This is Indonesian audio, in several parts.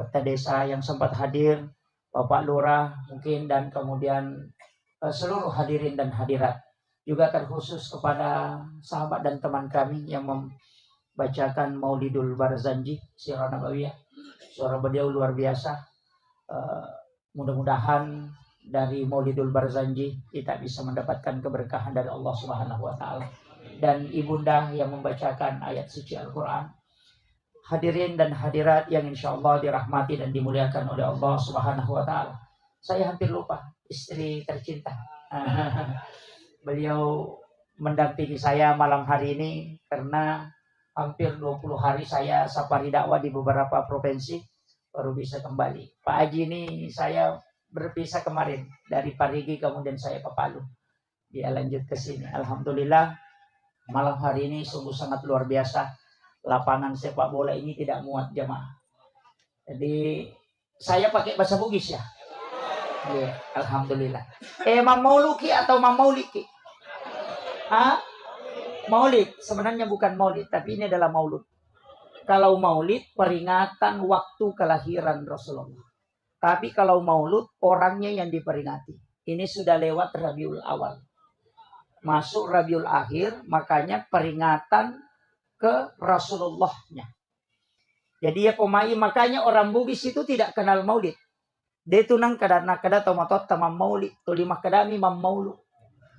Pemerintah desa yang sempat hadir, Bapak Lurah mungkin, dan kemudian seluruh hadirin dan hadirat. Juga terkhusus kepada sahabat dan teman kami yang membacakan Maulidul Barzanji, Sirah Nabawiyah. Suara beliau luar biasa. Mudah-mudahan dari Maulidul Barzanji kita bisa mendapatkan keberkahan dari Allah Subhanahu wa taala. Dan ibunda yang membacakan ayat suci Al-Quran. Hadirin dan hadirat yang insya Allah dirahmati dan dimuliakan oleh Allah Subhanahu wa taala. Saya hampir lupa istri tercinta. Beliau mendampingi saya malam hari ini karena hampir 20 hari saya safari dakwah di beberapa provinsi baru bisa kembali. Pak Haji ini saya berpisah kemarin dari Parigi, kemudian saya ke Palu. Dia lanjut ke sini. Alhamdulillah malam hari ini sungguh sangat luar biasa. Lapangan sepak bola ini tidak muat jamaah. Jadi saya pakai bahasa Bugis ya. Yeah, alhamdulillah. Mam Mauluki atau Mam Mauliki? Maulid. Sebenarnya bukan maulid, tapi ini adalah maulud. Kalau maulid peringatan waktu kelahiran Rasulullah. Tapi kalau maulud orangnya yang diperingati. Ini sudah lewat Rabiul Awal. Masuk Rabiul Akhir, makanya peringatan ke Rasulullahnya. Jadi ya pemai, makanya orang Bugis itu tidak kenal maulid. Dia tunang kada tomatot tamam maulid, tulimah kadami mam maulud.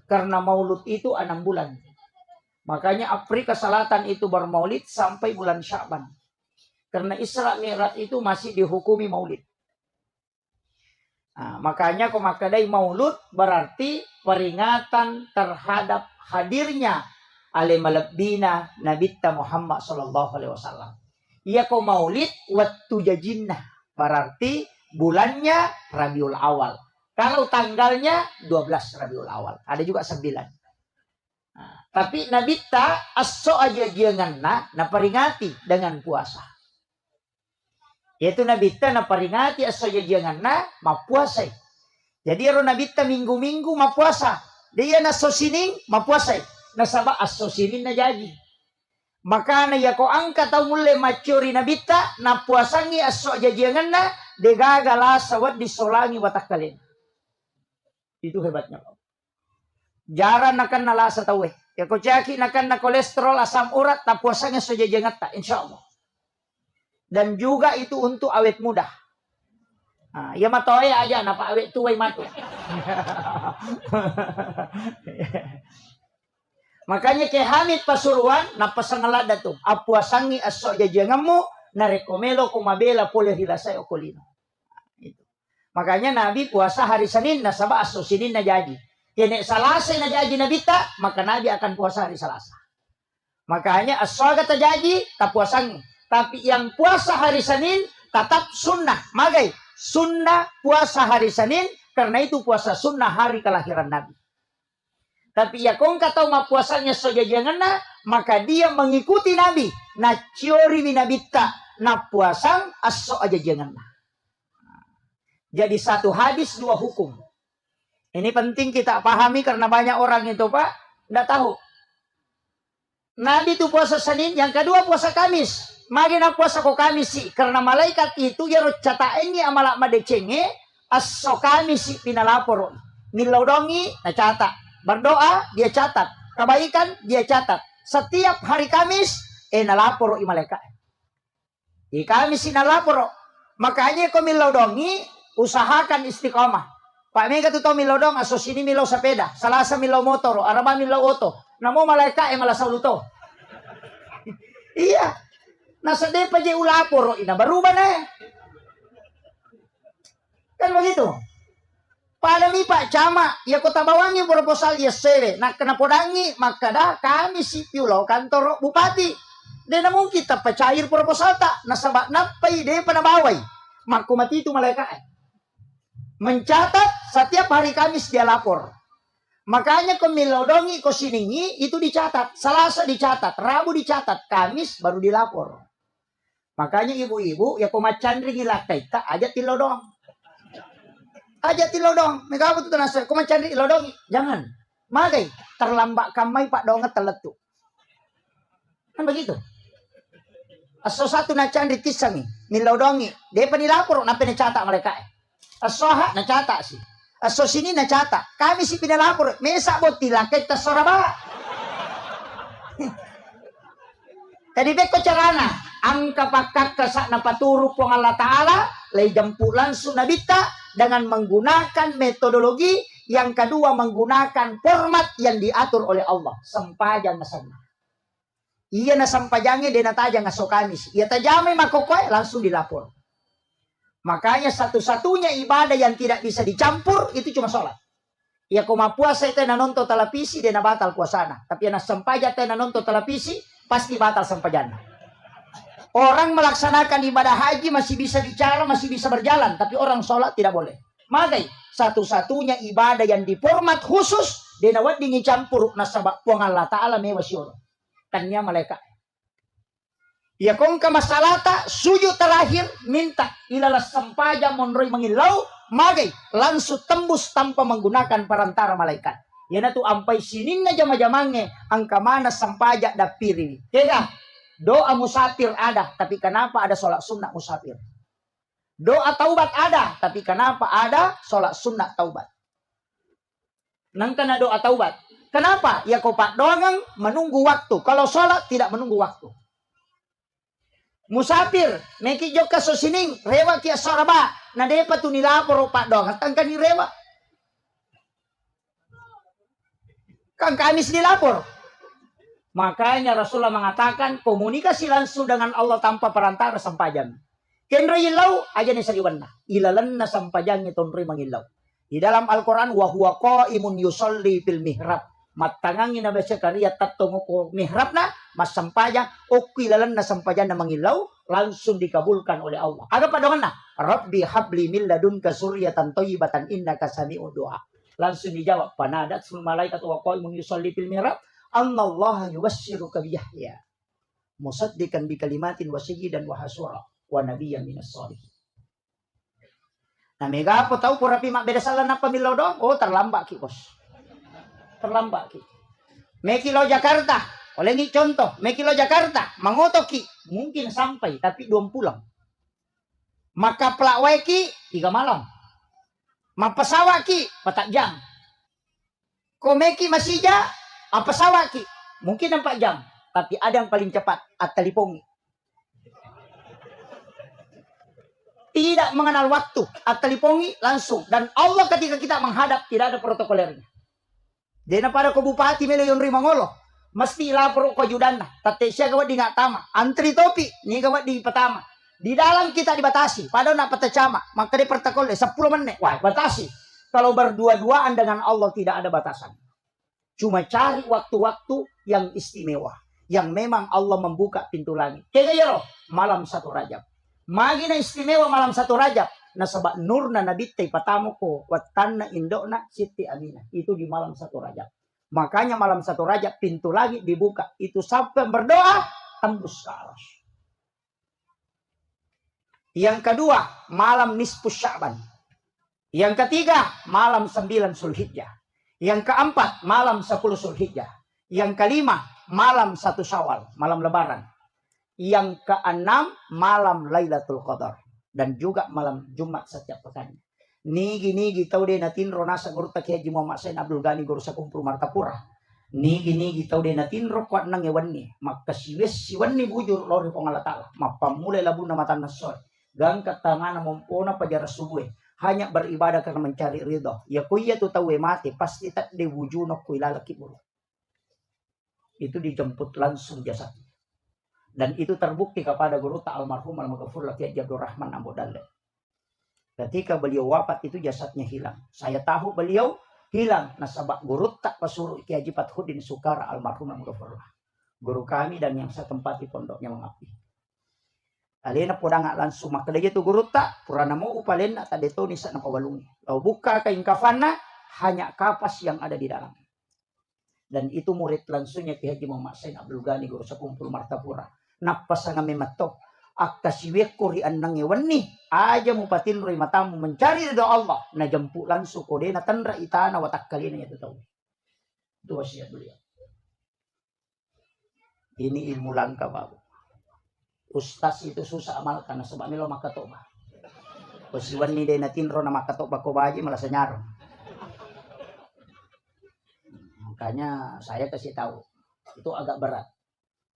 Karena maulud itu 6 bulan. Makanya Afrika Selatan itu bermaulid sampai bulan Sya'ban. Karena Isra Mi'raj itu masih dihukumi maulid. Nah, makanya komakadai maulud berarti peringatan terhadap hadirnya alimalabdina Nabitta Muhammad sallallahu alaihi wasallam. Ia ko maulid waktu jajinnah, berarti bulannya Rabiul Awal. Kalau tanggalnya 12 Rabiul Awal, ada juga 9. Nah, tapi Nabitta aso aja janganna na peringati dengan puasa. Yaitu Nabitta na peringati aso aja janganna mapuasa. Jadi ro Nabitta minggu-minggu mapuasa. Dia na sosining mapuasa. Nasaba asosinin na jadi. Maka na yako angka tau mule macuri Nabitta na puasangi aso aja janganna degagala sawat disolangi watakkalin. Itu hebatnya. Jaran akan nalasa tawe. Ya kocaki akan na kolesterol asam urat tak puasanya saja jangat tak insyaallah. Dan juga itu untuk awet muda. Nah, ya matoe aja napa awet tuway matu. Makanya ke Hamid Pasuruan na pasangalada tu. Apuasangi aso jajangamu na rekomelo kumabela pole hilasay okolino. Itu. Makanya Nabi puasa hari Senin nasaba aso Senin na jadi. Kene Salasa na jadi Nabita, maka Nabi akan puasa hari Selasa. Makanya aswaga terjadi tak puasangi. Tapi yang puasa hari Senin tetap sunnah. Magai sunnah puasa hari Senin karena itu puasa sunnah hari kelahiran Nabi. Tapi ya kong kata ma puasanya soja janganna, maka dia mengikuti Nabi. Na ciori binabita na puasang aso aja janganna. Jadi satu hadis dua hukum. Ini penting kita pahami karena banyak orang itu Pak tidak tahu. Nabi itu puasa Senin, yang kedua puasa Kamis. Magina puasa ko Kamis sih karena malaikat itu ya cata ini amalak madecenge aso Kamis sih pinalapor. Nilodongi na catat. Berdoa dia catat. Kebaikan dia catat. Setiap hari Kamis nalapor i malaikat. Di Kamis sih nalapor. Makanya ko milodongi usahakan istiqomah. Pak Mega tu tau milodong aso sini milo sepeda, Salasa milo motor, Araba milo oto. Namo malaikat malah sauluto. Iya. Nasa depa je ulapor ina berubah na. Kan begitu. Pada mi Pak Cama, ya kota bawangi proposal ya sele. Nak kena podangi maka dah kami si piulo kantor bupati. Dan mungkin kita pecair proposal tak nasabak napai de panabawai. Maku mati itu malaikat. Mencatat setiap hari Kamis dia lapor. Makanya ko milodongi ko siningi itu dicatat. Selasa dicatat, Rabu dicatat, Kamis baru dilapor. Makanya ibu-ibu ya ko macandri ngilakay ta aja tilodong. Aja tilodong. Mega apa tu nasa ko macandri ilodong. Jangan. Magay terlambat kamay Pak donget teletu. Kan begitu. Aso satu na candri tisangi. Milaudongi. Dia penilapor na pinacatak mereka. Asoha nacatak si. Aso sini nacatak. Kami si pinilapor. Mesa bot tilakay ta soraba. Tadi beko carana. Ang kapakakasa na paturo po ng Allah Ta'ala. Lay jampulan sunabita. Dengan menggunakan metodologi. Yang kedua menggunakan format yang diatur oleh Allah. Sampajan na sana. Iya na sampajangnya dia nataja ngaso Kamis. Iya tajamay makokoy langsung dilapor. Makanya satu-satunya ibadah yang tidak bisa dicampur itu cuma sholat. Iya kuma puasa itu na nonton televisi dia na batal puasana. Tapi na sampaja itu na nonton televisi pasti batal sampajana. Orang melaksanakan ibadah haji masih bisa bicara, masih bisa berjalan, tapi orang sholat tidak boleh. Makanya satu-satunya ibadah yang diformat khusus dia na wad campur na sabak puang Allah Ta'ala mewasyur. Tanya malaikat. Ya kong kamasalata sujud terakhir minta ilalas sampaja monroy mengilau magay langsung tembus tanpa menggunakan perantara malaikat. Ya na tu ampai sinin na jama-jamange ang kamana sampaja dapiri. Kaya doa musafir ada, tapi kenapa ada sholat sunnah musafir? Doa taubat ada, tapi kenapa ada sholat sunnah taubat? Nang kana doa taubat. Kenapa? Ya kau pak doang menunggu waktu. Kalau sholat tidak menunggu waktu. Musafir, meki joka sosining, rewa kia soraba. Na depa tu nilapor pak doang. Tangka ni rewa. Kang Kamis dilapor. Makanya Rasulullah mengatakan komunikasi langsung dengan Allah tanpa perantara sampajan. Kenro ilau aja ni sariwanna. Ilalanna sampajangnya tonri mangilau. Di dalam Al-Quran wahuwa qaimun yusolli fil mihrab. Matangangin na basya kariya tatong ko mihrab na mas sampaja o kilalan na sampaja na mangilaw langsung dikabulkan oleh Allah. Aga pa doon na Rabbi habli min ladunka suryatan thayyibatan innaka sami'ud du'a. Langsung dijawab panadat sul malaikat wa qaimun yusolli fil mihrab annallaha yubassyiruka bi Yahya musaddiqan bi kalimatin wa sayyidan wa hasura wa nabiyyan minas shalihin. Nah mega apa tahu purapi mak beda salah na pamilaw doon? Oh terlambat ki bos. Terlambat ki. Mekilo Jakarta, oleh ini contoh, Mekilo Jakarta, mangotoki mungkin sampai tapi 2 pulang. Maka pelawai ki 3 malam. Mapasawak ki 4 jam. Komeki masija, pesawat ki mungkin 4 jam, tapi ada yang paling cepat at-talipongi. Tidak mengenal waktu, at-talipongi langsung dan Allah ketika kita menghadap tidak ada protokolernya. Dena para ko bupati melo yon rimangolo. Mesti lapor ko ajudan na. Tate siya gawad di nga tama. Antri topi. Ni gawad di patama. Di dalam kita dibatasi. Padahal na patacama. Maka di protokol 10 menit. Wah batasi. Kalau berdua-duaan dengan Allah tidak ada batasan. Cuma cari waktu-waktu yang istimewa. Yang memang Allah membuka pintu langit. Kaya yero. Malam 1 Rajab. Magi na istimewa malam 1 Rajab. Na sabak nur na nabitay patamo ko watan na indo na Siti Aminah. Itu di malam 1 Rajab. Makanya malam 1 Rajab pintu lagi dibuka. Itu sampai berdoa tembus ke aras. Yang kedua malam nisfu Sya'ban. Yang ketiga malam 9 Zulhijjah. Yang keempat malam 10 Zulhijjah. Yang kelima malam 1 Syawal, malam lebaran. Yang keenam malam Lailatul Qadar. Dan juga malam Jumat setiap pekan. Nigi tau de natin ro nasa guru tak Haji Muhammad Sain Abdul Ghani guru sa kumpul Martapura. Nigi tau de natin ro kwat nang ewan ni. Maka siwan ni bujur lori pong Allah Ta'ala. Mapamulay labu na matan nasoy. Gang katangan na mumpuna pajar subuh. Hanya beribadah karena mencari ridho. Ya kuya tu tahu mati pasti tak de wujunok kuy lalaki buru. Itu dijemput langsung jasad. Dan itu terbukti kepada guru tak almarhum al-maghfur laki Abdul Rahman Abu Dalle. Ketika beliau wafat itu jasadnya hilang. Saya tahu beliau hilang. Nasabak guru tak pasuruh Ki Haji Fathuddin Sukara almarhum al-maghfur. Guru kami dan yang saya tempati pondoknya mengabdi. Alena podang langsung maka dia tu guru tak purana mau upalena tak detoni sa napawalungi. Lalu buka kain kafana hanya kapas yang ada di dalam. Dan itu murid langsungnya Ki Haji Muhammad Sain Abdul Ghani guru sa kumpul Martapura. Napasa nga mematok akasiwek ko rian nang ewan ni aja mo patin roy matamu mencari ridho Allah na jampu lansu ko de na tanra itana watak kali na ito tahu. Itu wasiat beliau. Ini ilmu langka babu. Ustaz itu susah amalkan sebab milo makatoba. Kusiwan ni day natinro na makatoba ko baji malah senyaro. Makanya saya kasih tahu itu agak berat.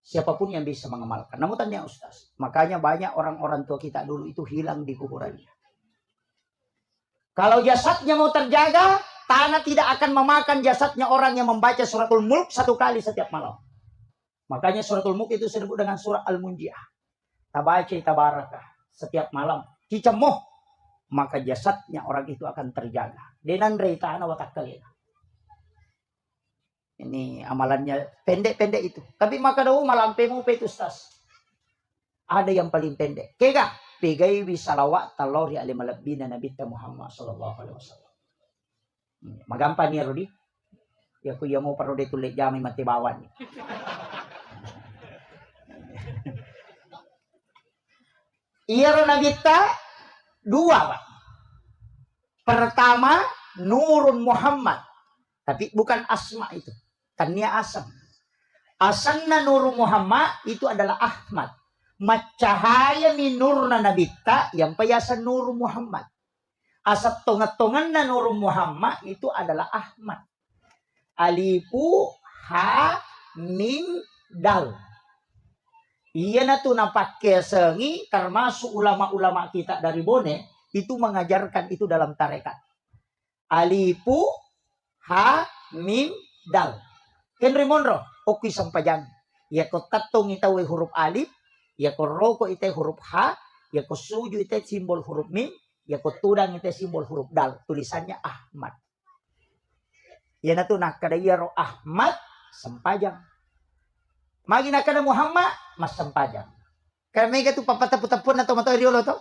Siapapun yang bisa mengamalkan. Namun tanya Ustaz. Makanya banyak orang-orang tua kita dulu itu hilang di kuburannya. Kalau jasadnya mau terjaga, tanah tidak akan memakan jasadnya orang yang membaca suratul Mulk 1 kali setiap malam. Makanya suratul Mulk itu disebut dengan surat Al-Munjiah. Tabaca tabarakah setiap malam. Kicamoh. Maka jasadnya orang itu akan terjaga. Denandre tanah watak kalian. Ini amalannya pendek-pendek itu. Tapi maka daw malampe mo pe Ustaz. Ada yang paling pendek. Kega pegay bisalawat talori ali malabina Nabi Muhammad sallallahu alaihi wasallam. Magampan ni Rodi. Ya kuya mo paro de tulik jami matibawan. Iya Nabita 2, Pak. Pertama Nurun Muhammad. Tapi bukan asma itu. Tania asam. Asanna Nurun Muhammad itu adalah Ahmad. Macahaya minurna Nabita yang payasan Nurun Muhammad. Asap tongat-tongan na Nurun Muhammad itu adalah Ahmad. Alifu ha mim dal. Iya na tu napakai sengi termasuk ulama-ulama kita dari Bone itu mengajarkan itu dalam tarekat. Alifu ha mim dal. Henry Monroe oki sampajang. Ya ko tatong itawe huruf alif, ya ko roko ite huruf ha, ya ko suju ite simbol huruf mim, ya ko tudang ite simbol huruf dal. Tulisannya Ahmad. Ya na tu nakadaya ro Ahmad sampajang. Magi nakada Muhammad mas sampajang. Karena mega tu papataputapun atau matau riolo to.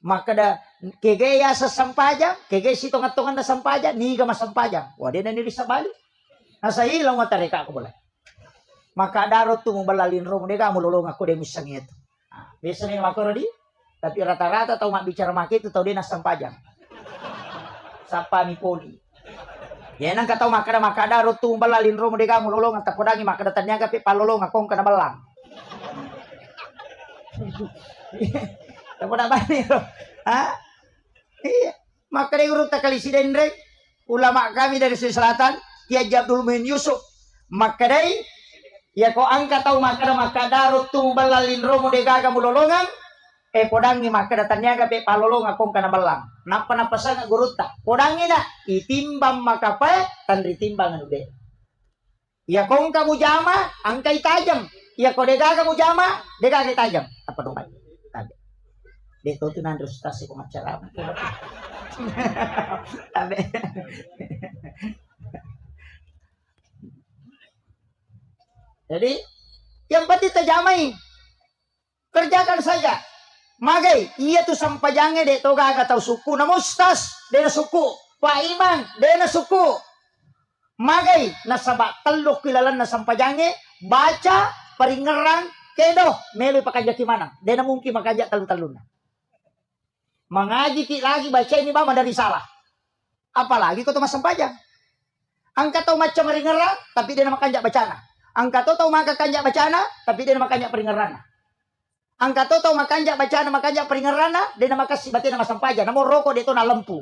Maka da kegaya sa sampajang, kegaya si tongat-tongan na sampajang, niga mas sampajang. Wah dia na nili sa bali. Nasa ilaw nga tarika ako boleh. Maka darot tu mubalalin ro mereka mululong ako de misang ito. Bisa ni mako rodi. Tapi rata-rata tau mak bicara maki itu tau dia nas sampajang. Sapa ni poli. Ya nang katau maka darot tu mubalalin ro mereka mululong at tapodangi maka datanya kapi palolong akong kana balang. Tapodan bani ro. Ha? Iya. Maka de urut takalisi dendre ulama kami dari Sulawesi Selatan Kiai Abdul Muhyin Yusuf makadai ya ko angka tau makada tumbalalin romo de gaga mulolongan podangi makada tanyaga pe palolong akong kana balang napa sanga guruta podangi na itimbang makapae tan ritimbang anu de ya kong kamu jama angkai tajam ya ko de gaga mu jama de gaga tajam apa dong pai tadi de to tunan rustasi ko macara tabe Jadi yang penting terjamai kerjakan saja. Magai iya tu sampajange de toga atau suku na mustas de na suku Pak Iman de na suku. Magai na sabak teluk kilalan na sampajange baca peringeran kedo melu pakajak mana. De na mungkin makajak talun-talun. Mengaji ki lagi baca ini mama dari salah. Apalagi kau tu mas sampajang. Angkat tau macam ringeran tapi dia na makajak bacana. Angka to tau maka kanjak bacana tapi dia nama kanjak peringerana. Angka to tau maka kanjak bacana maka kanjak peringerana dia nama kasih batin nama sampaja. Namun rokok dia itu na lempu.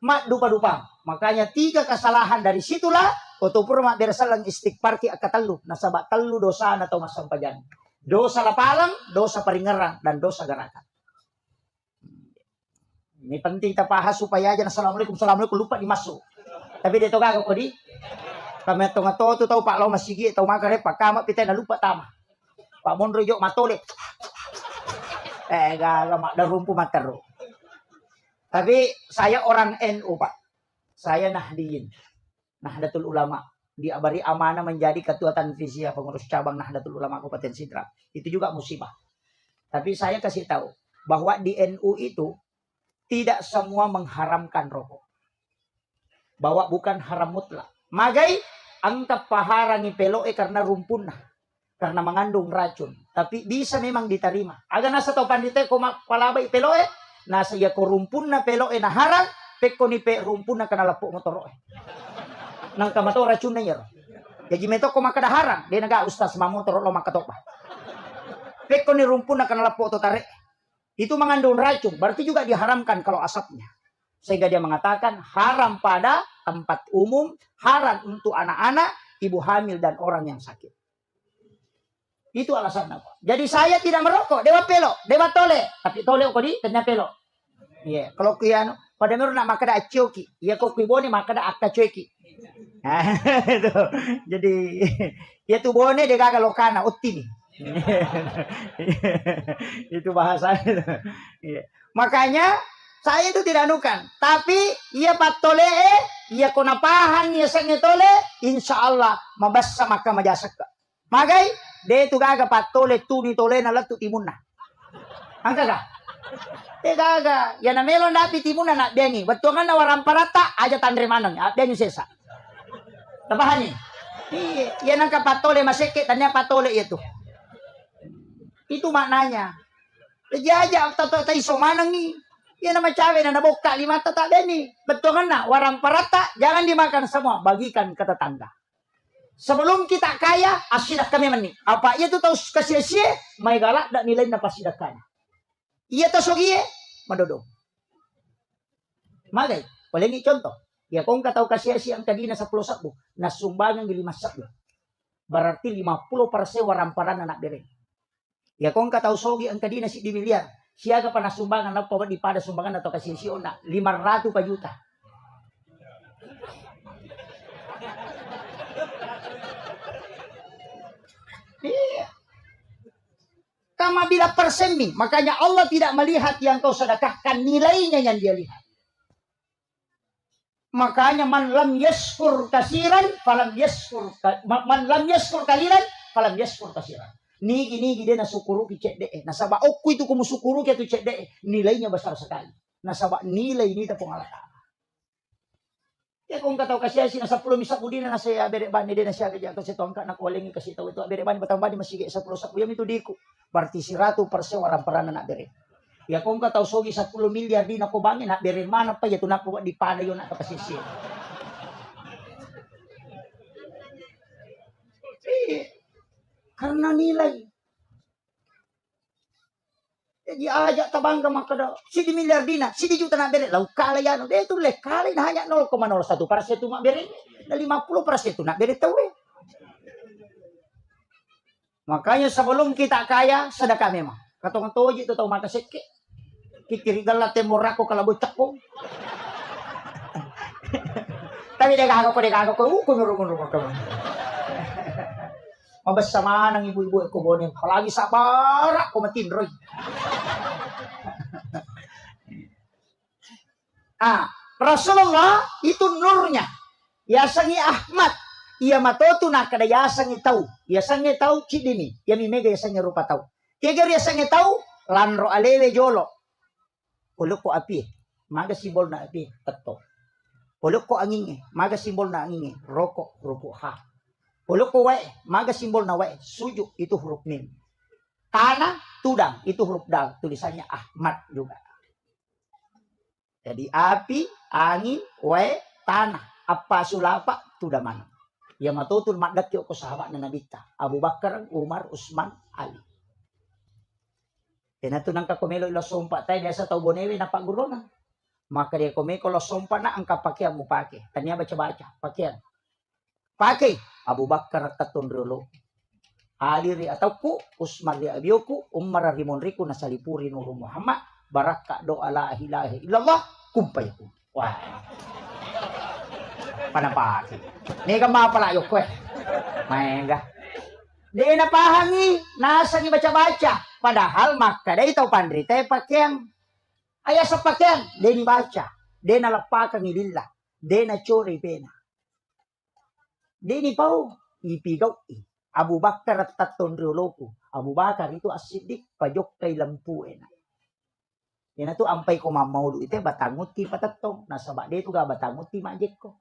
Mak dupa-dupa. Makanya 3 kesalahan dari situlah kotopur mak bersalang istighfar ki akatalu nasabak telu dosa atau mas sampajan. Dosa lapalang, dosa peringeran dan dosa gerakan. Ini penting kita pahas supaya aja assalamualaikum lupa dimasuk. Tapi dia toga kok di kami tengah tu tahu Pak Lau masih gitu, tahu makan Pak Kamat kita nak lupa tama. Pak Monro jok matole. Gak mak dah rumpu materu. Tapi saya orang NU Pak. Saya Nahdiyin. Nahdlatul Ulama. Diabari amanah menjadi ketua tanfiziyah pengurus cabang Nahdlatul Ulama Kabupaten Sidrap. Itu juga musibah. Tapi saya kasih tahu bahwa di NU itu tidak semua mengharamkan rokok. Bahwa bukan haram mutlak. Magai angkap paharangi peloe karena rumpun karena mengandung racun tapi bisa memang diterima aga nasa to pandite ko palabai peloe nasa ya ko rumpun na peloe na harang pekko ni pe rumpun na kana lapok motoroe nang kamato racun na yero jadi meto ko makada harang de naga ustaz mamotor lo makatopa Peko ni rumpun akan lapo atau tarik. Itu mengandung racun. Berarti juga diharamkan kalau asapnya. Sehingga dia mengatakan haram pada tempat umum, haram untuk anak-anak, ibu hamil dan orang yang sakit. Itu alasan apa? Jadi saya tidak merokok. Dewa pelok, dewa tole. Tapi tole kok di tanya pelok. Iya, kalau kian pada meru nak makada acioki. Iya kok kiboni makada akta cueki. Itu. Jadi ya tu bone dia gagal lokana utti nih. Itu bahasanya. Iya. Makanya saya itu tidak nukan. Tapi ia patole, ia konapahan, ia sengetole, insya Allah mabassa maka majasaka. Magai, dia itu gaga patole tu ni tole na latu timuna. Angka ga? Dia gaga. Ya na melon dapi timuna nak bengi. Betul kan na waram parata aja tandre manang. Bengi sesa. Tabahan ni. Iya nang kapatole maseke tanya patole itu. Itu maknanya. Jaja tato iso manang ni. Iya nama cawe na nabuka 5 tak beni. Betul kan na waram parata jangan dimakan semua, bagikan ke tetangga. Sebelum kita kaya, asidak kami mani. Apa ia tu tahu kasih-kasih, may galak dak nilai na pasidakan. Ia tahu sogie, madodong. Magay, paling contoh. Ya kung kataw kasih-kasih ang kadina sa 10 sakbo, nasumbangan ng 5 sakbo. Berarti 50% waramparan anak dere. Ya kung kataw sogi ang kadina si di milyar, siya ka pa nasumbangan na pa di pada sumbangan atau kasih-kasih na 500 pa juta. Iya. Kama bila persen nih. Makanya Allah tidak melihat yang kau sedekahkan. Nilainya yang dia lihat. Makanya man lam yaskur kasiran. Falam yaskur. Man lam yaskur kaliran. Falam yaskur kasiran. Nigi dia nasukuru ki cek dee. Nasaba oku itu kumusukuru ki itu cek dee. Nilainya besar sekali. Nasaba nilai ini tapong alata. Ya kung kataw kasi si nasa 10 misa ko din na nasa berek bani din na siya kaya kasi tongka na kuling kasi taw itu berek bani batang bani masige sa 10 sakbo yam itu diko. Berarti 100% waran parana na berek. Ya kung kataw sogi sa 10 milyar din ako bangin na berek mana pa ya tunak ko di pada yon na kapasisi. Karena nilai. Jadi ajak tabang ke makada. Sidi miliar dina, sidi juta nak beri. Lau kala yan. Dia tu leh kala nah hanya 0,01% tu mak beri. Dan 50% tu nak beri tahu. Makanya sebelum kita kaya, sedekah memang. Katong toji tu tahu mata seke. Kikirigal la temorako kalau bocak ko. Tapi dia kagak ko. Kunurung ko. Mabas sama ng ibu-ibu ko bonin. Palagi sabar ako matindroy. Rasulullah itu nurnya. Yasangi Ahmad. Ia matoto na kada yasangi tahu. Yasangi tahu cidini. Yami mega yasangi rupa tahu. Tiga yasangi tahu. Lanro alewe jolo. Puluk ko api. Maga simbol na api. Tato. Puluk ko anginge. Maga simbol na anginge. Rokok. Rupuk ha. Puluk ko wae, maga simbol na wae, sujuk itu huruf mim. Tanah, tudang, itu huruf dal, tulisannya Ahmad juga. Jadi api, angin, wae, tanah, apa sulapa, tudang mana. Ya matutul makdak ko sahabat na nabita. Abu Bakar, Umar, Usman, Ali. Kaya nato nang kakumelo ilo sumpa tayo, biasa tau bonewe na pagurona. Maka dia kumeko lo sumpa na ang kapakyan mo pake. Tanya baca-baca, pakyan. Pakai Abu Bakar tatun dulu. Ali ri atauku, Usman ri abiyoku, Umar rimon riku nasalipuri nuru Muhammad, baraka doa la ilaha illallah, kumpay ko. Wah. Panapaki. Ni ka mapalayo ko eh. Maenga. Di napahangi, nasa ni baca-baca. Padahal maka day tau pandri tay pakyang. Aya sa pakyang, di baca. Di nalapakan nilila. Di na chori pena. Dini pau ipigaw Abu Bakar at taton rioloku. Abu Bakar itu asidik pajok kay lampuin. Yan na to ampay ko mamaulo ite batangot ti patatong nasaba dito ga batangot ti majek ko.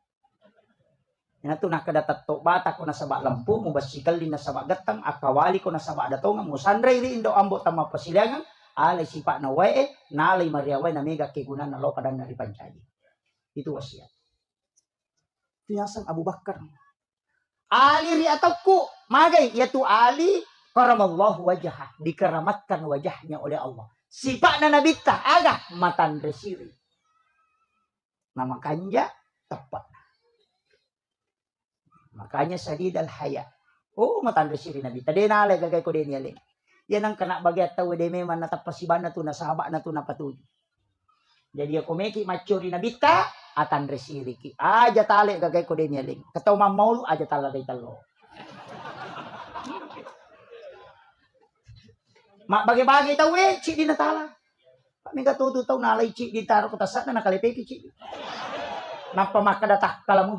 Yan na to nakadatatto bata ko nasaba lampu mo basikal din nasaba gatang akawali ko nasaba datong mo sanray ri indo ambo tama pasilangan alay sipa na wae nalay mariaway na mega kigunan na lo padang naripancaji. Itu wasiat. Itu yasang Abu Bakar. Ali ri atauku magay yaitu Ali Karamallahu wajhah, dikeramatkan wajahnya oleh Allah. Sifatna Nabi ta agak matan resiri. Nama kanja tepat. Makanya sadidal haya. Oh, matan resiri Nabi. Tadi nalay gagay ko din yaling. Yan ang kena bagyat tawo de meman natapasiban na to na sahaba na to na patuloy. Jadi ako meki mature na bita atan resiri ki. Aja tali gagay ko din yaling. Kataw mamaulu aja tala day talo. Mak bagi-bagi tahu cik di natala. Kami katutu tahu nalay cik di taruh ke tasat na nakalipeki cik. Napa makadatak kalamu.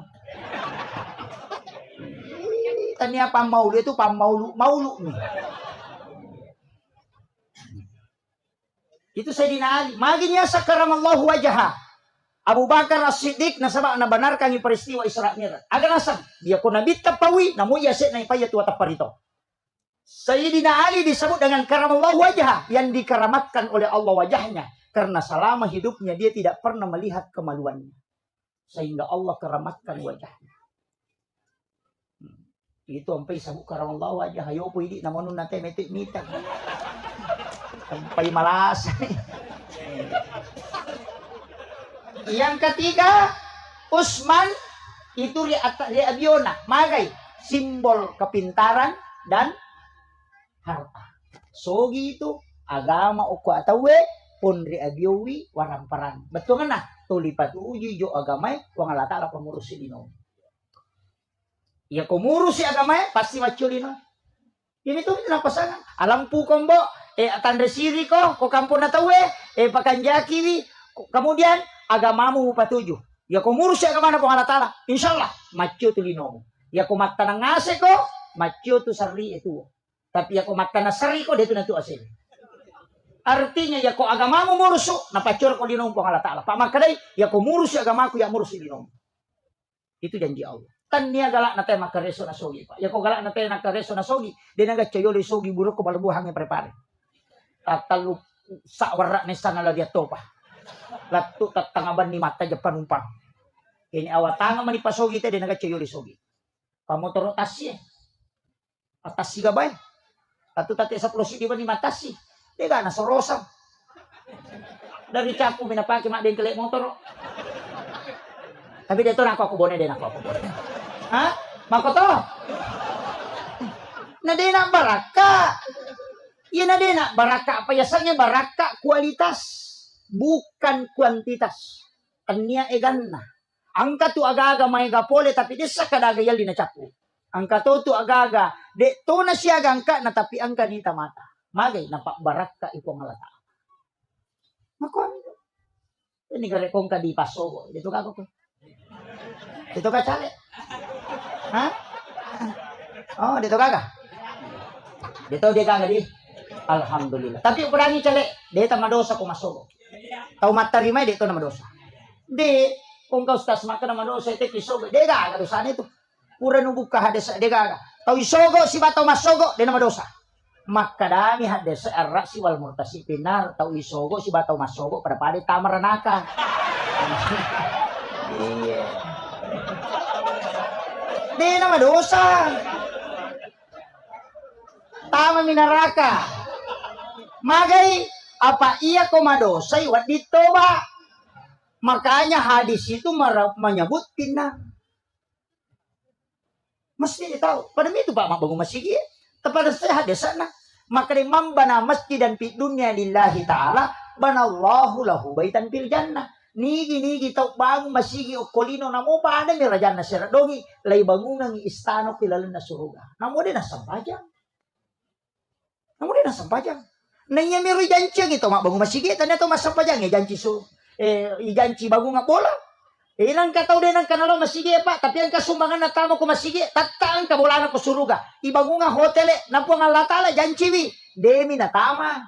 Tanya pamaulu itu pamaulu nih. Itu Sayyidina Ali. Maginya sakaramallahu wajah. Abu Bakar As-Siddiq nasaba na benarkan yung peristiwa Isra Mi'raj. Aga nasab dia ko nabit tapawi namu yase na ipayat wa taparito. Sayyidina Ali disebut dengan karamallahu wajah, yang dikeramatkan oleh Allah wajahnya karena selama hidupnya dia tidak pernah melihat kemaluannya. Sehingga Allah keramatkan wajahnya. Itu sampai sabuk karamallahu wajah. Ayo po hindi naman nun natin mita. Sampai malas. Yang ketiga, Utsman itu Riabiona, magai simbol kepintaran dan harta. Sogi itu agama uko atawe pun riabiowi warang parang. Betul kan? Tulipat uji jo agamay wang alata ala pengurusi dino. Ya pengurusi agamay pasti maculino. Ini tuh pasangan. Alam po kombo tanda siri ko kampun atawe pakanjaki kemudian agamamu patuju. Ya pengurusi agama na pangalatala. Insyaallah macu tulino. Ya kumata nang ngase ko macu tu sarli itu. Tapi ako matanasari ko dito na ito asin. Artinya ya ko agamamu muruso napacur ko dinom po Allah Ta'ala. Pamakaday ya ko muruso agamaku ya muruso dinom. Itu janji Allah. Tan niya galak na tayo makareso na sogi pa. Ya ko galak na tayo nakareso na sogi. Di nagachayoli sogi buruk ko balabuhang yung prepare. Tatalup sa warak na sana la diato pa. Latu tatangaban ni mata Japan umpang. Ini awatanga manipasogi tayo di nagachayoli sogi. Pamotoro tasye. Atas siga bay. Tatu tati sa plosi di ba ni matasi? Di ka na sorosam. Dari capu minapaki mak din kelek motor. Tapi dito na ako bone din ako. Ha? Makoto. Na din na baraka. Yan na din na baraka. Payasannya baraka kualitas. Bukan kuantitas. Kanya egan na. Angka tu aga-aga may gapole tapi di sa kadagayal di na capu. Angka tu agaga, de to na siya gangka na tapi angka ni tamata. Magay napak barak ka ipong halata. Makon. Ini gare kong ka di paso. Dito ka ko. Dito ka chale. Ha? Oh, dito ka. Dito di ka di. Alhamdulillah. Tapi ukurangi chale, dito madosa ko masogo. Tau matarimay dito na madosa. Di kung ka ustas maka na madosa ite kisogo. Di ka dosa nito. Pura nubuk ka hades degaga. Tau isogo si batau masogo dena madosa. Makadami hades arra si wal murtasi pinar tau isogo si batau masogo pada pade tamaranaka. Iya. Dena madosa. Tama minaraka. Magay apa iya ko madosa iwat dito ba? Makanya hadis itu menyebut pinar. Mesti tahu. Pada itu Pak Mabangun masjid. Kepada saya ada sana. Maka imam bana masjid dan fi dunia lillahi ta'ala. Banallahu lahu baitan fil jannah. Nigi tahu bangun masjid ukolino namo pa ada ni rajan na siradogi. Lay bangunan ng istano kilalan na suruga. Namo din na sampajang. Namo din na sampajang. Nanya miro janji gitu Mak Bangun masjid. Tanya to masampajang janji su. Janji bagung nga bola. Ilang kataw din ang kanalo masige pa, tapi ang kasumbangan na tamo ko masige, tataan ka bola ko suruga. Ibago nga hotel na po nga latala, janchiwi, demi na tama.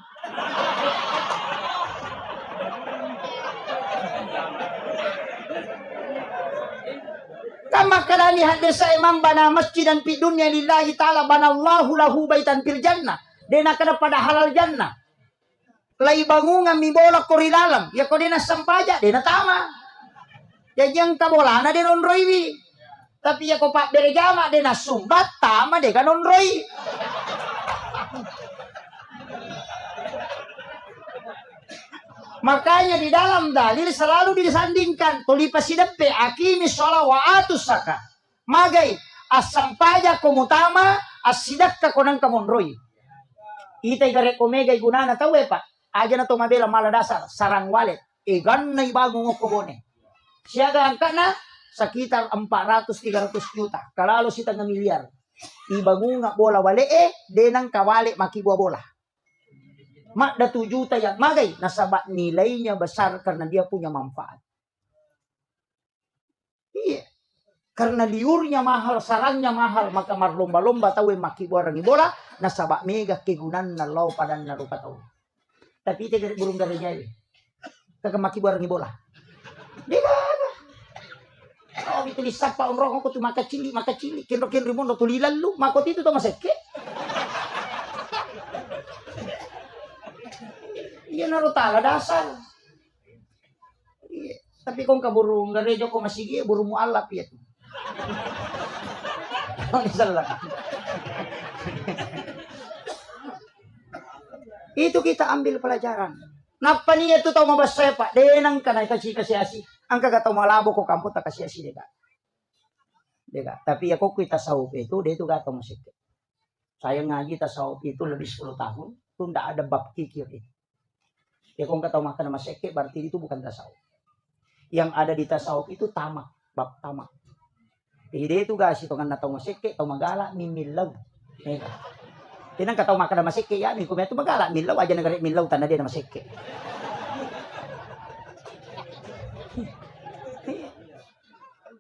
Kama kalani hadis sa imam bana masjidan fi dunya lillahi ta'ala banallahu lahu baitan fil jannah. Dena kada pada halal jannah. Lai bangungan mi bola ko rilalang, ya ko dena sampaja, dena tama. Jadi yang kabolana de nonroi. Tapi ya ko pak berjama de nasumbat tama de kan nonroi. Makanya di dalam dalil selalu disandingkan tulipas sidampe akimi sholat wa atus zakat. Magai asam pajak kumutama asidak ka konang kamonroy. Itay garek omega gunana tahu pak. Aja na tumabela mala dasar sarang walet. Igan na ibagong ukubone. Siaga angka na sekitar 400-300 juta. Kalau si tengah miliar. Ibangun nga bola wale denang kawale makibuah bola. Mak da 7 juta yang magai nasabak nilainya besar karena dia punya manfaat. Iya. Karena liurnya mahal, sarangnya mahal, maka marlomba-lomba tahu makibuah rangi bola nasabak mega kegunan nalau padan narupa tahu. Tapi itu burung dari jaya. Kagak makibuah rangi bola. Dia oh itu disapa orang aku tuh maka cili kinro rimondo tulilan lu makot itu tuh maseke. Iya naruh tala dasar. Iya. Tapi kong kaburung garejo ko masigi burung mualaf ya tuh. Oh salah. Itu kita ambil pelajaran. Napa niya itu tahu mabasa pak? Denang ka na kasi asi. Ang kagataw malabo ko kampo ta kasi asi deka. Deka. Tapi ako kita saup itu dia itu gataw masik. Saya ngaji tasawuf itu lebih 10 tahun. Itu tidak ada bab kikir itu. Ya kung kataw makan masik berarti itu bukan tasawuf. Yang ada di tasawuf itu tamak, bab tamak. Jadi itu guys itu kan natau masik, tau magala mimilaw. Deka. Tinang kataw makan masik ya, mi kumeto magala milaw aja nagari milaw tanda dia masik.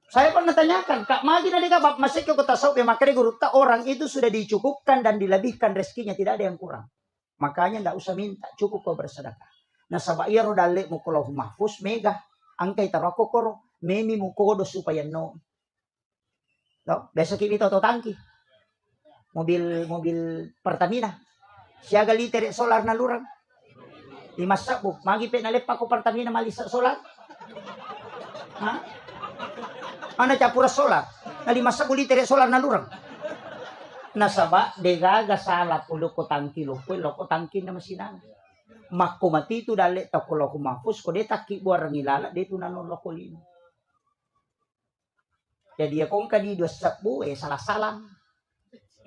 Saya pernah tanyakan, Kak Magi na dika bab masik ko tasawuf ya makanya guru ta orang itu sudah dicukupkan dan dilebihkan rezekinya tidak ada yang kurang. Makanya enggak usah minta, cukup kau bersedekah. Nah sabaya ro dalle mo kulo mahfuz mega angkay tarako koro memi mo kodo supaya no. No, besok ini toto tangki. Mobil Pertamina. Siaga liter solar na lurang. Imasak bu, magi pe nalepa ko Pertamina malisa solar. Ha? Ana capura solar. Nalimasak ko liter solar na lurang. Nasaba degaga salat ulo ko tangki loko tangki na masinan. Makko mati tu dale ta ko loko mafus ko de takki buarang ilala de tu nanon loko lino. Jadi akong kadi 2 sabu salah salam.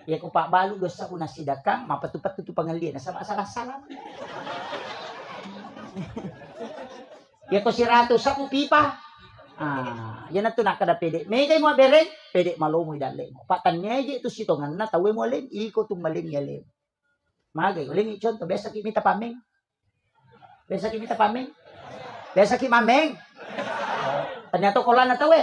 Ya ko pak balu 2 sabu nasidakang mapatupat tu pangalien nasaba salah salam. Ya ko si rato sabu pipa. Yan na to nakada pede. May kay mo bereng, pede malumoy dali mo. Patannya aja itu sitongan na tawe mo alin, iko tumaling yalim. Magay, uling ichon to besa kimita pameng. Besa kimita pameng. Besa ki mameng. Tanya to kolan na tawe.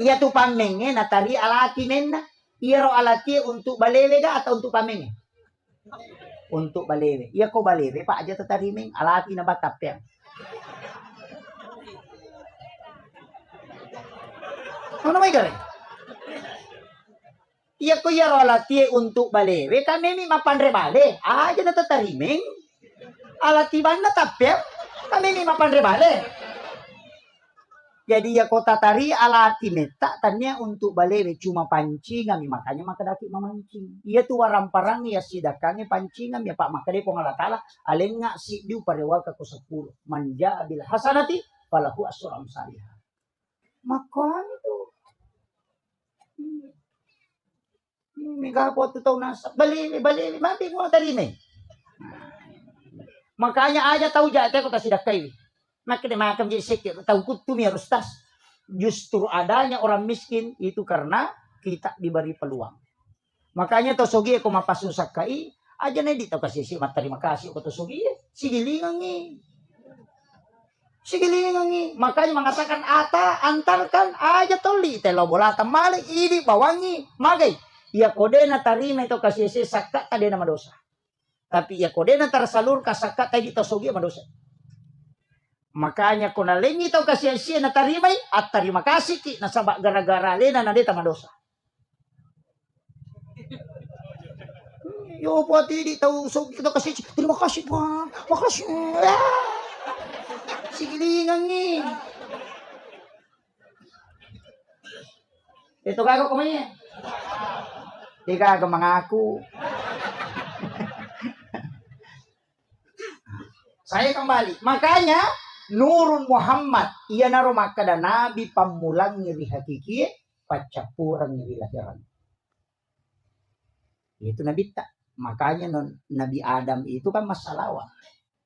Iya tu pameng natari alati men na. Iya ro alati untuk balele ga atau untuk pameng? Untuk balewe. Iya ko balewe pa aja tatariming alati na batap ya. Ano may gari? Iya ko yaro alati untuk balewe kami mi mapanre bale. Aja na tatariming. Alati ban na tapya. Kami mi mapanre bale. Jadi ya kota tari alati meta tanya untuk balewe cuma pancingan makanya makadaki mamancing. Iya tu warang parang ya sidakannya pancingan ya Pak makade ko ngalatala aleng nga si diu parewa ka ko 10 manja bil hasanati falahu asyru amsalih. Makanya tu. Mega po tu tau nasa balewe mati mo tari me. Makanya aja tahu jate ko ta sidakai. Makanya makam jadi sekir tahu kutum harus tas. Justru adanya orang miskin itu karena kita diberi peluang. Makanya tosogi aku mapasusak kai aja nih dito kasih si terima kasih aku tosogi sigilingangi. Makanya mengatakan antarkan aja toli telo bola tamale ini bawangi magai. Ya kode na tarima itu kasih si sakka tadi nama dosa. Tapi ya kode na tersalur kasakka tadi tosogi madosa. Makanya kung nalingi tau kasi siya na tarimay at tarima kasih ki nasaba gara-gara lena na dita madosa. Yo po ati di tau so kita kasi terima kasih pa. Makasih. Sigilingan ni. Ito gago kumanya. Di gago mga ako. Saya kembali. Makanya Nurun Muhammad ia naro maka dan nabi pamulang ngiri hakiki pacapurang ngiri lahiran. Itu nabi tak. Makanya Nabi Adam itu kan masalawat.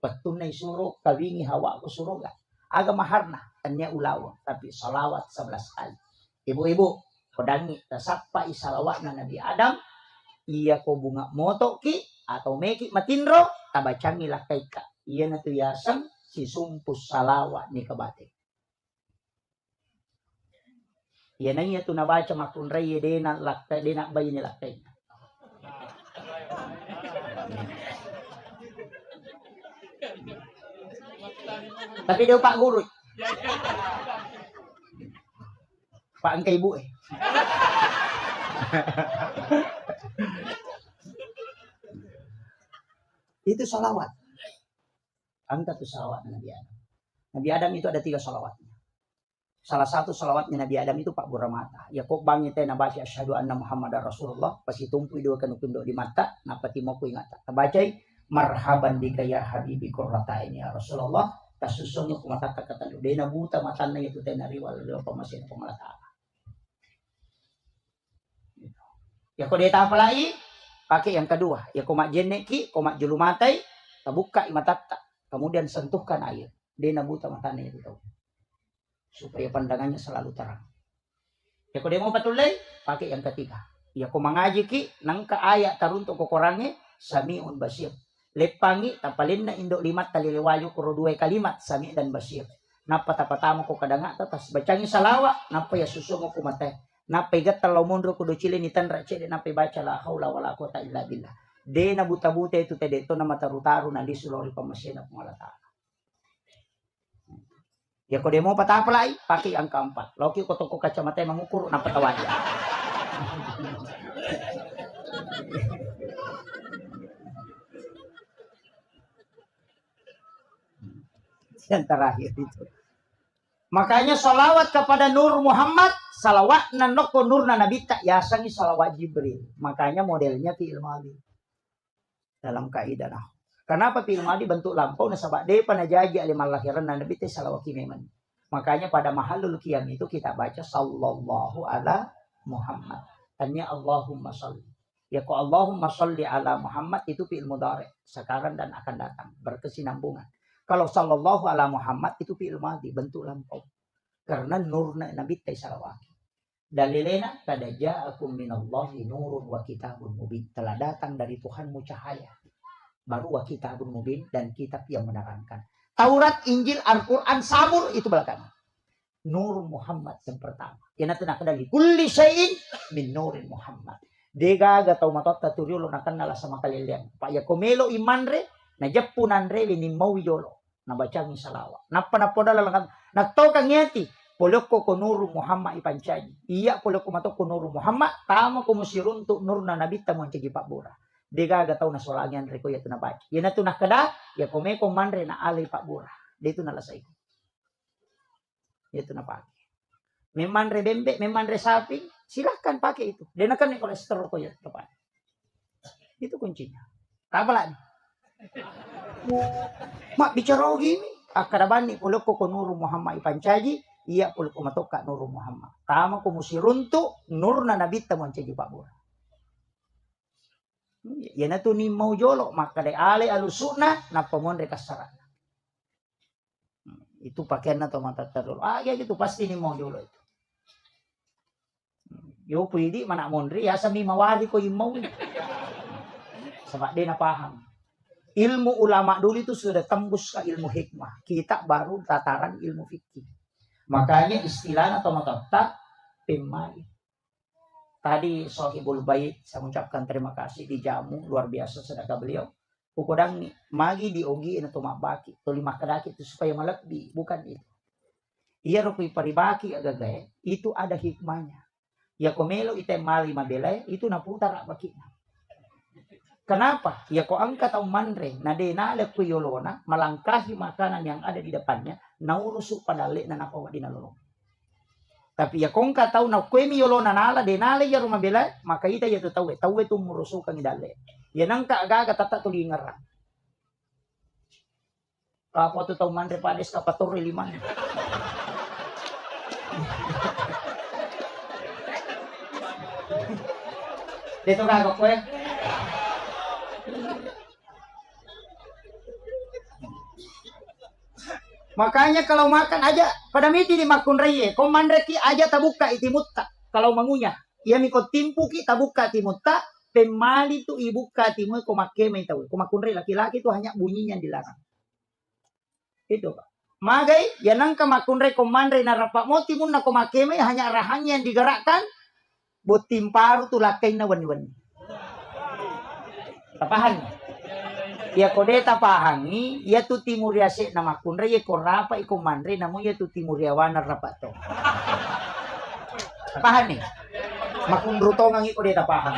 Petunai suruh kawingi hawa ku suruh gak. Agak maharna tanya ulawa tapi salawat 11 kali. Ibu-ibu kodangi tasapa isalawat na Nabi Adam iya ko bunga moto ki atau meki matindro tabacangi lakai ka. Iya na tuyasang si sumpus salawat ni kabate. Iya na iya tu nabaca makun raya dena lakai dena bayi ni lakai. Tapi dia Pak Guru. Pak angka ibu Itu salawat. Angka itu salawat Nabi Adam. Nabi Adam itu ada 3 salawatnya. Salah satu salawatnya Nabi Adam itu Pak Buramata. Ya kok bangi teh nabasi asyhadu anna Muhammadar Rasulullah pasti tumpu dua kanukundo di mata napati mau ku ingat. Tabacai marhaban bika ya habibi qurrata ini ya Rasulullah. Kasusungnya ku mata kata dena buta matana itu teh nariwal do pamasin pemalata. Ya kok dia apa lagi? Pakai yang kedua. Ya koma jeneki, koma julu matai, tabuka imatata. Kemudian sentuhkan air. Dia nabuta matanya itu tahu. Supaya pandangannya selalu terang. Ya kok dia mau patulay, pakai yang ketiga. Ya kok mengaji ki, nangka ayat taruntuk kokorannya, sami'un basir. Lepangi, tapalin na indok limat taliliwayo kuro 2 kalimat, sami' dan basir. Napa tapatamo ko kadanga, tatas bacangi salawa, napa ya susungo ko matay. Napai gatal mundur kudu cili ni tanra cede napai baca la haula wala quwata illa billah. De na buta-buta itu tede to na mataru-taru na di sulori pamasena pengalata. Ya kau demo patah pelai pakai angka 4. Loki ko toko kacamata mengukur na patawaja. Yang terakhir itu. Makanya salawat kepada Nur Muhammad, salawat nanoko nur na nabi tak yasangi salawat Jibril. Makanya modelnya fi'il madhi. Dalam kaidah nah. Kenapa fi'il madhi bentuk lampau na sabak de panajaji alimal lahiran na nabi teh salawat kimeman. Makanya pada mahalul qiyam itu kita baca sallallahu ala Muhammad. Tanya Allahumma sholli. Ya kok Allahumma sholli ala Muhammad itu fi'il mudhari, sekarang dan akan datang, berkesinambungan. Kalau sallallahu ala Muhammad itu fi'il madhi, bentuk lampau. Karena nurna nabi teh salawat. Dalilena kada ja'akum minallahi nurun wa kitabun mubin. Telah datang dari Tuhanmu cahaya. Baru wa kitabun mubin dan kitab yang menerangkan. Taurat, Injil, Al-Quran, Sabur itu belakangan. Nur Muhammad yang pertama. Yang nanti nak dari kulli syai'in min nurin Muhammad. Dega gatau matot taturiulo nakan nala sama kalian. Pak ya komelo imanre na japunan re ni mau yolo. Na baca mi salawat. Napa dala lang natau kang yati. Poloko ko Nur Muhammad ipancaji. Iya poloko mato ko Nur Muhammad tama ko musirun tu nur na nabi tamon cigi Pak Bura. Dega gatau na solangan reko ya tu na baca. Ya na tu nakada ya kome ko manre na alay Pak Bura. Dia tu nalasay ko. Ya tu na pakai. Memang rebembe, memang resapi, silahkan pakai itu. Dia nak nih kolesterol ko ya tepat. Itu kuncinya. Apa lagi? Mak bicara gini, akaraban ni pulo ko Nur Muhammad ipancaji, iya pulo ko matoka Nur Muhammad. Tama ko musiruntu nur na nabi tamon caji Pak Bura. Ya na tu ni mau jolo maka de ale alusuna na pamon re kasarana. Itu pakaian atau mata terul. Ya gitu pasti ni mau jolo itu. Yo pwede mana mondri ya sami mawali ko imau. Sebab dia na paham. Ilmu ulama dulu itu sudah tembus ke ilmu hikmah. Kita baru tataran ilmu fikih. Makanya istilah atau matotak pemai. Tadi Sohibul Bait saya mengucapkan terima kasih dijamu luar biasa sedekah beliau. Ukudang magi diogi na tumabaki. Tulima kadaki itu supaya melebih. Bukan itu. Iya rupui paribaki agagay. Itu ada hikmahnya. Ya komelo ite mali mabelay. Itu naputar bakina. Kenapa? Ya ko angkat ang manre. Na denale ko yolona. Malangkahi makanan yang ada di depannya. Naurusuk padali na napawa dinalulong. Tapi ya kung kataw na kwemi yolona nala denale ya rumabelay. Maka ita ya tutawe. Tawe tumurusuk ang idali. Yan ang kaagaga tata tulingaran. Kapwa tu tahu mandre pades kapator lima. Dito kagok ko eh. Makanya kalau makan aja pada miti di makun reye, komandre ki aja tabuka itimutta. Kalau mangunya, ia miko timpu ki tabuka timutta, pemali tu ibuka timu ko makeme tahu. Ko makun reye laki-laki itu hanya bunyinya dilarang. Itu Pak. Magai yanang ka makun reye komandre narapa mo timun na ko makeme hanya rahangnya yang digerakkan. Buat timparu tu lakai na wani-wani. Tapahan. Ya kode tapahangi, ya tu timur yase nama kunre ya korapa iko mandre namu ya tu timur yawana rapato. Tapahan nih. Makun rutongang iko de tapahan.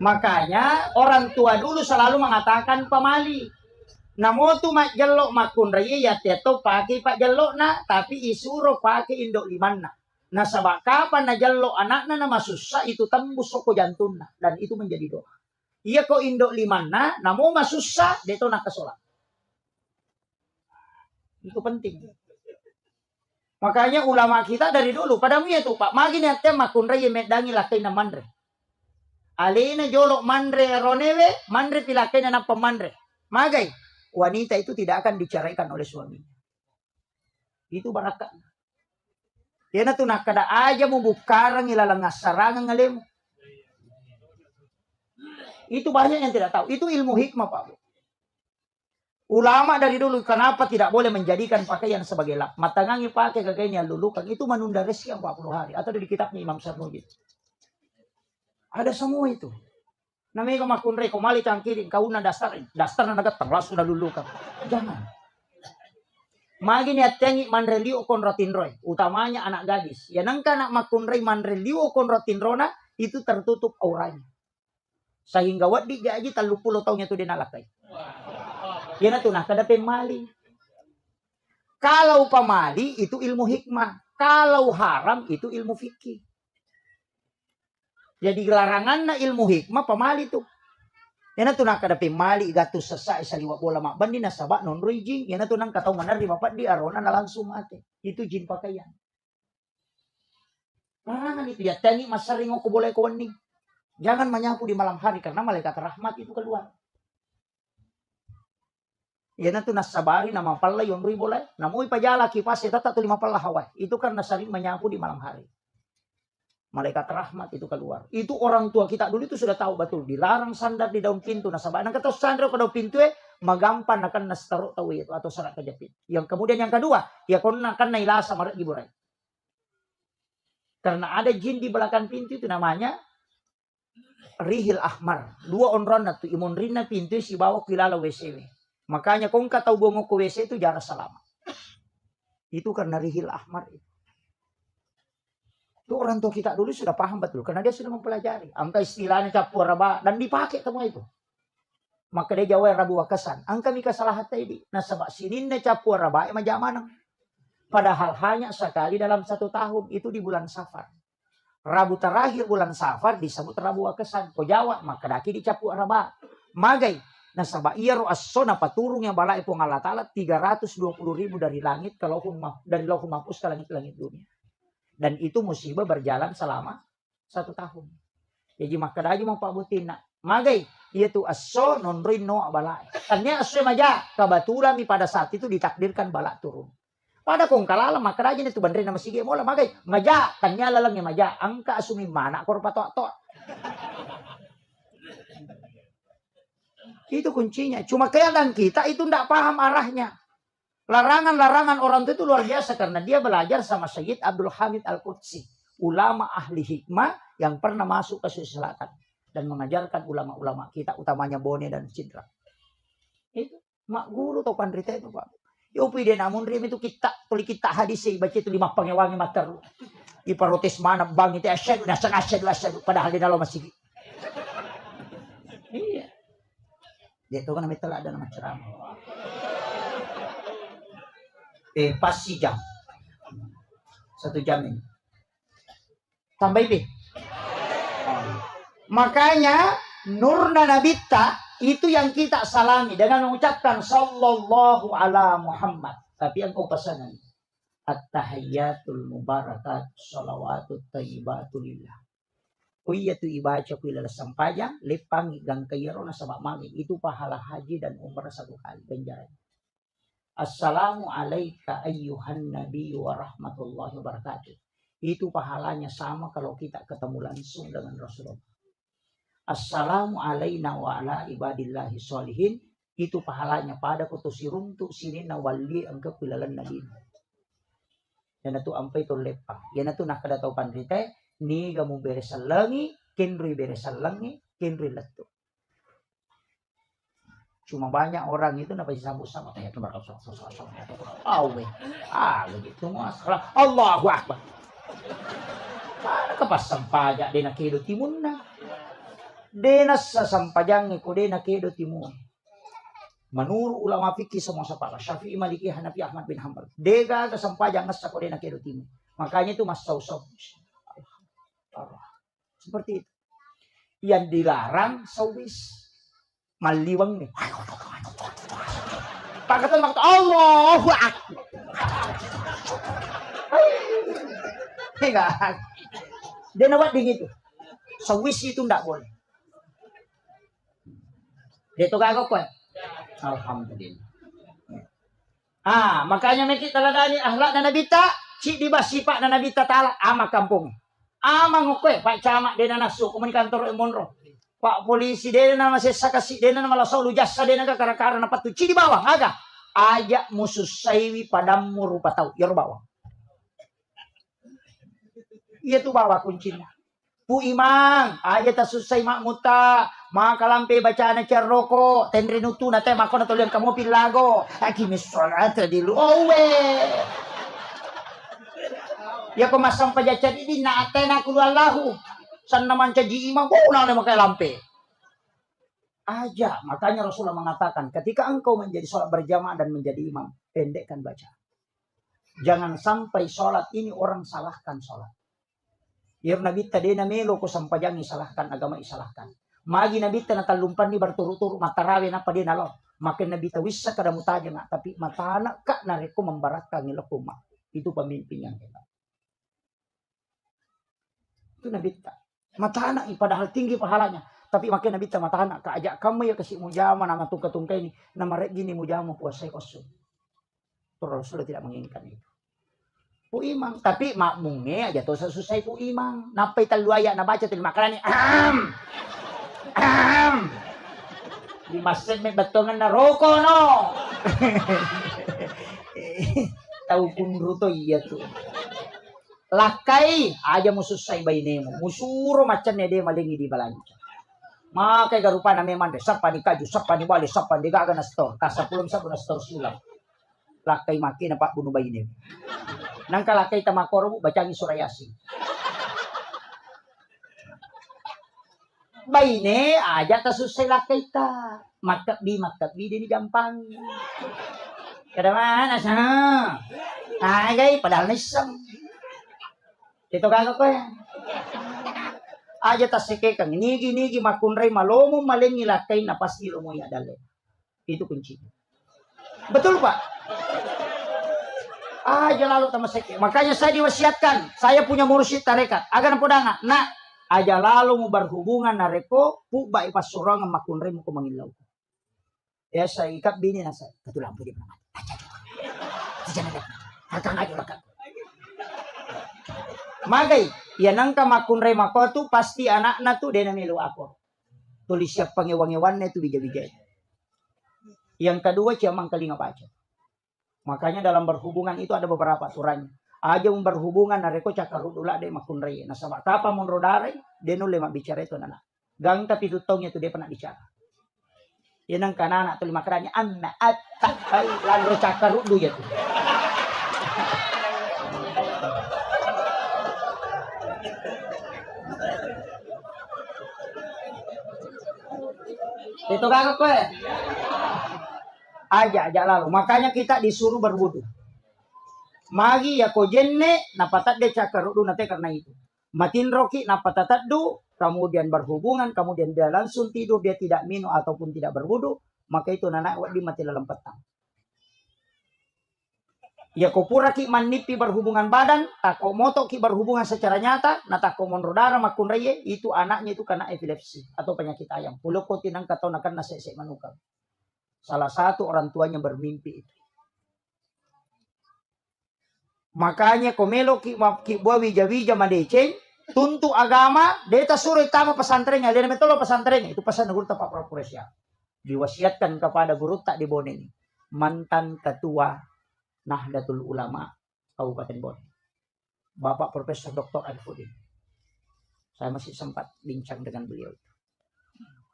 Makanya orang tua dulu selalu mengatakan pamali. Namo tu mak jelok makun raya ya teto pakai pak jelok na, tapi isuro pakai indok limanna. Nah sabak kapan na jelok anakna na masusah itu tembus soko jantuna dan itu menjadi doa. Iya ko indok limanna, namo masusah deto nak kesolat. Itu penting. Makanya ulama kita dari dulu padamu ya tuh Pak, magin ya teh makun raya medangi lakai na mandre. Alena jolok mandre ronewe, mandre pilakai na pemandre. Magai, wanita itu tidak akan diceraikan oleh suaminya. Itu barakat. Dia na tuh nak kada aja mau bukarang ilalang sarangan ngalemu. Itu banyak yang tidak tahu. Itu ilmu hikmah Pak. Ulama dari dulu kenapa tidak boleh menjadikan pakaian sebagai lap. Matangangi pakai kakeknya lulukan. Itu menunda rezeki 40 hari. Atau di kitabnya Imam Sarmujid. Ada semua itu. Namanya makun rey komali cangkiring. Kau na dasar. Dasar na nagatang. Langsung na lulukan. Jangan. Magi niat tengi manreliu kon rotinroy. Utamanya anak gadis. Ya nangka anak makun rey manreliu kon rotinrona. Itu tertutup auranya. Sehingga wadi jaji 30 tahunnya itu dia nalakai. Yan na tunah kada pemali. Kalau pamali itu ilmu hikmah. Kalau haram itu ilmu fikih. Jadi larangan na ilmu hikmah pamali itu. Yan na tunah kada pemali gatus sesa isaliwa bola mak bandi na sabak non jing. Yan na tunang katau manar di bapak di arona na langsung mati. Itu jin pakaian. Larangan itu dia tangi masaring ko boleh ko wening. Jangan menyapu di malam hari karena malaikat rahmat itu keluar. Ya nanti nasabari nama pala yung boleh. Namu ipajala kipas itu tak 50 hawai. Itu karena sering menyapu di malam hari. Malaikat rahmat itu keluar. Itu orang tua kita dulu itu sudah tahu betul. Dilarang sandar di daun pintu nasabari. Nah kata sandar ke daun pintu magampan akan nastaruh tahu itu atau serat kejepit. Yang kemudian yang kedua, ya kon akan nailasa marak giburai. Karena ada jin di belakang pintu itu namanya Rihil Ahmar. 2 onron na tu imun rin na pintu si bawa kilala WC. Makanya kung kataw bongo ko WC itu jarak selama. Itu karena Rihil Ahmar itu. Itu orang tua kita dulu sudah paham betul karena dia sudah mempelajari. Angka istilahnya capu raba dan dipakai semua itu. Maka dia jawab rabu wakasan. Angka mika salah tadi. Nah sebab sinin na capu raba majamanang. Padahal hanya sekali dalam 1 tahun itu di bulan Safar. Rabu terakhir bulan Safar disebut Rabu Wakasan. Ko Jawa maka daki dicapu araba. Magai. Nah sabak iya ro'asso na paturung yang balai po Allah Ta'ala 320.000 dari langit ke lauhun dari lauhun mahfuz ke langit-langit dunia. Dan itu musibah berjalan selama 1 tahun. Jadi maka daki mau pabutin na. Magai. Iya tu asso non rino balai. Tanya asso maja. Kebetulan pada saat itu ditakdirkan balak turun. Pada kong kalala maka rajin itu bandre na masige mo la magay maja tanya lalang ya maja angka asumi mana kor pato-to. Itu kuncinya. Cuma kadang kita itu ndak paham arahnya. Larangan-larangan orang itu luar biasa karena dia belajar sama Sayyid Abdul Hamid Al-Qudsi, ulama ahli hikmah yang pernah masuk ke Sulawesi Selatan dan mengajarkan ulama-ulama kita utamanya Bone dan Cidra. Itu mak guru atau pandrita itu Pak. Yopi dia namun rim itu tuli kita hadis baca itu 5 pangewangi mater. Iparotes mana bang itu asyad padahal di dalam masih. Iya. Dia itu kan metal ada nama ceramah. Pas si jam. 1 jam ini. Tambah ini. Makanya Nurna Nabita Itu yang kita salami dengan mengucapkan sallallahu ala Muhammad. Tapi yang kau pesanan, at-tahiyyatul mubarakat salawatut thayyibatu lillah. Kuya tu ibaca kuila sampayang lepang gang kayaro na sabak mangin. Itu pahala haji dan umrah satu kali ganjaran. Assalamu alayka ayyuhan nabi wa rahmatullahi wabarakatuh. Itu pahalanya sama kalau kita ketemu langsung dengan Rasulullah. Assalamu alayna wa ala ibadillahi sholihin. Itu pahalanya pada kutusirun tu sini na wali ang kapilalan nabi. Yan na tu ampay to lepang. Yan na tu nakadatau pandrite. Ni gamu beresan langi. Kenri beresan langi. Kenri letu. Cuma banyak orang itu napa disambut-sambut. Ya tu mereka begitu masalah. Allahu Akbar. Para kapas sampajak dina kedo timun na. Dena sa sampajang ko dena kedo timun. Menurut ulama fikih semua sepakat. Syafi'i, Maliki, Hanafi, Ahmad bin Hanbal. Dega sa sampajang nasa ko dena kedo timun. Makanya itu mas sausau. Seperti itu. Yang dilarang sawis. Maliwang nih. Pakatan waktu Allahu Akbar. Enggak. Dia nawat di gitu. Sawis itu enggak boleh. Dia tuh kagak kok. Alhamdulillah. Makanya kita teladani akhlak dan nabita, si dibas sifat dan nabita taala ama kampung. Ama ngokoy, Pak Camat dia nasu komunik kantor Monro. Pak polisi dia nama sesakasi dia nama lasau lu jasa dia naga kara-kara napa tu di bawah aga. Ajak musuh saiwi padamu rupa tahu ya bawah. Iya tu bawa kuncinya. Pu imang, aja ta susai mak muta, maka lampe bacaan cerroko, tendre nutu na te mako na tulian kamu pilago. Aki misolat di lu. Ya ko masang pajacan ini na atena kulullahu. San naman caji imam, na makai lampe. Aja, makanya Rasulullah mengatakan, ketika engkau menjadi sholat berjamaah dan menjadi imam, pendekkan baca. Jangan sampai sholat ini orang salahkan sholat. Ya Nabi tadi namelo ko sampajangi salahkan agama isalahkan. Magi Nabi natalumpan ni berturut-turut matarawe na pa din alo. Makin Nabi tawisa kada mutaja na tapi matana ka nareko membarakkan ngilokuma. Itu pemimpin yang hebat. Itu Nabi ta. Matana padahal tinggi pahalanya. Tapi makin Nabi ta matana ka ajak kamu ya kasih mujama nama tungka-tungka ini nama rek gini mujama puasa kosong. Rasulullah tidak menginginkan itu. Pu imang, tapi makmungnya aja tuh susah pu imang. Napay taluaya na baca til makarani. Di masjid may batongan na roko no. Tahu pun ruto iya tuh. Lakai aja mususay bainemo. Musuro macannya dia malingi di balanca. Makai garupa na memang deh. Sapa di kaju, sapa di bali, sapa di gaga na store. Kasapulong sapa na store sulam. Lakai maki na pak bunuh bainemo. Nang kalakay tamakoro bacangi surayasi. Baine aja ta susay lakay ta. Makakbi din gampang. Kada man asa. Agay padahal nisam. Dito kagak ko yan. Aja ta sike kang nigi makunray malomo malengi lakay na pasilo mo ya dale. Itu kunci. Betul Pak? Aja lalu tamasek. Makanya saya diwasiatkan, saya punya mursyid tarekat. Agar podanga, nak aja lalu mau berhubungan nareko, pu baik pas surang makunre mo kumangilaw. Ya saya ikat bini na saya. Betul lampu di mana? Magay, ya nangka makunre mako tu pasti anak na tu dia namilu ako. Tulis siap pangewangewan na tu bija-bija. Yang kedua ciamang kalinga baca. Makanya dalam berhubungan itu ada beberapa aturannya. Aja berhubungan nareko cakarudula de makunrei. Nah sama kapa monrodare dia nule mak bicara itu nana. Gang tapi tutongnya itu dia pernah bicara. Yan ang kanana to limakranya anna at lalu cakarudu ya tuh. Itu kagak kue. Aja lalu. Makanya kita disuruh berwudu. Magi ya ko jenne napatat de cakarudu nate karena itu. Matin roki napatatadu kemudian berhubungan, kemudian dia langsung tidur, dia tidak minum ataupun tidak berwudu, maka itu nanak di mati dalam petang. Ya kopura ki manipi berhubungan badan, tako moto ki berhubungan secara nyata, na tako monrodara makun reye, itu anaknya itu karena epilepsi atau penyakit ayam. Pulau ko tinang katau nakan nase manukang. Salah satu orang tuanya bermimpi itu. Makanya komelo ki buah wija-wija madeceng, tuntu agama, deta suruh tama pesantrennya, dia metolo pesantrennya, itu pesan guru tak Pak Profesor. Diwasiatkan kepada guru tak di Bone ini, mantan ketua Nahdlatul Ulama Kabupaten Bone, Bapak Profesor Dr. Arifudin. Saya masih sempat bincang dengan beliau.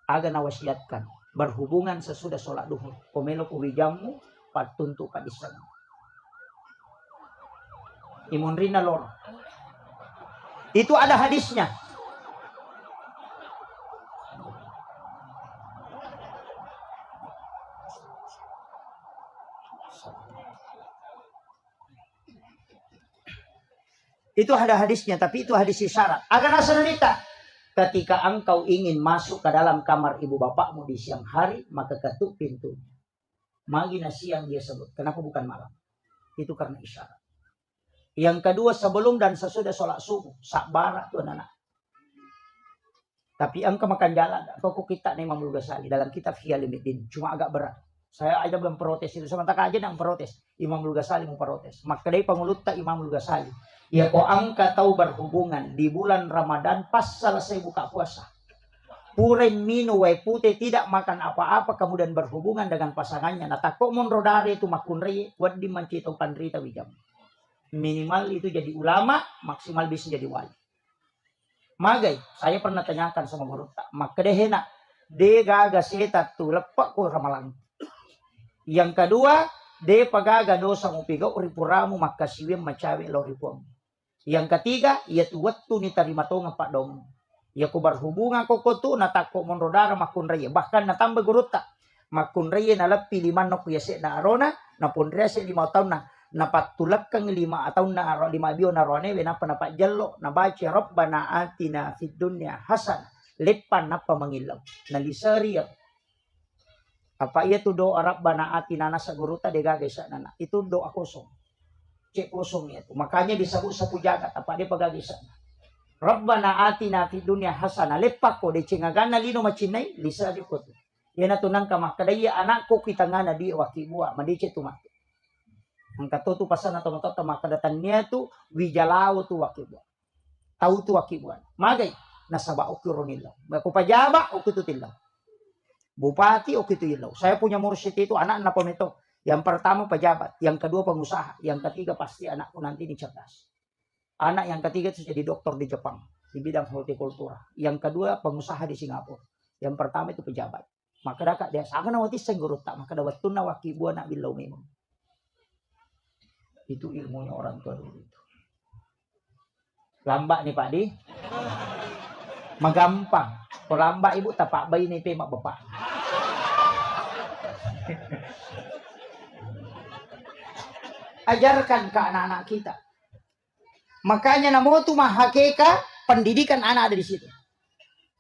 Agak nawasiatkan berhubungan sesudah sholat duhur, komelo kuwijamu patuntu kadisan. Imun rina lor. Itu ada hadisnya. Itu ada hadisnya, tapi itu hadis isyarat. Agar nasanalita. Ketika engkau ingin masuk ke dalam kamar ibu bapakmu di siang hari, maka ketuk pintu. Magina siang dia sebut. Kenapa bukan malam? Itu karena isyarat. Yang kedua, sebelum dan sesudah sholat subuh. Sakbara tuan anak. Tapi engkau makan jalan. Kau kita nih Imam Al-Ghazali dalam kitab Hiyalimuddin. Cuma agak berat. Saya ada belum protes itu. Sementara aja yang protes. Imam Al-Ghazali mau protes. Maka dari pengulutta Imam Al-Ghazali. Ya kau angka tahu berhubungan di bulan Ramadan pas selesai buka puasa. Puren minu wai putih tidak makan apa-apa kemudian berhubungan dengan pasangannya. Nah tak kok monrodare itu makun reye. Wadi mancito pandrita wijam. Minimal itu jadi ulama, maksimal bisa jadi wali. Magai, saya pernah tanyakan sama guru tak, maka deh enak, de gaga setat tu lepak ko ramalang. Yang kedua, de pagaga dosa mupiga uripuramu maka siwem macawe loripuam. Yang ketiga, ia tu waktu ni tarima tonga pak dom. Ya ko berhubungan ko tu natako monrodara makun raya, bahkan natambah guru tak, makun raya nalapi liman no kuyase na arona, na pondrea se 5 tahun na patulak kang 5 atau na 5 bio na rone wenapa na jello na baca Rabbana atina fid dunya hasan lepan napa mangilaw na lisari apa iya tu doa Rabbana atina nasa guruta dega gesa nana itu doa kosong cek kosong itu makanya disebut sapu jagat apa dia pagagisa Rabbana atina fid dunya hasan lepak ko de cingagana lino macinai lisari ko tu yana tunang ka makadaya anakku kita ngana di wakibua madice tu mati. Ang katutu pasan atau mata makadatannya tu wijalao tu wakibuan. Tahu tu wakibuan. Magay nasaba ukironilo. Bako pajaba ukitutilao. Bupati ukitutilao. Saya punya mursyid itu anak na pamito. Yang pertama pejabat, yang kedua pengusaha, yang ketiga pasti anakku nanti ini cerdas. Anak yang ketiga itu jadi dokter di Jepang di bidang hortikultura. Yang kedua pengusaha di Singapura. Yang pertama itu pejabat. Maka dak dia sangat nawati senggurut tak maka dawat tunna wakibuan nak bilau memang. Itu ilmunya orang tua dulu itu. Lambak nih Pak Di. Magampang. Kalau lambak ibu tapak bayi nih mak bapak. Ajarkan ke anak-anak kita. Makanya namo tu mahakeka pendidikan anak ada di situ.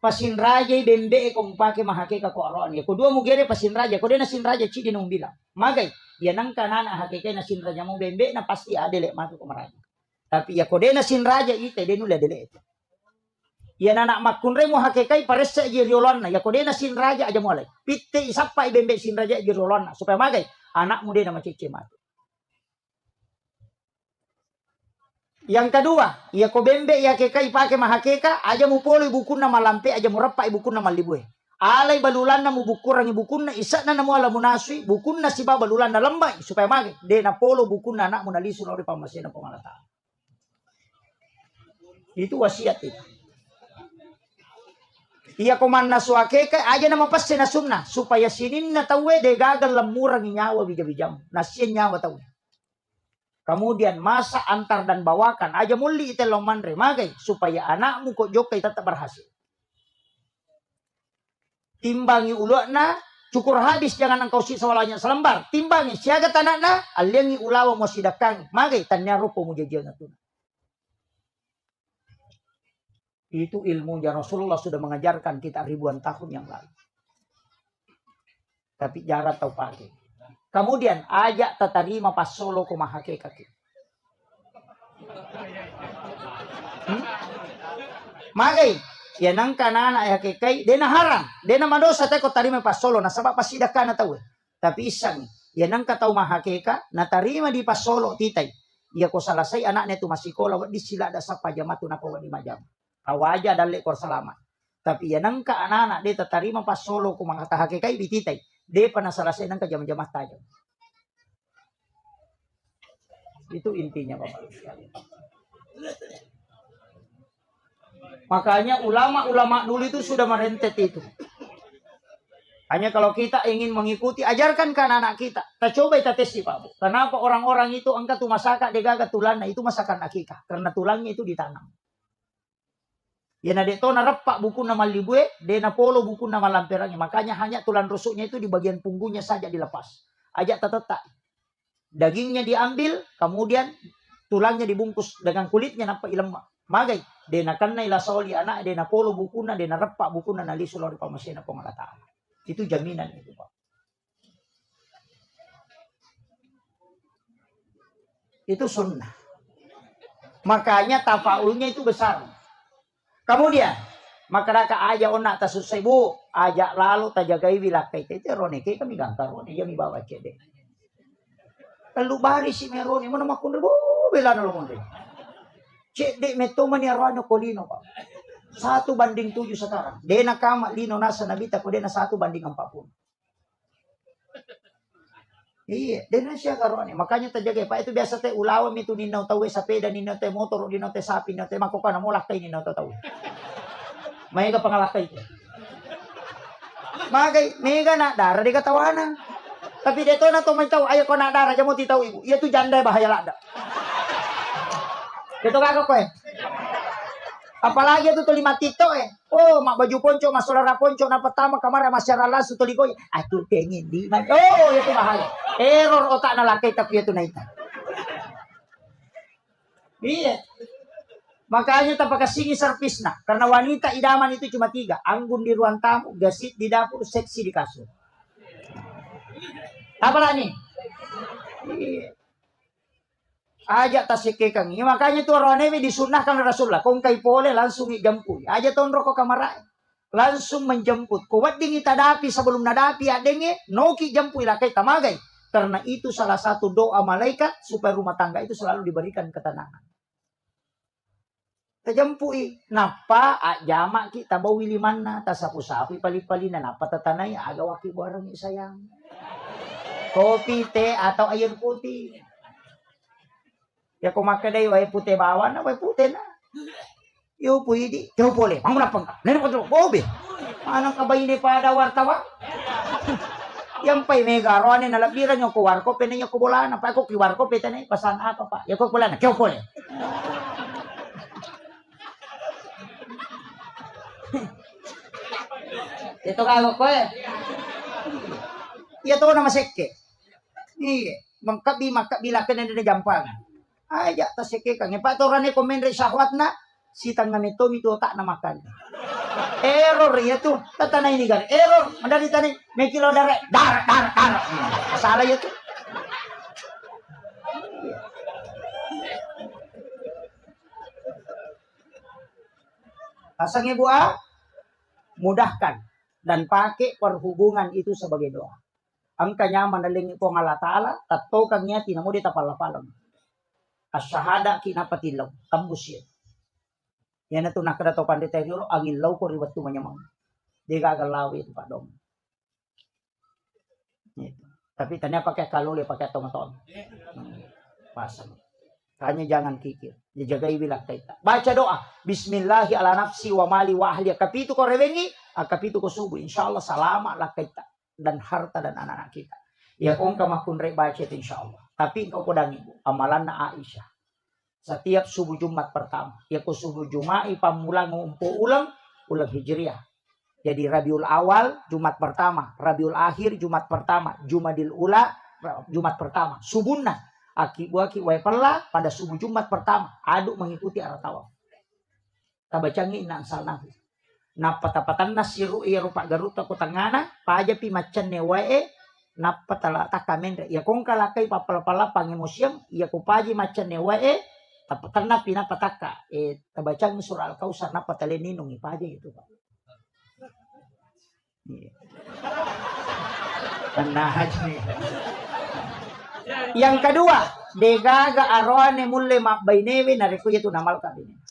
Pasin raja bembe kong pakai mahakeka ko aron ya. Kedua mugere pasin raja, ko nasin raja ci dinong bilang. Magay ya nang kanan hakeke nasin raja mo bembe na pasti ada lek masuk ke maraja. Tapi ya kode nasin raja ite denu le dele itu. Ya anak makunre mo hakekai paressa jiriolon na ya kode nasin raja aja mulai. Pitte isapa bembe sin raja jiriolon na supaya magay anak muda na macece mati. Yang kedua, ya ko bembe ya kekai pakai mahakeka aja mu polo ibukun na malampe aja mu rapa ibukun na malibue. Alay balulan na mu bukurang ibukun na isa na mo ala munaswi bukun na si balulan na lambay supaya magi de na polo bukun na anak mo nalisun ori pamasya na pamalata. Itu wasiat itu. Iya ko man naswakeka aja na mapasya na sunna supaya sinin na tawe de gagal lamurang nyawa bijam-bijam. Nasyan nyawa tawe. Kemudian masa antar dan bawakan aja muli ite loman remagay supaya anakmu kok jokai tetap berhasil. Timbangi ulana cukur habis jangan engkau sisa walanya selembar. Timbangi siaga tanakna aliangi ulawa mo sidakang magay tanya rupo mo jajan na tuna. Itu ilmunya Rasulullah sudah mengajarkan kita ribuan tahun yang lalu. Tapi jarang tahu pakai. Kemudian ajak tatarima pas solo kumahake kaki. Magai, ya nang kanana ya kekai, dena haram, dena madosa teko tarima pas solo, nasabak pasidak kana tahu. Tapi isang, ya nang katau mahakeka, natarima di pas solo titay. Ya ko salasay anaknya tu masih kola, di sila ada sa pajamatu na ko di majam. Awaja dali ko salamat. Tapi ya nang ka anak dia tatarima pas solo kumakatahake kay bititay. Dia pa nasalasay nang kajam-jamat tayo. Itu intinya Bapak sekalian. Makanya ulama-ulama dulu itu sudah merentet itu. Hanya kalau kita ingin mengikuti, ajarkan ke anak kita. Kita coba kita tes Pak Bu. Kenapa orang-orang itu angkat tu masaka degaga tulangnya itu masakan akikah? Karena tulangnya itu ditanam. Ya nadek to narepak buku nama libue, de na polo buku nama lamperangnya. Makanya hanya tulang rusuknya itu di bagian punggungnya saja dilepas. Ajak tetetak. Dagingnya diambil, kemudian tulangnya dibungkus dengan kulitnya nampak lemak. Magai, de na kanna ila sauli anak, de na polo buku na, de na repak buku na nalisulor pamasena pengalataan. Itu jaminan itu Pak. Itu sunnah. Makanya tafaulnya itu besar. Kemudian makaraka aja onak tasusay bu, aja lalu tajagai bilakai tete rone ke kami gangkar rone ya mi bawa cede. Lalu bari si merone mana makun bu bela nalo monde. Cede metoman ya rano kolino Pak. 1:7 sekarang. Dena kama lino nasa nabita ko dena 1:40. Iya, dena siya karone. Makanya tajagai Pak itu biasa teh ulawam itu ninaw tawe sapeda ninaw teh motor ninaw teh sapi ninaw teh makoka na molak kay ninaw tawe. May ka pangalakay ko. Magay, mega na dara di katawanan. Tapi dito na to man taw ayo ko na dara jamo ti taw ibu. Iya tu janda bahaya lada. Dito ka ko eh. Apalagi itu tuh 5 tito eh. Oh, mak baju ponco, mas saudara ponco na pertama kamar masyarakat su tuligoy. Atuh tengin di. Oh, itu bahaya. Error otak na laki tapi itu naita. Iya. Makanya tak pakai singi servis nah. Karena wanita idaman itu cuma 3. Anggun di ruang tamu, gasit di dapur, seksi di kasur. Apalah nih? Iya. Aja tasike kang. Ya, makanya tuh Ronewi disunahkan Rasulullah. Kung kay pole langsung ijampui. Aja ton roko kamarai. Langsung menjemput. Kuat dingi tadapi sebelum nadapi adenge. Noki jampui lah kay tamagay. Karena itu salah satu doa malaikat. Supaya rumah tangga itu selalu diberikan ketenangan. Tajampui. Napa ajama kita bawi limana. Tasapu-sapi pali-palina. Napa tatanay agawaki barang sayang. Kopi, teh atau air putih. Ya kung makaday, way pute bawan na, way pute na. Yo pwede. Yo pole. Mamuna pang. Nene ko to. Bobe. Anong kabay ni pada wartawa? Yang pay mega ron na labiran yung kuwarko pe ninyo kubulan pa ko kiwarko pe tanay pasan apa pa. Ya ko bulan. Yo pole. Ito ka ko eh. Iya to na masekke. Iya. Makabi ka na jampang. Aja tasike kang ipatoran ni komendre syahwat na sitang na mito tak na makan. Error ya tuh tatanay ni gan. Error mandali tani may kilo dar. Salah ya tuh. Pasang ibu mudahkan dan pakai perhubungan itu sebagai doa. Angkanya manaling ito ng Allah Ta'ala tato kang niya tinamo di tapalapalang. Asyahada kinapatilaw. Tambus yan. Yan na ito nakadato pandita yun. Ang ilaw ko riwat tumanyamang. Di gagalawi ito pa dong. Tapi tanya pakai kaluli, pakai tomaton. Pasang. Kanya jangan kikir. Dijagai bilak kita. Baca doa. Bismillahi ala nafsi wa mali wa ahliya. Kapitu ko rewengi. Kapitu ko subuh. InsyaAllah salamat lah kita. Dan harta dan anak-anak kita. Ya kung kamakun re baca itu insyaAllah. Tapi engkau pedang ibu, amalan na Aisyah. Setiap subuh Jumat pertama. Ya ku subuh Jumat, pamulang ngumpu ulang Hijriah. Jadi Rabiul Awal, Jumat pertama. Rabiul Akhir, Jumat pertama. Jumadil Ula, Jumat pertama. Subuhna. Aki-aki wai pala pada subuh Jumat pertama. Aduk mengikuti arah tawaf. tabacangin na ang salnahu. Napatapatan na siru iya rupa garuta ko tangana, paja pi macan ne wae, napatala takamen. Ya kung kalakay papalapala pangimusyam, iya ko paji macan ne wae, tapatan na pinapataka. Tabacang surah Al-Kausar napatalininong ipaja itu Pak. Yang kedua, degaga aroane mulle mabainewe na rekuya tu namal kabine.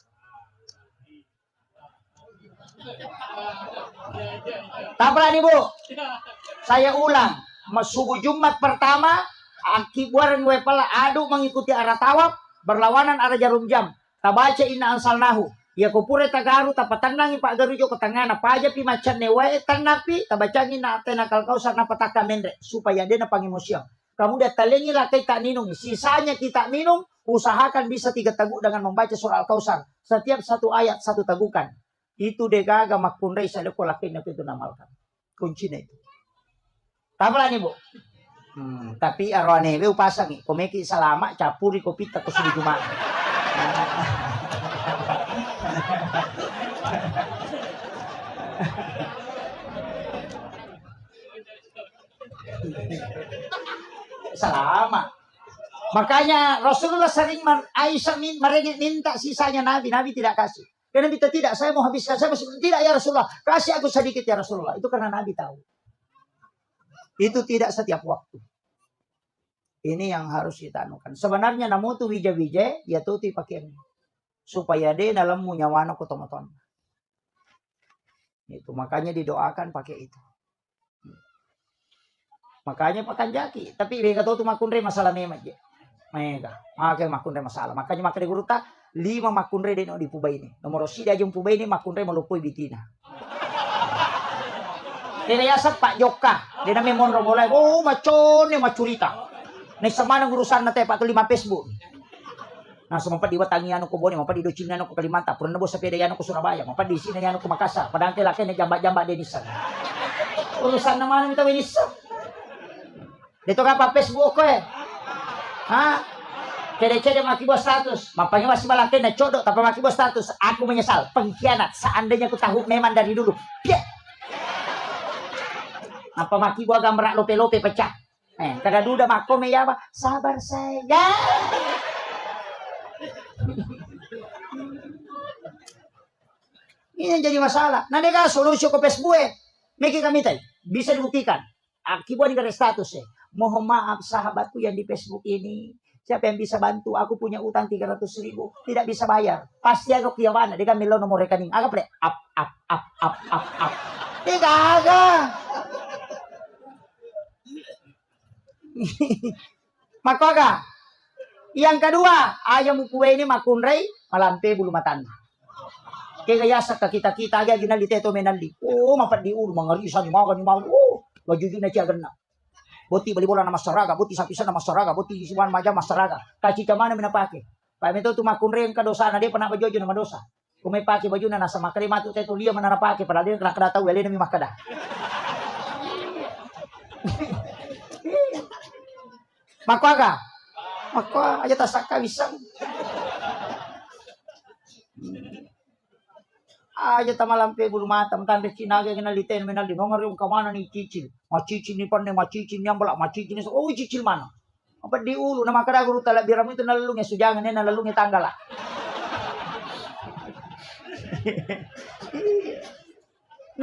Tapra nih Bu, saya ulang. Subuh Jumat pertama, akibuaran gue pala adu mengikuti arah tawaf, berlawanan arah jarum jam. Tabaca inna ansalnahu. Ya kupure tagaru tapatanangi Pak Garujo ke tangana paja pi macan newae tanapi tabacangin na atena Al-Kausar na pataka mendre supaya dia na pangimusyam. Kamu udah talengi lah tak minum. Sisanya kita minum, usahakan bisa 3 teguk dengan membaca surah Al-Kausar. Setiap 1 ayat 1 tegukan. Itu degaga makunrei sadeko lakin itu namalkan. Kuncinya itu. Taplah nih Bu. Tapi arwane we upasang nih. Komeki salama capuri kopi tak kusuli cuma. Selama. Makanya Rasulullah sering Aisyah minta sisanya Nabi tidak kasih. Karena Nabi tidak, saya mau habiskan, saya masih tidak ya Rasulullah, kasih aku sedikit ya Rasulullah. Itu karena Nabi tahu. Itu tidak setiap waktu. Ini yang harus kita anukan. Sebenarnya namu tu wija-wija ya tuti pakai supaya dia dalam munyawana kutomoton. Itu makanya didoakan pakai itu. Makanya pakan jaki. Tapi mereka tahu tu makunre masalah memang je. Mereka makai makunre masalah. Makanya makai guru tak 5 makunre deno di pubai ini. Nomor sida jum pubai ini makunre melupui bitina. Dia yasap Pak Joka. Dia namanya monro boleh. Oh macon ni macurita. Nih semana urusan nate Pak 5 Facebook. Nah sempat diwat tangian ko boni, mampa di docina ko Kalimantan, purna bo sa pedayano ko Surabaya, mampa di sini ano ko Makassar, padang laki na jamba-jamba denisan. Urusan naman kita winisan. Dito ka pa Facebook ko Ha? Cede-cede makibo status. Mampanya masih malaki na codo, tapi makibo status. Aku menyesal, pengkhianat. Seandainya aku tahu memang dari dulu. Piat. Apa makibo agak merak lope-lope pecah. Kada duda makome ya ba? Sabar saya. Ini yang jadi masalah. Nah, nega solusi ke Facebook Meki kami tay bisa dibuktikan. Akibat dari status Mohon maaf sahabatku yang di Facebook ini. Siapa yang bisa bantu? Aku punya utang 300.000. Tidak bisa bayar. Pasti aku kiawana. Dia milo nomor rekening. Agak ple. Up. Dia agak. Maka yang kedua, ayam kue ini makunrei malampe bulu matanda. Kaya sa kita aja ginali teto menali. Oh, mapat di ulu mangarisan makan ni makan. Oh, wajuju na siya ganna. Boti bali bola na masaraga, boti sapisan na masaraga, boti isiwan maja masaraga. Kaci kamana minapake. Pa mito tu makunrei ang kadosa na dia pernah bajojo na madosa. Kung may pake baju na nasa makari matu teto liya manarapake para dia kada tahu ele na mi makada. Maka aja tasaka wisang. Aja tamalampe bulu mata tanda Cina ga ginaliten menal di nongor yung kamana ni cicil. Macicil ni panne macicil yang balak macicil ni oh cicil mana? Apa di ulu nama kada guru tala biram itu nalalungnya sujangan ni nalalungnya tanggala.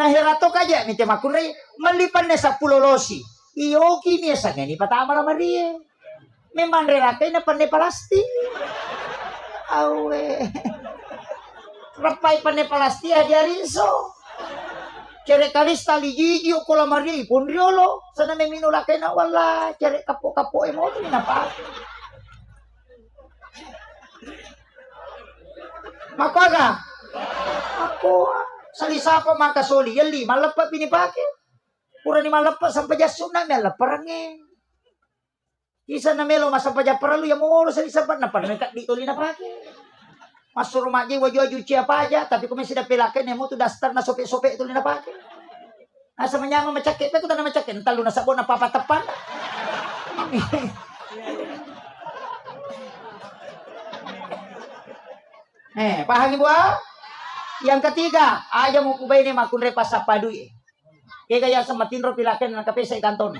Nah heratok aja mite makunrei malipan na sa pulolosi. Iyo kini sa ngani patama na Maria. Memang relate na pandai palasti. Awe. Rapai pandai palasti aja rinso. Cere kalis tali jiji ko la Maria ipon riolo. Sana may minulake na wala. Cere kapo-kapo mo ito minapa. Makaga. Ako. Salisapa makasoli. Yali malapat pinipake. Pura ni malapat sampai jasuna may alaparangin. Isa na melo masampaja perlu yang mau sa isapan na panmekat dito lina pake. Masuk rumah je waju-waju apa aja tapi kung may sidapilakin mo tu dastar na sope-sope ito lina pake. Asa manyama macakit ko na macakit talo na sabon na papatapan. Pahagi buah? Yang ketiga, aja mo kubay ni makunre pasapadui. Kaya kaya sa matinro pilaken ng kape sa ikanton.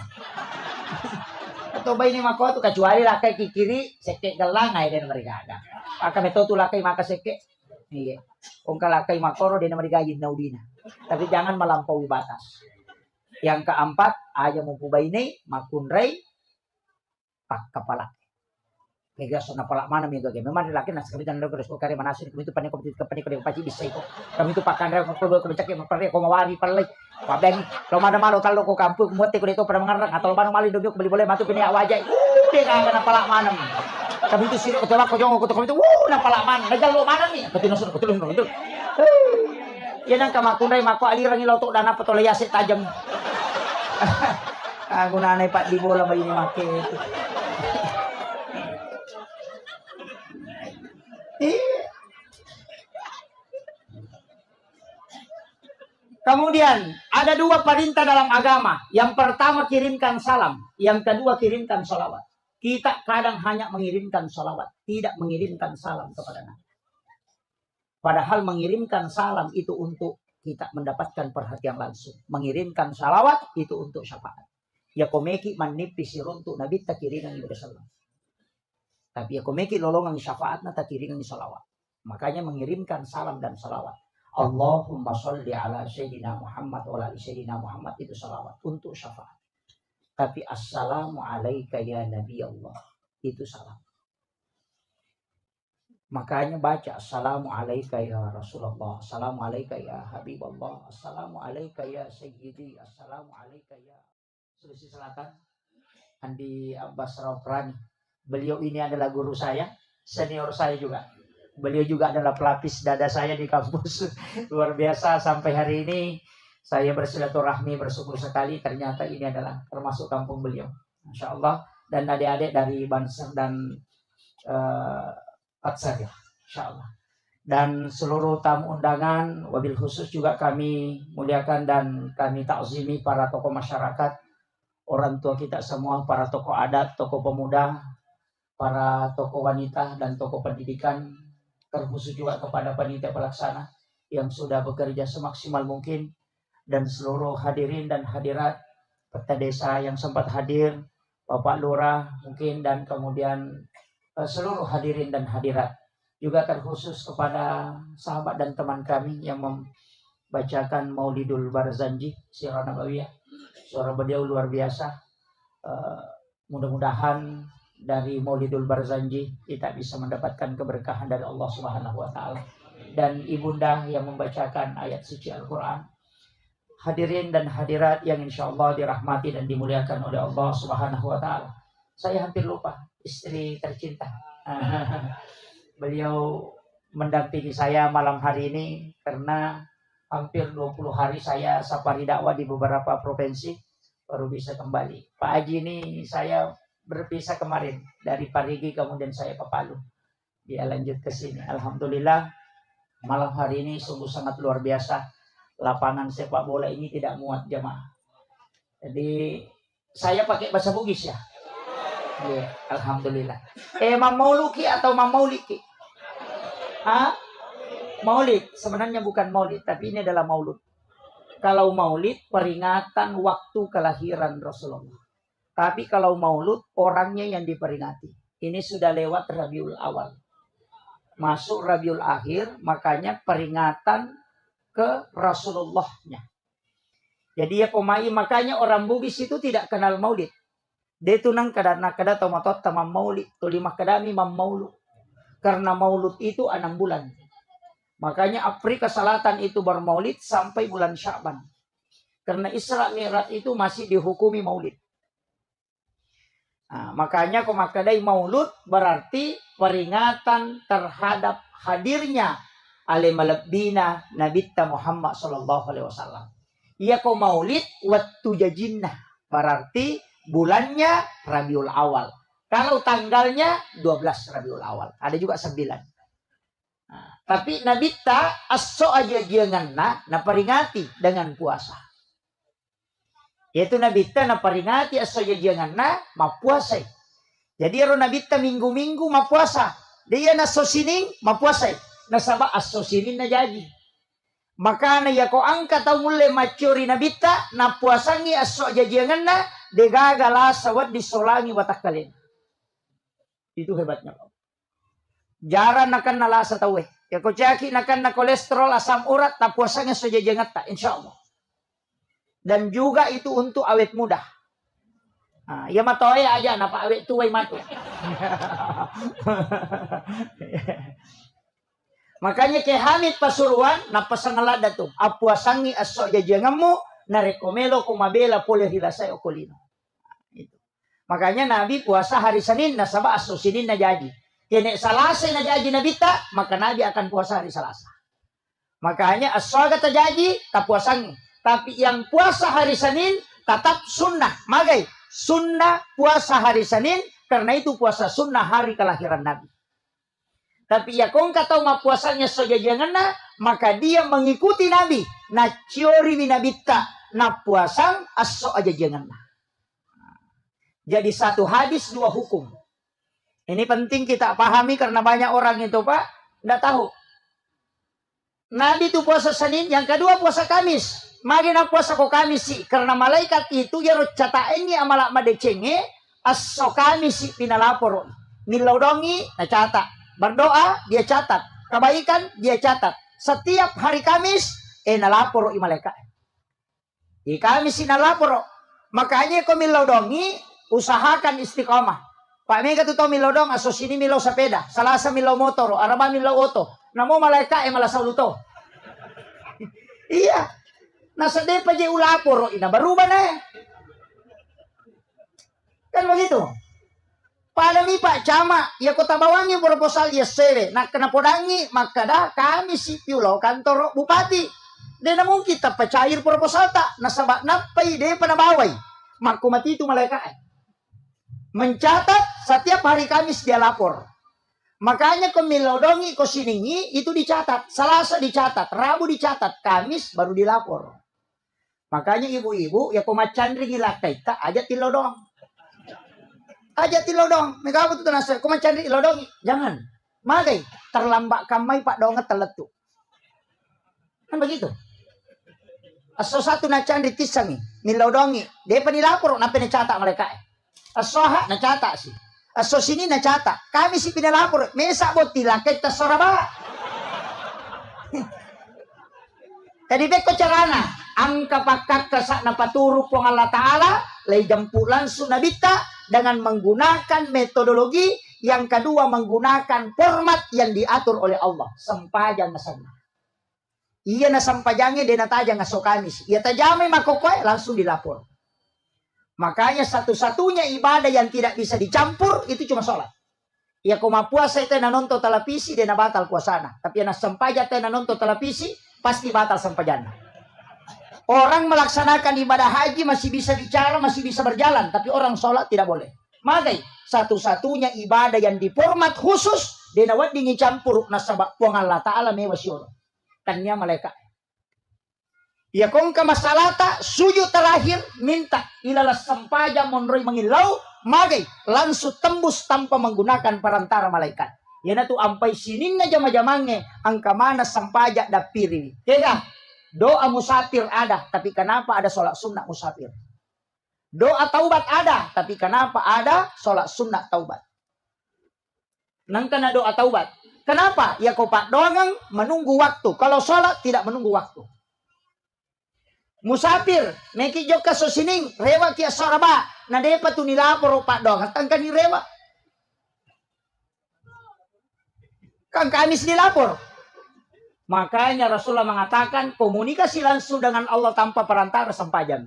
Ito ba ini mako to kecuali lakay kikiri seke galangay din marigada. Aka meto tu lakay makaseke. Iya. Kung kalakay makoro din marigayid na udina. Tapi jangan melampaui batas. Yang keempat, aja mo kubay ni makunre pak kepala. Kaya so napala mana mi gagay. Memang laki nas kami tanong ko kare manasin kami tu panik ko panik ko paci bisa iko. Kami tu pakan ra ko ko cak ko pare ko mawari palay. Pabeng lo mana malo talo ko kampung muat ko dito para mangarang atau mana mali dobyo beli boleh matu pini awajay. Di ka napala mana. Kami tu sino ko tawag ko jong ko kami tu napala mana. Nagal lo mana ni? Katinusun ko tulong no. Yan ang kamakunay mako alirang ilaw to dana patolaya si tajam. Ako nanay pa di bola ba ini make. Kemudian ada dua perintah dalam agama. Yang pertama kirimkan salam. Yang kedua kirimkan sholawat. Kita kadang hanya mengirimkan sholawat. Tidak mengirimkan salam kepada Nabi. Padahal mengirimkan salam itu untuk kita mendapatkan perhatian langsung. Mengirimkan sholawat itu untuk syafaat. Ya komeki manipis untuk Nabi tak kiringan ibadah salam. Tapi ya komeki lolongan syafaat na tak kiringan sholawat. Makanya mengirimkan salam dan sholawat. Allahumma sholli ala Sayyidina Muhammad wa ala Sayyidina Muhammad itu salawat untuk syafaat. Tapi assalamu alaika ya Nabi Allah itu salam. Makanya baca assalamu alaika ya Rasulullah, assalamu alaika ya Habibullah, assalamu alaika ya Sayyidi, assalamu alaika ya Sulawesi Selatan. Andi Abbas Rauprani. Beliau ini adalah guru saya, senior saya juga. Beliau juga adalah pelapis dada saya di kampus. Luar biasa sampai hari ini saya bersilaturahmi bersyukur sekali. Ternyata ini adalah termasuk kampung beliau. Masya Allah. Dan adik-adik dari Banser dan Patsar ya. Insya Allah. Dan seluruh tamu undangan. Wabil khusus juga kami muliakan dan kami takzimi para tokoh masyarakat. Orang tua kita semua. Para tokoh adat, tokoh pemuda. Para tokoh wanita dan tokoh pendidikan. Terkhusus juga kepada panitia pelaksana yang sudah bekerja semaksimal mungkin dan seluruh hadirin dan hadirat peserta desa yang sempat hadir, Bapak Lurah mungkin dan kemudian seluruh hadirin dan hadirat juga terkhusus kepada sahabat dan teman kami yang membacakan Maulidul Barzanji Sirah Nabawiyah. Suara beliau luar biasa. Mudah-mudahan dari Maulidul Barzanji kita bisa mendapatkan keberkahan dari Allah Subhanahu wa taala dan ibunda yang membacakan ayat suci Al-Qur'an. Hadirin dan hadirat yang insyaallah dirahmati dan dimuliakan oleh Allah Subhanahu wa taala. Saya hampir lupa istri tercinta. Beliau mendampingi saya malam hari ini karena hampir 20 hari saya safari dakwah di beberapa provinsi baru bisa kembali. Pak Haji ini saya berpisah kemarin dari Parigi kemudian saya ke Palu. Dia lanjut ke sini. Alhamdulillah malam hari ini sungguh sangat luar biasa. Lapangan sepak bola ini tidak muat jamaah. Jadi saya pakai bahasa Bugis ya. Ya, alhamdulillah. Mam Mauluki atau Mam Mauliki? Maulid. Sebenarnya bukan maulid, tapi ini adalah maulud. Kalau maulid peringatan waktu kelahiran Rasulullah. Tapi kalau maulud orangnya yang diperingati. Ini sudah lewat Rabiul Awal. Masuk Rabiul Akhir, makanya peringatan ke Rasulullahnya. Jadi ya komai, makanya orang Bugis itu tidak kenal maulid. Dia tunang kadana tomatot tamam maulid. Tulimah kadami mam maulud. Karena maulud itu 6 bulan. Makanya Afrika Selatan itu bermaulid sampai bulan Sya'ban. Karena Isra Mi'raj itu masih dihukumi maulid. Nah, makanya komakadai maulud berarti peringatan terhadap hadirnya alimalabdina Nabitta Muhammad sallallahu alaihi wasallam. Ia ko maulid wattu jajinnah berarti bulannya Rabiul Awal. Kalau tanggalnya 12 Rabiul Awal. Ada juga 9. Nah, tapi Nabitta aso aja janganna na peringati dengan puasa. Yaitu Nabitta na peringati aso aja janganna mapuasay. Jadi aro Nabitta minggu-minggu mapuasa. Dia na sosining mapuasay. Nasaba aso sinin na jadi. Maka na ya ko angka tau mule macuri na bita na puasangi aso jajangan na degagala sawat disolangi watak kalian. Itu hebatnya. Jaran akan nalasa tawe. Ya ko caki akan na kolesterol asam urat na puasangi aso jajangan ta insyaallah. Dan juga itu untuk awet muda. Nah, ya matoy aja napa awet tuway mato. Makanya ke Hamid Pasuruan na pasangalada to. Apuasangi aso jajangamu na rekomelo kumabela pole hilasay okolino. Itu. Makanya Nabi puasa hari Senin na saba aso Senin na jadi. Kene Salasa na jadi na bita, maka Nabi akan puasa hari Selasa. Makanya aso agata jadi tapuasangi. Tapi yang puasa hari Senin tetap sunnah. Magai sunnah puasa hari Senin karena itu puasa sunnah hari kelahiran Nabi. Tapi ya kong katau mapuasanya sojajangan na, maka dia mengikuti Nabi. Na ciori winabita na puasang aso aja jangan na. Jadi satu hadis dua hukum. Ini penting kita pahami karena banyak orang itu Pak tidak tahu. Nabi itu puasa Senin, yang kedua puasa Kamis. Mari na puasa ko Kamis sih, karena malaikat itu ya cataennya amalak madecenge aso Kamis sih pinalapor. Nilaudongi na catat. Berdoa, dia catat. Kebaikan, dia catat. Setiap hari Kamis, nalaporo i malaikat. Di Kamis nalaporo. Makanya kau milaudongi, usahakan istiqomah. Pak Mega tu tau milaudong, aso sini milau sepeda. Salasa milau motor, araba milau oto. Namo malaikat malah sauluto. Iya. Nasa depa je ulaporo, ina berubah na. Kan begitu. Pada mi Pak Cama, ya kota bawangi proposal ya sewe. Nak kena podangi, maka dah kami si piulau kantor bupati. Dan namun kita pecair proposal tak. Nasabak napai dia pada bawai. Maka mati itu malaikat. Mencatat setiap hari Kamis dia lapor. Makanya kemilodongi kosiningi itu dicatat. Selasa dicatat, Rabu dicatat, Kamis baru dilapor. Makanya ibu-ibu ya komacandri ngilakai tak aja tilodong. Aja tilodong, mereka apa tu nasa? Kau macam ni tilodong, jangan. Magai terlambat kamai Pak Dongat teletu. Kan begitu. Aso satu na candri tisangi, milodongi. Dia penilapor, nampak catat mereka. Aso hak na catat sih. Aso sini na catat. Kami si pinilapor, mesa bot tilakai tas soraba. Tadi beko carana, angka pakak kesak na paturu pong Allah Ta'ala, lay jampulan sunabita, dengan menggunakan metodologi, yang kedua menggunakan format yang diatur oleh Allah. Sempajang nasana. Iya na sampajangnya dia natajang aso Kamis. Iya tajamai makokoy langsung dilapor. Makanya satu-satunya ibadah yang tidak bisa dicampur itu cuma sholat. Iya koma puasa itu na nonton televisi dia na batal puasana. Tapi na sampaja itu na nonton televisi pasti batal sampajana. Orang melaksanakan ibadah haji masih bisa bicara, masih bisa berjalan. Tapi orang sholat tidak boleh. Magai, satu-satunya ibadah yang diformat khusus. Denawat dingin campur nasabak puang Allah Ta'ala mewasyur. Tanya malaikat. Ya kong ke masalah tak sujud terakhir minta. Ilalah sampaja monroy mengilau. Magai, langsung tembus tanpa menggunakan perantara malaikat. Ya na tu ampai sinin na jama-jamange. Angka mana sampaja dapiri. Kega? Doa musafir ada, tapi kenapa ada sholat sunnah musafir? Doa taubat ada, tapi kenapa ada sholat sunnah taubat? Nang kena doa taubat. Kenapa? Ya kau Pak Dongang menunggu waktu. Kalau sholat tidak menunggu waktu. Musafir, meki joka sosining, rewa kia soraba. Na depa tu nilapor Pak Dongang, tangkan ni rewa. Kan Kamis dilapor. Makanya Rasulullah mengatakan komunikasi langsung dengan Allah tanpa perantara sampajang.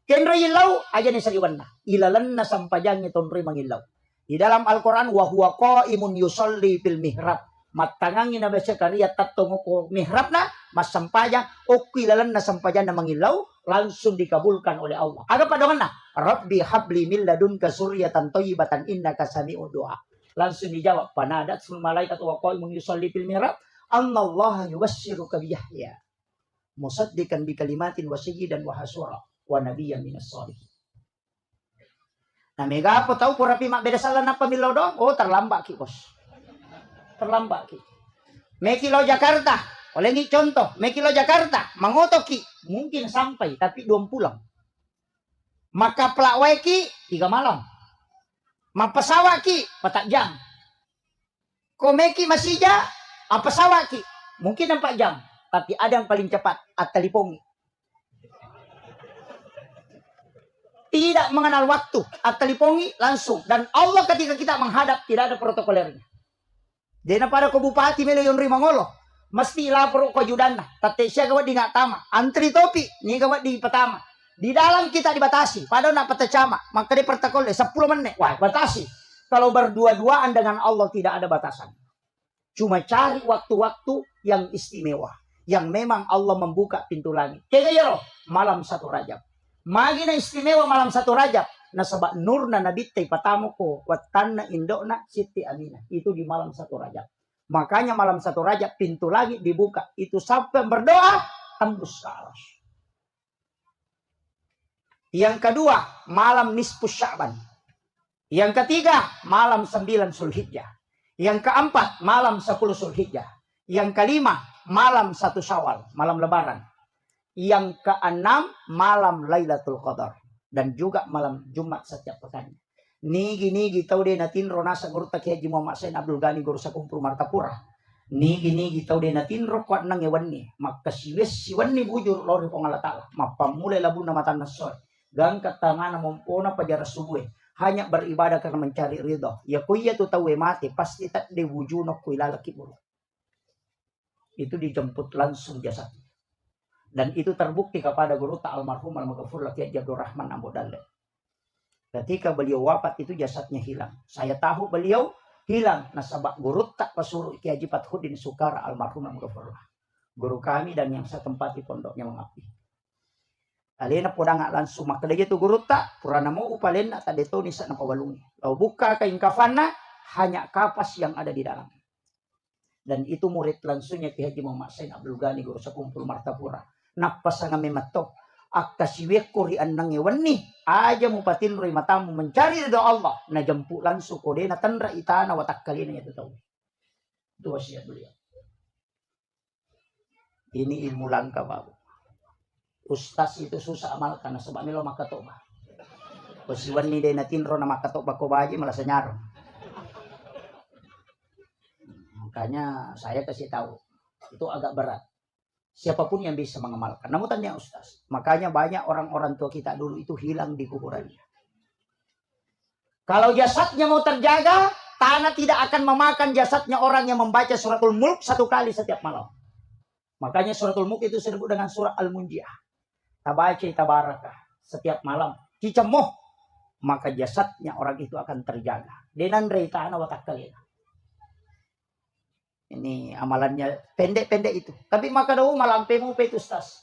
Kenra ilau aja ni saliwanna. Ilalanna sampajangnya tonri mangilau. Di dalam Al-Quran wa huwa qaimun yusalli fil mihrab. Matangangin na baca karya tatungo ko mihrab na mas sampajang o ilalanna sampajang na mangilau langsung dikabulkan oleh Allah. Aga pa dongan na Rabbi habli min ladunka suryatan thayyibatan innaka sami'ud du'a. Langsung dijawab panadat sul malaikat wa qaimun yusalli fil mihrab. Annallaha yubassiruka bi Yahya musaddiqan bi kalimatin wa sayyidan wa hasura wa nabiyyan minas shalihin. Nah mega apa tahu pura mak beda salah napa milo dong? Oh terlambat ki bos. Terlambat ki. Meki lo Jakarta Oleh ini contoh, Mekilo Jakarta, mangotoki, mungkin sampai, tapi 2 pulang. Maka pelaweki 3 malam. Mapasawaki 4 jam. Komeki masija, apasawaki mungkin 4 jam. Tapi ada yang paling cepat, At-Talipongi. Tidak mengenal waktu, At-Talipongi langsung. Dan Allah ketika kita menghadap, tidak ada protokolernya. Jadi pada ke bupati melo yung rimangolo, mesti lapor ko judana. Tate siya gawat di nga tama. Antri topi, ni gawat di patama. Di dalam kita dibatasi. Padahal nak patacama, maka di protokol 10 menit. Wah, batasi. Kalau berdua-duaan dengan Allah tidak ada batasan. Cuma cari waktu-waktu yang istimewa. Yang memang Allah membuka pintu langit. Kaya malam 1 Rajab. Magi na istimewa malam 1 Rajab. Nasabak nur na nabitay patamu ko. Watan na indok na Siti Aminah. Itu di malam 1 Rajab. Makanya malam 1 Rajab pintu langit dibuka. Itu sampai berdoa tembus ke aras. Yang kedua, malam nisfu Sya'ban. Yang ketiga, malam 9 Zulhijjah. Yang keempat, malam 10 Zulhijjah. Yang kelima, malam 1 Syawal, malam Lebaran. Yang keenam, malam Lailatul Qadar. Dan juga malam Jumat setiap pekan. Nigi tau de natin ronasa guru tak Haji Muhammad Sain Abdul Ghani guru sa kumpul Martapura. Nigi tau de natin ro kwat nang ewan ni. Maka siwan ni bujur lori pengalatala. Mapamulai labu na matan nasoy. Gangkat tangan mumpuna pajaras subuh. Hanya beribadah karena mencari ridho. Ya kuya tu tahu mati pasti tak diwujudno kuilalaki buruk. Itu dijemput langsung jasad. Dan itu terbukti kepada guru ta almarhum al-maghfur laki Abdul Rahman Ambo Dalle. Ketika beliau wafat itu jasadnya hilang. Saya tahu beliau hilang. Nasabak guru tak pasuruh Ki Haji Fathuddin Sukara almarhum al-maghfur. Guru kami dan yang setempati pondoknya mengabdi. Alena podang langsung maka dia tu guru tak purana mau upalen tak deto ni sa napawalungi. Lalu buka kain kafana hanya kapas yang ada di dalam. Dan itu murid langsungnya Ki Haji Muhammad Sain Abdul Ghani guru sa kumpul Martapura. Napasanga mematok akasiwek ko ri anang wani aja mo patinroy matamu mencari ridho Allah na jampu langsung kode na tandra itana watak kalina itu tahu. Itu wasiat beliau. Ini ilmu langka babu. Ustaz itu susah amal karena sebab melo makatoba. Kosiwan ni day natinro na makatoba ko baji malah senyaro. Makanya saya kasih tahu itu agak berat. Siapapun yang bisa mengamalkan. Namun tanya Ustaz. Makanya banyak orang-orang tua kita dulu itu hilang di kuburannya. Kalau jasadnya mau terjaga, tanah tidak akan memakan jasadnya orang yang membaca suratul Mulk 1 kali setiap malam. Makanya suratul Mulk itu disebut dengan surah Al-Munjiah. Tabaca tabarakah setiap malam. Cicemoh. Maka jasadnya orang itu akan terjaga. Denan reitana watak kalina. Ini amalannya pendek-pendek itu. Tapi maka daw malampemu pe Ustaz.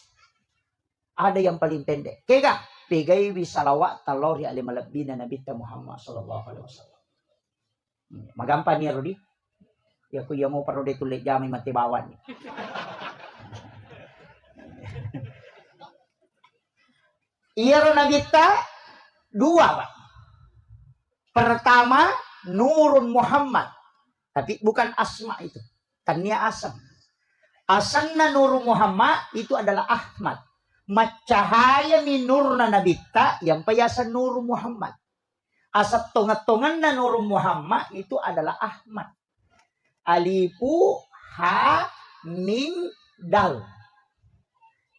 Ada yang paling pendek. Kega pegay bisalawat talori ali malabina Nabi Muhammad sallallahu alaihi wasallam. Magampan niya Rodi. Ya kuya mo parodi tulik jami matibawan. Iya Nabita 2 Pak. Pertama Nurun Muhammad. Tapi bukan asma itu. Tania asam. Asanna Nurun Muhammad itu adalah Ahmad. Macahaya minurna Nabita yang payasan Nurun Muhammad. Asap tongat-tongan na Nurun Muhammad itu adalah Ahmad. Alifu ha mim dal.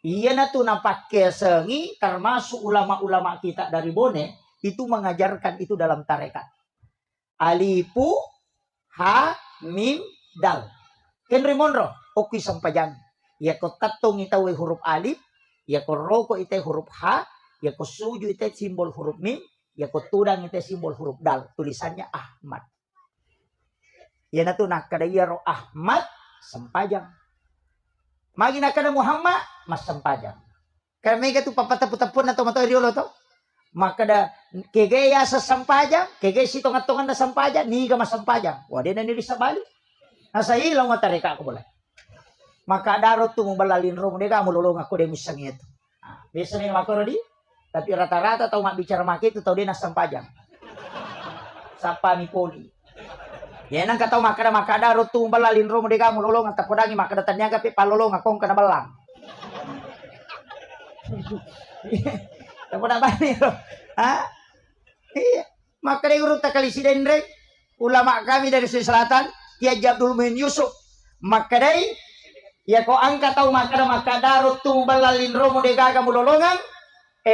Iya na tuh nampakke sengi termasuk ulama-ulama kita dari Bone itu mengajarkan itu dalam tarekat. Alifu ha mim dal. Ken rimonro oki sampajan. Ya ko tatong itaw huruf alif, ya ko roko ite huruf ha, ya ko suju ite simbol huruf mim, ya ko tudang ite simbol huruf dal. Tulisannya Ahmad. Ya na tuh nakadayaro Ahmad sampajang. Magi nakada Muhammad mas sampajang. Kaya mega tu papataputapun na tomato riolo to. Maka da kegaya sa sampajang, kegaya si tongat-tongan na sampajang, niga mas sampajang. Wade na nili sa bali. Nasa ilaw nga tarika ako boleh. Maka darot tu mubalalin ro mo mululong ako de misang ito. Bisa ni mako di. Tapi rata-rata tau mak bicara maki itu tau dia na sampajang. Sapa ni poli. Ya nang kataw makada rutung balalin romo de gamu lolong at tapodangi makada tanyaga pe palolong akong kana balang. Tapoda bani ro. Ha? Iya. Makada urut takalisiden re ulama kami dari Sulawesi Selatan Kiai Abdul Muin Yusuf. Makadai ya ko angka tahu makada rutung balalin romo de gamu lolongan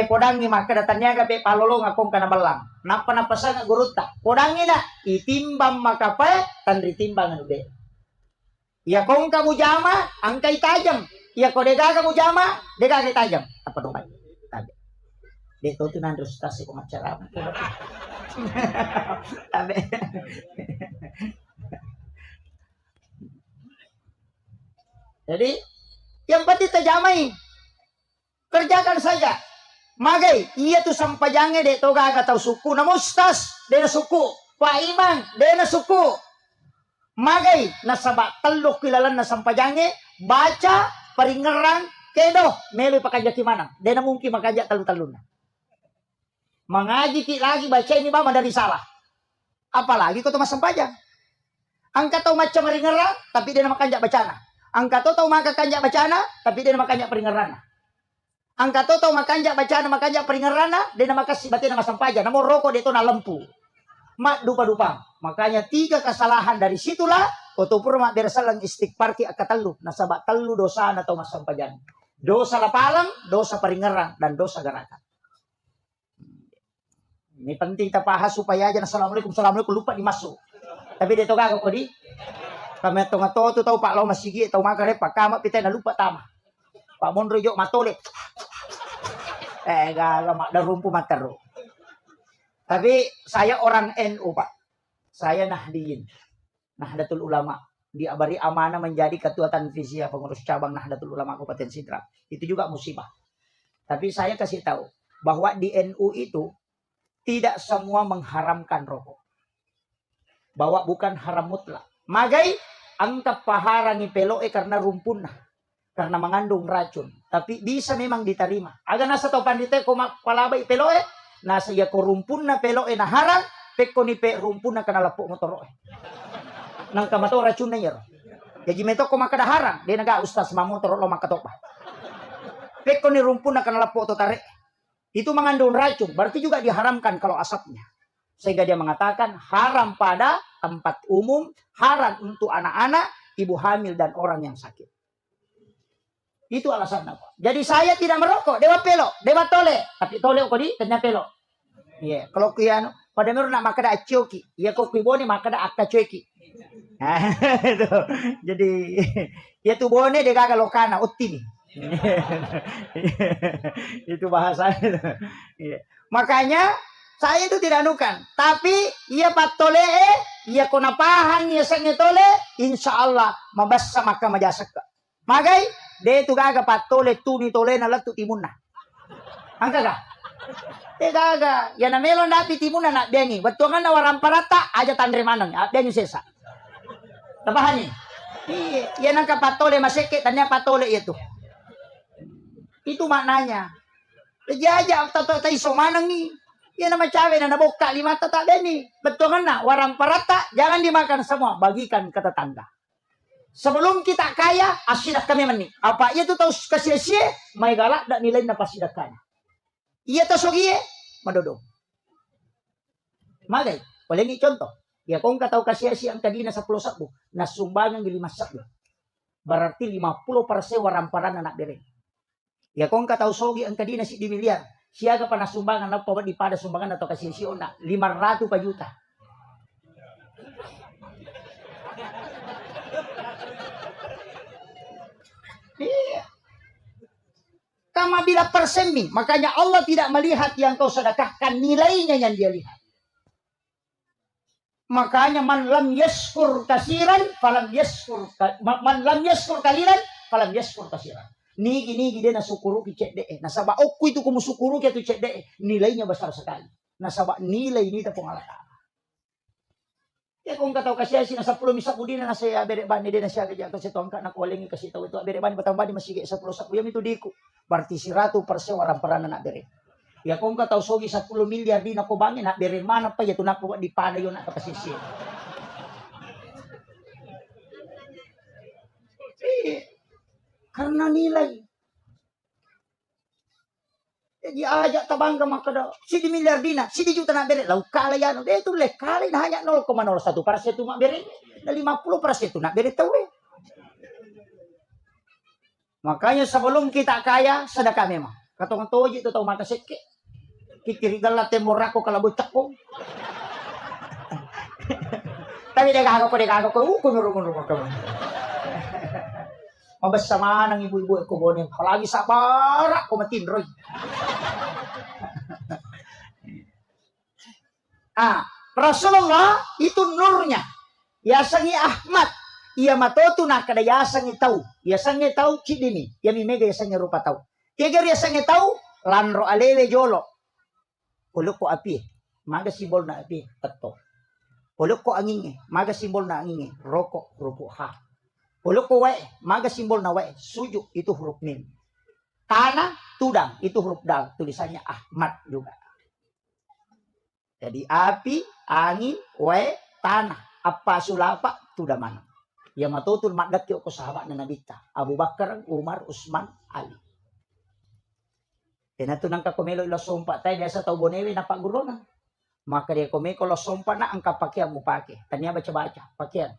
podangi makada tanyaga pe palolong akong kana balang. Napa sana guruta podangi na itimbang makape tan ritimbang anu de ya kong kamu jama angkai tajam ya ko dega kamu jama dega ke tajam apa dong tabe de to tunan rustasi ko macara tabe jadi yang penting tajamai kerjakan saja. Magai, iya tu sampajange de toga atau suku na mustas de na suku, paimang de na suku. Magai nasaba teluk kilalan na sampajange baca peringerang kedo melu pakajak mana. De na mungkin makajak talun-talun. Mengaji ki lagi baca ini bama dari salah. Apalagi kau tu mas sampajang. Angka tau macam peringerang tapi de na makajak bacana. Angka tau maka kanjak bacana tapi de na makajak peringerang. Angka tau makanja bacaan makanja peringerana dia nama kasih batin nama sampaja namo rokok dia itu na lempu mak dupa makanya 3 kesalahan dari situlah otopur mak bersalang istighfar ki akatalu nasaba telu dosa atau mas sampajan dosa lapalang dosa peringerang dan dosa gerakan. Ini penting kita bahas supaya aja assalamualaikum lupa dimasuk tapi dia toga kok di kami tonga tu tahu Pak Lau masigi tahu makare Pak Kamak pita na lupa tama Pak Monro jok matole gak ada rumpu matero. Tapi saya orang NU Pak. Saya Nahdlatul Ulama. Diabari amanah menjadi ketua Tanfiziyah pengurus cabang Nahdlatul Ulama Kabupaten Sidrap. Itu juga musibah. Tapi saya kasih tahu bahwa di NU itu tidak semua mengharamkan rokok. Bahwa bukan haram mutlak. Magai angkap paharangi peloe karena rumpunah. Karena mengandung racun. Tapi bisa memang diterima. Aga nasa tau pandite ko palabay peloe. Nasa iya ko rumpun na peloe na harang. Peko ni pe rumpun na kanalapo motoroe. Nang kamato racun na yero. Jadi meto ko makadaharang. Dia naga ustaz mamotoro lo makatopa. Peko ni rumpun na kanalapo totare. Itu mengandung racun. Berarti juga diharamkan kalau asapnya. Sehingga dia mengatakan haram pada tempat umum. Haram untuk anak-anak, ibu hamil dan orang yang sakit. Itu alasan apa? Jadi saya tidak merokok. Dewa pelo, dewa tole. Tapi tole kok di tanya pelo. Iya, kalau kian pada meru nak makada acioki. Iya kok kuibone makada akta cueki. Itu. Jadi ya tu bone de gaga lokana utti nih. Itu bahasanya. Iya. Makanya saya itu tidak anukan. Tapi ia patole ia kona pahan ia sange tole insyaallah mabassa maka majasaka. Magai de tu gaga patole tu ni tole na latu timunna. Angka ga? De gaga. Ya na melon dapi timunna na bengi. Betuangan na waram parata aja tandre manang. Bengi sesa. Tabahan ni. Iya nang patole maseke tanya patole itu. Itu maknanya. Jaja tato iso manang ni. Yan nama cawe na nabuka 5 tata beni. Betuangan na waram parata jangan dimakan semua, bagikan ke tetangga. Sebelum kita kaya, asidak kami meni. Apa ia tu tahu kasih-kasih, may galak dak nilai na pasidakanya. Ia tahu sogie, madodo. Magay, paling contoh. Ya kung kataw kasih-kasih ang tadi na 10 sakbo, nasumbangan ng 5 sakbo. Berarti 50% waramparan anak direng. Ya kung kataw sogi ang tadi na si di miliar, siya ka pa nasumbangan na pawad di pada sumbangan atau kasih-kasih na 500 pa juta. Iya. Kama bila persemi, makanya Allah tidak melihat yang kau sedekahkan, nilainya yang dia lihat. Makanya man lam yaskur kasiran, falam yaskur man lam yaskur kaliran, falam yaskur kasiran. Nigi dia nasukuru ki cek de. Nasaba okku itu kumusukuru ki tu cek de. Nilainya besar sekali. Nasaba nilai ini ta pengalata. Ya kung kataw kasi si nasa 10 misa pudi na nasa bere ban ni din siya kaya kasi tongka na kuwaling kasi taw ito bere ban batamba di masige sa 10 sakuyam itu diku. Berarti 100% waran parana na bere. Ya kung kataw sogi 10 milyar di na ko bangin na bere mana pa yato na ko di pada yon na kapasisi. Karena nilai. Jadi ajak tabangga maka daw. Si di miliardina, si di juta na bere. Lau kala yan. Itu leh kala na hanya 0,01% mak bere. Na 50% na bere tahu. Makanya sebelum kita kaya, sedekah memang. Katong toji itu tahu maka seke. Kikirigal na temorako kalabocak ko. Tapi dia kagak ko. Kunurung ko. Mabas sama ng ibu-ibu ko bonin. Palagi sabar ako matinroy. Rasulullah itu nurnya. Yasangi Ahmad. Ia matoto na kada yasangi tahu. Yasangi tahu cidini. Yami mega yasangi rupa tahu. Tiga yasangi tahu. Lanro alele jolo. Uluk ko api. Maga simbol na api. Tato. Uluk ko anginge. Maga simbol na anginge. Rokok. Rupo ha. Uluk ko wae. Maga simbol na wae. Sujuk. Itu huruf mim. Tanah. Tudang. Itu huruf dal. Tulisannya Ahmad juga. Jadi api, angin, wae, tanah. Apa sulapa. Tuda mana. Yang matutul magdat ko sahabat na nabita. Abu Bakar, Umar, Usman, Ali. Kaya nang kakumelo ilo sumpa tayo. Dia sa tau bonewi na pagurunan. Maka dia kumiko lo sumpa na ang kapakyan mo pake. Tanya baca-baca. Pakyan.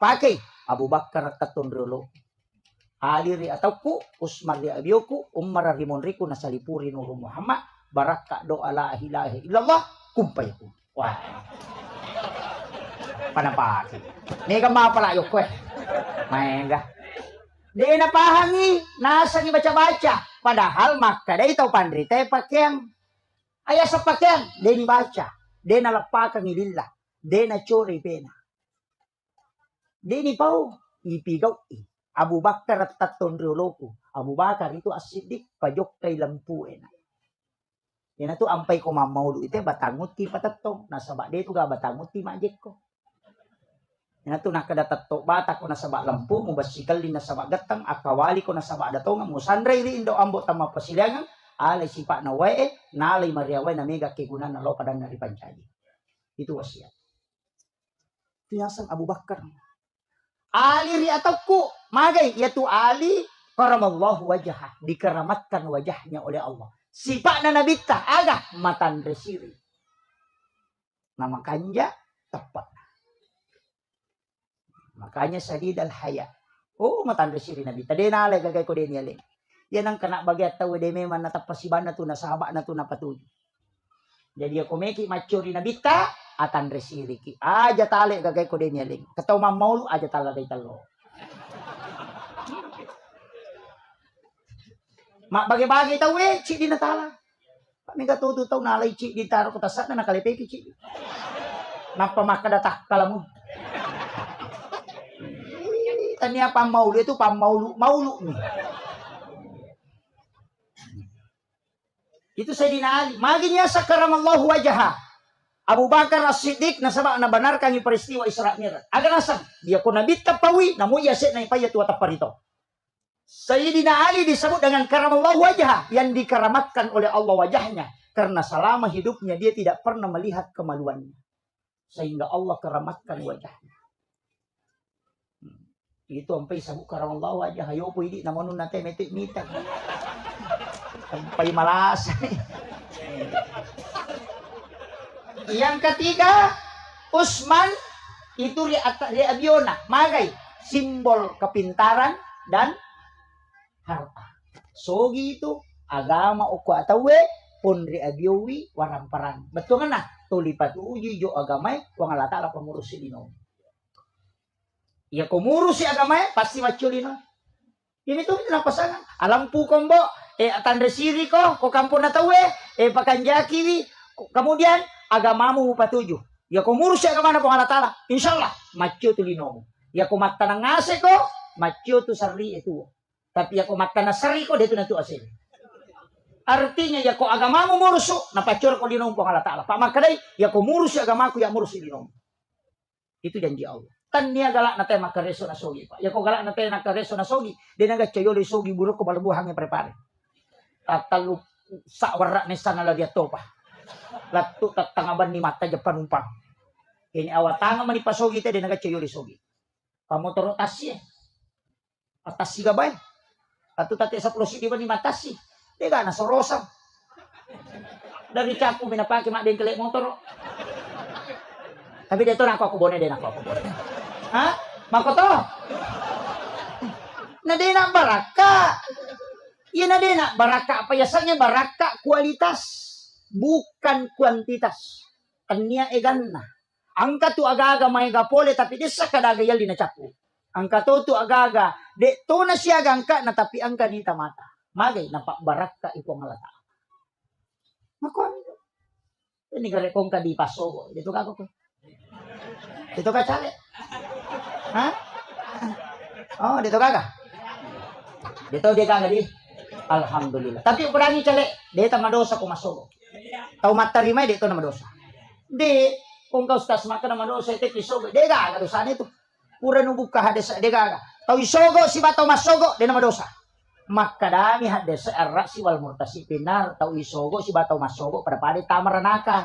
Pakai. Abu Bakar katunrulo. Ali ri atauku. Usman ri abiyoku. Umar rimon riku na salipuri nuru Muhammad. Baraka doa la ilaha illallah. Kumpay ko. Wah. Panapaki. Mega mapalayok ko eh. Maenga. Di napahangi. Nasa ni baca-baca. Padahal maka day tau pandri tayo pakyan. Ayah sa pakyan. Di ni baca. Di nalapakang ilila. Di na chori pena. Di ni pau. Ipigaw. Abu Bakar at taton rioloko. Abu Bakar itu asidik. Pajok kay lampuin. Yan na to ampay ko mamaulo ite. Batangot ti patatong. Nasa ba dito ga batangot ti majek ko. Yan na to nakadatato. Bata ko nasa ba lampu. Mubasikal din nasa ba gatang. Akawali ko nasa ba datong. Musandray rin do ambo tama pasilangan. Alay sipa na wae. Nalay mariaway na mega kigunan na lo padang naripansyaji. Itu wasiat. Pinasang Abu Bakar. Ali ri atauku. Magay. Yaitu Ali. Karamallahu wajah. Dikeramatkan wajahnya oleh Allah. Sifat na nabita. Agak. Matan resiri. Nama kanja. Tepat. Makanya sadid al-haya. Oh, matan resiri nabita. Dia nalay gagay ko din yaling. Yan ang kanak bagyat tawo. Dia memang natapasiban na to. Nasahaba na to napatuyo. Jadi ako meki mature nabita. Atan resiri ki. Aja tali gagay ko din yaling. Kataw mamaulo. Aja taladay talo. Mak bagi-bagi tahu cik di natala. Pak mingga tu tahu nalai cik di taruh ketasat na nakalipeki cik. Napa maka datang kalamu. Tanya pamaulu itu pamaulu nih. Itu Sayyidina Ali. Maginya sakaramallahu wajah. Abu Bakar As-Siddiq nasabak na benarkan yung peristiwa Isra Mi'raj. Aga nasab dia ko nabita pawi namu yaset na ipayat wa taparito. Sayyidina Ali disebut dengan karamallahu wajah, yang dikeramatkan oleh Allah wajahnya karena selama hidupnya dia tidak pernah melihat kemaluannya sehingga Allah keramatkan wajahnya. Itu sampai sabuk karamallahu wajah ayo po idi namun nate metik mitag sampai malas. Yang ketiga Usman itu di abiona magay simbol kepintaran dan harta. Sogi itu agama o kuatawe ponri agyowi waramparan. Betul kan nah? Tulipat uji jo agamay wang alata ala pengurus dino. Ya kumurus si agamay pasti maculino. Ini tuh pasangan. Alam pu kombo tanda siri ko kampun na tawe pakanjaki kemudian agamamu patuju. Ya kumurus si agama na pong alata. Insyaallah macu tulino. Ya kumata nang ngase ko macu tu sarli itu. Tapi ako matanasari ko dito na to asin. Artinya ya ko agamamu murusu napacur ko dinom ko Allah Taala. Pa makaday ya ko murusu agamaku ya murusu dinom. Itu janji Allah. Tan niya galak na tayo makareso na sogi pa. Ya ko galak na tayo nakareso na sogi. Di naga chayo li sogi buruk ko balabuhang ya prepare. Tatalu sa wara ni sana la dia topa. Latu tatangaban ni mata Japan umpang. Ini awatanga manipasogi tayo di naga chayo li sogi. Pamotor tasye. Atas si gabay. Atau tati sa pulusi di ba ni matasi. Di ka, nasorosang. Dari capu, pinapaki mak din kalik motor. Tapi dito na ako bone din ako bone. Ha? Makoto? Na din ang baraka. Yan na din ang baraka. Payasannya baraka kualitas. Bukan kuantitas. Kanya egan na. Angka tu aga-aga may gapole tapi di sa kadagayal di na capu. Angka tu aga-aga. De to na siya gangka na tapi angka di tamata. Magay napak baraka iko ngalata. Makon. Ini gare kong ka di pasogo. Dito ka ko. Dito ka cale. Ha? Oh, dito ka. Dito di ka di. Alhamdulillah. Tapi ukurangi cale. Dito madosa ko masogo. Tau matarimay dito na madosa. Di kung kau stas maka na madosa ito isogo. Di ka dosa nito. Pura nubuk ka hades. Di ka. Tau isogo si batau masogo di na madosa. Makadami hades arra si wal murtasi pinar tau isogo si batau masogo pada pade tamaranaka.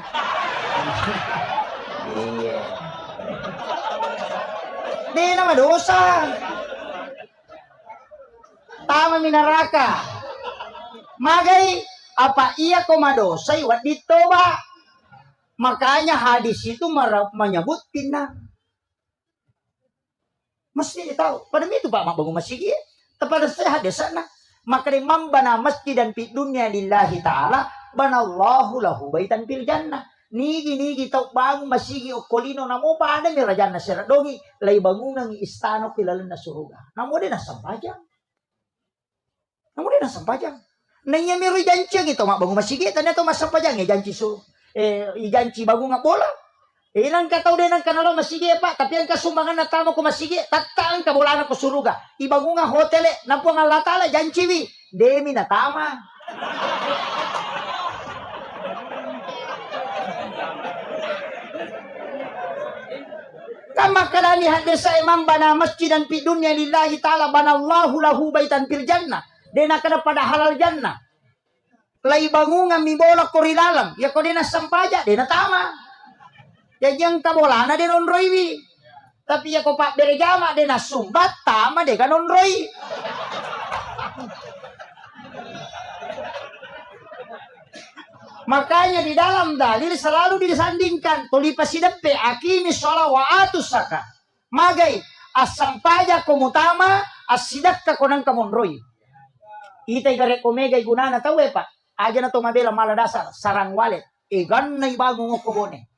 Iya. Di na madosa. Tama minaraka. Magay apa iya ko madosa iwat dito ba? Makanya hadis itu menyebut pinar. Mesti tahu. Pada itu Pak Bangun Masjid. Kepada saya hadis sana. Maka imam bana masjid dan fi dunya lillahi ta'ala. Banallahu lahu baitan fil jannah. Nigi tau bangun masjid o kolino namo pa ada ni rajana sira dogi. Lay bangunan istana pilalan na suruga. Namo din na sampajang. Namo din na sampajang. Nanya miro janci gitu Mak Bangun Masjid. Tanya to masampajang ya janci su. Janci bangun nga bola. Ilang ka tao din ang kanalo masige pa, tapi ang kasumbangan na tamo ko masige, tataan ka bola na ko suruga. Ibango nga hotel na po nga latala, dyan chiwi. Demi na tama. Kama kadani hadis sa imam bana masjidan fi dunya lillahi ta'ala banallahu lahu baitan fil jannah. Dena kana pada halal jannah. Lai bango nga mi bola ko rilalang, ya ko dina sampaja, dena tama. Ya yang kabola na din onroy. Tapi ya ko pak berjama din na sumbat tama de kan onroy. Makanya di dalam dalil selalu disandingkan tulipas sidepe akimi sholat wa atus zakat. Magay asampaja komutama asidak ka konang kamonroy. Itay gare komegay gunana tawe pa. Aja na to mabela maladasar sarang walet. Igan na ibago ngo kubone.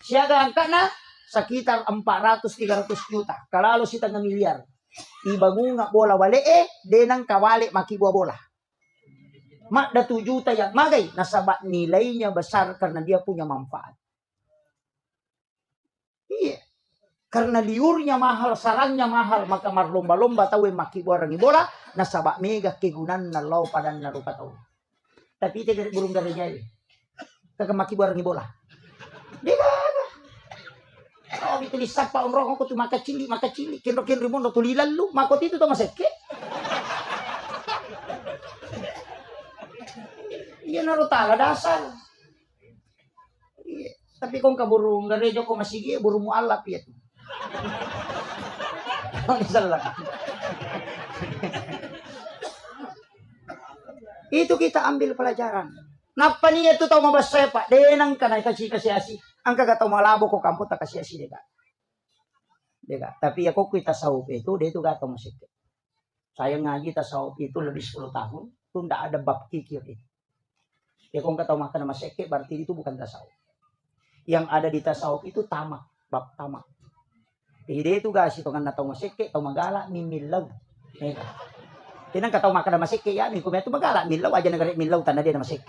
Siaga angka na sekitar 400-300 juta. Kalau si tengah miliar. Ibangu nga bola wale denang kawale maki buah bola. Mak da 7 juta yang magay. Nasabak nilainya besar karena dia punya manfaat. Iya. Karena liurnya mahal, sarangnya mahal. Maka marlomba-lomba tahu maki buah rangi bola. Nasabak mega kegunan na lau padan na rupa tahu. Tapi itu burung dari jaya. Kagak maki buah rangi bola. Dia oh, itu disapa orang aku tuh maka cili. Kinro rimondo tulilan lu. Makot itu tuh masake. Iya naruh tala dasar. Iya. Tapi kong kaburu ngarejo ko masige buru mualaf ya tuh. Oh, salah. Itu kita ambil pelajaran. Napa niya itu tau mabasa Pak? Denang ka na kasi asi. Ang kagataw malabo ko kampo ta kasi asi deka. Tapi ako kita saup itu dia itu gatong masik. Saya ngaji ta saup itu lebih 10 tahun, tuh ndak ada bab kikir itu. Ya kung kataw makan masik berarti itu bukan tasawuf. Yang ada di tasawuf itu tamak, bab tamak. Jadi dia itu gas itu kan natau masik, tau magala mimilaw. Tinang kataw makan masik ya, ni kumeto magala milaw aja nagare milaw tanda dia na masik.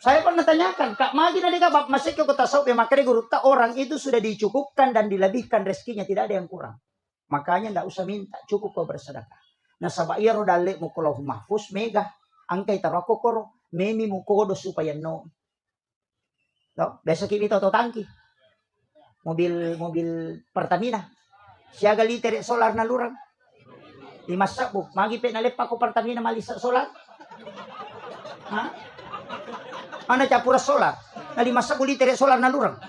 Saya pernah tanyakan, Kak Magi na dika bab masik ko tasawuf ya makanya guru ta orang itu sudah dicukupkan dan dilebihkan rezekinya, tidak ada yang kurang. Makanya ndak usah minta, cukup kau bersedekah. Nah sabair dale mo kulau mahfuz mega angkay tarako koro memi mo kodo supaya no. No, besok kita to tangki. Mobil Pertamina. Siaga liter solar na lurang. 5 sabuk, magi pe nalepa ko Pertamina malisa solar. Ha? Ana capura solar. Na 5 sabuk liter solar na lurang.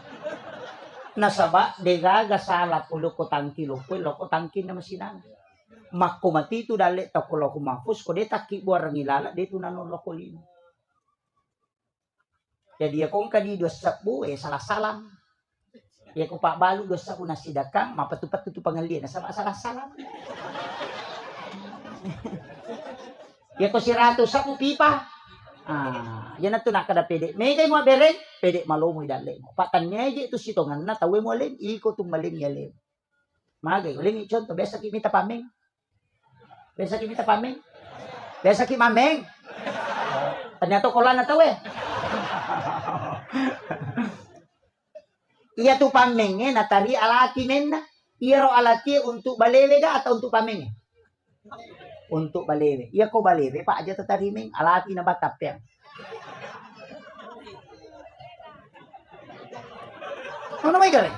nasaba degaga sala pulo ko tangki loko tangki na masinan. Makumati tu dali takulo kumafus ko de taki buarang ilala de tu nanolo kolino. Jadi akong kadi dos sabu salah-salah. Ya ko pak balu dos sabu nasidakang mapatu-patu tu pangalian sama salah-salah. Ya ko si rato sabu pipa. Yan na to nakada pede. May kay mo bereng, pede malumoy dali mo. Patannya aja itu sitongan na tawe mo alin, iko tung maling yalim. Magay, uling ichon to, besa kimita pameng. Besa kimita pameng. Besa kimameng. Tanya to kola na tawe. Iya tu pameng natari alati men na. Iya ro alati untuk balele ga atau untuk pameng? Untuk balewe. Iya ko balewe pa aja tatariming alati na batap yan. Ano may gari?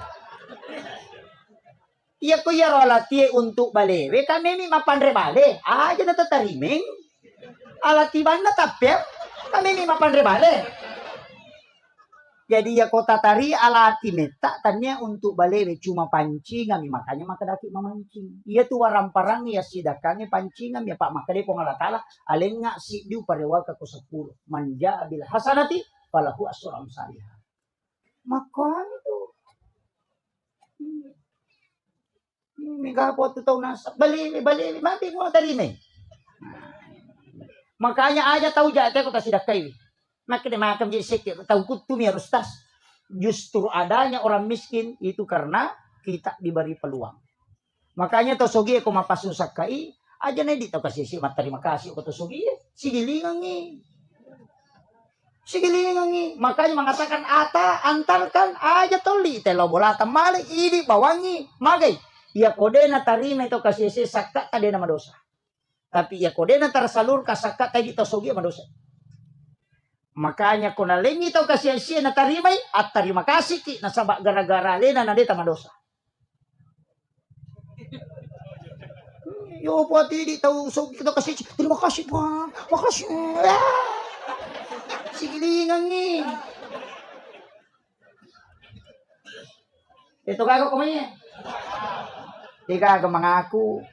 Iya ko yaro alati untuk balewe kami mi mapanre bale. Aja na tatariming. Alati ba na tapyan? Kami mi mapanre bale. Jadi ya kota tari alati meta tanya untuk balewe cuma pancing kami makanya makadaki mamancing. Iya tu warang parang ya sidakannya pancingan ya Pak makade ko ngalatala aleng nga si diu parewa ka ko 10 manja bil hasanati falahu asyru amsalih. Makanya tu. Mega po tu tau nasa balewe mati mo tari me. Makanya aja tahu jate ko kasidakai. Makanya makam jadi sekir tahu kutu harus tas. Justru adanya orang miskin itu karena kita diberi peluang. Makanya tosogi aku mapasun sakai aja nih dito kasih sih terima kasih aku tosogi sigilingangi. Sigilingangi. Makanya mengatakan antarkan aja toli telo bola tamale ini bawangi magai. Ya kode na tarima itu kasih sih sakka tadi nama dosa. Tapi ya kode na tersalur kasakka tadi tosogi madosa. Makanya kung nalingi ito kasi siya na tarimay at tarima kasih ki nasaba gara-gara lena na dita madosa. Yo po di tau so kita kasi terima kasih Pak. Makasih. Sigilingan ni. Ito gago kumanya. Ika mengaku.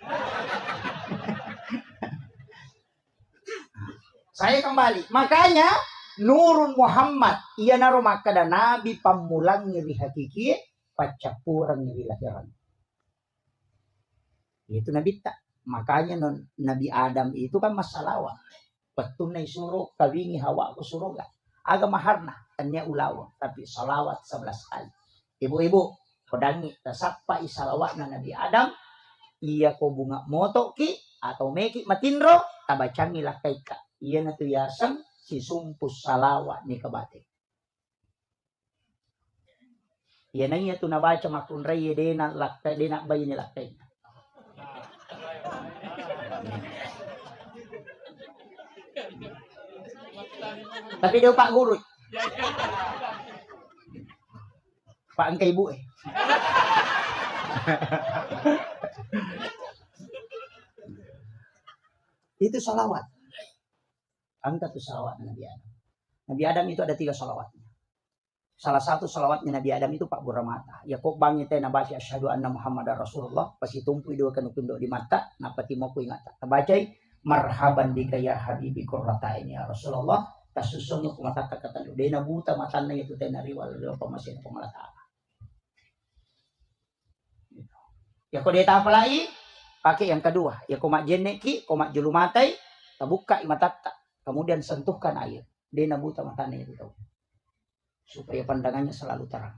Saya kembali. Makanya Nurun Muhammad, iya naro makada nabi pamulang ngiri hakiki, pacapurang ngiri lahiran. Itu nabi tak. Makanya Nabi Adam itu kan masalawa. Betul na suruh kawingi hawa ko suruga. Aga maharna, tanya ulawa. Tapi salawat 11 kali. Ibu-ibu, kodangi, tasapa isalawat na Nabi Adam, iya ko bunga moto ki, atau meki matindro, tabacangi lakay ka. Iya na tuyasang, si sumpus salawa ni kabate. Yan ang iya ito nabaca makunray dena lakay dena bayi ni lakay. Tapi daw Pak Guru. Pak ang kay ibu eh. Itu salawat. Angkat tuh salawat Nabi Adam. Nabi Adam itu ada 3 salawatnya. Salah satu salawatnya Nabi Adam itu Pak Buramata. Ya kok bangi teh nabasi asyhadu anna Muhammadar Rasulullah pasti tumpu dua kenukundo di mata napa timo ku ingata. Tabacai marhaban bika ya habibi qurrata ini ya Rasulullah tasusungnya ku mata kata dena buta matana itu teh nariwal do pamasin pemalata. Ya kok dia apa lagi? Pakai yang kedua. Ya kok mak jeneki, kok mak julumatai, tabuka imatata. Kemudian sentuhkan air. Dia nabuta matanya itu tahu. Supaya pandangannya selalu terang.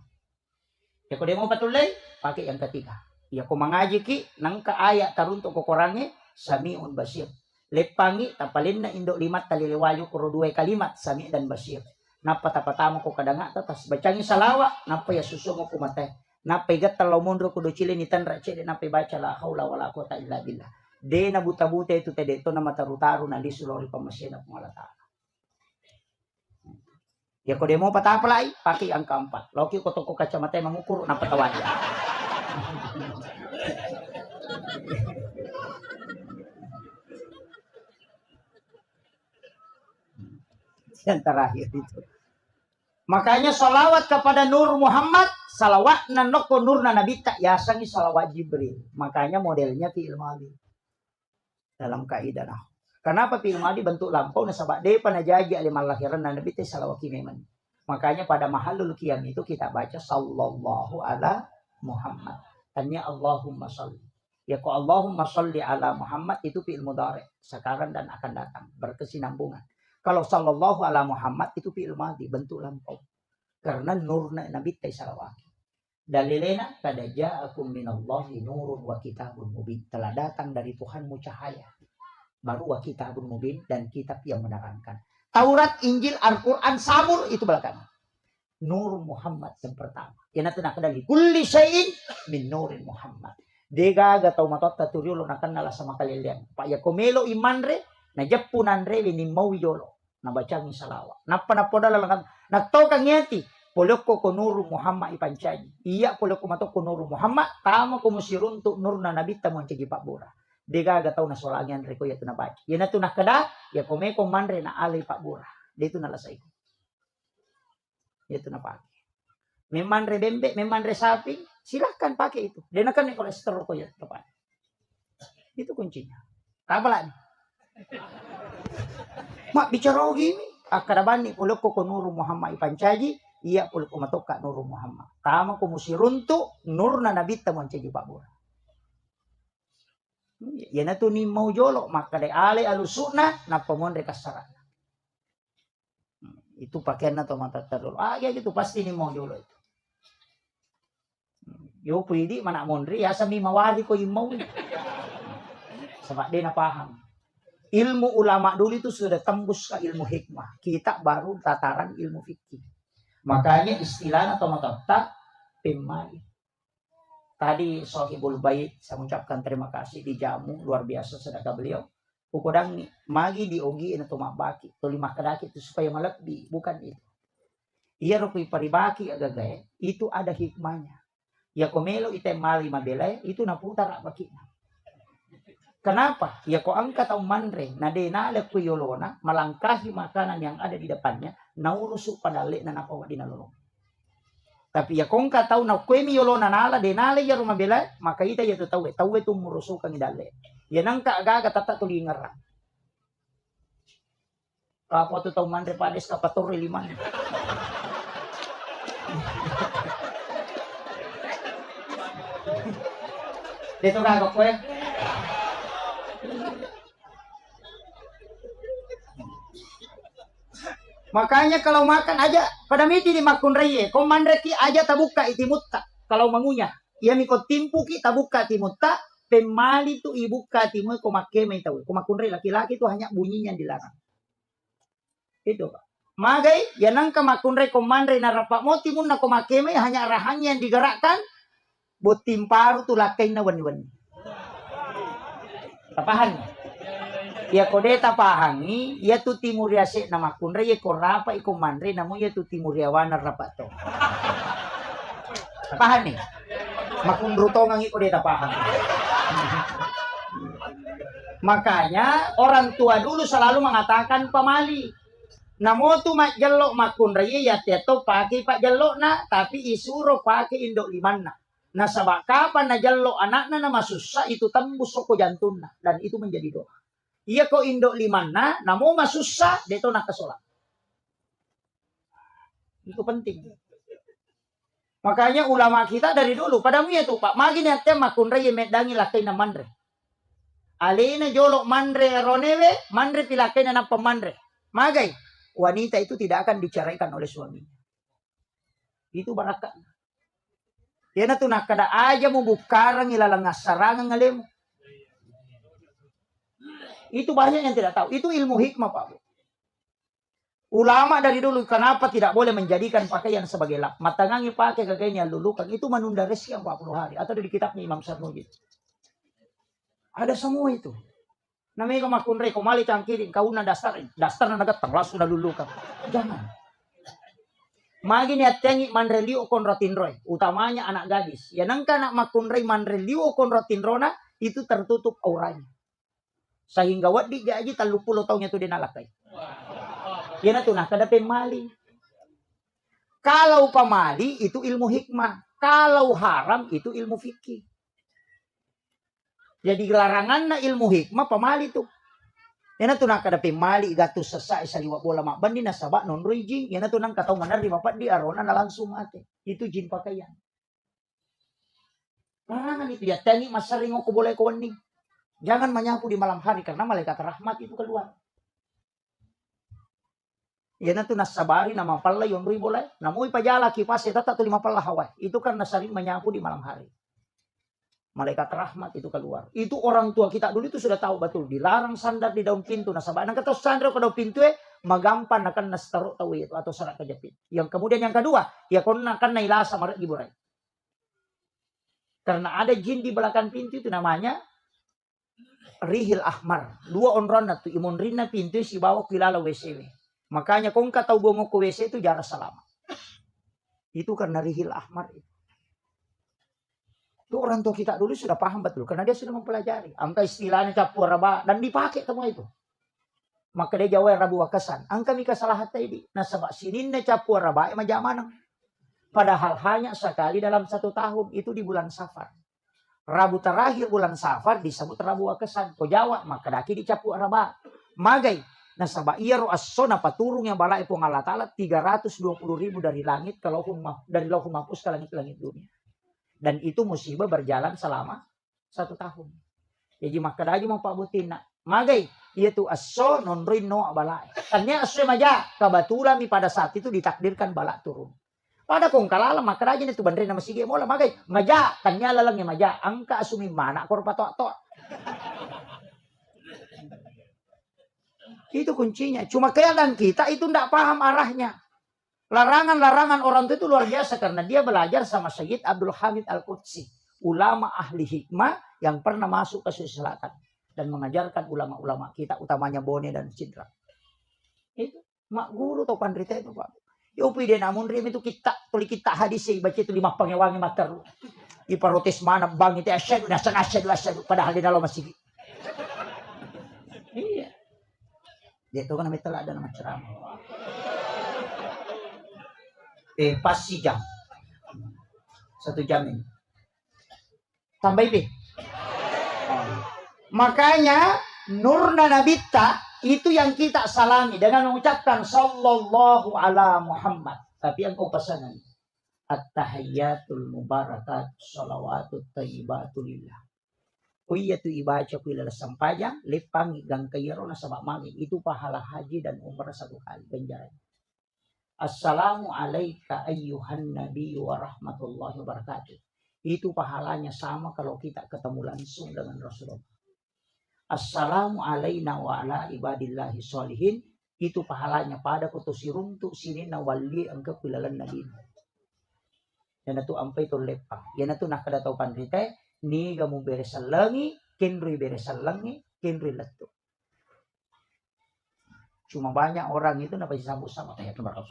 Ya kalau dia mau patulay, pakai yang ketiga. Ya kau mengaji ki, nangka ayat taruntuk kokorannya, sami'un basir. Lepangi, tapalin na indok limat taliliwayo kuro 2 kalimat, sami' dan basir. Napa tapatamo ko kadanga, tatas bacangi salawa, napa ya susungo ko matay. Napa igat talaw mundro ko do chile ni tanra chile, napa baca la haula wala quwata illa billah. De na buta-buta itu tede to na mataru-taru na disulori pamasina pengalata. Ya kau dia mau patah apa lagi? Pakai yang keempat. Loki ko toko kacamata mengukur na patawan. Yang terakhir itu. Makanya salawat kepada Nur Muhammad, salawat nanoko nur na nabi tak yasangi salawat Jibril. Makanya modelnya fi'il madhi. Dalam kaidah nah. Kenapa fi'il madhi bentuk lampau nasabak de panajaji alimal lahiran na nabi teh salawat kimeman. Makanya pada mahalul qiyam itu kita baca sallallahu ala Muhammad. Tanya Allahumma sholli. Ya kok Allahumma sholli ala Muhammad itu fi'il mudhari, sekarang dan akan datang, berkesinambungan. Kalau sallallahu ala Muhammad itu fi'il madhi, bentuk lampau. Karena nurna nabi teh salawat. Dalilena kada ja'akum minallahi nurun wa kitabun mubin. Telah datang dari Tuhanmu cahaya. Baru wa kitabun mubin, dan kitab yang menerangkan. Taurat, Injil, Al-Quran, Sabur itu belakangan. Nur Muhammad yang pertama. Yang nanti nak kedali kulli syai'in min nurin Muhammad. Dega gatau matot taturiulo nakan nala sama kalian. Pak ya komelo imanre na japunanre ni mawiyolo na bacang salawa. Napa na poda lalang na to kang yati poloko ko nur Muhammad ipancaji. Iya poloko mato ko nur Muhammad tama ko musirun tu nur na nabi ta mo cigi Pak Bura. Dega gatau na solangan re ko ya na baca. Ya na tu na kada ya kome ko manre na alay Pak Bura. Dito na lasay ko. Ya tu na pakai. Memang rebembe, memang resapi, silahkan pakai itu. Dan akan kolesterol kok ya tepat. Itu kuncinya. Apa lagi? Mak bicara gini, akadabani uluk ko nuru Muhammad ipancaji, iya uluk ko matoka nuru Muhammad. Tama ko musiruntu nur na nabi tamon caji Pak Bura. Ya na tu ni mau jolo maka de ale alusuna na pamon de kasarana. Itu pakaian atau mata terlalu. Ya gitu pasti ni mau jolo itu. Yo pwede mana mondri ya sami mawari ko imaw. Sama dia na paham. Ilmu ulama dulu itu sudah tembus ke ilmu hikmah. Kita baru tataran ilmu fikih. Makanya istilah atau mata pemali. Tadi Sohibul Bait saya mengucapkan terima kasih dijamu luar biasa sedekah beliau. Ukudang magi diogi atau mabaki. Atau lima kedaki itu supaya melebih. Bukan itu. Iya rupui paribaki agak gaya. Itu ada hikmahnya. Ya komelo ite mali mabelay itu naputar baki. Kenapa? Ya ko angkat ang manre na denale ko yolona malangkahi makanan yang ada di depannya naurusuk padali na napawa dinalulong. Tapi ya kung kataw na kwemi yolona nala denale ya rumabelay maka ita ya tawe tu murusukan idale. Yan ang kaagaga tata tulingar. Kapo to taw manre pades kapator liman. Dito kagok ko eh. Makanya kalau makan aja pada miti di makun reye, komandreki aja tabuka itimutta. Kalau mangunya, ia mikot timpu ki tabuka timutta, pemali tu ibuka timu komake may tahu. Komakun reye laki-laki itu hanya bunyinya dilarang. Itu Pak. Magai, yanang kamakun reye komandre na rapak mo timun na komake may hanya rahangnya yang digerakkan. Buat timparu tu lakay na wani-wani. Tapahan. Ya kode tapahangi, ya tu timur yase na makunre, ya korapa ikomandre, namu ya tu timur yawana rapato. Tapahan nih. Makunruto ngangi kode tapahan. Makanya orang tua dulu selalu mengatakan pamali. Namo tu mak jelok makunre, ya teto pakai pak jelok na, tapi isuro pakai indok limanna. Nah sabak kapan na jallo anakna na masusah itu tembus soko jantuna dan itu menjadi doa. Iya ko indok limanna namo masusah deto nak kesolat. Itu penting. Makanya ulama kita dari dulu pada muya tuh Pak magi nate makunre ye medangi lakai na mandre. Alena jolok mandre ronewe mandre pilakai na pemandre. Magai wanita itu tidak akan diceraikan oleh suaminya. Itu barakat. Yan na to nakada aja mo bukarang ilalang sarangan ngalem. Itu banyak yang tidak tahu. Itu ilmu hikmah Pak. Ulama dari dulu kenapa tidak boleh menjadikan pakaian sebagai lap. Matangangi pakai kagaknya lulukan. Itu menunda rezeki yang 40 hari. Atau di kitabnya Imam Sarnujid. Ada semua itu. Namanya kamakunre komali cangkiring. Kau na dasar. Dasar na nagatang. Langsung na lulukan. Jangan. Magi niat tengi manreliu kon rotinroy, utamanya anak gadis. Ya nangka anak makunrei manreliu kon rotinrona itu tertutup auranya. Sehingga wadi jaji 30 tahunnya tu dinalakai. Ya na tu nah kada pemali. Kalau pamali itu ilmu hikmah. Kalau haram itu ilmu fikih. Jadi larangan na ilmu hikmah pamali itu. Yana tu nak kada pemali gatu sesak saliwa bola mak bandi na sabak non jing. Yana tu nang katau manar di mapat di arona na langsung ate. Itu jin pakaian. Larangan itu ya. Tani masaring ko boleh kawani. Jangan menyapu di malam hari karena malaikat rahmat itu keluar. Yana tu nasabari nama palla yon rui boleh. Namui pajala kipas eta tu 5 palla hawai. Itu karena sering menyapu di malam hari. Malaikat rahmat itu keluar. Itu orang tua kita dulu itu sudah tahu betul. Dilarang sandar di daun pintu nasabari. Nang kata sandar ke daun pintu magampan akan nastaruk tahu itu atau sarak kejepit. Yang kemudian yang kedua, ya kon akan nailasa marak giburai. Karena ada jin di belakang pintu itu namanya Rihil Ahmar. 2 onron tu imun rina pintu si bawa kilala WCW. Makanya kung katau bongok ke WC itu jarak selama. Itu karena Rihil Ahmar itu. Itu orang tua kita dulu sudah paham betul. Karena dia sudah mempelajari. Angka istilahnya capu raba. Dan dipakai semua itu. Maka dia jawab rabu wakasan. Angka mika salah hati ini. Nah sebab sininnya capu raba. Emang jamanang. Padahal hanya sekali dalam 1 tahun. Itu di bulan Safar. Rabu terakhir bulan Safar disebut rabu wakasan. Kau jawab. Maka daki di capu raba. Magai. Nah sabak iya roh asona paturung yang balai pun Allah Ta'ala 320.000 dari langit ke lauhul mahfuz ke langit-langit dunia. Dan itu musibah berjalan selama 1 tahun. Jadi maka lagi mau Pak Butina. Magai iya tu aso non rino balai. Tanya aso maja kebetulan pada saat itu ditakdirkan balak turun. Pada kong kalala maka lagi itu bandre nama sige mola magai maja tanya lalang yang maja angka asumi mana kor patok. Itu kuncinya. Cuma keadaan kita itu tidak paham arahnya. Larangan-larangan orang itu luar biasa. Karena dia belajar sama Sayyid Abdul Hamid Al-Qudsi. Ulama ahli hikmah yang pernah masuk ke Sulawesi Selatan. Dan mengajarkan ulama-ulama kita. Utamanya Bone dan Sidra. Itu. Mak guru atau pandrita itu Pak. Yopi dia namun rim itu kita. Tuli kita hadis. Baca itu 5 pangewangi mater. Iparotis mana bang itu asyadu. Asyadu. Padahal di dalam masih. Iya. Dia itu kan namanya telah ada nama ceramah. Pasti jam. 1 jam ini. Tambah IP. Makanya Nurna Nabita itu yang kita salami dengan mengucapkan Sallallahu ala Muhammad. Tapi yang kau pesanan At-tahiyyatul mubarakat salawatut tayyibatulillah. Kuya tu ibaca kuila sampajang lepang gang kayaro na sabak mami itu pahala haji dan umrah 1 kali ganjaran. Assalamu alayka ayyuhan nabi wa rahmatullahi wabarakatuh. Itu pahalanya sama kalau kita ketemu langsung dengan Rasulullah. Assalamu alayna wa ala ibadillahi sholihin. Itu pahalanya pada kutusiruntuk sini na wali angka pilalan nabi. Yan itu ampai itu lepang. Yan itu nak kada tau pandrita. Ni gamu beresan langi, kenri beresan langi, kenri letu. Cuma banyak orang itu napa disambut sama kayak tempat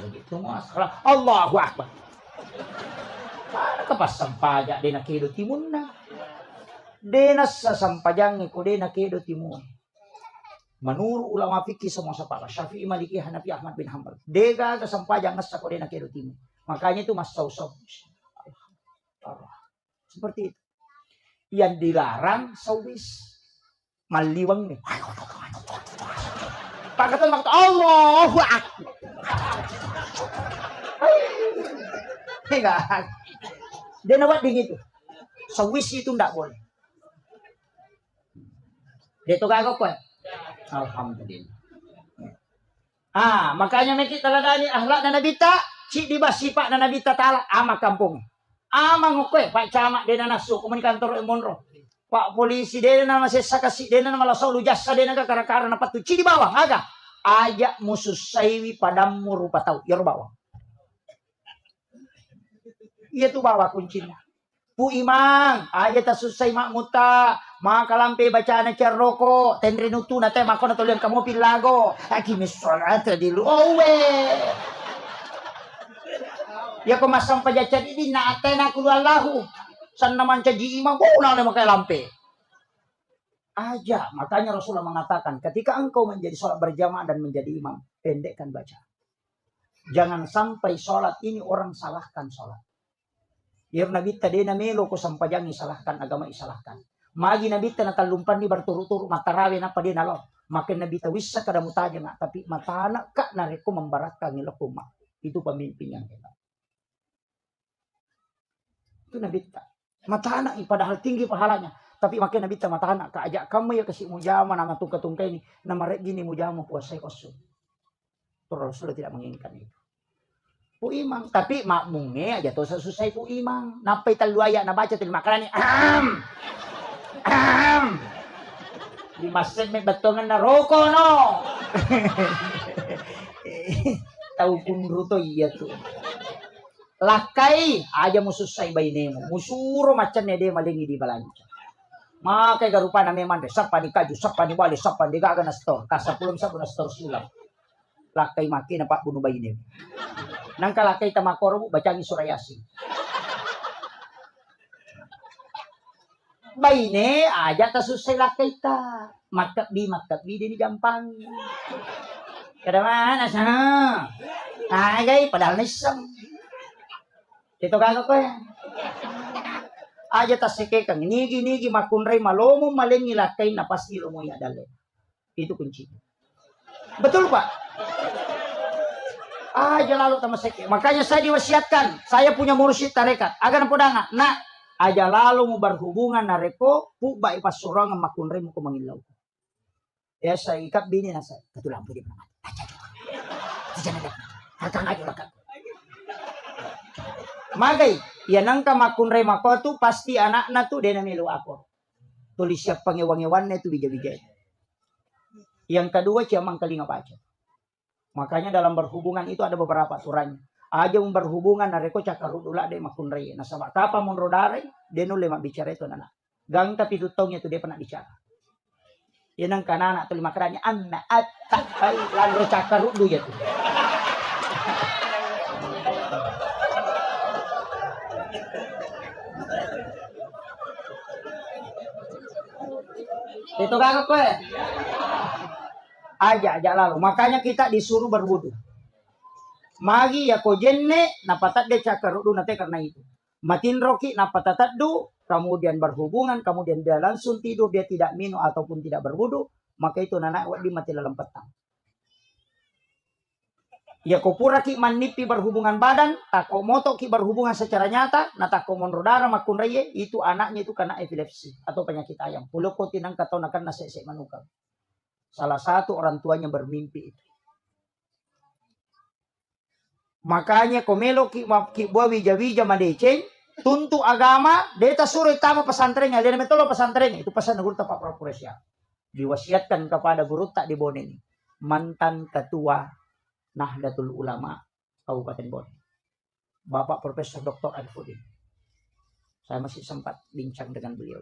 begitu masalah. Allahu Akbar. Mana kepas sampajak dena kedo timunna. Dena sasampajang ko dena kedo timun. Menurut ulama fikih semua sepakat Syafi'i, Maliki, Hanafi, Ahmad bin Hanbal. Dega sampajang nasa ko dena kedo timun. Makanya itu mas sausau. Seperti itu. Yang dilarang sawis maliwang nih. Pakatan makta Allahu Akbar. Enggak. Dia nawat begitu. Sawis itu enggak boleh. Dia tuh kagak kok. Alhamdulillah. Makanya kita teladani akhlak dan nabita, si dibasipak dan nabita taala ama kampung. Amang oke, Pak Camat dia nasu kumun kantor Monro. Pak polisi dia nama sesa kasih dia nama lasau lu jasa dia naga kara-kara na patu di bawah aga. Ajak musuh saiwi padamu rupa tahu ya bawah. Iya tuh bawa kuncinya. Pu imang, aja ta susai mak muta, maka lampe bacaan cerroko, tendre nutu na te makon atau liam kamu pilago. Aki misolat dilu. Ya ko masang pajacan ini na atena kulallahu. San naman caji imam na makai lampe. Aja, makanya Rasulullah mengatakan ketika engkau menjadi sholat berjamaah dan menjadi imam, pendekkan baca. Jangan sampai sholat ini orang salahkan sholat. Ya Nabi tadi na melo ko sampajangi salahkan agama isalahkan. Magi Nabi na talumpan di berturu-turu matarawe na pa din alo. Makin Nabi wisa kada mutaja na tapi matana ka na reko membaratkan ngilakuma. Itu pemimpin yang hebat. Itu Nabi matana padahal tinggi pahalanya. Tapi makin Nabi matana ka ajak kamu ya kasih mujama nama tungka-tungka ini nama rek gini mujama puasai kosong. Rasul tidak menginginkan itu. Pu imang tapi makmumnya aja tuh susah pu imang. Napai taluaya na baca til makanan ni. Di masjid may batongan na roko no. Tahu pun ruto iya tuh. Lakai aja mususay bainemo. Musuro macan dia malingi di balanca. Makai garupa na memang deh. Sapa ni kaju, sapa ni bali, sapa ni gaga na store. Kasapulong sa na store sulam. Lakay maki na pak bunuh bainemo. Nang kalakay tamakoro bacangi surayasi. Baine aja tasusay lakay ta. Makakbi din gampang. Kada mana sana. Agay padahal na isang. Ito kaga ko yan. Aja tasike kang nigi makunray malomo malingi lakay na pasti lumoy adale. Itu kunci. Betul Pak? Aja lalu tamaseke. Makanya saya diwasiatkan, saya punya mursyid tarekat. Agar podanga, nak aja lalu mau berhubungan nareko, pu baik pas surang makunray mo kumangilaw. Ya saya ikat bini na saya. Ketulang po di mana? Kakang aja lakat. Magay, yan ang kamakunray mako tu pasti anak na tu dia namilu ako. Tulis siya pangewan-ewan na itu bija-bija. Yang kedua ciamang kalinga baca. Makanya dalam berhubungan itu ada beberapa aturannya. Aja berhubungan nareko cakarudula de makunray. Nasabak tapa mun rodare, dia nule bicara itu nana. Gang tapi tutongnya itu dia pernah bicara. Yan ang kanana tu lima keranya anna atta lalu cakarudu ya tu. Itu kagak kue. Aja lalu. Makanya kita disuruh berwudu. Magi ya ko jenne napatat de cakarudu nate karena itu. Matin roki napatat du, kemudian berhubungan, kemudian dia langsung tidur, dia tidak minum ataupun tidak berwudu, maka itu nanak di mati dalam petang. Ya ko pura ki manipi berhubungan badan, tako moto ki berhubungan secara nyata, na tako monrodara makunraye, itu anaknya itu kena epilepsi atau penyakit ayam. Pulau ko tinang katonakan nase-se manukang. Salah satu orang tuanya bermimpi itu. Makanya komelo ki buah wija-wija madeceng, tuntu agama, deta suruh itama pesantrennya, dia metolo pesantrennya, itu pesan guru Pak Prokuresya. Diwasiatkan kepada guru tak di Bone ini, mantan ketua Nahdlatul Ulama Kabupaten Bone, Bapak Profesor Dr. Arifudin. Saya masih sempat bincang dengan beliau.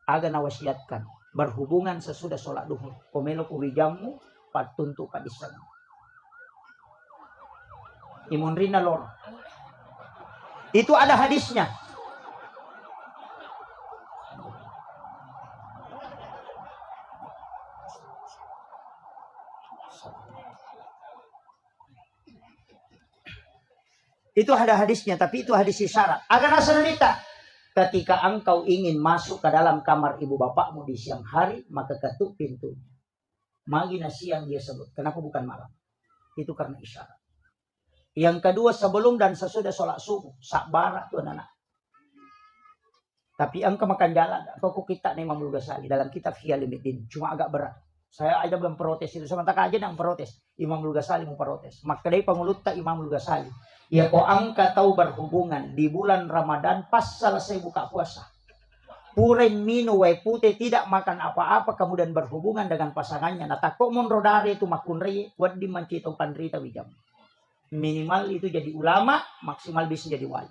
Agak nawasiatkan berhubungan sesudah sholat duhur. Komelo kuwijamu patuntu kadisan. Imun rina lor. Itu ada hadisnya. Itu ada hadisnya, tapi itu hadis isyarat. Agar asananita. Ketika engkau ingin masuk ke dalam kamar ibu bapakmu di siang hari, maka ketuk pintu. Magina siang dia sebut. Kenapa bukan malam? Itu karena isyarat. Yang kedua, sebelum dan sesudah sholat subuh. Sakbara tuh anak. Tapi engkau makan jalan. Kok kita nih Imam Ghazali dalam kitab Hiyalimuddin. Cuma agak berat. Saya aja belum protes itu. Sementara aja yang protes. Imam Ghazali mau protes. Maka dari pengulut tak Imam Ghazali. Ya kok angka tahu berhubungan di bulan Ramadan pas selesai buka puasa. Puren minu wai putih tidak makan apa-apa kemudian berhubungan dengan pasangannya. Nah takut monrodare itu makunri buat dimancitong pandrita wijam. Minimal itu jadi ulama, maksimal bisa jadi wali.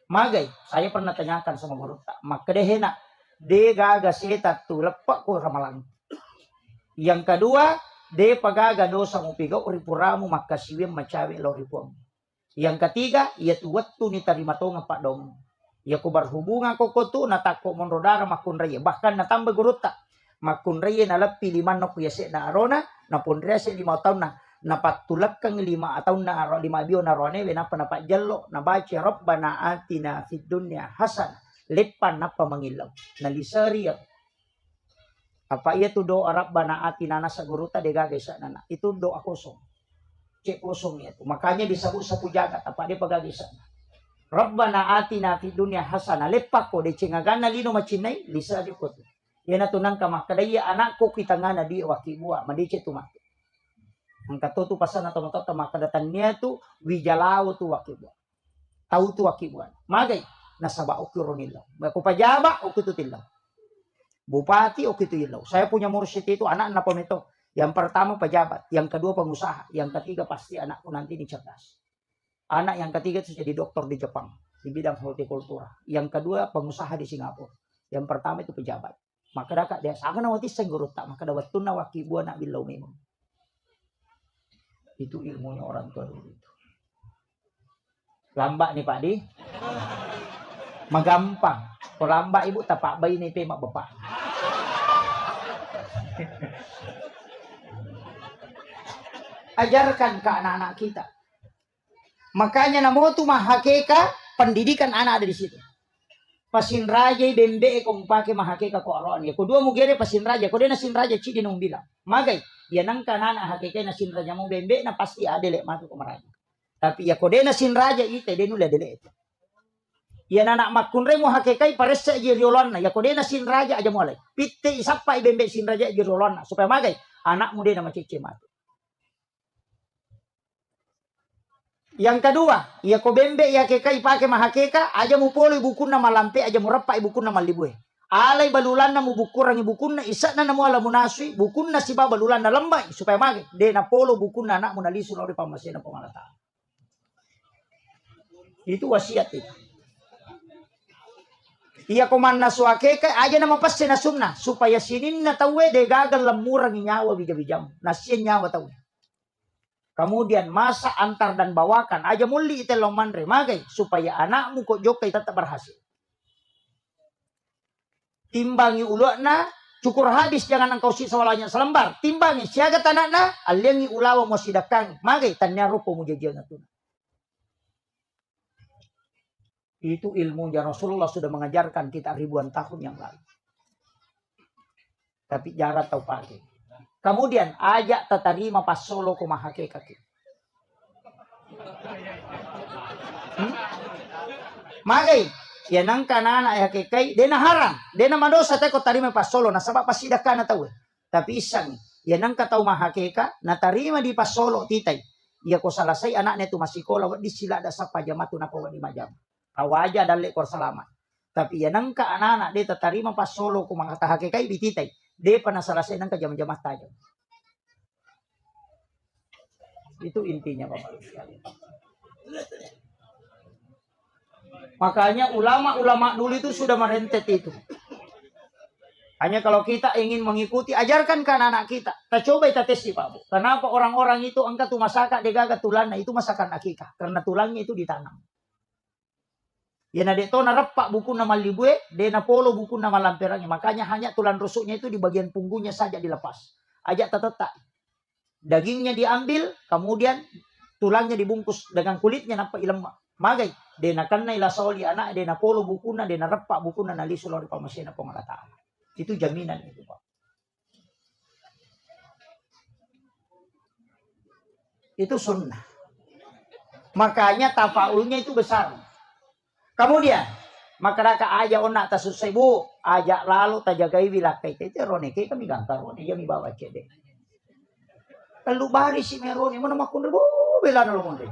Magai, saya pernah tanyakan sama guru tak. Maka dehena, de gaga setat tu lepak ko ramalan. Yang kedua, de pagaga dosa mo pigaw ripuramu maka siwim macawe lo ripuam. Yang ketiga, ia tuwat tu ni tarima to nga padong. Ia ko berhubungan ko tu natako monrodara makunraya. Bahkan natambah guru tak. Makunraya na lapi liman no kuyase na arona, na pondrese 5 tahun na. napatulak kang 5 atau na 5 biyo na rone we napat jallo na baca rabbana atina fid dunya hasan lepan napa mangilaw nalisari apa iya tu doa rabbana atina nasa guruta degage sa nana itu doa kosong cek kosong itu makanya disebut sapu jagat apa dia pagage sa rabbana atina fid dunya hasanah lepak ko de cingagana lino macinay lisari ko yana tunang ka makadaya anak ko kitangana di wakibua madice tumak ang katutu pasan atau mata makadatan niya tu wijalao tu wakibua tahu tu wakibua magay nasaba okironila ko pajaba okitutillah bupati okituilaw saya punya mursyid itu anak na pamito yang pertama pejabat yang kedua pengusaha yang ketiga pasti anakku nanti ini cerdas. Anak yang ketiga itu jadi dokter di Jepang di bidang hortikultura. Yang kedua pengusaha di Singapura. Yang pertama itu pejabat. Maka dah dia akan nawati senggurut tak maka dapat tunna wakibu anak bilau memang. Itu ilmunya orang tua dulu itu. Lambat nih Pak Di. Magampang. Kalau lambat ibu tapak bayi nih pemak bapak. Ajarkan ke anak-anak kita. Makanya namo tu mahakeka pendidikan anak ada di situ. Pasin raja bembe kong pakai mahakeka ko aron ya. Kedua mugere pasin raja, ko na sin raja ci dinong bilang. Magay, ya nang kanana hakeka na sin raja mo bembe na pasti adele matu ko maraja. Tapi ya ko na sin raja ite denula dele ito. Ya anak makunre mo hakekai pares sa jirolon na ya ko na sin raja aja mo alay. Pitte isapa bembe sin raja jirolon na supaya magay anak mo din na macicim matu. Yang kedua, ya ko bembe ya kekai pakai mahakeka aja mu polo ibukun na malampe aja mu rapa ibukun na malibue. Alay balulan na mu bukurang ibukun na isa na mo ala munaswi bukun na siba balulan na lambay supaya magi de na polo bukun na anak mo nalisun ori pamasin na pangalata. Itu wasiat itu. Iya ko man naswakeka aja na mapasse na sunna supaya sinin na tawe de gagal lamurang nyawa bijam-bijam. Nasien nyawa tawe. Kemudian masa antar dan bawakan aja muli itelong manre magay supaya anakmu kok jokai tetap berhasil. Timbangi ulokna cukur habis jangan engkau sisa walanya selembar. Timbangi siaga tanakna aliangi ulawa mo sidakang magay tanya rupo mo jajian na tuna. Itu ilmu yang Rasulullah sudah mengajarkan kita ribuan tahun yang lalu. Tapi jarak tahu pakai. Kemudian ajak tatarima pas solo ko mahakeka ki. Magay, yan ang kanana ay hakikai, de na harang, de na madosa tayo ko tarima pas solo, nasaba pasida ka na tawe. Tapi isang, yan ang kataw mahakeka, natarima di pas solo titay. Iya ko salasay anak neto masikola, di sila da sa pajamatu na ko di majam. Awaja dali ko salamat. Tapi yan ang kaanana, de tatarima pas solo ko mga hakikai bititay. Dia pernah selesai nang kejam-jamah tajam. Itu intinya Bapak sekalian. Makanya ulama-ulama dulu itu sudah merentet itu. Hanya kalau kita ingin mengikuti, ajarkan ke anak-anak kita. Kita coba kita tes Pak Bu. Kenapa orang-orang itu angkat tu masaka degaga tulangnya itu masakan akikah? Karena tulangnya itu ditanam. Ya na deto na repak buku nama libue, de na polo buku nama lamperangnya. Makanya hanya tulang rusuknya itu di bagian punggungnya saja dilepas. Ajak tetetak. Dagingnya diambil, kemudian tulangnya dibungkus dengan kulitnya nampak ilemak. Magay, de na kanay lasoli anak, de na polo buku na, de na repak buku na nalisulori pamasina pangalataan. Itu jaminan itu Pak. Itu sunnah. Makanya tafaulnya itu besar. Kemudian makaraka aja onak tasusay bu aja lalu tajagai bilakai itu rone kami gantar rone jami bawa cede lalu bari si merone mana makun bu bela nalo monde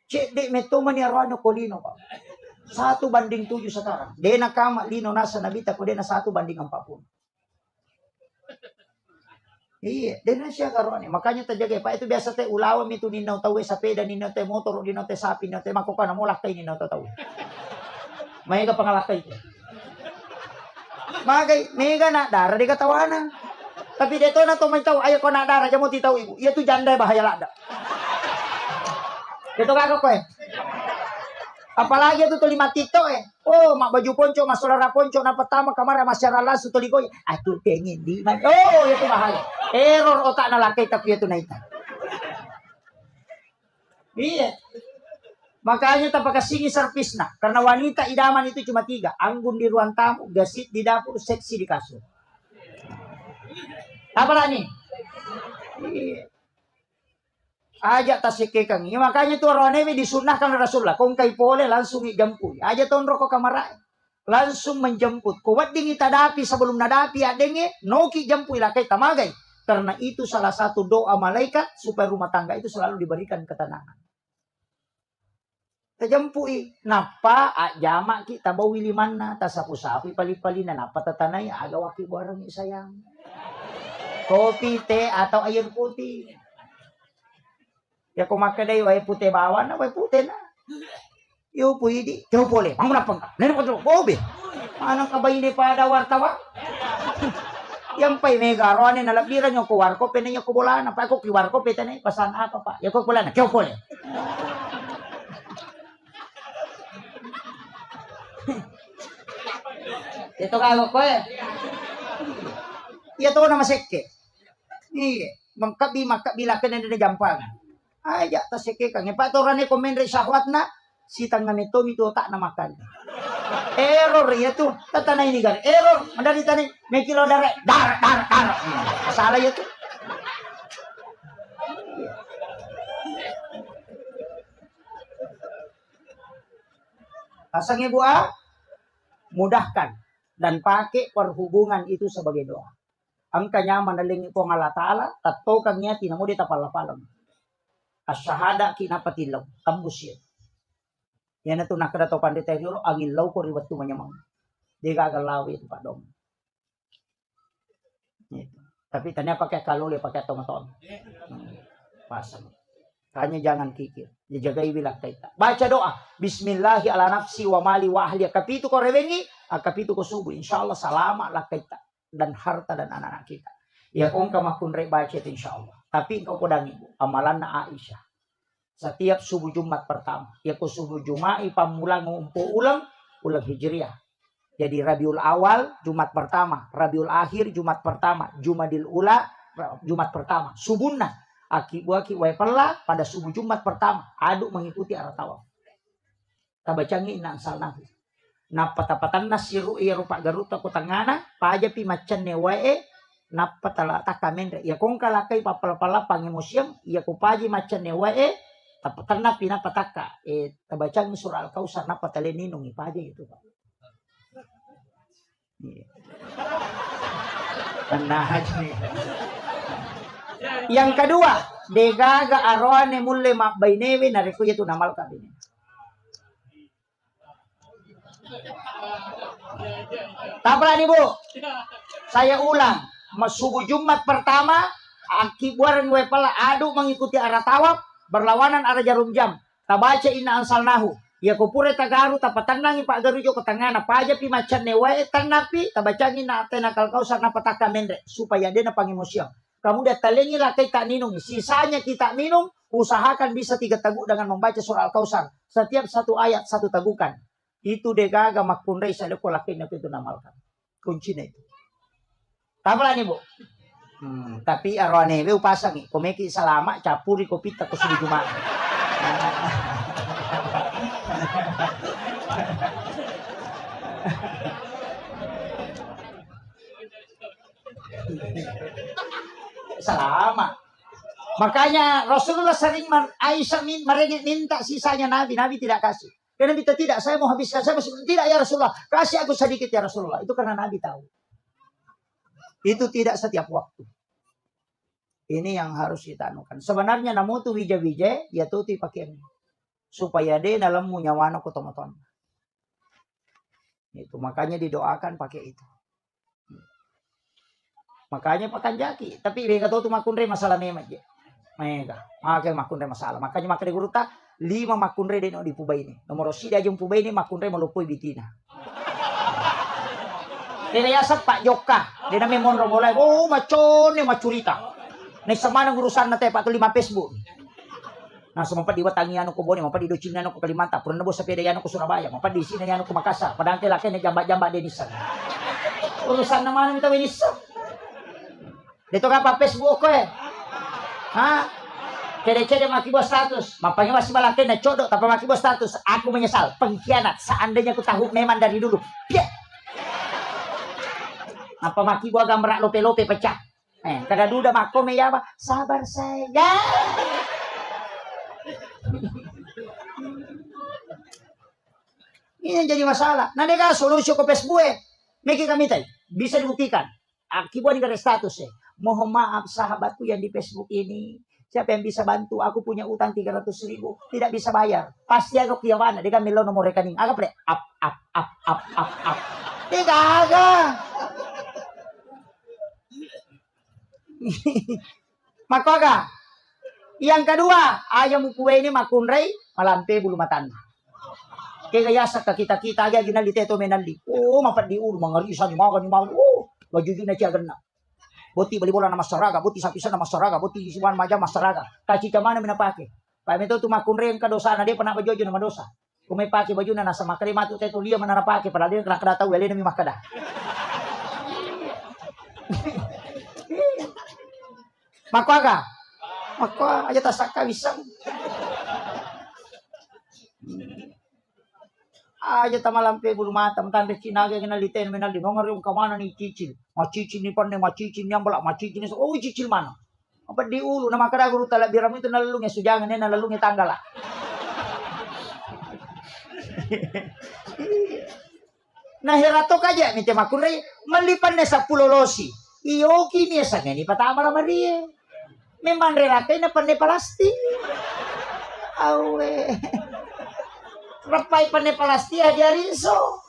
cede meto mani arwano kolino Pak 1 banding 7 sekarang dena kama lino nasa nabita ko dena 1 banding 40. Iya, dena siya karone makanya tajagai Pak itu biasa teh ulawam itu ninaw tawe sepeda ninaw teh motor ninaw teh sapi ninaw teh makuka na mulak kay ninaw tawe. May ka pangalakay ko. Magay, mega na dara di katawanan. Tapi dito na to may taw ayo ko na dara jamo ti taw ibu. Iya tu janda bahaya lada. Dito ka ko Apalagi itu tuh 5 tito Oh, mak baju ponco, mas saudara ponco na pertama kamar masyarakat su tuligoy. Atuh tengin di. Oh, itu bahaya. Error otak na lakay tapi itu naita. Iya. Makanya tapakasingi servis na. Karena wanita idaman itu cuma 3. Anggun di ruang tamu, gasit di dapur, seksi di kasur. Apa lah nih? Iya. Aja tasikekang. Ya, makanya tuh Ronewi disunahkan Rasulullah. Kung kay pole langsung ijampu. Aja tuh rokok kamar. Langsung menjemput. Kuat dingi tadapi sebelum nadapi adenge. Noki jampu ilakai tamagay. Karena itu salah satu doa malaikat supaya rumah tangga itu selalu diberikan ketenangan. Tajampui napa jamak kita bawi limanna tasapu-sapu pali-palina napa tatanay aga waki bareng sayang. Kopi, teh atau air putih. Ya kung makaday way putih bawan na way putih na. Yo pwede. Yo pole. Ang napang. Nene ko to. Bobe. Anong kabay ni pada wartawan? Yang pay mega ro ni nalabiran yung kuwar ko pene yung kubulan pa ko kiwar ko petane pasan apa pa. Ya ko kubulan. Yo pole. Ito ka ko eh. Iya to na masekke. Iya, mangkabila ka na jampang. Ay, ya ta seke kang ipatoran ni komen re syahwat na sitang na mito tak na makan. Error ya tuh. Tatanay ni gan. Error. Madali tani may kilo dar. Salah ya tuh. Pasang ibu mudahkan dan pakai perhubungan itu sebagai doa. Ang kanya manaling ko ng Allah Ta'ala, tato kang niya, tinamo di tapalapalam. Asyahada kinapatilaw, tambus yan. Yan na ito nakadato pandetero, ang ilaw ko riwat tumanyamang. Di gagalaw ito pa dong. Tapi tanya pakai kaluli, pakai tomaton. Pasang. Kanya jangan kikir. Dijagai bilang kita. Baca doa. Bismillahi ala nafsi wa mali wa ahli. Kapitu ko rewengi, kapitu ko subuh. Insyaallah salama lah kita. Dan harta dan anak-anak kita. Ya kung kamakunre baca itu insyaallah. Tapi engkau pedang ibu. Amalan na Aisyah. Setiap subuh Jumat pertama. Ya ku subuh Jumat pamulang ngumpu ulang Hijriah. Jadi Rabiul Awal Jumat pertama. Rabiul Akhir Jumat pertama. Jumadil Ula Jumat pertama. Subuhna. Aki-waki pala pada subuh Jumat pertama. Aduk mengikuti arah tawaf. Tabacangi inang salnahu. Napatapatan nasiru iya rupa garuta ko tangana paja pi macan ne wae napatala takamen ya kung kalakai papala-pala pangi museum iya ko paji macan ne wae tapatan na pinapataka tabacangi surah al-kausar napatale ninong ipaja itu Pak. Yang kedua, degaga arwane mulle makbainewe nareko itu namal kabine. Tabra nih Bu. Saya ulang. Subuh Jumat pertama, akibuaran gue pala adu mengikuti arah tawaf, berlawanan arah jarum jam. Tabaca inna ansalnahu. Ya kupure tagaru tapatanangi Pak Garujo ke tangana paja pi macan newae tanapi tabacangi na tenakal kau sana pataka mendre supaya dia na pangimusiam. Kamu dia talengi lah kita minum. Sisanya kita minum, usahakan bisa 3 teguk dengan membaca surah Al-Kausar. Setiap 1 ayat 1 tegukan. Itu degaga makunrei saya ko lakin na itu namalkan. Kuncinya itu. Tabla nih Bu. Tapi arwane we upasang komeki salama capuri kopi tak subuh Jumat. Selama. Makanya Rasulullah sering Aisyah minta sisanya Nabi tidak kasih. Karena Nabi tidak, saya mau habiskan, saya masih tidak ya Rasulullah, kasih aku sedikit ya Rasulullah. Itu karena Nabi tahu. Itu tidak setiap waktu. Ini yang harus kita anukan. Sebenarnya namu tu wija-wija ya tuti pakai ini. Supaya dia dalam munyawana kotomaton. Itu makanya didoakan pakai itu. Makanya pakan jaki. Tapi mereka tahu tu makunre masalah nema je. Mega. Makanya makunre masalah. Makanya makanya guru ta 5 makunre deno di pubai ini. Nomor sida jeng pubai ini makunre melupui bitina. Dia ya Pak Joka. Dia namanya monro mulai. Oh macon ni macurita. Nek sama nang urusan na tepa tu 5 Facebook. Nah sempat diwatangi anu ko Bone, mampa di Docina anu ko Kalimantan, purna bo sa pedayano ko Surabaya, mampa di sini anu ko Makassar, padang kay laki ni jamba-jamba denisan. Urusan naman ito denisan. Dito ka pa Facebook ko eh. Ha? Cede-cede maki bos status. Mapanya masih malaki na codok tapi maki bos status. Aku menyesal. Pengkhianat. Seandainya aku tahu memang dari dulu. Piak. Apa maki gua gambar lope-lope pecah. Kada duda mako meyama. Sabar saja. Ini yang jadi masalah. Nah, deka solusi ke Facebook. Meki kami tay. Bisa dibuktikan. Akibat ini status. Mohon maaf sahabatku yang di Facebook ini. Siapa yang bisa bantu? Aku punya utang 300.000. Tidak bisa bayar. Pasti aku kiawana. Dia kan milo nomor rekening. Agak pre. Up. Tiga agak. Maka agak. Yang kedua. Ayam kue ini makunray. Malampe bulu matanda. Kaya yasak ka kita-kita. Agak ginali teto menali. Oh, mapat di ulu. Mangarisan. Makan. Oh, baju gina siya gana. Boti bali bola na masaraga, boti sapisa na masaraga, boti isiwan maja masaraga. Kaci mana minapake. Pa mito tumakunre ang kadosa na di pa na bajojo na madosa. Kung may pake baju na nasa makari matu teto liya mananapake para di na kada tahu wali na mi makada. Makwaga. Makwa aja tasaka wisang. Aja tamalampe bulu mata tanda cinaga kinaliten menaldi nongar yung kamana ni cicil macicil ni panne macicil yang balak macicil ni oh cicil mana apa di ulu nama kada guru tala biram itu nalalungnya sujangan ni nalalungnya tanggala nah heratok aja minta makunre malipan na sa pulolosi iyo kini sa ngani patama na marie memang relakay na panne palasti awe Rapai pane palastia diariso.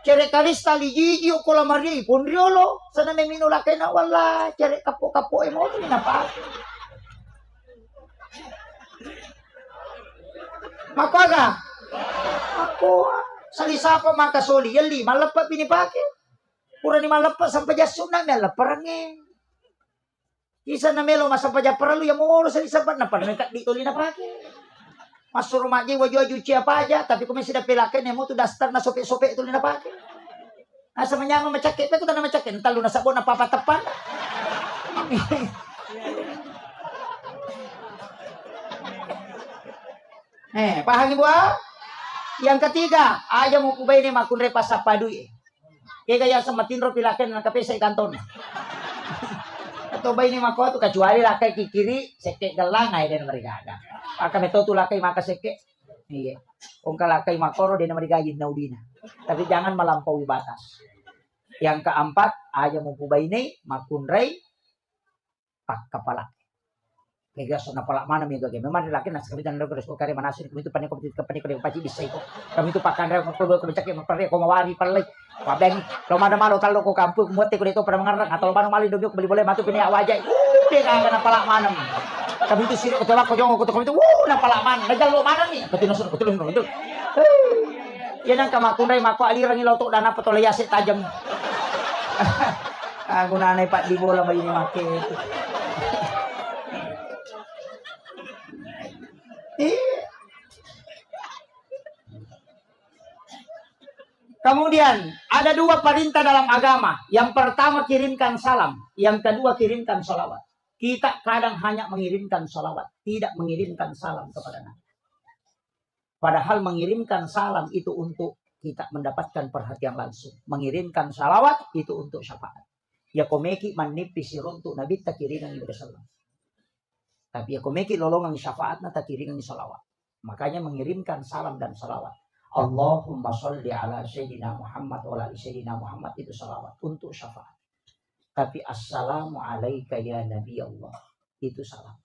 Cere kalis tali gigi o kola maria ipon riolo. Sana may minulakay na wala. Cere kapo-kapo mo. Ito minapa. Makaga. Ako. Salisa pa mga kasoli. Yali, malapa pinipake. Pura ni malapa sampai jasun na. Malaparang eh. Isa na melo masampai japaralu. Yang mo salisa pa na panamikat dito linapake. Masuk rumah aja wajah cuci apa aja tapi kami sudah pelakin yang mau tuh dasar na sope-sope itu lina pakai. Asa menyang macakit pe kuda na macakit entar lu na sabon apa tepan. Paham ibu? Yang ketiga, aja mau kubay ni makunre pasapadui. Kaya kaya sa matinro pilakin na kape sa kanton. Atau bay ni mako tu kecuali lakai kiri sekek gelang ay den mereka ada. Aka meto tu lakai maka seke. Iya. Kung kalakai makoro din naman digayid na udina. Tapi jangan melampaui batas. Yang keempat, aja mempubay ni makunray kepala. Kaya so napala mana mi gagay. Memang laki nas kami dan logos ko kare manasin kami itu panik ko paci bisa itu. Kami itu pakan re ko ko cak mo pare ko mawari palay. Wabeng lo mana malo talo ko kampu ko mote ko dito para mangarang atau banu mali dogo ko beli boleh matu pini awajay. Kaya napala mana. Kami itu sini ketawa ko jong ko kami itu napala mana. Nagal lo mana ni? Katinusun ko tulung itu. Yan ang kamakunay mako alirang iloto dana patolayase tajam. Aku nanay pak di bola may make. Kemudian ada dua perintah dalam agama. Yang pertama kirimkan salam. Yang kedua kirimkan salawat. Kita kadang hanya mengirimkan salawat. Tidak mengirimkan salam kepada Nabi. Padahal mengirimkan salam itu untuk kita mendapatkan perhatian langsung. Mengirimkan salawat itu untuk syafaat. Ya komeki manipisi untuk Nabi takiringan ibadah salam. Tapi ya komeki lolongan syafaat na takiringan salawat. Makanya mengirimkan salam dan salawat. Allahumma sholli ala Sayyidina Muhammad wa ala Sayyidina Muhammad itu salawat untuk syafaat. Tapi assalamu alaika ya Nabi Allah itu salam.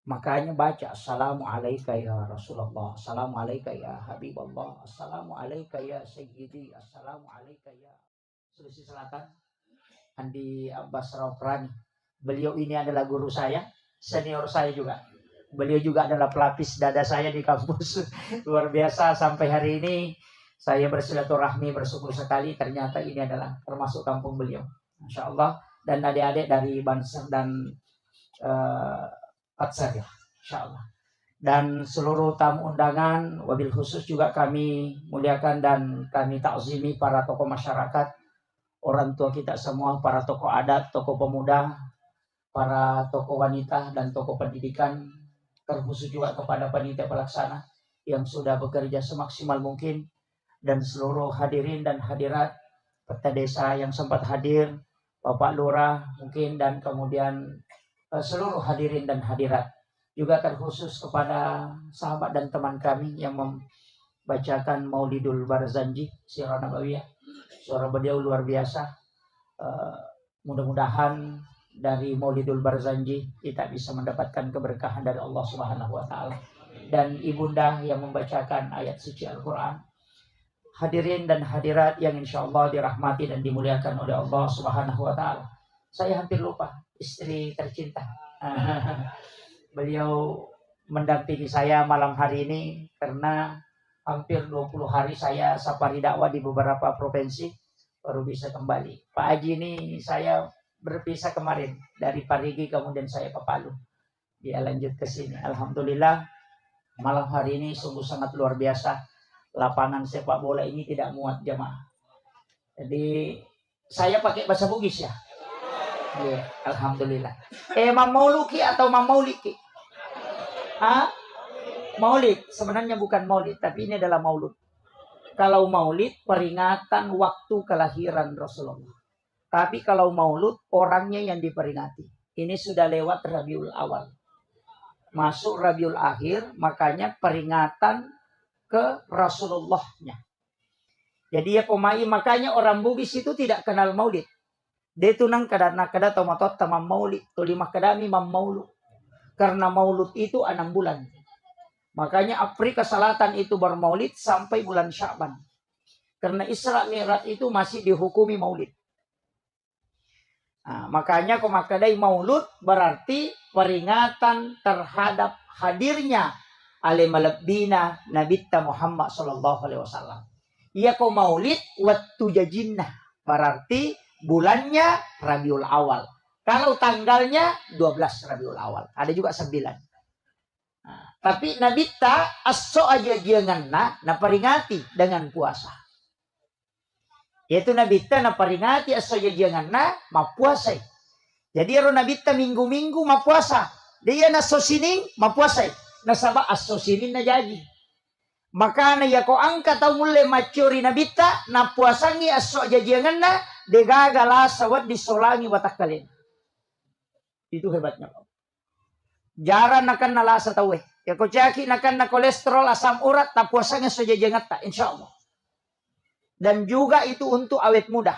Makanya baca assalamu alaika ya Rasulullah, assalamu alaika ya Habibullah, assalamu alaika ya Sayyidi, assalamu alaika ya Sulawesi Selatan Andi Abbas Raufrani. Beliau ini adalah guru saya, senior saya juga. Beliau juga adalah pelapis dada saya di kampus. Luar biasa sampai hari ini saya bersilaturahmi bersyukur sekali. Ternyata ini adalah termasuk kampung beliau. Masya Allah. Dan adik-adik dari Bansar dan Patsar ya. Insya Allah. Dan seluruh tamu undangan. Wabil khusus juga kami muliakan dan kami takzimi para tokoh masyarakat. Orang tua kita semua. Para tokoh adat, tokoh pemuda. para tokoh wanita dan tokoh pendidikan, terkhusus juga kepada panitia pelaksana yang sudah bekerja semaksimal mungkin, dan seluruh hadirin dan hadirat peserta desa yang sempat hadir, Bapak Lurah mungkin, dan kemudian seluruh hadirin dan hadirat. Juga terkhusus kepada sahabat dan teman kami yang membacakan Maulidul Barzanji, Sirah Nabawiyah. Suara beliau luar biasa. Mudah-mudahan dari Maulidul Barzanji kita bisa mendapatkan keberkahan dari Allah Subhanahu wa taala. Dan ibunda yang membacakan ayat suci Al-Qur'an. Hadirin dan hadirat yang insya Allah dirahmati dan dimuliakan oleh Allah Subhanahu wa taala. Saya hampir lupa istri tercinta. Beliau mendampingi saya malam hari ini karena hampir 20 hari saya safari dakwah di beberapa provinsi baru bisa kembali. Pak Haji ini saya berpisah kemarin dari Parigi, kemudian saya ke Palu. Dia lanjut ke sini. Alhamdulillah malam hari ini sungguh sangat luar biasa. Lapangan sepak bola ini tidak muat jamaah. Jadi saya pakai bahasa Bugis ya. Yeah, alhamdulillah. Mauluki atau Mamauliki? Maulid. Sebenarnya bukan maulid, tapi ini adalah maulud. Kalau maulid peringatan waktu kelahiran Rasulullah. Tapi kalau maulud orangnya yang diperingati. Ini sudah lewat Rabiul Awal. Masuk Rabiul Akhir, makanya peringatan ke Rasulullahnya. Jadi ya pemain, makanya orang Bugis itu tidak kenal maulid. Dia tunang kada tomatot tamam maulid, tulimah kadami mam maulud. Karena maulud itu 6 bulan. Makanya Afrika Selatan itu bermaulid sampai bulan Sya'ban. Karena Isra Mi'raj itu masih dihukumi maulid. Nah, makanya komakadai maulud berarti peringatan terhadap hadirnya alimalabdina Nabitta Muhammad sallallahu alaihi wasallam. Ia ko maulid waktu jajinnah. Berarti bulannya Rabiul Awal. Kalau tanggalnya 12 Rabiul Awal. Ada juga 9. Nah, tapi Nabitta aso aja janganna na peringati dengan puasa. Yaitu Nabitta na peringati aso aja janganna mapuasai. Jadi ro Nabitta minggu-minggu mapuasa. Dia na sosining mapuasai. Nasaba asosinin na jadi. Maka na yako angka tau mule macuri Nabitta na puasangi aso aja janganna degagala sawat disolangi watakkalin. Itu hebatnya. Jaran akan nalasa tawe. Ya ko jaki akan na kolesterol asam urat ta puasanya saja jangat ta insyaallah. Dan juga itu untuk awet muda.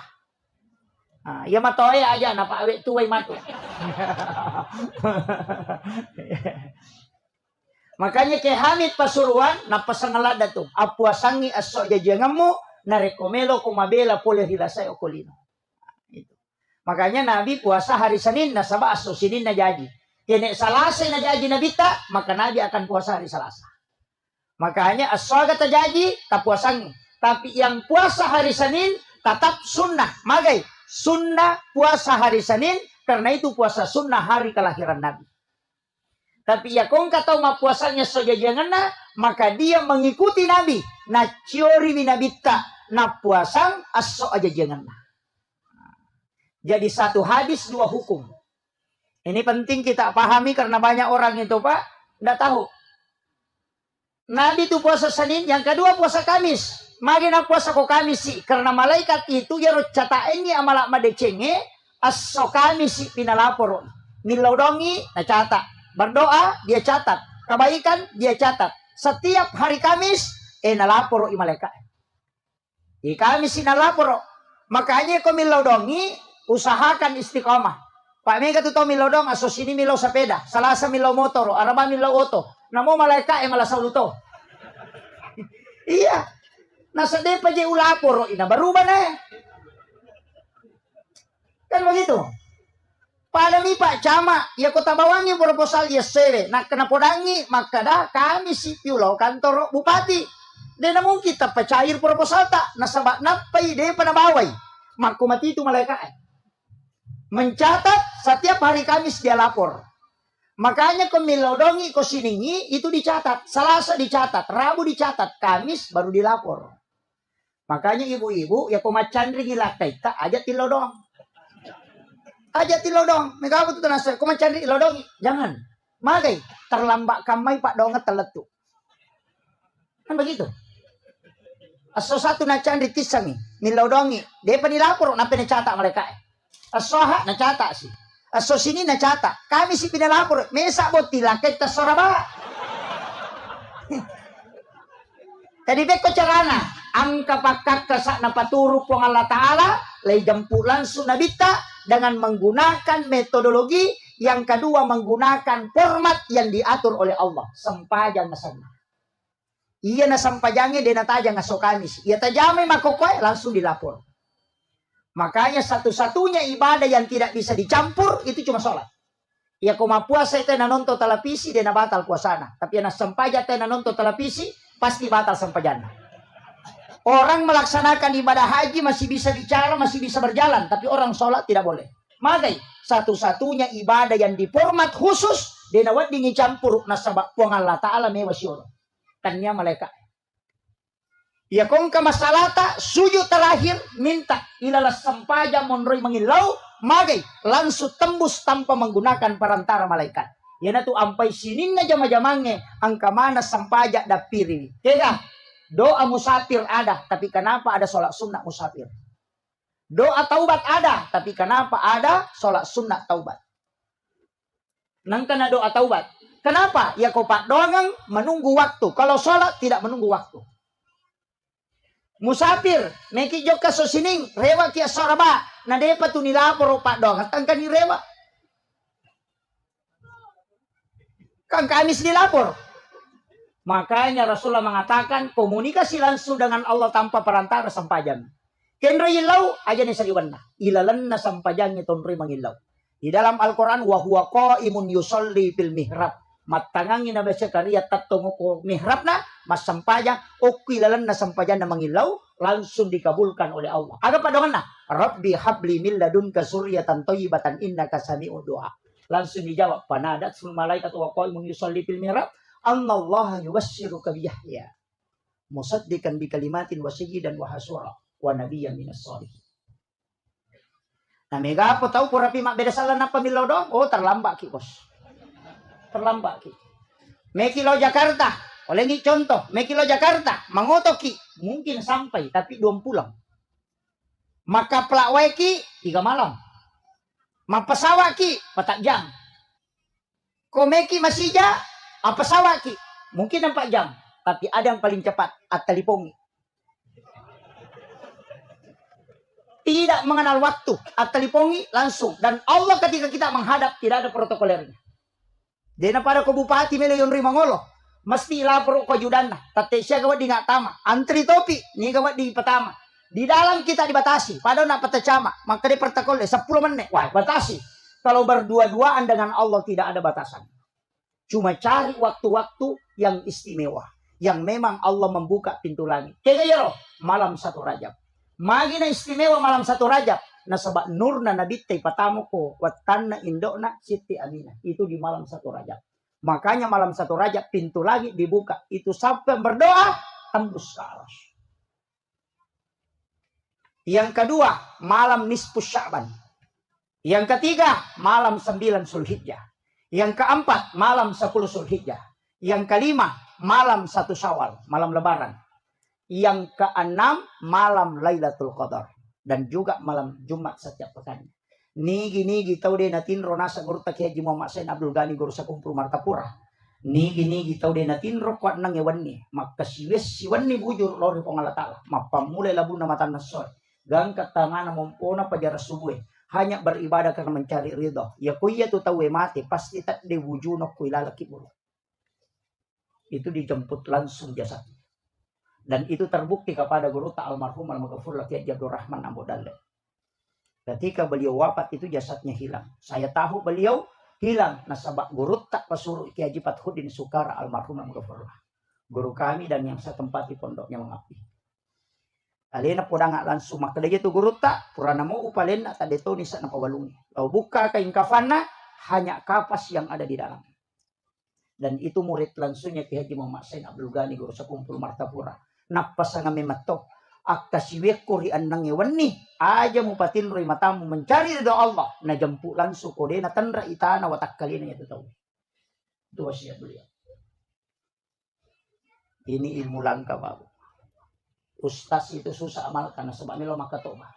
Nah, ya matoe aja napa awet tuway matu. Makanya ke Hamid Pasuruan na pasangalada to. Apuasangi aso jajangamu na rekomelo kumabela pole hilasay okolino. Itu. Makanya Nabi puasa hari Senin nasaba aso Senin na jadi. Kene Salasa na jadi Nabita, maka Nabi akan puasa hari Selasa. Makanya asoga terjadi tak puasangi. Tapi yang puasa hari Senin tetap sunnah. Magai sunnah puasa hari Senin karena itu puasa sunnah hari kelahiran Nabi. Tapi ya kong katau ma puasanya sojajanganna, maka dia mengikuti Nabi. Na ciori binabita na puasang aso aja janganna. Jadi satu hadis dua hukum. Ini penting kita pahami karena banyak orang itu Pak tidak tahu. Nabi itu puasa Senin, yang kedua puasa Kamis. Magina puasa ko Kamis sih karena malaikat itu ya cata ini amalak madecenge aso Kamis sih pinalapor. Milodongi na catat. Berdoa, dia catat. Kebaikan, dia catat. Setiap hari Kamis, nalaporo imaleka. Di Kamis nalaporo. Makanya kau milodongi, usahakan istiqomah. Pak Mega tu tau milodong, aso sini milo sepeda. Salasa milo motor, araba milo oto. Namo maleka malah sauluto. Iya. Nasa depa je ulaporo, ina berubah na. Kan begitu. Pada mi Pak Cama, ya kota bawangi proposal ya sere. Nak kena podangi, maka dah kami si piulau kantor bupati. Dan namun kita pecair proposal tak. Nasabak napai dia pada bawai. Maku mati itu malaikat. Mencatat setiap hari Kamis dia lapor. Makanya komilodongi kosiningi itu dicatat. Selasa dicatat, Rabu dicatat, Kamis baru dilapor. Makanya ibu-ibu ya komacandri ngilakta ita aja tilodong. Aja ti lodong. Mega apa tu nasa? Kau mencari lodong. Jangan. Magai. Terlambat kamai pak dongat teletu. Kan begitu. Aso satu na candi tisangi. Nilodongi. Dia penilapor. Nampai nacatak mereka. Asoha nacatak sih. Aso sini nacatak. Kami si pinilapor. Mesa botila. Kita soraba. Tadi beko carana. Angka pakak kesak na paturu pong Allah Ta'ala. Lay jampu langsung nabita. Dengan menggunakan metodologi. Yang kedua menggunakan format yang diatur oleh Allah. Sampajang na sana. Iya na sampajangnya dia nataja ngaso kamis. Iya tajamai makokoy langsung dilapor. Makanya satu-satunya ibadah yang tidak bisa dicampur itu cuma sholat. Iya kuma puasa itu na nonton televisi dia na batal puasana. Tapi na sampaja itu na nonton televisi pasti batal sampajana. Orang melaksanakan ibadah haji masih bisa bicara, masih bisa berjalan. Tapi orang sholat tidak boleh. Makanya satu-satunya ibadah yang diformat khusus. Dia nawat dingin campur. Nasabak puang Allah Ta'ala mewasyur. Tanya malaikat. Ya kong ka masalata. Sujud terakhir. Minta. Ilalah sampaja monroy mengilau. Magay. Langsung tembus tanpa menggunakan perantara malaikat. Yan na tu ampai sinin na jama-jamange. Ang kamana sampaja da piri. Kaya. Doa musafir ada, tapi kenapa ada sholat sunnah musafir? Doa taubat ada, tapi kenapa ada sholat sunnah taubat? Nang kena doa taubat. Kenapa? Ya kau pak doang menunggu waktu. Kalau sholat tidak menunggu waktu. Musafir, meki joka sosining, rewa kia soraba. Na depa tu nilapor pak doang, tangkan ni rewa. Kang kamis dilapor. Makanya Rasulullah mengatakan komunikasi langsung dengan Allah tanpa perantara sampajan. Kenro ilau aja ni sariwanna. Ilalanna sampajangnya tonri mangilau. Di dalam Al-Quran wa huwa qaimun yusolli fil mihrab. Matangangin na baca karya tatungo ko mihrab na mas sampajang o ilalanna sampajan na mangilau langsung dikabulkan oleh Allah. Aga pa doon na Rabbi habli min ladunka suryatan thayyibatan innaka sami'ud du'a. Langsung dijawab panadat sul malaikat wa qaimun yusolli fil mihrab. Annallaha yubassiruka biyahya musaddiqan bi kalimatin wa sayyidan wa hasura wa nabiyyan minas shalihin. Nah, mega apa tahu pura mak beda salah na pemilu dong? Oh, terlambat ki, bos. Terlambat ki. Mekilo Jakarta, oleh ni contoh, Mekilo Jakarta, mangoto ki, mungkin sampai tapi belum pulang. Maka pelawai ki 3 malam. Mapasawa ki 4 jam. Komeki masija apa pesawat ki? Mungkin 4 jam. Tapi ada yang paling cepat. At-talipongi. Tidak mengenal waktu. At-talipongi langsung. Dan Allah ketika kita menghadap. Tidak ada protokolernya. Dena pada ko bupati meleyon rimangolo. Mesti lapor ko judana. Tate siya gawat di ngatama. Antri topi. Ni gawat di petama. Di dalam kita dibatasi. Pada nak patacama. Maka di protokol 10 menit. Wah batasi. Kalau berdua-duaan dengan Allah tidak ada batasan. Cuma cari waktu-waktu yang istimewa. Yang memang Allah membuka pintu langit. Kaya malam 1 Rajab. Magi na istimewa malam 1 Rajab. Nasabak nur na nabitay patamu ko. Watana indokna Siti Aminah. Itu di malam 1 Rajab. Makanya malam 1 Rajab pintu langit dibuka. Itu sampai berdoa tembus ke aras. Yang kedua malam nisfus Sya'ban. Yang ketiga malam 9 Zulhijjah. Yang keempat, malam 10 Zulhijjah. Yang kelima, malam 1 Syawal, malam Lebaran. Yang keenam, malam Lailatul Qadar. Dan juga malam Jumat setiap pekan. Nigi tau de natin ronasa guru tak Haji Muhammad Sain Abdul Ghani guru sa kumpul Martapura. Nigi tau de natin ro kwat nang ewan ni. Maka siwan ni bujur lori pangalatala. Mapamulay labu na matan nasoy. Gangkat tangan na mumpuna pajaras subuh. Hanya beribadah karena mencari ridho. Ya kuya tu tahu mati pasti tak diwujudno kuy lalaki buruk. Itu dijemput langsung jasad. Dan itu terbukti kepada guru ta almarhum al-maghfur laki Abdul Rahman Abu Dalle. Ketika beliau wafat itu jasadnya hilang. Saya tahu beliau hilang. Nasabak guru tak pasuruh Ki Haji Fathuddin Sukara almarhum al-maghfur. Guru kami dan yang saya tempati pondoknya mengabdi. Alena podang langsung makadaya tu guru tak purana mo upalen na tadeto ni sa napawalungi. Lalu buka kain kafana hanya kapas yang ada di dalam. Dan itu murid langsungnya Ki Haji Muhammad Sain Abdul Ghani guru sa kumpul Martapura. Napas nga memato Akasiweko ri anang wani aja mo patinroy matamu mencari ridho Allah na jampulan sukode na tanra itana watak kalina itu tahu. Itu wasiat beliau. Ini ilmu langka babu. Ustaz itu susah amalkan sebab melo makatoba.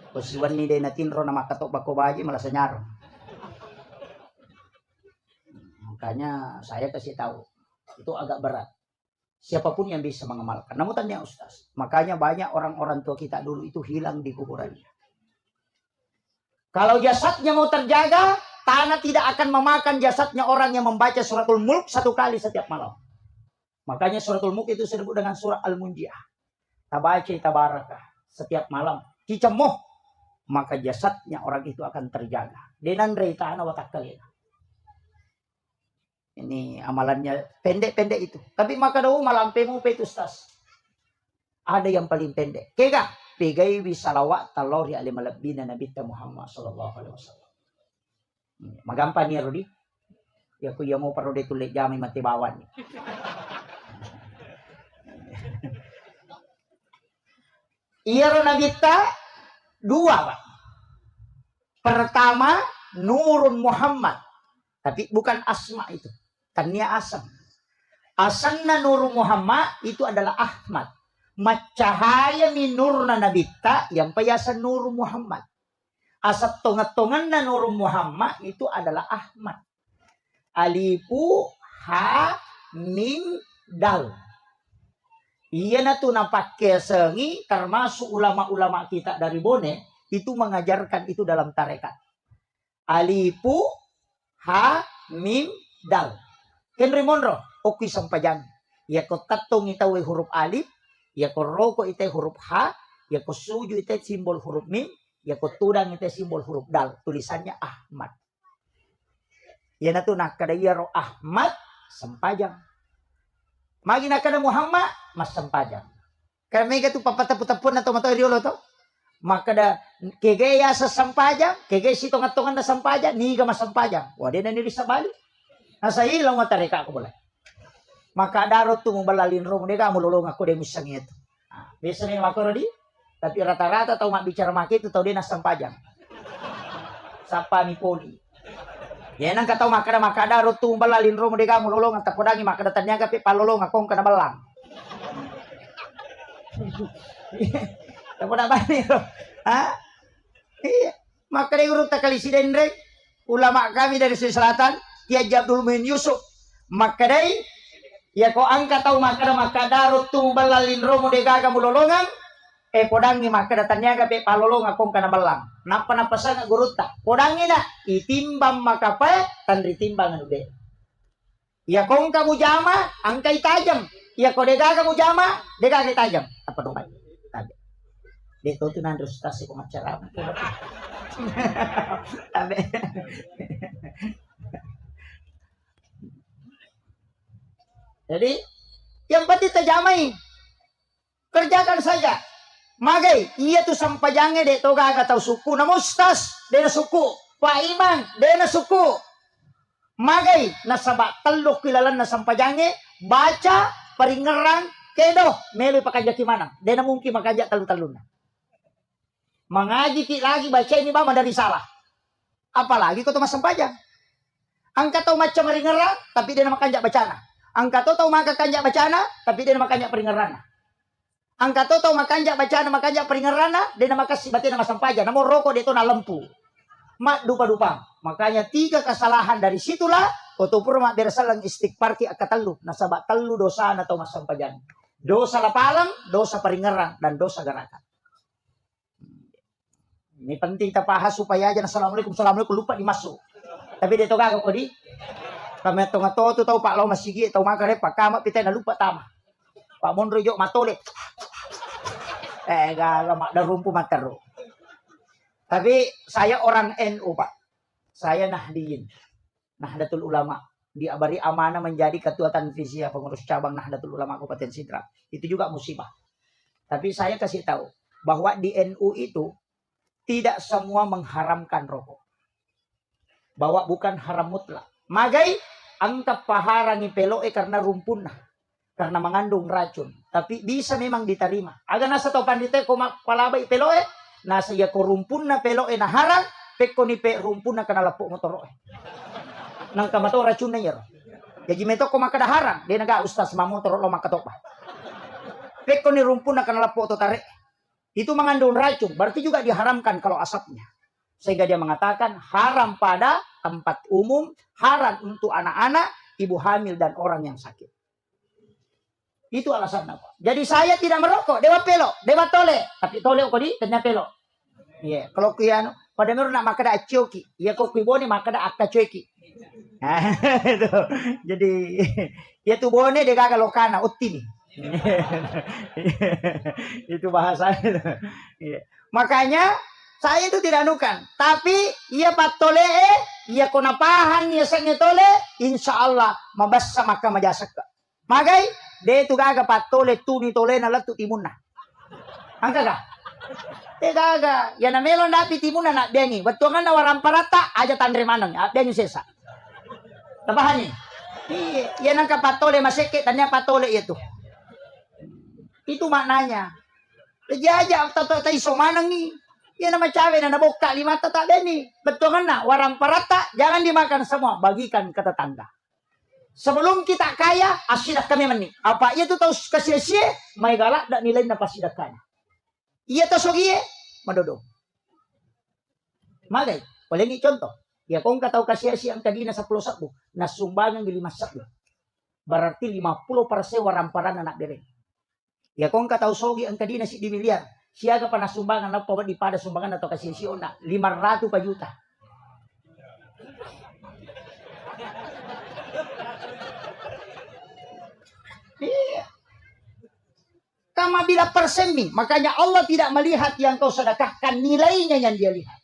Kusiwan ni day natinro na makatoba ko baji malah senyaro. Makanya saya kasih tahu itu agak berat. Siapapun yang bisa mengamalkan. Namun tanya Ustaz. Makanya banyak orang-orang tua kita dulu itu hilang di kuburannya. Kalau jasadnya mau terjaga, tanah tidak akan memakan jasadnya orang yang membaca suratul Mulk 1 kali setiap malam. Makanya suratul Mulk itu disebut dengan surah Al-Munjiah. Tabaca tabarakah setiap malam. Kicemoh. Maka jasadnya orang itu akan terjaga. Denan reitana watak kalina. Ini amalannya pendek-pendek itu. Tapi maka daw malampe mo pe Ustaz. Ada yang paling pendek. Kega pegay wi salawat talori ali malabina Nabi Muhammad sallallahu alaihi wasallam. Magampa ni Rodi. Ya kuya mo paro de tulik jami mati bawan. Iya Nabi ta 2, Pak. Pertama Nurun Muhammad. Tapi bukan asma itu. Tania asam. Asanna Nur Muhammad itu adalah Ahmad. Macahaya minurna nabita yang payasan Nur Muhammad. Asap tongat-tongan na Nur Muhammad itu adalah Ahmad. Alifu ha mim dal. Iya na tu napakai sengi termasuk ulama-ulama kita dari Bone itu mengajarkan itu dalam tarekat. Alifu ha mim dal. Henry Monroe, oki sampajang. Ya ko tatong itawe huruf alif, ya ko roko ite huruf ha, ya ko suju ite simbol huruf mim, ya ko tudang ite simbol huruf dal. Tulisannya Ahmad. Ya na tu nakadaya ro Ahmad sampajang. Magi nakada Muhammad mas sampajang. Karena mereka tu papataputapun na tomato riolo to. Maka da kegaya sa sampajang, kegaya si tongat-tongan na sampajang, niga mas sampajang. Wadi na niri sa bali. Nasa ilaw nga tarika ako boleh. Maka darot tu balalin ro mo deka mululong ako de misang ito. Bisa ni mako di. Tapi rata-rata tau mak bicara maki itu tau dia nas sampajang. Sapa ni poli. Ya nang katau maka darot tu balalin ro mo deka mululong at tapodangi maka datanya kape palolong akong kana balang. Tapoda ba ni ro? Ha? Iya. Maka de urut takalisi denrek ulama kami dari Sulawesi Selatan Kiai Abdul Muhyin Yusuf makadai ya ko angka tau maka darut tu balalin romo de gaga mulolongan podangi maka datanya gabe palolong akong kana balang napa sana guruta podangi na itimbang makape tan ritimbang anu de ya kong kamu jama angkai tajam ya ko de gaga mu jama de gaga tajam apa dong baik tabe de to tu nan Ustaz ko macara tabe Jadi yang penting terjamai kerjakan saja. Magai iya tu sampajange de toga atau suku na Ustaz de na suku Pak Iman de na suku Magai na sabak teluk kilalan na sampajange baca peringerang kedo melu pakajaki mana de na mungkin makajak talu-taluna. Mengaji ki lagi baca ini bama dari salah. Apalagi kau tu mas sampajang. Angkat tau macam ringerang tapi de na makajak bacana. Angkat tau maka kanjak bacana, tapi dia makanya peringerana. Angkat tau makanjak bacana, makanjak peringerana, dia makasih batin nama sampaja. Namun rokok dia itu na lempu. Mak dupa-dupa. Makanya 3 kesalahan dari situlah, kotopur mak bersalang istighfar ki akatalu. Nasabak talu dosa atau mas sampajan. Dosa lapalang, dosa peringerang, dan dosa gerakan. Ini penting kita bahas supaya aja assalamualaikum lupa dimasuk. Tapi dia tuh kagak kodi. Kami tengah tu tahu Pak Lau masih tahu makan pak kamak kita na lupa tama. Pak Monro jok matole. Gak mak darumpu matero. Tapi saya orang NU Pak. Saya Nahdiyin. Nahdlatul Ulama. Diabari amanah menjadi ketua tanfiziyah pengurus cabang Nahdlatul Ulama Kabupaten Sidrap. Itu juga musibah. Tapi saya kasih tahu bahwa di NU itu tidak semua mengharamkan rokok. Bahwa bukan haram mutlak. Magai angka paharangi peloe karena rumpun nah. karena mengandung racun. Tapi bisa memang diterima. Aga nasa tau pandite ko palabay peloe, nasa iya ko rumpun na peloe na harang, pekko ni pe rumpun na kanalapo motoroe. Nang kamato racun na yero. Jadi meto ko makadaharang, dia naga ustaz mamotor lo makatopa. Pekko ni rumpun na kanalapo to tare. Itu mengandung racun, berarti juga diharamkan kalau asapnya. Sehingga dia mengatakan haram pada tempat umum, haram untuk anak-anak, ibu hamil dan orang yang sakit. Itu alasan apa? Jadi saya tidak merokok, dewa pelo, dewa tole, tapi tole kok di tanya pelo. Iya, kalau kian pada meru nak makada acioki, ya kok bone makada akka cueki. Itu. Jadi ya tu bone de gaga lokana uttini. Itu bahasanya. Iya. Makanya saya itu tidak anukan, tapi ia patole, ia konapahan, ia sengetole, insya Allah mabassa maka majasaka. Magai, de tu gaga patole tu ni tole na latu timunna. Angka ga? De gaga, ya na melon dapi timunna na bengi. Betuangan na waram parata aja tandre manang, bengi sesa. Tapahani. Iya, nang kapatole maseke tanya patole itu. Itu maknanya. Jaja tato iso manang ni. Ya nama cawe na nabuka 5 tata deni. Betul kan nak? Warang parata jangan dimakan semua, bagikan ke tetangga. Sebelum kita kaya, asidak kami meni. Apa itu tahu kasih-kasih, may galak dak nilai na pasidakanya. Iya tahu sogie, madodo. Magay, paling contoh. Ya kung kataw kasih-kasih ang kadina sa pulo-sakbo, nasumbangan ng 5 sakbo. Berarti 50% warang parang anak dere. Ya kung kataw sogi ang kadina si di miliar, siaga pa nasumbangan na pa di pada sumbangan atau kasih siyo na 500 pa juta. Iya. Kama bila persemi, makanya Allah tidak melihat yang kau sedekahkan, nilainya yang dia lihat.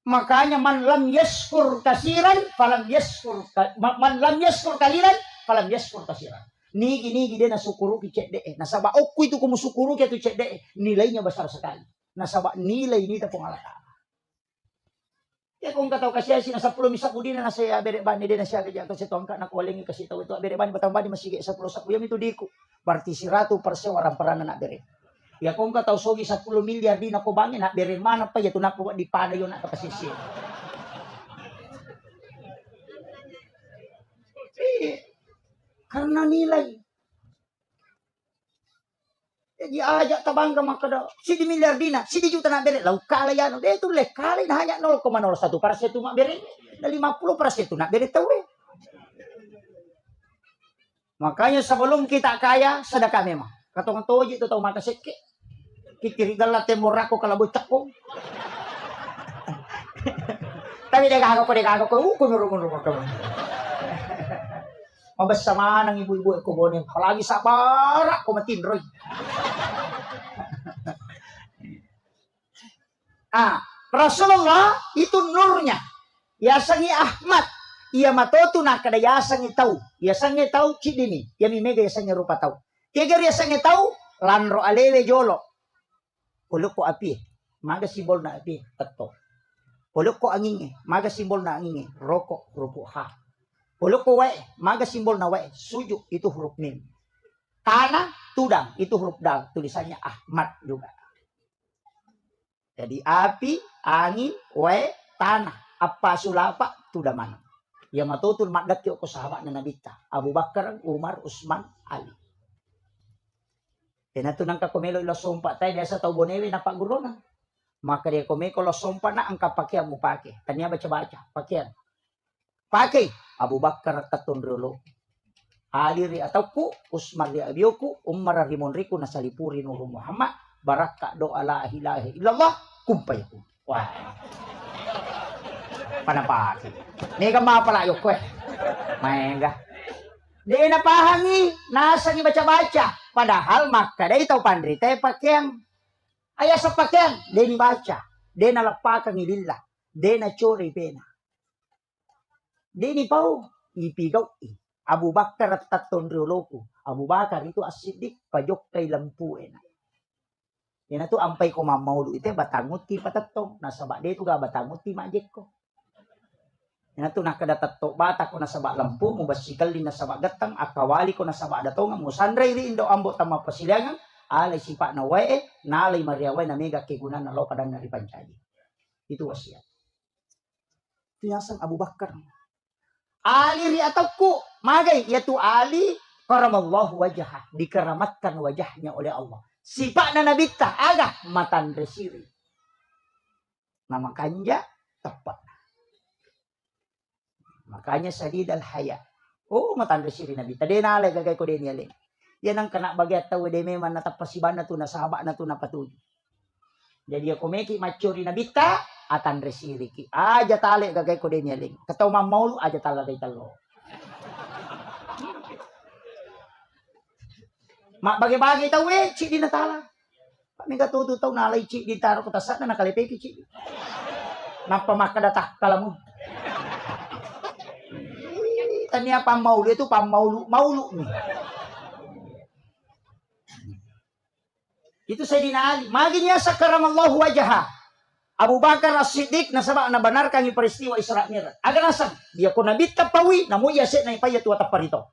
Makanya man lam yaskur kasiran, falam yaskur man lam yaskur kaliran, falam yaskur kasiran. Nigi dia nasukuru ki cek dee. Nasaba okku itu kumu sukuru ki tu cek dee. Nilainya besar sekali. Nasaba nilai ini tepung alata. Ya kung kataw kasi si nasa 10 misa kudi na nasa bere bani din na siya kaya kasi to angka na kuwalingi kasi taw ito bere bani batang bani masige sa 10 sa kuyam itu diku. Berarti 100% warang parana na bere. Ya kung kataw sogi 10 milyar din ako bangin na bere mana pa ya to na po di pada yon na kapasisi. Karena nilai. Jadi ajak tabang ka makada. Sidi miliar dina, sidi juta na bere. Lau kala yan. Itu leh kala na hanya 0,01% mak bere. Na 50% na bere tahu. Makanya sebelum kita kaya, sedekah memang. Katong toji itu tahu mata seke. Kikirigal na temorako kalabocak ko. Tapi degagaw ko. Kunurungan ko. Mabasama ng ibu-ibu ko boning palagi sa barak ko matinroy. Rasulullah itu nurnya. Yasangi Ahmad. Ia matoto na kada yasangi tahu. Yasangi tahu cidini. Yami mega yasangi rupa tahu. Tiga yasangi tahu lanro alewe jolo. Uluk ko api. Maga simbol na api. Tato. Uluk ko angin. Maga simbol na angin. Rokok rupo ha. Uluk ko wae, maga simbol na wae, suju itu huruf mim. Tanah, tudang, itu huruf dal, tulisannya Ahmad juga. Jadi api, angin, wae, tanah, apa sulapa, tudaman. Ya matutul madat ko sahabat na nabita. Abu Bakar, Umar, Usman, Ali. Tenato nang kakumelo ilo sumpa tayo, dia sa tau bonewi na pagurona. Maka dia kumeko lo sumpa na ang kapakyan mo pake. Tanya baca-baca, pakyan. Pakai Abu Bakar katundrolo. Ali ri atauku, Usman ri abiyoku, Umar rimon riku nasalipuri nuru Muhammad, baraka doa la ilaha illallah, kumpayku. Wah. Panapaki. Nega mapalayo ko eh. Maenga. Di napahangi, nasa ni baca-baca. Padahal maka day tau pandri, tayo pakyang. Ayah sa pakyang, di baca. Di nalapakang ilillah. Di na chori pena. Dini pau ipigaw Abu Bakar at taton rioloku. Abu Bakar itu asidik pajok kay lampuin. Yan to ampay ko mamaulo ite batangot ti patatong. Nasa ba dito ga batangot ti majek ko. Ina tu nakadatat to bata ko nasaba lampu mo basikal din nasaba gatang akawali ko nasaba datonga mo sandray ri indo ambo tama pasilangan alay sipa na wae nalay mariaway na mega kigunan na lo kadang nari pancadi. Itu wasiat. Tinasang Abu Bakar. Ali ri atauku magay yaitu Ali karamallahu wajah, dikeramatkan wajahnya oleh Allah. Sipa na nabita aga matandre siri. Nama kanja tepat. Makanya sadid al haya. Oh matandre siri nabita. Dia nalay gagay ko din yaling. Yan ang kena bagyat tahu de memang natapasiban na tu nasaba na tu napatuju. Jadi ako meki macuri nabita atan resiriki. Aja tali gagay ko din yaling. Kataw mamaulu aja talagay talo. Mak bagi-bagi tahu cik di natala. Kami katutu tahu nalay cik di taro kutasak na nakalipeki cik. Napa makadatak kalamu. Tanya pamaulu itu maulu nih. Itu Sayyidina Ali. Maginya sakaramallahu wajaha. Abu Bakar As-Siddiq nasaba na benarkan yung peristiwa Isra Mi'raj. Aga nasab dia ko nabita pawi namu yase na ipaya tuwa taparito.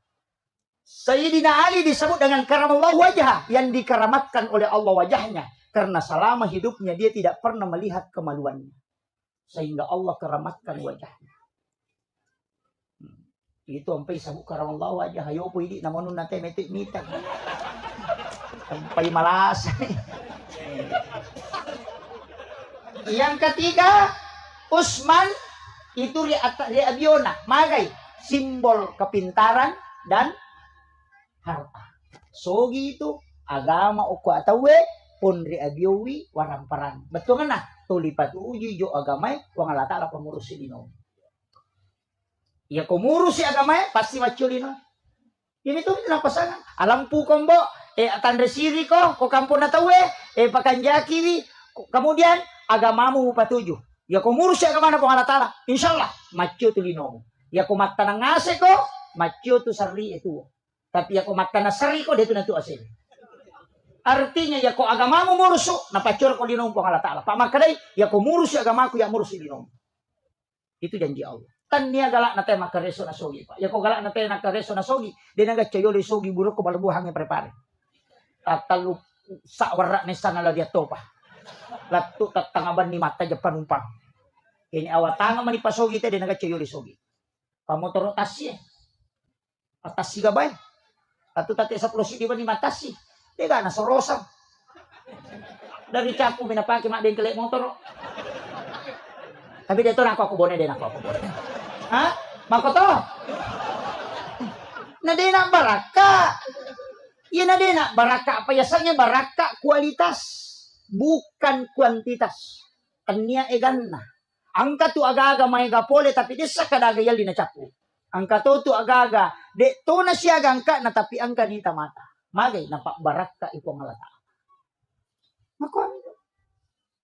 Sayyidina Ali disebut dengan karamallahu wajaha, yang dikeramatkan oleh Allah wajahnya karena selama hidupnya dia tidak pernah melihat kemaluannya. Sehingga Allah keramatkan wajahnya. Itu sampai sabuk karamallahu wajaha. Yo po hindi naman nun natin metik-mitak. Sampai malas. Yang ketiga, Utsman itu Abiona, magay, simbol kepintaran dan harta. Sogi itu agama o atawe pun Abiowi warang parang. Betul kan nah? Tulipat uji jo agamay wang alata ala pengurus dino. Ya kumurus si agamay pasti maculino. Ini tuh pasangan. Alam po kombo atan resiri ko kampun na tawe pakanjaki wi kemudian agamamu patuju ya kumurus si agama na pangalatala insyaallah macu tulino ya kumatta na ngase ko macu tu sari itu tapi ya kumatta na sari ko dito na tu asil artinya ya ko agamamu murusu na pacur ko linom pangalatala pamakaday ya kumurus si agamaku ya murus linom itu janji Allah tan niya galak na tayo makareso na sogi pa ya ko galak na tayo nakareso na sogi dinaga chayoli sogi buruk ko balbuhang yang prepare tatalu sakwarak nesa na lagi topa latu tatangaban ni mata Japan umpang ini awatanga mani pasogi te dinaga chayoli sogi pamotor tasi atasi gabay atu tate sa plosi di ba ni matasi dega na sorosa dari capu minapaki mak den kelek motor tapi dito na ako bone den ako bone ha makoto na din ang baraka. Yan na din baraka. Payasannya baraka kualitas. Bukan kuantitas. Kanya eganna. Angka tu aga-aga may gapole tapi desa kadagayal di nacapu. Angka tu aga-aga. De to na siya angka na tapi angka ni tamata. Magay nampak baraka iko ngalata. Makuha nito.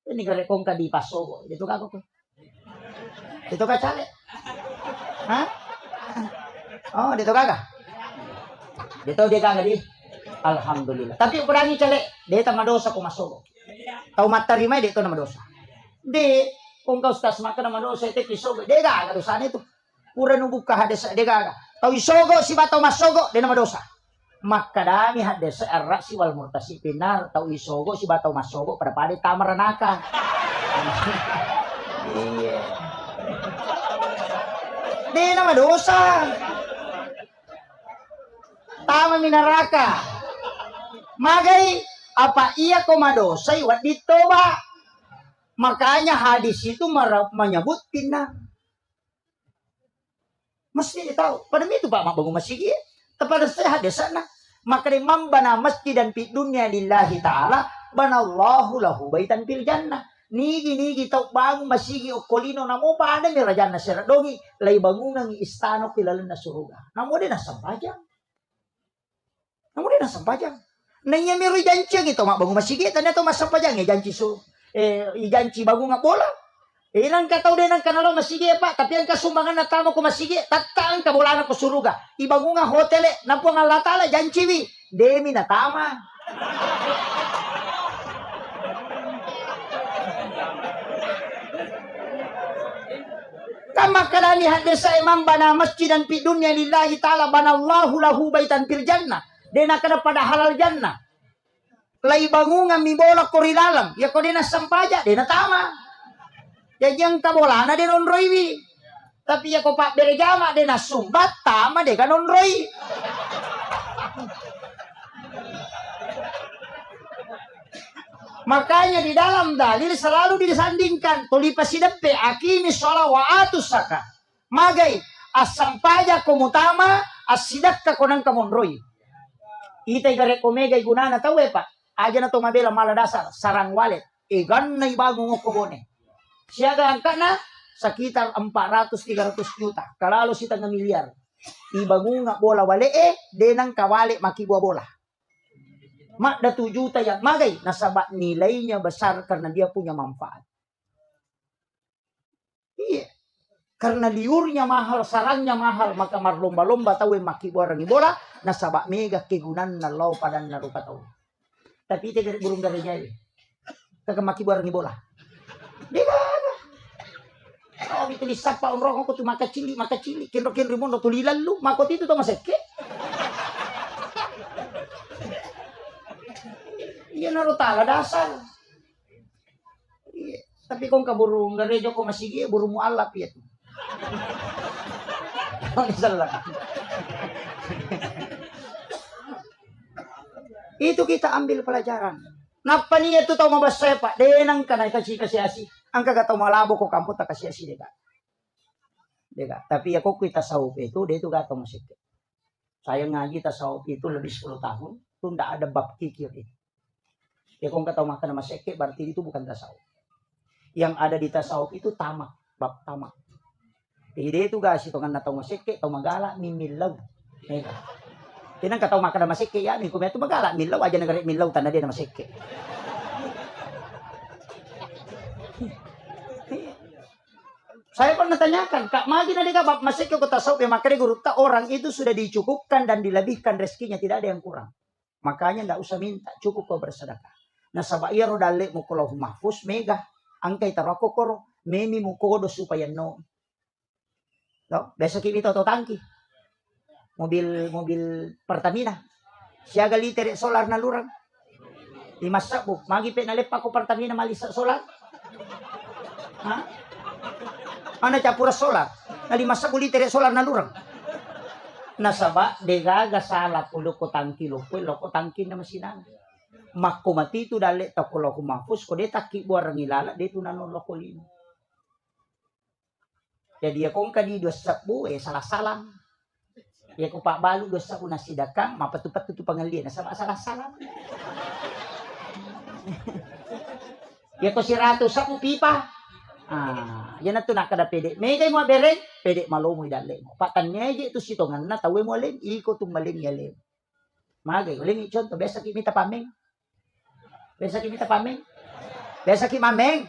Ini garekong ka di paso. Dito ka ko. Dito ka chale. Ha? Oh, dito ka. Dito dia ka di. Alhamdulillah. Tapi ukurannya cale, dia tak madosa ko masuk. Tau matarimay dito na madosa. Di, kung kau stas makan na madosa ite kisogo, dia ga dosa itu. Pura nung buka hades dia ga. Tau isogo si batau masogo dia na madosa. Makadami hades arra si wal murtasi pinar tau isogo si batau masogo pada pade tamaranaka. Iya. Dia na madosa. Tama minaraka. Magay, apa iya komadosay, wat dito ba? Makanya hadis itu menyebut pinang. Mesti tahu. Pada itu Pak Mabangun Masigi. Kepada saya hadis sana. Maka imam bana masjid dan fi dunya lillahi ta'ala. Banallahu lahu baitan fil jannah. Nigi tau bangun masigi okolino namo pa ada ni raja na siradongi. Lay bangunan ng istano kilalan na suruga. Namo din na sampajang. Namo din na sampajang. Nanya miro janji gitu mak bangun masigi tanya to masampajang ya janji su janji bangun nga bola. Ilang ka tao din ang kanalo masigi pa tapi ang kasumbangan na tamo ko masigi tataan ka bola na ko suruga. Ibangun nga hotel nampo nga latala janji wi demi na tama. Kama kadani hadisa imam bana masjidan fi dunya lillahi ta'ala banallahu lahu baitan fil jannah. Dena kada pada halal jannah. Lai bangungan mi bola korilalang. Ya ko dena sampaja dena tama. Jadi yang kabolana dena onroiwi. Tapi ya ko pak berejama dena sumbat tama de kan onroi. Makanya di dalam dalil selalu disandingkan tulipa sidape akimi sholat wa atus zakat. Magai asam pajak komutama asidak ka konang kamonroi. Ita garek komega gunana tahu pak. Aja na tumabela mala dasar sarang walet. Igan na ibago ngokobone. Siaga angkana sekitar 400-300 juta. Kalau sita ng miliar. Ibago nga bola wale denang kawale makibuah bola. Mak da 7 juta yang magai nasabak nilainya besar karena dia punya manfaat. Iya. Karena liurnya mahal, sarangnya mahal, maka marlomba-lomba tahu maki orang bola nasabak mega kegunan nalau padan narupa tahu. Tapi itu dari burung dari jari. Kagak maki orang bola. Dia oh itu disapa orang aku tuh maka cili. Kin rimondo tulilan lu, makot itu tuh maseke. Iya naruh tala dasar. Iya. Tapi kung kaburung garejo ko masigi burung mualaf ya. Itu kita ambil pelajaran. Napa niya itu tau mabasa pak? Denang ka na kasi asi. Ang kagataw malabo ko kampo ta kasi asi deka. Tapi ako kita saup itu dia itu gato masik. Saya ngaji tasawuf itu lebih 10 tahun. Itu tidak ada bab kikir itu. Ya kung kataw makan maseke berarti itu bukan tasawuf. Yang ada di tasawuf itu tamak, bab tamak. Jadi itu guys itu kan natau maseke, tau magala mimilaw. Tinang kataw makan maseke ya, ni kumeto magala milaw aja negara milaw tanda dia na maseke. Saya pernah tanyakan, Kak Magi na di ka bab maseke ko tasawuf ya makanya guru ta orang itu sudah dicukupkan dan dilebihkan rezekinya tidak ada yang kurang. Makanya tidak usah minta, cukup kau bersedekah. Nah sabaya rodale mo ko mahfuz mega angkay tarako koro memi mo kodo supaya no. Besok kita to tangki. Mobil Pertamina. Siaga liter solar na lurang. Dimasak bu, magi pe nalepa ko Pertamina malisa solar. Ha? Ana capura solar. Na dimasak ko liter solar na lurang. Nasaba degaga salah pulo ko tangki lo tangki na masinan. Makko mati tu dale takolo ko mafus ko de takki buarang ilala de tu nanon lokolino. Jadi ako kadi dos sabu salah-salah. Ya ko pak balu dos sabu nasidakang mapatupat tu pangalien nasaba salah-salah. Ya ko si rato sabu pipa. Yan na to nakada pede. May kay mo bereng, pede malomoy dali mo. Patannya aja itu sitongan na tawe mo alin, iko tumaling yalim. Magay, uling ichon to besa kimita pameng. Besa kimita pameng. Besa ki mameng.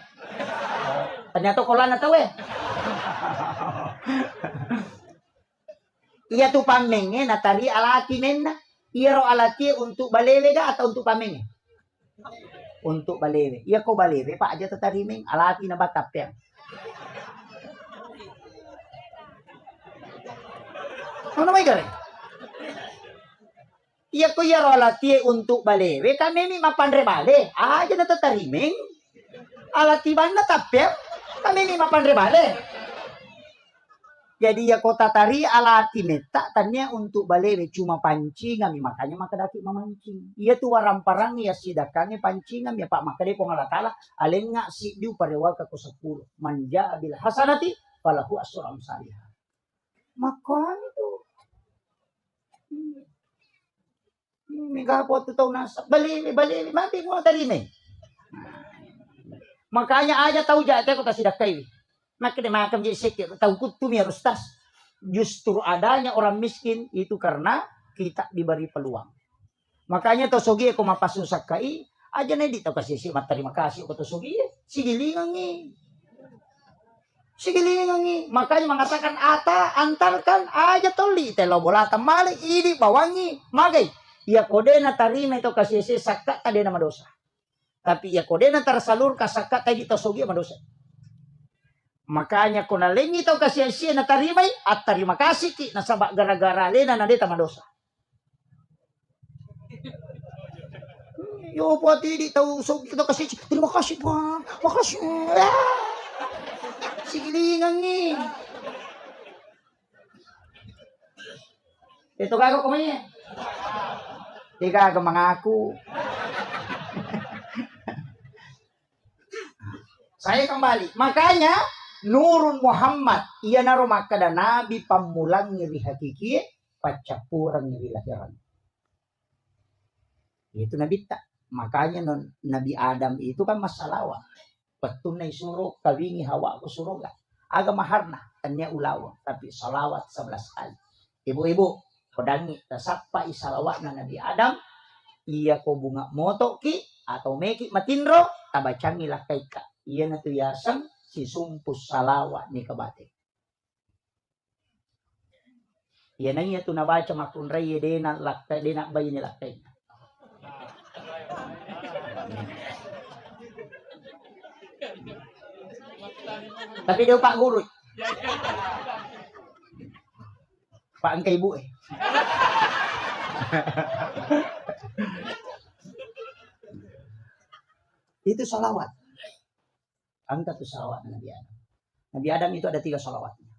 Ternyata kola na tawe. Iya tu pameng natari alati menna. Iro alati untuk balewe ga atau untuk pameng? Untuk balewe. Iya ko balewe pak aja tatarimeng alati na batap yang. Ano may gari? Iya ko iya alati untuk balewe kami mi mapandre bale. Aja na tatarimeng. Alati ban na tapem. Kami mi mapandre bale. Jadi ya kota tari alati meta tanya untuk balewe cuma pancingan makanya maka daki memancing. Iya tu warang parang ya sidakannya pancingan ya pak maka dia ko ngalatala alen nga si diu parewa ka ko 10 manja bil hasanati falahu asyram salihah. Makanya itu Migapo tu tau nasa balewe mati mo tari me. Makanya aja tahu jate ko ta sidakai. Makanya makam jadi sekir tahu kutumi harus tas. Justru adanya orang miskin itu karena kita diberi peluang. Makanya tosogi ako mapasusak kai aja na di tahu kasih si terima kasih ko tosogi sigilingangi. Makanya mengatakan antarkan aja toli telo bolata mali ini bawangi magai. Ya kode na tarima itu kasih si sakka tadi nama dosa. Tapi ya kode na tersalur kasakka tadi tosogi sama dosa. Makanya kung nalingi ito kasi siya na tarimay at tarima kasih ki nasaba gara-gara lena na dita madosa. Yo po di tahu so kita kasi terima kasih Pak. Makasih. Sigilingan ni. Ito ka ko kumanya. Di ka mengaku. Saya kembali. Makanya Nurun Muhammad ia naruh makada nabi pamulang ngiri hakiki pacapurang ngiri lahiran. Itu nabi tak. Makanya Nabi Adam itu kan masalawa. Petunay suruh kawingi hawa ko suruga. Aga maharna kanya ulawa tapi salawat 11 kali. Ibu-ibu kodangi tasapa isalawat na Nabi Adam iya ko bunga moto ki atau meki matinro tabacangi lakay ka. Iya na tuyasang si sumpus salawat ni kabate. Iya na iya tunabaca makunray dena lakay dena bayi ni lakay. Tapi dia Pak Guru. Pak Angka Ibu Itu salawat. Angka itu salawat Nabi Adam. Nabi Adam itu ada 3 salawatnya.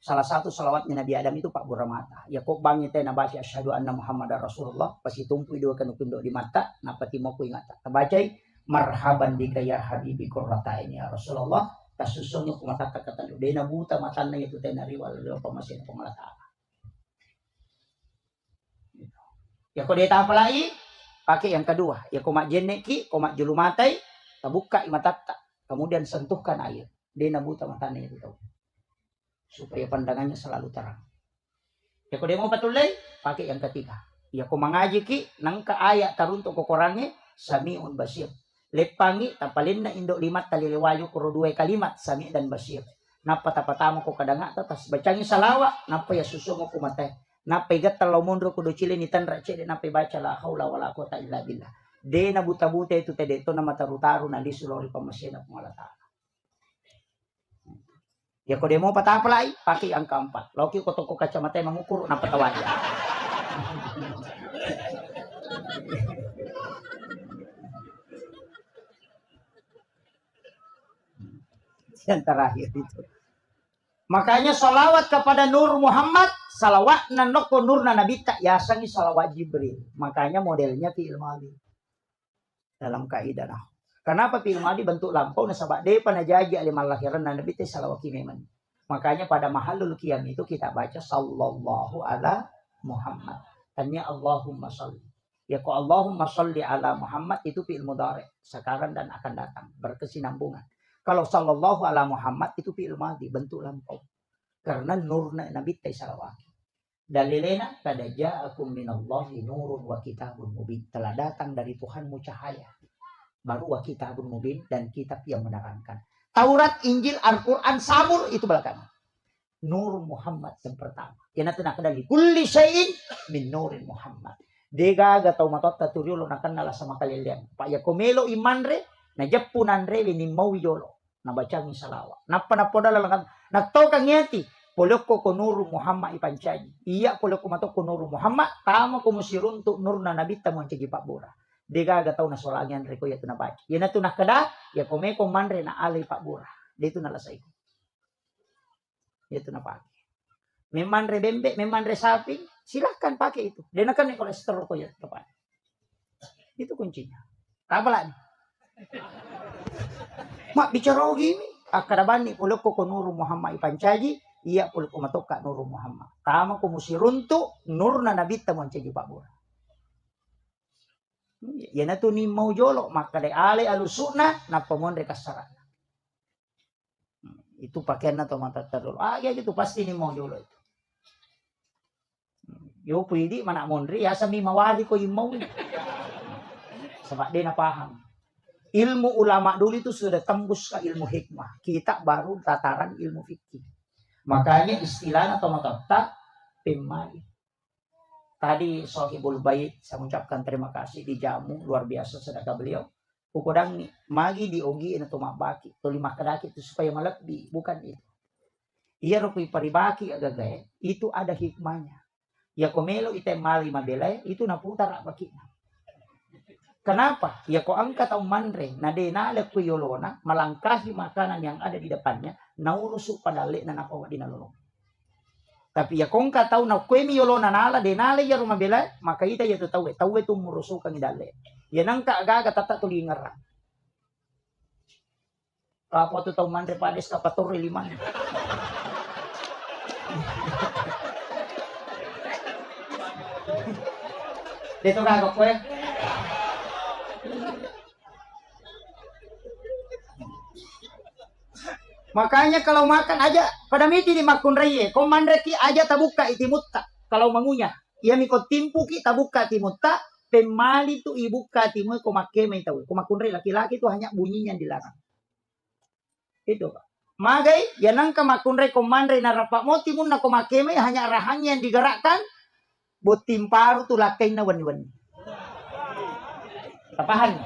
Salah satu salawatnya Nabi Adam itu Pak Buramata. Ya kok bangi teh nabaca asyhadu anna Muhammadar Rasulullah pasti tumpu dua kan kundo di mata napati mau ku ingat. Tabacai marhaban bika ya habibi qurrata ini ya Rasulullah. Kasusungnya ku mata kata dena buta matana itu teh nariwal pamasin pengalata. Ya kok dia apa lagi? Pakai yang kedua. Ya komak jeneki, komak julumatai, tabuka imatatta. Kemudian sentuhkan air. Dena buta matanya itu tahu. Supaya pandangannya selalu terang. Ya kok dia mau patulay, pakai yang ketiga. Ya kok mengaji ki, nangka ayat taruntuk kokorannya, sami'un basir. Lepangi, tapalin na indok limat taliliwayo kuro 2 kalimat, sami' dan basir. Napa tapatamo ko kadanga, tas bacangi salawa, napa ya susungo ko matay. Napa igat talaw mundro ko do chile ni tanra chile, napa baca la haula wala quwata illa billah. De na buta-buta itu tede ito na mataru-taru na lisulori pamasina pangalata. Ya kau demo patapalai pakai angka 4. Loki kotoko kacamata mengukur na patawaja. Yang terakhir itu. Makanya salawat kepada Nur Muhammad, salawat nanoko nur na nabi tak yasangi salawat Jibril. Makanya modelnya fi'il madhi. Dalam kaidah nah. Kenapa fi'il madhi bentuk lampau nasabak de panajaji alimal lahiran na nabi teh salawat kimeman. Makanya pada mahalul qiyam itu kita baca sallallahu ala Muhammad. Tanya Allahumma sholli. Ya kok Allahumma sholli ala Muhammad itu fi'il mudhari sekarang dan akan datang berkesinambungan. Kalau sallallahu ala Muhammad itu fi'il madhi bentuk lampau. Karena nurna nabi teh salawat. Dalilena kada ja'akum minallahi nurun wa kitabun mubin. Telah datang dari Tuhanmu cahaya. Baru wa kitabun mubin dan kitab yang menerangkan. Taurat, Injil, Al-Quran, Sabur itu belakangan. Nur Muhammad yang pertama. Yang nanti nak dari kulli syai'in min nurin Muhammad. Dega gatau matot taturiulo nakan nala sama kalian. Pak Yakomelo imanre na japunanre lini mawiyolo na bacang salawa. Napa na poda lalangan nakto kang yati. Poloko ko Nur Muhammad ipancaji. Iya poloko matok ko Nur Muhammad tama ko musirun tu nur na nabita mo cigi Pak Bura. Dega gatau na solangan reko ya tu na baca. Ya na tu nakada ya kome ko manre na alay Pak Bura. Dia tu nalasay ko. Ya tu na pakai. Memang rebembe, memang resapi, silahkan pakai itu. Dia akan kolesterol ko ya tepat. Itu kuncinya. Apa lagi? Mak bicara gini, akadabani puluk ko Nur Muhammad ipancaji, iya puluk ko matoka Nur Muhammad. Tama ko musiruntu nur na nabita mo caji Pak Bura. Yan na to ni mau jolo maka de ale alusuna na pamon rekasara. Itu pakaian atau mata terlalu. Ya gitu pasti ni mau jolo itu. Yo pwede mana mondri ya sami mawari ko imau. Sebab dia na paham. Ilmu ulama dulu itu sudah tembus ke ilmu hikmah. Kita baru tataran ilmu fikih. Makanya istilah atau mata pemai. Tadi Sohibul Bait saya mengucapkan terima kasih dijamu luar biasa sedekah beliau. Ukodang magi diogi na tumabaki. Tulima kadaki itu supaya melebih. Bukan itu. Iya rupui paribaki agagay. Itu ada hikmahnya. Ya komelo ite mali mabelay. Itu naputar bakina. Kenapa? Ya ko angkat ang manre. Na denala ko yolona. Malangkahi makanan yang ada di depannya. Naurusuk padali na napawa di nalulong. Tapi ya kung kataw na kwe mi yolona nala denala ya rumabelay. Maka ita ya tawe. Tawe tumurusuk ang idali. Yan ang kaagaga tata tulingar. Kapwa to taw manre pades kapatore liman. Dito kagak ko Makanya kalau makan aja pada miti di makun reye, komandre ki aja tabuka itimutta. Kalau mangunya, ia mikot timpu ki tabuka timutta, pemali tu ibuka timu ko makeme tahu. Ko makun reye laki-laki itu hanya bunyinya dilarang. Itu Pak. Magai, yanang ka makun reye komandre na rapak mo timun na ko makeme hanya arahannya yang digerakkan. Buat timparu tu lakai na wani-wani. Tapahan.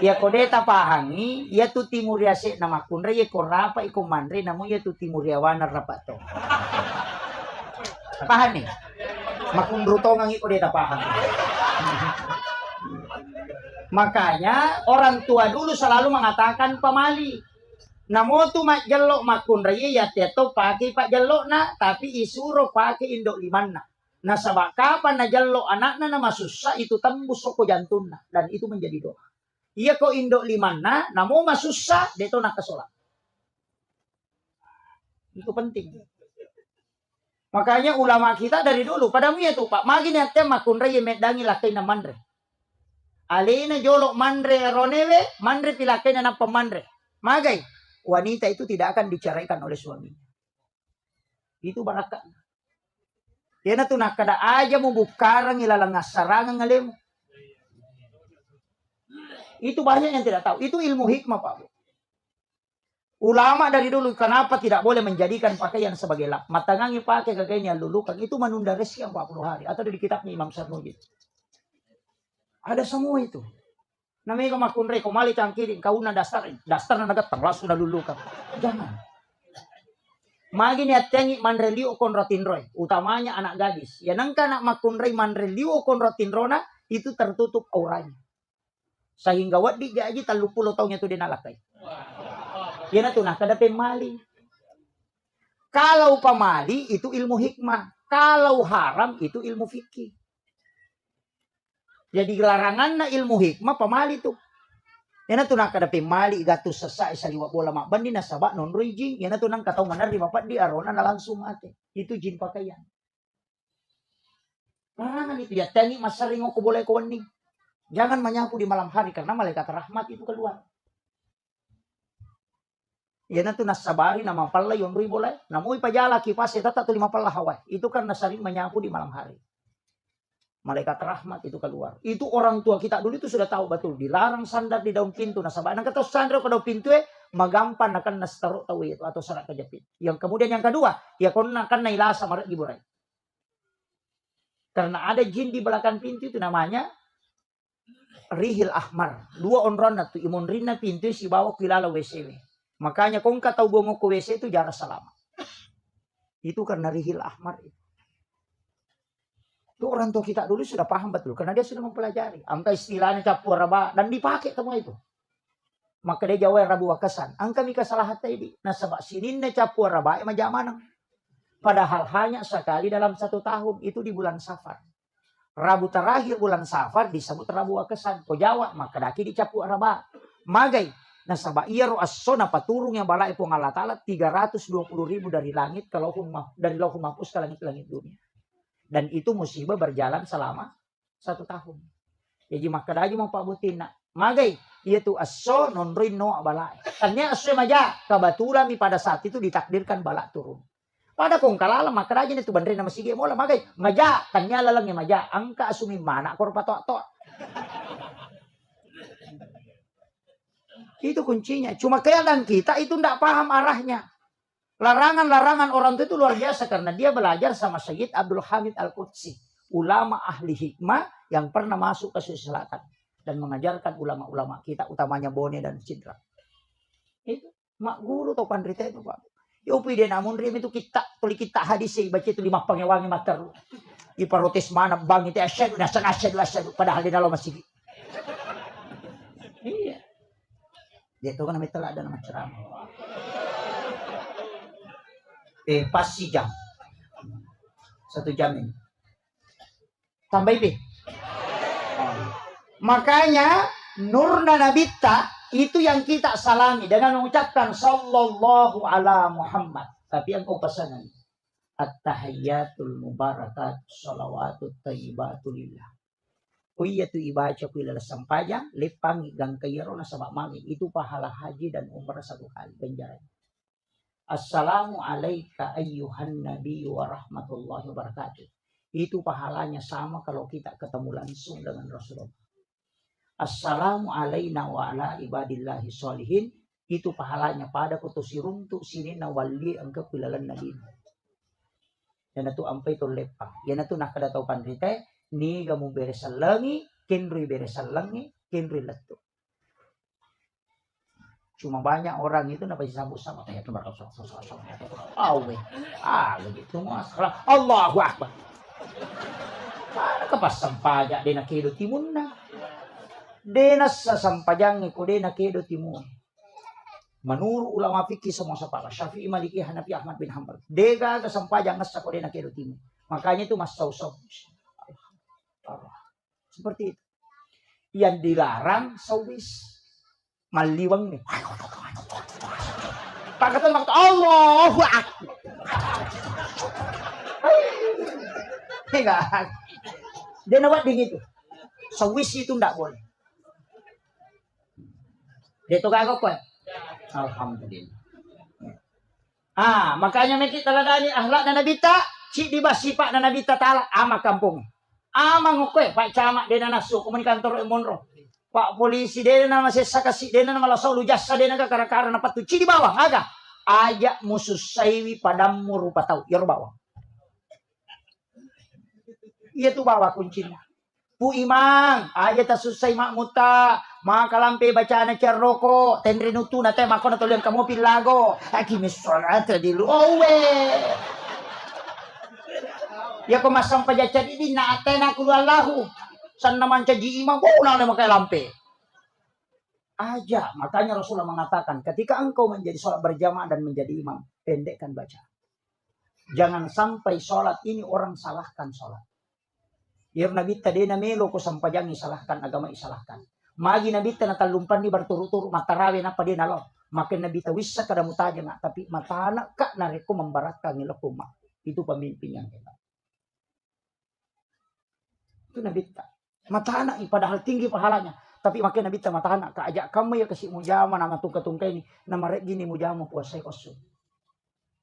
Ya kode tapahangi, ya tu timuria se nama kunre ya korapa iko mandre namu ya tu timuria wana rapato. Tapahan nih. Makun rutongang iko de tapahan. Makanya orang tua dulu selalu mengatakan pamali. Namo tu mak jelok makun raya ya teto pakai pak jelok na, tapi isuro pakai indok limanna. Nah sabak kapan na jelok anakna na masusah itu tembus soko jantungna dan itu menjadi doa. Iya ko indok limanna, namo masusah deto nak kesolat. Itu penting. Makanya ulama kita dari dulu pada ya tuh Pak, magi niatnya makun raya medangi lakai na mandre. Alina jolok mandre ronewe, mandre pilakai na pemandre. Magai, wanita itu tidak akan diceraikan oleh suaminya. Itu barakat. Ya na tuh nak kada aja mau bukarang ilalang sarangan ngalemu. Itu banyak yang tidak tahu. Itu ilmu hikmah Pak. Ulama dari dulu kenapa tidak boleh menjadikan pakaian sebagai lap. Matangangi pakai kagaknya lulukan. Itu menunda rezeki 40 hari. Atau di kitabnya Imam Sarnujid. Ada semua itu. Namanya kemakunre, kumali cangkiring. Kau na dasar na nagatang. Langsung na lulukan. Jangan. Magi niat tengi manreliu konrotinroy. Utamanya anak gadis. Ya nangka anak makunre manreliu konrotinrona. Itu tertutup auranya. Sehingga wadi gaji 30 tahunnya itu dinalakai. Yan na tunah kada pemali. Kalau pamali itu ilmu hikmah. Kalau haram itu ilmu fikih. Jadi larangan na ilmu hikmah pamali itu. Yan na tunah kada pemali gatus sesai saliwa bola mak bandi na sabak non ruijing. Yan na tunang katau manar di mapat di arona na langsung ate. Itu jin pakaian. Larangan itu ya tangi masaringo ko boleh ko wening. Jangan menyapu di malam hari karena malaikat rahmat itu keluar. Ya nanti nasabari nama pala yon rui boleh. Namun pajala kipas itu tak 50 hawai. Itu karena sering menyapu di malam hari. Malaikat rahmat itu keluar. Itu orang tua kita dulu itu sudah tahu betul. Dilarang sandar di daun pintu nasabari. Nah kata sandar ke daun pintu magampan akan nastaruk tahu itu atau serat kejepit. Yang kemudian yang kedua, ya kona akan nailasa maret giburai. Karena ada jin di belakang pintu itu namanya Rihil Ahmar. 2 onron na tu imun rin na pintu si bawa kilala WCW. Makanya kung kataw bungo ko WC itu jarak selama. Itu karena Rihil Ahmar itu. Itu orang tua kita dulu sudah paham betul. Karena dia sudah mempelajari. Angka istilahnya capu raba. Dan dipakai semua itu. Maka dia jawab rabu wakasan. Angka mika salah hati ini. Nah sebab sinin na capu raba. Majamanang. Padahal hanya sekali dalam 1 tahun. Itu di bulan Safar. Rabu terakhir bulan Safar disebut Rabu Wakasan. Ko Jawa maka daki dicapu araba. Magai. Nah sabak iya ro asona paturung yang balai pong Allah Ta'ala 320.000 dari langit dari lauh mahfuz ke langit dunia. Dan itu musibah berjalan selama 1 tahun. Jadi maka daki mau Pak Butina. Magai. Iya tu aso non rino balai. Tanya aso maja. Kebetulan pada saat itu ditakdirkan balak turun. Pada kong kalala maka rajin itu bandre nama sige mola magai maja tanya lalang ya maja angka asumi mana kor pato. Itu kuncinya. Cuma kadang kita itu ndak paham arahnya. Larangan-larangan orang itu luar biasa karena dia belajar sama Sayyid Abdul Hamid Al-Qudsi, ulama ahli hikmah yang pernah masuk ke Sulawesi Selatan. dan mengajarkan ulama-ulama kita, utamanya Bone dan Cidra. Itu mak guru atau pandrita itu Pak. Yopi dia namun rim itu kita hadis baca itu 5 pangewangi mater. Iparotis mana bang itu asyadu padahal di dalam masih. Iya. Dia itu kan namanya teladan nama ceramah. Pas si jam. 1 jam ini. Tambah ini. Makanya nurna nabita itu yang kita salami dengan mengucapkan sallallahu ala Muhammad. Tapi yang kau pesanan at-tahiyyatul mubarakat salawatut thayyibatulillah. Kuya tu ibaca kuila sampajang lepang gang kayaro na sabak mangi itu pahala haji dan umrah 1 kali ganjaran. Assalamu alayka ayyuhan nabi wa rahmatullahi wa barakatuh. Itu pahalanya sama kalau kita ketemu langsung dengan Rasulullah. Assalamu alayna wa ala ibadillahi sholihin. Itu pahalanya pada kutusiruntu sinina wali angka pilalan nabi. Yan itu ampai to lepang. Yan itu nakadataw pandrite. Ni gamu beresan langi. Kenrui beresan langi. Kenrui letu. Cuma banyak orang itu napa disambut-sambut ya cuma awe. Begitu masalah. Allahu akbar. Para kapas sampajak dena kedo timunna. Dena sa sampajang ko dena kedo timun. Menurut ulama fikih semua separa Syafi'i, Maliki, Hanafi, Ahmad bin Hanbal. Dega ke sampajang nasa ko dena kedo timun. Makanya itu mas sausau. Seperti itu. Yang dilarang sawis. Maliwang nih. Pakatan waktu Allahu Akbar. Enggak. Dia nawat ding itu. Sawis itu enggak boleh. Dia tuh kagak kok. Alhamdulillah. Makanya kita teladani akhlak dan nabita, cik dibas sifat dan nabita taala ama kampung. Ama ngokoy, Pak Camat dia nasu komunikantor Monro. Pak polisi dia nama sesakasi dia nama lasau lu jasa dia naga kara-kara napa tu di bawah aga ajak musuh saiwi padamu rupa tahu ya bawah. Iya tuh bawah kuncinya. Pu imang aja ta susai mak muta maka lampe bacaan cerroko tendre nutu nate makona tolian kamu pilago aki misolat di lu owe. Ya ko masang pajacan ini na atena kulallahu. San naman caji imam, na makai lampe. Aja, makanya Rasulullah mengatakan, ketika engkau menjadi sholat berjamaah dan menjadi imam, pendekkan baca. Jangan sampai sholat ini orang salahkan sholat. Biar Nabi tadi namelo ko sampajangi salahkan agama isalahkan. Magi Nabi tena talumpan ni berturut-turut matarawe napa dia nalo. Makin Nabi tawisa kada mutaja na, tapi mata anak kak nareko membaratkan nilokuma. Itu pemimpin yang hebat. Itu Nabi tak. Mata anak padahal tinggi pahalanya. Tapi makin Nabi mata anak ajak kamu ya kasih mujama nama tungka-tungka ini. Nama rek gini mujama puasai kosong.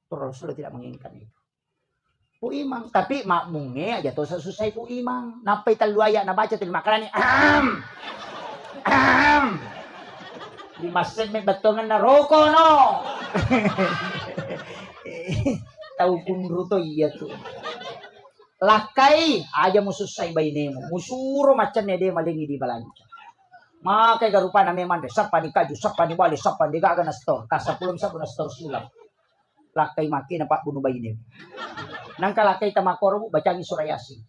Rasulullah tidak menginginkan itu. Pu imang. Tapi makmungnya aja tuh susah pu imang. Napai taluaya na baca til makarani. Di masjid may batongan na roko no. Tahu kundro to iya tuh. Lakai aja musuh say bainemo musuro macannya dia malingi di balanca makai garupa na memang deh sapa ni kaju sapa ni bali sapa ni gaga na store kasapulong sapa na store sulam lakai maki na pak bunuh bainemo nang kalakai tamakoro bacangi surayasi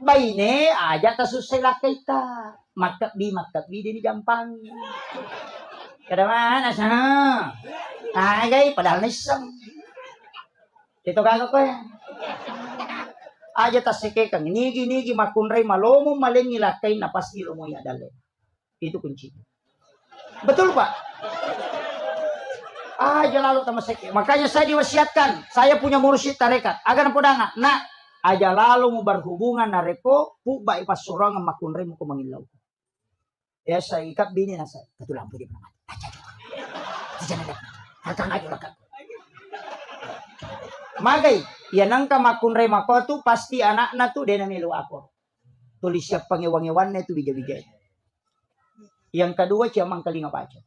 baine aja ta susay lakai ta makkabi di gampang kada mana sana agay padahal nisam. Ito kagak ko yan. Aja tasike kang nigi makunray malomo malengi lakay na pasti mo ya dale. Itu kunci. Betul Pak? Aja lalu tamasike. Makanya saya diwasiatkan, saya punya mursyid tarekat. Agar podanga, nak aja lalu mo berhubungan nareko pu ba ipasurangan makunray mo kumangilaw. Ya saya ikat bini na saya. Ketulang pwede pa naman. Aja na. Hakang aja lakat. Magay, yan ang kamakunray mako tu pasti anak na tu dia namilu ako. Tulis siya pangiwang-iwan na itu bija-bija. Yang kedua siya mangkalinga baca.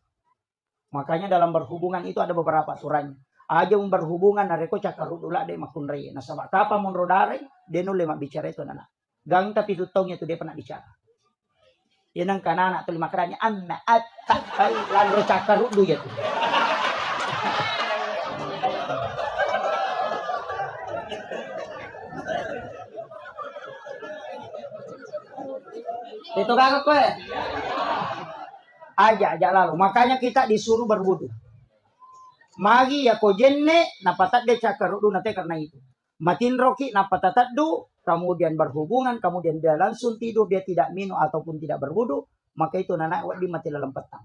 Makanya dalam berhubungan itu ada beberapa aturannya. Aja berhubungan nareko cakarudula de makunray. Nasaba kapa mun rodare, dia nule bicara itu nana. Gang tapi tutongnya itu dia pernah bicara. Yan ang kanana tuh lima keranya anna atta ay lalu cakar dulu ya tuh. Itu kakak kue. Aja lalu. Makanya kita disuruh berwudu. Magi ya ko jenne napatat de cakar dulu nanti karena itu. Matin roki napatat du kemudian berhubungan, kemudian dia langsung tidur, dia tidak minum ataupun tidak berwudu, maka itu nanak wadi mati dalam petang.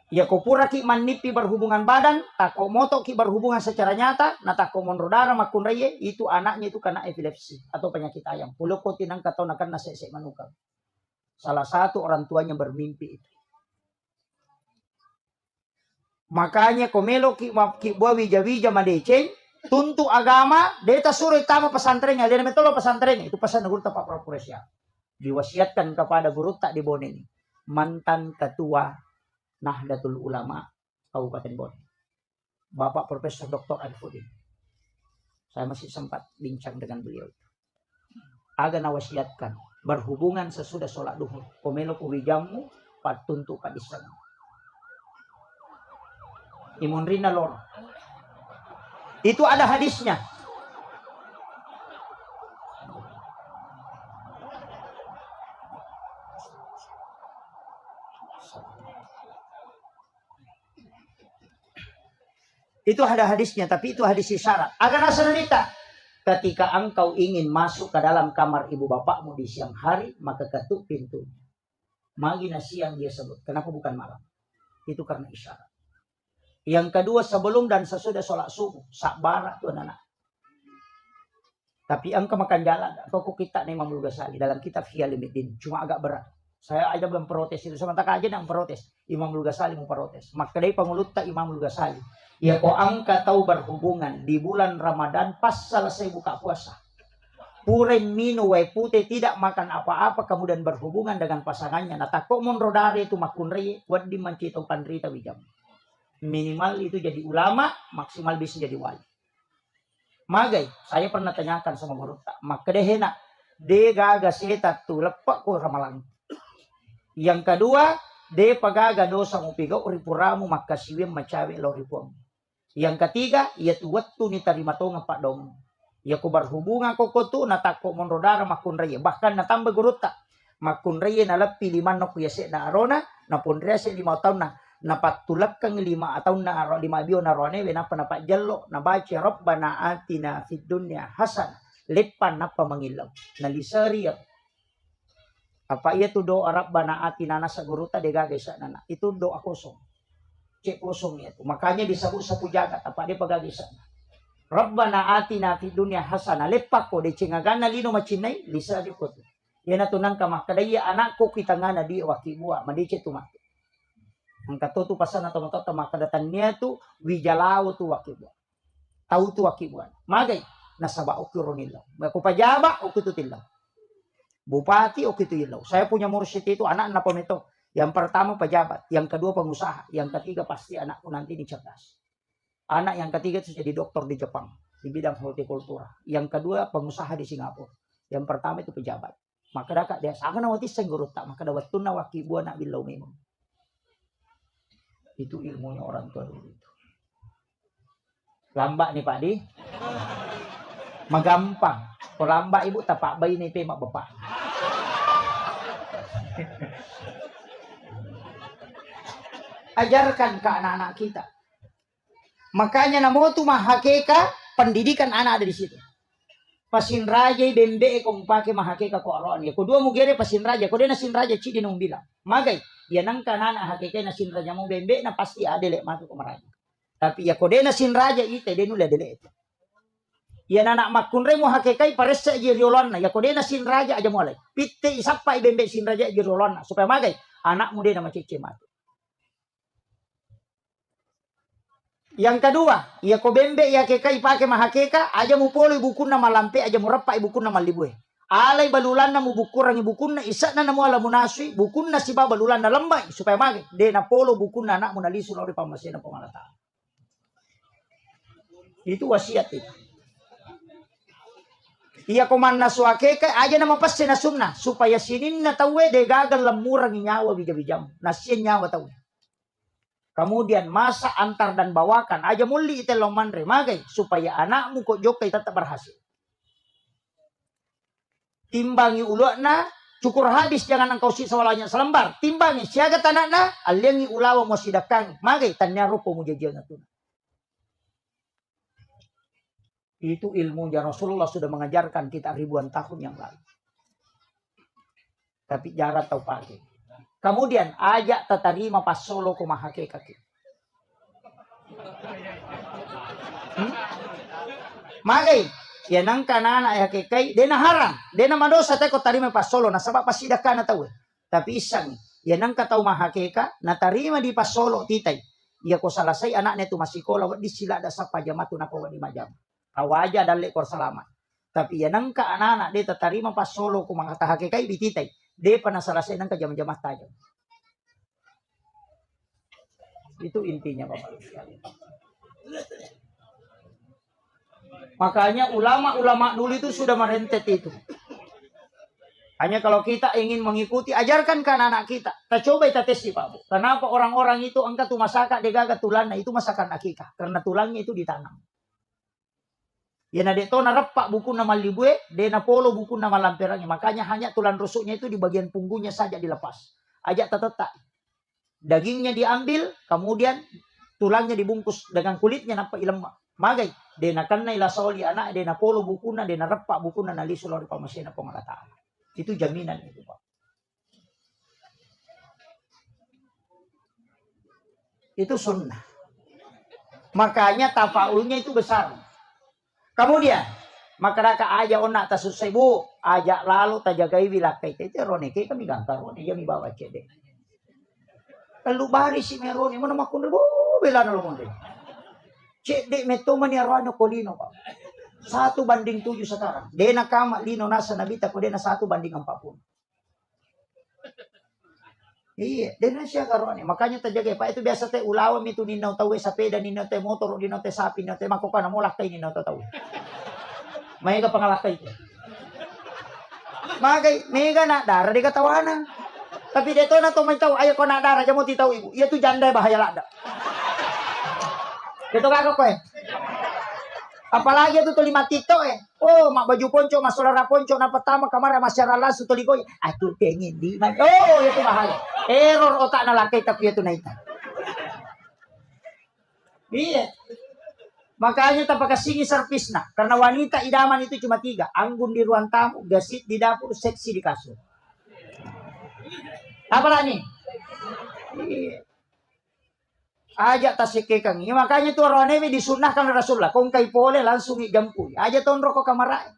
Ya kopura ki manipi berhubungan badan, tako moto ki berhubungan secara nyata, na tako monrodara makun reye, itu anaknya itu kena epilepsi atau penyakit ayam. Pulau ko tinang katonakan na sesek manukang. Salah satu orang tuanya bermimpi itu. Makanya komelo ki buah wija-wija madeceng, tuntu agama, deta suruh tama pesantrennya, dia metolo pesantrennya, itu pesan guru Pak Profesor. Diwasiatkan kepada guru tak di Bone ini, mantan ketua Nahdlatul Ulama Kabupaten Bone, Bapak Profesor Dr. Arifudin. Saya masih sempat bincang dengan beliau. Agak nawasiatkan, berhubungan sesudah sholat duhur, komelo kuwijamu, patuntu padisan. Imun rina lor. Itu ada hadisnya. Itu ada hadisnya, tapi itu hadis isyarat. Agar nasalita. Ketika engkau ingin masuk ke dalam kamar ibu bapakmu di siang hari, maka ketuk pintu. Magina siang dia sebut. Kenapa bukan malam? Itu karena isyarat. Yang kedua, sebelum dan sesudah sholat subuh. Sakbarat tuan anak. Tapi engkau makan jalan. Kau kita nih Imam Ghazali dalam kitab Ihya Ulumuddin. Cuma agak berat. Saya aja belum protes itu. Sementara aja yang protes. Imam Ghazali mau protes. Maka dari pengulutta Imam Ghazali. Ya kau angka tahu berhubungan di bulan Ramadan pas selesai buka puasa. Puren minu wai putih tidak makan apa-apa kemudian berhubungan dengan pasangannya. Nah takut monrodare itu makun reye. Wadi mancito pandrita wijam. Minimal itu jadi ulama, maksimal bisa jadi wali. Magai, saya pernah tanyakan sama guru tak, maka deh enak, de gaga setat tu lepak ko ramalang. Yang kedua, de pagaga dosa mu piga uripuramu maka siwem macawe loripum. Yang ketiga, ia tu waktu ni tarima tonga pak dong. Ya ko berhubungan ko tu natako monrodara makun raya, bahkan natambah guru tak, makun raya na lepi liman no kuyase na arona, na pondrese 5 tahun na. Napatulak kang 5 atau na 5 bio na rone wena panapak jello na baca Rabbana atina fid dunya hasan lepan napa mangilaw na lisari apa iya tu doa Rabbana atina nasa guruta dega gesa nana itu doa kosong cek kosong itu makanya disebut sapu jagat apa dia pagagisa Rabbana atina fid dunya hasan lepak ko de cingagana lino macinai lisari ko yana tunang ka makadaya anakku kita ngana di wakibua madice tu mak ang katutu pasan atau mata makadatannya tu wijalao tu wakibuan. Tahu tu wakibuan. Magay nasaba okironilaw. Ako pajaba okitutilaw. Bupati okitutilaw. Saya punya mursyid itu anak na pamito. Yang pertama pejabat, yang kedua pengusaha, yang ketiga pasti anakku nanti di cerdas. Anak yang ketiga itu jadi dokter di Jepang di bidang hortikultura. Yang kedua pengusaha di Singapura. Yang pertama itu pejabat. Maka dak dia sangat nawati senggurut tak maka dawat tunna wakibuan nak bilau memang. Itu ilmunya orang tua dulu itu. Lambak nih Pak Di. Magampang. Kalau lambak ibu tapak bayi nih mak bapak. Ajarkan ke anak-anak kita. Makanya namo tu mahakeka pendidikan anak ada di situ. Pasin raja bembe kong pakai mahakeka ko aron ya. Kedua mugere pasin raja. Ko dia nasin raja cidi nung bilang. Magay. Ya nang kanana hakikatnya nasin raja mo bembe na pasti ada lek masuk ke maraja. Tapi ya kode nasin raja ite de nula dele itu. Ya anak makun re mo hakikai paressa jirolon na ya kode nasin raja aja mulai. Pitte isapa bembe sin raja jirolon na supaya magay anak muda na macece mati. Yang kedua, ya ko bembe ya hakikai pakai mahakeka aja mu poli buku na malampe aja mu repa buku na malibue. Alay balulan na mo bukurang ibukun na isa na mo ala munaswi bukun na si ba balulan na lambay supaya magi de na polo bukun na anak mo naliso na pamasin na pamalata. Itu wasiat itu. Iya komanda suake ka aja nama pas na sunnah supaya sinin na tawe de gagal lemurang nyawa bijam-bijam. Nasien nyawa tawe. Kemudian masa antar dan bawakan aja muli itu lomandre magai supaya anakmu kok jokai tetap berhasil. Timbangi ulukna cukur habis jangan engkau sisa walanya selembar. Timbangi siaga tanakna aliangi ulawa mo sidakang magai tanya rupo mo jajian itu. Itu ilmunya Rasulullah sudah mengajarkan kita ribuan tahun yang lalu. Tapi jarak tahu pakai. Kemudian ajak tatarima pas solo kumahake kaki. Magai ya nang kanana ya kekai dena harang dena madosa te ko tarima pas solo na sabab pasida kana tahu. Tapi isang ya nang katau mahakeka na tarima di pas solo titai. Ya ko salasai anaknya tu masih sekolah di sila da sapa jamatu na ko di majam. Awaja dalek kor selamat. Tapi ya nang ka anak-anak dia tatarima pas solo kumangatahakekai kai bititai. Dia pernah selesai nang jam-jamah tajam. Itu intinya Bapak sekalian. Makanya ulama-ulama dulu itu sudah merentet itu. Hanya kalau kita ingin mengikuti, ajarkan ke anak-anak kita. Kita coba kita tes Pak Bu. Kenapa orang-orang itu angkat tuh masakan degaga tulangnya itu masakan akikah? Karena tulangnya itu ditanam. Ya nade to narepak buku nama libue, de na polo buku nama lamperangnya. Makanya hanya tulang rusuknya itu di bagian punggungnya saja dilepas. Ajak tetetak. Dagingnya diambil, kemudian tulangnya dibungkus dengan kulitnya nampak lemak. Magai, de na kanna ila soli anak, de na polo buku na, de na repak buku na nalisul ori pamasina pengalataan. Itu jaminan itu Pak. Itu sunnah. Makanya tafaulnya itu besar. Kemudian makaraka aja onak tasusay bu aja lalu tajagai bilakai itu roneke kami gantar rone ya mi bawa cede. Lalu bari si merone mana makun bu bela nalo monde. Cede meto mani arwano kolino Pak. 1 banding 7 sekarang. Dena kama lino nasa nabita ko dena 1 banding 40. Iya, dena siya karone. Makanya tajagai Pak itu biasa teh ulawan itu ninaw tawe sapeda ninaw teh motor ninaw teh sapi ninaw teh makuka na mulak kay ninaw tawe. May ka pangalakay ito. Magay, mega na, dara di katawanan. Tapi dito na to may tao, ayaw ko na dara, dyan mo titaw ibu. Iya to janda, bahaya lada. Dito ka ko eh. Apalagi itu 5 tito eh. Oh, mak baju ponco, mas saudara ponco, na pertama kamar masyarakat sutuligoy. Aku pengen di. Oh, itu bahaya. Error otak na lakay tapi itu na ita. Iya. Makanya tak pakai singi servis nah. Karena wanita idaman itu cuma 3. Anggun di ruang tamu, gasit di dapur, seksi di kasur. Apa lah nih? Iya. Ajak tasike kang. Ya, makanya itu Ronemi disunahkan Rasulullah. Kung kay pole langsung ijampui. Aja tonro ko kamarai.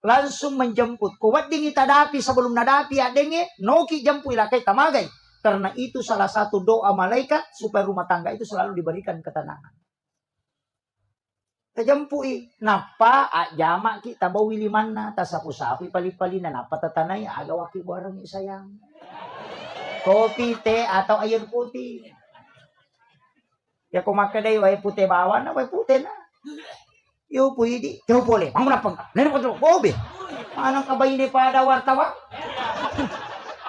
Langsung menjemput. Kuat dingi tadapi sebelum nadapi adenge. Noki jampui lah kay tamagay. Karena itu salah satu doa malaikat supaya rumah tangga itu selalu diberikan ketenangan. Tajampui. Napa jamak kita bawi limana. Tasapu-sapu pali-palina. Napa tatanay agawaki barang sayang. Kopi, teh atau air putih. Ya kung makaday way pute bawan na way pute na. Yo pwede. Yo pole. Ang muna pang. Nene ko to. Bobe. Anong kabay ni pada wartawa?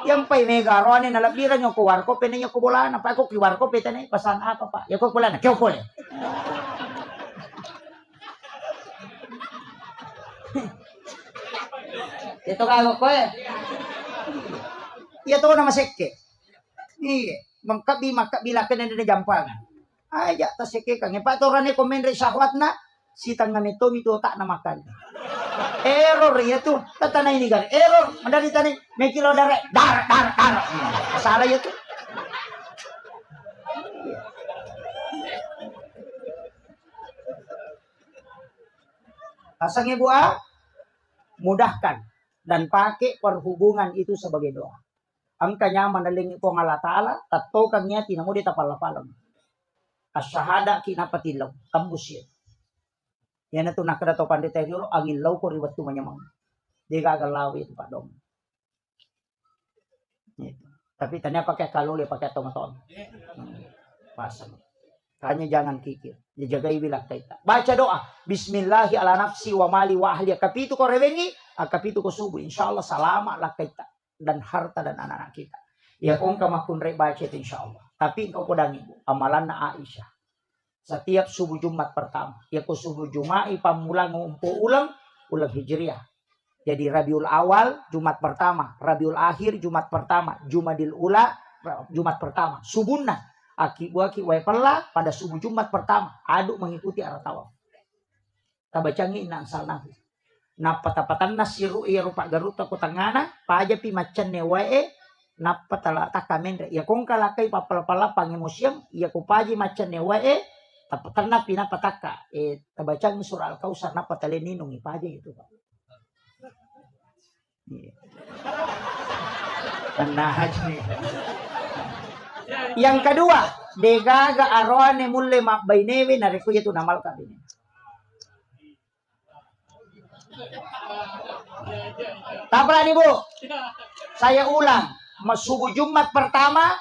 Yang pay mega roane na labiran yung kuwar ko pena yung kubulan pa ko kiwar ko peta na pasan apa pa. Ya ko kubulan na. Yo pole. Ito ka ko eh. Ito na masekke. Iya. Makabi lakan na jampang. Aja tasike kang ipatoran ni komendre syahwat na sitang na nito tak na makan. Error ya tuh tatanay ni gar. Error mandali tani may kilo dar. Salah ya tuh. Asang ibu mudahkan dan pakai perhubungan itu sebagai doa. Angkanya manaling po ng Allah Ta'ala tato kang niya tinamo di tapalapalam. Asyahada kinapatilaw tambus yan. Yan na ito nakadato pandetero ang ilaw ko riwat tumanyamang. Di gagalawi ito pa dong. Tapi tanya pakai kaluli pakai tomaton. Pasang. Hanya jangan kikir. Dijagai bilang kita. Baca doa. Bismillahi ala nafsi wa mali wa ahli. Kapitu ko rewengi. Kapitu ko subuh. InsyaAllah selamat lah kita. Dan harta dan anak-anak kita. Ya kong kamakun rek baca itu insyaAllah. Tapi engkau pedang ibu. Amalan na Aisyah. Setiap subuh Jumat pertama. Ya ko subuh Jumai pamulang ngumpu ulang Hijriah. Jadi Rabiul Awal Jumat pertama. Rabiul Akhir Jumat pertama. Jumadil Ula Jumat pertama. Subuhna. Aki-aki pala pada subuh Jumat pertama aduk mengikuti arah tawaf. Tabacangi na salnahu. Napatapatan nasiru rupa garuta ko tangana paja pi macan ne wae napatala takamendre ya kong kalakai papala pangi museum ya ko paji macan ne wae tapatan na pinapataka tabacangi surah Al-Kausar napatale ninong ipaja gitu Pak. Nah, yang kedua, degaga arwane mulle mabainewe nariku itu namal kabine. Tapalan ibu, saya ulang, subuh Jumat pertama,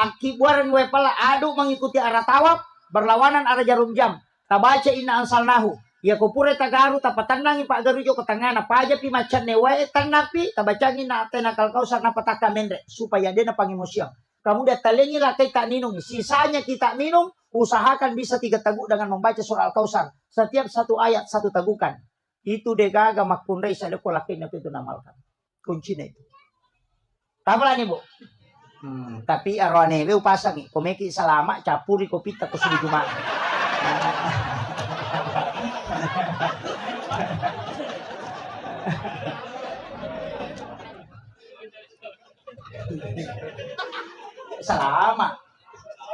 akibuaran gue pala adu mengikuti arah tawaf, berlawanan arah jarum jam. Tabaca inna ansalnahu. Ya kupure tagaru tapatanangi Pak Garujo ke tengah na paja pi macan ne wae tanapi tabacangin na tena Al-Kausar na pataka mendre supaya dia na pangimusiam. Kamu dah talengi lah kita minum. Sisanya kita minum. Usahakan bisa 3 teguk dengan membaca surah Al-Kausar. Setiap 1 ayat 1 tegukan. Itu degaga makpunrei saya ko lakin itu namalkan. Kuncinya itu. Tapalan ibu. Tapi arwane we upasang komeki salama capuri kopita ko subuh Jumat. Selama.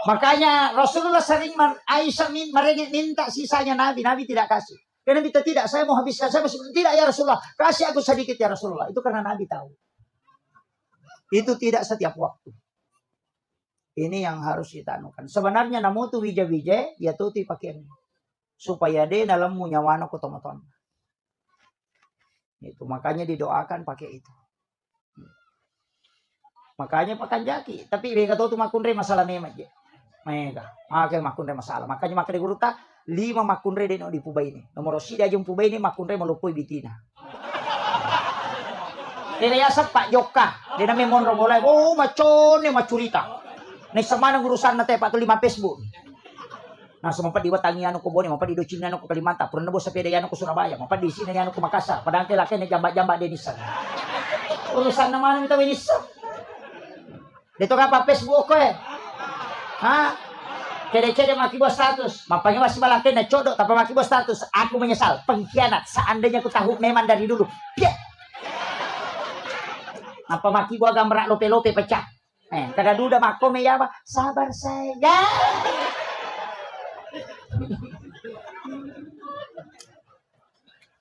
Makanya Rasulullah sering Aisyah minta sisanya Nabi tidak kasih. Karena Nabi tidak, saya mau habiskan, saya masih tidak ya Rasulullah, kasih aku sedikit ya Rasulullah. Itu karena Nabi tahu. Itu tidak setiap waktu. Ini yang harus kita anukan. Sebenarnya namu tu wija-wija ya tuti pakai supaya dia dalam munyawana kotomoton. Itu makanya didoakan pakai itu. Makanya pakan jaki. Tapi mereka tahu tu makunre masalah memang je. Mereka. Makanya makunre masalah. Makanya makanya guru tak 5 makunre deno di pubai ini. Nomor sida jum pubai ini makunre melupui bitina. Dia yasap Pak Joka. Dia namanya Monro mulai. Oh macone macurita. Nih semana urusan nate Pak 5 Facebook. Nah sempat diwatangi anu ko Bone, mampat di Docina anu ko Kalimantan, purna bo sepeda anu ko Surabaya, mampat di sini anu ko Makassar. Padahal laki ni jamba-jamba Denisan. Urusan na mana minta Denisan. Dito ka pa Facebook ko eh. Ha? Cede-cede maki bos status. Mapanya masih malaki na codok tapi maki bos status. Aku menyesal. Pengkhianat. Seandainya aku tahu memang dari dulu. Ya. Apa maki gua gambar lope-lope pecah. Kada duda mako me apa? Sabar saya.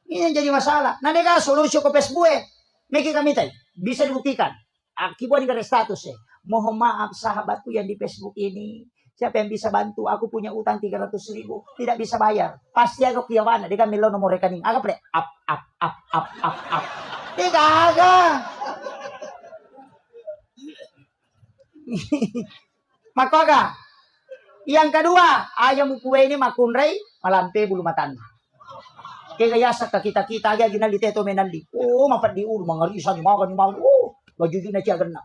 Ini yang jadi masalah. Nah, nega solusi ke Facebook Meki kami tay. Bisa dibuktikan. Akibat negara status Mohon maaf sahabatku yang di Facebook ini. Siapa yang bisa bantu? Aku punya utang 300.000. Tidak bisa bayar. Pasti aku kiawana. Dia kan milo nomor rekening. Agak ple. Up. Dia kagak. Maka yang kedua, ayam kue ini makunrei malampe bulu matanda. Kaya yasa ka kita aja ginal di teto menandi. Oh, mapat di ulu mangarisan ni makan ni mau. Oh, baju na cia gena.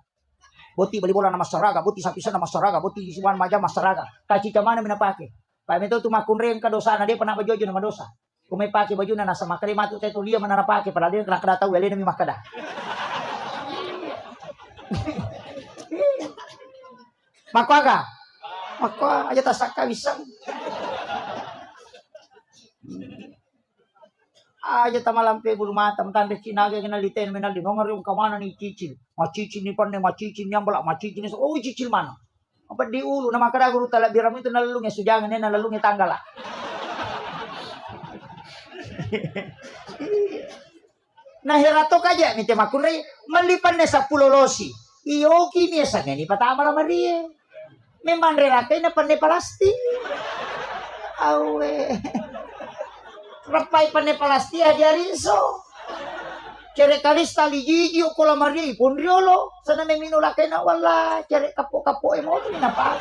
Boti bali bola na masaraga, boti sapisan na masaraga, boti siwan maja masaraga. Kaci kamana minapake. Pa meto tu makunrei ang kadosa na dia pernah bajojo na madosa. Kung may pake baju na nasa makali matu teto liya manarapake para dia kena tahu ele na mi makada. Maka aja tasaka bisa. Aja tamalampe bulu mata tanda Cina ga kenal diten menal di nongor yung kamana ni cicil. Macicil ni pande macicil ni ambala macicil ni oh cicil mana. Apa di ulu nama kada guru tala biram itu nalalung ya sujangan ni nalalung ya tanggal lah. Nah heratok aja minta makunrei melipan na sa pulolosi. Iyo kini sa ni patama na Maria. Memang relate na pandai palasti. Awe. Rapai pandai palasti aja rinso. Cere kalista ligigi o kola Maria pundriolo. Sana may minulake na wala. Cere kapo-kapo mo. Napa.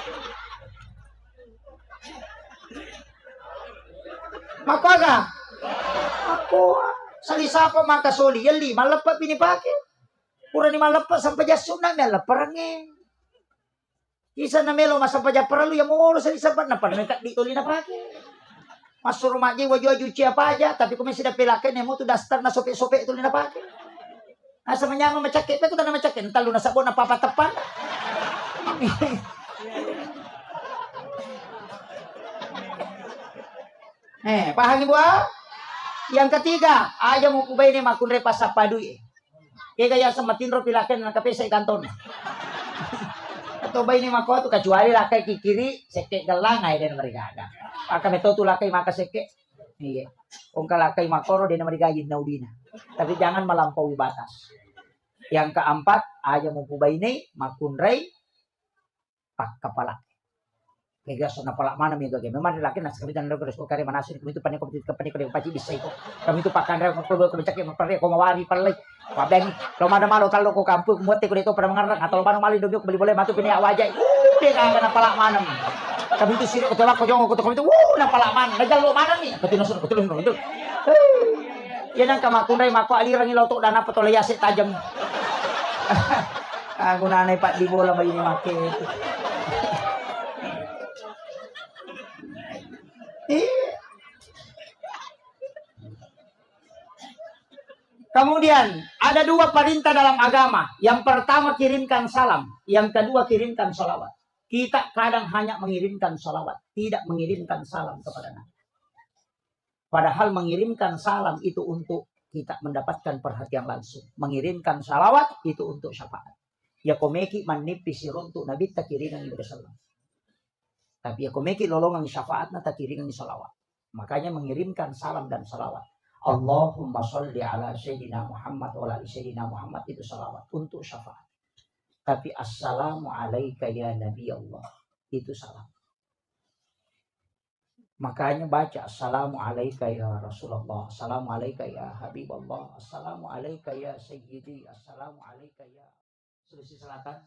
Mako aga. Ako salisapa maka soli yali malapat pinipake. Pura ni malapat sampai jasuna mela perangin. Isa na melo masampai japaralu yang mau salisapat na panakat di tuli na pake. Masuk rumah je waju-waju apa aja tapi kung sida pilaken mo tu dastar na sope-sope tuli na pake. Asa manyama macakit pa ko na macakit talo na sabon na papatapan. Pahami buah? Yang ketiga, aja mo kubay ni makunre pa sa paduy. Kaya kaya sa matinro pilaken na kape sa ikanton. Atau bay ni mako tu kecuali lakai kikiri seke galangay din mereka ada. Aka meto tu lakai maka seke. Iya. Kung kalakai makoro din mereka naudina. Tapi jangan melampaui batas. Yang keempat, aja mo kubay ni makunre pak kepala. Kaya sa napala mana mi gagay. Memang laki nas kami dan lo ko kare manasin kami tu panik ko paci bisa ito. Kami tu pakan ko ko cak ko pare ko mawari palay. Pabeng lo mana malo talo ko kampu muti ko dito para mangarang atau lo mali dogo beli boleh matu pini awajay. Dia ka napala mana. Kami tu siro ko tawak ko jong ko kami tu napala mana. Nagal lo mana ni? Betul no. Yan ang kamakunay mako alirang ilaw to dana patolayasit tajam. Ako nanay pa di bola may ni make. Kemudian ada dua perintah dalam agama. Yang pertama kirimkan salam. Yang kedua kirimkan sholawat. Kita kadang hanya mengirimkan sholawat. Tidak mengirimkan salam kepada Nabi. Padahal mengirimkan salam itu untuk kita mendapatkan perhatian langsung. Mengirimkan sholawat itu untuk syafaat. Ya komeki manipisi untuk Nabi tak kiringan ibadah salam. Tapi ya komeki lolongan syafaat na tak kiringan sholawat. Makanya mengirimkan salam dan sholawat. Allahumma sholli ala Sayyidina Muhammad wa ala Sayyidina Muhammad itu salawat untuk syafaat. Tapi assalamu alaika ya Nabi Allah itu salam. Makanya baca assalamu alaika ya Rasulullah, assalamu alaika ya Habibullah, assalamu alaika ya Sayyidi, assalamu alaika ya Sulawesi Selatan.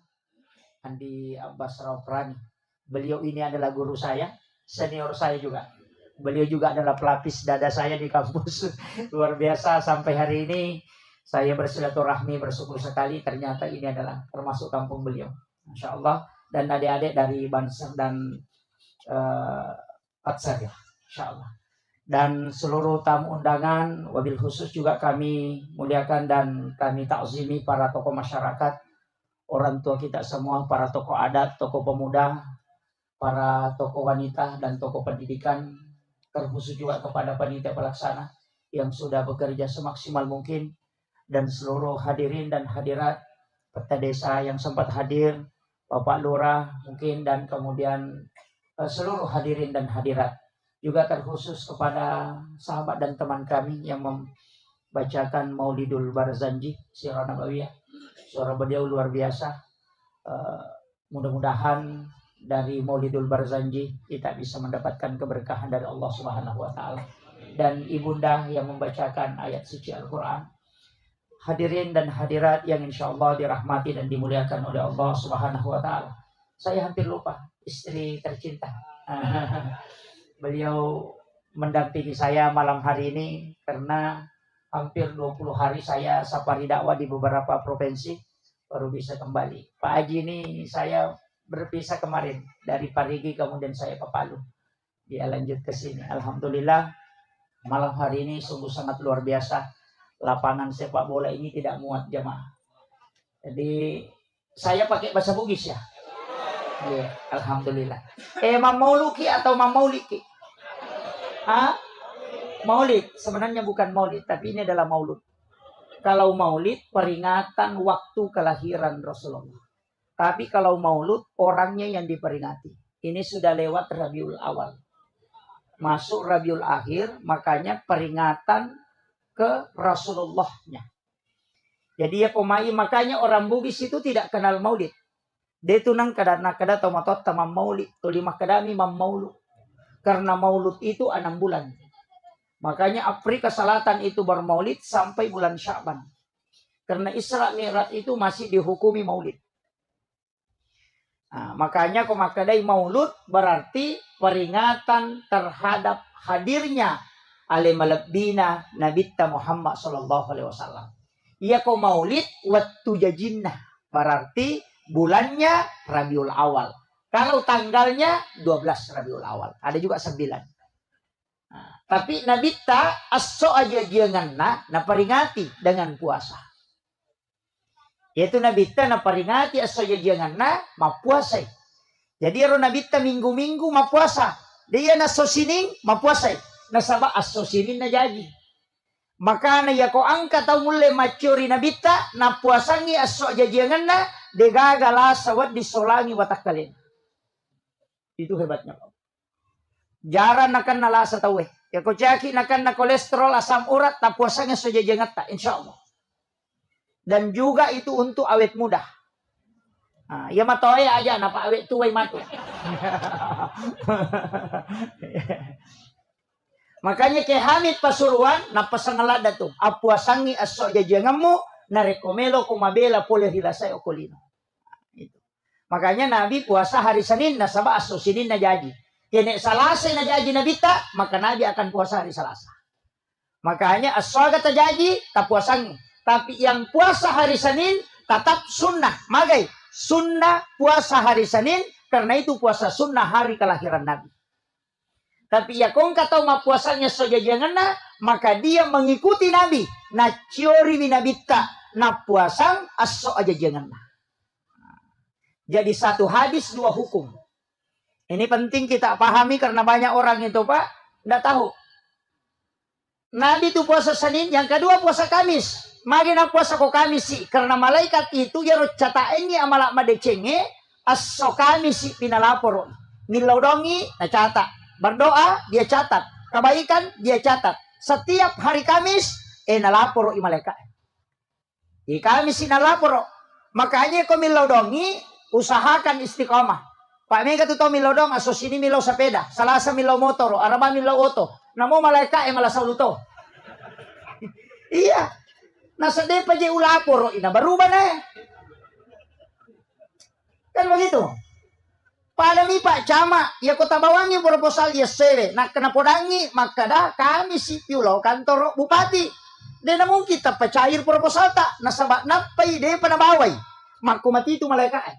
Andi Abbas Raufrani. Beliau ini adalah guru saya, senior saya juga. Beliau juga adalah pelapis dada saya di kampus. Luar biasa sampai hari ini saya bersilaturahmi bersyukur sekali. Ternyata ini adalah termasuk kampung beliau. Masya Allah. Dan adik-adik dari Bansar dan Patsar ya. Insya Allah. Dan seluruh tamu undangan wabil khusus juga kami muliakan dan kami takzimi para tokoh masyarakat. Orang tua kita semua, para tokoh adat, tokoh pemuda, para tokoh wanita dan tokoh pendidikan. Terkhusus juga kepada panitia pelaksana yang sudah bekerja semaksimal mungkin dan seluruh hadirin dan hadirat peserta desa yang sempat hadir, Bapak Lurah mungkin dan kemudian seluruh hadirin dan hadirat. Juga terkhusus kepada sahabat dan teman kami yang membacakan Maulidul Barzanji Sirah Nabawiyah. Suara beliau luar biasa. Mudah-mudahan dari Maulidul Barzanji kita bisa mendapatkan keberkahan dari Allah Subhanahu wa taala dan ibunda yang membacakan ayat suci Al-Qur'an. Hadirin dan hadirat yang insyaallah dirahmati dan dimuliakan oleh Allah Subhanahu wa taala. Saya hampir lupa istri tercinta. Beliau mendampingi saya malam hari ini karena hampir 20 hari saya safari dakwah di beberapa provinsi baru bisa kembali. Pak Haji ini saya berpisah kemarin dari Parigi kemudian saya ke Palu. Dia lanjut ke sini. Alhamdulillah malam hari ini sungguh sangat luar biasa. Lapangan sepak bola ini tidak muat jamaah. Jadi saya pakai bahasa Bugis ya. Ya, alhamdulillah. Mam Mauluki atau Mam Mauliki? Maulid. Sebenarnya bukan Maulid, tapi ini adalah Maulud. Kalau Maulid peringatan waktu kelahiran Rasulullah. Tapi kalau Maulud orangnya yang diperingati. Ini sudah lewat Rabiul Awal. Masuk Rabiul Akhir, makanya peringatan ke Rasulullahnya. Jadi ya pemai makanya orang Bugis itu tidak kenal Maulid. Dia tunang kada tomatot tamam Maulid, tulimah kadami mam Maulud. Karena Maulud itu 6 bulan. Makanya Afrika Selatan itu bermaulid sampai bulan Sya'ban. Karena Isra Mi'raj itu masih dihukumi Maulid. Nah, makanya kemakadai Maulud berarti peringatan terhadap hadirnya ale malabbina nabitta Muhammad sallallahu alaihi wasallam. Ia ko maulid waktu jajinna. Berarti bulannya Rabiul Awal. Kalau tanggalnya 12 Rabiul Awal. Ada juga 9. Nah, tapi nabitta aso aja janganna naperingati dengan puasa. Yaitu nabitta naperingati aso aja janganna mapuasai. Jadi ro nabitta minggu-minggu mapuasa. Dia nasosining mapuasai. Nasaba asosinin na jadi. Maka na yako angka tau mule macuri nabita na puasangi aso jajangan na degagala sawat disolangi watak kalian. Itu hebatnya. Jaran nakan nalasa tawe. Yako caki nakan na kolesterol asam urat na puasangi aso jajangan ta insyaallah. Dan juga itu untuk awet muda. Nah, ya matoy aja napa awet tuway matu. Makanya ke Hamid Pasuruan na pasangalada to. Apuasangi aso jajangamu na rekomelo kumabela pole hilasay okolino. Itu. Makanya Nabi puasa hari Senin na saba aso Senin na jadi. Kene Salasa na jadi nabita, maka Nabi akan puasa hari Selasa. Makanya aso agata jadi tapuasangi. Tapi yang puasa hari Senin tetap sunnah. Magai sunnah puasa hari Senin karena itu puasa sunnah hari kelahiran Nabi. Tapi ya kong katau mapuasanya sojajangan na, maka dia mengikuti Nabi. Na ciori binabita na puasang aso aja jangan na. Jadi satu hadis dua hukum. Ini penting kita pahami karena banyak orang itu Pak tidak tahu. Nabi itu puasa Senin, yang kedua puasa Kamis. Mari na puasa ko Kamis sih, karena malaikat itu ya cataennya amalak madecenge aso Kamis sih pinalapor. Nilaudongi na catat. Berdoa, dia catat. Kebaikan, dia catat. Setiap hari Kamis, nalaporo i malaikat. Di Kamis nalaporo. Makanya kau milodongi, usahakan istiqomah. Pak Mega tu tau milodong, aso sini milau sepeda. Salasa milau motor, araba milau oto. Namo malaikat malah sauluto. Iya. Nasa depa je ulaporo, ina berubah na. Kan begitu. Pada mi Pak Cama, ya kota bawangi proposal ya sewe. Nak kena podangi, maka dah kami si piulau kantor bupati. Dan namun kita pecair proposal tak. Nasabak napai dia pada bawai. Maka mati itu malaikat.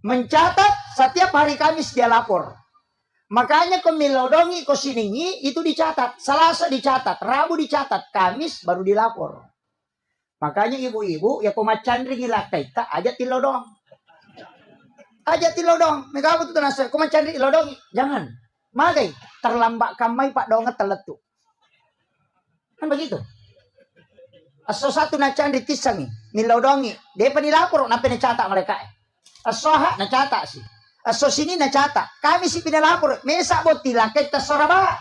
Mencatat setiap hari Kamis dia lapor. Makanya kau milodongi, kau siningi, itu dicatat. Selasa dicatat, Rabu dicatat, Kamis baru dilapor. Makanya ibu-ibu, ya kau macan ringilah kita, aja tilodong. Aja tilodong, mereka aku tuh tenasa, kau mencari tilodong, jangan, magai, terlambat kamai Pak Donget teletu, kan begitu. Aso satu nacan ditisangi, nilodongi, dia penilapor, nampak catat mereka. Aso hak nacatak sih, aso sini nacatak, kami sih pinilapor, mesak botila kita soraba.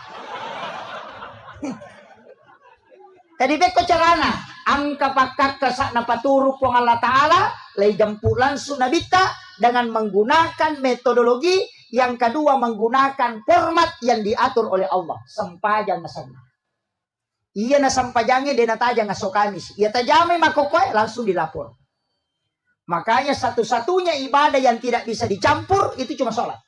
Jadi beko carana, angka pakak kesak napaturu pong Allah Ta'ala, lay jampu langsung nabita, dengan menggunakan metodologi, yang kedua menggunakan format yang diatur oleh Allah. Sempajang nasana. Iya na sampajangnya dia natajang aso Kamis. Iya tajamai makokoy langsung dilapor. Makanya satu-satunya ibadah yang tidak bisa dicampur itu cuma sholat.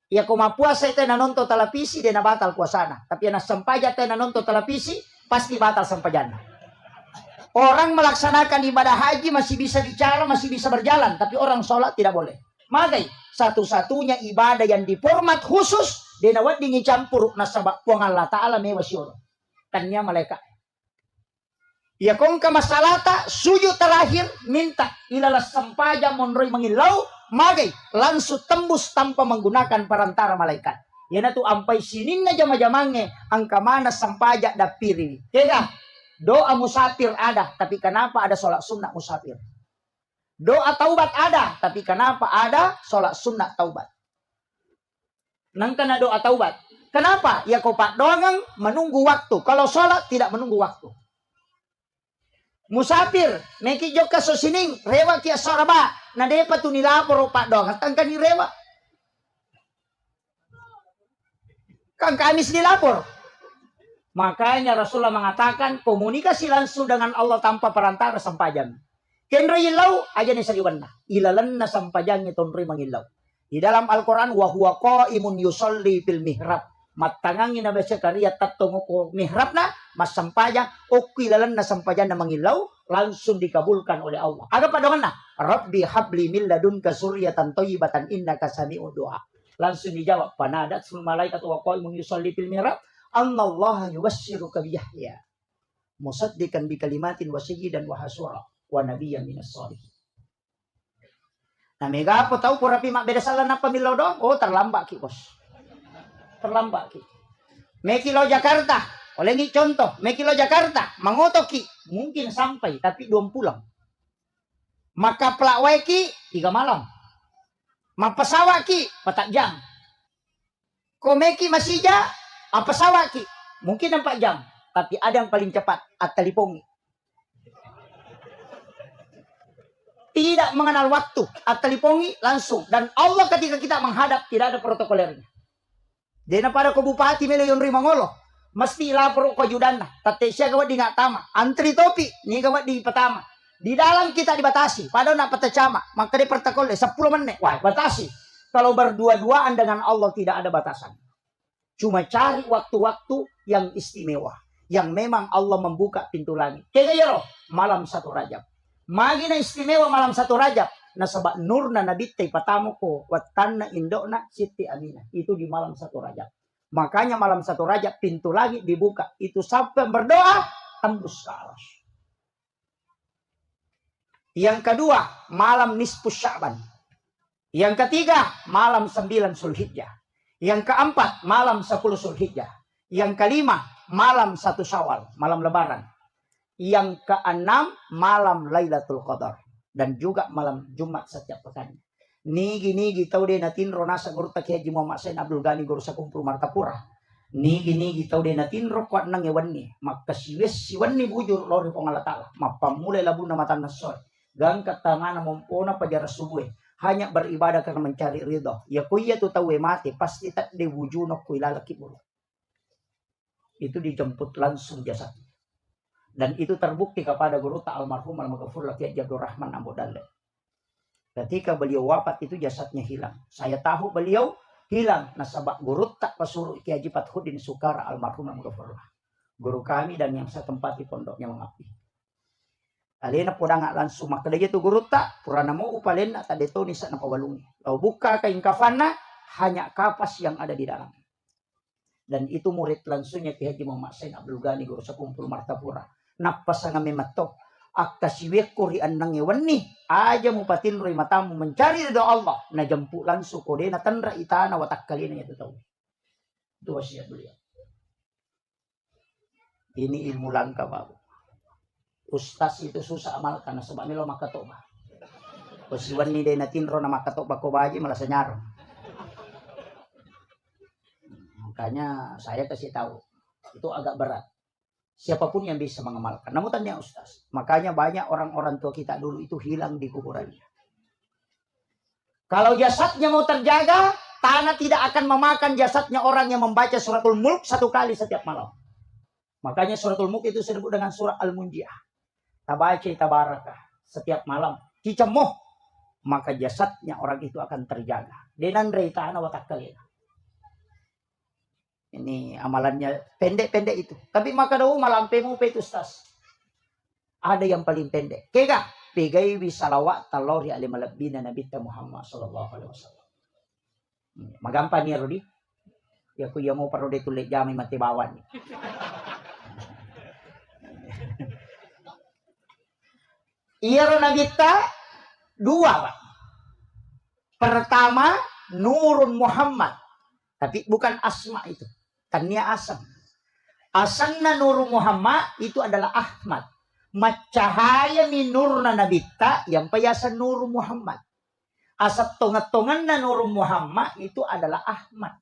Iya koma puasa itu na nonton televisi dia na batal puasana. Tapi na sampaja itu na nonton televisi pasti batal sampajana. Orang melaksanakan ibadah haji masih bisa bicara, masih bisa berjalan. Tapi orang sholat tidak boleh. Magai, satu-satunya ibadah yang diformat khusus, denawat dingin campur, nasabak puang Allah Ta'ala mewasyur. Tanya malaikat. Ya kong ke masalata, sujud terakhir, minta. Ilalah sampaja monroy mengilau, magai, langsung tembus tanpa menggunakan perantara malaikat. Ya na tu ampai sinin na jama-jamange, angka mana sampaja dapiri. Kega? Doa musafir ada, tapi kenapa ada sholat sunnah musafir? Doa taubat ada, tapi kenapa ada sholat sunnah taubat? Nang kena doa taubat. Kenapa? Ya kau Pak doang menunggu waktu. Kalau sholat tidak menunggu waktu. Musafir, meki joka sosining, rewa kia soraba. Na depa tu nilapor Pak doang, tangka ni rewa. Kan Kamis dilapor. Makanya Rasulullah mengatakan komunikasi langsung dengan Allah tanpa perantara sampajang. Kenra ilau aja nih sariwanna. Ilalanna sampajangnya tonri mangilau. Di dalam Al-Quran wa huwa qaimun yusolli fil mihrab. Matangangin na ba siya kariya tatong ko mihrab na, mas sampayan, o kilalan na sampayan na mangilaw, langsung dikabulkan oleh Allah. Aga pa doon na, Rabbi habli min ladunka suryatan thayyibatan innaka sami'ud du'a. Langsung dijawab, panadat sul malaikat wa qaimun yusalli fil mihrab, annallaha yubassyiruka bi Yahya musaddiqan bi kalimatin wa sayyidan wa hasura wa nabiyyan minas shalihin. Nah, mega po tahu pura pi mak beda salah na pamilaw doon. Oh, terlambat ki, bos. Terlambat ki. May kilo Jakarta. Oleh ni contoh, may kilo Jakarta, mangoto ki, mungkin sampai tapi 20 pulang. Maka pelawai ki 3 malam. Mapasawa ki 4 jam. Komeki masija, apasawa ki mungkin 4 jam, tapi ada yang paling cepat, at-talipongi. Tidak mengenal waktu, at-talipongi langsung. Dan Allah ketika kita menghadap tidak ada protokolernya. Dena pada ko bupati meleyon rimangolo, mesti lapor ko judana. Tate siya gawat di nga tama. Antri topi, ni gawat di patama. Di dalam kita dibatasi. Padahal nak patacama, maka di protokol 10 menit. Wah, batasi. Kalau berdua-duaan dengan Allah tidak ada batasan. Cuma cari waktu-waktu yang istimewa. Yang memang Allah membuka pintu langit. Kaya malam 1 Rajab. Magi na istimewa malam 1 Rajab. Na sabak nur na nabitay patamu ko. Watan na indok na Siti Aminah. Itu di malam 1 Rajab. Makanya malam 1 Rajab pintu langit dibuka. Itu sampai berdoa tembus ke aras. Yang kedua, malam nisfu Sya'ban. Yang ketiga, malam 9 Zulhijjah. Yang keempat, malam 10 Zulhijjah. Yang kelima, malam 1 Syawal, malam Lebaran. Yang keenam, malam Lailatul Qadar. Dan juga malam Jumat setiap pekan. Nigi tau de natin ronasa guru tak Haji Muhammad Sain Abdul Ghani guru sa kumpul Martapura. Nigi tau de natin ro kwat nang ewan ni. Maka siwan ni bujur lori pong Allah Ta'ala. Mapamulay labu na matan nasoy. Gangkat tangan na mumpuna pajar subuh. Hanya beribadah karena mencari ridho. Ya kuya tu tahu mati pasti tak diwujudno kuy lalaki buruk. Itu dijemput langsung jasadnya. Dan itu terbukti kepada guru ta almarhum al-maghfur Laki Abdul Rahman Ambo Dalle. Ketika beliau wafat itu jasadnya hilang. Saya tahu beliau hilang. Nasabak guru tak pasuruh Ki Haji Fathuddin Sukara almarhum al-maghfur. Guru kami dan yang saya tempati pondoknya mengabdi. Alena podang langsung maka dia tu guru tak purana mau upalen tak deto ni sak na pawalungi. Lau buka kain kafana hanya kapas yang ada di dalam. Dan itu murid langsungnya Ki Haji Muhammad Sain Abdul Ghani guru sa kumpul Martapura. Napas nga mematok akasiwek ko rian nang ewan ni aja mo patinroy matamu mencari ridho Allah na jampu langsung kode na tanra itana watak kalina itu tahu. Itu wasiat beliau. Ini ilmu langka babu. Ustaz itu susah amal karena sebab milo makatoba. Posiwan ni day natin ro na makatoba ko baji malah senyar. Makanya saya kasih tahu itu agak berat. Siapapun yang bisa mengamalkan. Namun tanya Ustaz. Makanya banyak orang-orang tua kita dulu itu hilang di kuburannya. Kalau jasadnya mau terjaga, tanah tidak akan memakan jasadnya orang yang membaca suratul Mulk 1 kali setiap malam. Makanya suratul Mulk itu disebut dengan surah Al-Munjiah. Tabaca tabarakah setiap malam dicemoh maka jasadnya orang itu akan terjaga. Denan reitana watak kalian. Ini amalannya pendek-pendek itu. Tapi maka daw malam pemu pe Ustaz. Ada yang paling pendek. Kega pegay bi salawat talori ali malabina Nabi Muhammad sallallahu alaihi wasallam. Magampang ni Rodi. Ya kuya mo paro de tulik jami mati bawan. Iya nabita 2 Pak. Pertama Nurun Muhammad. Tapi bukan asma itu. Tania asam. Asanna Nurun Muhammad itu adalah Ahmad. Macahaya minurna nabita yang payasan Nurun Muhammad. Asap tongat-tongan na Nurun Muhammad itu adalah Ahmad.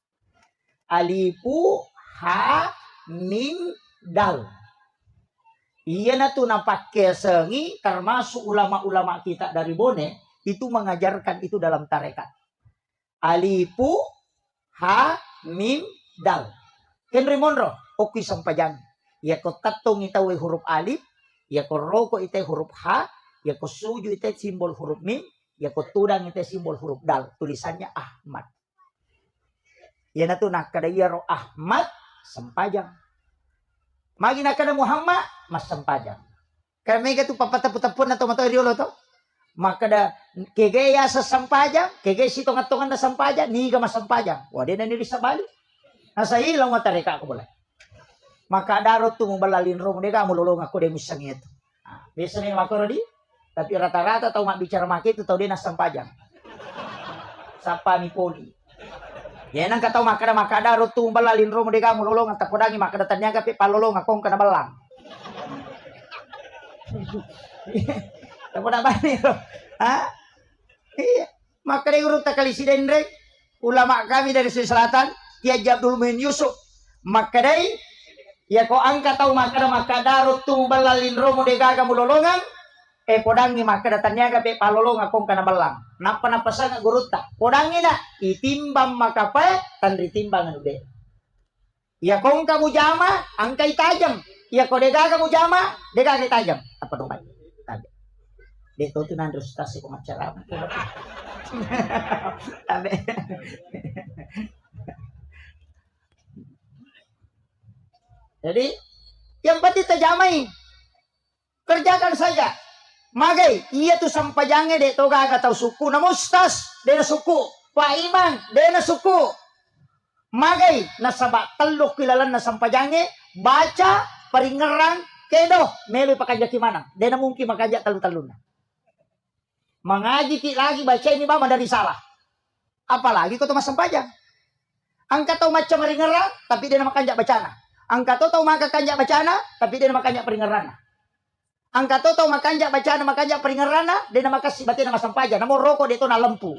Alifu ha mim dal. Iya na tu napakai sengi termasuk ulama-ulama kita dari Bone itu mengajarkan itu dalam tarekat. Alifu ha mim dal. Henry Monroe oki sampajan. Ya ko tatong itawe huruf alif, ya ko roko ite huruf ha, ya ko suju ite simbol huruf mim, ya ko tudang ite simbol huruf dal. Tulisannya Ahmad. Yan na to nakadaya ro Ahmad sampajang. Magi nakada Muhammad mas sampajang. Kaya may gato papataputapon na to materiolo to. Makada kegaya sa sampajang, kegay sito nga tungan na sampajang, ni ka masampajang. Wadi na nili sa bali. Nasa ilaw nga tarika ako bulay. Makadarot to mo balalin ro mo, di ka mululong ako di misang ito. Bisa na yung makuro di, tapi rata-rata tau bicara makito, tau di na sampajang. Sapa ni poli. Yan ang kataw makada rutung balalin ro mo di ka mululong at tapodangi makada tanya kapi palulong akong kana balang. Tapodan ba niyo? Ha? Makada urut takalisiden rek. Ulama kami dari Sulawesi Selatan, Kiai Abdul Muin Yusuf. Makadai ya ko angka tahu makada rutung balalin ro mo di ka mululongan. Podangi makada tanya kapi palulong akong kana balang. Napa sana guruta. Podangi na itimbang makapai tanri timbang ude. Ya kong kamu jama angkai tajam. Ya ko dega kamu jama dega kai tajam. Apa dong bai? Tabe. Dito tu nan rustasi ko macara. Tabe. Jadi yang penting tajamai. Kerjakan saja. Magay, iya tu sampajange de to gaga tau suku na mustas de na suku. Paiman de na suku. Magay, nasaba teluk kilalan na sampajange baca paringerang kedo melu pakanja kimana. De na mungkin makaja talu-talun. Mengaji ki lagi baca ini mama dari salah. Apalagi kau tu mas sampajang. Angka tau macam ringerang tapi de na makanja bacana. Angka tau maka kanja bacana tapi de na makanja paringerana. Angka to makanja bacana makanja peringarana dia nama kasih batin nama sampaja namo rokok dia to na lempu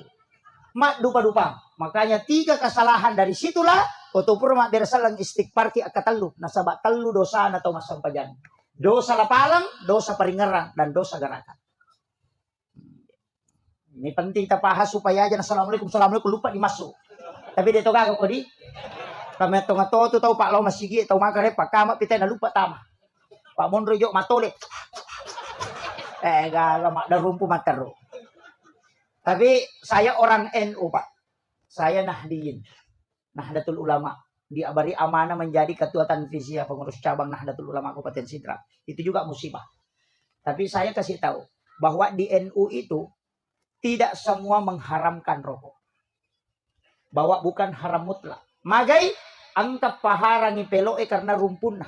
mak dupa makanya 3 kesalahan dari situlah otopur mak bersalang istighfar ki akatalu nasaba telu dosa na to mas sampajan dosa lapalang dosa peringaran dan dosa garakan. Ini penting kita bahas supaya aja assalamualaikum lupa dimasuk tapi dia to gago ko di kami to ngato tahu Pak Lau masigi tahu makare Pak Kama pitay na lupa tama Pak Monro yo matole. Galamak dan rumpu matero. Tapi saya orang NU, Pak. Saya Nahdiyin. Nahdlatul Ulama. Diabari amanah menjadi ketua tanfiziyah pengurus cabang Nahdlatul Ulama Kabupaten Sidrap. Itu juga musibah. Tapi saya kasih tahu bahwa di NU itu tidak semua mengharamkan rokok. Bahwa bukan haram mutlak. Magai angka paharangi peloe karena rumpunna.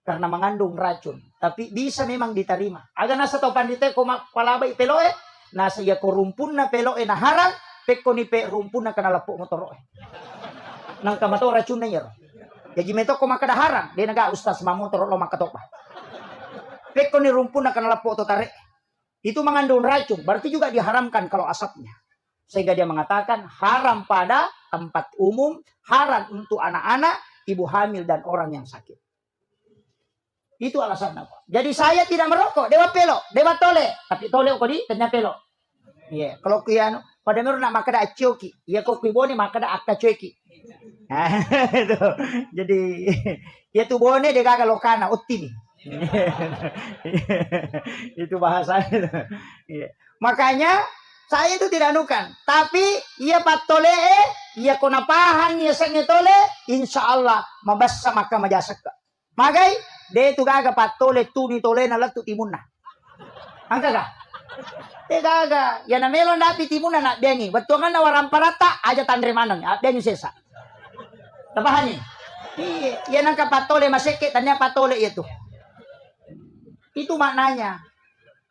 Karena mengandung racun. Tapi bisa memang diterima. Aga nasa tau pandite ko palabay peloe. Nasa ya ko rumpun na peloe na harang. Pek ko ni pe rumpun na kanalapo motoroe. Nang kamato racun na yero. Jadi meto ko makada harang. Dia naga ustas mamotor lo makatopa. Pek ko ni rumpun na kanalapo totare. Itu mengandung racun. Berarti juga diharamkan kalau asapnya. Sehingga dia mengatakan haram pada tempat umum. Haram untuk anak-anak, ibu hamil dan orang yang sakit. Itu alasan apa? Jadi saya tidak merokok. Dewa pelo, dewa tole. Tapi tole ko di, tanya pelo. Iya, kalau kiano pada meron nak makada acioki. Iya ko kuibone makada akta cueki. Itu. Jadi ya tu bone de gaga lokana utti nih. Itu bahasanya. Iya. Makanya saya itu tidak nukan. Tapi ia patole, ia konapahan, ia sange tole, insyaallah mabassa maka majasak. Magai de tu gaga patole tu ni tole na latu timun na. Angka ga? De gaga. Ya na melon dapi timun na na bengi. Betuangan na waram parata aja tandre manang. Bengi sesa. Tabahan ni. Yan ang kapatole maseke tanya patole itu. Itu maknanya.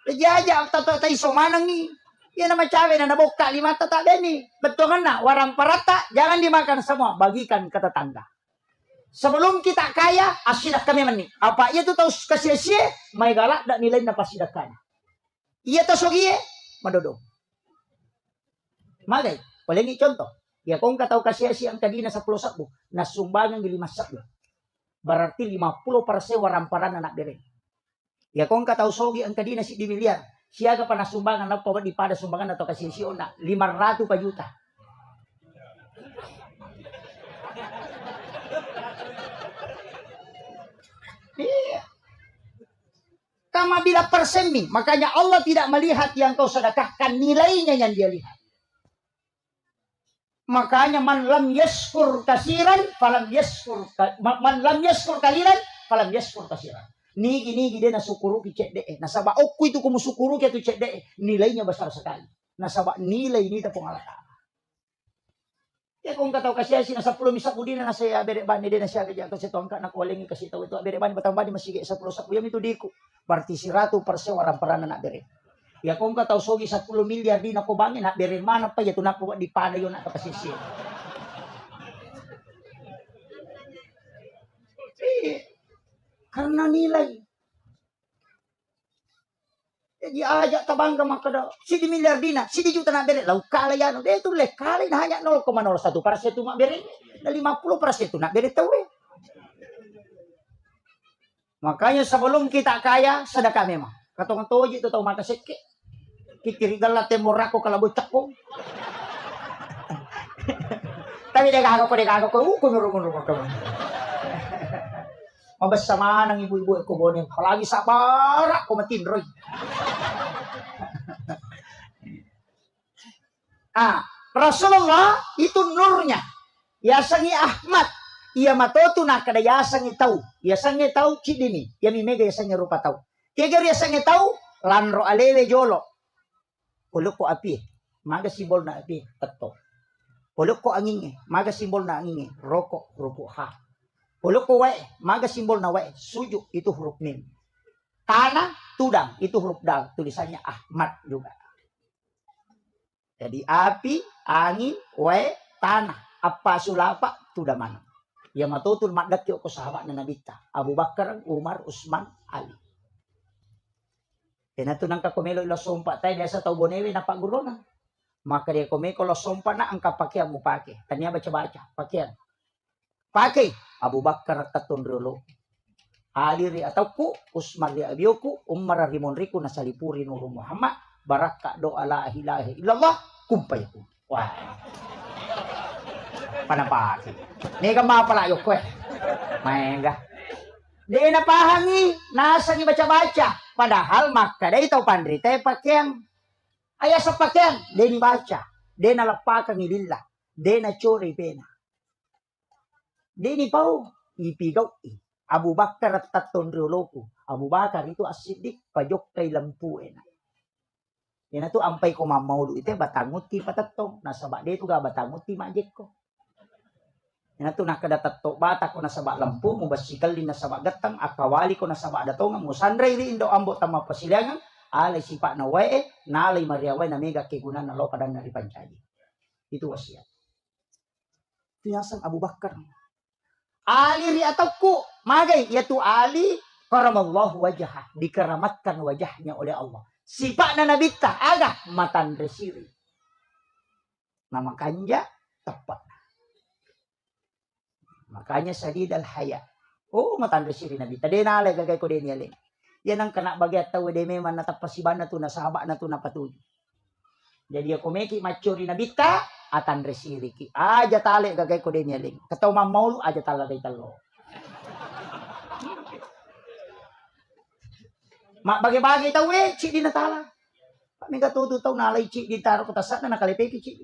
Jaja tato tay somanang ni. Yan na macawe na nabuka 5 tata beni. Betuangan na waram parata jangan dimakan semua, bagikan ke tetangga. Sebelum kita kaya, asidak kami meni. Apa ia tu tahu kasih-kasih, may galak dak nilai na pasidakan. Ia tahu sogie, madodo. Malay, paling contoh. Ya kung kataw kasih-kasih ang kadina sa 10 sakbo, nasumbangan ng 5 sakbo. Berarti 50% waramparan na nakdire. Ya kung kataw sogi ang kadina si di miliar, siya ka pa nasumbangan na pa di pada sumbangan atau kasih-kasih na 500 pa juta. Iya. Kama bila persemi, makanya Allah tidak melihat yang kau sedekahkan, nilainya yang dia lihat. Makanya man lam yaskur kasiran falam yaskur man lam yaskur kalilan falam yaskur kasiran. Nigi dia nasukuru ki cek de. Nasaba okku itu kumusukuru ki tu cek de. Nilainya besar sekali. Nasaba nilai ini ta pengalata. Ya kung kataw kasi si nasa 10 misa kudi na nasa bere bani din na siya kaya kasi tongka na kuling kasi taw ito bere bani batang bani masige sa 10 sa kuyam itu diko. Berarti 100% orang perana na bere. Ya kung kataw sogi 10 milyar di na ko bangin na bere mana pa ya tunako di pada yo na kapasisi. Karena nilai. Jadi ajak tabangga makada. Si di miliar dina, si di juta na bere. Lau kala yan. Dia itu leh kala na hanya 0,01% mak bere. Na 50% nak bere tawe. Makanya sebelum kita kaya, sedekah memang. Katong toji itu tahu maka seke. Kikirigal na temorako kalabocak ko. Tapi dia kagak ko. Kunurung ko. Mabas sama ng ibu-ibu ko boning. Palagi sa para ko matinroy. Rasulullah itu nurnya. Yasangi Ahmad. Ia matoto na kada yasangi tau. Yasangi tau cidini. Yami mega yasangi rupa tau. Tiga yasangi tau. Lanro alewe jolo. Puluk ko api. Maga simbol na api. Tato. Puluk ko angin. Maga simbol na angin. Rokok. Rupo ha. Puluk ko wae. Maga simbol na wae. Sujuk. Itu huruf mim. Tanah. Tudang. Itu huruf dal. Tulisannya Ahmad juga. Jadi api, angin, wae, tanah. Apa sulapa. Tuda mana. Ya matutul makdat ko sahabat na nabita. Abu Bakar, Umar, Usman, Ali. Kaya ito nang kakumelo ilo sumpa tayo. Desa tau bonewe na pagurona. Maka dia kumeko lo sumpa na ang kapakian mo pake. Tanya baca-baca. Pakian. Pakai. Abu Bakar tatun rolo. Ali ri atau ku. Usman ri abiyoku. Umar rimon riku nasalipuri nuru Muhammad. Baraka doa la ilaha illallah. Kumpay ko. Wah. Panapaki. Ni ka mapalayok ko eh. Maenga. Di napahangi, nasa ni baca-baca. Padahal maka day tau pandri tayo pakyang. Aya sa pakyang, di ni baca. Di nalapakan ni lila. Di na chori pena. Di ni pau, ipigaw eh. Abu Bakar at taton rioloko. Abu Bakar itu asidik pajok kay lampuin. Yan na to, ampay ko mamaulo ite, batangot ti patatong. Nasa ba, di ito ga batangot ti majik ko. Yan na to, nakadatatto, bata ko nasa ba lampu, mubasikal din nasa ba gatang, akawali ko nasa ba datongan, musandray rin do ambo tama pasilangan, alay sipa na wae, nalay mariaway na mega kigunan na lo padang naripansyadi. Itu wasiat. Itu yasang Abu Bakar. Ali ri atau ku, magay, yaitu Ali, karamallahu wajah, dikeramatkan wajahnya oleh Allah. Sifat na nabita, aga, matan resiri. Nama kanja, tepat. Makanya sadid al-haya. Oh, matan resiri nabita. Di nalay, gagay ko din yaling. Yan ang kanak bagyat tawa de meman natapasiban na to, nasaba na to, napatuyo. Jadi ako meki mature nabita, atan resiri ki. Aja tali, gagay ko din yaling. Kataw mamaulo, aja taladay talo. Bagi-bagi tahu cik di natala. Kami katutu tahu nalay cik di taruh ke tasat na nakalipeki cik.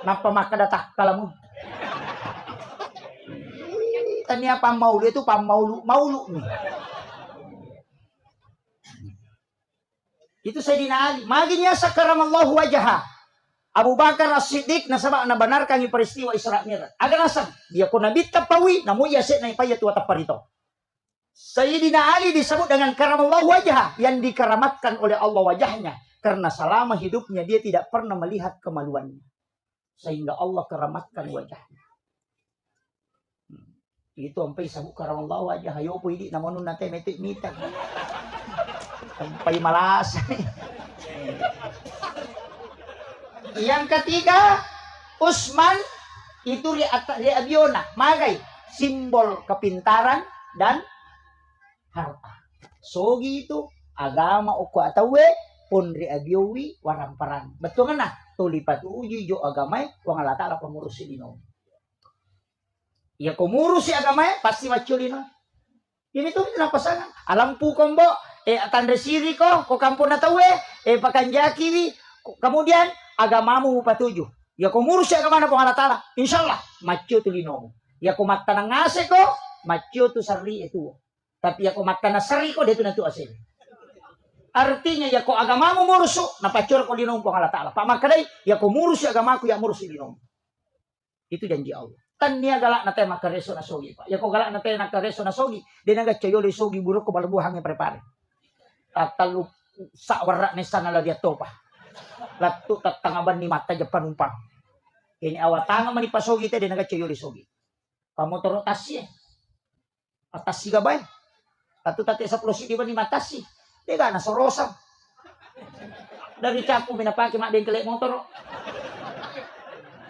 Napa makadatak kalamu. Tanya pamaulu itu pamaulu nih. Itu Sayyidina Ali. Maginya sakaramallahu wajah. Abu Bakar As-Siddiq nasaba na benarkan yung peristiwa Isra Mi'raj. Aga nasab dia ko nabit tapawi namu yaset na ipayat wa taparito. Sayyidina Ali disebut dengan karamallahu wajah, yang dikeramatkan oleh Allah wajahnya karena selama hidupnya dia tidak pernah melihat kemaluannya. Sehingga Allah keramatkan wajahnya. Itu sampai sabuk karamallahu wajah. Ayo po hindi naman nun natin metik mitag. Sampai malas. Yang ketiga, Usman itu Abiona, magay, simbol kepintaran dan harta. Sogi itu agama uko atawe ponri abiowi warang parang. Betul kan? Tulipat uji jo agamay wangalata la pengurusi dino. Ya kumurusi agamay pasti maculino. Ini tuh napasangan. Alam po kombo tanda siri ko kampun na tawe pakanjaki kemudian agamamu patuju. Ya kumurus siya kamana po Allah Ta'ala. Insyaallah, macho tu linomo. Ya kumatta na ngase ko, macho tu sarli itu. Tapi ya kumatta na sari ko, dito na tu asin. Artinya ya ko agama mo muruso, napacur ko linomo po Allah Ta'ala. Pamakaday, ya kumurus siya agama ko, ya murus linomo. Itu janji Allah. Tan niya galak na tayo makareso na sogi. Ya ko galak na tayo nakareso na sogi, din nga chayoli sogi buruk ko balabuhang yang prepare. Tatalu sa warak ni sana la dia topa. Latu tatangaban ni mata je panumpang. Ini awatanga man ipasogi te dinaga chayoli sogi. Pamotoro tasye. Atasi gabay. Latu tate sa plosi di ba ni matasi. Dega na sorosam. Dari capu minapaki mak din kelek motor.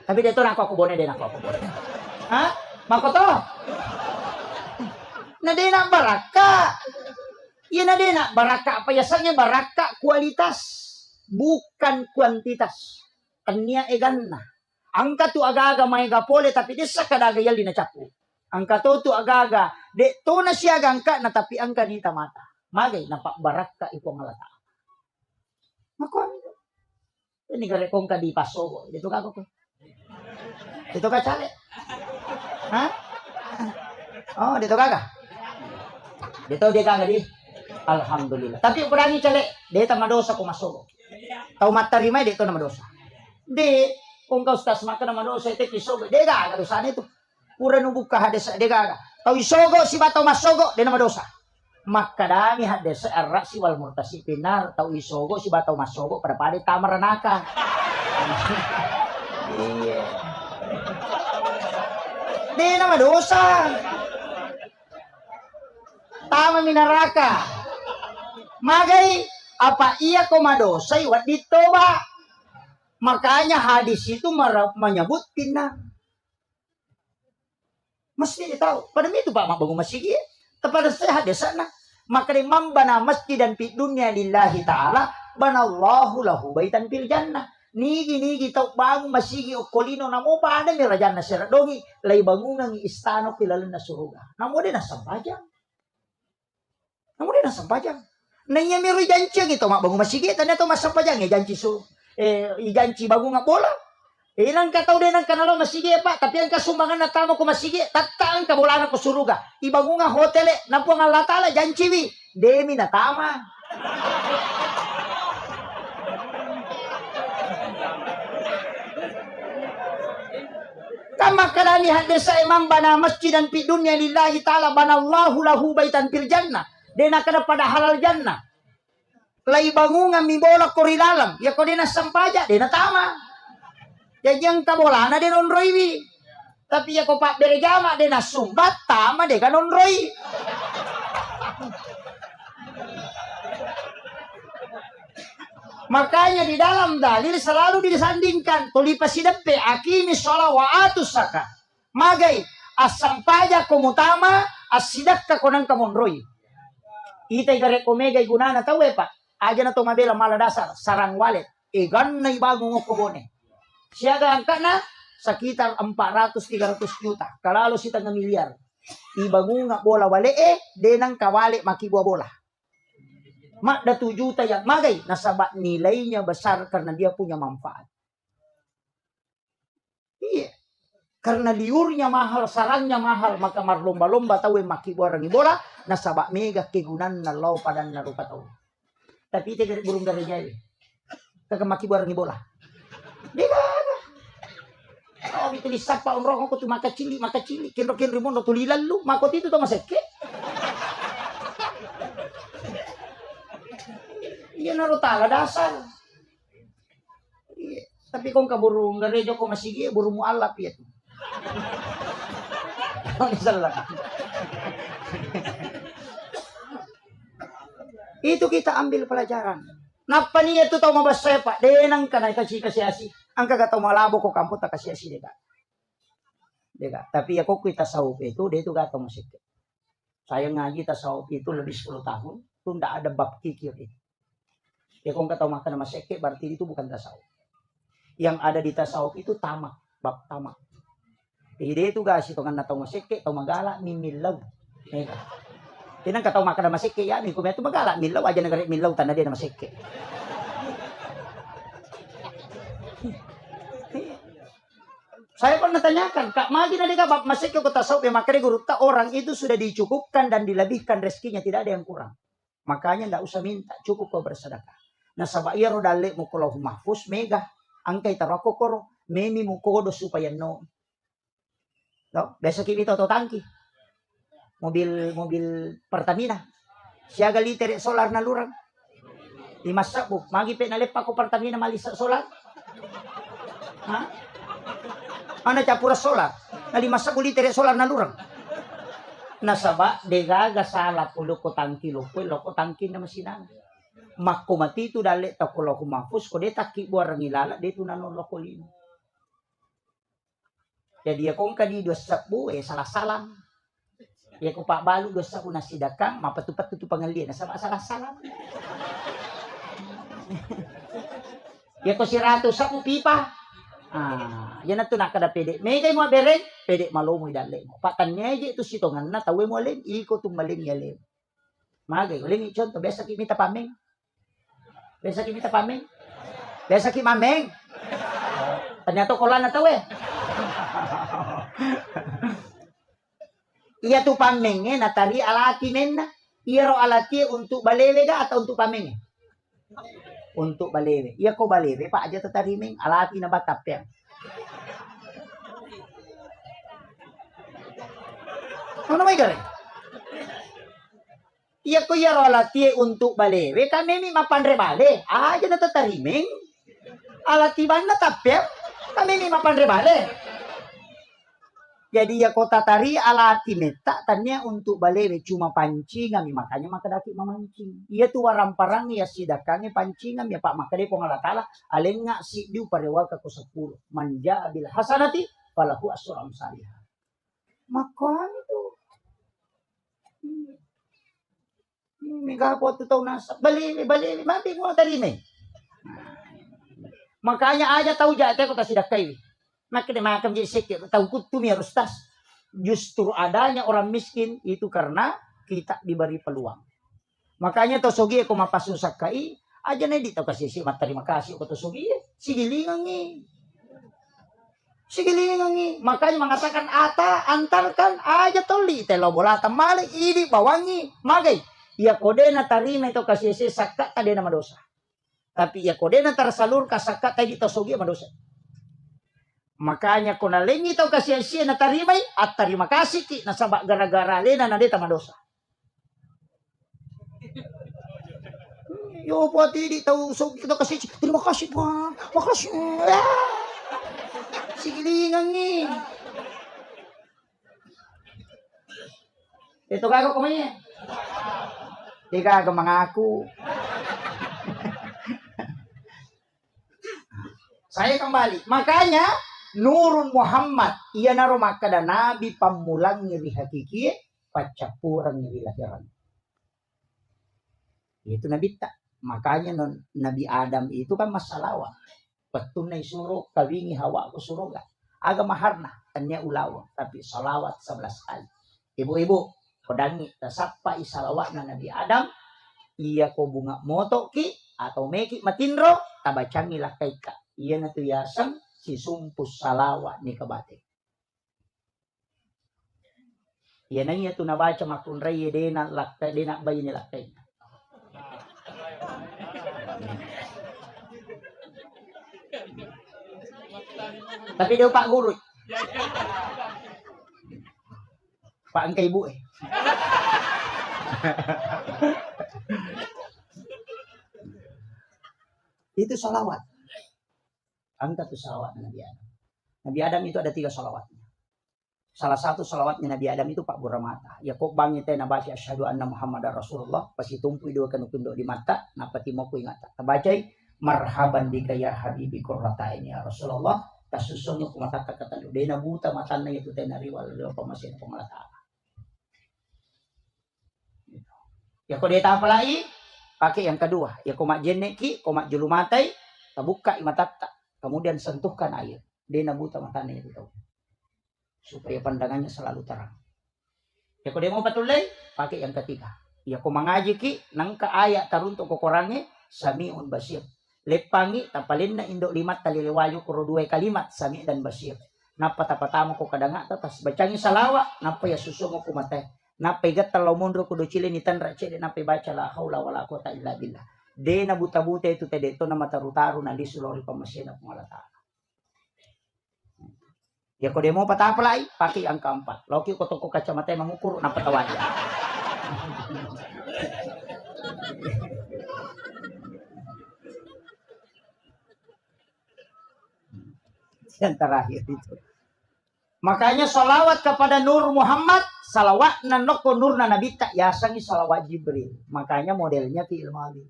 Tapi dito na ako bone din ako bone. Ha? Makoto. Na din ang baraka. Yan na din baraka. Payasannya baraka kualitas. Bukan kuantitas. Kanya egan na. Angka tu agaga may gapole tapi di sa kadagayal di na chapu. Angka tu agaga de to na siya gangka na tapi angka ni tamata. Magay na baraka iko ngalata. Makon. Ini gare kong ka di pasogo. Dito ka ko. Dito ka chale. Ha? Oh, dito ka. Dito di ka di. Alhamdulillah. Tapi urangi chale, dito madosa ko masogo. Tau matarima dito na madosa. Di kung kau stas makan nama dosa itu kisogo, dega ada dosa itu. Pura nubuk ka hades dega. Tau isogo si batau masogo de nama dosa. Maka dami hades arra si wal murtasi pinar tau isogo si batau masogo pada pade tamaranaka. Iya. De nama dosa. Tama minaraka. Magai apa iya komadosa iwat ditoba. Makanya hadis itu menyebut pinang. Mesti tahu. Pada itu Pak Mabangun Masjid. Kepada saya hadis sana. Maka imam bana masjid dan fi dunya lillahi ta'ala. Banallahu lahu baitan fil jannah. Nigi tau bangun masjid okolino namo pada mirajana seradongi. Lai bangunan istana pilalun na suruga. Namo din nasampajang. Nanya miro janji gitu Mak Bangun Masjid. Tanya to masampajang ya janji su. Ijanci bagu nga bola. Ilang kataw din ang kanalo masige pa. Tapi ang kasumbangan na tamo ko masige. Tataan ka bola na ko suruga. Ibagu nga hotel nampo nga latala janci wi. Demi na tama. Kama kadani hadis sa imam bana masjidan fi dunya lillahi ta'ala banallahu lahu baitan fil jannah. Dena kada pada halal jannah. Lai bangungan mi bola korilalam. Ya ko dina sampaja, dina tama. Ya yang kabolana din onroiwi. Tapi ya ko pak berejama dina sumbat tama de kan onroi. Makanya di dalam dalil selalu disandingkan tulipas sidepe akimi sholat wa atus zakat. Magai asampaja komutama asidak ka konang kamonroi. Itay gare komega gunana tahu pak. Aja na tumabela mala dasar sarang walet igan na ibago ng kubone siya gangka na sekitar 400-300 juta kalalo si tanga milyar ibago nga bola wale denang kawale makibuah bola mak da 2 juta yang magay nasaba nilainya besar karena dia punya manfaat. Iya karena liurnya mahal sarangnya mahal maka marlomba-lomba tahu makibuah rangi bola nasaba mega kegunan na law padan na rupa tahu. Tapi itu burung dari jari. Kakak barang bola. Dia ada. Oh, itu disapa orang aku tuh maka cili. Kinro rimono tulilan lu. Makot itu tuh masake. Iya naruh tala dasar. Iya. Tapi kung kaburung dari joko masigi burung mualaf ya tuh. Oh, salah. Itu kita ambil pelajaran. Napa niya itu tau mabasa pak? Denang ka na kasi. Ang kagatau malabo ko kampo ta kasi deka. Tapi ako kita saup itu dia itu gatau masik. Saya ngaji tasawuf itu lebih 10 tahun. Itu tidak ada bab kikir itu. Ya kung katau makan masik berarti itu bukan tasawuf. Yang ada di tasawuf itu tamak, bab tamak. Jadi dia itu gak sih tungan natau masik, tau magala mimilaw. Tinang kataw makan na masike yan. Kung ito magala, milaw. Aja nagarit milaw. Tanda din na masike. Saya pernah tanyakan, Kak Magi na dika bab masih kau tasawuf ya makanya guru tak orang itu sudah dicukupkan dan dilebihkan rezekinya, tidak ada yang kurang. Makanya tidak usah minta, cukup kau bersedekah. Nah sabak iya rodale mo kalau mahfuz mega angkai tarako koro meni mo kodo supaya no. No, besok kita to tangki. Mobil Pertamina. Siaga liter solar na lurang. Imasak bu, magi pe nalepa ko Pertamina malisa solar. Ha? Ana capura solar. Na limasak ko liter solar na lurang. Nasaba degaga sala pulo ko tangki loko tangki na masinan. Makko matito dali ta ko loko mafus ko deta ki buarang ilala detu na no loko lino. Jadi akong kadi dosa bu salah-salah. Ya ko pak balu dosa ko nasidakang mapatupat tutu pangalian nasaba salah-salah. Ya ko si rato sa ko pipa. Yan na to nakada pede. May kay mo bereng, pede malumoy dali mo. Patannya aja itu sitongan na tawe mo alin, iko tumaling yalim. Magay, uling ichon to besa kimita pameng. Besa kimita pameng. Besa ki mameng. Ternyata kolan na tawe. Iya tu pameng natari alati menna. Iya ro alati untuk balewe ga atau untuk pameng? Untuk balewe. Iya ko balewe pak aja tatariming alati na batap ya. Ano may gari? Iya ko iya ro alati untuk balewe kami mi mapandre bale. Aja na tatariming. Alati ban na tapya. Kami mi mapandre bale. Jadi ya kota tari alati meta tanya untuk balewe cuma pancingan makanya makadaki mamancing. Iya tu warang parang ya sidakannya pancingan ya Pak makade ko ngalatala alenga si diu parewa ka ko 10 manja bil hasanati falahu asyru amsalih. Makanya itu. Mega po tu tau nasa balewe mati mo tadi me. Makanya aja tahu jate ko ta sidakai. Makanya makam jadi sekir tahu kutu harus tas. Justru adanya orang miskin itu karena kita diberi peluang. Makanya tosogi aku mapasusak kai aja nih dito kasih si terima kasih aku tosogi sigilingangi. Makanya mengatakan antarkan aja toli telo bola tamale ini bawangi magai. Ya kode na tarima itu kasih si sakka tadi nama dosa. Tapi ya kode na tersalur kasakka tadi tosogi madosa. Makanya kung nalingi tau kasi siya na tarimay at tarima kasih ki nasaba gara-gara lena na dita madosa. Yo po di tau so kita kasi terima kasih pa. Makasih. Sigilingan ni. Ito kago kumanya. Di kago mengaku. Saya kembali. Makanya Nurun Muhammad, iya naro makada nabi pamulang ngiri hakiki, pacapurang ngiri lahiran. Itu nabi tak. Makanya Nabi Adam itu kan masalawa. Petunay suruh kawingi hawa ko suruga. Aga maharna, tanya ulawa. Tapi salawat 11 kali. Ibu-ibu, kodangi, tasapa isalawat na Nabi Adam, iya ko bunga moto ki, atau meki matinro, tabacangi lakay ka. Iya na tuyasang, si sumpus salawa ni kabate. Yan ang ito nabaca makunray dena lakay dena bayi ni lakay. Tapi daw Pak Guru. Pak angkay ibu eh. Itu salawat. Angkat tuh salawat Nabi Adam. Nabi Adam itu ada 3 salawatnya. Salah satu salawatnya Nabi Adam itu Pak Buramata. Ya kok bangi teh nabasi asyhadu anna Muhammadar Rasulullah pasti tumpu dua kanu di mata napati mo ko ingata. Tabacay marhaban bika ya habibi qurrata ini ya Rasulullah. Kasusunyo ko matakakatan do na buta matan na itu teh nariwal do pamasin pamalata. Ya kok deta apa lagi? Pakai yang kedua. Ya kok mak jeneki, kok mak julumatay, tabuka imatakta. Kemudian sentuhkan air. Dia nabuta matanya itu tahu. Supaya pandangannya selalu terang. Ya kalau dia mau patulay, pakai yang ketiga. Ya kau mengaji ki, nangka ayat taruntuk kokorannya, sami'un basir. Lepangi, tapalin na indok limat taliliwayo kuro 2 kalimat, sami' dan basir. Napa tapatama ko kadanga tas bacangi salawa napa ya susu mo kumate. Napa igat talaw munro ko do chile ni tanra chile napa baca la haula wala quwata illa billah. De na buta-buta itu tede to na mataru-taru na di sulori pamasina kung alata. Ya ko demo patapalay pakai angka 4. Loki ko toko kacamata mangukur na patawaja. Yang terakhir itu. Makanya salawat kepada Nur Muhammad, salawat nanoko nur na nabi tak yasangi salawat Jibril. Makanya modelnya fi'il madhi.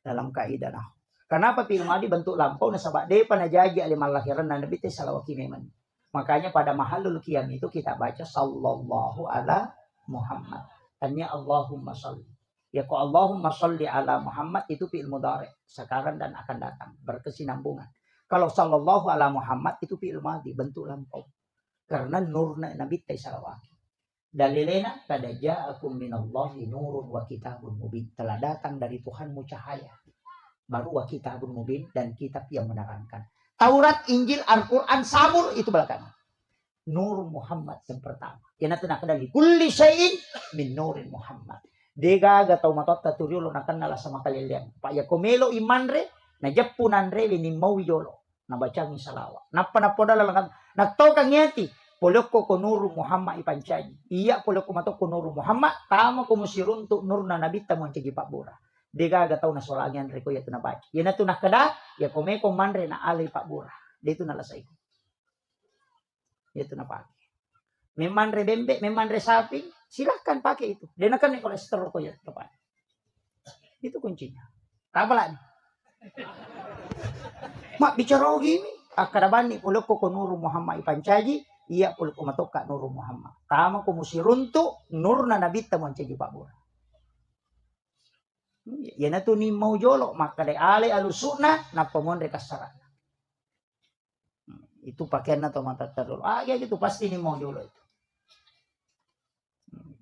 Dalam kaidah nah. Kenapa fi'il madhi bentuk lampau na sabak de panajaji alimal lahiran na nabi teh salawat kimeman. Makanya pada mahalul qiyam itu kita baca sallallahu ala Muhammad. Tanya Allahumma sholli. Ya kok Allahumma sholli ala Muhammad itu fi'il mudhari, sekarang dan akan datang, berkesinambungan. Kalau sallallahu ala Muhammad itu fi'il madhi, bentuk lampau. Karena nurna nabi teh salawat. Dalilena kada ja'akum minallahi nurun wa kitabun mubin. Telah datang dari Tuhanmu cahaya. Baru wa kitabun mubin dan kitab yang menerangkan. Taurat, Injil, Al-Quran, Sabur itu belakangan. Nur Muhammad yang pertama. Yang nanti nak dari kulli syai'in min nurin Muhammad. Dega gatau matot taturiulo nakan nala sama kalian. Pak ya komelo imanre na japunanre linimau yolo. Na bacangi salawa. Napa napoda lalangan. Nakto kang yati. Poloko ko nur Muhammad ipancaji. Iya poloko mato ko nur Muhammad. Tama ko musirun untuk nur na nabita mo cagi Pak Bura. Dega gatau na solangan reko ya tu na baca. Ya na tu nak kada. Ya kome ko manre na alay Pak Bura. Dia tu nalasay ko. Ya tu na pakai. Memang rebembe, memang resapi, silahkan pakai itu. Dia akan kolesterol ko ya tepat. Itu kuncinya. Apa lagi? Mak bicara gini, akadabani uluk ko Nur Muhammad ipancaji, iya uluk ko matoka Nur Muhammad. Tama ko musiruntu nur na nabita mo caji Pak Bura. Ya na tu ni mau jolo, maka de ale alusuna na pamon rekasarana. Itu pakaian atau mata terlalu. Ya gitu pasti ni mau jolo itu.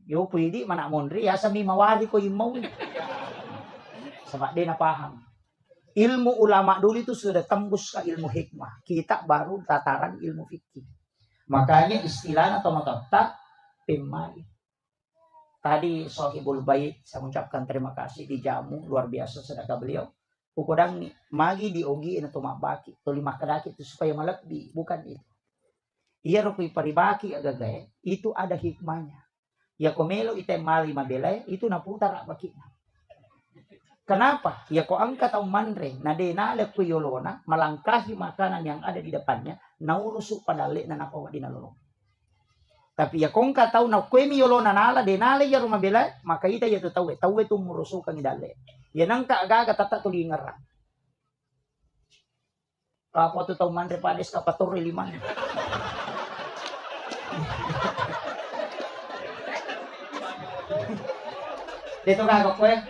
Yo pwede mana mondri ya sami mawali ko yung mau. Sebab dia na paham. Ilmu ulama dulu itu sudah tembus ke ilmu hikmah. Kita baru tataran ilmu fikih. Makanya istilah atau matotak pemai. Tadi Sohibul Bait saya mengucapkan terima kasih dijamu luar biasa sedekah beliau. Ukudang magi diogi atau mabaki. Tuli makadaki itu supaya melebih. Bukan itu. Iya rupui paribaki agak itu ada hikmahnya. Ya komelo ite mali mabelay itu naputar bakina. Kenapa? Ya ko angkat ang manre na denale ko yolona malangkahi makanan yang ada di depannya naurusuk padali na napawa dinalolong. Tapi ya kung kataw na kwemi yolona nala denale ya rumabelay maka ita ya tawe tu murusukan idale. Yan ang kaagaga tata tulingar. Apa tu taw manre pades kapator liman. Dito kagok ko eh.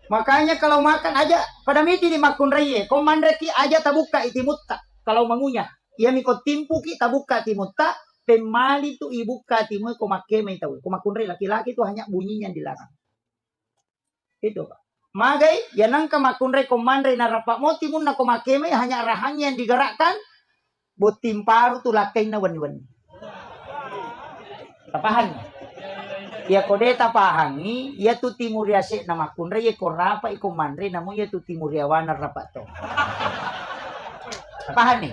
Makanya kalau makan aja pada miti di makun reye, komandreki aja tabuka itimutta. Kalau mangunya, ia miko timpuki tabuka timutta, pemali tu ibuka timu komakeme tahu. Komakun reye laki-laki itu hanya bunyinya dilarang. Itu Pak. Magai, yanang kamakun reye komandre narapak mo timun na komakeme hanya rahangnya yang digerakkan. Butimparu tu lakay na wan-wan. Tapahan. Ya kode tapahangi, ya tu timur yase na makunre, ya korapa ikomandre, namu ya tu timur yawana rapato. Tapahan nih.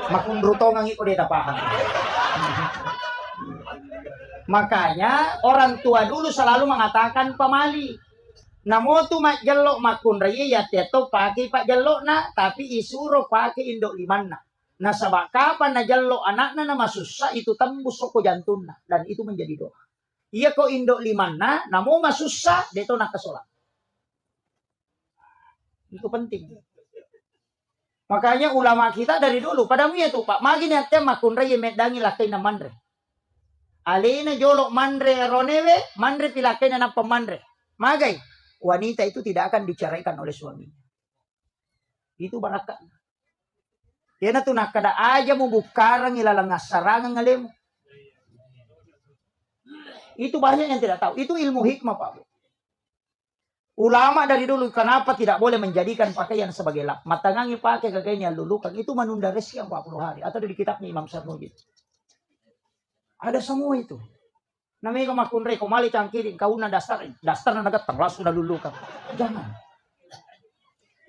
Makundruto ngangi kode tapahan. Makanya orang tua dulu selalu mengatakan pamali. Namo tu mak jelok makunre, ya teto pakai pak jelok na, tapi isuro pakai indok limanna. Nah sabak kapan na jallo anakna na masusah itu tembus ko jantuna dan itu menjadi doa. Iya ko indok limanna namo masusah deto nakasolat. Itu penting. Makanya ulama kita dari dulu padamu ya tuh Pak magi nate makunre ye medangi lakay na mandre. Alena jolok mandre ronewe mandre pilakay na pemandre. Magay wanita itu tidak akan diceraikan oleh suaminya. Itu barakat. Ya na tu nakada aja mo bukarang ilalang sarangan ngalem. Itu banyak yang tidak tahu. Itu ilmu hikmah Pak. Ulama dari dulu kenapa tidak boleh menjadikan pakaian sebagai lap? Matangangi pakai kakeknya lulukan itu menunda rezeki 40 hari atau di kitabnya Imam Sarmuji. Ada semua itu. Namanya makunre komali cangkiri kau na dasar na gatang langsung na lulukan. Jangan.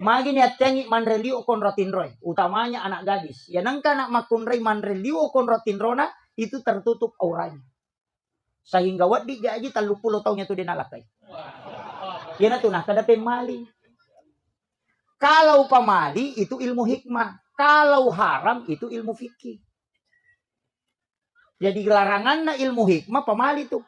Magi niat tengi manreliu kon rotinroy, utamanya anak gadis. Ya nangka anak makunre manreliu kon rotinrona itu tertutup auranya. Sehingga wadi jaji 30 tahunnya itu dinalakai. Yan na tunah kada pemali. Kalau pamali itu ilmu hikmah. Kalau haram itu ilmu fikih. Jadi larangan na ilmu hikmah pamali itu.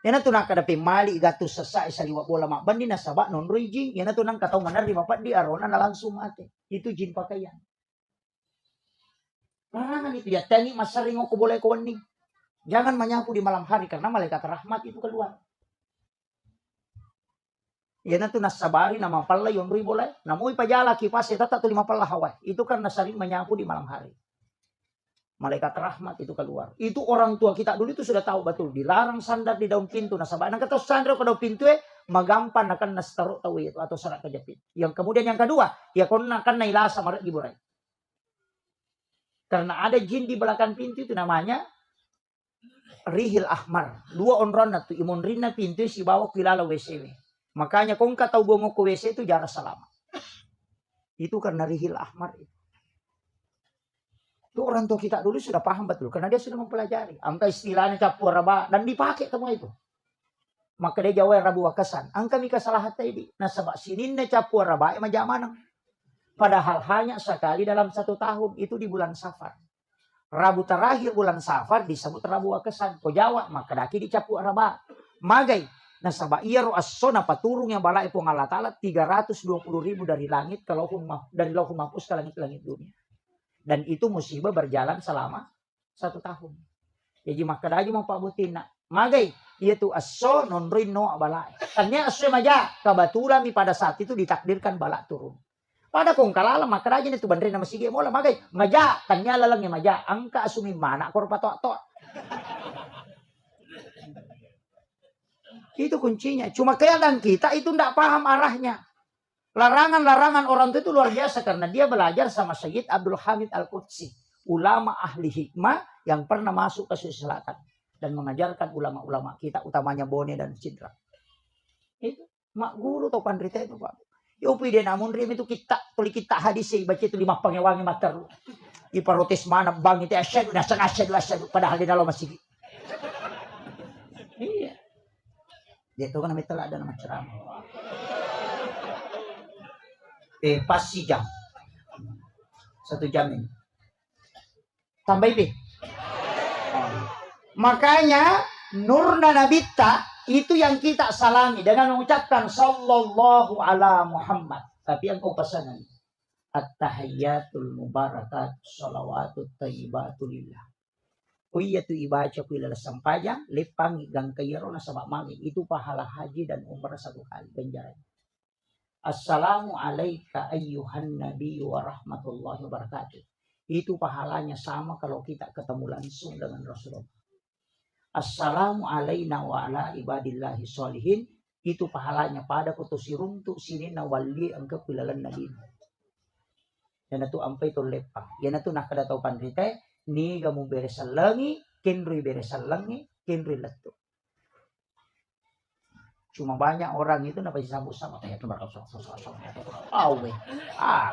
Yan na tunah kada pemali gatus sesa saliwa bola makban di nasaba non jing. Yan na tunang katau manar di mapat di arona na langsung ate. Itu jin pakaian. Larangan itu ya. Tangi masaringo ko boleh kawaning. Jangan menyapu di malam hari karena malaikat rahmat itu keluar. Ya na tu nasabari nama pala yung boleh. Namoy pajala kipas eta tu 5 pala hawai. Itu karena sering menyapu di malam hari. Malaikat rahmat itu keluar. Itu orang tua kita dulu itu sudah tahu betul. Dilarang sandar di daun pintu nasabari. Nah kata sandar ke daun pintu magampan akan nastaru tahu itu atau serat kejepit. Yang kemudian yang kedua, ya kon akan nailasa marak giburai. Karena ada jin di belakang pintu itu namanya Rihil Ahmar. 2 onron na tu imun rina pintu si bawa kilala WC. Makanya kung kataw bungo ko WC itu jarak selama. Itu karena Rihil Ahmar itu. Itu orang tua kita dulu sudah paham betul. Karena dia sudah mempelajari. Angka istilahnya capu raba. Dan dipakai semua itu. Maka dia jawab rabu wakasan. Angka mika salah hati. Nah sebab sinin na capu raba. Majamanang. Padahal hanya sekali dalam 1 tahun. Itu di bulan Safar. Rabu terakhir bulan Safar disebut rabu wakasan. Ko jawab. Maka daki di capu raba. Magai. Nah sabak iya ro'asso na paturung yang balai po Allah Ta'ala 320.000 dari langit ke dari lauhul mahfuz ke langit-langit dunia. Dan itu musibah berjalan selama 1 tahun. Jadi maka daji mau pabutin na magai iya tu asso non rino balai. Tanya asso maja kebetulan pada saat itu ditakdirkan balak turun. Pada kong kalala maka daji itu bandre nama sige mola magai maja tanya lalangnya maja angka asumi mana korpato-to. Itu kuncinya. Cuma keadaan kita itu tidak paham arahnya. Larangan-larangan orang itu luar biasa. Karena dia belajar sama Sayyid Abdul Hamid Al-Qudsi. Ulama ahli hikmah yang pernah masuk ke Sulawesi Selatan. Dan mengajarkan ulama-ulama kita. Utamanya Bone dan Cindra. Itu. Mak guru atau pandrita itu Pak. Yopi dia namun rim itu tuli kita hadis. Baca itu 5 pangewangi mater. Iparotis mana bang itu asyadu. Asyadu. Padahal di dalam masih. Iya. Dia itu kan namanya ada nama ceramah. Pas si jam. 1 jam ini. Tambah ini. Makanya Nurna Nabita itu yang kita salami dengan mengucapkan Sallallahu ala Muhammad. Tapi yang kau pesanan. At-tahiyyatul mubarakat salawatut tayyibatulillah. Kuya tu ibaca kuya sampajang lepang gang kayaro na sabak mangin itu pahala haji dan umrah 1 kali ganjaran. Assalamu alayka ayyuhan nabi wa rahmatullahi wa barakatuh. Itu pahalanya sama kalau kita ketemu langsung dengan Rasulullah. Assalamu alayna wa ala ibadillahi sholihin. Itu pahalanya pada kutusiruntu sini na wali angka pilalan nabi. Yan itu ampai to lepang. Yan itu nakada tau pandrite. Ni gamu beresan langi, kenri beresan langi, kenri letu. Cuma banyak orang itu napa disambut sama kayak itu mereka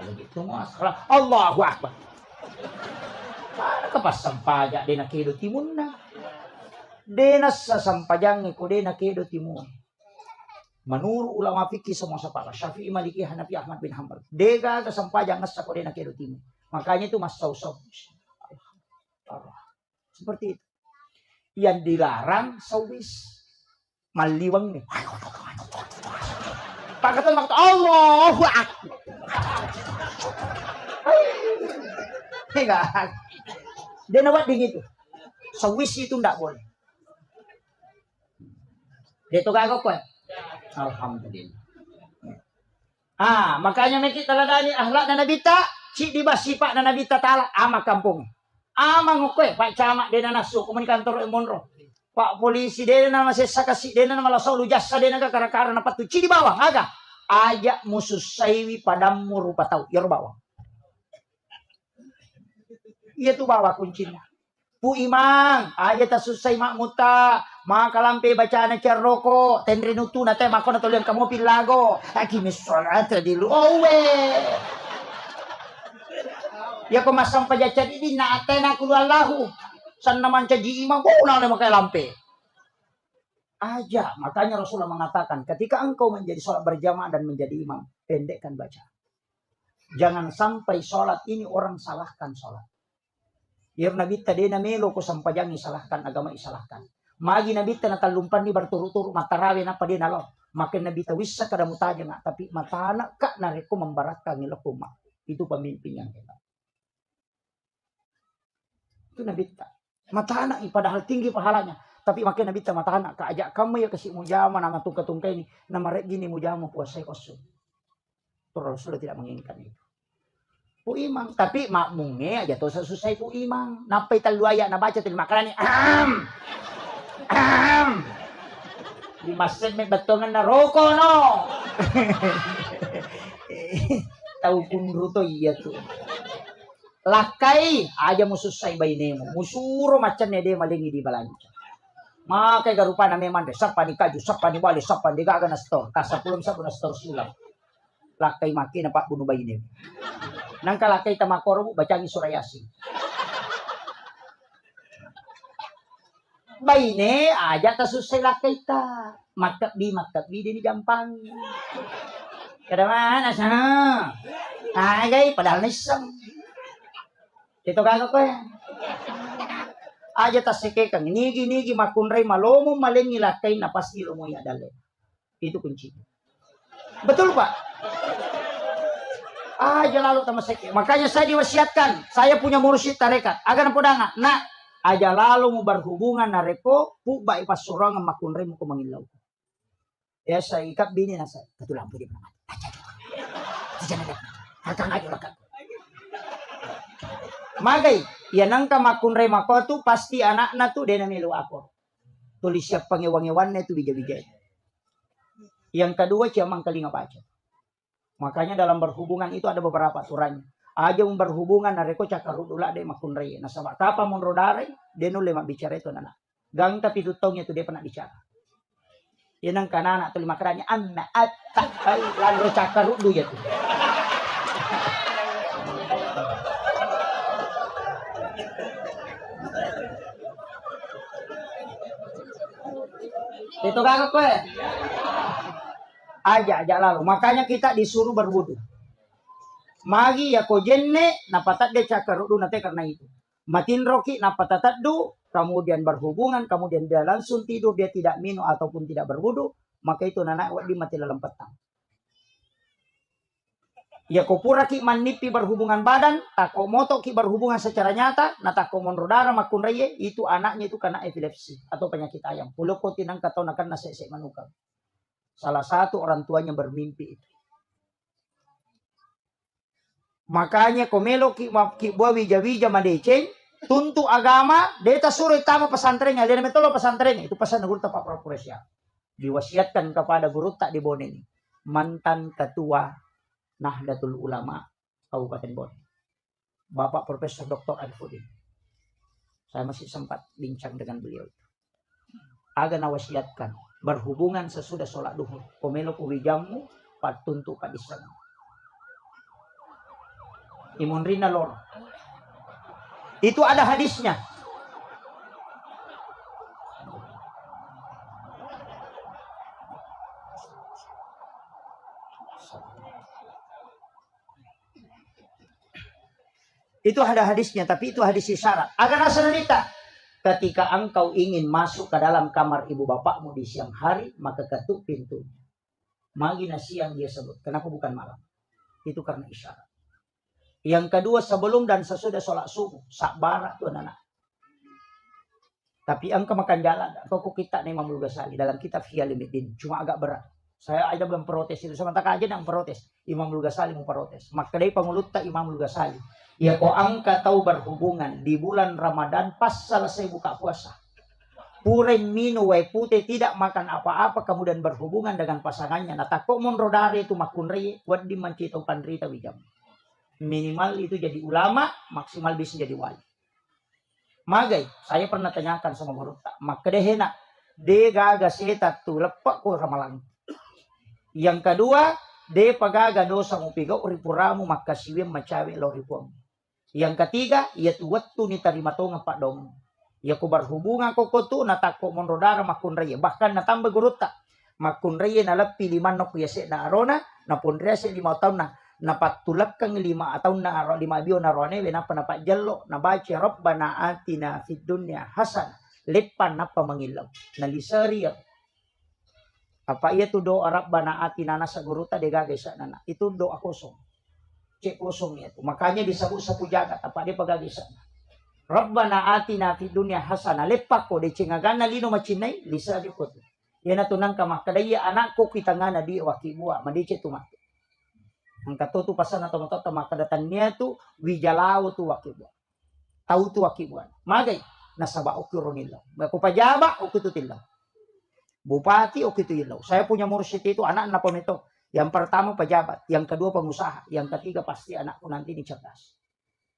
begitu masalah. Allahu Akbar. Para kepas sampajak dena kedo timunna. Dena sasampajang ko dena kedo timun. Menurut ulama fikih semua separa Syafi'i, Maliki, Hanafi, Ahmad bin Hanbal. Dega sasampajang nasa ko dena kedo timun. Makanya itu mas sausau. Seperti itu. Yang dilarang sawis maliwang nih. Pakatan waktu Allahu Akbar. Enggak. Dia nawat di gitu. Sawis itu enggak boleh. Dia tuh kagak kok. Alhamdulillah. Makanya meki taladani akhlak dan nabita, si dibas sifat dan nabita taala ama kampung. Amang ko Pak Camat din na nasu komunikantor monro. Pak polisi dia nama sesa kasih dia nama lasau lu jasa dia naga kara-kara na patu di bawah aga ajak musuh saiwi padamu rupa tahu ya bawah. Iya tuh bawa kuncinya. Pu imang aja ta susai mak muta maka lampe bacaan cerroko tendre nutu na te makon atau liang kamu pilago aki misolat di lu owe. Ya ko masang pajacan ini na atena kulallahu. San naman caji imam, na makai lampe. Aja, makanya Rasulullah mengatakan, ketika engkau menjadi sholat berjamaah dan menjadi imam, pendekkan baca. Jangan sampai sholat ini orang salahkan sholat. Ya Nabi tadi namelo ko sampajangi salahkan agama isalahkan. Magi Nabi tana talumpan ni berturut-turut matarawe na padi nalo. Makin Nabi tawisa kada mutaja na tapi mata anak kak nareko membarakkan ngilokuma. Itu pemimpin yang hebat. Itu Nabi tak. Mata anak padahal tinggi pahalanya. Tapi makin Nabi mata anak keajak kamu ya kasih mujama nama tungka-tungka ini. Nama rek gini mujama puasai kosong. Itu Rasulullah tidak menginginkan itu. Pu imang. Tapi makmungnya aja tuh susah pu imang. Napai taluaya nabaca terima makarani. Di masjid may batongan na roko no. Tahu pun ruto iya tuh. Lakai aja musuh say bainemo musuro macan dia malingi di balanja makai garupa na memang de sapa di kaju sapa di bali sapa di gaga na store kasa pulong sa na store sulam lakai maki na pak bunuh bainemo nang kalakai tamakoro bacangi surayasi baine aja ta susay lakai ta makap di ni gampang kada mana sa agay padahal nisam. Ito kagak ko yan. Aja tasike kang nigi makunray malomo maling ilakay na pasilo mo ya dali. Itu kunci. Betul Pak? Aja lalu tamasike. Makanya saya diwasiatkan, saya punya mursyid tarekat. Agar podanga, nak aja lalu mau berhubungan nareko pu ba ipasurangan makunray mo ko mangilaw. Ya saya ikat bini na saya. Ketulang po di mana. Aja. Kakang aja lakak. Magay, yan ang kamakunray mako tu pasti anak na tu dia namilu ako. Tulis siya pangiwang-iwan na itu bijay-bijay. Yang kedua siya mangkalinga baca. Makanya dalam berhubungan itu ada beberapa aturannya. Aja berhubungan nareko cakarudula de makunray. Nasaba kapa mon rodare, dia nule bicara itu nana. Gang tapi tutongnya tu dia pernah bicara. Yan ang kanana tu lima keranya anna atta ay lalu cakarudu ya tu. Itu kagak kue. Aja lalu. Makanya kita disuruh berwudu. Magi ya ko jenne napatat de cakarudu nate karena itu. Matin roki napatat du kemudian berhubungan kemudian dia langsung tidur dia tidak minum ataupun tidak berwudu maka itu nanak di mati dalam petang. Ya ko pura ki manipi berhubungan badan, tako moto ki berhubungan secara nyata, na tako monrodara makunraye itu anaknya itu karena epilepsi atau penyakit ayam. Pulau ko tinang katau nakan nase-se manukang. Salah satu orang tuanya bermimpi itu. Makanya komelo ki buah wija-wija madeceng, tuntu agama, deta suruh tama pesantrennya, dia metolo pesantrennya, itu pesan guru Pak Profesor. Diwasiatkan kepada guru tak di Bone ini. Mantan ketua Nahdlatul Ulama Kabupaten Bone. Bapak Profesor Dr. Arifudin. Saya masih sempat bincang dengan beliau. Agar nawasiatkan berhubungan sesudah sholat duhur. Komelo kuwijamu patuntu kadisana. Imun rina lor. Itu ada hadisnya. Itu ada hadisnya, tapi itu hadis isyarat. Agar asalita, ketika engkau ingin masuk ke dalam kamar ibu bapakmu di siang hari, maka ketuk pintu. Magina siang dia sebut. Kenapa bukan malam? Itu karena isyarat. Yang kedua, sebelum dan sesudah sholat subuh. Sakbara tuan anak. Tapi engkau makan jalan. Engkau kita nih Imam Al-Ghazali dalam kitab Ihya Ulumuddin. Cuma agak berat. Saya aja belum protes itu. Sementara aja yang protes. Imam Al-Ghazali mau protes. Maka dari pengulut tak Imam Al-Ghazali. Ya kok angka tahu berhubungan di bulan Ramadan pas selesai buka puasa. puren minu wai putih, tidak makan apa-apa, kemudian berhubungan dengan pasangannya. Nah, takut monrodare itu makunri, buat dimancito pandrita wijam. Minimal itu jadi ulama, maksimal bisa jadi wali. Magai, saya pernah tanyakan sama guru tak, maka dehena, de gaga setat tu lepak ko ramalang. Yang kedua, de pagaga dosa mupiga uripuramu maka siwem macawe loripuam. Yang ketiga, ia tuwatu ni tarima tonga pak dong. Ya ko berhubungan ko tu natako monrodara makun raya. Bahkan natamba guruta. Makun raya na lepi liman no kuyase na arona. Na pondrea se 5 tahun na patulak kang 5 tahun na aro 5 bio na rone. Wenapa na jello na baca Rabbana atina fid dunya hasan. Lepan napa mangilaw. Nalisari ya. Apa iya tu doa Rabbana atina nasa guruta degagay sa nana. Itu doa kosong. Cek kosong itu. Makanya disebut sapu jagat. Apa dia pagagay sa nana. Rabbana atina fid dunya hasanah lepak ko de cingagana lino macinay lisa di ko. Yan atunang kamakadaya anak ko kita nga na di wakibua madice tumak. Ang katutu pasan na tumatata makadatan niya tu wijalaw tu wakibua. Tahu tu wakibua. Magay nasa baok yuro nila. Ko pajaba o kitutilaw. Bupati o kitutilaw. Saya punya mursyid itu anak na po nito. Yang pertama pejabat, yang kedua pengusaha, yang ketiga pasti anak ko nanti di cerdas.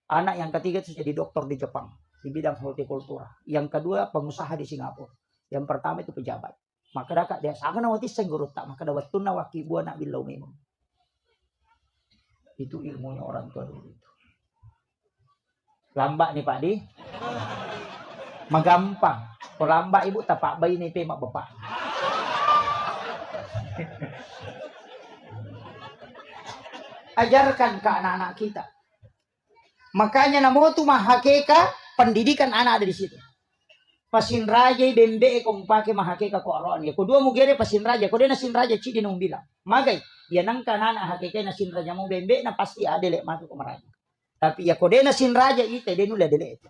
Anak yang ketiga itu jadi dokter di Jepang di bidang hortikultura. Yang kedua pengusaha di Singapura. Yang pertama itu pejabat. Maka dah dia sangat nawati senggurut tak maka dah waktu nawaki buah nak bilau memang. Itu ilmunya orang tua dulu itu. Lambat nih Pak Di. Magampang. Kalau lambat ibu tapak bayi nih mak bapak. Ajarkan ke anak-anak kita. Makanya namo tu mahakeka pendidikan anak ada di situ. Pasin raja bembe kong pakai mahakeka ko aron ya. Kedua mugere pasin raja, ko na sin raja ci dinong bilang. Magay, ya nang kanan hakeka na sin raja mo bembe na pasti ada lek matu ko maraja. Tapi ya ko na sin raja ite denu le dele itu.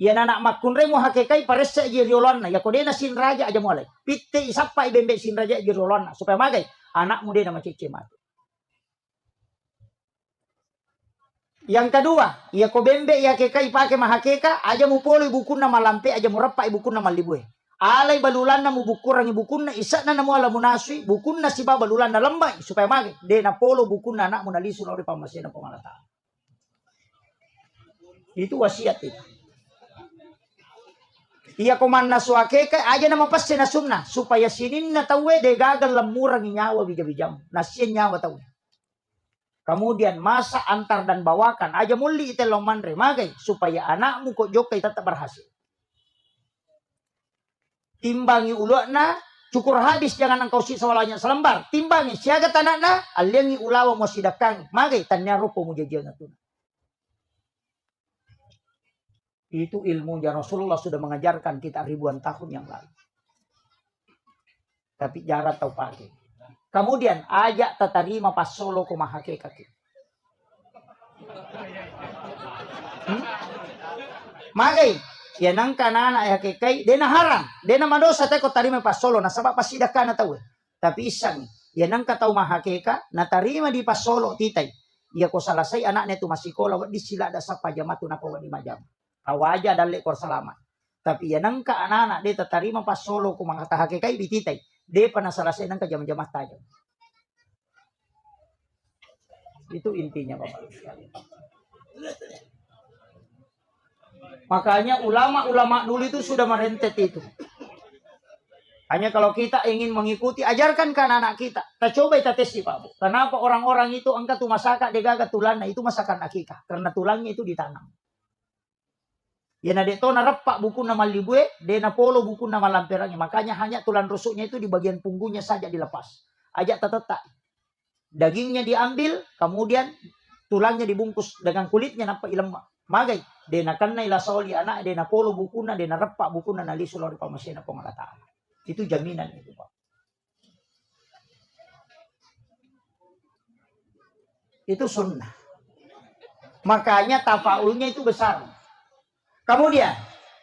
Ya anak makunre mo hakekai paressa ji riolon na ya ko na sin raja aja mulai. Pitte isapa bembe sin raja ji riolon na supaya magay anak muda na macece matu. Yang kedua, ya ko bembe ya kekai pakai mahakeka aja mu polo ibukun na malampe aja mu repa ibukun na malibue. Alay balulan na mu bukurang ibukun na isa na namu ala munaswi bukun na siba balulan na lambay supaya magi de na polo bukun na anak mu nalisu lori pamasya na pamalata. Itu wasiat itu. Iya ko man naswakeka aja na mapasya na sumna supaya sinin na tawe de gagal lamurang nyawa bijabijam. Nasyan nyawa tawe. Kemudian masa antar dan bawakan aja muli itelong manre magay supaya anakmu kok jokai tetap berhasil. Timbangi ulokna cukur habis jangan engkau sisa walanya selembar. Timbangi siaga tanakna aliangi ulawa mo sidakang magay tanya rupo mo jajil na tuna. Itu ilmunya Rasulullah sudah mengajarkan kita ribuan tahun yang lalu. Tapi jarang tahu pakai. Kemudian ajak tatarima pas solo kumahake kaki. Magay, yan ang kanana ay hakikai, dena harang, dena madosa tayo tarima pas solo, nasaba pasida ka na tawe. Tapi isang, yan ang kataw mahakeka, natarima di pas solo titay. Iya ko salasay anak neto masikola, di sila da sa pajamatu na ko di majam. Awaja dali ko salamat. Tapi yan ang kaanana, di tatarima pas solo kumahakahakikai di titay. Dia pernah selesai nang kejam-jamah tajam. Itu intinya Bapak sekalian. Makanya ulama-ulama dulu itu sudah merentet itu. Hanya kalau kita ingin mengikuti, ajarkan ke anak-anak kita. Kita coba kita tes Pak Bu. Kenapa orang-orang itu angkat tu masakan degaga tulangnya itu masakan akikah? Karena tulangnya itu ditanam. Ya nadek to narepak buku nama libue, de na polo buku nama lamperangnya. Makanya hanya tulang rusuknya itu di bagian punggungnya saja dilepas. Ajak tetetak. Dagingnya diambil, kemudian tulangnya dibungkus dengan kulitnya nampak lemak. Magai, de na kanna ila sauli anak, de na polo buku na, de na repak buku na nalisu lori pamasena pengalataan. Itu jaminan itu Pak. Itu sunnah. Makanya tafaulnya itu besar. Kemudian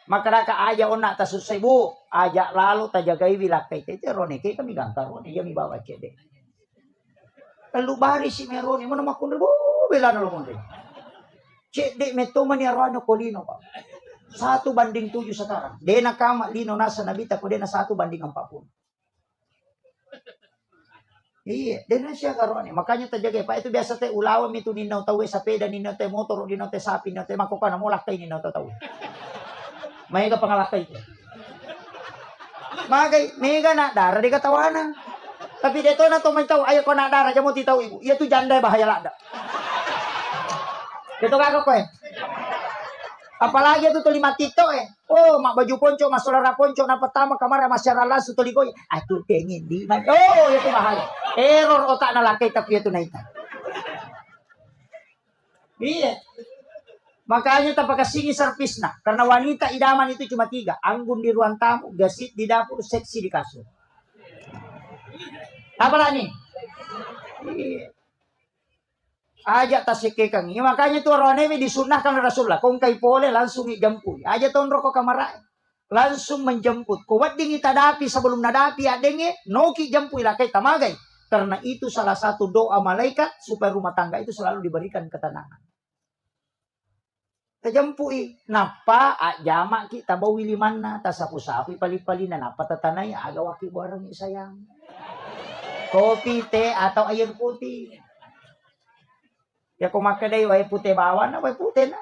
makaraka aja ona tasusay bu aja lalu tajagai wilakai tete rone ke kami gangkar rone ya mi bawa cede lalu bari si merone mana makun bu bela no monde cede meto mani arwano kolino Pak 1:7 sekarang. Dena kama lino nasa nabita ko dena 1:40. Iya, dena siya karon. Makanya terjaga Pak itu biasa teh ulawam itu ninaw tawe sa peda ninaw teh motor ninaw teh sapi ninaw teh makuka na mo lakay ninaw tawe. May ka pangalakay ko. Magay, mega na dara di katawanan. Tapi dito na to may taw ayo ko na dara jamo ti taw ibu. Iya tu janda bahaya lada. Dito ka ko eh. Apalagi itu tuh 5 tito eh. Oh, mak baju ponco, mas saudara ponco, na pertama kamar masyarakat su tuligoy. Atul tengin di. Oh, itu mahal. Error otak na lakay tapi itu naita. Iya. Makanya tanpa kasingi servis na. Karena wanita idaman itu cuma 3. Anggun di ruang tamu, gasit di dapur, seksi di kasur. Apa nih? Iya. Aja tasike kang. Ya, makanya tuh Ronewi disunahkan Rasulullah. Kung kay pole langsung ijampui. Aja ton roko kamarai. Langsung menjemput. Kuwat dingi tadapi sebelum nadapi adenge. Noki jampui lah kay tamagay. Karena itu salah satu doa malaikat. Supaya rumah tangga itu selalu diberikan ketenangan. Tajampui. Napa jama kita bawi limana. Tasapu-sapu pali-palina. Napa tatanay agawaki barang sayang. Kopi, teh, atau air putih. Ya kung makaday way pute bawan na way pute na.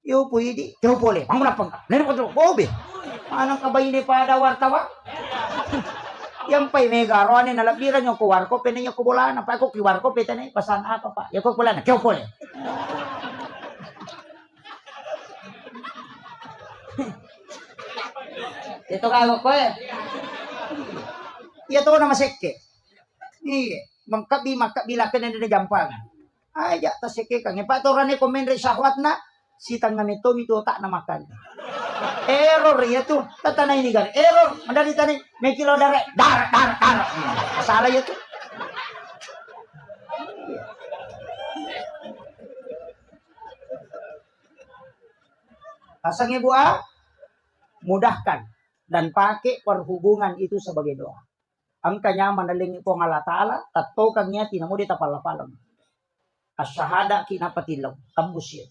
Yo pwede. Yo pole. Ang napang. Nene ko to. Bobe. Anong kabay ni pada wartawa? Yang pay mega ron na labiran yung kuwar ko pene yung kubulan pa ko kiwar ko pete na pasan apa pa. Ya ko pula na. Yo pole. Ito ka ko eh. Iya to na masekke. Iya. Makabi lakin na jampang. Aja tasike kang ipatoran ni komendre syahwat na sitang na mito tak na makan. Error ya tuh tatanay ni gan. Error mandali tani may kilo dar. Salah ya tuh. Pasang ibu mudahkan dan pakai perhubungan itu sebagai doa. Angkanya manaling ko ng Allah Ta'ala tato kang niya tinamo di tapalapalam. Asyahada kinapatilaw. Tambus yan.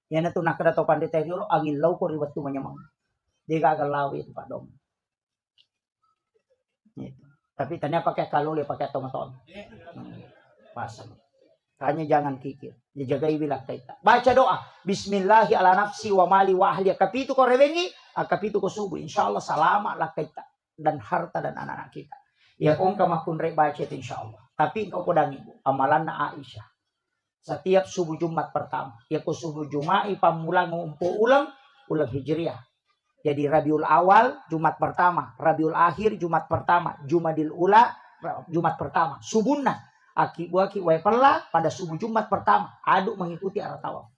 Yan na ito nakadato pandetero. Ang ilaw ko riwat tumanyamang. Di gagalawi ito pa dong. Tapi tanya pakai kaluli, pakai tomaton. Pasang. Kanya jangan kikir. Dijagai bilang kita. Baca doa. Bismillahi ala nafsi wa mali wa ahli. Kapitu ko rewengi. Kapitu ko subuh. InsyaAllah salamat lah kita. Dan harta dan anak-anak kita. Ya kung kamakun re baca itu insyaAllah. Tapi engkau pedang ibu. Amalan na Aisyah. Setiap subuh Jumat pertama. Ya ku subuh Jumat pamulang ngumpu ulang Hijriah. Jadi Rabiul Awal Jumat pertama. Rabiul Akhir Jumat pertama. Jumadil Ula Jumat pertama. Subuhna. Aki-aki pala pada subuh Jumat pertama. Aduk mengikuti arah tawaf.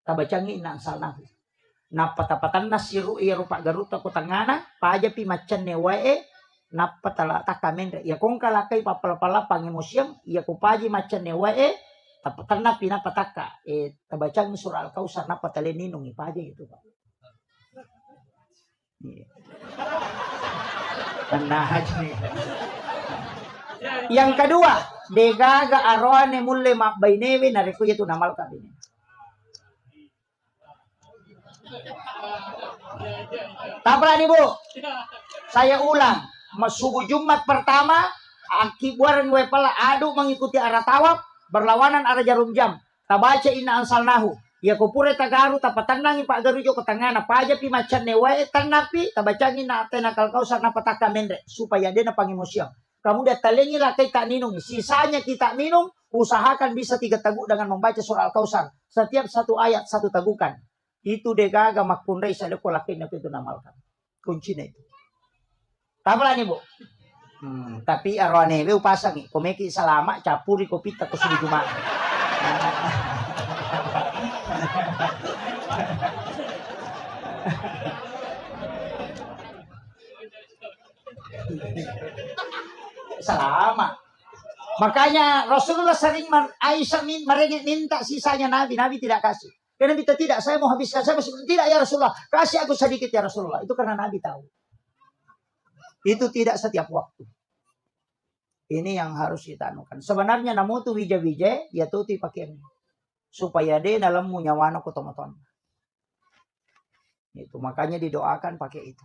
Tabacangi inang salnahu. Napatapatan nasiru iya rupa garuta ko tangana. Paja pi macan ne wae. Napatala takamen ya kung kalakay papalapala pangimusyam ya kupaji macan ne wae tapatan na pinapataka tabacang surah al-kausar napatalininong ipaji gitu Pak. Yang kedua degaga arwane mulle mabainewe nareko itu namal kabine. Tapra nih Bu. Saya ulang. Subuh Jumat pertama, akibuaran gue pala adu mengikuti arah tawaf, berlawanan arah jarum jam. Tabaca inna ansalnahu. Ya kupure tagaru tapatanangi Pak Garujo ke tangana paja pi macan newae tanapi tabacangin na atena kalkausar na pataka mendre supaya dia na pangimusyam. Kamu dia talengi lah kita minum. Sisanya kita minum, usahakan bisa 3 teguk dengan membaca surah Al-Kausar. Setiap 1 ayat 1 tegukan. Itu degaga makunrai sadeko lakin itu namalkan. Kuncinya itu. Tapala nih Bu. Tapi arwane we upasang komeki salama capuri kopi tak subuh Jumat. Salama. Makanya Rasulullah sering Aisyah minta sisanya Nabi tidak kasih. Karena Nabi tidak, saya mau habiskan, saya masih tidak ya Rasulullah, kasih aku sedikit ya Rasulullah. Itu karena Nabi tahu. Itu tidak setiap waktu. Ini yang harus kita anukan. Sebenarnya namu tu wija-wija ya tuti pakai supaya dia dalam munyawana ko tomaton. Itu makanya didoakan pakai itu.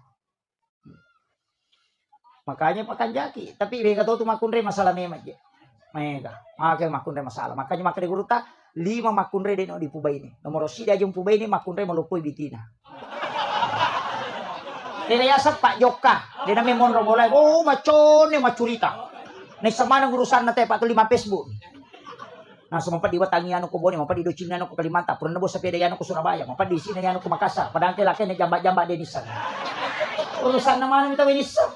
Makanya pakan jaki. Tapi mereka tahu tu makunre masalah memang je. Mereka. Makanya makunre masalah. Makanya makanya guru tak 5 makunre di pubai ini. Nomor sida jum pubai ini makunre melupui bitina. Dia yasa Pak Joka. Dia namanya Monro mulai. Oh macon ni macurita. Ni sama nang urusan nate Pak tu 5 Facebook. Nah sempat di Watangi anu ko Bone, mampa di Docina anu ko Kalimantan, purna bo sa pede anu ko Surabaya, mampa di sini anu ko Makassar. Padahal ke laki ni jamba-jamba Denisan. Urusan naman minta Denisan.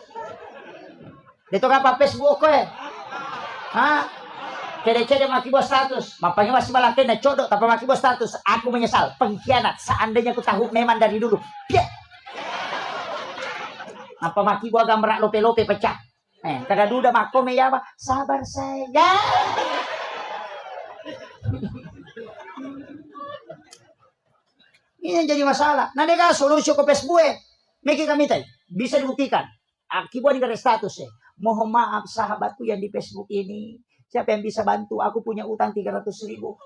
Dito ka pa Facebook ko eh. Ha? Kede-kede makibo status. Mampanya masih malaki na codok tapi makibo status. Aku menyesal. Pengkhianat. Seandainya aku tahu memang dari dulu. Piat. Apa makibo agak merak lope-lope pecah. Kada duda mako meya apa? Sabar saja. Ini yang jadi masalah. Nah deka solusi ke Facebook Meki kami tay. Bisa dibuktikan. Akibat di status Mohon maaf sahabatku yang di Facebook ini. Siapa yang bisa bantu? Aku punya utang 300.000.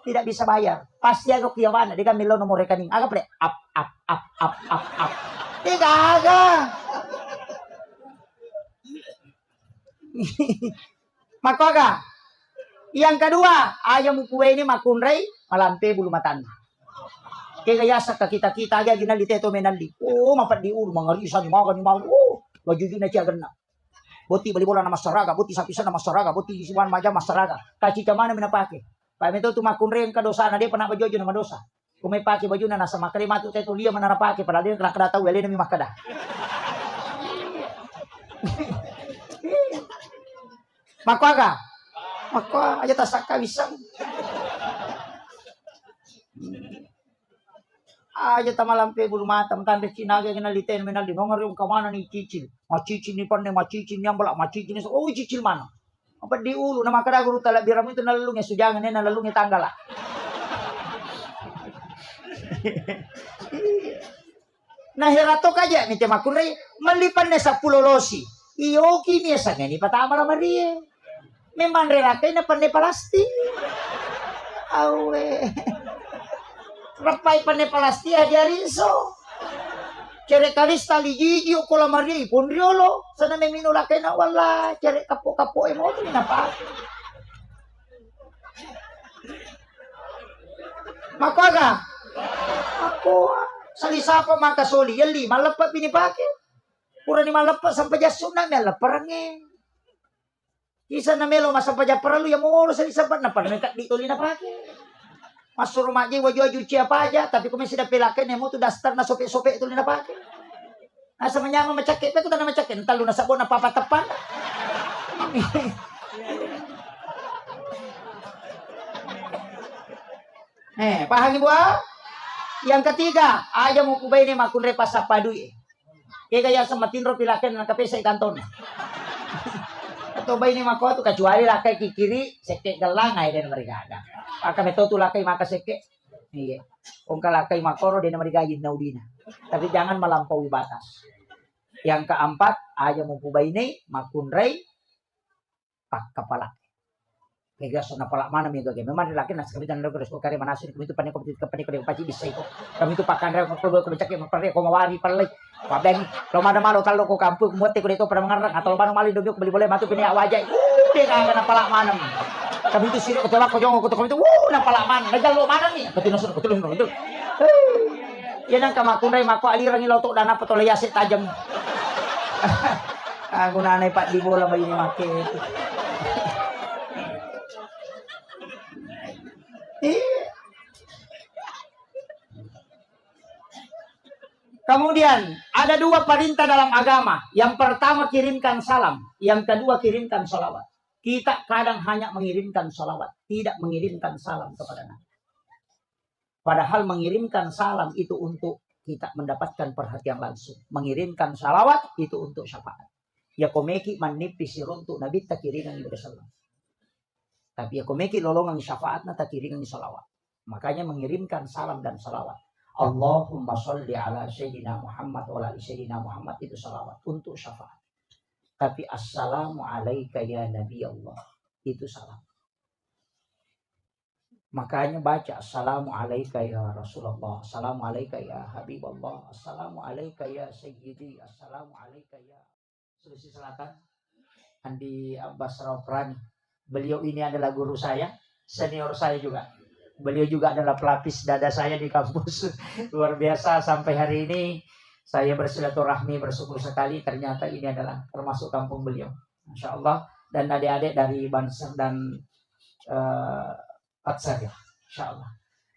Tidak bisa bayar. Pasti aku kiawana. Dia kan milo nomor rekening. Agak ple. Up. Tidak agak. Maka agak. Yang kedua. Ayam kue ini makunrei. Malampe bulu matanda. Kaya sa kita-kita aja ginali teto menali. Oh, mapat di ulo. Mga risa ni mga. Oh, baju na siya ganna. Boti bali bola na masaraga, boti sapisa na masaraga, boti isiwan maja masaraga. Kaci kamana minapake. Pa mito tumakunre ang kadosa na di pa na bajojo na madosa. Kung may pake baju na nasa makari matu teto liya manarapake para din kada tahu ele na mi makada. Makwaga. Makwa aja tasaka wisang. Aja tamalampe bulu mata mtande cinaga ginaliten menaldi nongar yung kamana ni cicil macicil ni panne macicil yang balak macicil ni oh cicil mana apa di ulu nama kada guru tala biram itu nalalungnya sujangan ni nalalungnya tanggala nah heratok aja ni tema kunre malipan ne 10 losi iyo kini sange ni patama na marie memang relate na panne palasti awe Rapai pane palastia diariso. Cere kalis tali gigi o kola mari pun riolo. Sana me minula kena wala. Cere kapo-kapo mo to minapa. Makaga. Ako salisapa makasoli yali malapa pinipake. Pura ni malapa sampai jasuna mela parange. Isa na melo masampai japaralu ya mo salisapa na panmekat dito linapake. Masuk rumah je wajah-wajah apa aja tapi kau masih dah pelakan yang mau tu dasar na sopek-sopek tu lina pakai. Asa menyama macakit tu tanah macakit entar lu nasabon apa tepan. Paham ibu? Yang ketiga, aja mau kubai ni makun repas apa duit. Kaya sama tinro pilakan na kape sa kanton. Atau bayi ni mako tu kecuali lakai kiri sekek gelang ay den mereka ada. Akan itu tu lakai maka sekek. Iya. Ongka lakai makoro den mereka yin naudina. Tapi jangan melampaui batas. Yang keempat, aja mau bayi ni makun rei pak kepala. Kaya na pala mana mi gagay. Memang laki na sekali dan lagi kare manasin kami tu panik ko paci bisa itu. Kami tu pakan rei ko kebecak ko mawari palay. Pabeng, lo mana malu talo ko kampung muat ko dito para mangarang atau mana mali dogyo beli boleh matu kini awajay. Dia kagak na pala mana. Kami tu sini ko ko jong ko kami tu na pala mana. Nagal lo mana ni? Katinusun itu. Yan ang kamakunay mako alirang iloto dan apa to layasi tajam. Aku nanay pak di bola may ini make. Kemudian ada 2 perintah dalam agama. Yang pertama kirimkan salam. Yang kedua kirimkan salawat. Kita kadang hanya mengirimkan salawat. Tidak mengirimkan salam kepada Nabi. Padahal mengirimkan salam itu untuk kita mendapatkan perhatian langsung. Mengirimkan salawat itu untuk syafaat. Ya komeki manipis untuk Nabi tak kiringan ibadah salam. Tapi ya komeki lolongan syafaat na tak kiringan salawat. Makanya mengirimkan salam dan salawat. Allahumma sholli ala Sayyidina Muhammad wa ala Sayyidina Muhammad itu salawat untuk syafaat. Tapi assalamu alaika ya Nabi Allah itu salam. Makanya baca Assalamualaikum ya Rasulullah, Assalamualaikum ya Habibullah, Assalamualaikum ya Sayyidi, Assalamualaikum ya Sulawesi Selatan, Andi Abbas Rafrani. Beliau ini adalah guru saya, senior saya juga. Beliau juga adalah pelapis dada saya di kampus. Luar biasa, sampai hari ini saya bersilaturahmi, bersyukur sekali. Ternyata ini adalah termasuk kampung beliau. Masya Allah. Dan adik-adik dari Banser dan Patsar ya, insya Allah.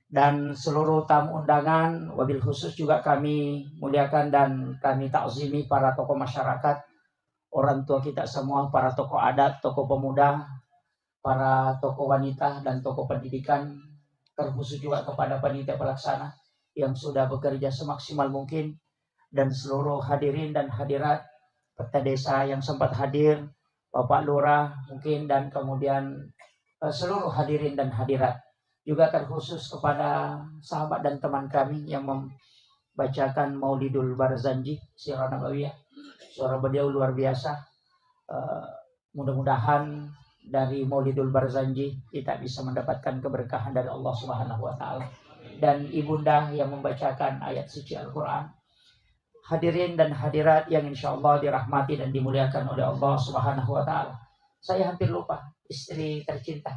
Dan seluruh tamu undangan, wabil khusus juga kami muliakan dan kami takzimi para tokoh masyarakat, orang tua kita semua, para tokoh adat, tokoh pemuda, para tokoh wanita dan tokoh pendidikan, terkhusus juga kepada panitia pelaksana yang sudah bekerja semaksimal mungkin, dan seluruh hadirin dan hadirat peserta desa yang sempat hadir, Bapak Lurah mungkin, dan kemudian seluruh hadirin dan hadirat, juga terkhusus kepada sahabat dan teman kami yang membacakan Maulidul Barzanji, Sirah Nabawiyah. Suara beliau luar biasa. Mudah-mudahan dari Maulidul Barzanji kita bisa mendapatkan keberkahan dari Allah Subhanahu wa taala. Dan ibunda yang membacakan ayat suci Al-Qur'an. Hadirin dan hadirat yang insya Allah dirahmati dan dimuliakan oleh Allah Subhanahu wa taala. Saya hampir lupa istri tercinta.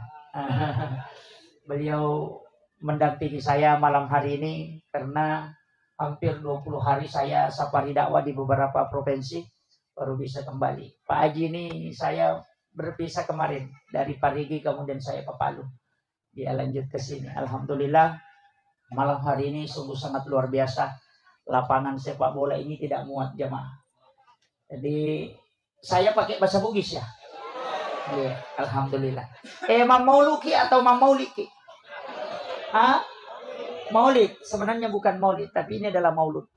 Beliau mendampingi saya malam hari ini karena hampir 20 hari saya safari dakwah di beberapa provinsi baru bisa kembali. Pak Haji ini saya berpisah kemarin dari Parigi, kemudian saya ke Palu. Dia lanjut ke sini. Alhamdulillah malam hari ini sungguh sangat luar biasa. Lapangan sepak bola ini tidak muat jamaah. Jadi saya pakai bahasa Bugis ya. Ya, alhamdulillah. Mamauluki atau mamauliki? Maulid. Sebenarnya bukan maulid, tapi ini adalah maulud.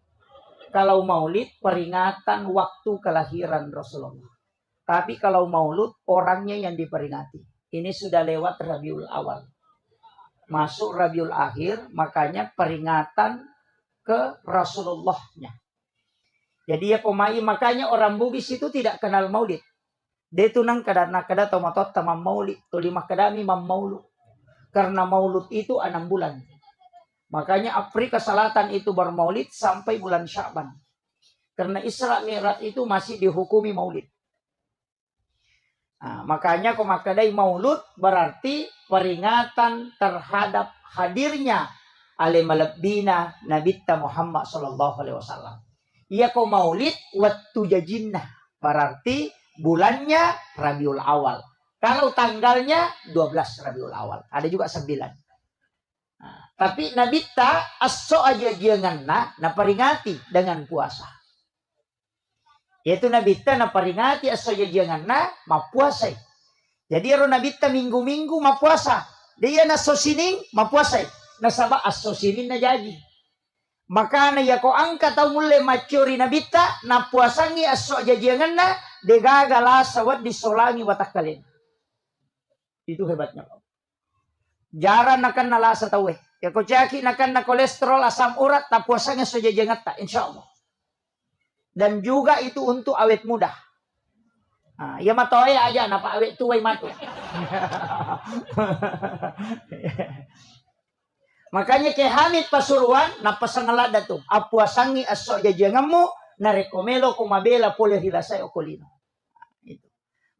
Kalau maulid, peringatan waktu kelahiran Rasulullah. Tapi kalau maulud, orangnya yang diperingati. Ini sudah lewat Rabiul Awal. Masuk Rabiul Akhir, makanya peringatan ke Rasulullahnya. Jadi ya pemain, makanya orang Bugis itu tidak kenal maulid. Dia tunang kada tomatot tamam maulid, tulimah kadami mam maulud. Karena maulud itu 6 bulan. Makanya Afrika Selatan itu bermaulid sampai bulan Sya'ban. Karena Isra Mi'raj itu masih dihukumi maulid. Nah, makanya komakadai maulud berarti peringatan terhadap hadirnya alimalabdina Nabitta Muhammad sallallahu alaihi wasallam. Ia ko maulid wattu jajinnah berarti bulannya Rabiul Awal. Kalau tanggalnya 12 Rabiul Awal. Ada juga 9. Nah, tapi Nabitta aso aja janganna na peringati dengan puasa. Yaitu Nabitta na peringati aso aja janganna mapuasai. Jadi ro Nabitta minggu-minggu mapuasa. Dia na sosining mapuasai. Nasaba aso sinin na jadi. Maka na yako angka tau mulai macuri Nabitta na puasangi aso aja janganna degagala sawat disolangi watakalin. Itu hebatnya. Jaran akan nalasa tawe. Ya kocaki akan na kolesterol, asam urat, tak puasanya saja jangat tak, insya Allah. Dan juga itu untuk awet muda. Nah, ya matoe aja, napa awet tua mati. Makanya ke Hamid Pasuruan, napa sangalada tu. Apuasangi aso jajangamu, na rekomelo kumabela pole hilasay okolino.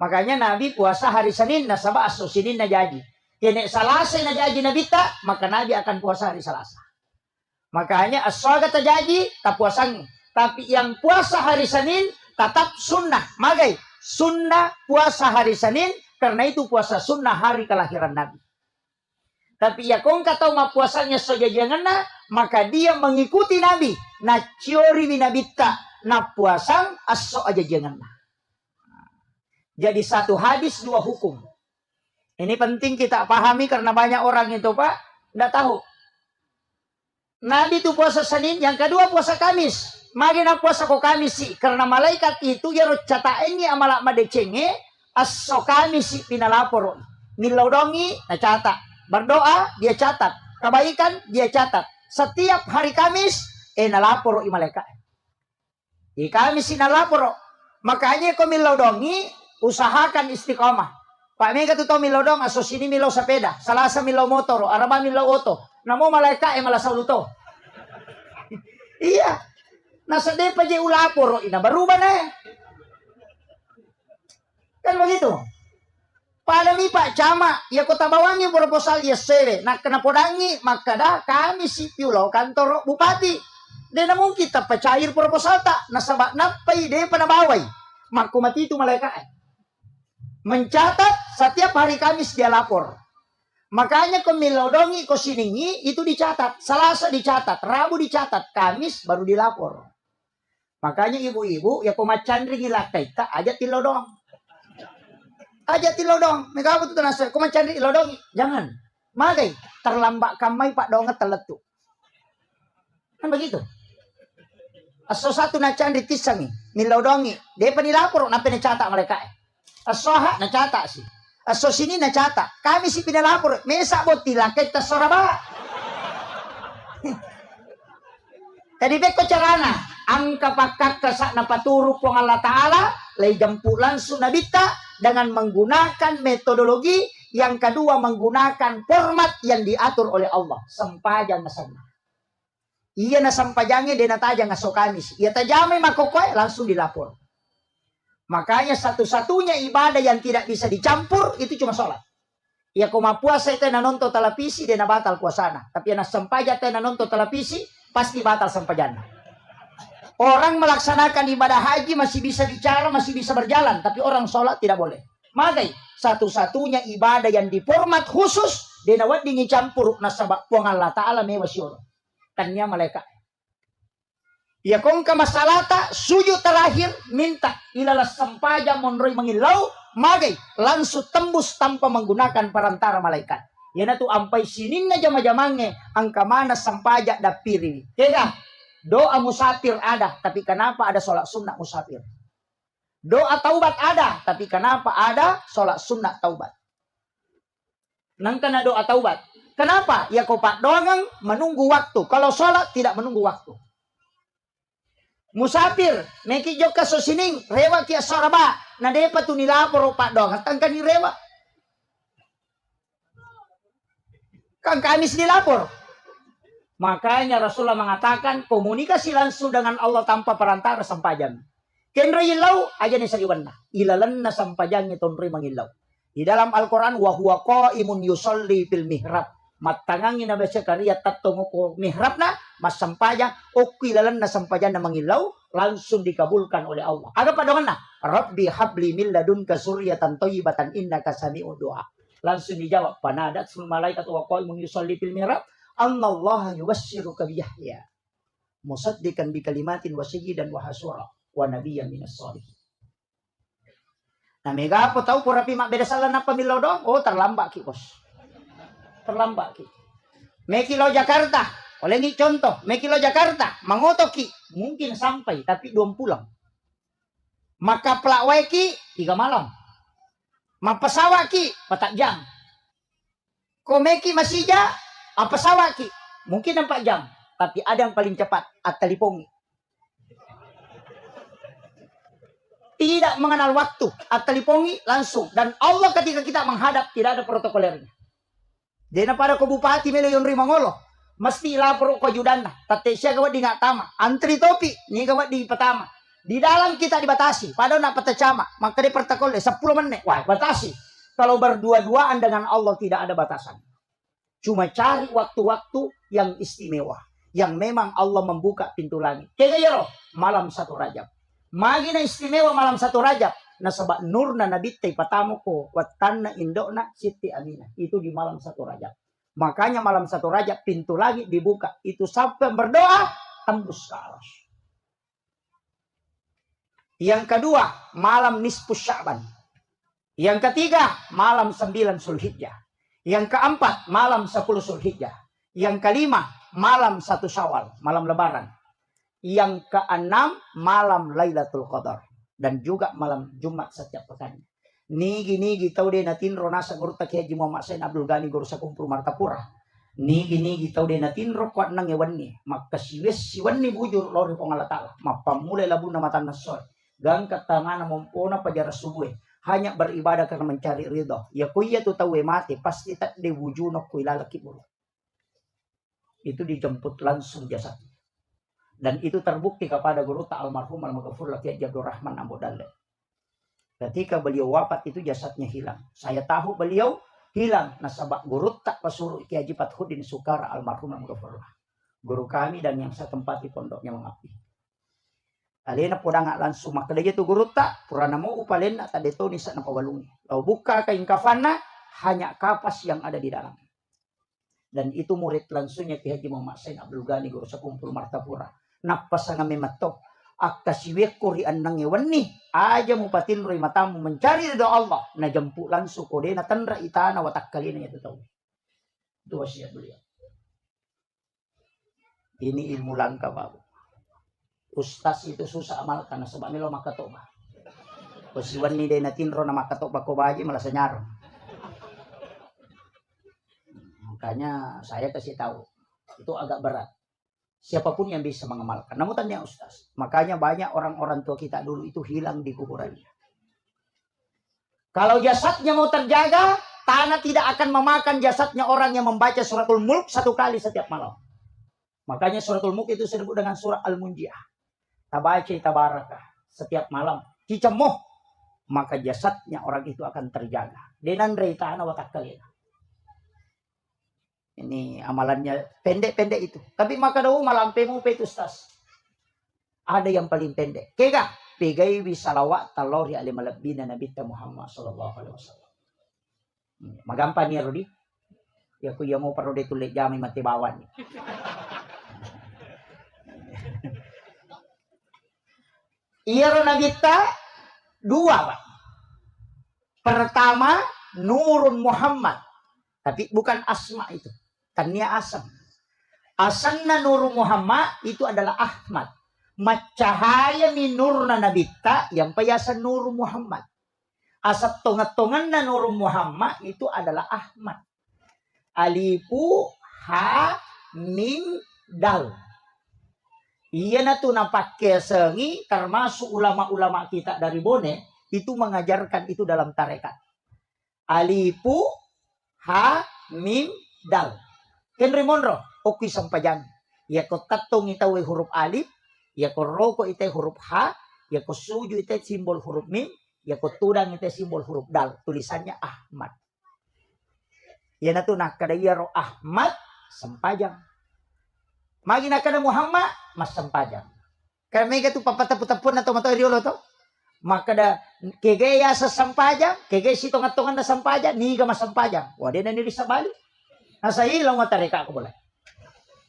Makanya Nabi puasa hari Senin, nasaba aso Senin na jadi. Kene Salasa na jadi Nabita, maka Nabi akan puasa hari Selasa. Makanya asoga terjadi, tak puasangi. Tapi yang puasa hari Senin, tetap sunnah. Magai, sunnah puasa hari Senin, karena itu puasa sunnah hari kelahiran Nabi. Tapi ya kong katau ma puasanya soja jangan na, maka dia mengikuti Nabi. Na ciori binabita, na puasang aso aja jangan na. Jadi satu hadis 2 hukum. Ini penting kita pahami karena banyak orang itu Pak tidak tahu. Nabi itu puasa Senin, yang kedua puasa Kamis. Mari na puasa ko Kamis sih, karena malaikat itu ya cataengi amalak madecenge aso Kamis sih pinalapor. Nilodongi na catat. Berdoa dia catat. Kebaikan dia catat. Setiap hari Kamis nalapor i malaikat. Di Kamis nalapor. Makanya ko milodongi usahakan istiqomah. Pak Mega tu tau milo dong, aso sini milo sepeda, Salasa milo motor, Araba milo oto. Namo malaika malah sauluto. Iya. Nasa depa je ulapor, ina berubah na. Kan begitu. Pada mi Pak Cama, ya kota Bawangi proposal ya sewe. Nak kena podangi, maka dah kami si piulau kantor bupati. Dan namun kita pecair proposal tak. Nasabak napai dia pada bawai. Maka mati itu malaikat. Mencatat setiap hari Kamis dia lapor. Makanya ko milodongi ko siningi itu dicatat. Selasa dicatat, Rabu dicatat, Kamis baru dilapor. Makanya ibu-ibu ya ko macandri ngilakay ta aja tilodong. Aja tilodong. Mereka apa tu nasa? Kau macam ni tilodong. Jangan. Magai. Terlambat kamai Pak Dongat teletu. Kan begitu. Aso satu na candri tisangi. Nilodongi. Dia pa nilapor. Nampai nacatak mereka. Aso ha nacatak si. Aso sini nacatak. Kami si pinalapor. Mesa bot tilakay tas soraba. Tadi beko carana. Ang kapakat kasak na paturuk po ng Allah Ta'ala. Lay jampu langsung nabita. Dengan menggunakan metodologi. Yang kedua menggunakan format yang diatur oleh Allah. Sampajang nasana. Iya na sampajangnya dia natajang aso Kamis. Iya tajamay makokoy langsung dilapor. Makanya satu-satunya ibadah yang tidak bisa dicampur itu cuma sholat. Iya kumapuasa itu na nonton televisi dia na batal puasana. Tapi na sampaja itu na nonton televisi pasti batal sampajana. Orang melaksanakan ibadah haji masih bisa bicara, masih bisa berjalan. Tapi orang sholat tidak boleh. Magai, satu-satunya ibadah yang diformat khusus. Dia nawat dingin campur. Nasabak puang Allah Ta'ala mewasyur. Tanya malaikat. Ya kong ka masalata, sujud terakhir, minta. Ilalas sampaja monroy mengilau. Magai, langsung tembus tanpa menggunakan perantara malaikat. Ya na tu ampai sinin na jama-jamange. Angka mana sampaja dapiri. Kaya doa musafir ada, tapi kenapa ada sholat sunnah musafir? Doa taubat ada, tapi kenapa ada sholat sunnah taubat? Nang kena doa taubat. Kenapa? Ya kau Pak doang menunggu waktu. Kalau sholat tidak menunggu waktu. Musafir, meki joka sosining, rewa kia soraba. Na depa tu nilapor Pak doang, tangkan ni rewa. Kan Kamis dilapor. Makanya Rasulullah mengatakan komunikasi langsung dengan Allah tanpa perantara sampajang. Kenro ilau aja ni sariwanna. Ilalanna sampajangnya tonri mangilau. Di dalam Al-Quran wa huwa qaimun yusalli fil mihrab. Matangangin na baca karya tatungo ko mihrab na mas sampajang o ilalanna sampajang na mangilau langsung dikabulkan oleh Allah. Ada padongan na Rabbi habli min ladunka suryatan thayyibatan innaka sami'ud du'a. Langsung dijawab panadat sul malaikat wa qaimun yusalli fil mihrab. Allah yubassiruka biyahya musaddiqan bi kalimatin wa sayyidan wa hasura wa nabiyyan minas shalihin. Nah mega apa tahu pura mak beda salah napa milo dong? Oh terlambat ki bos. Terlambat ki. Mekilo Jakarta, oleh ngi contoh, Mekilo Jakarta, mangotoki mungkin sampai tapi 2 pulang. Maka pelawai ki 3 malam. Mapasawak ki 4 jam. Komeki masija apa sawaki? Mungkin 4 jam. Tapi ada yang paling cepat. At-talipongi. Tidak mengenal waktu. At-talipongi langsung. Dan Allah ketika kita menghadap. Tidak ada protokolernya. Jadi pada ke bupati melo yung rimangolo. Mesti lapor ko judana. Tate siya gawat di nga tama. Antri topi. Ni gawat di patama. Di dalam kita dibatasi. Pada na patacama. Maka di protokol 10 menit. Wah batasi. Kalau berdua-duaan dengan Allah tidak ada batasan. Cuma cari waktu-waktu yang istimewa. Yang memang Allah membuka pintu langit. Kaya yaro, malam 1 Rajab. Magi na istimewa malam 1 Rajab. Nasabak nur na nabitay patamu ko. Watan na indo na Siti Aminah. Itu di malam 1 Rajab. Makanya malam 1 Rajab pintu langit dibuka. Itu sampai berdoa tembus ke aras. Yang kedua, malam nisfus Sya'ban. Yang ketiga, malam 9 Zulhijjah. Yang keempat, malam 10 Zulhijjah. Yang kelima, malam 1 Syawal, malam Lebaran. Yang keenam, malam Lailatul Qadar. Dan juga malam Jumat setiap pekan. Nigi tau de natin ronasa guru tak Haji Muhammad Sain Abdul Ghani guru sa kumpul Martapura. Nigi tau de natin ro kwat nang ewan ni. Maka siwan ni bujur lori pong Allah Ta'ala. Mapamulay labu na matan nasoy. Gang katangan na mumpuna pajara subuh. hanya beribadah karena mencari ridho. Ya kuya tu tahu mati pasti tak diwujudno kuy lalaki buruk. Itu dijemput langsung jasad. Dan itu terbukti kepada guru ta almarhum al-maghfur laki Abdul Rahman Abu Dalle. Ketika beliau wafat itu jasadnya hilang. Saya tahu beliau hilang. Nasabak guru tak pasuruh Ki Haji Fathudin Sukara almarhum al-maghfur. Guru kami dan yang saya tempati pondoknya mengabdi. Alena podang langsung maka dia tu guru tak purana mau upalena tadi tu nisa na pawalungi. Lalu buka kain kafana hanya kapas yang ada di dalam. Dan itu murid langsungnya Ki Haji Muhammad Sain Abdul Ghani guru sekumpul Martapura. Napasa nga mematok. Akasiwek ko ri anang weni aja mo patin ri matamu mencari ridho Allah na jemput langsung kode na tandra itana watak kali na itu tahu. Itu wasiat beliau. Ini ilmu langka babu. Ustaz itu susah amal karena sebab melo makatoba. Posiwan ni day natin ro na makatoba ko baji malah senyar. Makanya saya kasih tahu itu agak berat. Siapapun yang bisa mengamalkan. Namun tanya Ustaz. Makanya banyak orang-orang tua kita dulu itu hilang di kuburannya. Kalau jasadnya mau terjaga, tanah tidak akan memakan jasadnya orang yang membaca suratul Mulk 1 kali setiap malam. Makanya suratul Mulk itu disebut dengan surah Al-Munjiah. Tabaca tabarakah setiap malam. Cicemoh. Maka jasadnya orang itu akan terjaga. Denan rei tanah watak kalian. Ini amalannya pendek-pendek itu. Tapi maka daw malampemu pe Ustaz. Ada yang paling pendek. Kega pegay bisalawat talori alimalabina Nabi Muhammad sallallahu alaihi wasallam. Magampan niya Rodi. Ya kuya mo paro de tulik jami matibawan. Iya ro Nabita 2, Pak. Pertama Nurun Muhammad. Tapi bukan asma itu. Tania asam. Asanna Nur Muhammad itu adalah Ahmad. Macahaya minurna Nabita yang payasan Nur Muhammad. Asap tongat-tongan na Nur Muhammad itu adalah Ahmad. Alifu ha mim dal. Iya na tu napakai sengi termasuk ulama-ulama kita dari Bone itu mengajarkan itu dalam tarekat. Alifu ha mim dal. Kenri monro oki sampajang. Ya ko tatong itawe huruf alif, ya ko roko ite huruf ha, ya ko suju ite simbol huruf mim, ya ko tudang ite simbol huruf dal. Tulisannya Ahmad. Ya na tu nakadaya ro Ahmad sampajang. Magi nakada Muhammad mas sampajang. Kaya mega tu papataputapun na tomato riolo to. Makada kegaya sa sampajang, kegaya si tongat-tongan na sampajang, niga mas sampajang. Wade na nili sa bali. Nasa ilaw matarika ako boleh.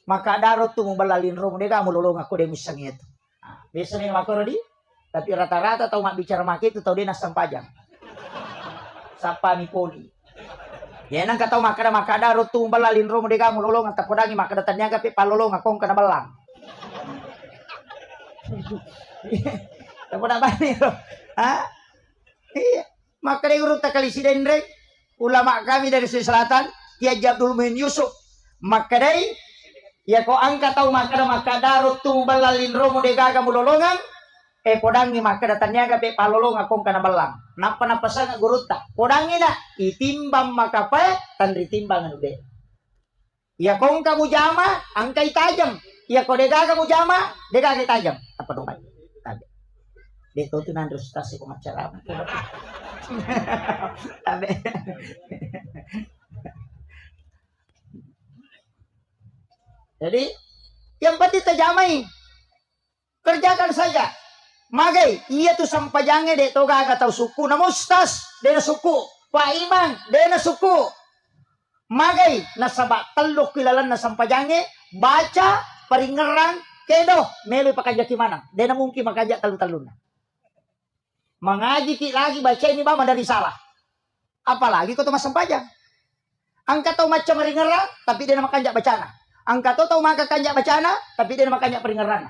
Maka darot tu membalalin rum dia kamu lolong aku dia misang itu. Biasanya aku Rodi, tapi rata-rata tahu mak bicara mak itu tahu dia nasam pajang. Sapa ni poli. Ya nang kata maka darot tu membalalin rum dia kamu lolong tak podangi maka datanya kape palolong aku kena belang. Tak podak bani lo. Iya. Maka dia urut tak kali sidendre ulama kami dari Sulawesi Selatan. Kia Abdul Muin Yusuf makadai ya ko angka tau maka darut tu balalin romo de gaga mulolongan podangi maka datanya gabe palolong akong kana balang napa sana guruta podangi na itimbang maka pa tan ritimbang anu de ya kong kamu jama angkai tajam ya ko de gaga mu jama de gaga tajam apa dong tabe de to tu nandro stasi ko macara tabe Jadi yang penting tajamai kerjakan saja. Magai iya tu sampajange de toga atau suku na mustas de na suku pa imang de na suku. Magai nasaba teluk kilalan na sampajange baca peringerang kedo melu pakajak mana. De na mungkin makajak talu-talun. Mengaji ki lagi baca ini ba dari salah. Apalagi kau tu mas sampajang. Angkat tau macam ringerang tapi de na makajak bacana. Angka to tau maka kanjak bacana tapi dia makanya peringerana.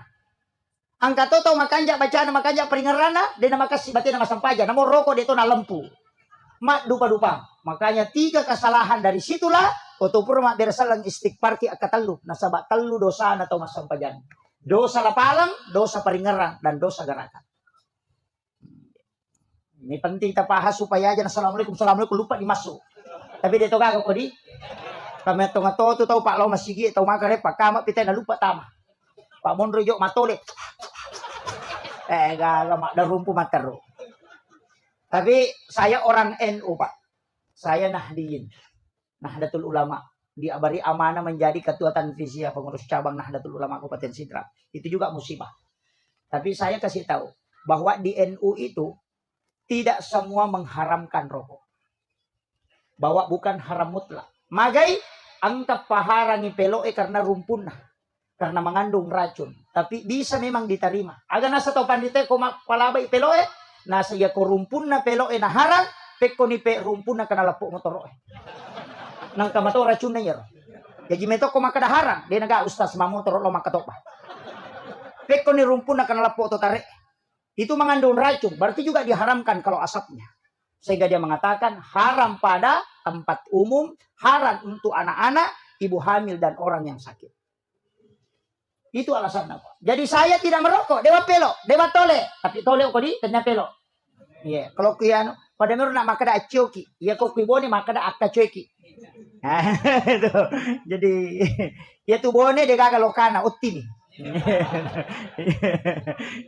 Angka to tau makanjak bacana makanya peringerana dia nama kasih batin nama sampaja namo rokok dia to na lempu. Mak dupa-dupa. Makanya 3 kesalahan dari situlah otopur mak bersalang istighfar ki akatalu nasaba talu dosa na tau mas sampajan. Dosa lapalang, dosa peringerang dan dosa gerakan. Ini penting kita bahas supaya aja assalamualaikum lupa dimasuk. Tapi dia tahu kagak di kami tengah-tengah tu tahu Pak Lau masih gigi tahu makan Pak Kamat kita dah lupa tama. Pak Mondro jok matole. Gak mak dah rumpu matero. Tapi saya orang NU Pak. Saya Nahdiyin. Nahdlatul Ulama. Diabari amanah menjadi ketua tanfiziyah pengurus cabang Nahdlatul Ulama Kabupaten Sidrap. Itu juga musibah. Tapi saya kasih tahu bahwa di NU itu tidak semua mengharamkan rokok. Bahwa bukan haram mutlak. Magai angkap paharangi peloe karena rumpun karena mengandung racun. Tapi bisa memang diterima. Aga nasa tau pandite ko palabai peloe. Nasa iya ko rumpun na peloe na harang. Peko ni pe rumpun na kanalapok motoroe. Nang kamato racun na yero. Jadi meto ko makadaharang. Dia naga ustaz mamotor lo makatopa. Peko ni rumpun na kanalapok totare. Itu mengandung racun. Berarti juga diharamkan kalau asapnya. Sehingga dia mengatakan haram pada tempat umum, haram untuk anak-anak, ibu hamil dan orang yang sakit. Itu alasan apa? Jadi saya tidak merokok, dewa pelo, dewa tole, tapi tole kok di tanya pelo. Iya, kalau kiano pada meru nak makada acioki, iya kok kuibone makada akka cueki. Itu. Jadi ya tu bone de gaga lokana utti nih.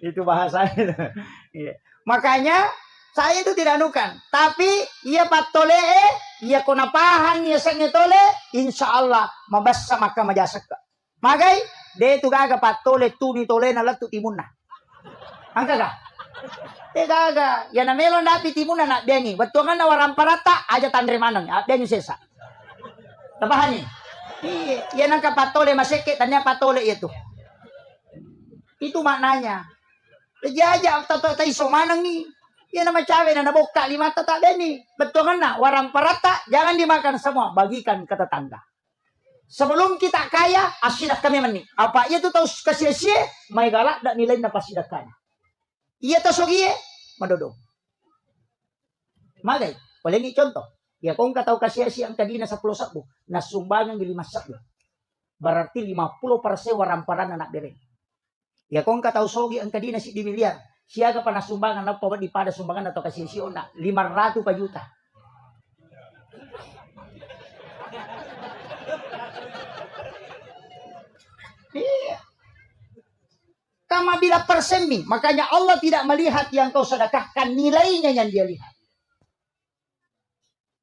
Itu bahasanya. Iya. Makanya saya itu tidak anukan. Tapi ia patole ia konapahan ia sange tole insyaallah mabassa maka majasaka. Magai de tu gaga patole tu ni tole na latu timunna. Angka ga? Te gaga ya na melon dapi timunna na bengi. Betuangan na waram parata aja tandre manang ya bengi sesa. Tabahani. Iya nangka patole maseke tanya patole itu. Itu maknanya. Jaja tato iso manang nih. Ya nama cawe na naboka 5 tata deni. Betul kan nak? Warang parata jangan dimakan semua, bagikan ke tetangga. Sebelum kita kaya, asidah kami meni. Apa ia tu tahu kasih-kasih, mai galak dak nilai na pasidah kaya. Ia tahu sogie, madodo. Magai, boleh ni contoh. Ya kong ka tahu kasih-kasih ang kadina 10 sabu, na sumbangan di 5 sabu. Berarti 50% warang parana nak dereng. Ya kong ka tahu sogi ang kadina si di miliar. Siaga pernah sumbangan apa di pada sumbangan atau kasih siona 500 juta. Iya. Kama bila persemi, makanya Allah tidak melihat yang kau sedekahkan, nilainya yang dia lihat.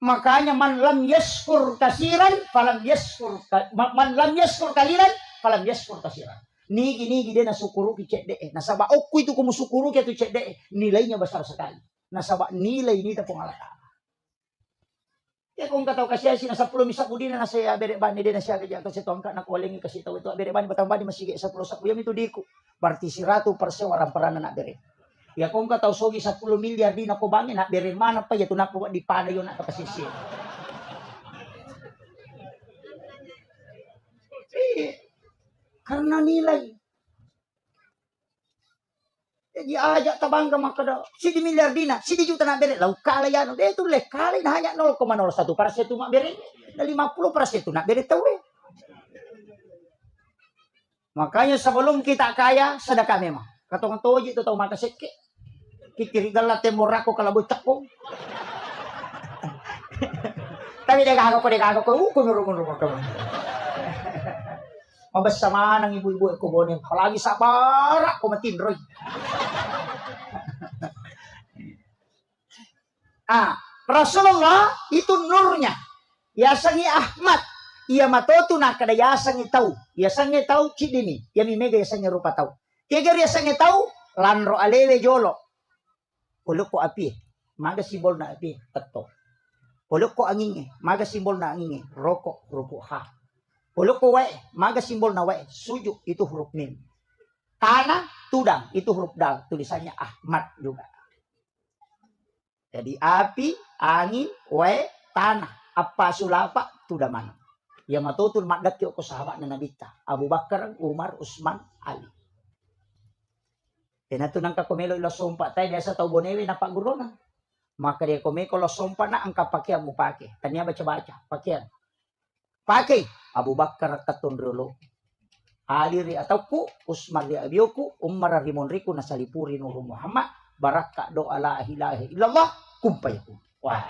Makanya man lam yaskur kasiran, falam yaskur man lam yaskur kaliran, falam yaskur kasiran. Nigi dia nasukuru ki cek deh. Nasaba okku itu kumu sukuru ki tu cek deh. Nilainya besar sekali. Nasaba nilai ini tak pengalatan. Ya kung kataw kasi si nasa 10 misa pudi na nasa bere bani din na siya kaya kasi tongka na kuwalingi kasi taw ito bere bani batang bani masige sa 10 sa kuyam itu diku. Berarti 100% warang parana na bere. Ya kung kataw sogi 10 milyar di na ko bangin na bere mana pa ya tunak po di pana yun na kapasisi. Karena nilai. Jadi ajak tabangga makada. Sidi miliar dina, sidi juta nak beri. Lau kala yan. Dia itu leh kala hanya 0,01% mak beri. Dan 50% nak beri tahu. Makanya sebelum kita kaya, sedekah memang. Katong toji itu tahu maka seke. Kikirigal la temorako kalau bocak ko. Tapi dia kagak ko. Kunurung ko. Mabas sama ng ibu-ibu ko bonin. Palagi sabar ako matinroy. Rasulullah itu nurnya. Yasangi Ahmad. Ia matoto na kada yasangi tahu. Yasangi tahu cidini. Yami mega yasangi rupa tahu. Kiagar yasangi tahu. Lanro alele jolo. Uluk ko api. Maga simbol na api. Tato. Uluk ko angingi. Maga simbol na angingi. Rokok. Rupuk ha. Uluk ko wae, maga simbol na wae, sujuk itu huruf mim. Tanah, tudang, itu huruf dal, tulisannya Ahmad juga. Jadi api, angin, wae, tanah, apa sulapa, tudaman. Ya matutul madat yo ko sahabat na nabita, Abu Bakar, Umar, Usman, Ali. Kaya nato nang kakumelo ilo sumpa tayo, desa tau bonewi na pagurona. Maka dia kumiko lo sumpa na ang kapakyan mo pake. Tanya baca-baca, pakyan. Pakai Abu Bakar katun dulu. Ali ri atauku, Usman ri abioku, Umar rimun riku nasalipuri nuru Muhammad, baraka doa la ilaha illallah kumpayakun. Wah.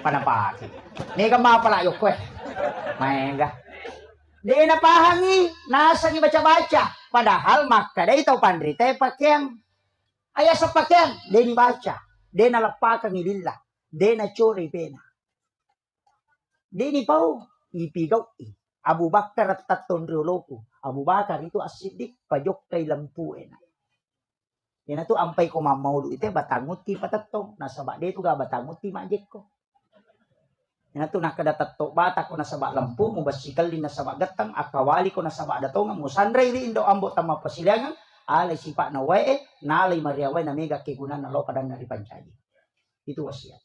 Panapaki. Ni ka mapalayo ko eh. Maenga. Di na pahangi, nasa ni baca-baca. Padahal maka day tau pandri tay pakaian. Aya sa pakaian, di ni baca. Di na lapakang ilila. Di na chori pena. Di ni pau, ipigaw i. Abu Bakar at taton rioloko. Abu Bakar itu asidik, pajok kay lampuin. Yan na to, ampay ko mamaulo ite, batangot ti patatong. Nasa ba, di ito ga batangot ti majik ko. Yan na to, nakadatatto, bata ko nasa ba lampu, mubasikal din nasa ba gatang, akawali ko nasa ba datongan, musanray rin daw ambo tama pasilangan, alay sipa na wae, nalay mariaway na mega kigunan na lo kadang naripansyadi. Itu wasiat.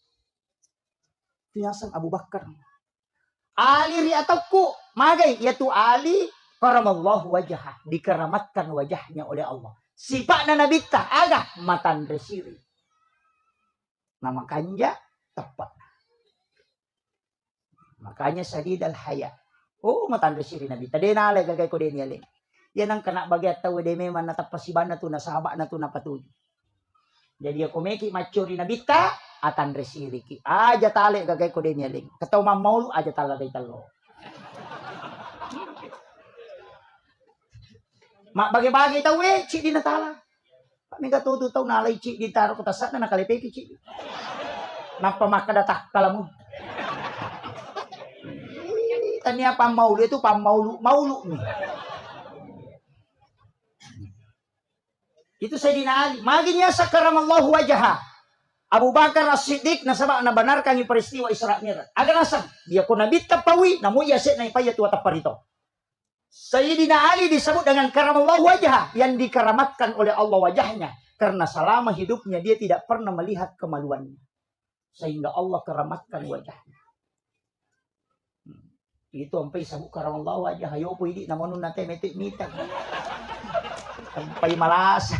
Tinasang Abu Bakar. Ali ri atapku, magay, yaitu Ali, karamallahu wajah, dikeramatkan wajahnya oleh Allah. Sifat na nabita, agak matan resiri. Nama kanja, tepat. Makanya sadid al-haya. Oh, matan resiri nabita. Dia nalay, gagay ko din yaling. Yan ang kena bagyat tawa, de memang natapasiban na to, nasahaba na to, napatuyo. Jadi ako meki mature nabita, atan resiri ki. Aja tali, gagay ko din yaling. Kataw mamaulo, aja taladay talo. Mak bagi-bagi tahu cik di natala. Pak mingga tu tahu nalai cik di taruh ketasat na nakalipeki cik. Napa maka datak kalamu. Tanya pamaulu itu pamaulu nih. Itu Sayyidina Ali. Maginya sakaramallahu wajah. Abu Bakar As-Siddiq nasaba na benarkan yung peristiwa Isra Mi'raj. Aga nasab dia ko nabita pawi namu yaset na ipayat wa taparito. Sayyidina Ali disebut dengan karamallahu wajah, yang dikeramatkan oleh Allah wajahnya karena selama hidupnya dia tidak pernah melihat kemaluannya sehingga Allah keramatkan wajahnya. Itu sampai sabuk karamallahu wajah ayo po idi namun nate metik mitag sampai malas.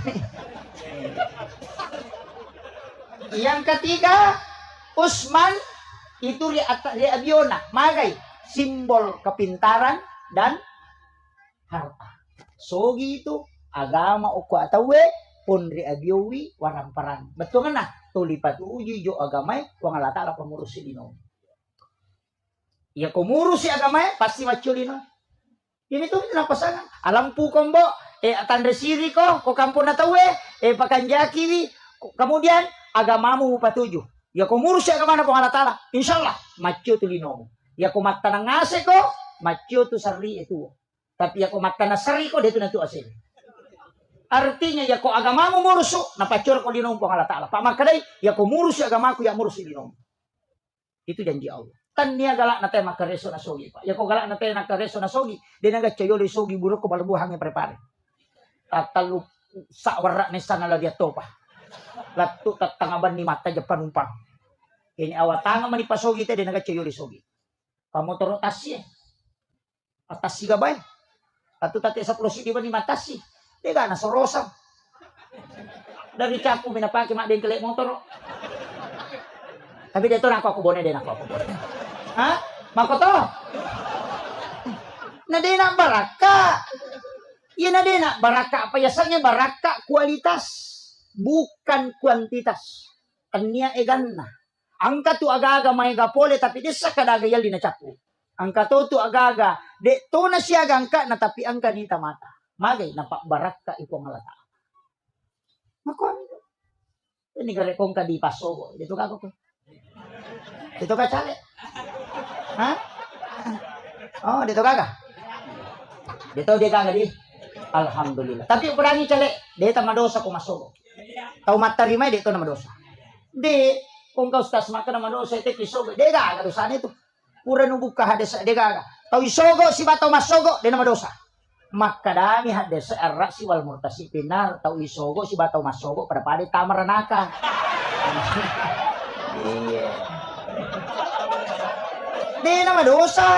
Yang ketiga, Utsman itu Abiona, magay simbol kepintaran dan harta. Sogi itu agama o kuatawe pun riabiowi waramparang. Betul kan nah? Tulipat uji jo agamay kung alata ala pengurus si dino. Ya kumurus si agamay pasti maculino. Ini tuh pasangan. Alam po kombo atandre siri ko kampun na tawe pakanjaki wi. Kemudian agamamu patuju. Ya kumurus si agama na kung alata ala. Insyaallah macu tulino. Ya kumatta nang ngase ko macu tu sarli itu. Tapi ako matanasari ko dito na to asin. Artinya ya ko agamamu murusu napacur ko linom ko Allah Taala. Pamakaday ya ko murusu agamaku ya murusu linom. Itu janji Allah. Tan niya galak na tayo makareso na sogi pa. Ya ko galak na tayo nakareso na sogi. Di naga chayo li sogi buruk ko balbuhang e prepare. Tatalu sa wara ni sana la dia topa. Latu tatangaban ni mata Japan umpang. Ini awatanga man ipasogi te di naga chayo li sogi. Pamotoro tasye. Atas siga bay. Atau tati sa plosi di ba ni matasi. Di ka nasorosam. Dari capu minapaki mak din kelek motor. Tapi dito na ako bone din ako bone. Ha? Makoto. Na din ang baraka. Yan na din ang baraka. Payasannya baraka kualitas. Bukan kuantitas. Kanya eganna. Angka tu aga-aga may gapole tapi di sa kadagayal di na capu. Angka tu aga-aga. De to na siya gangka na tapi angka ni tamata. Magay nampak baraka iko ngalata. Makon. Ini gare kong ka di paso. Dito ka ko. Dito ka chale. Ha? Oh, dito ka ka. Dito di ka di. Alhamdulillah. Tapi urangi chale, dito madosa ko masogo. Tau matarimay dito na madosa. Di kung ka ustas maka na madosa ite kisogo. Di ka dosa nito. Pura nubuka hades dega. Tau isogo si bato masogo de nama dosa. Maka dami hades arra si wal murtasi pinar tau isogo si bato masogo pada pade tamaranaka. Iya. De nama dosa.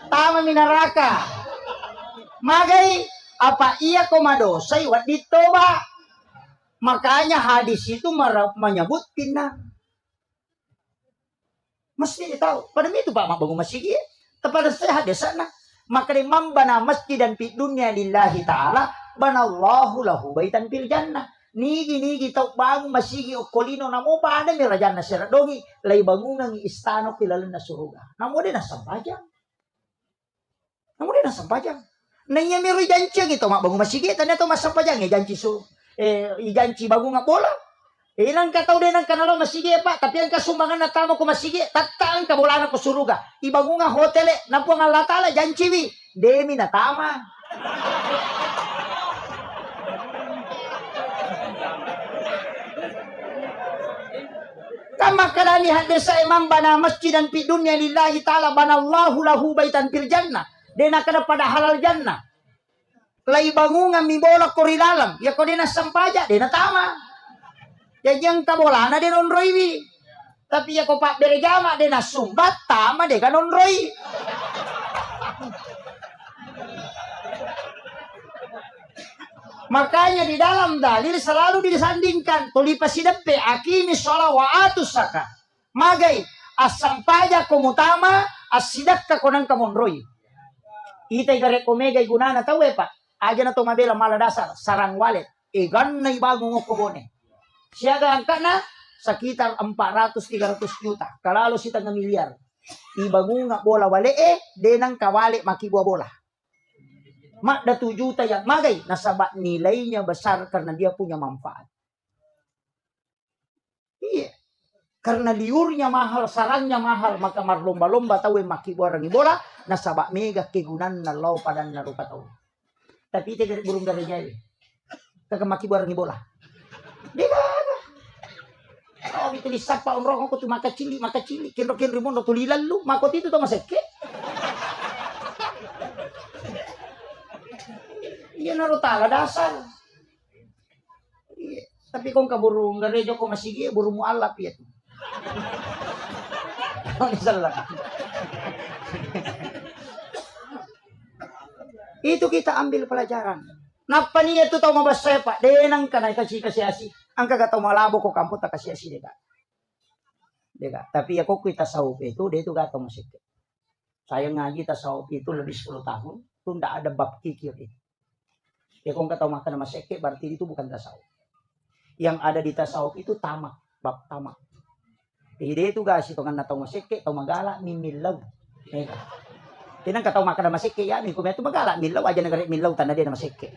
Tama minaraka. Magay apa iya ko madosa iwat dito ba? Makanya hadis itu menyebut pinar. Mesti tahu. Pada itu Pak bangun masjid ya. Kepada saya hadis sana. Maka imam bana masjid dan fi dunia lillahi ta'ala banallahu lahu baitan fil jannah. Nigi tau bangun masigi o kolino namo pa ada mi rajana sira dogi lay bangunang istano kilalan na suruga. Namo din na sampajang. Namo din na sampajang. Nanya mi janci gitu mak bangun masigi tanya to masampajang janci janci bangun nga bola. Ilang ka tao din ang kanalo masigi pa tapi ang kasumbangan na tamo ko masigi tatang kabulan ko suruga. Ibangun nga hotel napo nga latala janci wi demi na tama. Kama kadani hadis sa imam bana masjidan fi dunya lillahi ta'ala banallahu lahu baitan fil jannah. Dena kada pada halal jannah. Lai bangungan mi bola korilalang. Ya ko dena sampaja dena tama. Ya jang kabolana dena onroiwi. Tapi ya ko pak berjama dena sumbat tama de kan onroi. Makanya di dalam dalil selalu disandingkan tulipa sidepe akimi sholat wa atus zakat. Magai asampaja komutama asidakka konang kamonroi. Ita igare komega igunana tahu pak. Aja na to mabela mala dasar sarang walet. Igan na ibago ngokobone. Siaga angkana sekitar 400-300 juta. Kalalo sita ng miliar. Ibago nga bola wale denang kawale makibuah bola. Mak da 7 juta yang magai nasabak nilainya besar karena dia punya manfaat. Iya. Karena liurnya mahal, sarangnya mahal, maka marlomba-lomba tahu maki borang bola nasabak mega kegunan na law padan na rupa tahu. Tapi itu burung dari jaya. Kagak maki borang bola. Dia oh itu disapa onrong ko tu maka cili kinro rimondo tulilan lu makot itu to maseke. Iya naruh tala dasar. Iya. Tapi kung kaburung garejo ko masigi burung mualaf ya. Salah. Itu kita ambil pelajaran. Napa niya itu tau mabasa pak? Denang kanay kasi asi. Ang kagataw malabo ko kampo ta kasi asi deka. Deka. Tapi ako kita saup itu dia itu gatong masigi. Saya ngaji ta saup itu lebih 10 tahun. Itu ndak ada bab kikir itu. Ya kung kataw makan maseke berarti itu bukan tasawuf. Yang ada di tasawuf itu tamak, bab tamak. Jadi itu guys itu kan natong maseke, tau magala mimilaw. Tinang kataw makan maseke ya, ni kumeto magala milaw aja nagare milaw tanda dia na maseke.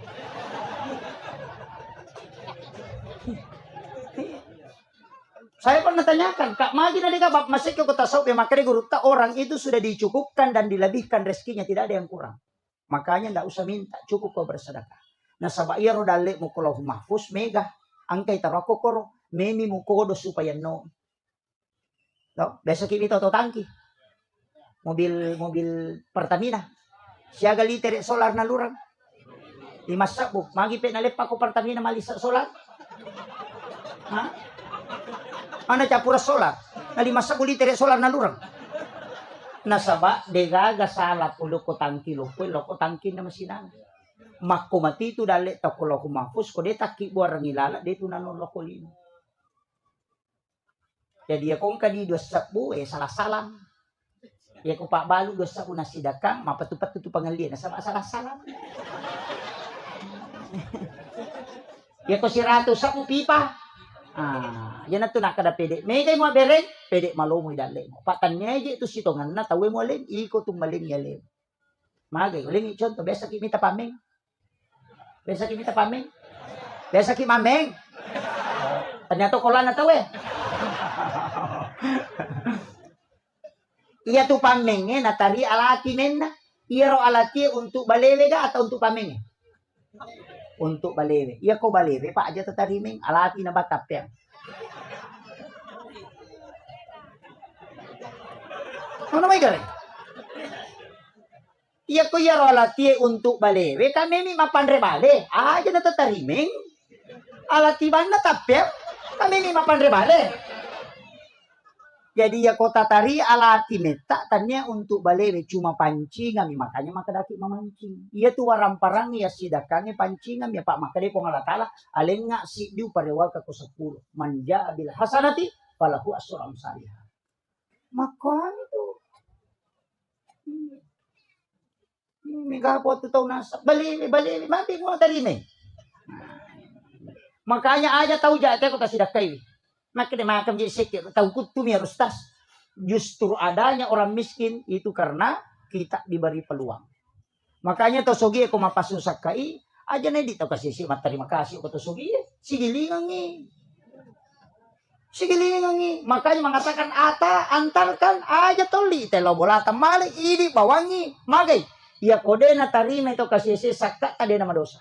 Saya pernah tanyakan, Kak Magi na dika bab maseke ko tasawuf ya makanya guru ta orang itu sudah dicukupkan dan dilebihkan rezekinya tidak ada yang kurang. Makanya ndak usah minta, cukup kau bersedekah. Nasaba iya rodale mo kulau mahfuz mega angkay tarako koro memi mo kodo supaya no besok kita to tangki mobil Pertamina siaga liter solar na lurang 5 sabu magi pe nalepa ko Pertamina malisa solar ha ana capura solar na 5 sabu liter solar na lurang nasaba degaga sala pulo ko tangki lo ko tangki na masinan makko mati tu dale takolo humafus ko de takki buarang ilala de tu nanon lokolino. Jadi ya kong kadi 2 sabu salah salam. Ya ko pak balu 2 sabu nasidakang mapatupat tu pangalian sama salah salam. Ya ko si ratu sabu pipa. Yan na to nakada pede. May kay mo bereng pede malomoy dale mo. Patannya je tu sitongan na tawe mo len iko tum maling yale. Magay uling ichon to besa kimita pameng. Besa kita pameng. Besa kita mameng. Ternyata kola na tahu Iya tu pameng natari alati menna. Iya ro alati untuk balewe ga atau untuk pameng? Untuk balewe. Iya ko balewe pak aja tatarimeng alati na batap ya. Ano may gare? Iya ko ya alati untuk balewe kami mi mapandre bale aja na tatarimeng alati ban na tapya kami mi mapandre bale jadi ya kota tari alati meta tanya untuk balewe cuma pancingan makanya makadaki mamancing iya tu warang parang ya sidakannya pancingan ya pak makade ko ngalatala alen nga si diu parewa ka ko 10 manja bil hasanati falahu asram salihah makanya tu Migapo tu tahu nasa. Bali, mati mo tarime. Makanya aja tahu jate ko kasi dakay. Makanya makam jadi sekir. Tahu kutu mi harus tas. Justru adanya orang miskin itu karena kita diberi peluang. Makanya to sogi ko mapasusak kai. Aja na dito kasi si terima kasih ko to sogi. Sigilingan ni. Sigilingan ni. Makanya mengatakan antarkan aja toli. Telo bolata mali ini bawangi. Magay. Ya kode na tarima ito kasi si sakka tadi nama dosa.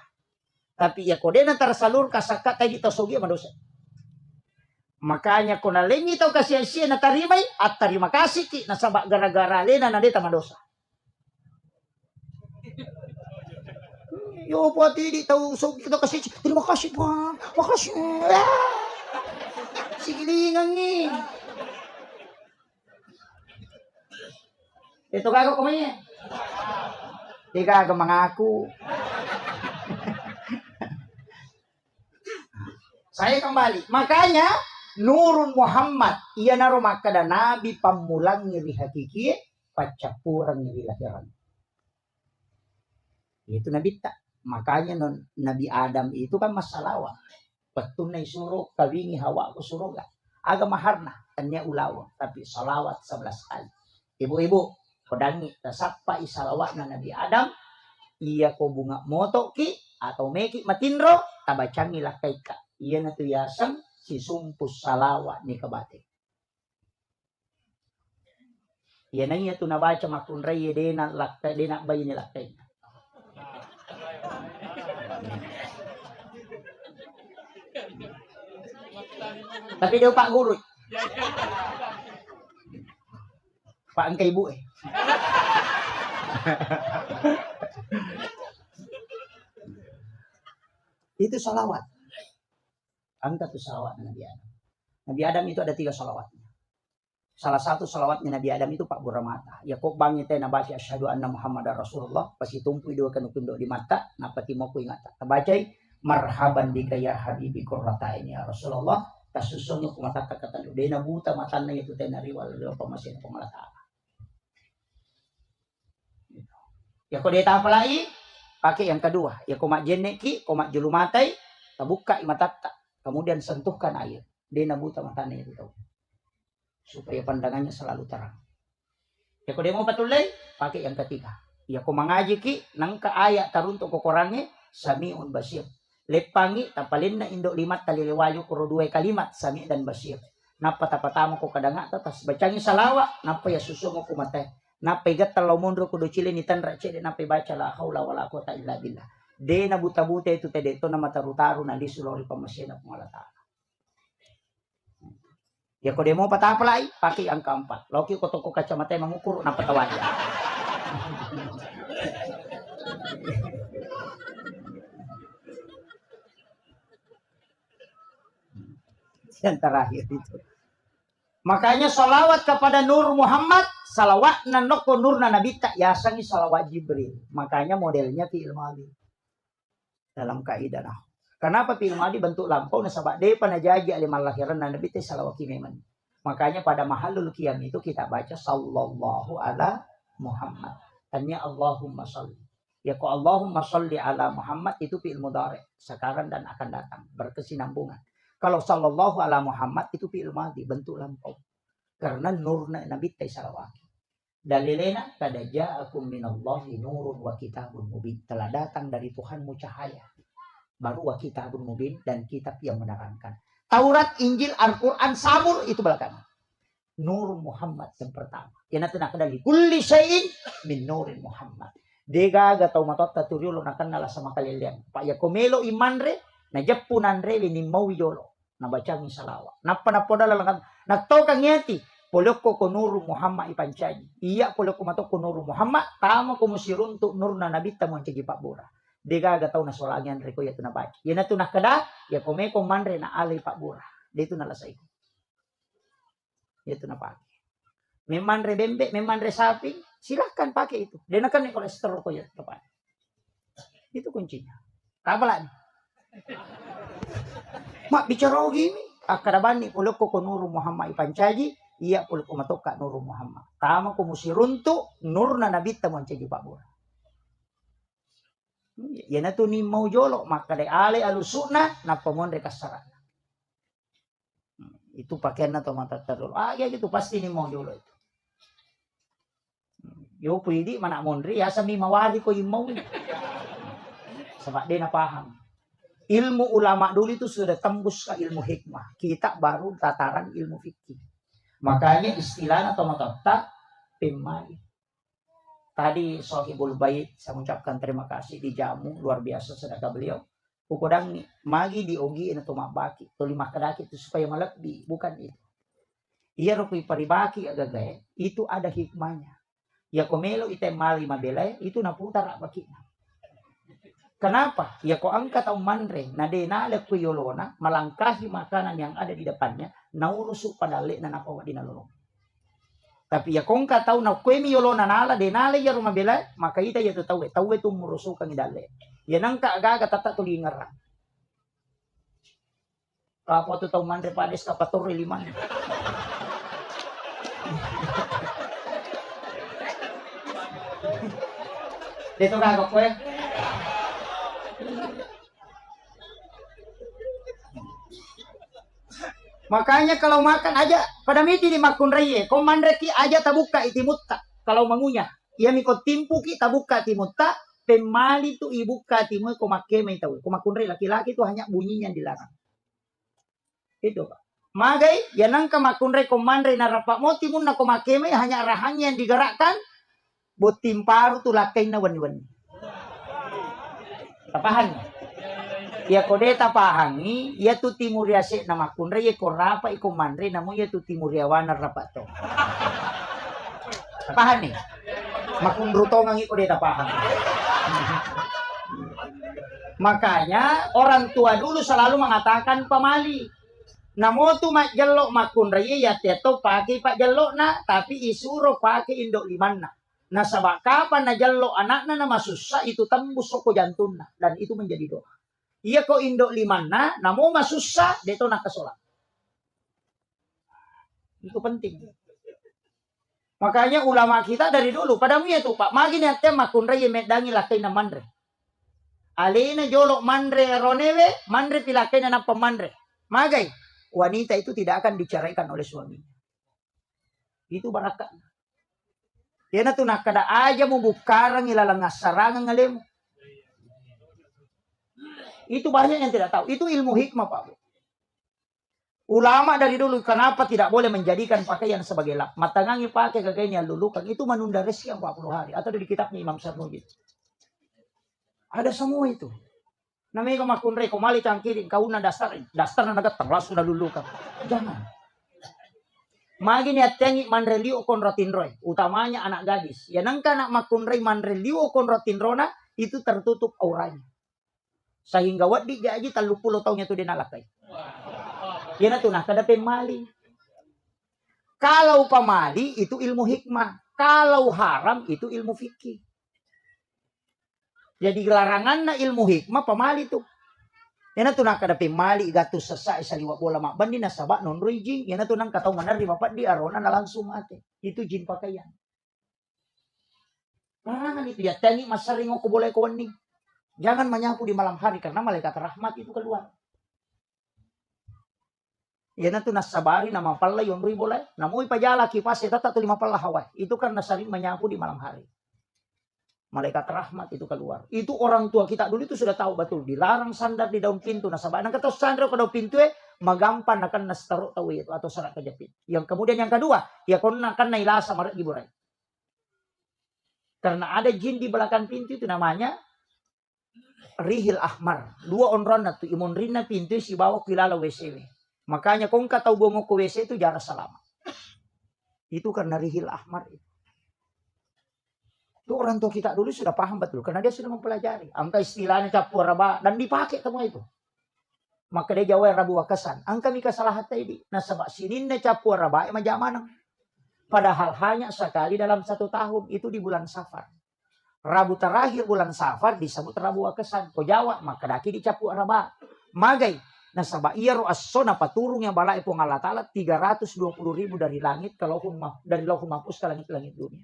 Tapi ya kode na tersalur kasakka tadi to sogi madosa. Makanya kung nalingi ito kasi siya na tarimay at tarima kasih ki nasaba gara-gara lena na dita madosa. Yo po di tahu so kita kasi terima kasih Bang. Makasih. Sigilingan ni. Ito gago kumanya. Di gago mengaku. Saya kembali. Makanya Nurun Muhammad ia naro makada nabi pamulang ngiri hakiki pacapurang ngiri lahiran. Itu nabi tak. Makanya Nabi Adam itu kan masalawat. Patunay suruh kawingi hawa ko suruga. Aga maharna tanya ulawa tapi salawat 11 kali. Ibu-ibu kodangi tasapa isalawat na Nabi Adam iya ko bunga moto ki atau meki matinro tabacangi lakay ka. Iya na tuyasang si sumpus salawat ni kabate. Iya na iya tunabaca makunray dena lakay dena bayi ni lakay. Tapi dia Pak Guru. Pak angka ibu Itu salawat. Angka itu salawat Nabi Adam. Nabi Adam itu ada 3 salawatnya. Salah satu salawatnya Nabi Adam itu Pak Buramata. Ya kok bangi teh nabasi asyhadu anna Muhammadar Rasulullah pasti tumpu dua kan kundo di mata napati mau ku ingata. Tabacai marhaban bika ya habibi qurrata ini ya Rasulullah. Kasusunyo kumatata katan udena buta matana itu teh nariwal do pamasin pemalata. Ya kok dia apa lagi? Pakai yang kedua. Ya komak jeneki, komak julumatai, tabuka imatata. Kemudian sentuhkan air. Dena buta matana itu tahu. Supaya pandangannya selalu terang. Ya kok dia mau patulay? Pakai yang ketiga. Ya kok mengaji ki nangka ayat taruntuk kokorannya samiun basir. Lepangi tapalin na indo limat taliliwayo kuro 2 kalimat sami dan basir. Napa tapatamo ko kadanga tatas bacangi salawa napa ya susungo ko matay. Napa igat talaw mundro ko do chile ni tanra chile napa baca la haula wala quwata illa billah. De na buta-buta itu tede to na matarutaru na lisulori pamasena pumalata. Ya kode mau patapalay pakai ang keempat. Loki ko toko kacamata mengukur napa tawad. Yang terakhir itu. Makanya salawat kepada Nur Muhammad, salawat nanoko nur na nabi tak yasangi salawat Jibril. Makanya modelnya fi'il madhi. Dalam kaidah nah. Kenapa fi'il madhi bentuk lampau nasabak de panajaji alimal lahiran na nabi teh salawat kimeman. Makanya pada mahalul qiyam itu kita baca sallallahu ala Muhammad. Tanya Allahumma sholli. Ya kok Allahumma sholli ala Muhammad itu fi'il mudhari, sekarang dan akan datang, berkesinambungan. Kalau sallallahu ala Muhammad itu fi'il madhi, bentuk lampau. Karena nurna nabi teh salawat. Dalilena kada ja'akum minallahi nurun wa kitabun mubin. Telah datang dari Tuhanmu cahaya. Baru wa kitabun mubin dan kitab yang menerangkan. Taurat, Injil, Al-Quran, Sabur itu belakangan. Nur Muhammad yang pertama. Yan natin nakadali. Kulli syai'in min nurin Muhammad. Dega gatau matot taturiulo nakanala sa makalilian. Pa ya komelo imanre na japunanre linimau yolo. Nabacangi salawa. Napanapodala lang nagtokang yati. Poloko ko nuru Muhammad ipancaji. Iya poloko matok ko nuru Muhammad. Tama ko musirun to nur na nabita mo ang cagi pakbura. Dega gataw na solangan reko ya tunabaci. Yan na tunakada. Ya kome manre na alay pakbura. Dito nalasay ko. Itu na pakai. Memanre bembe, memanre sapi. Silahkan pakai itu. Dia akan kolesterol ko ya. Itu kuncinya. Kapalan. Mak bicara gini. Akadabani ulok ko nuru Muhammad ipancaji. Iya ulok ko matoka nuru Muhammad. Tama ko musirunto nur na nabita mo ancaji pakbura. Yan na to ni mau jolo, maka de ale alusuna na pamonde kasarana. Itu pakaian na to matatarol. Ya gitu pasti ni mau jolo itu. Yo pwede mana mondri ya sami mawari ko yung mau. Sebab dia na paham. Ilmu ulama dulu itu sudah tembus ke ilmu hikmah. Kita baru tataran ilmu fikih. Makanya istilah atau mata pemai. Tadi Sohibul Bait, saya mengucapkan terima kasih dijamu luar biasa sedekah beliau. Pukudang magi diogi atau mabaki, atau lima kedaki itu supaya melebih, bukan itu. Ia rupui paribaki agak gaya, itu ada hikmahnya. Ya komelo item mali mabelai itu naputar bakina. Kenapa? Ya kau angkat au manre, nadenale kuyolona, melangkahi makanan yang ada di depannya, naurusuk padale na napawa dinalolong. Tapi ya kung ka tahu na kue miyolo na nala denale ya rumah bela maka ita ya tahu itu murusukan idale ya nang ka aga tata tulingar apa tu tahu mandre pades kapator liman dito kagak kue makanya kalau makan aja pada miti di makun reye komandreki aja tabuka itimutta kalau mangunya ia mikot timpu ki tabuka timutta pemali tu ibuka timu ko makeme tahu ko makun reye laki-laki itu hanya bunyinya dilarang itu Pak magai ya nang ka makun reye komandre na rapak mo timun na ko makeme hanya rahangnya yang digerakkan buat timparu tu lakai na wan-wan tapahan ya kode tapahangi ya tu timur yase nama kunre ya korapa iko manre namu ya tu timur yawana rapato tapahan nih makun rutongang iko de tapahan makanya orang tua dulu selalu mengatakan pamali namo tu mak jelok makun raya ya teto pakai pak jelok na tapi isuro pakai indok limanna nah sabak kapan na jelok anakna nama susah itu tembus soko jantuna dan itu menjadi doa. Iya kok indok limana, namun masusah, deto nak kesolat. Itu penting. Makanya ulama kita dari dulu, pada mia tuh Pak, magi niatnya makun raya medangi lakai na mandre. Alina jolok mandre ronewe, mandre pilakai na pemandre. Magai, wanita itu tidak akan diceraikan oleh suaminya. Itu barakat. Ya na tuh nak kada aja mau bukarang ilalang sarangan ngalemu. Itu banyak yang tidak tahu. Itu ilmu hikmah Pak. Ulama dari dulu kenapa tidak boleh menjadikan pakaian sebagai lap. Matangangi pakai kakeknya lulukan. Itu menunda rezeki 40 hari. Atau di kitabnya Imam Sarmuji. Ada semua itu. Namanya makun reko mali cangkiring. Kau na dasar na nagatang. Langsung na lulukan. Jangan. Magi niat tengi manreliu kon rotinroy. Utamanya anak gadis. Ya nangka anak makun rei manreliu kon rotinrona. Itu tertutup auranya. Sehingga wadi gaji 30 tahunnya itu dinalakai. Yan na tunah kada pemali. Kalau pamali itu ilmu hikmah. Kalau haram itu ilmu fikih. Jadi larangan na ilmu hikmah pamali itu. Yan na tunah kada pemali gatus sesa isaliwa bola makbandi na sabak non jing. Yan na tunang katau manar di bapak di arona na langsung ate. Itu jin pakaian. Larangan itu ya tangi masaringo ko boleh ko wening. Jangan menyapu di malam hari karena malaikat rahmat itu keluar. Ya nanti nasabari nama pala yung boleh. Namu ipajala kipas itu tak 50 hawai. Itu karena sering menyapu di malam hari. Malaikat rahmat itu keluar. Itu orang tua kita dulu itu sudah tahu betul. Dilarang sandar di daun pintu nasabari. Nang kata sandar ke daun pintu magampan akan nastaru tahu itu atau sarak kejepit. Yang kemudian yang kedua, ya kon akan nailasa marak giburai. Karena ada jin di belakang pintu itu namanya Rihil Ahmar. 2 onron na tu imon rin na pintu si bawa kilala WC. Makanya kung kataw mo ko WC itu jarak selama. Itu karena Rihil Ahmar itu. Itu orang tua kita dulu sudah paham betul karena dia sudah mempelajari. Angka istilahnya capu raba dan dipakai semua itu. Maka dia jawab rabu wakasan. Angka mika salah hati na sabak sinin na capu raba majamanang. Padahal hanya sekali dalam 1 tahun itu di bulan Safar. Rabu terakhir bulan Safar disebut Rabu Wakasan. Ko Jawa maka daki dicapu araba. Magai nasaba iya ro asona paturung yang balai pong Allah Ta'ala 320.000 dari langit ke lauhul mahfuz ke langit-langit dunia.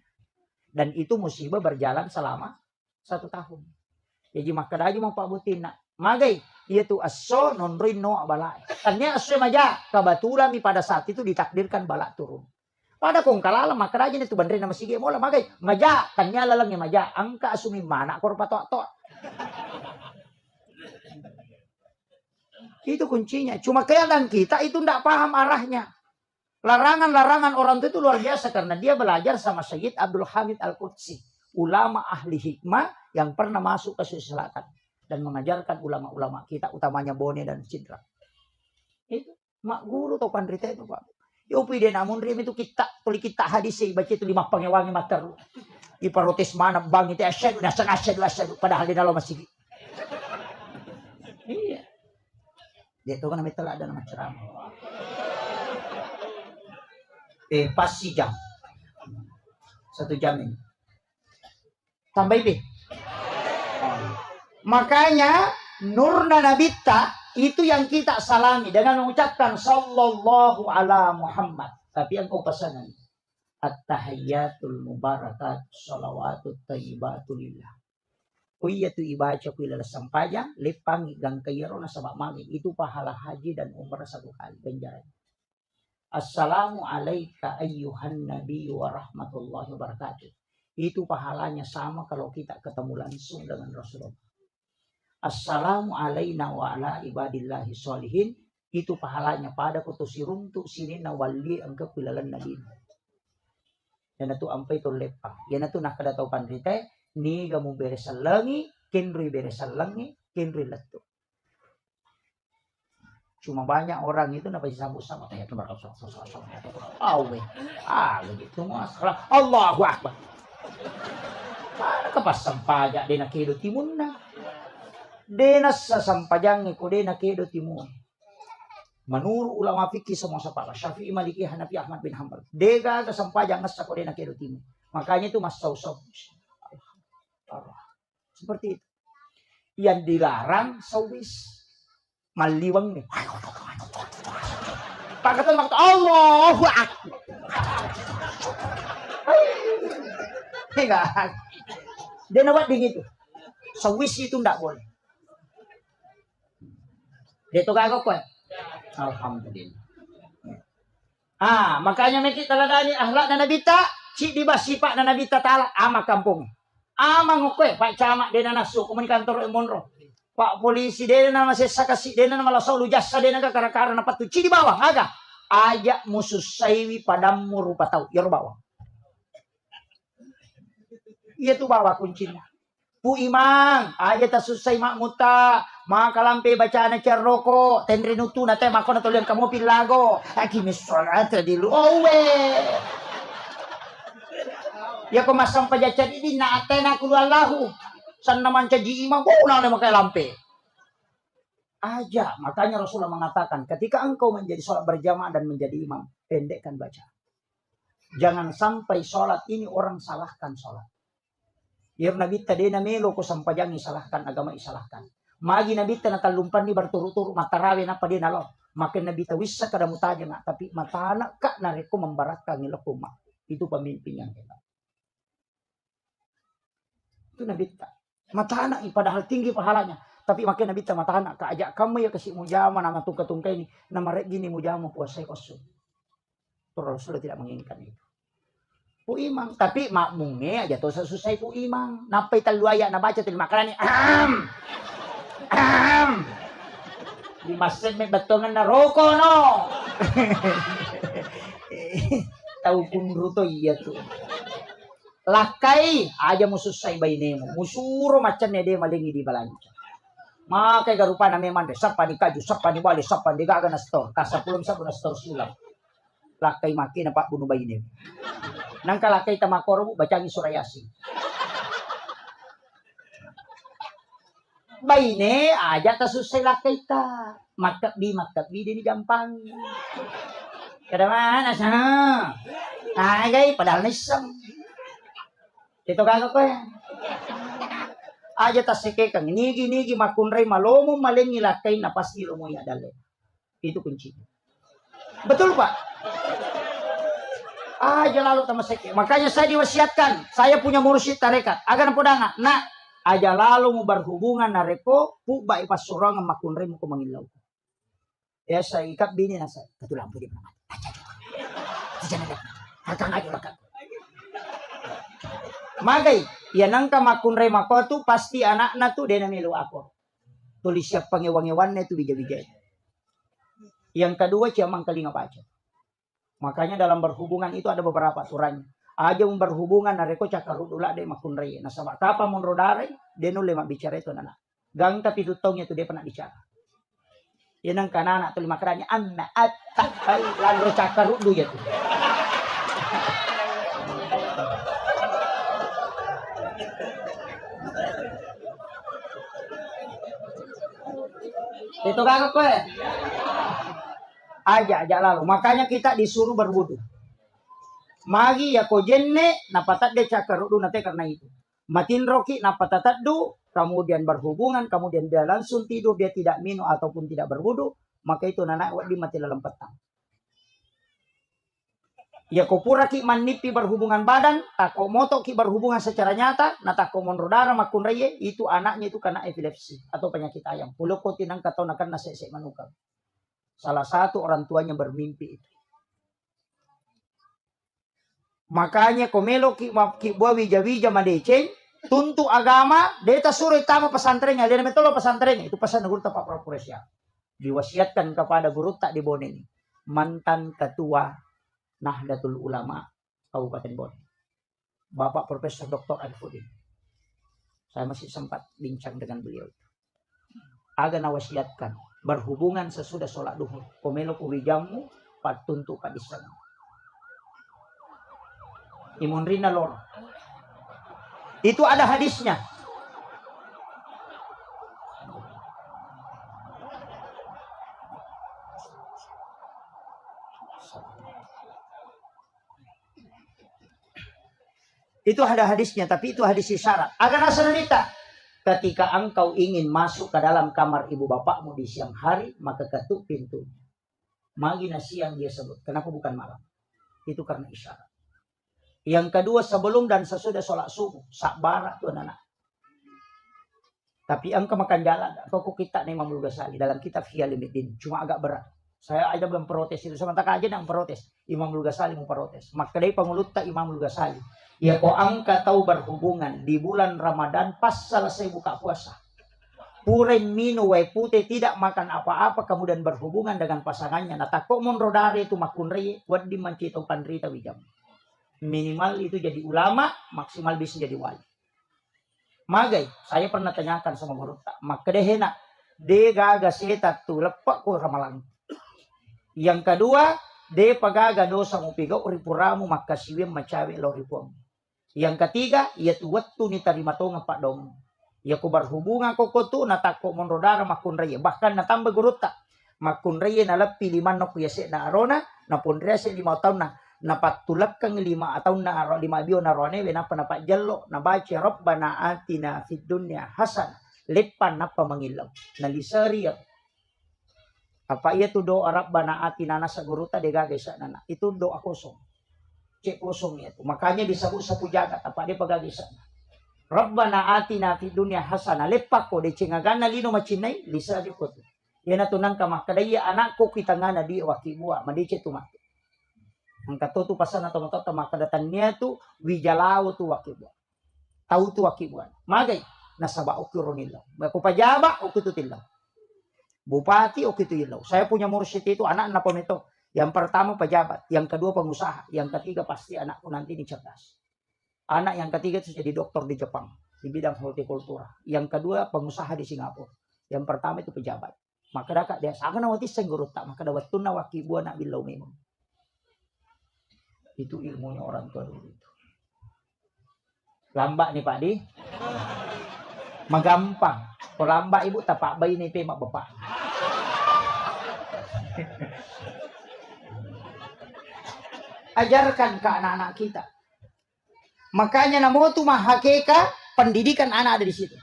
Dan itu musibah berjalan selama 1 tahun. Jadi makadaji mo pabutin na. Magay, iya tu aso non rino balai. Tanya aso maja, kebetulan pada saat itu ditakdirkan balak turun. Pada kung kalala makadaji na tu bandre na masige mo lah magay. Maja, tanya lalang ya maja. Angka asumi mana kor pato-to. Itu kuncinya. Cuma kadang kita itu tidak paham arahnya. Larangan-larangan orang itu luar biasa karena dia belajar sama Sayyid Abdul Hamid Al-Qudsi, ulama ahli hikmah yang pernah masuk ke Sulawesi Selatan dan mengajarkan ulama-ulama kita, utamanya Bone dan Cidra. Itu mak guru atau pandrita itu Pak. Yopi dia namun rim itu tuli kita hadis baca itu 5 pangewangi mater. Iparotis mana bang itu asyad udah asyad padahal di dalam masih. Iya. Dia itu kan namanya telah ada nama ceramah. Pas si jam. 1 jam ini. Tambah ini. Makanya nurna nabita itu yang kita salami dengan mengucapkan sallallahu ala Muhammad. Tapi yang kau pesanan at-tahiyyatul mubarakat shalawatut thayyibatulillah. Kuya tu ibaca kuila sampajang lepang gang kayaro na sabak magi itu pahala haji dan umrah 1 kali ganjaran. Assalamu alayka ayyuhan nabi wa rahmatullahi wabarakatuh. Itu pahalanya sama kalau kita ketemu langsung dengan Rasulullah. Assalamu alayna wa ala ibadillahi sholihin. Itu pahalanya pada kutusiruntuk sini na wali angka pilalan nabi. Yan itu ampai itu lepang. Yan itu nakadato pandrite. Ni gamu beresan langi. Kenri beresan langi. Kenri letu. Cuma banyak orang itu napa disambut sama kayak itu bakal begitu masalah Allahu Akbar. Mana kepas sampajak dena kedo timunna. Dena sampajang ko dena kedo timun. Menurut ulama fikih semua separa Syafi'i, Maliki, Hanafi, Ahmad bin Hanbal. Dega ke sampajang ngasa ko dena kedo timun. Makanya itu mas sausau. Seperti itu. Yang dilarang sawis. Maliwang nih. Pakatan waktu Allahu Akbar. Enggak. Dia nawat begitu. Sawis itu enggak boleh. Dia tuh kagak kok. Alhamdulillah. Makanya kita teladani akhlak dan nabita, ci di basipak dan nabita taala ama kampung. Ama ngokwe Pak Camat dia nasu komunik kantor Monro. Pak polisi dia nama sesa kasih dia nama lasau lu jasa dia naga kara-kara na patu ci di bawah aga ajak musuh saiwi padamu rupa tahu ya bawah. Iya tuh bawah kuncinya. Pu imang aja tak susai mak muta maka lampe bacaan cerroko tendre nutu na te mako na tulian kamu pilago aki misolat di lu owe. Ya ko masang pajacan ini na atena kulallahu. San naman caji imam, na makai lampe. Aja, makanya Rasulullah mengatakan, ketika engkau menjadi sholat berjamaah dan menjadi imam, pendekkan baca. Jangan sampai sholat ini orang salahkan sholat. Ya Nabi tadi namelo ko sampajangi salahkan agama isalahkan. Magi Nabi tadi natalumpan di berturut-turut matarawe napa dia nalo. Makin Nabi tawisa kada mutaja na, tapi mata anak kak nareko membaratkan ngilakuma. Itu pemimpin yang hebat. Itu Nabi tak. Mata anak padahal tinggi pahalanya. Tapi makin Nabi mata anak ajak kamu ya kasih mujama nama tungka-tungka ini. Nama rek gini mujama puasai kosong. Rasulullah tidak menginginkan itu. Pu imang. Tapi makmumnya aja tuh susah pu imang. Napai taluaya na baca terima makanannya. Di masjid may batongan na roko no. Tahu pun ruto iya tuh. Lakai aja musuh say bainemu musuro macan dia malingi di balanca makai garupa na memang sapa ni kaju sapa ni wali sapa ni gaga na store kasapulong sa na store sulam lakai maki na pak bunuh bainemu nang kalakai tamakoro bacangi surayasi baine aja ta susay lakai ta maktabi din gampang kada mana sa agay padahal na isang. Ito kagak ko yan. Aja tasike kang nigi makunray malomo maling ilakay na pasti umuya dali. Itu kunci. Betul Pak? Aja lalu tamasike. Makanya saya diwasiatkan. Saya punya mursyid tarekat. Agar podanga. Nak, aja lalu mau berhubungan nareko pu bai pasurangan makunre mo ko mangilaw. Ya sa ikap bini na sa katulang pudi mga. Magay, yan ang kamakunre mako tu pasti anak na tu din namilu ako. Tulis siya pangiwang-iwan na itu bija-bija. Yang kedua ciamang kalinga baca. Makanya dalam berhubungan itu ada beberapa aturannya. Aja mau berhubungan nareko cakarudula de makunre. Nah sama kapa mun rodare de no lema bicara itu nana. Gang tapi tutongnya tu dia pernah bicara. Yan ang kanana tu lima keranya anna atta lalu cakarudu ya tu. Itu kakak ko eh. Aja lalu. Makanya kita disuruh berwudu. Magi ya ko jenne napatat de cakarudu nate karena itu. Matin roki napatat du, kemudian berhubungan, kemudian dia langsung tidur, dia tidak minum ataupun tidak berwudu, maka itu nanak di mati dalam petang. Ya ko pura ki manipi berhubungan badan, tako moto ki berhubungan secara nyata, na tako monrodara makunreye, itu anaknya itu kena epilepsi atau penyakit ayam. Pulau ko tinang katau nakan nase-se manukang. Salah satu orang tuanya bermimpi itu. Makanya komelo ki buah wija-wija madeceng, tuntu agama, deta suruh itama pesantrennya, dia metolo pesantrennya, itu pesan guru Pak Prapuresya. Diwasiatkan kepada guru tak di Bone ini, mantan ketua Nahdlatul Ulama Kabupaten Bone, Bapak Profesor Dr. Arifudin. Saya masih sempat bincang dengan beliau. Agak nawasiatkan, berhubungan sesudah sholat duhur, komelo kuwijamu, patuntu padisana. Imun rina lor. Itu ada hadisnya. Itu ada hadisnya, tapi itu hadis isyarat. Agar asananita. Ketika engkau ingin masuk ke dalam kamar ibu bapakmu di siang hari, maka ketuk pintu. Magina siang dia sebut. Kenapa bukan malam? Itu karena isyarat. Yang kedua, sebelum dan sesudah sholat subuh. Sakbarat tuan anak. Tapi engkau makan jalan. Kok kita nih Imam Ghazali dalam kitab Ihya Ulumuddin. Cuma agak berat. Saya ada belum protes itu. Sementara aja yang protes. Imam Ghazali mau protes. Maka dari pengulut tak Imam Ghazali. Ya kok angka tahu berhubungan di bulan Ramadan pas selesai buka puasa. Puren minu wai putih tidak makan apa-apa kemudian berhubungan dengan pasangannya. Nah tak kok monrodare itu makunri. Buat dimancitau pandrita wijam. Minimal itu jadi ulama, maksimal bisa jadi wali. Magai, saya pernah tanyakan sama guru tak, maka deh enak, de gaga setat tu lepak ku ramalan. Yang kedua, de pagaga dosa mu piga uripuramu maka siwem macawe lo ripuam. Yang ketiga, ia tu waktu ni tarima tonga pak dong. Ya ku berhubungan koko tu natako monrodara makun raya, bahkan natambah guru tak, makun raya nalapi liman nok ya se na arona, napun raya se 5 tahun na. Napatulak kang 5 atau na 5 bio na rone we napa napa jallo na baca rabbana atina fid dunya hasan lepan napa mangilaw nalisari apa iya tu doa rabbana atina nasa guruta dega gesa nana itu doa kosong cek kosong itu makanya disebut sapu jagat apa dia pagagisa rabbana atina fid dunya hasan lepak ko de cengagana lino macinai lisari ko yana tunang ka makadaya anakku kita ngana di wakibua madice tu mak ang katutu pasan atau matata makadatannya tu wijalau tu wakibuan. Tahu tu wakibuan. Magay nasaba ukironilaw. May kupajaba ukitutilao. Bupati ukitutilao. Saya punya mursyid itu anak na pamito. Yang pertama pejabat, yang kedua pengusaha, yang ketiga pasti anakku nanti ini cerdas. Anak yang ketiga itu jadi dokter di Jepang di bidang hortikultura. Yang kedua pengusaha di Singapura. Yang pertama itu pejabat. Maka dapat dia akan nawati senggurut tak maka dapat tunna wakibuan nak bilau memang. Itu ilmunya orang tua dulu itu. Lambak nih Pak Di. Magampang. Kalau lambak ibu tapak bayi nih pemak bapak. Ajarkan ke anak-anak kita. Makanya namo tu mahakeka pendidikan anak ada di situ.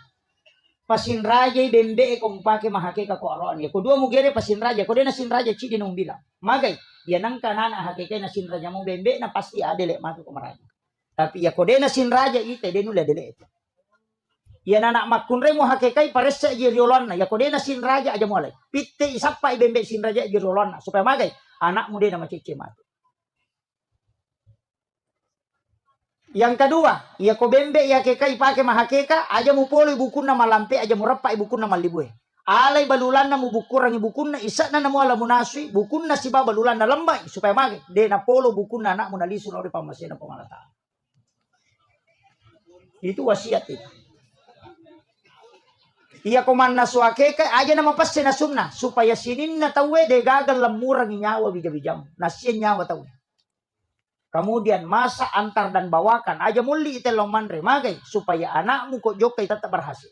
Pasin raja bembe kong pakai mahakeka ko aron ya. Kedua mugere pasin raja. Ko dia nasin raja cidi nung bilang. Magay. Ya nang kanana hakikay na sin raja mo bembe na pasti adele masuk ke maraja. Tapi ya kode na sin raja ite dia nula dele itu. Yan anak makunre mo hakikai pares sa jirolon na. Yako din na sin raja aja mulai. Pitte isapa ibembe sin raja jirolon na. Supaya magay. Anak mo din na macicimat. Yang kedua, ya ko bembe ya hakikai pake mahakeka. Aja mo polo ibukun na malampe. Aja mo rapa ibukun na malibue. Alay balulan na mo bukurang ibukun na. Isa na mo alam mo naswi. Bukun na si ba balulan na lambay. Supaya magay. Di na polo bukun na anak mo nalisun ori pamasin na pangalata. Itu wasiat itu. Iya kuman na suake kay aja na mapasti na sumna supaya sinin na tawe de gagal lemurang nyawa bijam-bijam nasien nyawa tawe. Kemudian masa antar dan bawakan aja muli ite lomanre magay supaya anakmu kok jokai tetap berhasil.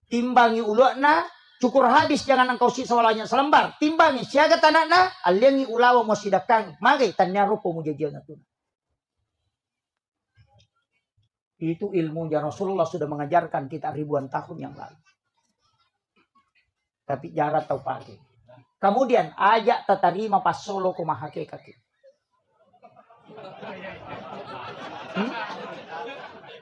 Timbangi ulana cukur habis jangan engkau sisa walanya selembar. Timbangi siaga tanakna aliangi ulawa mo sidakang magay tanya rupo mo jajian na tuna. Itu ilmu yang Rasulullah sudah mengajarkan kita ribuan tahun yang lalu. Tapi jarak tahu pakai. Kemudian ajak tatarima pas solo kumahake kaki.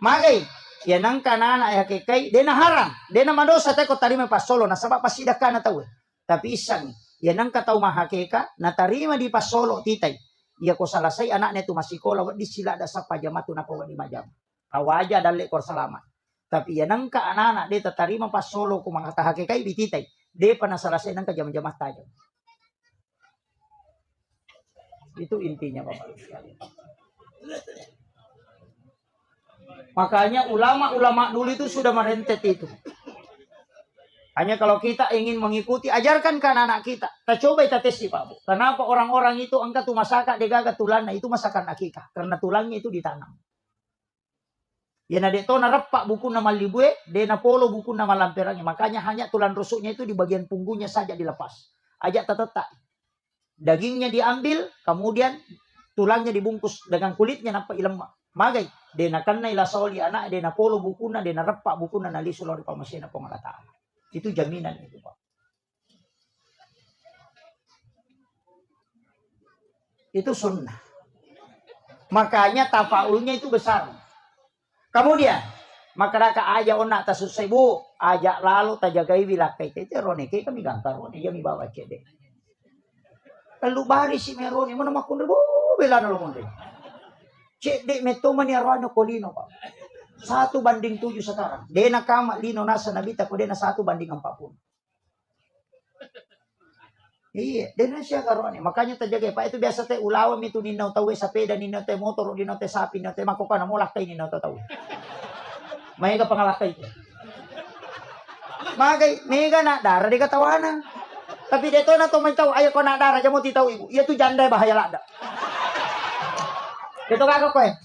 Magai, ya nang kanana ya kekai, dena harang, dena madosa teko tarima pas solo, nasabak pasidak kana tahu. Tapi isang, ya nang katau mahakeka, na tarima di pas solo titay. Ya ko salasay anaknya tu masih kola, di sila ada sapa jamatu na ko di majam. Awaja dalik kor selamat. Tapi ya nangka anak-anak dia tertarima pas solo ku mangata hakikai bititai. Dia pernah selesai nangka jam-jam tajam. Itu intinya Bapak sekalian. Makanya ulama-ulama dulu itu sudah merentet itu. Hanya kalau kita ingin mengikuti, ajarkan ke anak-anak kita. Kita coba kita tes Pak Bu. Kenapa orang-orang itu angkat tu masakan degaga tulangnya itu masakan akikah? Karena tulangnya itu ditanam. Ya na deto na repak buku nama libue, de na polo buku nama lamperangnya. Makanya hanya tulang rusuknya itu di bagian punggungnya saja dilepas. Ajak tetetak. Dagingnya diambil, kemudian tulangnya dibungkus dengan kulitnya nampak ilemak. Magai, de na kanna ila soli anak, de na polo buku na, de na repak buku na lisulori pamasina pengalata. Itu jaminan itu Pak. Itu sunnah. Makanya tafaulnya itu besar. Kemudian masyarakat aja onak tasusai bu, ajak lalu tajagai bilakai itu rone kami gantar rone yang bawa cedek. Lalu baris si merone mana makun bu bela nalo monde. Cedek metoman ya rano kolino Pak. 1:7 sekarang. Dena kama lino nasa nabita ko dena 1:40. Iya, dena siya karone. Makanya tajagai Pak itu biasa teh ulawam itu ninaw tawe sepeda, ninaw teh motor, ninaw teh sapi, ninaw teh makuka na mulak kay ninaw tawe. May ka pangalakay ko. Magay, mega na dara di katawanan. Tapi dito na to may taw ayo ko na dara jamo ti taw ibu. Iya tu janda bahaya lada. Dito ka ko eh.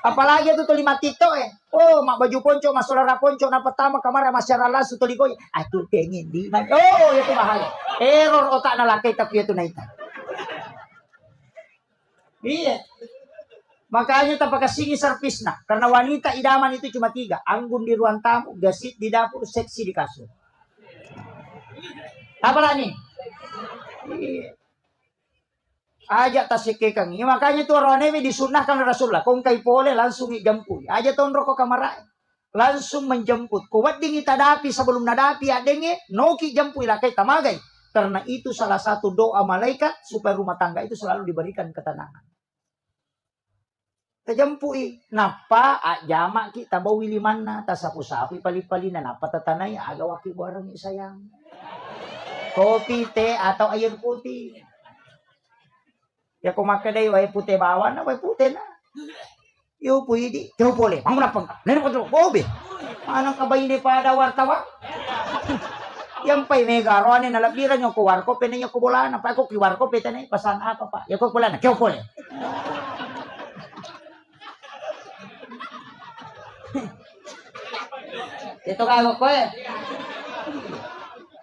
Apalagi itu tuh 5 tito eh. Oh, mak baju ponco, mas saudara ponco na pertama kamar masyarakat su tuligoy. Atuh tengin di. Oh, itu bahaya. Error otak na lakay tapi itu naita. Iya. Makanya tak pakai singi servis nah. Karena wanita idaman itu cuma 3. Anggun di ruang tamu, gasit di dapur, seksi di kasur. Apa lagi? Iya. Ajak tasikekang. Ya, makanya itu Ronewi disunahkan Rasulullah. Kung kay pole langsung ijampu. Aja ton roko kamara. Langsung menjemput. Kuat dingi tadapi sebelum nadapi adenge. Noki jampu ilakai tamagay. Karena itu salah satu doa malaikat. Supaya rumah tangga itu selalu diberikan ketenangan. Tajampui. Napa jamak kita bawa wilimana. Tasapu-sapi pali-palina. Napa tatanay agawaki barang sayang. Kopi, teh atau air putih. Ya kung makaday way pute bawan na way pute na. Yo pwede. Yo pole. Ang napang ka. Nene ko to. Bobe. Anong kabay ni pada wartawan? Yang pay mega ro ani nalabiran yung kuwar ko pene yung kubulan pa ko kiwar ko pete na pasan apa pa. Ya ko pula na. Yo pole. Ito ka ko eh.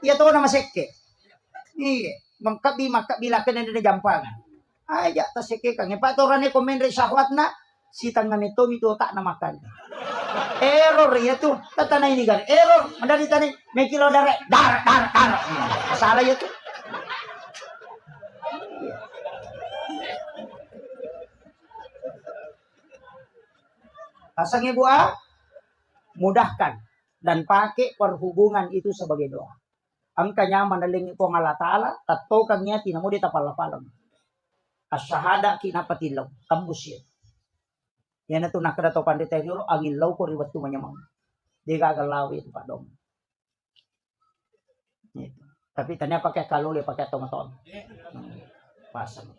Iya to na masekke. Iya. Mangkabila ka na jampang. Aja tasike kang ipatoran ni komen re syahwat na sitang na mito tak na makan. Error ya tuh tatanay ni gan. Error mandali tani may kilo dar. Salah ya tuh. Pasang ibu mudahkan dan pakai perhubungan itu sebagai doa. Angkanya manaling ko ng Allah Ta'ala, tato kang niya, tinamo di tapalapalam. Asyahada kinapatilaw, tambus yan. Yan na ito nakadato pandetero, ang ilaw ko riwat tumanyamang. Di gagalawin pa dong. Tapi tanya pakai kaluli, pakai tomaton. Pasang.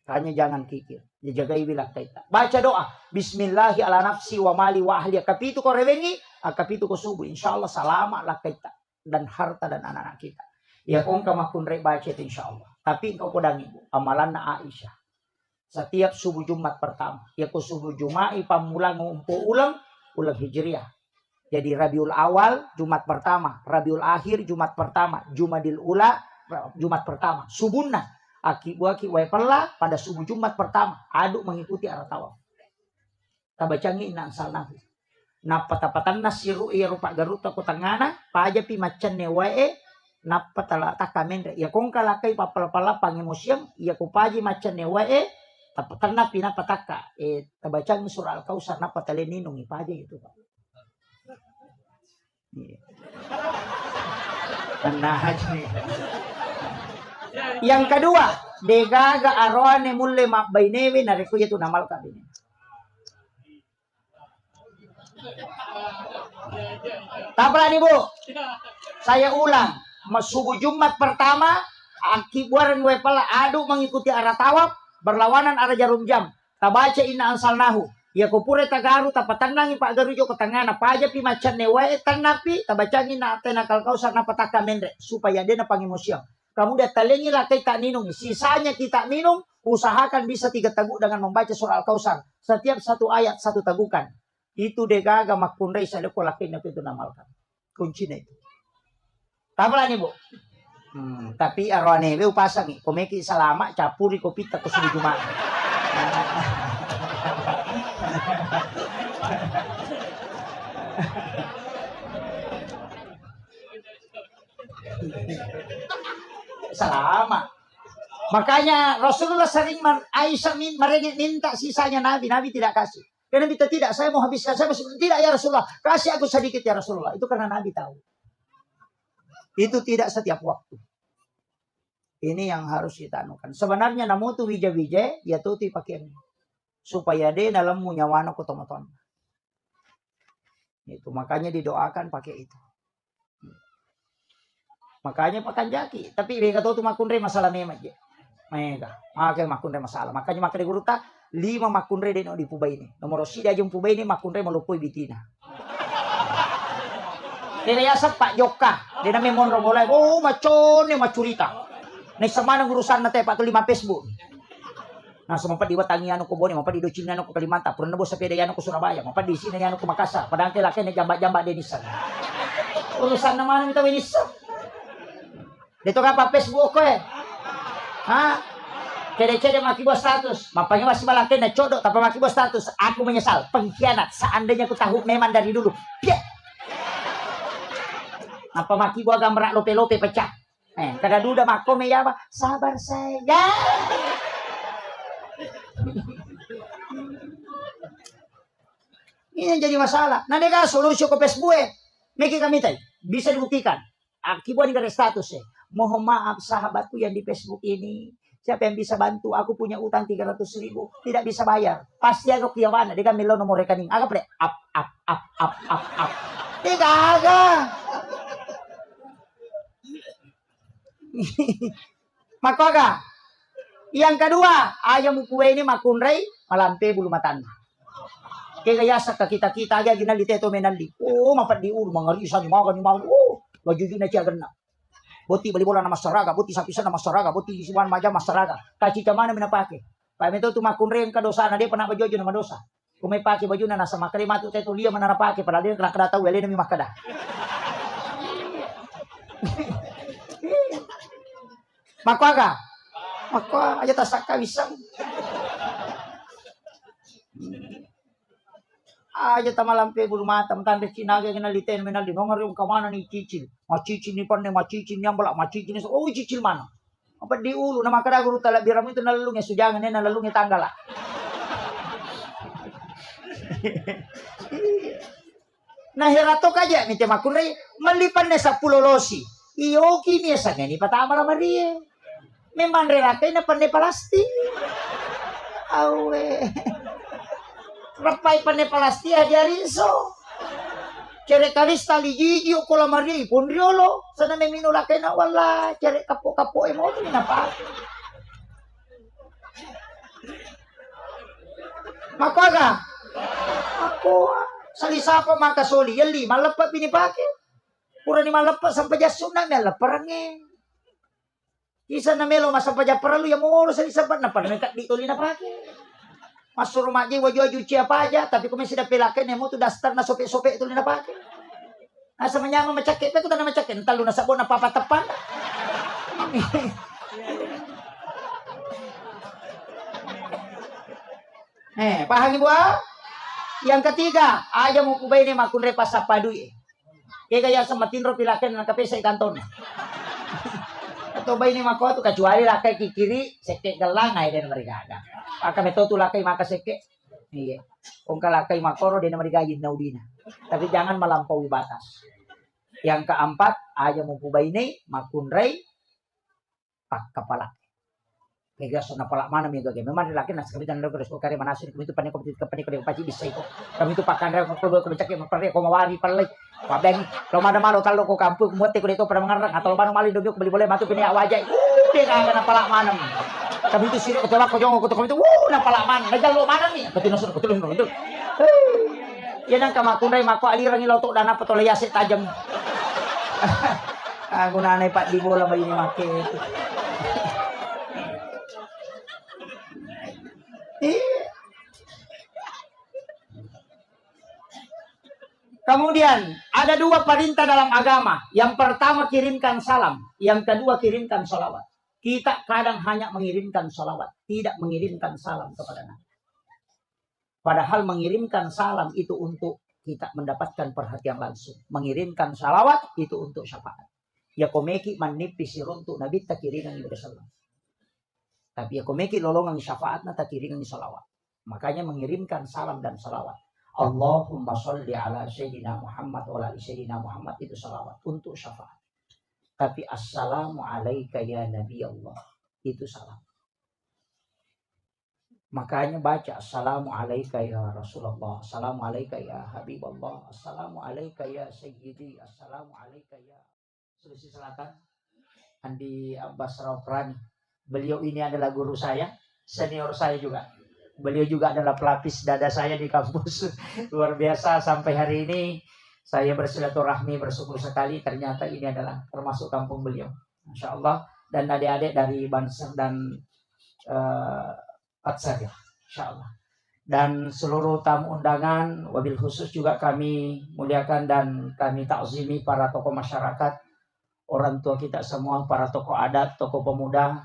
Kanya jangan kikir. Dijagai bilang kita. Baca doa. Bismillahi ala nafsi wa mali wa ahli. Kapitu ko rewengi, kapitu ko subuh. InsyaAllah salamat lah kita. Dan harta dan anak-anak kita. Ya kung kamakunre baca itu insyaallah. Tapi engkau podang ibu. Amalan na Aisyah. Setiap subuh Jumat pertama. Ya ku subuh Jumat pamulang ngumpu ulang Hijriah. Jadi Rabiul Awal Jumat pertama. Rabiul Akhir Jumat pertama. Jumadil Ula Jumat pertama. Subuhna. Aki-waki waipala pada subuh Jumat pertama. Aduk mengikuti arah tawaf. Tabacangi inang salnahu. Napatapatan nasiru iya rupa garuta ko tangana paja pi macan ne wae napatala takamen ya kong kalakai papala-pala pangemusiam ya ko paji macan ne wae tapatan na pinapataka tabacang surah al-kausar napatale ninong ipaja itu Pak. Yang kedua degaga arwane mulle makbainewe nareko itu namal kabine. Tapalan ibu, saya ulang, subuh Jumat pertama, akibuaran wepala adu mengikuti arah tawaf, berlawanan arah jarum jam. Tabaca inna ansalnahu, ya kupure tagaru, tapatanangi pak garujo ke tangana, paja pi macan newae tanapi, tabacangi na atena kalkausar na pataka mendre, supaya dia na pangimusiam. Kamu dia talengi lakai tak minum, sisanya kita minum, usahakan bisa 3 teguk dengan membaca surah Al-Kausar. Setiap 1 ayat 1 tegukan. Itu degaga makunrei saya ko lakin na itu namalkan. Kuncinya itu. Tapalan ibu. Tapi arwane be upasangi. Komeki salama capuri kopi tak subuh Jumat. Salama. Makanya Rasulullah sering Aisyah minta sisanya Nabi tidak kasih. Karena kita tidak, saya mau habiskan, saya masih tidak ya Rasulullah, kasih aku sedikit ya Rasulullah. Itu karena Nabi tahu. Itu tidak setiap waktu. Ini yang harus kita anukan. Sebenarnya namu tu wija-wija, ya tuh pakai supaya dia dalam munyawana kotomaton. Itu makanya didoakan pakai itu. Makanya pakai jaki. Tapi mereka tahu tu makunre masalah memang je. Mereka, makanya makunre masalah. Makanya makanya guru tak 5 makunre deno di pubai ini. Nomor sida jeng pubai ini makunre melupui bitina. Dia yasa Pak Joka. Dia namanya Monro mulai. Oh macon ni macurita. Nih sama nang urusan nate Pak tu 5 Facebook. Nah sempat diwatangi anu ko Bone, mampat di Docina anu ko Kalimantan, purna nebos sapi anu ko Surabaya, mampat di sini anu ko Makassar. Padahal ke laki ni jamba-jamba Denisan. Urusan naman minta Denisan. Dito ka pa Facebook ko Ha? Cede-cede makibo status. Mampangnya masih malaki na codok tapi makibo status. Aku menyesal. Pengkhianat. Seandainya aku tahu memang dari dulu. Piat. Apa makibo agak merak lope-lope pecah. Kada duda makome ya apa? Sabar saya. Ini yang jadi masalah. Nah, dia solusi ke Facebook Meki kami tay. Bisa dibuktikan. Akibat dari status Mohon maaf sahabatku yang di Facebook ini. Siapa yang bisa bantu? Aku punya utang 300.000. Tidak bisa bayar. Pasti aku kiawana. Dia kan milo nomor rekening. Agak ple. Up. Tiga agak. Maka yang kedua, ayam kue ini makunrei malampe bulu matanda. Kaya yasa ka kita agak ginali teto menali. Oh, mapat di ulu mangarisan ni makan. Oh, bajuju na siya ganna. Boti bali bola na masaraga, boti sapisa na masaraga, boti isiwan maja masaraga. Kaci mana minapake. Pa mento tu makunrei ang kadosa na dia pernah bajojo na madosa. Kung may pake baju na nasa makari matu teto liya mananapake para dia kada tahu wele na mi makada. Maka aja tasaka wisang. Aja tamalampe bulu mata tanda cinaga kinaliten menal di nongar yung kamana ni cicil. Macicil ni pan ni macicil ni ambala macicil ni oh cicil mana. Apa di ulu nama kada guru tala biram itu nalalungnya sujangan ni nalalungnya tanggal lah. Nah herato kaja minta makunre melipan na sa pulolosi. Iyoki niya sa ngani patama na Maria. Memang relakai na pandai palasti. Awe. Rapai pandai palasti ajarin so. Cere kalis tali gigi o kola Maria ipon riolo. Sana may minulakay na wala. Cere kapo-kapo mo ito minapa. Makaga. Ako salisa pa makasoli. Yan lima lapa pinipake. Pura ni malapa sampai jasum na may laparangin. Isa na melo masampai japaralu yang mau salisa pa na panamekat dito li na pake. Masuk rumah aja wajah cuci apa aja. Tapi kung may sinapilakin ya mo to dastar na sope-sope ito li na pake. Asa manyama macakit. Pero na macakit. Talo na sabon na papatapan. Pahami buah? Yang ketiga, aja mau kubay ni makunre pasapadui. Kaya kaya sa matinro pilakin ng kape sa ikanton. Ito bay ni mako tu kecuali lakay kikiri seke galangay din mereka ada. Aka meto tu lakay makaseke. Iya. Kung kalakay makoro din mereka na udina. Tapi jangan melampaui batas. Yang keempat, aja mau kubay ni makunre pak kepala. Kaya so napala mana mi gage memang laki na sekali dan terus ko kare manasin kami itu panik ko paci bisa itu kami itu pakan re ko cak ko pare ko mawari palay pabeng lo mana malo talo ko kampu ko mote ko dito para mangarang atau lo mali dobi ko beli boleh matu pini awajay de ka napala mana kami itu sini ko tawak ko jong ko kami itu napala mana najal lo mana mi ketinosun ko tulung itu yan ang kamakunday mako alirang iloto dana patolaya si tajam aku nanay pak di bola bayi ni make Kemudian ada dua perintah dalam agama. Yang pertama kirimkan salam. Yang kedua kirimkan salawat. Kita kadang hanya mengirimkan salawat. Tidak mengirimkan salam kepada Nabi. Padahal mengirimkan salam itu untuk kita mendapatkan perhatian langsung. Mengirimkan salawat itu untuk syafaat. Ya komeki manipisi untuk Nabi tak kiringan bersalam. Tapi ya komeki lolongan syafaat na tak kiringan salawat. Makanya mengirimkan salam dan salawat. Allahumma sholli ala Sayyidina Muhammad wa ala Sayyidina Muhammad itu salawat untuk syafaat. Tapi assalamu alaika ya Nabi Allah itu salam. Makanya baca assalamu alaika ya Rasulullah, assalamu alaika ya Habibullah, assalamu alaika ya Sayyidi, assalamu alaika ya Sulawesi Selatan Andi Abbas Rauprani. Beliau ini adalah guru saya, senior saya juga. Beliau juga adalah pelapis dada saya di kampus. Luar biasa sampai hari ini saya bersilaturahmi bersyukur sekali. Ternyata ini adalah termasuk kampung beliau. Masya Allah. Dan adik-adik dari Banser dan Patsar ya. Insya Allah. Dan seluruh tamu undangan, wabil khusus juga kami muliakan dan kami takzimi para tokoh masyarakat. Orang tua kita semua, para tokoh adat, tokoh pemuda,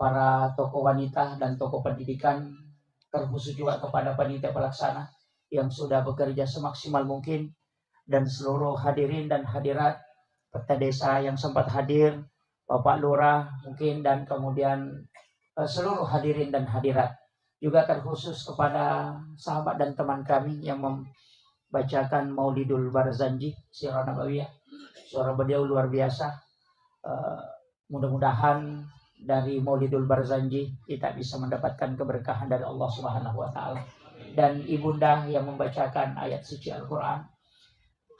para tokoh wanita dan tokoh pendidikan, terkhusus juga kepada panitia pelaksana yang sudah bekerja semaksimal mungkin, dan seluruh hadirin dan hadirat peserta desa yang sempat hadir, Bapak Lurah mungkin, dan kemudian seluruh hadirin dan hadirat, juga terkhusus kepada sahabat dan teman kami yang membacakan Maulidul Barzanji Sirah Nabawiyah. Suara beliau luar biasa. Mudah-mudahan dari Maulidul Barzanji kita bisa mendapatkan keberkahan dari Allah Subhanahu wa taala. Dan ibunda yang membacakan ayat suci Al-Qur'an.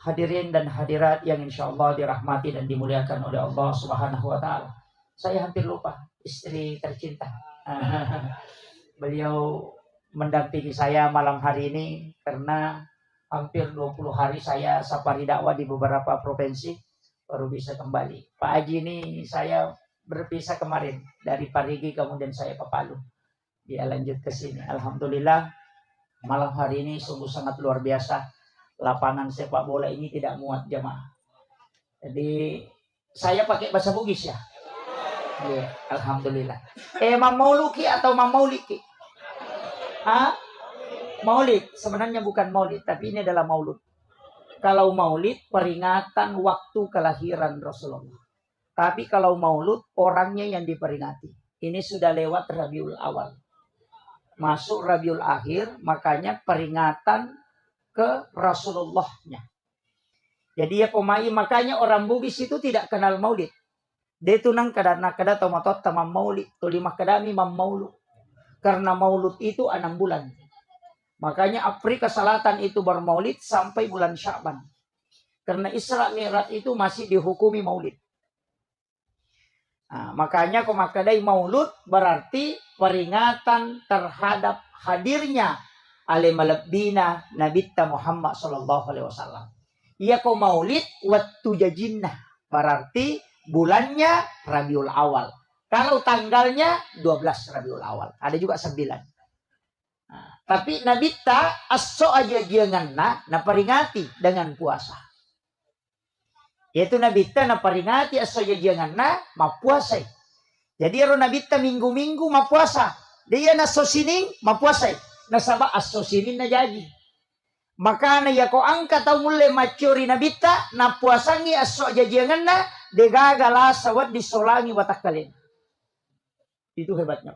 Hadirin dan hadirat yang insyaallah dirahmati dan dimuliakan oleh Allah Subhanahu wa taala. Saya hampir lupa istri tercinta. Beliau mendampingi saya malam hari ini karena hampir 20 hari saya safari dakwah di beberapa provinsi baru bisa kembali. Pak Haji ini saya berpisah kemarin dari Parigi, kemudian saya ke Palu. Dia lanjut ke sini. Alhamdulillah malam hari ini sungguh sangat luar biasa. Lapangan sepak bola ini tidak muat jamaah. Jadi saya pakai bahasa Bugis ya. Ya, alhamdulillah. Mauliki atau Mauliki? Maulid sebenarnya bukan maulid, tapi ini adalah maulud. Kalau maulid peringatan waktu kelahiran Rasulullah. Tapi kalau maulud orangnya yang diperingati. Ini sudah lewat Rabiul Awal. Masuk Rabiul Akhir, makanya peringatan ke Rasulullahnya. Jadi ya komai, makanya orang Bugis itu tidak kenal maulid. Dia itu nang kada tomatot tamam maulid, to lima kadami mam maulud. Karena maulud itu 6 bulan. Makanya Afrika Selatan itu bermaulid sampai bulan Sya'ban. Karena Isra Mi'raj itu masih dihukumi maulid. Nah, makanya komakadai maulud berarti peringatan terhadap hadirnya alimalabdina Nabitta Muhammad sallallahu alaihi wasallam. Ia ko maulid waktu jajinnah, berarti bulannya Rabiul Awal. Kalau tanggalnya 12 Rabiul Awal. Ada juga 9. Nah, tapi Nabitta aso aja janganna na peringati dengan puasa. Yaitu Nabitta na peringati aso aja janganna mapuasai. Jadi ro Nabitta minggu-minggu mapuasa. Dia na sosining mapuasai. Nasaba aso sinin na jadi. Maka na yako angka tau mule macuri Nabitta na puasangi aso aja janganna degagala sawat disolangi watakkalin. Itu hebatnya.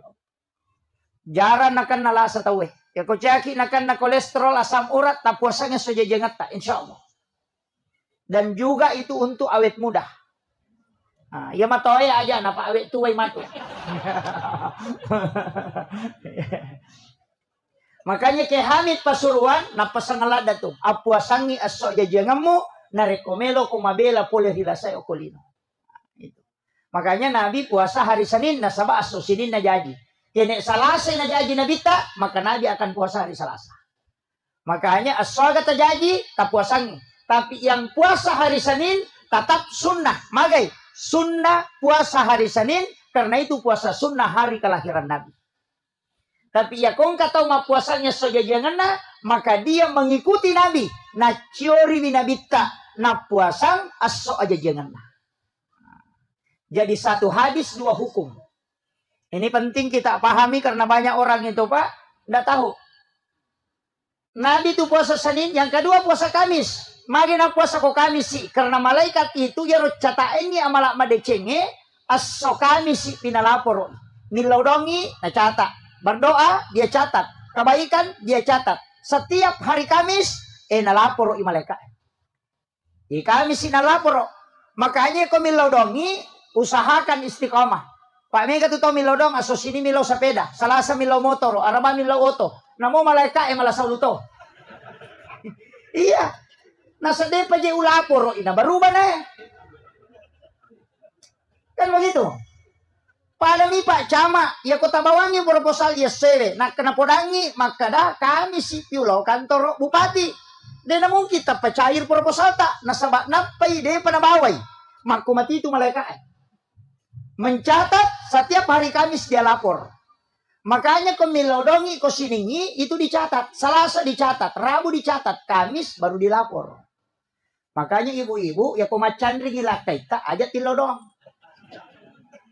Jaran akan nalasa tahu ya ko jaki akan na kolesterol asam urat tak puasanya saja jangat tak insyaallah. Dan juga itu untuk awet muda. Nah, ya matoy aja napa awet tuway mati. Makanya ke Hamid Pasuruan na pasangalada to. Apuasangi aso jajangamu na rekomelo kumabela pole hilasay okolino. Itu. Makanya Nabi puasa hari Senin nasaba aso Senin na jadi. Kene Salasa na jadi Nabita, maka Nabi akan puasa hari Selasa. Makanya aswaga terjadi tak puasangi. Tapi yang puasa hari Senin tetap sunnah. Magai sunnah puasa hari Senin karena itu puasa sunnah hari kelahiran Nabi. Tapi ya kong katau ma puasanya sojajanganna, maka dia mengikuti Nabi. Na ciori binabita na puasang aso aja janganna. Jadi satu hadis dua hukum. Ini penting kita pahami karena banyak orang itu Pak tidak tahu. Nabi itu puasa Senin, yang kedua puasa Kamis. Magina puasa ko Kamis sih karena malaikat itu ya cata ini amalak madecenge aso Kamis sih pinalapor. Nilodongi na catat. Berdoa dia catat. Kebaikan dia catat. Setiap hari Kamis nalapor i malaikat. Di Kamis sih nalapor. Makanya ko milodongi usahakan istiqomah. Pak Mega tu tau milodong aso sini milo sepeda, Salasa milo motor, Araba milo oto. Namo malaikat malah sauluto. Iya. Nasa depa je ulapor ina berubah na. Kan begitu. Pada mi Pak Cama, ya kota bawangi proposal ya sele. Nak kena podangi maka dah kami si piulo kantor bupati. Dan namun kita pecair proposal tak nasabak napai de panabawai. Maku mati itu malaikat. Mencatat setiap hari Kamis dia lapor. Makanya ko milodongi ko siningi itu dicatat. Selasa dicatat, Rabu dicatat, Kamis baru dilapor. Makanya ibu-ibu ya ko macandri gilakai tak aja tilodong.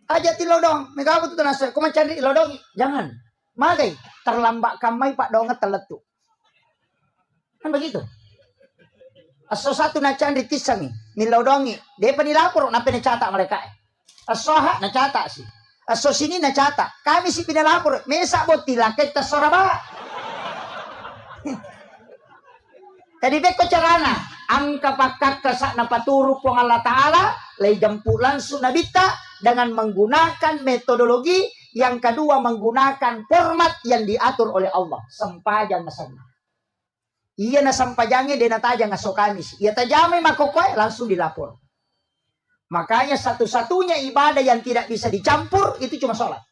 Aja tilodong. Mega apa tu nasa ko macandri ilodongi. Jangan. Magai terlambat kamai Pak donget teletu. Kan begitu. Aso satu na candri tisangi, milodongi. Dia penilapor na pencatat mereka. Asoha na cata sih. Aso sini na cata. Kami si pinalapor. Mesa botila kita soraba. Tadi beko carana. Angka pakak kesak na paturu pong Allah Ta'ala. Lay jampulan sunabita. Dengan menggunakan metodologi. Yang kedua menggunakan format yang diatur oleh Allah. Sampajang na sana. Iya na sampajangnya dia na tajang aso Kamis. Iya tajamay makokoy langsung dilapor. Makanya satu-satunya ibadah yang tidak bisa dicampur itu cuma sholat.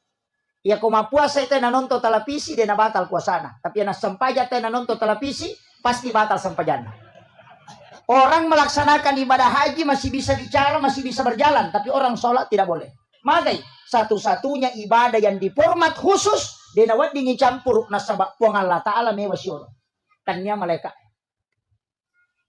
Ya kuma puasa itu na nonton televisi dia na batal puasana. Tapi na sampaja itu na nonton televisi pasti batal sampajana. Orang melaksanakan ibadah haji masih bisa bicara, masih bisa berjalan, tapi orang sholat tidak boleh. Makanya satu-satunya ibadah yang diformat khusus dia na wad dingin campur nasabak puang Allah Ta'ala mewasyur. Tanya malaikat.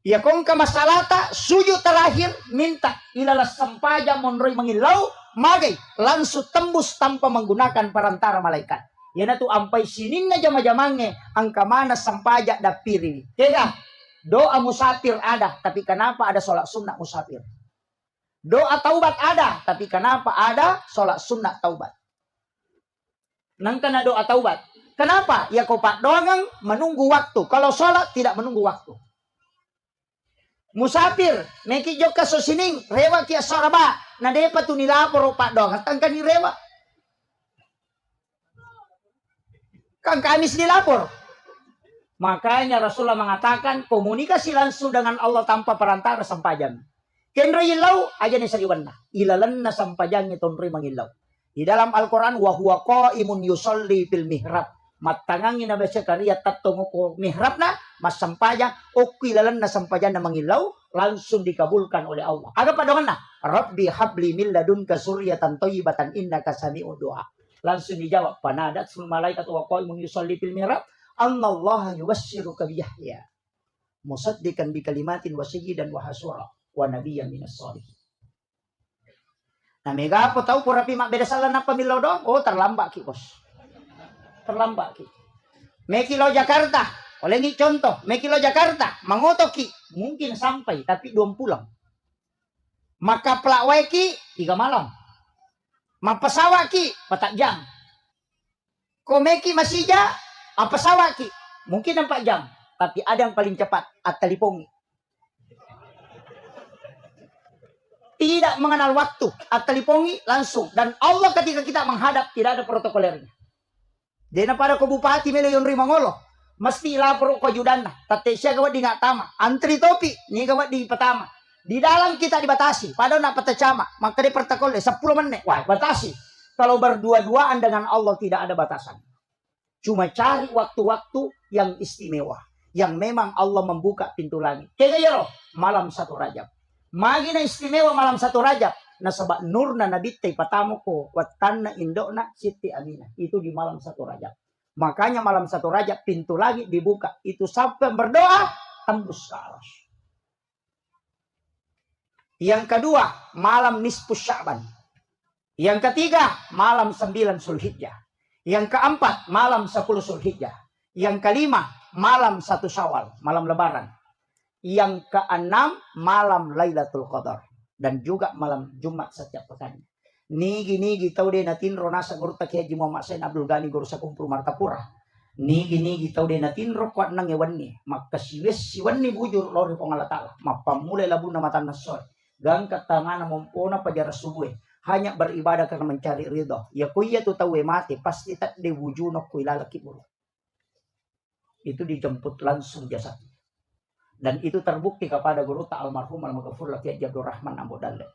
Ya kong kamasalata sujud terakhir minta ilalas sampaja monroy mengilau magai langsung tembus tanpa menggunakan perantara malaikat. Ya na tu ampai sinin na jama-jamange angka mana sampaja dapiri. Kaya doa musafir ada tapi kenapa ada sholat sunnah musafir? Doa taubat ada tapi kenapa ada sholat sunnah taubat? Nang kana doa taubat Kenapa? Ya kau pak doang menunggu waktu. Kalau sholat tidak menunggu waktu. Musafir, meki jok kaso sining, rewa kia soraba. Na depa tu nilapor pak doang, tangkan ni rewa. Kan Kamis dilapor. Makanya Rasulullah mengatakan komunikasi langsung dengan Allah tanpa perantara sampajan. Kenro ilau aja ni sariwanna. Ilalanna sampajangnya tonri mangilau. Di dalam Al-Quran wa huwa qaimun yusolli fil mihrab. Matangangin na baca karya tatong ko mihrab na mas sampajang o ilalanna sampajan na mangilau langsung dikabulkan oleh Allah. Aga pa doon na Rabbi habli min ladunka suryatan thayyibatan innaka sami'ud du'a. Langsung dijawab panadat sul malaikat wa qaimun yusolli fil mihrab annallaha yubassiruka bi Yahya musaddiqan bi kalimatin wa sayyidan wa hasura wa nabiyyan minas shalihin. Nah, mega apa tahu pura mak beda salah na pemilau dong? Oh, terlambat ki, bos. Terlambat ki. Mekilo Jakarta, oleh ni contoh, Mekilo Jakarta, mangoto ki, mungkin sampai tapi 2 pulang. Maka pelawai ki 3 malam. Mapasawa ki 4 jam. Komeki masija, apasawa ki mungkin 4 jam, tapi ada yang paling cepat, at-talipongi. Tidak mengenal waktu, at-talipongi langsung. Dan Allah ketika kita menghadap tidak ada protokolernya. Dena pada ko bupati meleyon rimangolo, mesti lapor ko judanna. Tate siya gawat di ngatama, antri topi, ni gawat di pertama. Di dalam kita dibatasi, pada nak patacama, maka di protokol 10 menit. Wah, batasi. Kalau berdua-duaan dengan Allah tidak ada batasan. Cuma cari waktu-waktu yang istimewa, yang memang Allah membuka pintu langit. Kayak malam 1 Rajab. Magi na istimewa malam 1 Rajab. Na sabak nur na nabitay patamu ko. Watan na indok na Siti Aminah. Itu di malam 1 Rajab. Makanya malam 1 Rajab pintu lagi dibuka. Itu sampai berdoa tembus ke aras. Yang kedua, malam nisfus Sya'ban. Yang ketiga, malam 9 Zulhijjah. Yang keempat, malam 10 Zulhijjah. Yang kelima, malam 1 Syawal, malam Lebaran. Yang keenam, malam Lailatul Qadar. Dan juga malam Jumat setiap pekan. Nigi tau de natin ronasa gurta kaya Muhammad Sain Abdul Ghani guru sa kumpul Martapura. Nigi tau de natin ro kwat nang ewan ni. Maka siwan ni bujur lori pangalatala. Mapamulay labu na matan nasoy. Gangkat tangan na mumpuna pajara subuh. Hanya beribadah karena mencari ridho. Ya kuya tu tahu mati pasti tak de wujunok kuy lalaki buru. Itu dijemput langsung jasad. Dan itu terbukti kepada guru ta almarhum al-maghfur laki Abdul Rahman Abu Dalle.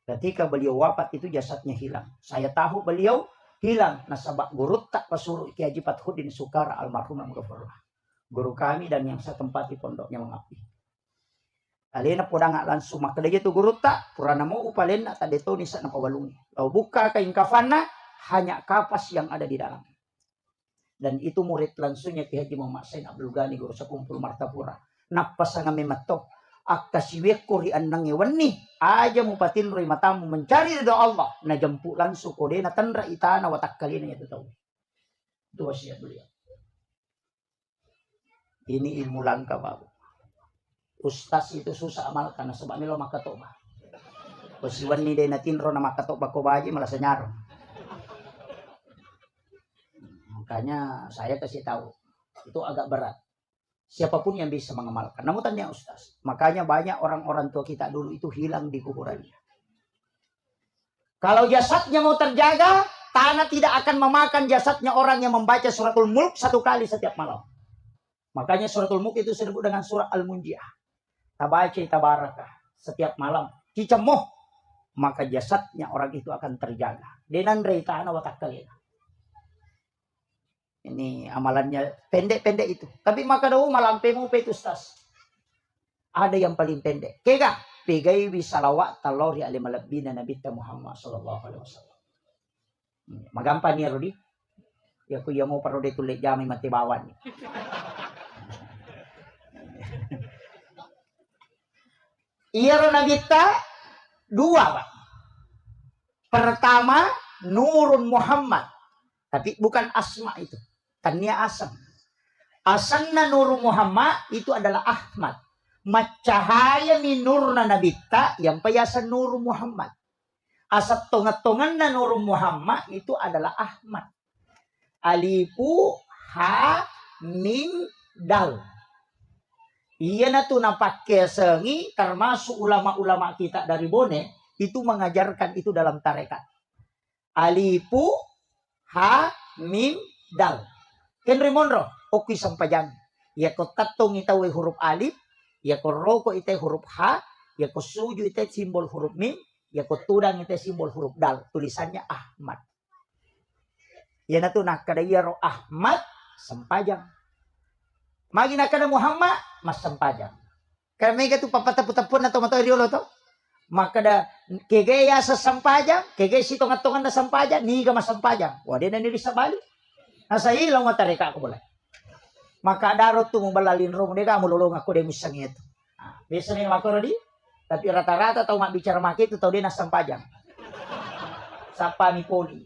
Ketika beliau wafat itu jasadnya hilang. Saya tahu beliau hilang. Nasabak guru tak pasuruh Ki Haji Fathudin Sukara almarhum al-maghfur. Guru kami dan yang saya tempati pondoknya mengabdi. Alena podang langsung maka dia tu guru tak purana mau upalena tak detoni sak napa walungi. Lau buka kain kafana hanya kapas yang ada di dalam. Dan itu murid langsungnya Ki Haji Muhammad Sain Abdul Ghani guru sakumpul Martapura. Napas nga mematok akasiwek ko rian nang ewan ni aja mo patin roy matamu mencari ridho Allah na jampu langsung kode na tanra itana watak kali na itu tahu. Itu wasiat beliau. Ini ilmu langka babu. Ustaz itu susah amal karena sebab nilo makatoba. Kosiwan ni day natin ro na makatoba ko baji malah senyaro. Makanya saya kasih tahu itu agak berat. Siapapun yang bisa mengamalkan. Namun tanya Ustaz. Makanya banyak orang-orang tua kita dulu itu hilang di kuburannya. Kalau jasadnya mau terjaga, tanah tidak akan memakan jasadnya orang yang membaca suratul Mulk 1 kali setiap malam. Makanya suratul Mulk itu disebut dengan surah Al-Munjiah. Tabaca tabarakah setiap malam. Cicemoh. Maka jasadnya orang itu akan terjaga. Denan rei tanah watak kali. Ini amalannya pendek-pendek itu. Tapi maka daw malampe mo pe Ustaz. Ada yang paling pendek. Kega pegay wi salawat talori ali malabina Nabi Muhammad sallallahu alaihi wasallam. Magampan ni Rodi. Ya kuya mo paro de tulik jamay matibawan. Iya ro nabita 2, Pak. Pertama Nurun Muhammad. Tapi bukan asma itu. Tania asam. Asanna Nur Muhammad itu adalah Ahmad. Macahaya minurna nabita yang payasan Nur Muhammad. Asap tongat-tongan na Nur Muhammad itu adalah Ahmad. Alifu ha mim dal. Iya na tuh napakai sengi, termasuk ulama-ulama kita dari Bone itu mengajarkan itu dalam tarekat. Alifu ha mim dal. Ken rimonro oki sampajang. Ya ko tatong itawe huruf alif, ya ko roko ite huruf ha, ya ko suju ite simbol huruf mim, ya ko tudang ite simbol huruf dal. Tulisannya Ahmad. Ya na tuh nakadaya ro Ahmad sampajang. Magi nakada Muhammad mas sampajang. Karena mereka tuh papataputapun na tomato riolo to. Makada kegaya sa sampajang, kegaya si tongat-tongan na sampajang, niga mas sampajang. Wah, dia na nili sa bali. Nasa ilaw nga tarika ako boleh. Maka darot tuh membalalin rom dia kamu lolong aku deh misalnya itu. Biasa nih aku di, tapi rata-rata tahu mak bicara mak itu tahu dia nas sampajang. Sapa ni poli.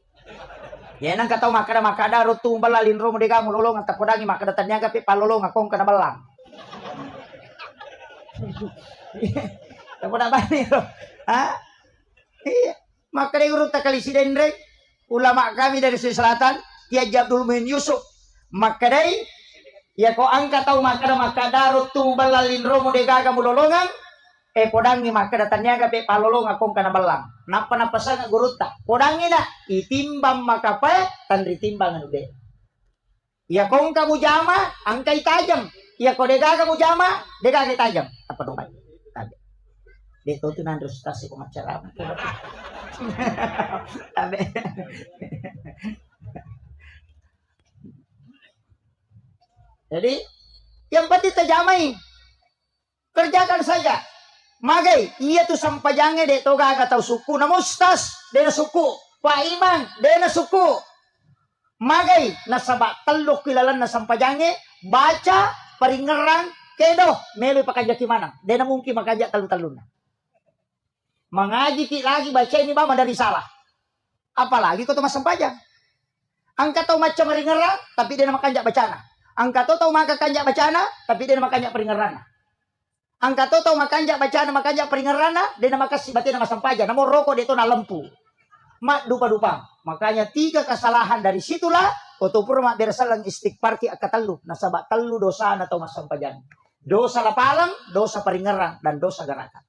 Ya nang kataw maka darot tuh membalalin rom dia kamu lolong tak podangi maka datanya kape palolong akong kana balang. Tak poda bani ro. Iya. Maka dia urut kali si dendre ulama kami dari Sulawesi Selatan Kiai Abdul Muhyin Yusuf. Maka dai ya ko angka tau maka darot tumbal lalin romo de gaga mulolongan podangi maka datanya gabe palolong akong kana balang napa sana guruta podangi na itimbang maka pa tan ritimbang anu de ya kong kamu jama angkai tajam ya ko de gaga mu jama de gaga tajam apa dong baik tabe de to tunan rustasi ko macara tabe jadi yang penting terjamai kerjakan saja magai iya tuh sampajangnya dek toga atau suku na mustas dena suku Pak Iman dena suku magai nasabak teluk kilalan na sampajangnya baca peringerang kedo melu pakajak mana dena mungkin makajak talu-taluna mengaji ki lagi baca ini mama dari salah apalagi kau tuh mas sampajang angkat tau macam peringerang tapi dena makajak bacana angkat tau maka kanjak bacana tapi dia makanya peringerana. Angkat tau maka kanjak bacana makanya peringerana dia makasih batin nama sampaja. Namun rokok dia itu na lempu. Mak dupa-dupa. Makanya 3 kesalahan dari situlah koto purma bersalang istighfar ki akatalu nasabak telu dosa atau mas sampajan. Dosa lapalang, dosa peringerang dan dosa gerakan.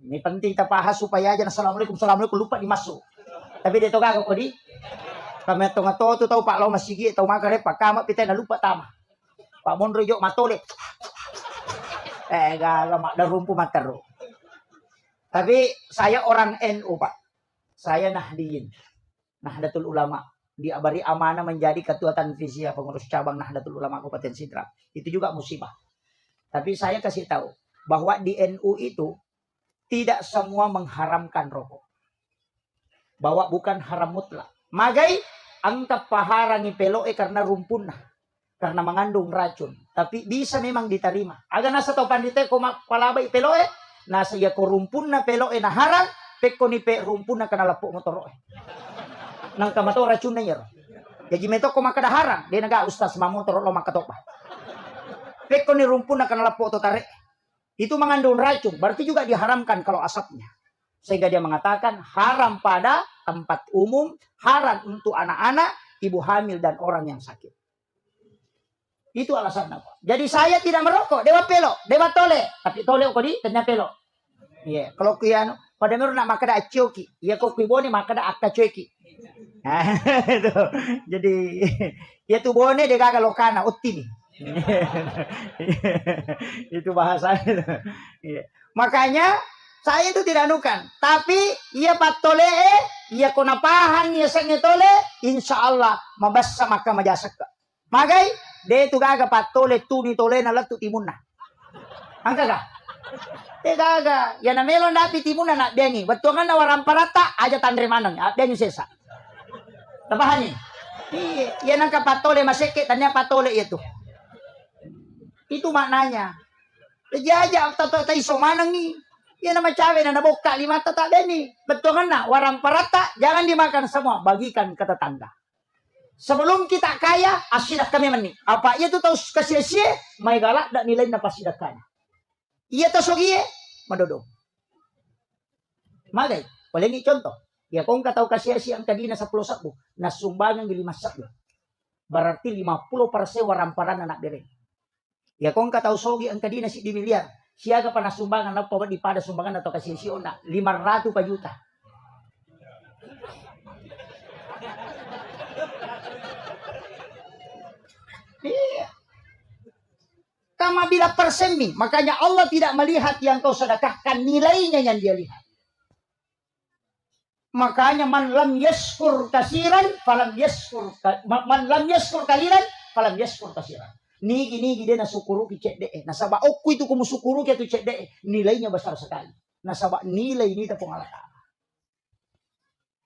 Ini penting kita bahas supaya aja assalamualaikum lupa dimasuk. Tapi dia tuh kagak kodi. Kami tengah tu tahu Pak Lau masih tahu makan Pak Kamat kita nak lupa tama. Pak Monro jok matole. Gak mak dah rumpu matero. Tapi saya orang NU Pak. Saya Nahdiyin. Nahdlatul Ulama. Diabari amanah menjadi ketua Tanfiziyah pengurus cabang Nahdlatul Ulama Kabupaten Sidrap. Itu juga musibah. Tapi saya kasih tahu bahwa di NU itu tidak semua mengharamkan rokok. Bahwa bukan haram mutlak. Magai angkat paharangi peloe karena rumpun karena mengandung racun tapi bisa memang diterima aga nasa tau pandite ko palabai peloe nasa ya ko rumpun na peloe na harang pekko ni pe rumpun na kana lapo motoroe nang kamato racun na yero jadi meto ko makada harang dia naga ustaz mamotor lo makatopa pekko ni rumpun na kana lapo to tare itu mengandung racun berarti juga diharamkan kalau asapnya sehingga dia mengatakan haram pada tempat umum, haram untuk anak-anak, ibu hamil dan orang yang sakit. Itu alasan apa? Jadi saya tidak merokok, dewa pelo, dewa tole, tapi tole kok di tanya pelo. Iya, kalau kian pada meru nak makada acioki, ya kok bone makada akta cueki. Itu. Jadi ya tu bone de gagal lokana utti nih. Itu bahasanya. Iya. Makanya saya itu tidak nukan, tapi ia patole, ia konapahan, ia sengetole, insya Allah mabassa maka majasaka. Magai, de tu gaga patole tu ni tole na latu timuna. Angka ga? De gaga, ya na melon dapi timuna na bengi. Betuangan na waram parata aja tandre manang, bengi sesa. Tapahani. Iya nang patole maseke tanya patole itu. Itu maknanya. Jaja tato iso manang ni. Ya nama cawe na nabuka 5 tata deni. Betul kan nak? Warang parata jangan dimakan semua. Bagikan ke tetangga. Sebelum kita kaya, asidah kami meni. Apa ia tu tahu kesia-sia, mai galak dak nilai na pasidakanya. Ia tahu sogie, madodong. Magai, boleh ni contoh. Ya kung kataw kasi ang kadina sa pulo na sumbangan ng 5 sakbo. Berarti 50% waramparan anak dire. Ya kung kataw sogi ang kadina si di milyar. Siya ka pa nasumbangan na pawad ipada sumbangan atau kasi siya na 500 pa juta. Iya. Kama bila persemi. Makanya Allah tidak melihat yang kau sedekahkan. Nilainya yang dia lihat. Makanya man lam yaskur kasiran falam yaskur man lam yaskur kaliran falam yaskur kasiran. Nigi dia nasukuru ki cek de. Nasaba okku itu kumu sukuru ki tu cek de. Nilainya besar sekali. Nasaba nilai ini tepung alata.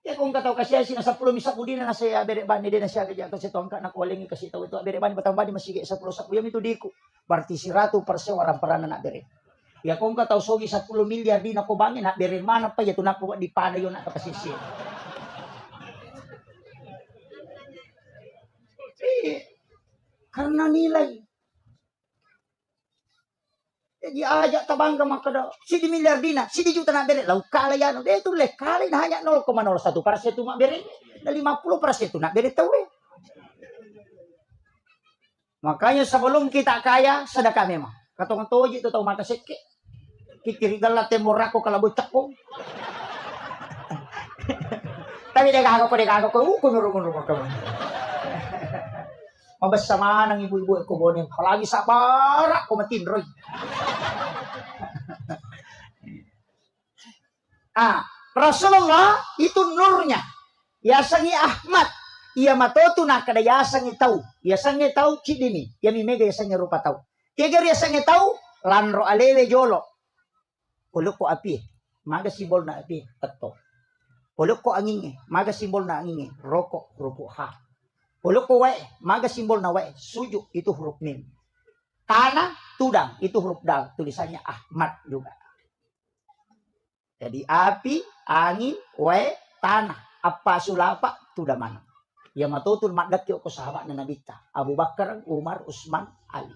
Ya kung kataw kasi si nasa 10 misa kudi na nasa bere bani din na siya kaya to si tongka na kuwalingi kasi taw ito bere bani batang bani masige sa 10 sa kuyam itu diku. Berarti 100% orang peranan na bere. Ya kung kataw sogi 10 milyar di na kubangin na bere mana pa yato na po di pada yun na kapasisi. Karena nilai. Jadi ajak tabang ka makada. Sidi milyar dina, sidi juta na bere. Lau kala yan. Itu le kala na hanya 0,01% mak bere. Na 50% na bere tahu. Makanya sebelum kita kaya, sedekah memang. Katong toji itu tahu mata seke. Kikirigal na temorako kalabocak ko. Tapi dekago ko. Kunurungan ko. Mabasama ng ibu-ibu ko boning. Palagi sa barak ko matinroy. Rasulullah itu nurnya. Yasangi Ahmad. Ia matoto na kada yasangi tahu. Yasangi tahu cidini. Yami mega yasangi rupa tahu. Keger yasangi tahu. Lanro alewe jolo. Puluk ko api. Maga simbol na api. Tato. Puluk ko angin. Maga simbol na angin. Rokok. Rupo ha. Puluk ko wae. Maga simbol na wae. Suju. Itu huruf mim. Tanah. Tudang. Itu huruf dal. Tulisannya Ahmad juga. Jadi api, angin, wae, tanah. Apa sulapa, tuda mana. Yang matutul madat ko sahabat na nabita. Abu Bakar, Umar, Usman, Ali.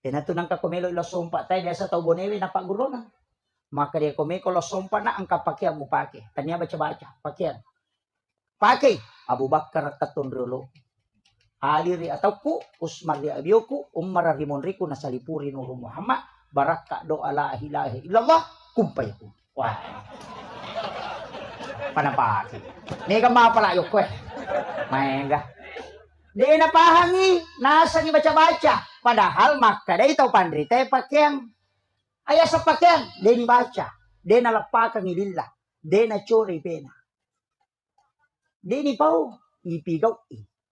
Kaya ito nang kakumelo ilo sumpa tayo. Desa tau bonewi na pagurona. Maka dia kumeko lo sumpa na ang kapakian mo pake. Tanya baca-baca. Pakian. Pakai. Abu Bakar katunrulo. Ali ri atau ku. Usman ri abiyoku. Umar rimon riku na salipuri nuru Muhammad. Baraka doa la ilaha illallah. Kumpay ko. Wah. Panapaki. Nega mapalayo ko eh. Maenga. Di napahangi. Nasa ni baca-baca. Padahal maka day ito pandri. Tayo pakyang. Ayah sa pakyang. Di ni baca. Di nalapakang ilila. Di na chori pena. Di ni pao. Ipigaw.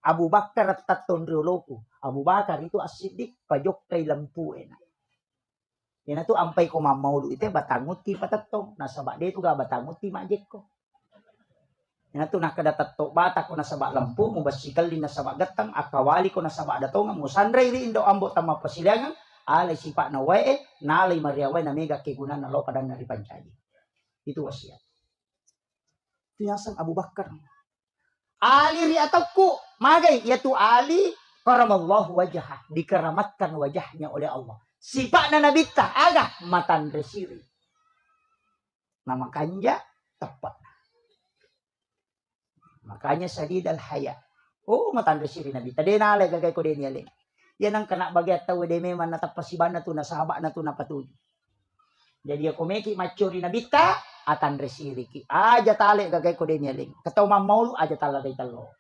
Abu Bakar at taton rioloko. Abu Bakar itu asidik. Pajok kay lampuin. Yan ito ampay ko mamaulo ite batangot ti patatong nasa ba dito ga batangot ti majek ko. Yan ito nakadatatto bata ko nasa ba lampu mo basikal din nasa ba gatang akawali ko nasa ba dato nga mo sanray ri indo ambot ta mapasilangan alay sipa na wae nalay mariaway na mega kigunan na lo padang nari pancadi. Itu wasiat. Tinasang Abu Bakar. Ali ri atau ku magay yaitu Ali karamallahu wajhah dikeramatkan wajahnya oleh Allah. Sifat na nabita agak matan resiri. Nama kanja tepat. Makanya sadid al haya. Oh matan resiri nabita. Dia nalay gagay ko din yaling. Yan ang kanak bagyat tawo de memang natapasiban na to na sahaba na to napatuyo. Jadi ako meki mature nabita atan resiri ki. Aja tali gagay ko din yaling. Kataw mamaulo aja talagay talo.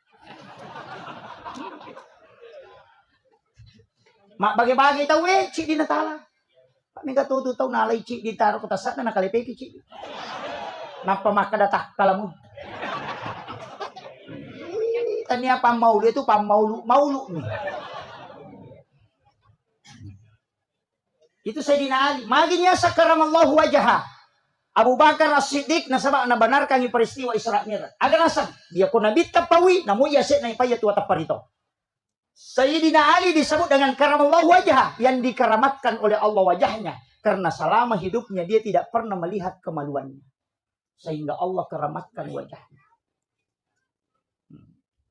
Mak bagi-bagi tahu cik di natala. Kami katutu tahu nalai cik di taruh ketasat na nakalipeki cik. Napa maka datah kalamu. Tanya pamaulu itu maulu nih. Itu Sayyidina Ali. Maginya sakaramallahu wajah. Abu Bakar As-Siddiq nasabak na benarkan yung peristiwa Isra Mi'raj. Aga nasan dia ko nabit tapawi namun yasik na ipayat wa taparito. Sayyidina Ali disebut dengan karamallahu wajah yang dikeramatkan oleh Allah wajahnya karena selama hidupnya dia tidak pernah melihat kemaluannya sehingga Allah keramatkan wajahnya.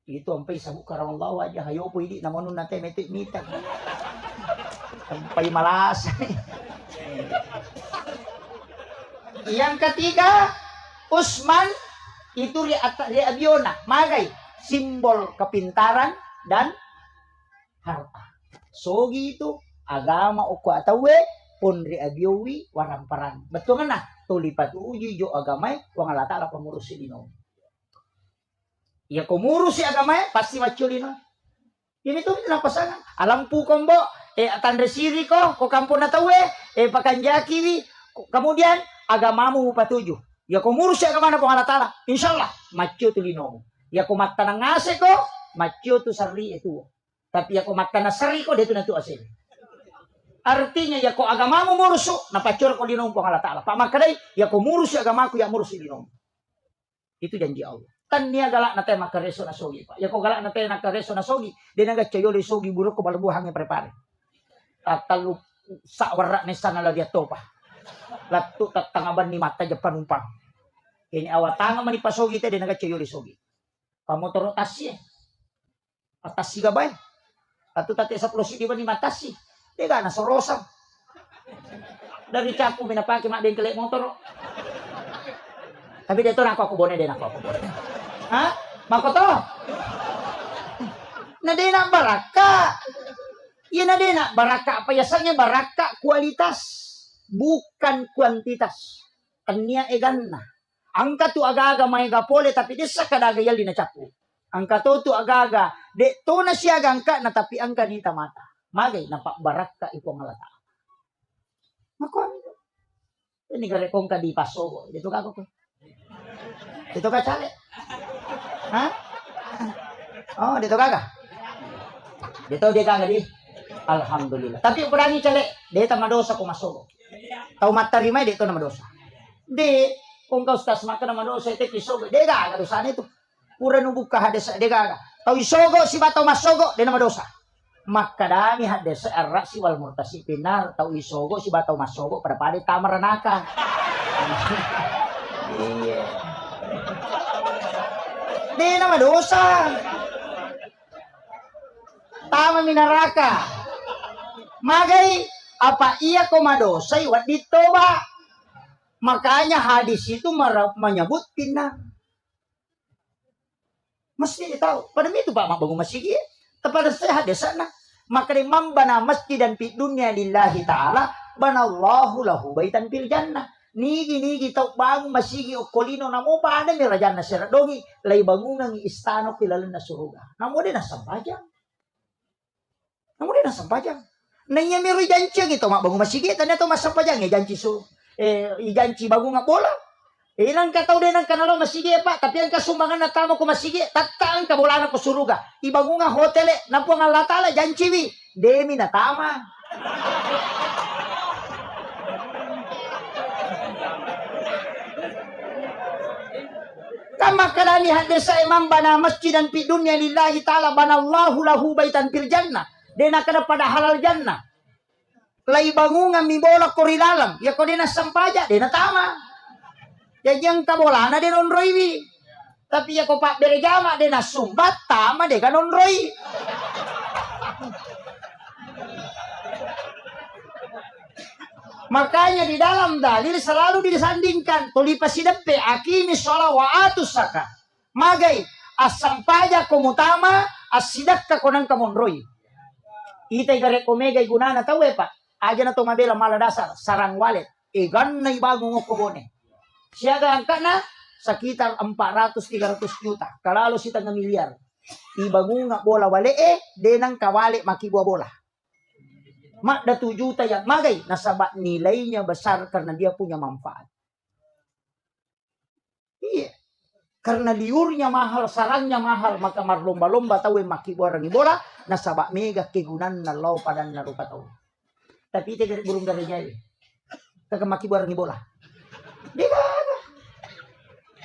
Itu sampai sabuk karamallahu wajah ayo po hindi naman nun natin metik-mitak. Sampai malas. Yang ketiga Usman itu Abiona, magay simbol kepintaran dan harta. Sogi itu agama o atawe pun Abiowi warang parang. Betul kan nah? Tulipat uji jo agamay wang Allah Ta'ala pengurus dino. Ya kumurus si agamay pasti maculino. Ini tuh na pasangan. Alam po kombo atan resiri ko kampun na tawe pakanjaki kemudian agamamu patuju. Ya kumurus si agama na po Allah Ta'ala. Insyaallah macu tulino. Ya kumakta na ngase ko macu tu sarli itu. Tapi ya kumakta na sari ko dito na tu asin. Artinya ya ko agamamu murusu napacur ko dinom po Allah Ta'ala. Pamakaday ya ko murus agamaku ya murus dinom. Itu janji Allah. Tan niya galak na tayo makareso na sogi pa. Ya ko galak na tayo nakareso na sogi. Di naga chayoli sogi buruk ko balabuhang yung prepare. Tatalu sa warak ni sana lagi ato pa. Latu tatangaban ni mata Japan umpang. Ini awatanga man ipasogi tayo di naga chayoli sogi. Pamotoro tasye. Atasi gabay. Atu tati sa plosi di ba ni matasi. Teka, nasorosan. Dari capu, pinapake mak din kelik motor. Tapi dito na ako bone din ako. Ha? Makoto? Na din na baraka. Yan na din na baraka. Payasannya baraka kualitas. Bukan kuantitas. Kanya egan na. Angka tu aga-aga may gapole tapi desa kadagayal din na capu. Angka tu aga-aga. De to na siya gangka na tapi angka ni tamata. Magay nampak baraka iko ngalata. Makuha nito. Ini garekong ka di pasogo. Dito ka ko. Dito ka chale. Ha? Oh, dito ka. Dito di ka di. Alhamdulillah. Tapi ukurangi chale. Dito madosa ko masogo. Tau matarimay dito na madosa. Di kung kau stas makan na madosa ito pisogo. Di ka dosa nito. Pura nubuka hades di ka. Tau isogo si batau masogo di na madosa. Makadami hades arra si wal murtasi pinar tau isogo si batau masogo pada pade tamaranaka. Iya. Di na madosa. Tama minaraka. Magay apa iya ko madosa iwat dito ba? Makanya hadis itu menyebut pinar. Mesti tahu. Pada itu Pak Mak Bangun Masigi. Kepada saya hadis sana. Maka imam bana masjid dan fi dunya lillahi ta'ala banallahu lahu baitan fil jannah. Nigi tau bangun masigi okolino namo pada ni raja na siradogi lay bangunan istana kilalan na suruga. Namo din na sampajang. Namo din na sampajang. Nanya miro janji gitu mak bangun masigi tanya to mas sampajang ya janji su janji bangun nga bola. Ilang kataw din ang kanalo masigi pa tapi ang kasumbangan na tamo ko masigi tataan ka bola na ko suruga. Ibangun nga hotel nampo nga latala janji wi demi na tama. Kama kalani hadis sa imam bana masjidan fi dunya lillahi ta'ala banallahu lahu baitan fil jannah. Dena kada pada halal jannah. Lai bangungan mi bola ko rilalang. Ya ko dena sampaja dena tama. Jadi yang kabolana de nonroi. Tapi ya ko pak berjama de nasumbat tama de kan nonroi. Makanya di dalam dalil selalu disandingkan tulipa sidape akimi sholat wa atus zakat. Magai asam paja komutama asidak ka konang kamonroi. Ita igare komega igunana tahu pak. Aja na tumabela mala dasar sarang walet. Igan na ibagong okobone. Siaga angka na sekitar 400-300 juta. Kalau si tengah miliar. Ibangun nga bola wale denang kawale makibuah bola. Mak da 7 juta yang magay. Nasabak nilainya besar karena dia punya manfaat. Iya. Karena liurnya mahal, sarangnya mahal. Maka marlomba-lomba tahu makibuah rangi bola. Nasabak mega kegunan na lau padan na rupa tahu. Tapi itu burung dari jaya. Kagak makibuah rangi bola. Dia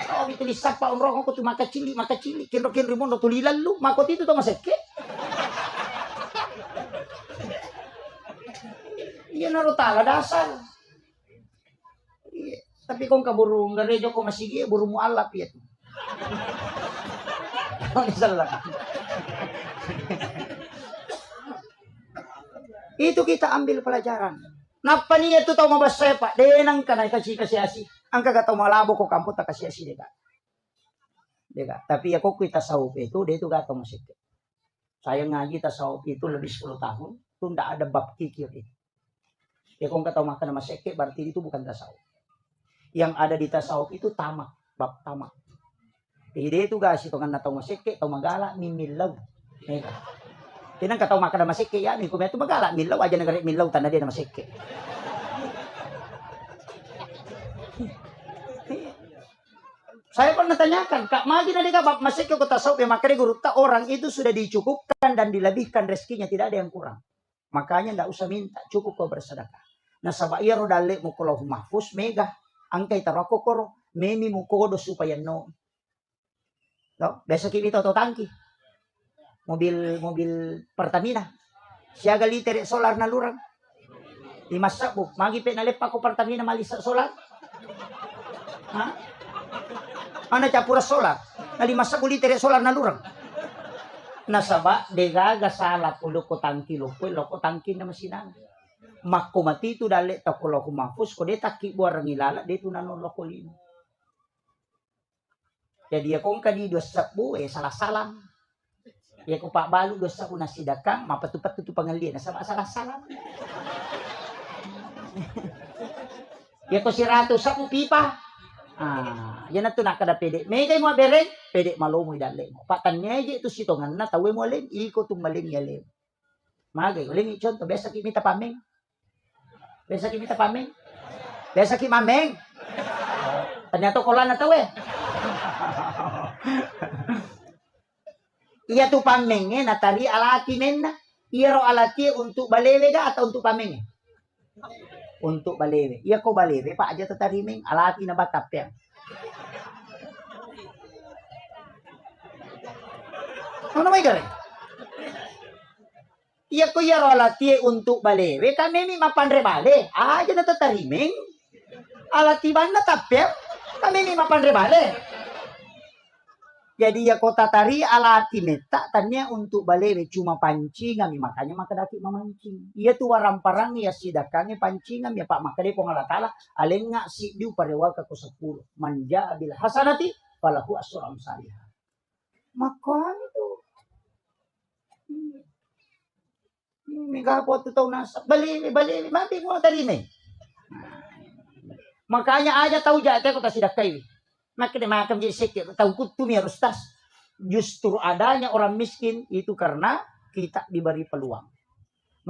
oh itu disapa orang aku tuh maka cili kin rimondo tulilan lu makot itu tuh maseke iya naruh tala dasar iya tapi kong kaburung garejo ko masigi burung mualaf ya tuh itu kita ambil pelajaran. Napa niya ito tao mabasaya pa? Denang ka na kasi asi. Angka gatau malabo ko kampo tak kasih si deka. Deka. Tapi ya kok kita tasawuf itu dia itu gatau musik. Saya ngaji tasawuf itu lebih 10 tahun. Itu tidak ada bab kikir itu. Ya kok nggak tahu makan sama seke berarti itu bukan tasawuf. Yang ada di tasawuf itu tamak, bab tamak. Jadi itu gak sih kan tahu maseke, tahu magala, mimilaw. Tinang kataw makan sama seke ya, minggu itu magala, milaw aja negara milaw tanda dia nama seke. Saya pernah tanyakan, Kak Magi nadi ka bab maseke ko tasawuf ya makanya guru ta orang itu sudah dicukupkan dan dilebihkan rezekinya, tidak ada yang kurang. Makanya enggak usah minta, cukup kau bersedekah. Nah sabaya ro dalik mo ko mahfuz mega angkay tarako koro memi mo kodo supaya no. No, biasa kita to tangki. Mobil Pertamina. Siaga liter solar na lurang. Dimasak bu, magi pe nalepa ko Pertamina malisa solar. Ha? Ana capura solar. Nalimasak ko liter solar na lurang. Nasaba degaga salat ulo ko tangki loko tangki na masinan. Makko mati tu dale takolo kumafus ko de takki buarang ilala de tu nanon loko lino. Jadi akong kadi dosa bu salah salam. Ya ko pak balu dosa ko nasidakang mapatupat tu pangalia na sama salah salam. Ya ko si rato sa ko pipa. Yan na to nakada pede. May kay mo bereng, pede malomoy dale mo. Patannya aja itu sitongan na tawe mo alin, iko tumaling yalim. Magay, uling ichon to besa kimita pameng. Besa kimita pameng. Besa ki mameng. Ternyata kolan na tawe. Iya tu pameng natari alati menna. Iya ro alati untuk balewe ga atau untuk pameng? Untuk balewe. Iya ko balewe pa aja tatarimeng alati na batap ya. Ano may galing? Iya ko iya ro alati untuk balewe kami mi mapandre bale. Aja na tatarimeng. Alati ban na tapya. Kami mi mapandre bale. Jadi ya kota tari alati meta tanya untuk balewe cuma pancingan makanya maka daki memancing. Iya tu waramparang ya sidakannya pancingan ya pak maka dia ko ngalatala alenga si diu parewa ka ko 10 manja bil hasanati falahu asyru amsalih. Maka itu Mega po tu tahu nasa balewe mati mo tari me. Makanya aja tahu jate ko ta sidakai. Makanya makam jadi sekir tahu kutu harus tas. Justru adanya orang miskin itu karena kita diberi peluang.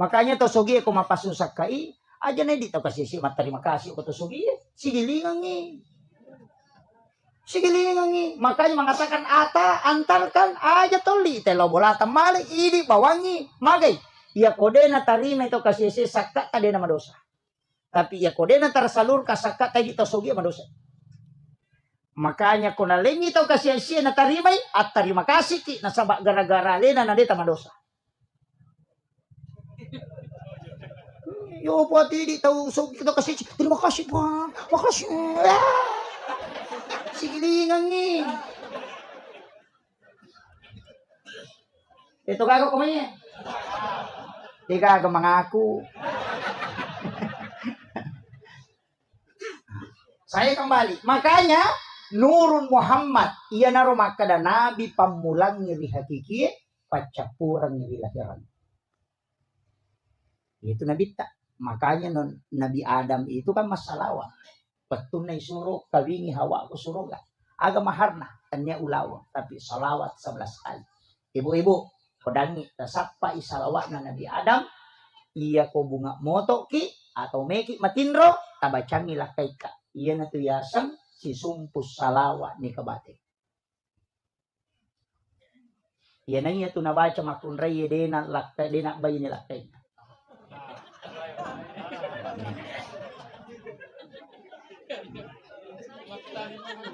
Makanya tosogi aku mapasun sakai aja nih di tahu kasih sih terima kasih aku tosogi sigilingangi. Makanya mengatakan antarkan aja toli telo bola tamale ini bawangi magai. Ya kode na tarima itu kasih sih sakat tadi nama dosa. Tapi ya kode na tersalur kasakat tadi tosogi sama dosa. Makanya kung nalingi ito kasi siya na tarimay at tarima kasih ki nasabak gara-gara lena na dita madosa. Yo po di tahu so kita kasi terima kasih pa. Makasih. Sigilingan ni. Ito kako kumanya. Di kako mengaku. Saya kembali. Makanya Nurun Muhammad, iya naro makada nabi pamulang ngiri hakiki, pacapurang ngiri lahiran. Itu nabi tak. Makanya Nabi Adam itu kan masalawa. Petunay suruh kawingi hawa ko suruga. Aga maharna tanya ulawa, tapi salawat 11 kali. Ibu-ibu, kodangi tasapa isalawat na Nabi Adam, iya ko bunga motoki atau meki matinro, tabacangilah kaika. Iya na tuyasang si sumpus salawat ni kabate. Yan ang ito nabaca makunray dena lakay dena bayi ni lakay.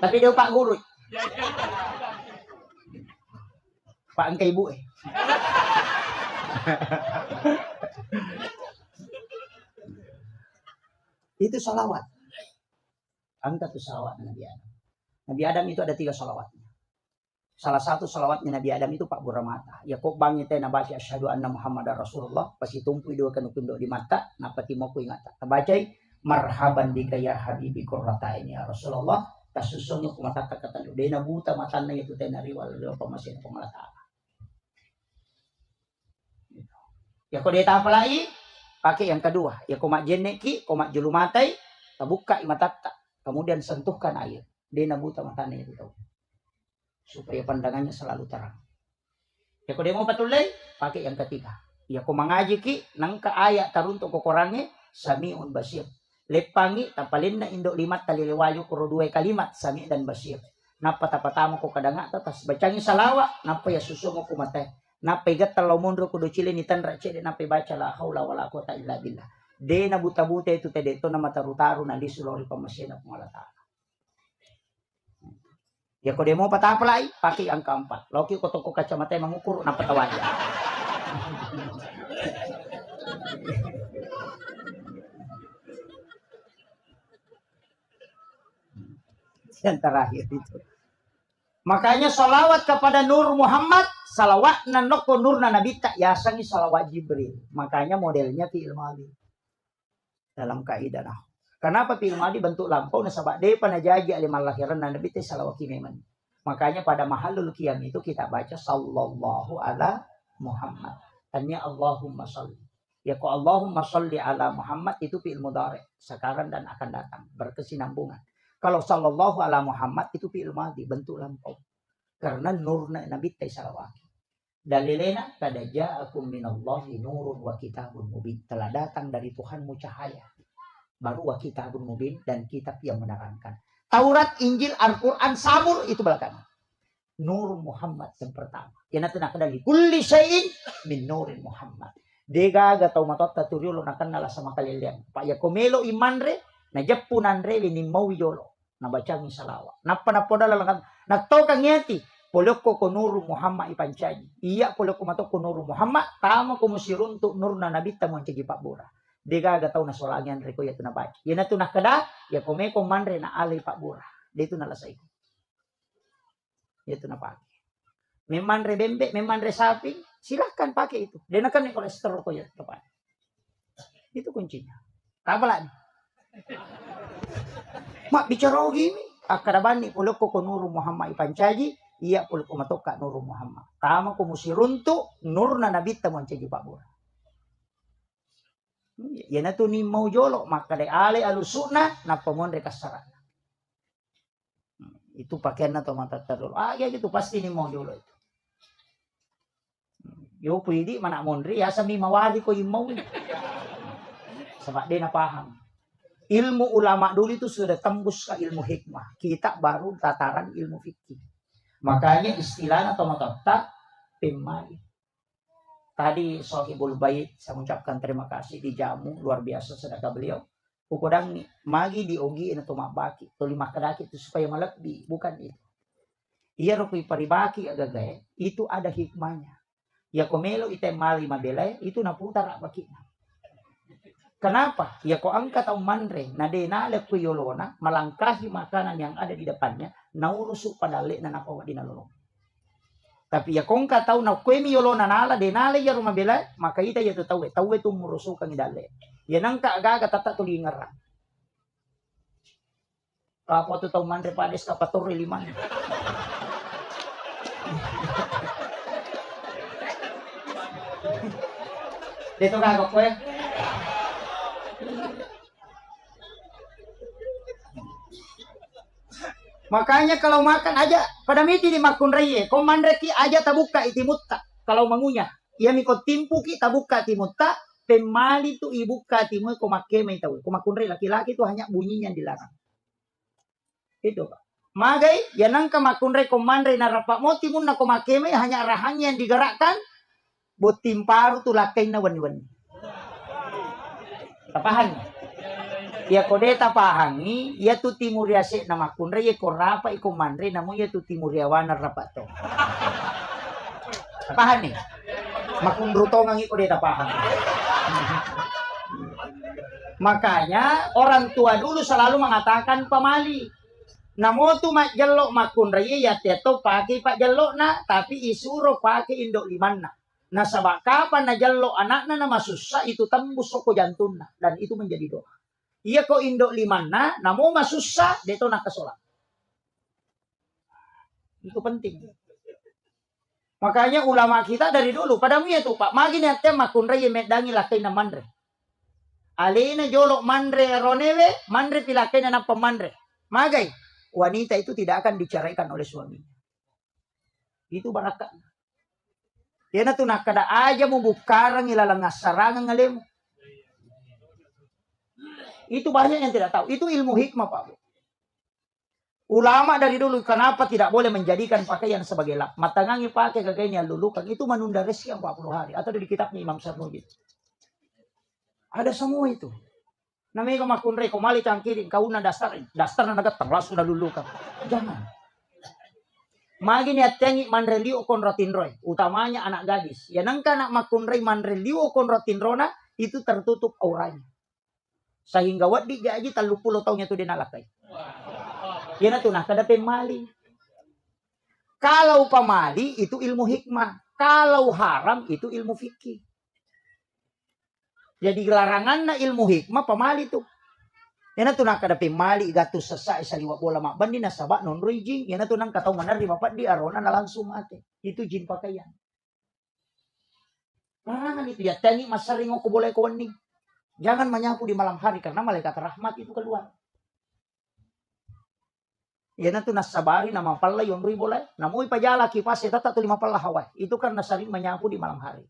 Tapi dia Pak Guru. Pak angkay ibu eh. Itu salawat. Angkat tuh salawat Nabi Adam. Nabi Adam itu ada 3 salawatnya. Salah satu salawatnya Nabi Adam itu Pak Buramata. Ya kok bangi teh nabaca asyhadu anna Muhammadar Rasulullah pasti tumpu 2 kanukundo di mata napati mo ko ingata. Tabacay Marhaban bika ya habibi qurrata ini ya Rasulullah. Kasusungnya kumata kata lu dena buta matana itu tena riwal lo pamasin pengalata. Ya kau dia apa lagi? Pakai yang kedua. Ya komak jeneki, komak julu matai, tabuka imatata. Kemudian sentuhkan air. Dena buta matana itu tahu. Supaya pandangannya selalu terang. Ya kau dia mau patulay, pakai yang ketiga. Ya kau mengaji ki, nangka ayat taruntuk kokorannya, sami'un basir. Lepangi tapalin na indok limat taliliwayo kuro dua kalimat sami dan basir. Napa tapatamo ko kadanga tatas bacangi salawa napa ya susungo ko matay. Napa igat talaw mondro ko do chile ni tanra chile napa baca la haula wala quwata illa billah. De na buta-buta itu tede to na mataru-taru na lisulori pamasina pangalata. Ya ko demo patapalay pakai ang keempat. Loki ko toko kacamata mangukur napa tawaja. Yang terakhir itu. Makanya salawat kepada Nur Muhammad, salawat nanoko nur na nabita yasangi salawat Jibril. Makanya modelnya fi'il madhi. Dalam kaidah nah. Kenapa fi'il madhi bentuk lampau na sabak de panajaji alimal lahiran na nabita salawat kimeman. Makanya pada mahalul qiyam itu kita baca sallallahu ala Muhammad. Tanya Allahumma sholli. Ya kok Allahumma sholli ala Muhammad itu fi'il mudhari, sekarang dan akan datang, berkesinambungan. Kalau sallallahu ala Muhammad itu fi'il madhi, bentuk lampau. Karena nurna nabi salawat. Dalilena kada ja'akum minallahi nurun wa kitabun mubin. Telah datang dari Tuhanmu cahaya. Baru wa kitabun mubin dan kitab yang menerangkan. Taurat, Injil, Al-Quran, Sabur itu belakangan. Nur Muhammad yang pertama. Yang nanti nak dari kulli syai'in min nurin Muhammad. Dega gatau matot taturiulo nakan nala sama kalian. Pak ya komelo imanre na japunanre lini mau yolo. Na bacangi salawa. Napa na poda lalangan. Nakto kang yati. Polok ko nuru Muhammad ipancaji. Iya polok ko matok ko nuru Muhammad. Tama ko musirun tu nur na nabita mo cagi Pak Bura. Dega gatau na solangan reko ya tu na baca. Yan na tu nakada. Ya kome ko manre na alay Pak Bura. Dito nalasay ko. Ya tu na pakai. Memang rebembe, memang sapi, silahkan pakai itu. Dan akan kolesterol ko ya tepat. Itu kuncinya. Apa lagi? Mak bicara gini, akadabani uluk ko nuru Muhammad ipancaji, iya uluk ko matoka nuru Muhammad. Tama ko musiruntu nur na nabita mo caji Pak Bura. Yan na tu ni mau jolo, maka de ale alusuna na pamon rekasara. Itu pakaian atau mata terlalu. Ya gitu pasti ni mau jolo itu. Yo pwede mana mondri ya sami mawari ko yung mau. Sebab dia na paham. Ilmu ulama dulu itu sudah tembus ke ilmu hikmah. Kita baru tataran ilmu fikih. Makanya istilah atau matotak pemali. Tadi Sohibul Bait saya mengucapkan terima kasih dijamu luar biasa sedekah beliau. Ukudang ni magi diogi na tumabaki. Tulima kadaki itu supaya malakbi, bukan itu. Iya rupui paribaki agagay, itu ada hikmahnya. Ya komelo ite mali mabelay, itu naputar bakina. Kenapa? Ya ko angkat ang manre, na denale ko yolona, malangkahi makanan yang ada di depannya, naurusuk padali na napawa di nalulong. Tapi ya kung kataw na kwemi yolona nala, denale ya rumabelay, maka ita ya tawe tu murusuk ang idali. Yan ang kaagaga tata tulingaran. Kapwa tu tau manre pades kapaturi liman. Dito kagok ko eh. Makanya kalau makan aja pada miti di makun reye, komandre ki aja tabuka itimutta. Kalau mangunya, ia mikot timpu ki tabuka timutta. Pemali itu ibu katimu komakeme tahu. Komakunre laki-laki itu hanya bunyinya yang dilarang. Itu Pak. Magai yanang kamakunre komandre narapak motimun na komakeme hanya rahangnya yang digerakkan. Botim paru tu lakai na wani-wani. Tapahan. Ya kode tapahangi ya tu timuriase na makunre ya korapa ikomandre namu ya tu timuriawana rapat to. Tapahan nih. Makundrutong ang ikode tapahan. Makanya orang tua dulu selalu mengatakan pamali. Namo tu mak jelok makun raya ya teto pakai pak jelok na, tapi isuro pakai indok liman na. Nah sabak kapan na jelok anakna na masusah itu tembus soko jantun na dan itu menjadi doa. Iya ko indo limanna, namo masusah, dito nakasola. Itu penting. Makanya ulama kita dari dulu, padamu ya tuh Pak, magi niatnya makunre yemedangi lakai na mandre. Alina jolok mandre ronewe, mandre pilakai na pemandre. Magai, wanita itu tidak akan diceraikan oleh suaminya. Itu barakat. Yan na tuh nakada aja mo bukarang ilalang sarangan ngalim. Itu banyak yang tidak tahu. Itu ilmu hikmah Pak. Ulama dari dulu kenapa tidak boleh menjadikan pakaian sebagai lap. Matangangi pakai kagaknya lulukan. Itu menunda rezeki 40 hari. Atau di kitabnya Imam Sarmujid. Ada semua itu. Namanya makunre komali cangkiring. Kau na dasar na nagat terlalu sudah lulukan. Jangan. Magi niat tengi manreliu konrotinroy, utamanya anak gadis. Ya nangka anak makunrei manreliu konrotinrona itu tertutup auranya. Sehingga wadi jadi 30 tahunnya itu dinalakai. Ya na tuh nah kada pemali. Kalau pamali itu ilmu hikmah, kalau haram itu ilmu fikih. Jadi larangan na ilmu hikmah pamali tuh. Yana tuh nak kada pemali gatus sesak saliwa bola mak bandi nasabak non jing. Yana tuh nang katau manar di bapak di arona na langsung ate. Itu jin pakaian. Larangan itu ya tangi masaring ko boleh ko wening. Jangan menyapu di malam hari karena malaikat rahmat itu keluar. Yana tuh nasabari nama palla yon ri boleh. Namu ipajala kipas eta tu 5 palla hawai. Itu karena sering menyapu di malam hari.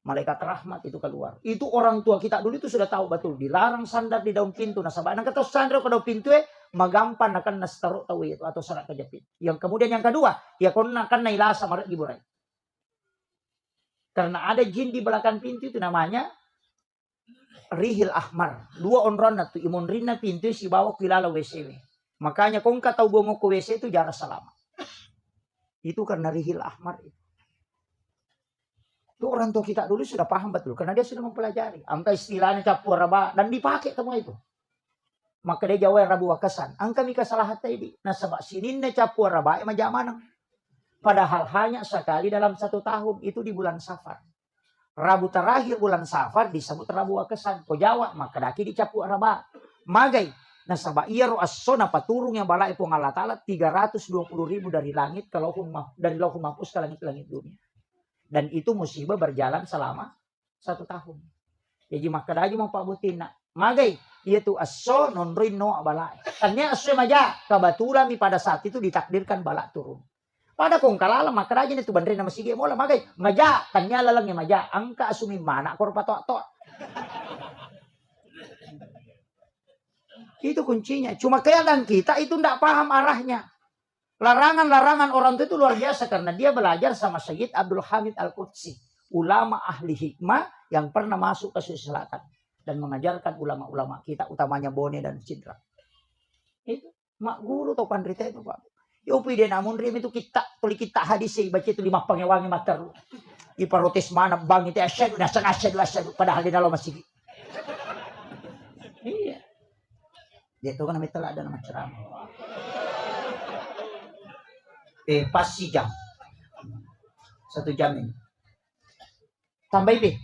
Malaikat rahmat itu keluar. Itu orang tua kita dulu itu sudah tahu betul. Dilarang sandar di daun pintu. Nasabah. Nah kata sandar ke daun pintu magampan akan nastaru tahu itu. Atau serat kejepit. Yang kemudian yang kedua. Ya kona akan nailasa maret giburai. Karena ada jin di belakang pintu itu namanya. Rihil ahmar. 2 onron na tu. Imun rina pintu si bawa kilala WCW. Makanya kung katau bongok ke WC itu jarak selama. Itu karena rihil ahmar itu. Itu orang tua kita dulu sudah paham betul. Karena dia sudah mempelajari. Angka istilahnya capur raba. Dan dipakai semua itu. Maka dia jawab rabu wakasan. Angka mika salah hati ini. Nah sebab sinin na capur raba. Majamanang. Padahal hanya sekali dalam 1 tahun. Itu di bulan Safar. Rabu terakhir bulan Safar disebut rabu wakasan. Kau jawab. Maka daki di capur raba. Magai. Nah sebab iya ro'assona paturung yang balai pun Allah Ta'ala. 320.000 dari langit. Dari lauhul mahfuz ke langit-langit dunia. Dan itu musibah berjalan selama 1 tahun. Jadi maka daji mau Pak Butina. Magai. Yaitu asso non rino balai. Tanya asso maja. Kebetulan pada saat itu ditakdirkan balak turun. Pada kong kalala maka daji itu bandri nama sige mola. Magai. Maja. Tanya lalangnya maja. Angka asumi mana kor patok-tok. Itu kuncinya. Cuma kadang kita itu tidak paham arahnya. Larangan-larangan orang itu luar biasa karena dia belajar sama Sayyid Abdul Hamid Al-Qudsi. Ulama ahli hikmah yang pernah masuk ke Sulawesi Selatan. Dan mengajarkan ulama-ulama kita utamanya Bone dan Cidra. Itu mak guru atau pandrita itu Pak. Yopi dia namun rim itu kita hadis baca itu 5 pangewangi mater. Iparotis mana bang itu asyadu asyadu padahal di dalam masih. Iya. Dia itu kan namanya telah ada nama ceramah. Pas jam 1 jam ini tambah ini.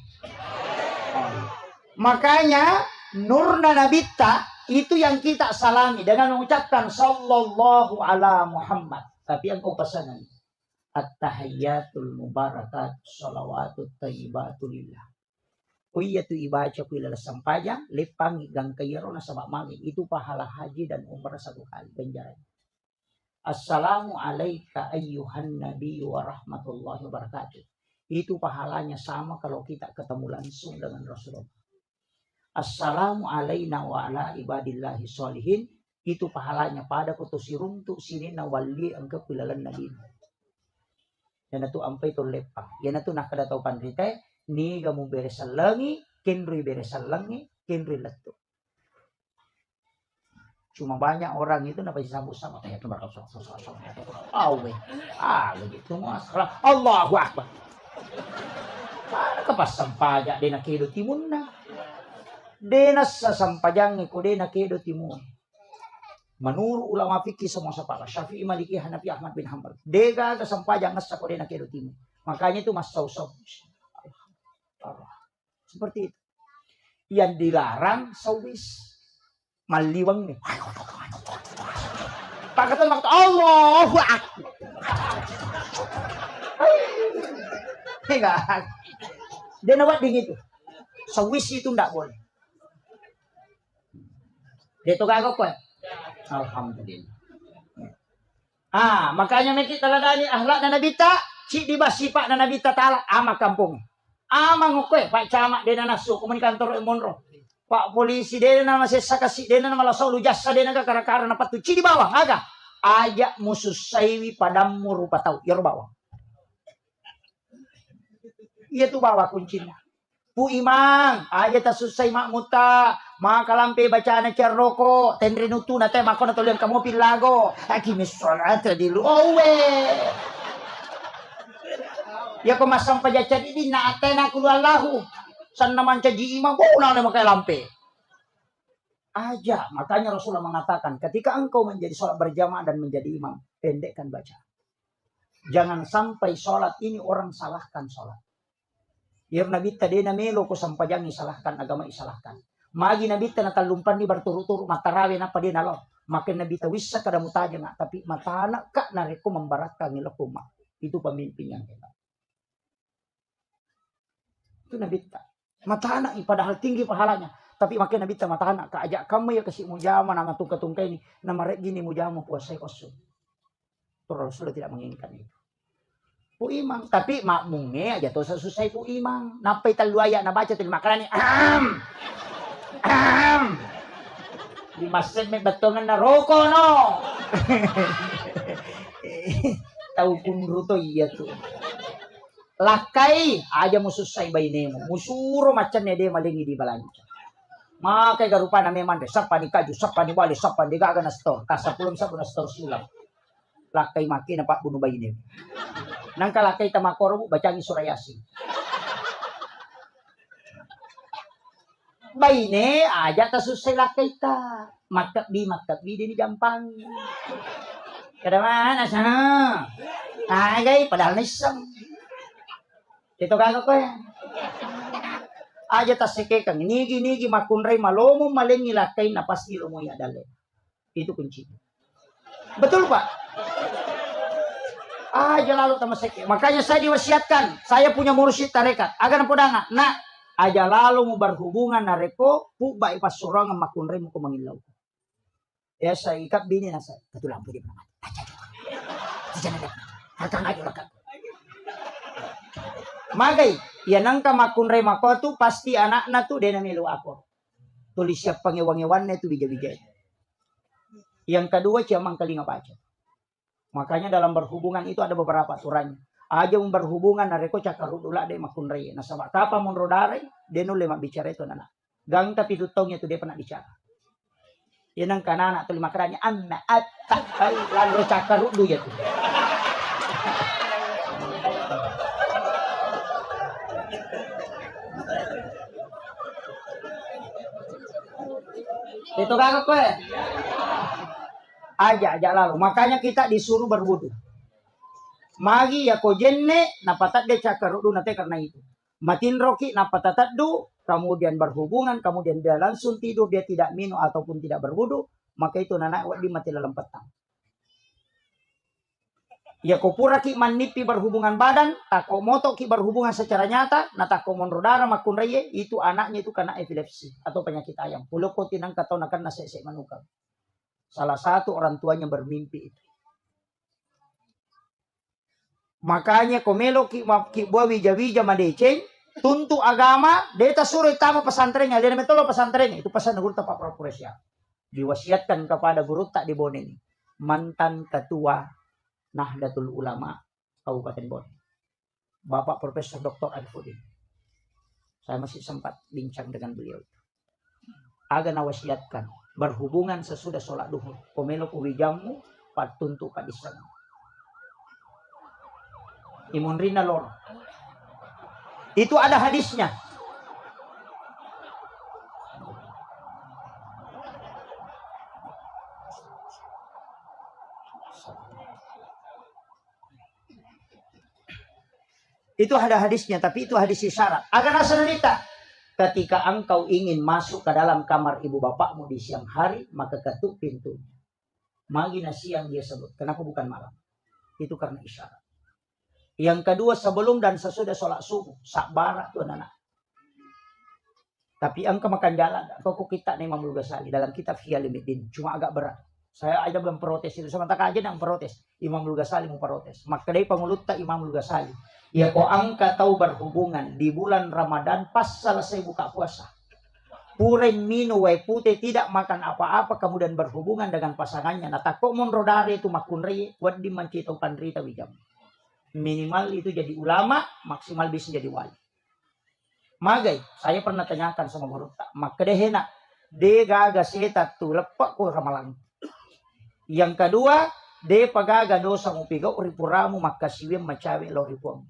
Makanya nurna nabita itu yang kita salami dengan mengucapkan sallallahu ala Muhammad. Tapi yang kau pesanan at-tahiyyatul mubarakat salawatut thayyibatulillah. Kuya tu ibaca kuila sampaya lepang gang kayaro na sabak mangi itu pahala haji dan umrah 1 kali ganjaran. Assalamu alayka ayyuhan nabi wa rahmatullahi wa barakatuh. Itu pahalanya sama kalau kita ketemu langsung dengan Rasulullah. Assalamu alayna wa ala ibadillahi sholihin. Itu pahalanya pada kutusiruntu sinin na wali ang kapilalan nabi. Yan itu ampai to lepa. Yan itu nakadataw pandrite. Ni gamu beresalangi. Kenrui beresalangi. Kenrui letu. Cuma banyak orang itu dapat disambut-sambut kayak itu begitu masalah Allahu Akbar. Para kepas sampajak dena kedo timunna. Dena sasampajang ko dena kedo timun. Menurut ulama fikih semua separa Syafi'i, Maliki, Hanafi, Ahmad bin Hanbal. Dega sampajang nasa ko dena kedo timun. Makanya itu mas sausau. Seperti itu. Yang dilarang sawis. Maliwang nih. Pakatan waktu Allahu Akbar. Enggak. Dia nawat ding itu. Sawis itu enggak boleh. Dia tuh kagak kok. Alhamdulillah. Makanya kita ladani akhlak dan nabita, si dibas sifat dan nabita taala ama kampung. Ama ngokoy, Pak Camat dia nasu komunikantor Monro. Pak polisi dia nama sesakasi dia nama lasau lu jasa dia naga karakara napa tu ci di bawah aga. Ajak musuh saiwi padamu rupa tahu ya bawah. Iya tuh bawa kuncinya. Pu imang, aja tak susah mak muta, maka lampe bacaan cerroko, tendre nutu nate makona tolian kamu pilago, aki misolat di lu, ya kau masang pajacan ini na atena kulallahu, san naman caji imang, na makai lampe. Aja, makanya Rasulullah mengatakan, ketika engkau menjadi sholat berjamaah dan menjadi imam, pendekkan baca. Jangan sampai sholat ini orang salahkan sholat. Ya Nabi tadi namelo ko sampajangi salahkan agama isalahkan. Magi Nabi tanah lumpan ni berturut-turut matarawe na pa din alo. Makin Nabi tawisa kada mutaja nga tapi mata anak ka nareko membaratkan nila kuma. Itu pemimpin yang hebat. Itu Nabi ta. Mata anak padahal tinggi pahalanya. Tapi makin Nabi ta mata anak ka ajak kamu ya kasih mujama nama tungka-tungka ini nama rek gini mujama puasa kosong. Rasulullah tidak menginginkan itu. Pu imang, tapi makmungnya aja tuh susah pu imang. Napai taluaya na baca til makarani. Di masjid may batongan na roko no. Tahu kunro to iya tuh. Lakai aja mususay bainemo. Musuro macannya dia malingi di balanca. Makai garupa na memang deh. Sapa ni kaju, sapa ni bali, sapa ni gaga na store. Kasapulong sapa na store sulam. Lakai maki na pak bunuh bainemo. Nang kalakay tamakoro bacangi surah Yasin. Baine aja ta susay lakay ta. Maktabi din gampang. Kada man asa. Agay padahal nisam. Ito kaga ko yan. Aja ta sike kang nigi makunray malomo malengi lakay na pasti lumoy adale. Itu kunci. Betul Pak? Aja lalu tamasek. Makanya saya diwasiatkan, saya punya mursyid tarekat. Agar podanga, nak aja lalu mau berhubungan nareko, pu baik pas surang makun remu ko mangilaw. Ya saya ikat bini na saya. Ketulang pwede pa naman. Aja na. Hakang aja lakat. Magay, yan ang kamakun remu ko tu pasti anak na tu dia na milu ako. Tulis siya pangewangewan na tu bija-bija. Yang kedua siya mang kalinga baca. Makanya dalam berhubungan itu ada beberapa aturannya. Aja berhubungan nareko cakarudula de makunrei. Nah sama kapa mun rodare de no lema bicara itu nana. Gang tapi tutongnya itu dia pernah bicara. Yan ang kanana tu lima keranya anna atta ay lalu cakarudu ya tu. Itu kakak kowe. Aja lalu. Makanya kita disuruh berwudu. Magi ya ko jenne napatat de cakarudu nate karena itu. Matin roki napatatat du, kemudian berhubungan, kemudian dia langsung tidur, dia tidak minum ataupun tidak berwudu, maka itu nanak di mati dalam petang. Ya ko pura ki manipi berhubungan badan, tako moto ki berhubungan secara nyata, na tako monrodara makun reye, itu anaknya itu kena epilepsi atau penyakit ayam. Pulau ko tinang katau nakan nase manukam. Salah satu orang tuanya bermimpi itu. Makanya komelo ki buah wija-wija madeceng, tuntu agama, deta suruh tama pesantrennya, dia metolo pesantrennya, itu pesan guru Pak Profesor. Diwasiatkan kepada guru tak di Bone ini. Mantan ketua Nahdlatul Ulama Kabupaten Bone. Bapak Profesor Dr. Arifudin. Saya masih sempat bincang dengan beliau. Agak nawasiatkan. Berhubungan sesudah sholat duhur. Komelo kuwijamu patuntu kadisan. Imunrina lor. Itu ada hadisnya. Itu ada hadisnya, tapi itu hadis isyarat. Agar nasanalita. ketika engkau ingin masuk ke dalam kamar ibu bapakmu di siang hari, maka ketuk pintunya. Magina siang dia sebut. Kenapa bukan malam? Itu karena isyarat. Yang kedua, sebelum dan sesudah sholat subuh. Sakbara tuh anak-anak. Tapi engkau makan jalan. Kok kita nih Imam Al-Ghazali dalam kitab Ihya Ulumuddin. Cuma agak berat. Saya aja belum protes itu. Sementara aja yang protes. Imam Al-Ghazali mau protes. Maka dari pengulutta Imam Al-Ghazali. Ya kok angka tahu berhubungan di bulan Ramadan pas selesai buka puasa. Puren minu wai putih tidak makan apa-apa kemudian berhubungan dengan pasangannya. Nah takut monrodare itu makun reye. Buat dimancito pandrita wijam. Minimal itu jadi ulama. Maksimal bisa jadi wali. Magai, saya pernah tanyakan sama Murta. Maka deh enak. De gaga setat tu lepak ko ramalang. Yang kedua, de pagaga dosa mo pigaw ripuramu maka siwem macawe lo ripuam.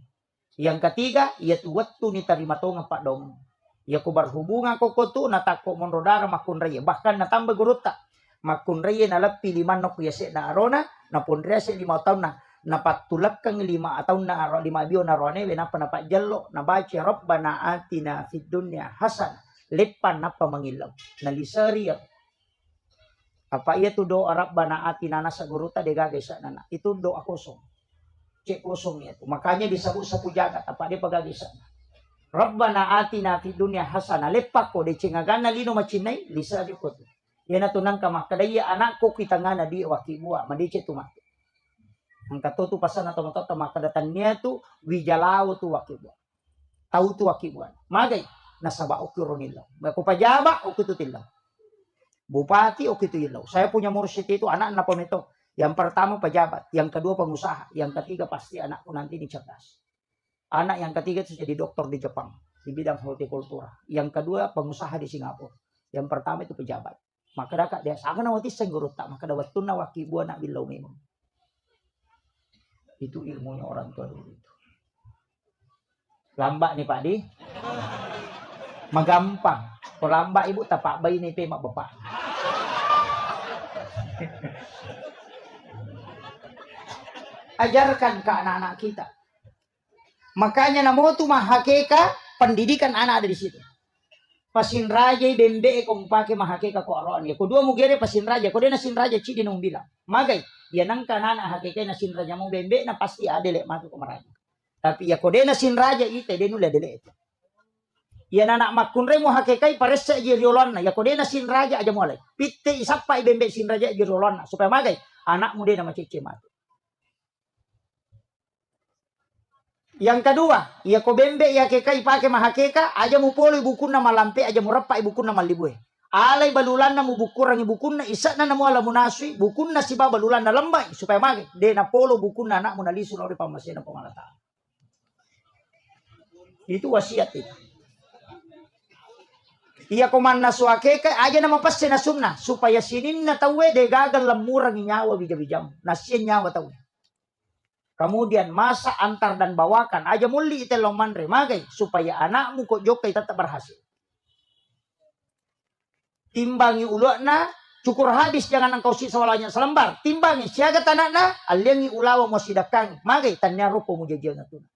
Yang ketiga, ia tu waktu ni tarima tonga pak dong. Ia ko berhubungan ko tu natako monrodara makun raya. Bahkan natambah guruta. Makun raya na lepi liman no kuyase na arona. Na pondrese 5 tahun na. Napatulak kang 5 atau na 5 bio na rone wena panapak jello na baca Rabbana atina fid dunya hasan lepan napa mangilaw na lisari apa iya tu doa Rabbana atina nasa guruta degaga sa nana itu doa kosong cek kosong itu makanya disebut sapu jagat apa dia pagagisa Rabbana atina fid dunya hasan lepak ko de cingagana lino macinay lisari ko yana tunang ka makadaya anakku kita ngana di wakibua madice tu mak ang katutu pasan atau mata makadatannya tu wijalao tu wakibuan. Tahu tu wakibuan. Magay nasaba okironilo. Ko pajaba okitutilao. Bupati okitutilao. Saya punya mursyid itu anak na pamito. Yang pertama pejabat, yang kedua pengusaha, yang ketiga pasti anakku nanti ini cerdas. Anak yang ketiga itu jadi dokter di Jepang di bidang hortikultura. Yang kedua pengusaha di Singapura. Yang pertama itu pejabat. Maka dak dia sangat nawati senggurut tak maka dawat tunna wakibuan nak bilau memang. Itu ilmunya orang tua dulu itu. Lambak nih Pak Di. Magampang. Kalau lambak ibu tapak bayi nih mak bapak. Ajarkan ke anak-anak kita. Makanya namo tu mahakeka pendidikan anak ada di situ. Pasin raja bembe kong pakai mahakeka ko aron ya. Kedua mugere pasin raja. Ko dia nasin raja cidi nung bilang. Magay. Ya nang kanana hakikay nasin raja mo bembe na pasti adele matu kumaraja. Tapi ya kode nasin raja ite denu le dele ito. Ya anak makunre mo hakikay pares sa jirolon na ya kode nasin raja aja mo alay. Pitte isapa bembe sin raja jirolon na supaya magay anak mo din na macici matu. Yang kedua, ya ko bembe ya hakikay pakai mahakeka aja mo polo ibukun na malampe aja mo rapa ibukun na malibuhe. Alay balulan na mo bukurang ibukun na isa na mo ala munaswi bukun na siba balulan na lambay supaya magi de na polo bukun na anak mo naliso na pamasin na pamalata. Itu wasiat itu. Iya kuman na suake kay aja na mapasin na sunna supaya sinin na tawe de gagal lamurang nyawa bijabijam nasien nyawa tawe. Kemudian masa antar dan bawakan aja muli itelong manre magay supaya anakmu kok jokay tetap berhasil. Timbangi ulokna cukur habis jangan engkau sisa walanya selembar. Timbangi siaga tanakna aliangi ulawa mo sidakang magay tanya rupo mo jajal na tuna.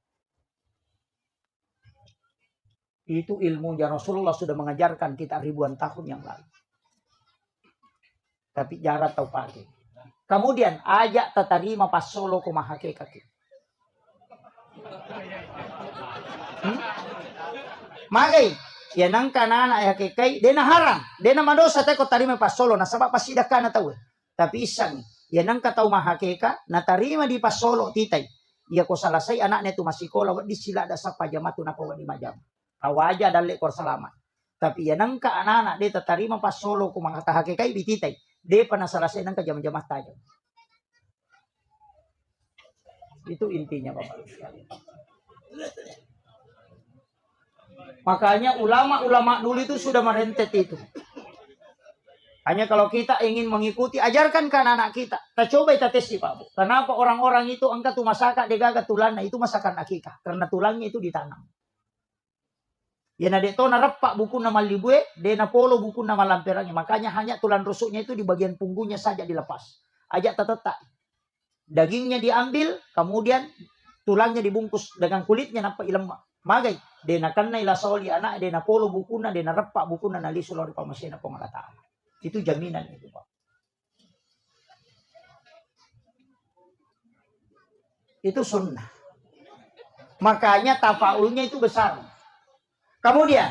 Itu ilmu yang Rasulullah sudah mengajarkan kita ribuan tahun yang lalu. Tapi jarak tahu pakai. Kemudian ajak tatarima pas solo kumahake kaki. Magay ya nang kanana ay hakikay dena harang dena madosa tay ko tarima pasolo na sabab pasida ka na tawe tapi isang ya nang kataw mahakeka na tarima di pasolo titay ya ko salasay anak neto masikola di sila da sa pajamatu na ko di majam kawaja dali ko salamat tapi ya nang ka anana de tatarima pasolo ko mga tahakikay bititay de pa na salasay nang kajam-jamat tayo itu intinya Bapak sekalian. Makanya ulama-ulama dulu itu sudah merentet itu. Hanya kalau kita ingin mengikuti, ajarkan ke anak-anak kita. Kita coba kita tes Pak Bu. Kenapa orang-orang itu angkat tu masakan degaga tulangnya itu masakan akikah? Karena tulangnya itu ditanam. Ya nadek to narepak buku nama libue, de na polo buku nama lamperangnya. Makanya hanya tulang rusuknya itu di bagian punggungnya saja dilepas. Ajak tetetak. Dagingnya diambil, kemudian tulangnya dibungkus dengan kulitnya nampak lemak. Magay, de na kan na ilasoli anak, de na polo bukuna, de na repak bukuna na lisulori pamasina po nga taala. Itu jaminan itu, Pak. Itu sunnah. Makanya tafaulnya itu besar. Kemudian,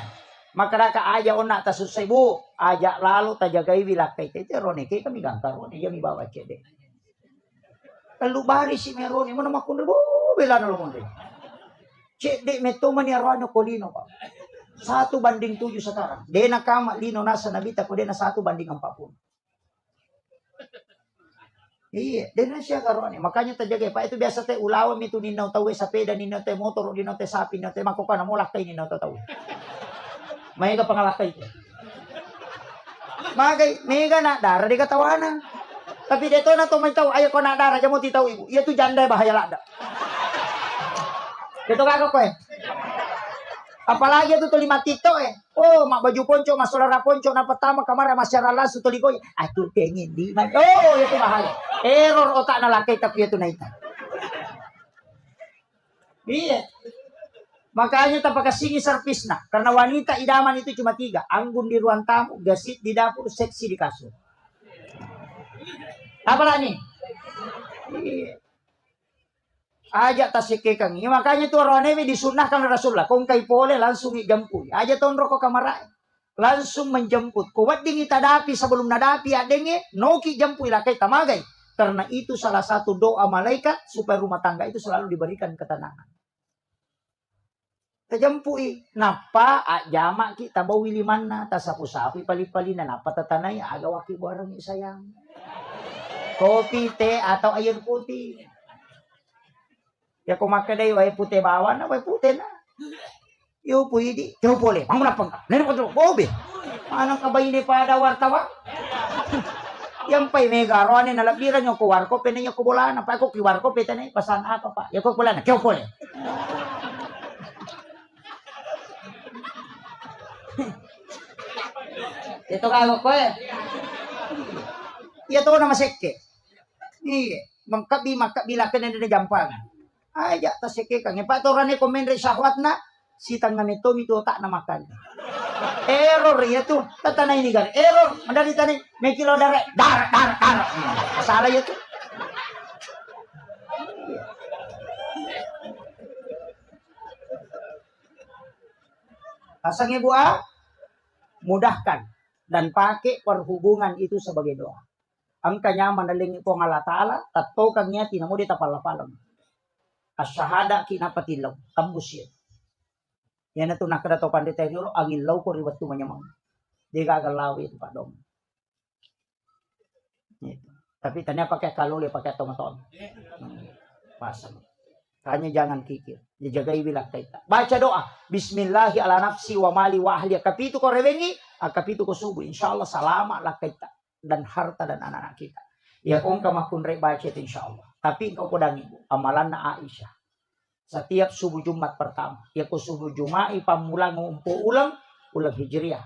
makaraka aja onak tasusay bu, aja lalu tajagai wilakai. Itu roneke kami gangkar, roneke kami bawa cede. Lalu bari si meroni, mana makun bu, bela nalo munde. Cede metoman ya rono kolino, Pak. 1:7 sekarang. Dena kama lino nasa nabita ko dena 1:40. Iya, dena siya karon. Makanya terjaga Pak itu biasa teh ulawan itu ninaw tawe sapeda ninaw teh motor ninaw teh sapi ninaw teh makuka na mo lakay ninaw tawe. May ka pangalakay. Magay, mega na dara di katawanan. Tapi dito na to may taw ayo ko na dara jamo titaw ibu. Iya tu janda bahaya lada. Dito ka ko eh. Apalagi itu tuh 5 tito eh. Oh, mak baju ponco, mas saudara ponco, na pertama kamar masyarakat su tuligoy. Atuh tengin di. Oh, itu bahaya. Error otak na lakay tapi itu naita. Iya. Makanya tak pakai singi servis nah. Karena wanita idaman itu cuma 3. Anggun di ruang tamu, gasit di dapur, seksi di kasur. Apa lah nih? Iya. Aja tasike kang. Ya, makanya tuh ronewi disunahkan Rasulullah. Kung kay pole langsung ijampuy. Aja tonro ko kamaray. Langsung menjemput. Kuwat ding itadapi sebelum nadapi adenge. Noki jampuy lakay tamagay. Karena itu salah satu doa malaikat supaya rumah tangga itu selalu diberikan ketenangan. Tajampuy. Napa ajama kita bawi limanna. Tasapu-sapi pali-palina. Napa tatanay agawaki barang sayang. Kopi, teh atau air putih. Ya kumakadai way putih bawan na way putih na. Yo pwede. Yo boleh. Mang menapang ka. Nene ko bobe. Anong kabay ni pada wartawan? Yang pay mega rone na labiran yung kuwarko pena yung kubulan pa ko kiwarko peta na pasan apa pa. Ya ko bulan na. Yo boleh. Ito ka ko eh. Iya to na masekke. Iya. Mangkabi lakan na jampangan. Aja tasike kang ipatoran ni komendre syahwat na sitang na nito mito tak na makan. Error ya tuh tatanay ni gar. Error mandali tani may kilo dar. Salah ya tuh. Pasang ibu mudahkan dan pakai perhubungan itu sebagai doa. Angkanya manaling po ng Allah Ta'ala tato kang niya tinamo di tapalapalam. Asyahada kinapatilaw. Tambus yan. Yan na ito nakadato pandetayro. Ang ilaw ko riwat tumanyamang. Di gagalawi ito pa dong. Tapi tanya pakai kaluli, pakai tomaton. Pasang. Kanya jangan kikir. Dijagai bilang kita. Baca doa. Bismillahi ala nafsi wa mali wa ahli. Kapitu ko rewengi. Kapitu ko subuh. InsyaAllah salamat lah kita. Dan harta dan anak-anak kita. Ya kung kamakun rek baca itu insyaallah. Tapi engkau pedang ibu amalan na Aisyah. Setiap subuh Jumat pertama, ya ku subuh Jumat pamulang ngumpu ulang Hijriah.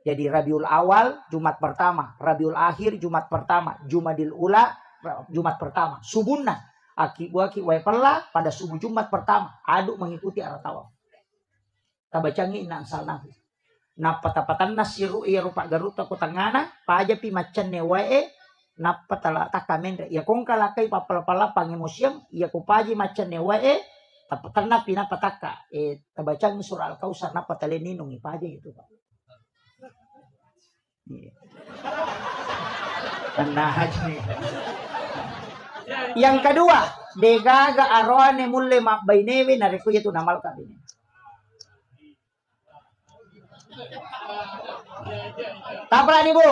Jadi Rabiul Awal Jumat pertama, Rabiul Akhir Jumat pertama, Jumadil Ula Jumat pertama. Subuhna aki-aki wae pala pada subuh Jumat pertama aduk mengikuti arah tawaf. Tabacangi na salnahu. Napatapatan nasiru rupa garuta ko tangana paja pi macan ne wae napatala takamen ya kung kalakay papalapala pangimusyam ya kupaji macan ne wae tapatan na pinapataka tabacang surah al-kausar napatalen ninong ipaji gitu Pak. Yang kedua degaga arwane mulle mabainewe na reku itu namal kabine. Tapalan ibu,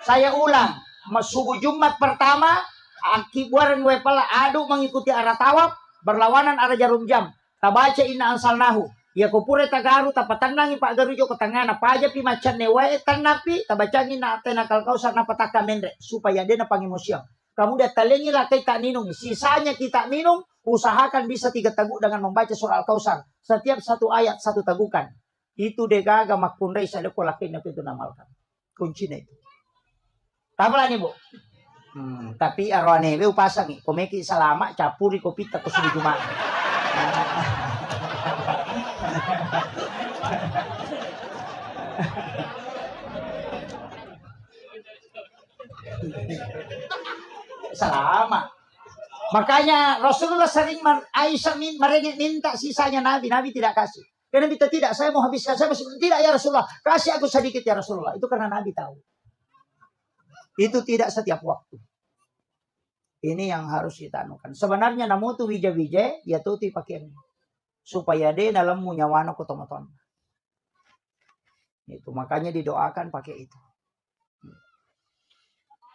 saya ulang. Subuh Jumat pertama, akibuaran gue pala adu mengikuti arah tawaf, berlawanan arah jarum jam. Tabaca inna ansalnahu. Ya kupure tagaru tapatanangi Pak Garujo ke tengah na paja pi macan ne wae tanapi tabacangin na atena kalkausar na pataka mendre supaya dia na pangimusyam. Kamu dia talengi lakai tak minum. Sisanya kita minum, usahakan bisa 3 teguk dengan membaca surah Al-Kausar. Setiap 1 ayat 1 tegukan. Itu degaga makundai saya ko lakai na itu namalkan. Kuncinya itu. Tapalan ibu. Tapi arwane we upasang komeki salama capuri kopi tak subuh Jumat. Selama. Makanya Rasulullah sering Aisyah minta sisanya Nabi. Nabi tidak kasih. Karena Nabi tidak, saya mau habiskan. Saya masih tidak ya Rasulullah. Kasih aku sedikit ya Rasulullah. Itu karena Nabi tahu. Itu tidak setiap waktu. Ini yang harus kita anukan. Sebenarnya namu tu wija-wija ya tuti pakaian. Supaya dia dalam munyawana kutomaton. Itu makanya didoakan pakai itu.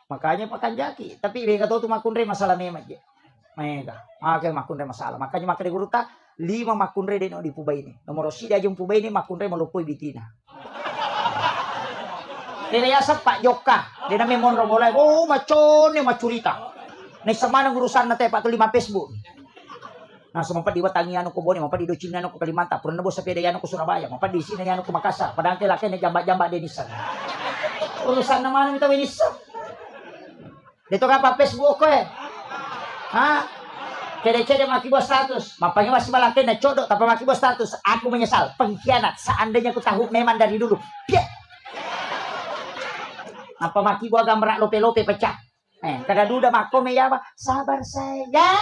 Makanya pakan jaki. Tapi mereka tahu tu makunre masalah memang je. Mereka. Makanya makunre masalah. Makanya makanya guru tak 5 makunre deno di pubai ini. Nomor sida jum pubai ini makunre melupui bitina. Dia ya Pak Joka. Dia namanya Monro mulai. Oh macon ni macurita. Ni sama nang urusan na tayo 5 Facebook. Nah, sempat diwatangi anu ko Boni, mampa di Docina anu ko Kalimantan, purna bo sa pede anu ko Surabaya, mampa di sini anu ko Makassar, padahal laki na jamba-jamba denisan. Urusan naman ito denisan. Dito ka pa Facebook ko eh. Ha? Cede-cede makibo status. Mapanya masih malaki na codok, tapi makibo status. Aku menyesal, pengkhianat. Seandainya aku tahu memang dari dulu. Piye. Apa makibo agak merak lope-lope pecah. Kada duda mako me yawa. Sabar saya.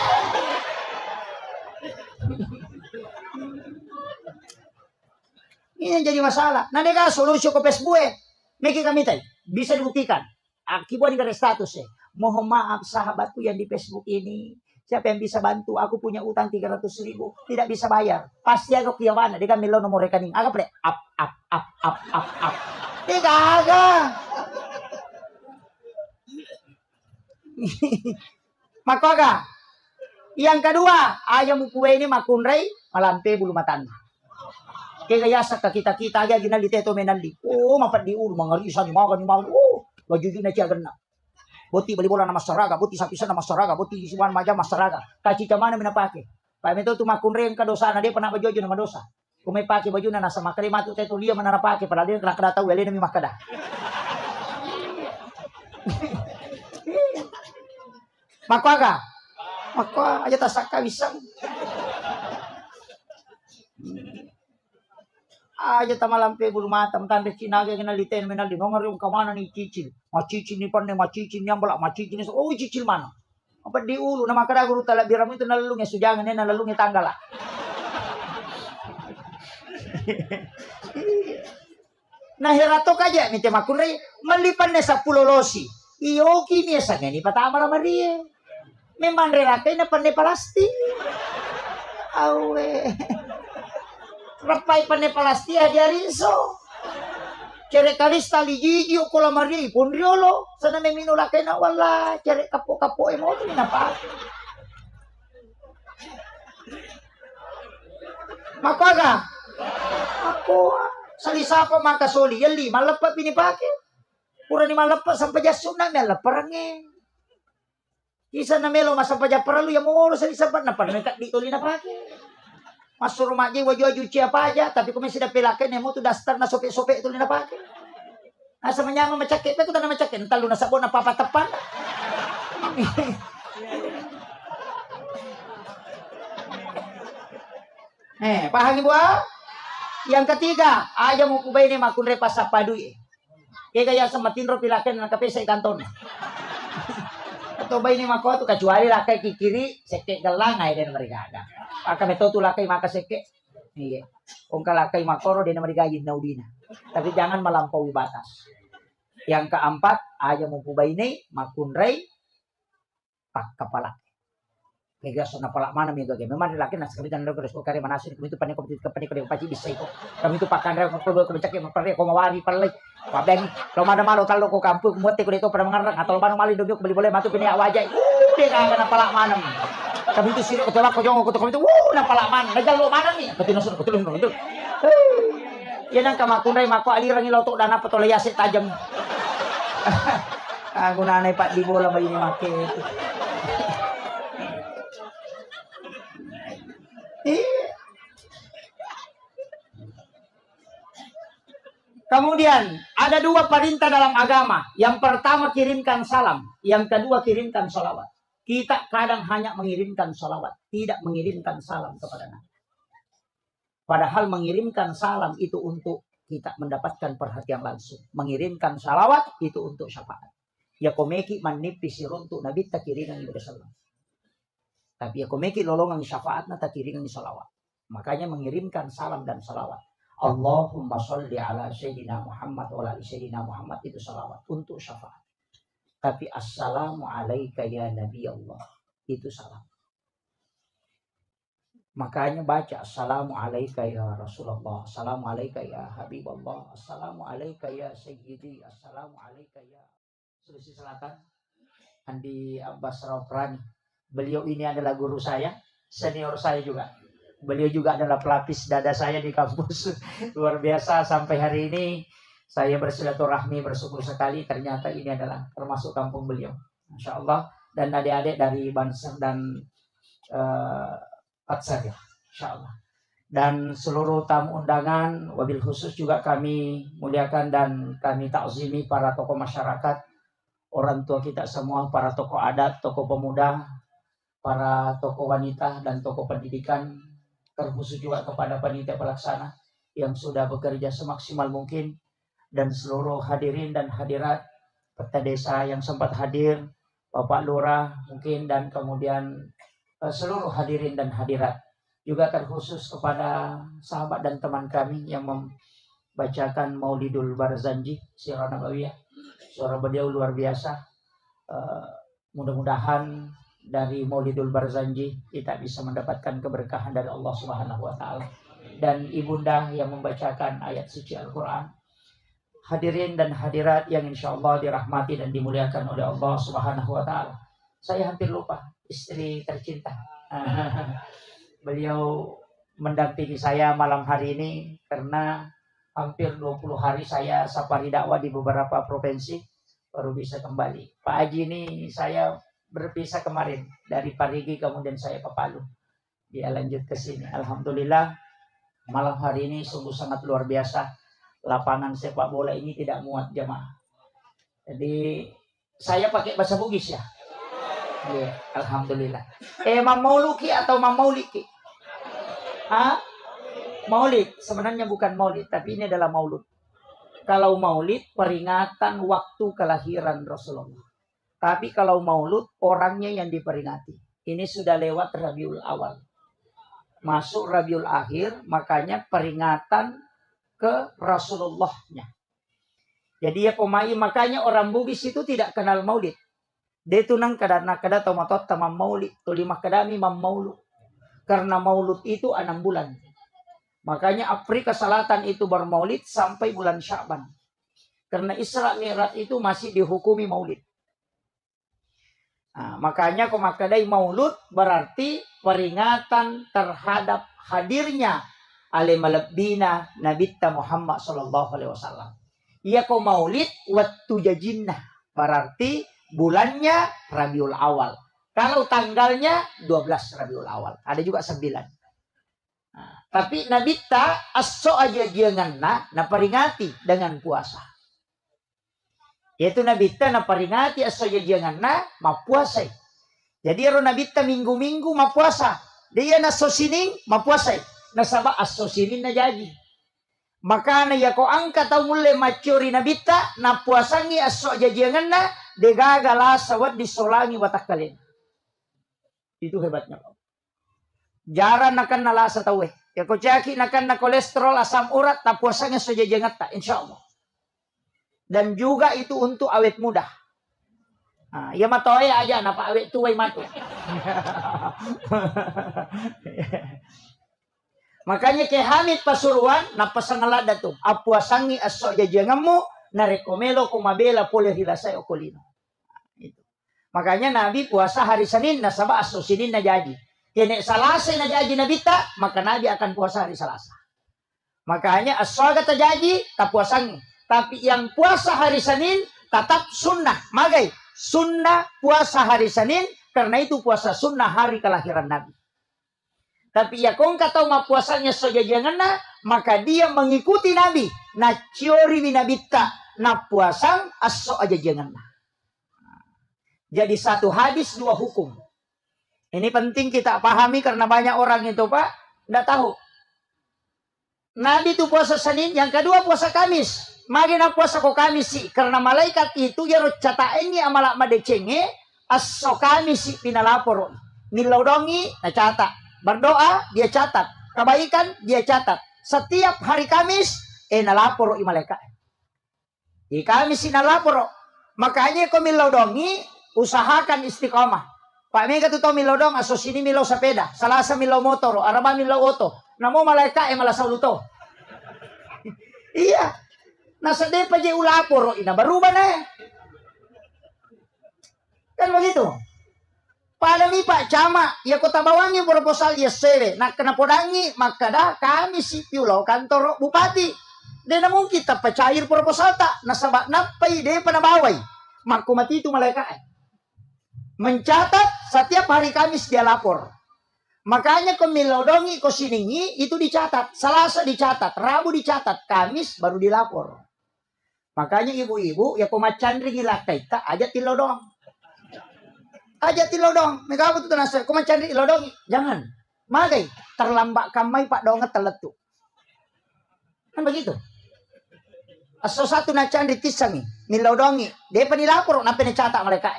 Ini yang jadi masalah. Nah, nega solusi ke Facebook Meki kami tay. Bisa dibuktikan. Akibat negara status Mohon maaf sahabatku yang di Facebook ini. Siapa yang bisa bantu? Aku punya utang 300.000. Tidak bisa bayar. Pasti aku kiawana. Dia melo nomor rekening. Agak ple. Up. Dia kagak. Maka yang kedua, ayam kue ini makunrei malampe bulu matanda. Kaya sa kita aja ginali teto menali. Oh, mapat di ulu mangarisan ni makan ni makan. Oh, baju na siya ganna. Boti bali bola na masaraga, boti sapisan na masaraga, boti siwan maja masaraga. Kaci ka mana minapake. Pa meto tu makunrei ang kadosa na dia pernah bajojo na madosa. Kung may pake baju na nasa makalimatu teto liya manarapake padahal dia kada tahu ele na mi makada. Maka aja tasaka bisa. Aja tamalampe bulu mata tanda Cina ga ginaliten menal di nongor yung kamana ni cicil. Macicil ni panne macicil ni ambala macicil ni oh cicil mana. Apa di ulu na makada guru tala biramu itu nalalung sujangan ni nalalung tanggala. Nah hiratok aja minta makunre malipan na sa pulolosi. Iyo kini sa ngani patama na Maria. Memang relakai na pandai palasti. Awe. Rapai pandai palasti aja rinso. Cere kalista lijiyo kola Maria pun riolo. Sana may minulakai na wala. Cere kapo-kapo emo ito minapa. Makaga. Ako. Salisa pa makasoli. Yali malapat pinipake. Pura ni malapat sampai jasuna malaparangin. Isa na melo masampaja paralu yang mau sa isapat na panangkat dito lina pake. Masuk rumah je waju-waju apa aja tapi kung sida pilaken mo tu dastar na sope-sope itu lina pake. Asa manyama macakit pa ko na macakit talo na sabon na papatapan. Pahami buah? Yang ketiga, aja mo kubay ni makunre pasapadui. Kaya kaya sa matinro pilaken na kape sa ikanton. Atau bayi ni mako tu kecuali lakai kiri sekek gelang ay den mereka ada. Aka meto tu lakai maka sekek. Iya. Ongka lakai makoro den mereka naudina. Tapi jangan melampaui batas. Yang keempat, aja mumpu bayi ni makunrei pak kepala. Kaya sana pala mana mi gage. Memang laki nas kami dan logos ko kare manasin kami tu panik ko paci bisa iko. Kami tu pakan re ko cak mapare ko mawari palay. Pabeng lo mana malo talo ko kampung muti ko dito para mangarang atau bano mali dogyo beli boleh matu pini awajay. Dia kagak pala mana. Kami tu siro ko tolak ko jongo ko kami tu na pala mana. Nagal lo mana ni? Betul betul. Yan ang kamakunay mako alirang iloto dan apa to layasi tajam. Aku nanay pak di bola bayi ni make. Kemudian ada 2 perintah dalam agama. Yang pertama kirimkan salam. Yang kedua kirimkan sholawat. Kita kadang hanya mengirimkan sholawat. Tidak mengirimkan salam kepada Nabi. Padahal mengirimkan salam itu untuk kita mendapatkan perhatian langsung. Mengirimkan sholawat itu untuk syafaat. Ya komeki manipi siruntu Nabi tak kiringan ibadah salam. Tapi ya komeki lolongan syafaatna tak kiringan salawat. Makanya mengirimkan salam dan salawat. Allahumma sholli ala sayyidina Muhammad wa ala sayyidina Muhammad itu salawat untuk syafaat. Tapi assalamu alayka ya Nabi Allah itu salam. Makanya baca assalamu alayka ya Rasulullah, assalamu alayka ya Habibullah, assalamu alayka ya Sayyidi, assalamu alayka ya Sulawesi Selatan. Andi Abbas Rauprani. Beliau ini adalah guru saya, senior saya juga. Beliau juga adalah pelapis dada saya di kampus. Luar biasa sampai hari ini saya bersilaturahmi bersyukur sekali. Ternyata ini adalah termasuk kampung beliau. Masya Allah. Dan adik-adik dari Banser dan Patsar ya, insya Allah. Dan seluruh tamu undangan, wabil khusus juga kami muliakan dan kami takzimi para tokoh masyarakat, orang tua kita semua, para tokoh adat, tokoh pemuda, para tokoh wanita dan tokoh pendidikan, terkhusus juga kepada panitia pelaksana yang sudah bekerja semaksimal mungkin, dan seluruh hadirin dan hadirat peserta desa yang sempat hadir, Bapak Lurah mungkin, dan kemudian seluruh hadirin dan hadirat, juga terkhusus kepada sahabat dan teman kami yang membacakan Maulidul Barzanji Sirah Nabawiyah. Suara beliau luar biasa. Mudah-mudahan dari Maulidul Barzanji kita bisa mendapatkan keberkahan dari Allah Subhanahu wa taala. Dan ibunda yang membacakan ayat suci Al-Qur'an. Hadirin dan hadirat yang insyaallah dirahmati dan dimuliakan oleh Allah Subhanahu wa taala. Saya hampir lupa istri tercinta. Beliau mendampingi saya malam hari ini karena hampir 20 hari saya safari dakwah di beberapa provinsi baru bisa kembali. Pak Haji ini saya berpisah kemarin dari Parigi, kemudian saya ke Palu. Dia lanjut ke sini. Alhamdulillah malam hari ini sungguh sangat luar biasa. Lapangan sepak bola ini tidak muat jamaah. Jadi saya pakai bahasa Bugis ya. Ya, alhamdulillah. Mauliki atau Mauliki? Maulid. Sebenarnya bukan maulid, tapi ini adalah maulud. Kalau maulid, peringatan waktu kelahiran Rasulullah. Tapi kalau maulud, orangnya yang diperingati. Ini sudah lewat Rabiul Awal. Masuk Rabiul Akhir, makanya peringatan ke Rasulullahnya. Jadi ya komai, makanya orang Bugis itu tidak kenal maulid. Dia tunang kada tomatot tamam maulid, tulimah kadami mam maulud. Karena maulud itu 6 bulan. Makanya Afrika Selatan itu bermaulid sampai bulan Sya'ban. Karena Isra Mi'raj itu masih dihukumi maulid. Nah, makanya komakadai maulud berarti peringatan terhadap hadirnya alimalabdina Nabitta Muhammad sallallahu alaihi wasallam. Ya ko maulid waktu jajinnah berarti bulannya Rabiul Awal. Kalau tanggalnya 12 Rabiul Awal. Ada juga 9. Nah, tapi Nabitta aso aja janganna na peringati dengan puasa. Yaitu Nabitta na peringati aso aja janganna ma puasa. Jadi ro Nabitta minggu-minggu ma puasa. Dia na sosining ma puasa. Nasaba aso sinin na jadi. Maka na yako angka tau mule macuri Nabitta na puasangi aso aja janganna degagala sawat disolangi watak kalian. Itu hebatnya. Jaran akan nalasa tawe. Ya kocaki akan na kolesterol asam urat na puasanya saja jangat tak insyaallah. Dan juga itu untuk awet muda. Nah, ya matoy aja napa awet tuway mato. Makanya ke Hamid Pasuruan na pasangalada to. Apuasangi aso jajangamu na rekomelo kumabela pole hilasay okolino. Itu. Makanya Nabi puasa hari Senin nasaba aso Senin na jadi. Kene Salasa na jadi Nabita, maka Nabi akan puasa hari Selasa. Makanya aso kata jadi tapuasangi. Tapi yang puasa hari Senin tetap sunnah. Magai sunnah puasa hari Senin karena itu puasa sunnah hari kelahiran Nabi. Tapi ya kong kata puasanya sojajanganna, maka dia mengikuti Nabi. Na ciori binabita na puasang aso aja janganna. Jadi satu hadis dua hukum. Ini penting kita pahami karena banyak orang itu Pak tidak tahu. Nabi itu puasa Senin, yang kedua puasa Kamis. Magi na puasa ko Kamis si. Karena malaikat itu ya catain ni amalak madecenge. Aso Kamis si pinalapor. Nilodongi na catat. Berdoa dia catat. Kebaikan dia catat. Setiap hari Kamis nalapor i malaikat. Di Kamis si nalapor. Makanya ko milodongi usahakan istiqomah. Pak Mega tu milodong aso sini milaw sepeda. Salasa milaw motor. Araba milaw oto. Namo malaikat malasau luto. Iya. Nasa depa je ulapor, ina berubah na. Kan begitu. Pada mi Pak Cama, ya kota bawangi proposal ya sewe. Nak kena podangi, maka dah kami si piulau kantor bupati. Dan namun kita pecair proposal tak. Nasabak napai dia panabawai. Maku mati itu malaikat. Mencatat setiap hari Kamis dia lapor. Makanya ko milodongi ko siningi itu dicatat. Selasa dicatat, Rabu dicatat, Kamis baru dilapor. Makanya ibu-ibu ya kumacandri ngilakay ta aja tilodong. Aja tilodong. Mega aku tuh nasa kumacandri ilodong. Jangan. Magay terlambat kamay Pak dongat teletu. Kan begitu. Aso satu na candri tisang nilodongi. Dia penilapor na pinacatak mereka.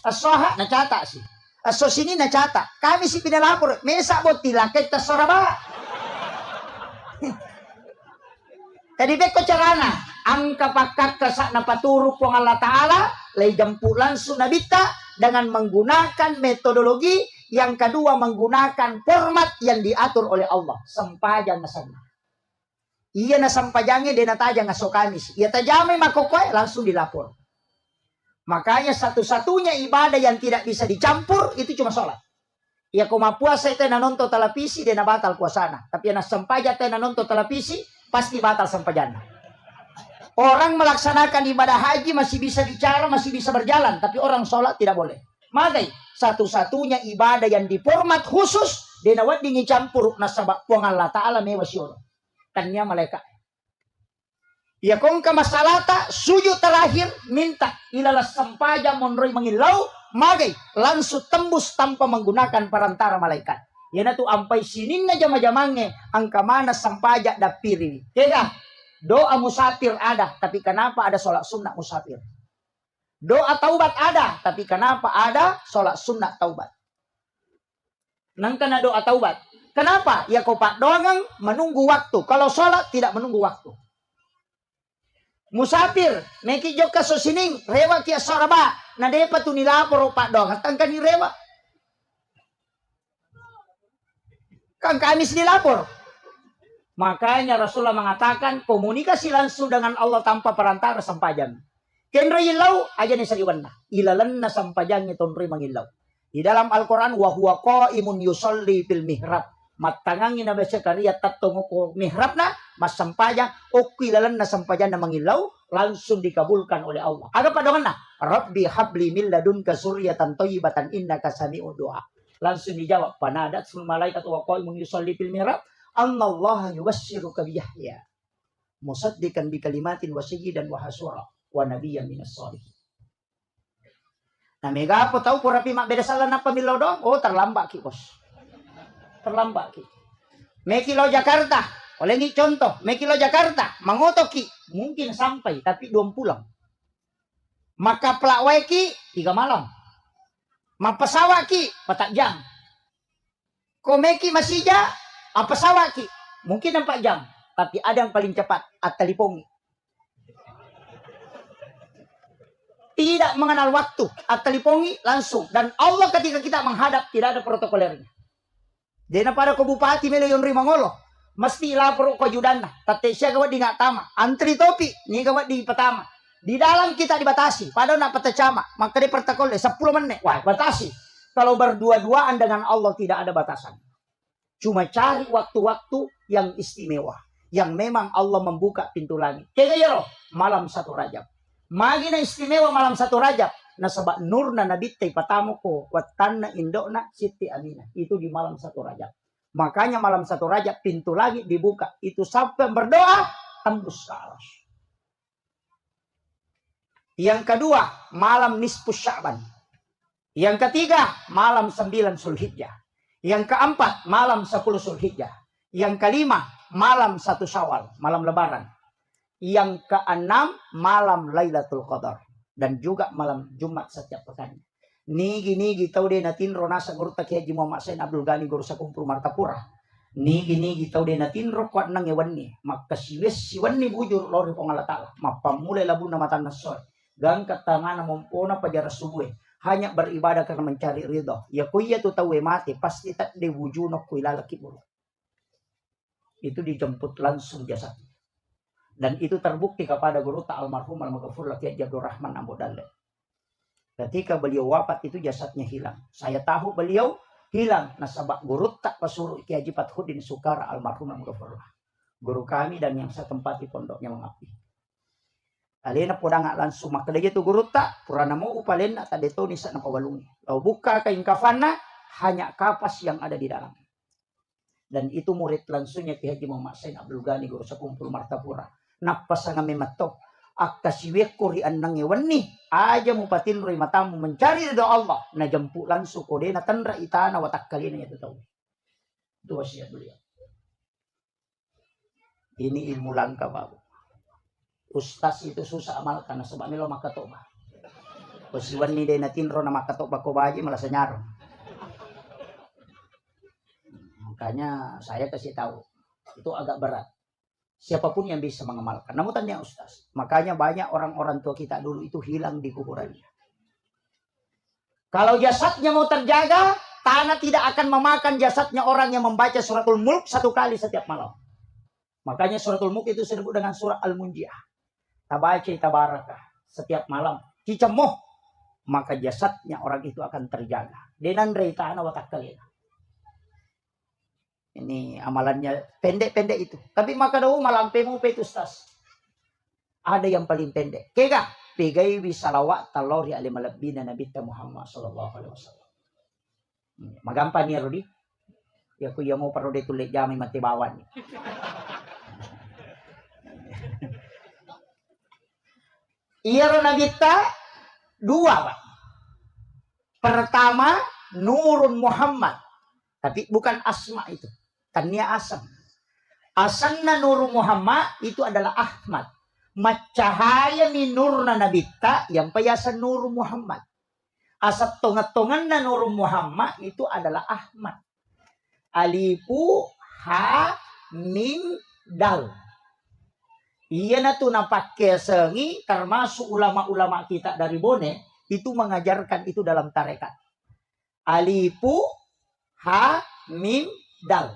Asoha na catak sih. Aso sini na catak. Kami si pinalapor. Mesa bot tilakay ta soraba. Tadi beko carana. Ang kapakak kasak na paturuk pong Allah Ta'ala lay jampu langsung nabita dengan menggunakan metodologi yang kedua menggunakan format yang diatur oleh Allah. Sampajang na sana. Iya na sampajangnya dia natajang na sokamis. Iya tajamay makokoy langsung dilapor. Makanya satu-satunya ibadah yang tidak bisa dicampur itu cuma sholat. Iya kumapuasa itu na nonton televisi dia na batal puasana. Tapi na sampaja itu na nonton televisi pasti batal sampajana. Orang melaksanakan ibadah haji masih bisa bicara, masih bisa berjalan. Tapi orang sholat tidak boleh. Magai, satu-satunya ibadah yang diformat khusus. Denawat dingin campur nasabak puang Allah Ta'ala mewasyur. Tanya malaikat. Ya kong ke masalata, sujud terakhir, minta. Ilalas sampaja monroy mengilau. Magai, langsung tembus tanpa menggunakan perantara malaikat. Ya na tu ampai sinin na jama-jamange. Angka mana sampaja dapiri. Kega. Doa musafir ada, tapi kenapa ada sholat sunnah musafir? Doa taubat ada, tapi kenapa ada sholat sunnah taubat? Nang kena doa taubat. Kenapa? Ya kau Pak doang menunggu waktu. Kalau sholat tidak menunggu waktu. Musafir, meki joka sosining, rewa kia soraba. Na depa tu nilapor Pak doang, tangka ni rewa. Kan kami nilapor. Makanya Rasulullah mengatakan komunikasi langsung dengan Allah tanpa perantara sampajang. Kenra ilau aja nih sariwanna. Ilalanna sampajangnya tonri mangilau. Di dalam Al-Quran wa huwa qaimun yusalli fil mihrab. Matangangin na besa kariya tatungo ko mihrab na mas sampajang o ilalanna sampajang na mangilau langsung dikabulkan oleh Allah. Aga padongan na Rabbi habli min ladunka suryatan thayyibatan innaka sami'ud du'a. Langsung dijawab panadat sul malaikat wa qaimun yusalli fil mihrab. Allah yubassiruka bi Yahya musaddiqan bi kalimatin wa sayyidan wa hasura wa nabiyyan minas shalihin. Nah mega apa tahu purapi mak beda salah napa milodong? Oh terlambat ki bos. Terlambat ki. Mekilo Jakarta, oleh ni contoh, mekilo Jakarta, mangoto ki mungkin sampai tapi 2 pulang. Maka pelawai ki 3 malam. Mapasawak ki 4 jam. Komeki masija apa sawaki? Mungkin 4 jam. Tapi ada yang paling cepat. At-talipongi. Tidak mengenal waktu. At-talipongi langsung. Dan Allah ketika kita menghadap tidak ada protokolernya. Dena pada ko bupati melayon rimangolo. Mesti lapor ko judana. Tatesya gawat di ngatama. Antri topi. Ni gawat di pertama. Di dalam kita dibatasi. Padahal nak patacama. Maka di protokol 10 menit. Wah batasi. Kalau berdua-duaan dengan Allah tidak ada batasan. Cuma cari waktu-waktu yang istimewa. Yang memang Allah membuka pintu langit. Kaya malam 1 Rajab. Magi na istimewa malam 1 Rajab. Na sabak nur na nabitay patamu ko. Watan na indok na Siti Aminah. Itu di malam 1 Rajab. Makanya malam 1 Rajab pintu langit dibuka. Itu sampai berdoa tembus ke aras. Yang kedua malam nisfus Sya'ban. Yang ketiga malam 9 Zulhijjah. Yang keempat, malam 10 Zulhijjah. Yang kelima, malam 1 Syawal, malam Lebaran. Yang keenam, malam Lailatul Qadar. Dan juga malam Jumat setiap pekan. Nigi tau de natinro nasa guru tak Haji Muhammad Sain Abdul Ghani guru sa kumpul Martapura. Nigi tau de natinro kuat nang ewanni. Maka siwanni bujur lori pong Allah Ta'ala. Mapamulai labu na matan nasoy. Gangkat tangan mumpuna pajar subuh. Hanya beribadah karena mencari ridho. Ya kuya tu tahu mati. Pasti tak de wujunok kuilalaki buruk. Itu dijemput langsung jasad. Dan itu terbukti kepada guru tak almarhum al-maghfur laki Abdul Rahman Abu Dalil. Ketika beliau wafat itu jasadnya hilang. Saya tahu beliau hilang. Nasabak guru tak pasuruh Ki Haji Fathuddin Sukara almarhum al-maghfur. Guru kami dan yang saya tempati pondoknya mengabdi. Alena podang langsung maka dia tu guru tak purana mau upalen tak deto ni sa napawalungi. Lalu buka kain kafana hanya kapas yang ada di dalam. Dan itu murid langsungnya Ki Haji Muhammad Sain Abdul Ghani guru sa kumpul Martapura. Napasanga mematok akasiwekuri anang ewanni aja mupatin roi matamu mencari ridho Allah na jemput langsung kode na tandra itana watak kalina itu tahu. Itu wasiat beliau. Ini ilmu langka babu. Ustaz itu susah amal karena sebab melo makatoba. Wasiwan ni de natinro na makatoba ko baji malah senyaro. Makanya saya kasih tahu itu agak berat. Siapapun yang bisa mengamalkan. Namun tanya Ustaz. Makanya banyak orang-orang tua kita dulu itu hilang di kuburannya. Kalau jasadnya mau terjaga, tanah tidak akan memakan jasadnya orang yang membaca suratul Mulk 1 kali setiap malam. Makanya suratul Mulk itu disebut dengan surah Al-Munjiah. Tabaca tabarakah setiap malam. Cicemoh. Maka jasadnya orang itu akan terjaga. Denandre tanah watak kalian. Ini amalannya pendek-pendek itu. Tapi maka daw malampemu pe Ustaz. Ada yang paling pendek. Kega pegay bisalawat talori ali malabina Nabi Muhammad sallallahu alaihi wasallam. Magampan ni Rodi. Ya kuya mo paro de tulik jami matibawan. Iya Nabi ta dua, Pak. Pertama Nurun Muhammad. Tapi bukan asma itu. Tania asam. Asanna Nur Muhammad itu adalah Ahmad. Macahaya minurna nabita yang payasan Nur Muhammad. Asap tongat-tongan na Nur Muhammad itu adalah Ahmad. Alifu ha mim dal. Iya na tu napakai sengi termasuk ulama-ulama kita dari Bone itu mengajarkan itu dalam tarekat. Alifu ha mim dal.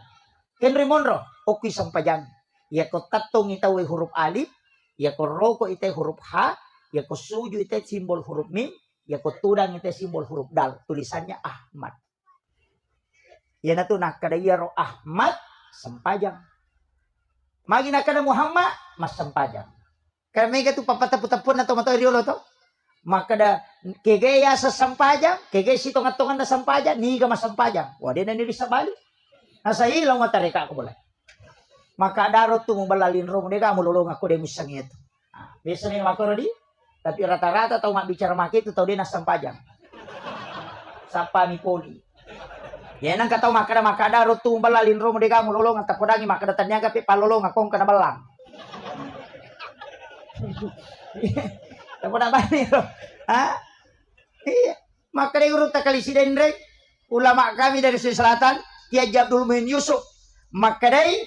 Henry Monroe, oki sampajang. Ya ko tatong itawe huruf alif, ya ko roko ite huruf ha, ya ko suju ite simbol huruf mim, ya ko tudang ite simbol huruf dal. Tulisannya Ahmad. Ya na tu nakadaya ro Ahmad sampajang. Magi nakada Muhammad mas sampajang. Kaya mega tu papataputapun na tomato riolo to. Makada kegeya sa sampajang, kegey si tongat-tongan na sampajang, niga mas sampajang. Wadi na nili sa bali. Nasa ilaw matarika ako boleh. Maka darot tu membalalin rom nega mululong ako de misangit. Biasa nih makoro di, tapi rata-rata tau mak bicara mak itu tau dia nas sampajang. Sapa mi poli. Ya nang katau maka darot tu membalalin rom nega mululong at tapodangi maka datanya kape palolong akong kana balang. Tapodang bani ro. Ha? Iya. Maka de urut takali si dendre ulama kami dari Sulawesi Selatan Kiai Abdul Muin Yusuf makadai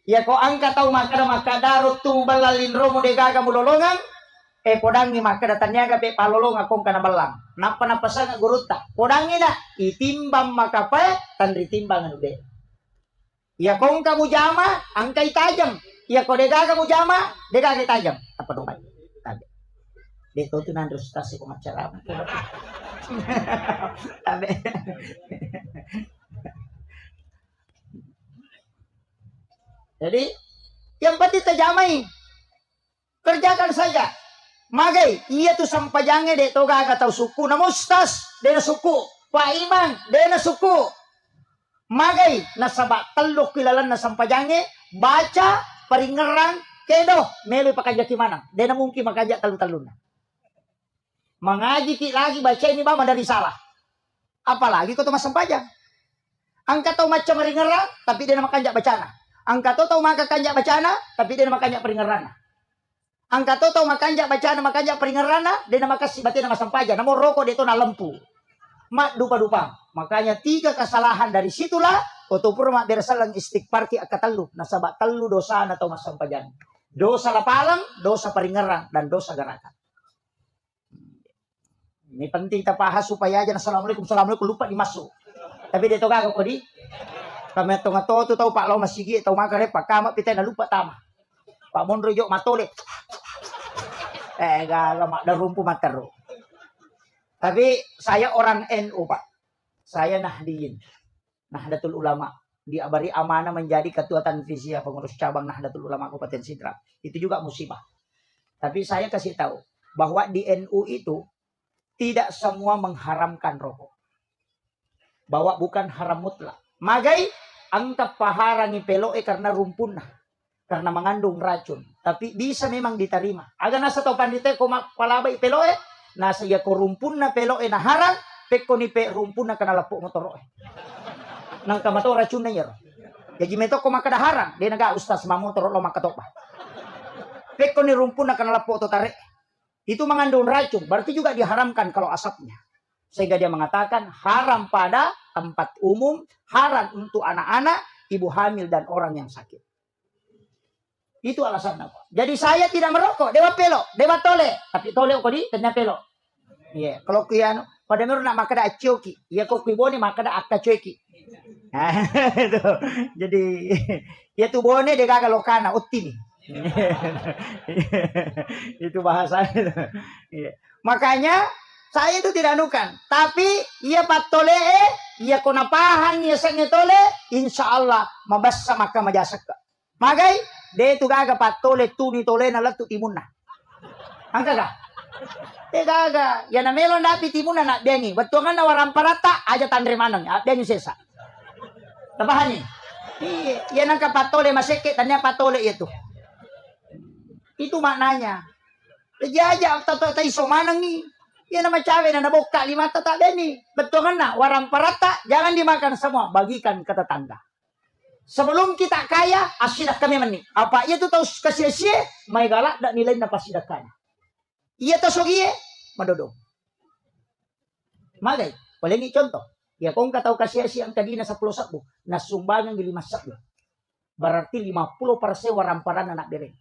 ya ko angka tau maka darut tumbal lalin romo de gaga mulolongan podangi maka datanya gabe palolong akong kana balang napa sana guruta podangi na itimbang makape tan ritimbang anu de ya kong kamu jama angkai tajam ya ko de gaga mu jama de gaga tajam apa dong baik tabe de to tunan rustasi ko macara tabe Jadi yang penting terjamai kerjakan saja. Magai iya tu sampajange de toga atau suku na mustas de na suku pa iman de na suku. Magai nasaba teluk kilalan na sampajange baca paringerang kedo melu pakajak mana. De na mungkin makajak talun-talun. Mengaji ki lagi baca ini mama dari salah. Apalagi kau tu mas sampajang. Angkat tau macam ringerang tapi de na makajak bacana. Angka to tau maka kanjak bacana tapi dia makanya peringerana. Angka toto makanja bacaan makanja peringarana dia makasih batin nama sampaja namo rokok dia itu na lempu. Mak dupa-dupa. Makanya 3 kesalahan dari situlah otopur mak bersalang istighfar ki akatalu nasabak telu dosa atau mas sampajan. Dosa lapalang, dosa peringaran dan dosa gerakan. Ini penting kita bahas supaya aja assalamualaikum lupa dimasuk. Tapi dia toga kok di kami tonga tu tahu Pak Lau masigi tahu makare Pak Kamak pita na lupa tama. Pak Mondro jok matole. Gala mak dah rumpu matero. Tapi saya orang NU Pak. Saya Nahdiyin. Nahdlatul Ulama. Diabari amanah menjadi ketua Tanfiziyah pengurus cabang Nahdlatul Ulama Kabupaten Sidrap. Itu juga musibah. Tapi saya kasih tahu bahwa di NU itu tidak semua mengharamkan rokok. Bahwa bukan haram mutlak. Magai angkap paharangi peloe karena rumpun karena mengandung racun. Tapi bisa memang diterima. Aga nasa to pandite ko palabay peloe, nasa ya ko rumpun na peloe na harang, pekko ni pe rumpun na kanalapo motoroe. Nang kamato racun na yero. Jadi meto ko makada harang, dia naga ustaz mamotor lo makatopa. Pekko ni rumpun na kanalapo to tare. Itu mengandung racun, berarti juga diharamkan kalau asapnya. Sehingga dia mengatakan haram pada tempat umum, haram untuk anak-anak, ibu hamil dan orang yang sakit. Itu alasan apa? Jadi saya tidak merokok. Dewa pelo, dewa tole. Tapi tole kok di tanya pelo. Iya, kalau kian pada meru nak makada acioki. Iya kok kibone makada akta cueki. Itu. Jadi ya tu bone de gaga lokana utti nih. Itu bahasanya. Iya. Makanya saya itu tidak anukan. Tapi ia patole ia konapahan ia sange tole insyaallah mabassa maka majasaka. Magai de tu gaga patole tu ni tole na latu timunna. Angka ga? De gaga ya na melon dapi timunna na bengi. Betuangan na waram parata aja tandre manang ya bengi sesa. Tabahani. Iya nang patole maseke tanya patole itu. Itu maknanya. Jaja tato tay somanang ni. Yan nama cawe na nabuka 5 tata beni. Betuangan na waram parata jangan dimakan semua, bagikan ke tetangga. Sebelum kita kaya, asidah kami meni. Apa ia tu tahu kasih-kasih, may galak dak nilai na pasidakanya. Ia tahu sogie, madodo. Magay, paling contoh. Ya kung kataw kasih-kasih ang kadina sa 10 sakbo, nasumbangan ng 5 sakbo. Berarti 50% waramparan na nakdere.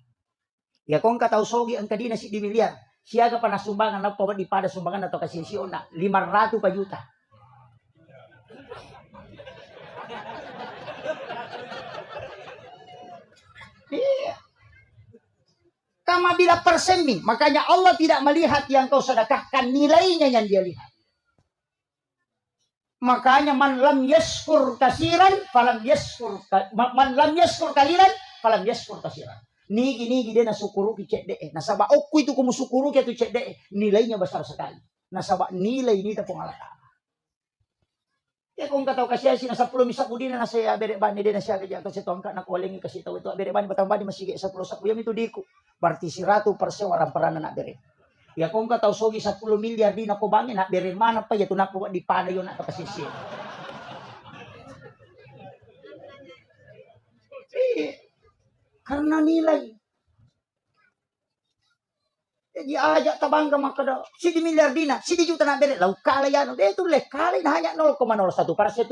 Ya kung kataw sogi ang kadina si di milyar, siya ka pa nasumbangan na pa di pada sumbangan atau kasih-kasih na 500 pa juta. Iya. Kama bila persen nih. Makanya Allah tidak melihat yang kau sedekahkan. Nilainya yang dia lihat. Makanya man lam yaskur kasiran. Falam yaskur. Man lam yaskur kaliran. Falam yaskur kasiran. Nigi dia nasukuru ki cek dee. Nasaba okku itu kumusukuru ki itu cek dee. Nilainya besar sekali. Nasaba nilai ini tepung alata. Ya kung kataw kasi si nasa 10 misa pudi na nasa abere bani din na siya kaya kasi tongka na kolengi kasi taw itu abere bani batang bani masige sa 10 sakuyam itu diko. Berarti 100% orang perana na bere. Ya kung kataw sogi 10 milyar di na ko bangin na bere mana pa ya tunak ko di pada yon na kapasisi. Karena nilai. Jadi ajak tabangga makada si di miliar dina, si di juta na bere, lau kala yan, itu leh kala na hanya 0,01%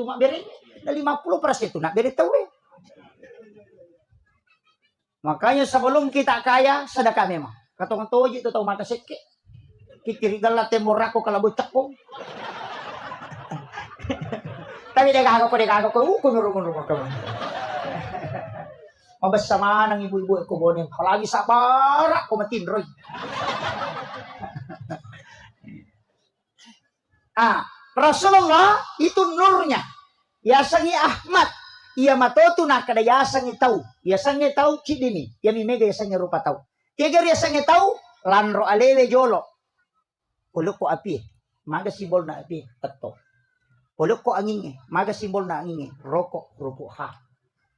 mak bere, na 50% nak bere tawe. Makanya sebelum kita kaya, sedekah memang. Katong toji itu tahu maka seke. Kikirigal la temorako kalau bocak ko. Tapi dia kagak ko, kunurung ko. Mabas sama ng ibu-ibu ko boning, palagi sabar ako matinroy. Rasulullah itu nurnya. Yasangi Ahmad. Ia matoto na kada yasangi tahu. Yasangi tahu cidini. Ya mimega yasangi rupa tahu. Tiga yasangi tahu lanro alewe jolo. Puluk ko api. Maga simbol na api. Tato. Puluk ko anginge. Maga simbol na anginge. Rokok. Rupo ha.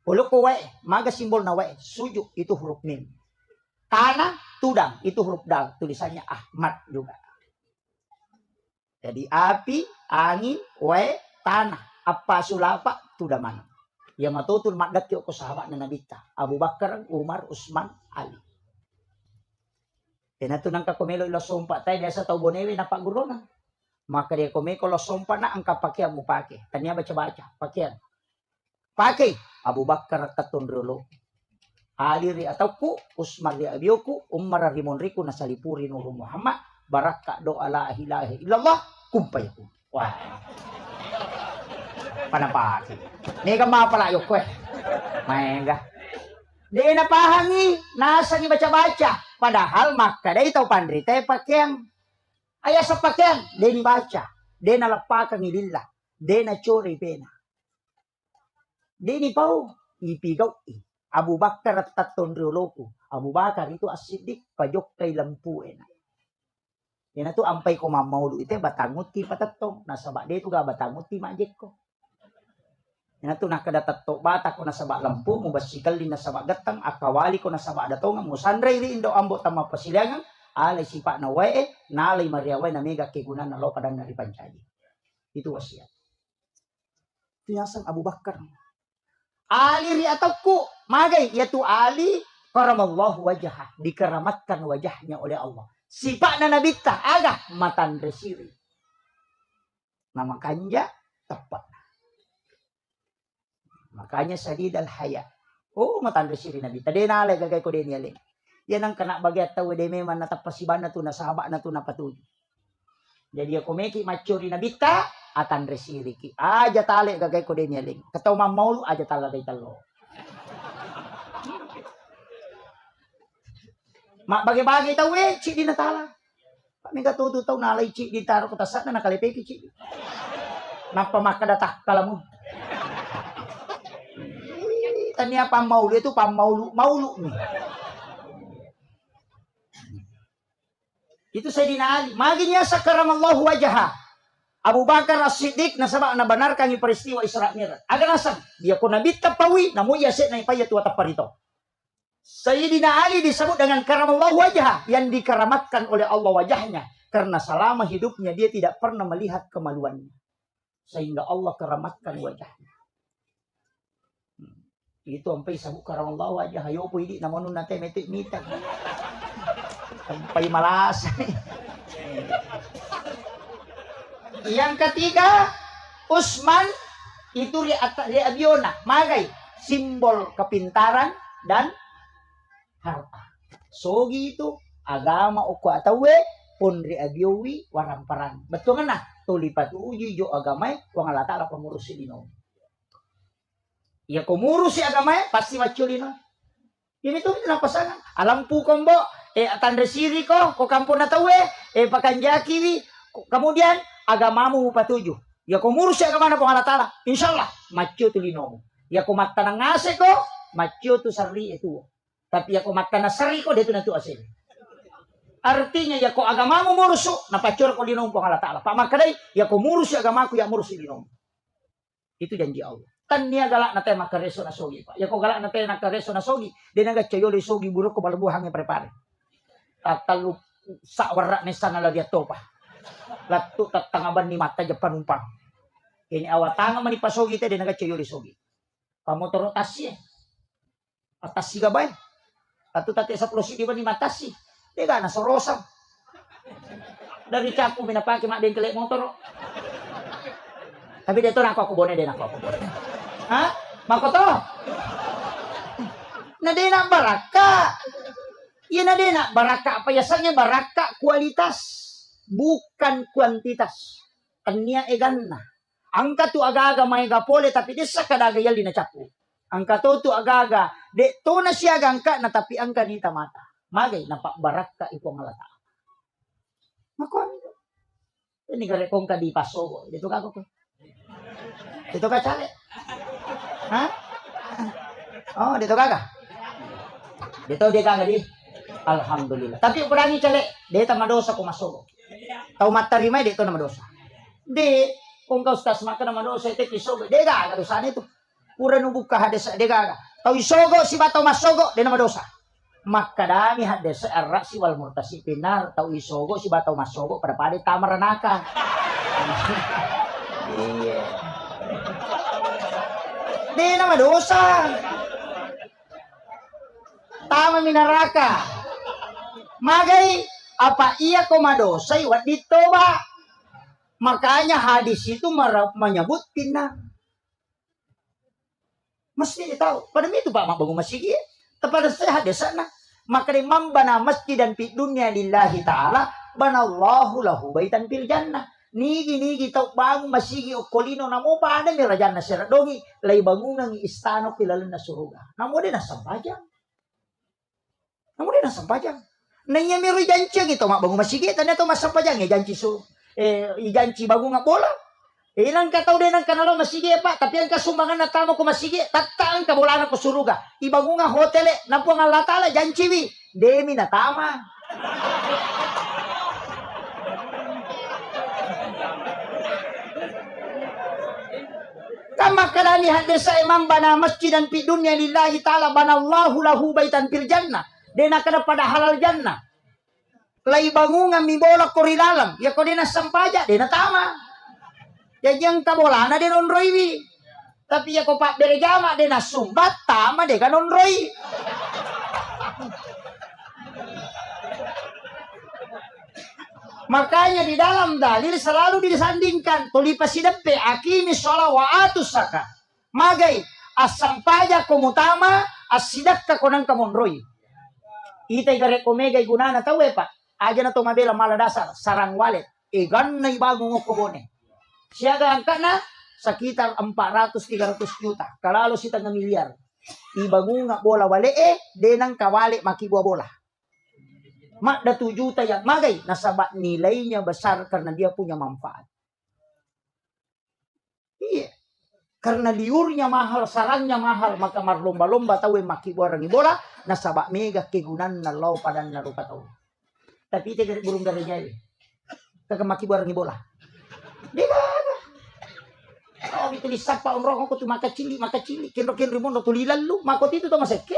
Puluk ko wae. Maga simbol na wae. Sujuk itu huruf mim. Tanah tudang itu huruf dal. Tulisannya Ahmad juga. Jadi api, angin, wae, tanah. Apa sulapa, tudaman. Ya matutul makdat ko sahabat na nabita. Abu Bakar, Umar, Usman, Ali. Kaya nato nang kakumelo ilo sumpa tayo, biasa tao bonewe na paguro na. Maka dia kumiko lo sumpa na ang kapakyan mo pake. Tanya baca-baca, pakyan. Pakai Abu Bakar tatundrulo. Ali ri atauku, Usman ri abiyoku, Umar ri monriku nasalipuri nuru Muhammad, baraka doa la ilaha illallah, kumpay ko. Wah. Panapaki. Ni ka mapalayok ko eh. Maenga. Di na pahangi, nasa ni baca-baca. Padahal maka day tau pandri tayo pakyang. Aya sa pakyang, di ni baca. Di na lapakang ilila. Di na chori pena. Di ni pau, ipigaw eh. Abu Bakar at tatondroloku. Abu Bakar itu asidik pajok kay lampuin. Yan na to, ampay ko mamaulo ite, batangot ti patatong. Nasaba dito ga batangot ti majik ko. Yan na to, nakadatatto bata ko nasaba lampu, mubasikal din nasaba gatang, akawali ko nasaba datongan, musandray rin daw ambot ang mapasilangan, alay sipa na wae, nalay mariaway na mega kigunan na lopadang naripansyadi. Itu wasiat. Itu yasang Abu Bakar. Ali ri atauku, magay, yaitu Ali, karamallahu wajah, dikeramatkan wajahnya oleh Allah. Sifat na nabita, aga, matan resiri. Nama kanja, tepat. Makanya sadid al-haya. Oh, matan resiri nabita. Di nalay, gagay ko din yaling. Yan ang kanak bagyat tawa, di meman natapasiban na to, nasaba na to, napatuyo. Jadi ako meki mature nabita, atan resiri ki. Aja tali, gagay ko din yaling. Kataw mamaulo, aja tala day talo. Bagi-bagi tahu cik di natala. Kami katutu tahu nalay cik di taruh ke tasat na nakalipeki cik. Napa makadatak kalamu. Tanya pamaulu itu pamaulu nih. Itu Sayyidina Ali. Maginya sakaramallahu wajah. Abu Bakar As-Siddiq nasaba na benarkan yung peristiwa Isra Mi'raj. Aga nasan dia ko nabit tapawi namu yaset na ipayat wa taparito. Sayyidina Ali disebut dengan karamallahu wajah, yang dikeramatkan oleh Allah wajahnya karena selama hidupnya dia tidak pernah melihat kemaluannya. Sehingga Allah keramatkan wajahnya. Itu sampai sabuk karamallahu wajah. Ayo po hindi naman nun natin metik mitag. Sampai malas. Yang ketiga, Utsman itu di abiona, magay, simbol kepintaran dan harta. Sogi itu agama o kuatawe ponri abiowi warang parang. Betul kan? Tulipat uji jo agamay wang alata ala pengurusi dino. Ya pengurusi agamay pasti maculino. Ini tuh pasangan. Alam po kombo tanda siri ko kampun na tawe pakanjaki kemudian agamamu patuju. Ya pengurusi agama na po alata. Insyaallah macu tulino. Ya kumata nang ngase ko macu tu sarli itu. Tapi ako matanasari ko dito na ito asin. Artinya ya ko agamamu muruso napacur ko linom po Allah Ta'ala. Pamakaday ya ko muruso agamaku ya muruso linom. Itu janji Allah. Tan niya galak na tayo makareso na sogi pa. Ya ko galak na tayo nakareso na sogi. Di nagat chayo li sogi buruk ko balabuhang yung prepare. Tatalu sa warak ni sana lagi ato pa. Latu tatangaban ni mata Japan umpang. Ini awatanga manipasogi tayo di nagat chayo li sogi. Pamotoro tasye. Atas siga bay. Atau tati sa plosi di ba ni matasi. Di ka nasorosang. Dari capu minapaki mak din kelek motor. Tapi dito na ako bone din ako. Ha? Makoto. Na din na baraka. Yan na din na baraka. Payasannya baraka kualitas. Bukan kuantitas. Kanya egan na. Angka tu aga-aga may gapole tapi di sa kadagayal di na capu. Angka tu aga-aga. De to na siya gangka na tapi angka ni tamata. Magay napak baraka ipong halata. Makon. Ini gare kong ka di pasogo. Dito ka ko. Dito ka chale. Ha? Oh, dito ka. Dito di ka di. Alhamdulillah. Tapi urangi chale, dito madosa ko masogo. Tau matarimay dito na madosa. Di kung ka ustas maka na madosa ite kisogo. Di ka dosa nito. Pura nubuk ka hades di ka. Tau isogo si bato masogo di na madosa. Makadami hades arra si wal murtasi pinar tau isogo si bato masogo pada pade tamaranaka. Iya. Di na madosa. Tama minaraka. Magay Apa ia komadosa iwat ditoba. Makanya hadis itu menyebut pinang. Mesti tahu. Pada itu Pak Mabangun Masjid. Kepada saya hadis sana. Maka imam bana masjid dan fi dunia lillahi ta'ala. Banallahu lahu baitan fil jannah. Nigi tau bangun masjid okolino namo pa ada ni rajana seradongi. Lay bangunan istano pilalan na suruga. Namo din nasampajang. Namo din nasampajang. Nanya miro janji gitu mak bangun masjid. Tanya to masampajang ya janji janji bangun nga bola. Ilang kataw din ang kanalo masige pa, tapi ang kasumbangan na tamo ko masige, tataan ka bola ko suruga. Ibango nga hotel nampo nga latala janchiwi, demi na tama. Kama kanani hadis sa imam bana masjidan fi dunya lillahi ta'ala banallahu lahu baitan fil jannah. Dena kada pada halal jannah. Lai bango nga mi bola ko rilalang, ya ko dina sampaja, dina tama. Ya yang kabolana de nonroi. Tapi ya ko pak berjama de nasumbat tama de kanonroi. Makanya di dalam dalil selalu disandingkan tulipas sidepe akimi sholat wa atus zakat. Magai asam pajak komutama asidak ka konang kamonroi. Itay gare komega gunana tahu pak. Aja na to mabela mala dasar sarang walet. Igan na ibago ngokobone. Siaga angka na sekitar 400-300 juta. Kalau si tengah miliar. Ibangu nga bola wale denang kawale maki buah bola. Mak da 7 juta yang magay. Nasabak nilainya besar karena dia punya manfaat. Iya. Karena liurnya mahal, sarangnya mahal. Maka marlomba-lomba tahu maki buah rangi bola. Nasabak mega kegunan na lau padan na rupa tahu. Tapi itu burung dari jari. Kagak maki buah rangi bola. Dia oh itu lisak pa onrong ko tu makacili kinro rimondo tulilan lu makot itu to maseke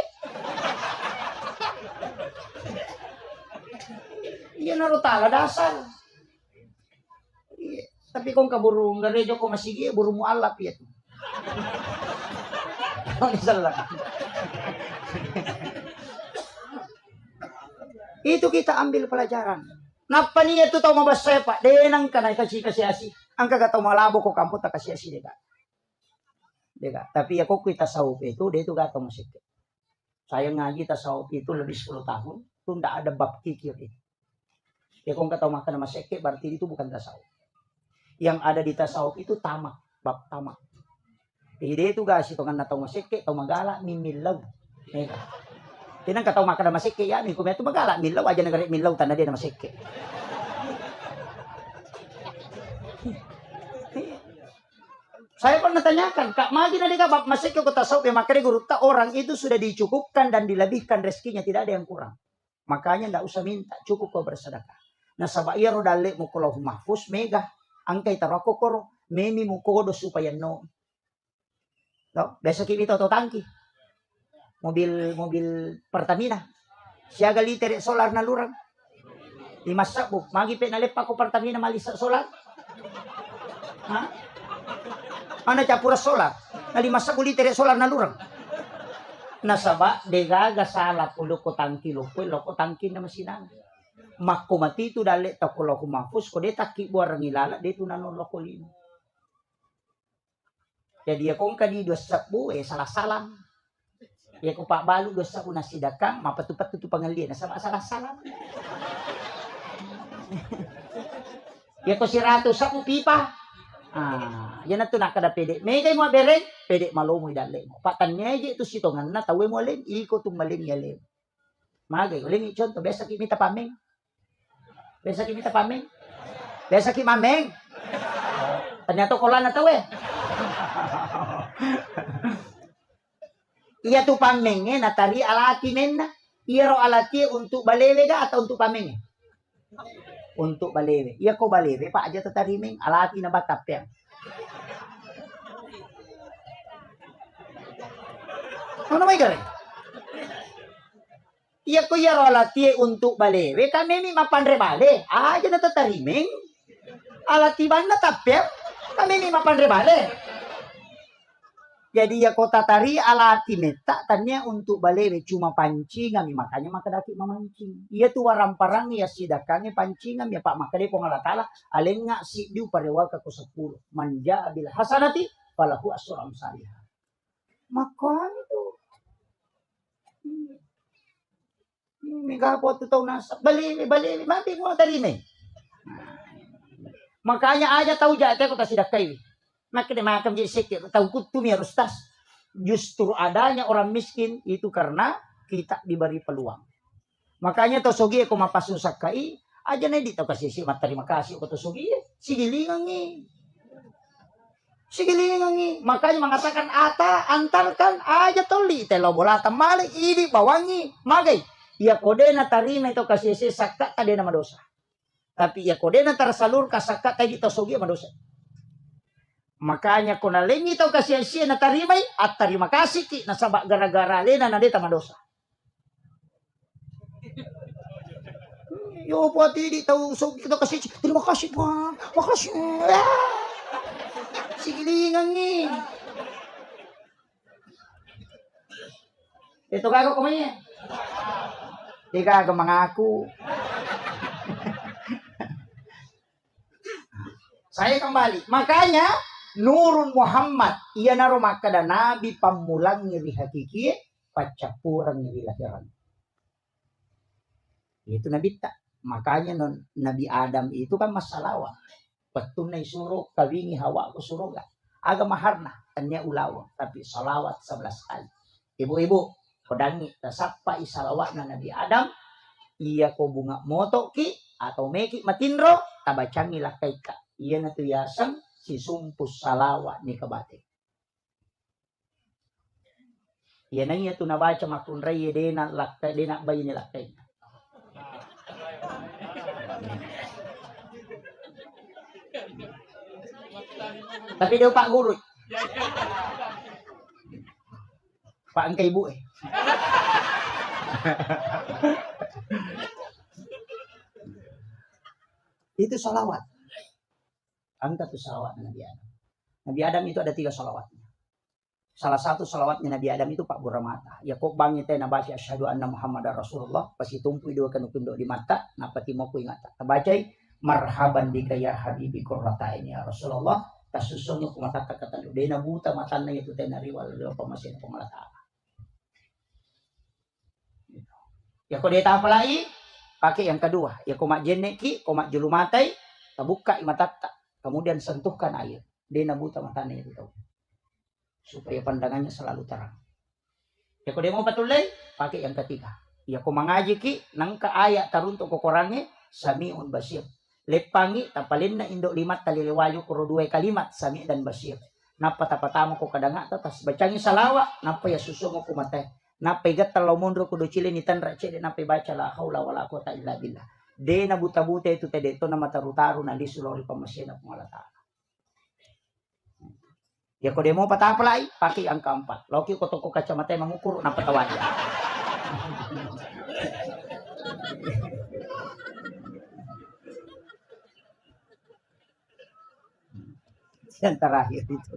iya naro tala dasar iya tapi kung kaburung garejo ko masigi burung mualaf ya tu oh salah itu kita ambil pelajaran. Napa niya itu tau mabasa pak denang kanay kasi angka gatau malabo ko kampo ta kasi deka. Tapi aku kita saup itu dia itu gatau musik. Saya ngaji tasawuf itu lebih 10 tahun, itu ndak ada bab kikir itu. Ya kung katau makan masik berarti itu bukan tasawuf. Yang ada di tasawuf itu tamak, bab tamak. Jadi dia itu gak sih tongan natau masik, tau magala mimilaw. Tinang katau makan masik ya, minggu itu magala milaw aja negara milaw tanda dia masik. Saya pernah tanyakan, Kak Magi nanti Kak masih ke kota tasawuf ya makanya guru tak orang itu sudah dicukupkan dan dilebihkan rezekinya tidak ada yang kurang. Makanya tidak usah minta, cukup kau bersedekah. Nah sabaya rodale mo kulau mahfuz mega angkai tarako koro memi mo kodo supaya no. No, besok kita to tangki. Mobil Pertamina. Siaga liter solar na lurang. Imasak bu, magi pe nalepa ko Pertamina malisa solar. Ha? Ana capura solar. Na 5 liter solar na lurang. Nasaba degaga sala pulo ko tangki loko tangki na masinan. Makko mati tu dale ta ko loko mafus ko de takki buarang ilala de tu nanon loko lino. Jadi akong kadi 2 sabu salah-salah. Ya ko pak balu 2 sabu nasidakang mapatupat tu pangalian nasaba salah-salah. Ya ko si Ratu sabu pipa. Yan na to nakada pede. May kay mo bereng, pede malumoy dali mo. Patannya aja itu sitongan na tawe mo len, iko tung maling yalim. Magay, uling ichon to besa kimita pameng. Besa kimita pameng. Besa ki mameng. Tanya to kola na tawe. Iya tu pameng natari alati menna. Iro alati untuk balewe ga atau untuk pameng? Untuk balewe. Iya ko balewe pa aja tatarimeng alati na batap ya. Ano may gari? Iya ko yaro alati untuk balewe kami mi mapandre bale. Aja na tatarimeng. Alati ban na tapya. Kami mi mapandre bale. Jadi ya kota tari ala timeta tanya untuk balewe cuma pancingan makanya maka daki memancing. Iya tuh warang parang ya sidakannya pancingan ya Pak maka dia Allah taala alenga si diu parewaka ko 10 manja bil hasanati falahu asyru amsalihah. Makanya tuh Mika po tu tahu nasa balewe mati mo tadi me. Makanya aja tahu jate ko ta sidakai. Makanya makam jadi sekir tahu kutu harus tas. Justru adanya orang miskin itu karena kita diberi peluang. Makanya tosogi ako mapasusak kai, aja na dito kasi si terima kasih ko tosogi. Sigilingan ni. Sigilingan ni. Makanya mengatakan antarkan aja toli telo bolata malik ini bawangi magay. Ya kode na tarima ito kasi si sakka tadi nama dosa. Tapi ya kode na tersalur kasakka tadi tosogi madosa. Makanya kung nalingi ito kasi siya na tarimay at tarima kasih ki nasaba gara-gara lena na dita madosa. Yo po di tahu so kita kasi terima kasih Pak. Makasih. Sigilingan ni. Ito kago kumanya. Di kago mengaku. Saya kembali. Makanya Nurun Muhammad, ia naro makada nabi pamulang ngiri hakiki, pacapurang ngiri lahiran. Itu nabi tak. Makanya Nabi Adam itu kan masalawat. Petunay suruh kawingi hawa ko suruga. Aga maharna, tanya ulawa. Tapi salawat 11 kali. Ibu-ibu, kodangi, tasapa isalawat na Nabi Adam, iya ko bunga moto ki, atau meki matindro, tabacangi lakay ka. Iya na tuyasang, si sumpus salawa ni kabate. Yan ang iya ito nabaca makunray dena lakay dena bayi ni lakay. Tapi daw Pak Guru. Pak ang kay ibu eh. Itu salawat. Angkat tuh salawat Nabi Adam. Nabi Adam itu ada 3 salawatnya. Salah satu salawatnya Nabi Adam itu Pak Buramata. Ya kok bangi teh nabasi asyhadu anna Muhammadar Rasulullah pasti tumpu dua kanukundok di mata napati mo ko ingata. Tabacay marhaban bika ya habibi qurrata ini ya Rasulullah. Kasusungnya ko matatakatan uday na buta matan na itu teh nariwal do pamasin pamalata. Ya kok deta apa lagi? Pakai yang kedua. Ya kok mak jeneki, kok mak julumatay, tabuka imatata. Kemudian sentuhkan air. Dia nabuta matanya itu tahu. Supaya pandangannya selalu terang. Ya kalau dia mau patulay, pakai yang ketiga. Ya kau mengaji ki, nangka ayat taruntuk kokorannya, sami'un basir. Lepangi, tapalin na indok limat taliliwayo kuro 2 kalimat, sami' dan basir. Napa tapatamo ko kadanga, tas bacangi salawa, napa ya susungo ko matay. Napa igat talomondro kudo chile ni tanra chile, napa baca la haula wala quwata illa billah. De na buta-buta itu tede to na mataru-taru na di sulori pamasina pengalata. Ya kau demo patah pelai pakai yang keempat. Loki ko toko kacamata yang mengukur na patawaja. Yang terakhir itu.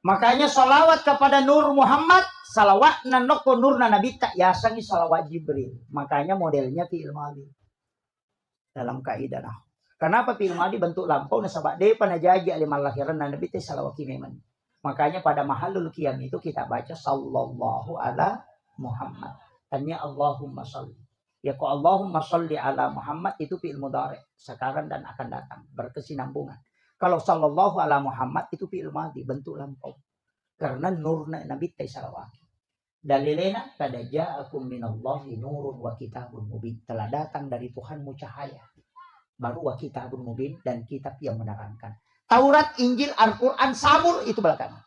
Makanya salawat kepada Nur Muhammad, salawat nanoko nur na nabi tak yasangi salawat Jibril. Makanya modelnya fi'il madhi. Dalam kaidah nah. Kenapa fi'il madhi bentuk lampau nasabak de panajaji alimal lahiran dan nabi teh salawat kimeman. Makanya pada mahalul qiyam itu kita baca sallallahu ala Muhammad. Tanya Allahumma sholli. Ya kok Allahumma sholli ala Muhammad itu fi'il mudhari sekarang dan akan datang berkesinambungan. Kalau sallallahu ala Muhammad itu fi'il madhi bentuk lampau. Karena nurna nabi teh salawat. Dalilena kada ja'akum minallahi nurun wa kitabun mubin. Telah datang dari Tuhanmu cahaya. Baru wa kitabun mubin dan kitab yang menerangkan. Taurat, Injil, Al-Quran, Sabur itu belakangan.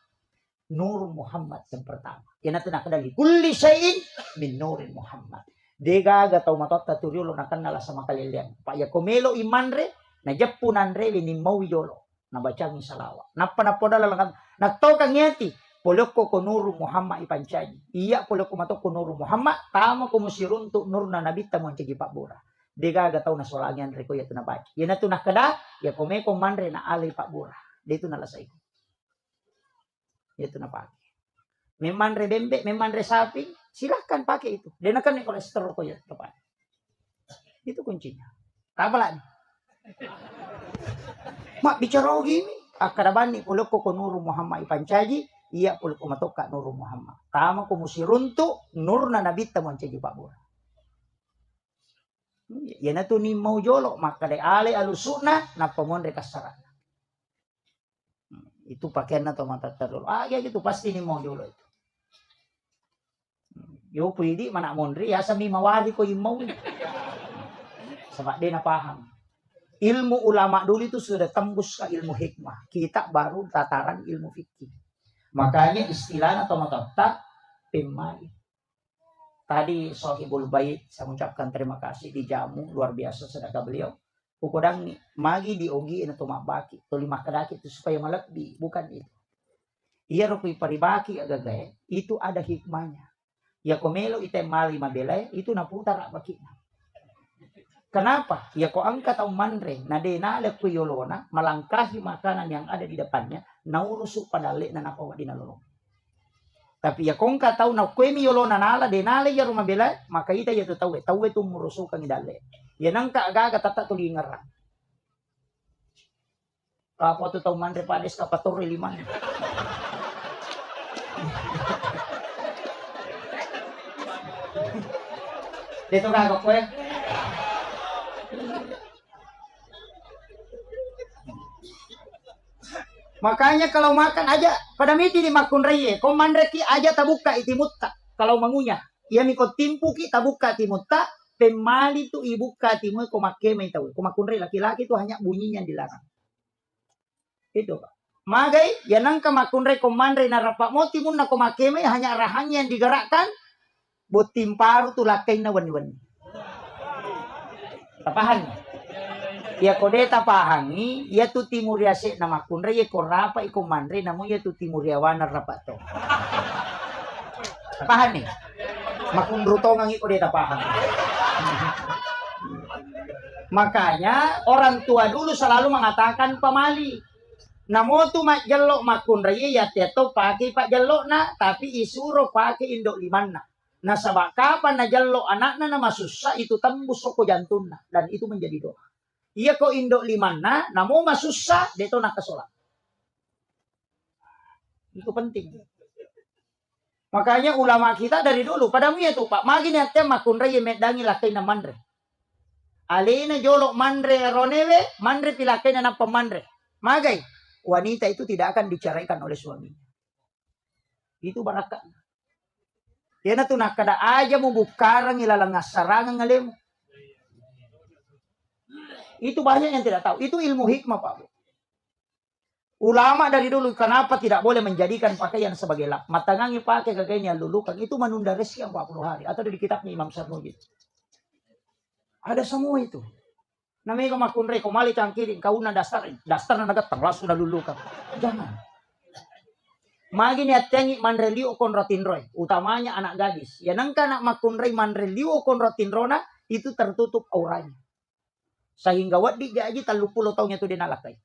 Nur Muhammad yang pertama. Yan natin nakadali. Kulli syai'in min nurin Muhammad. Dega gataw matot taturiulo nakan nala sa makalilian. Paya kumelo imanre na japunanre linimaw yolo. Nabacang salawa. Napanapodala lang. Nagtaw kang yati. Polok ko nuru Muhammad ipancaji. Iya polok ko matok ko nuru Muhammad. Tama ko musirun to nur na nabita mo ang cigi pakbura. Dega gataw na solangan reko ya tunabaci. Yan na tunakada. Ya kome ko manre na alay pakbura. Dito nalasay ko. Ito na pagi. memandre bembe, memandre sapi, silahkan pakai itu. Dia akan kolesterol kau ya depan. Itu kuncinya. Apa lagi? Mak bicara gini, akadabani uluk ko Nuru Muhammad Pancaji, iya uluk ko matoka Nuru Muhammad. Tama ko musiruntu nur na nabita mo ancaji Pak Bura. Ya na tu ni mau jolok maka de ale alusuna na pamondre kasarana. Itu pakaian atau mata terlalu. Ya gitu pasti ni mau jolok itu. Yo pwede mana mondri ya sami mawali ko imau. Sebab dia na paham. Ilmu ulama dulu itu sudah tembus ke ilmu hikmah. Kita baru tataran ilmu fikih. Makanya istilah atau mata pemai. Tadi Sohibul Bait, saya mengucapkan terima kasih dijamu luar biasa sedekah beliau. Ukudang magi diogi atau mabaki, atau lima kedaki itu supaya melebih, bukan itu. Ia rupui paribaki agak itu ada hikmahnya. Ya komelo ite mali mabelai itu naputar bakina. Kenapa? Ya ko angkat au mandre, nade na le kuyolona melangkahi makanan yang ada di depannya, naurusuk padale na napawa dinalolong. Tapi ya kong ka tahu na kwe mi yolona nala de nala ya rumah bela maka ita ya tahu itu murusukan idale. Ya nang ka aga tata tulingar. Apa tu tahu mandre pades ka pator lima. Dito ka kwe. Makanya kalau makan aja pada miti di makun reye, komandreki aja tabuka itimutta. Kalau mangunya, ia miko timpuki tabuka timutta, pemali tu ibuka timu komakeme tahu. Komakun reye laki-laki itu hanya bunyinya dilarang. Itu Pak. Magai, ya nangka makun reye komandre narapak mo timun na komakeme hanya rahangnya yang digerakkan, buat timparu tu lakai na wan-wan. Tapahan. Ya kode tapahangi, ya tu timur ya se nama kunre ya korapa iko mandre namu ya tu timur ya wana rapato. Tapahan nih, makun rutongang iko de tapahan. Makanya orang tua dulu selalu mengatakan pamali. Namo tu mak jelok makun raya ya teto pakai pak jelok na, tapi isuro pakai indok limanna. Nah sabak kapan na jelok anakna nama susah itu tembus soko jantungna dan itu menjadi doa. Iya ko indok limanna, namo masusah deto nakasolat. Itu penting. Makanya ulama kita dari dulu padamu ya tuh Pak, magin ya tem makun raya medangi lakai na mandre. Alena jolok mandre ronewe, mandre pilakai na pemandre. Magai, wanita itu tidak akan diceraikan oleh suaminya. Itu barakat. Ya na tuh nakada aja mau bukarang ilalang sarangan ngalemu. Itu banyak yang tidak tahu. Itu ilmu hikmah Pak. Ulama dari dulu kenapa tidak boleh menjadikan pakaian sebagai lap. Matangangi pakai kakeknya lulukan. Itu menunda rezeki 40 hari. Atau di kitabnya Imam Sarmuji. Ada semua itu. Namanya kemakunre, kumali cangkiri. Kau na dasar na nagatang. Langsung na lulukan. Jangan. Magi niatengi manreliu kon rotinroy. Utamanya anak gadis. Ya nangka anak makunre manreliu kon rotinrona. Itu tertutup auranya. Sehingga wadi jaji 30 tahunnya itu dinalakai.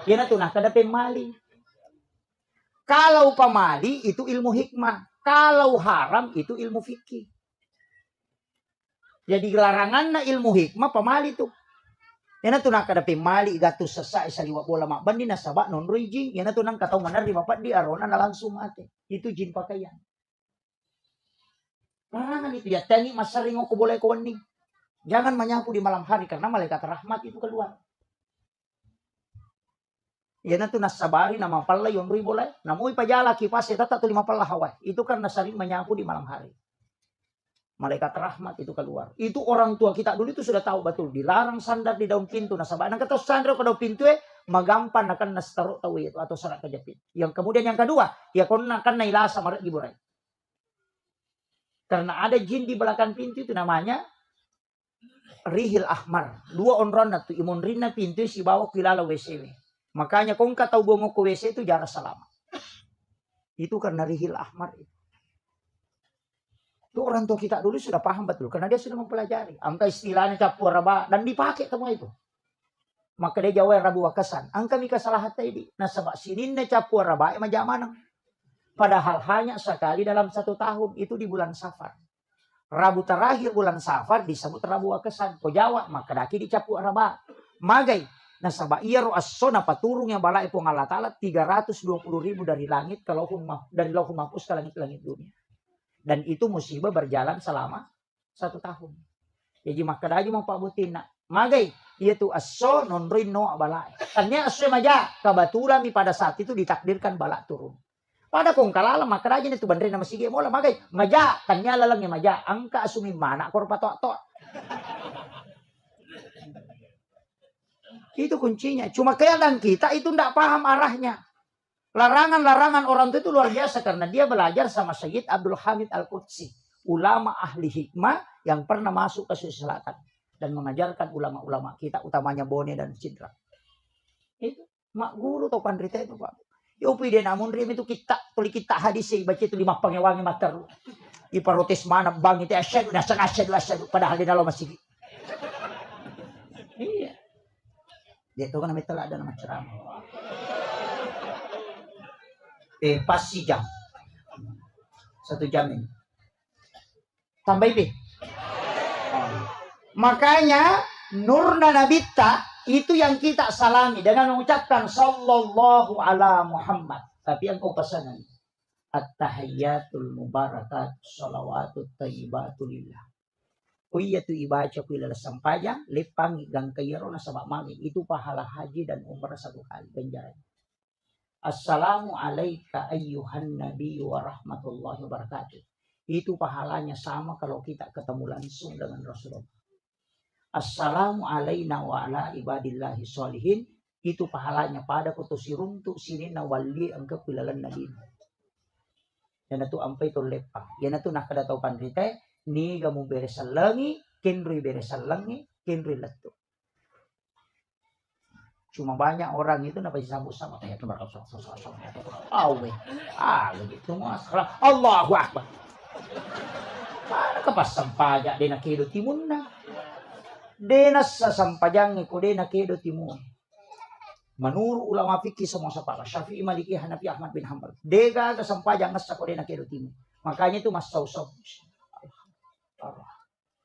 Yan na tunah kada pemali. Kalau pamali itu ilmu hikmah. Kalau haram itu ilmu fikih. Jadi larangan na ilmu hikmah pamali itu. Yan na tunah kada pemali gatus sesai saliwa bola makbandi na sabak non jing. Yan na tunang katau manar di mapat di arona na langsung mati. Itu jin pakaian. Larangan itu ya. Tangi masaringo ko boleh kawaning. Jangan menyapu di malam hari karena malaikat rahmat itu keluar. Ya nanti nasabari nama palla yang boleh. Namun pajala kipas itu tak 50 hawa. Itu karena sering menyapu di malam hari. Malaikat rahmat itu keluar. Itu orang tua kita dulu itu sudah tahu betul. Dilarang sandar di daun pintu nasabari. Nah kata sandar ke daun pintu magampan akan nastaru tahu itu atau serat kejepit. Yang kemudian yang kedua ya kon akan nailasa maret giburai. Karena ada jin di belakang pintu itu namanya Rihil Ahmar. 2 onron na tu imun rin na pintu si bawa kilala WC. Makanya kung kataw bungo ko WC itu jarak selama. Itu karena Rihil Ahmar itu. Itu orang tua kita dulu sudah paham betul. Karena dia sudah mempelajari. Angka istilahnya capu raba. Dan dipakai semua itu. Maka dia jawab rabu wakasan. Angka mika salah hati ini. Nah sebab sinin na capu raba. Majamanang. Padahal hanya sekali dalam 1 tahun, itu di bulan Safar. Rabu terakhir bulan Safar disebut Rabu Wakesan. Ko Jawa maka daki dicapu araba. Magai nasaba iyaro asona paturung yang balai pung Allah Ta'ala 320.000 dari langit ke lauhul dari lauhul mahfuz ke langit-langit dunia. Dan itu musibah berjalan selama 1 tahun. Jadi maka dagi mau Pak Butina. Magai yaitu aso non rino balai. Tanya aso maja kebetulan pada saat itu ditakdirkan balak turun. Pada kong kalala maka aja itu bandre nama sige mola magai maja tanya lalang ya maja angka asumi mana kor pato. Itu kuncinya. Cuma kadang kita itu tidak paham arahnya. Larangan-larangan orang itu luar biasa karena dia belajar sama Sayyid Abdul Hamid Al-Qudsi, ulama ahli hikmah yang pernah masuk ke Sulawesi Selatan dan mengajarkan ulama-ulama kita utamanya Bone dan Cindra. Itu mak guru atau pandrita itu Pak. Yopi dia namun rim itu kita tuli kita hadis baca itu 5 pangewangi mater. Iparotis mana bang itu asyhadu asyhadu padahal di dalam masjid. Iya. Dia itu kan namanya telah ada nama ceramah. Pas si jam. 1 jam ini. Tambah ini. Makanya Nurna Nabita itu yang kita salami dengan mengucapkan sallallahu ala Muhammad. Tapi yang kau pesanan at-tahiyyatul mubarakat shalawatut thayyibatul lillah. Kuya tu ibaca kuila sampajang lepang gang kayaro na sabak mami itu pahala haji dan umrah 1 kali ganjaran. Assalamu alayka ayyuhan nabi wa rahmatullahi wabarakatuh. Itu pahalanya sama kalau kita ketemu langsung dengan Rasulullah. Assalamu alayna wa ala ibadillahi sholihin. Itu pahalanya pada kutusi runtuk sini na wali angka pilalan nabi. Yan itu ampai itu lepang. Yan itu nakada tau pandrite. Ni gamu beresan langi. Kenri beresan langi. Kenri letu. Cuma banyak orang itu napa disambut sama kayak itu mereka begitu masalah Allahu Akbar. Mana kepas sampajak dena kedo timunna. Dena sasampajang ko dena kedo timun. Menurut ulama fikih semua sepakat Syafi'i, Maliki, Hanafi, Ahmad bin Hanbal. Dega sasampajang nasa ko dena kedo timun. Makanya itu mas sausab.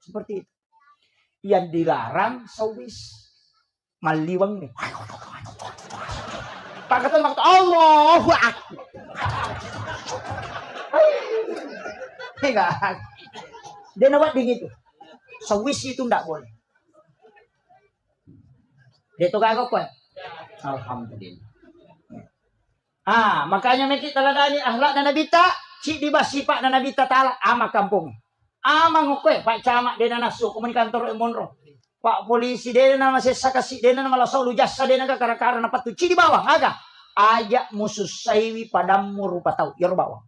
Seperti itu. Yang dilarang sawis. Maliwang nih. Pakatan waktu Allahu Akbar. Enggak. Dia nawat begitu. Sawis itu enggak boleh. Dia tuh kagak kuat. Alhamdulillah. Makanya meki taladani akhlak dan nabita, ci dibas sifat dan nabita taala ama kampung. Ama ngokwe Pak Camat dia nasu komunikasi kantor Monro. Pak polisi dia nama sesa kasih dia nama lasau lu jasa dia naga kara-kara napa tu ci di bawah agak ajak musuh saiwi padamu rupa tahu ya bawah.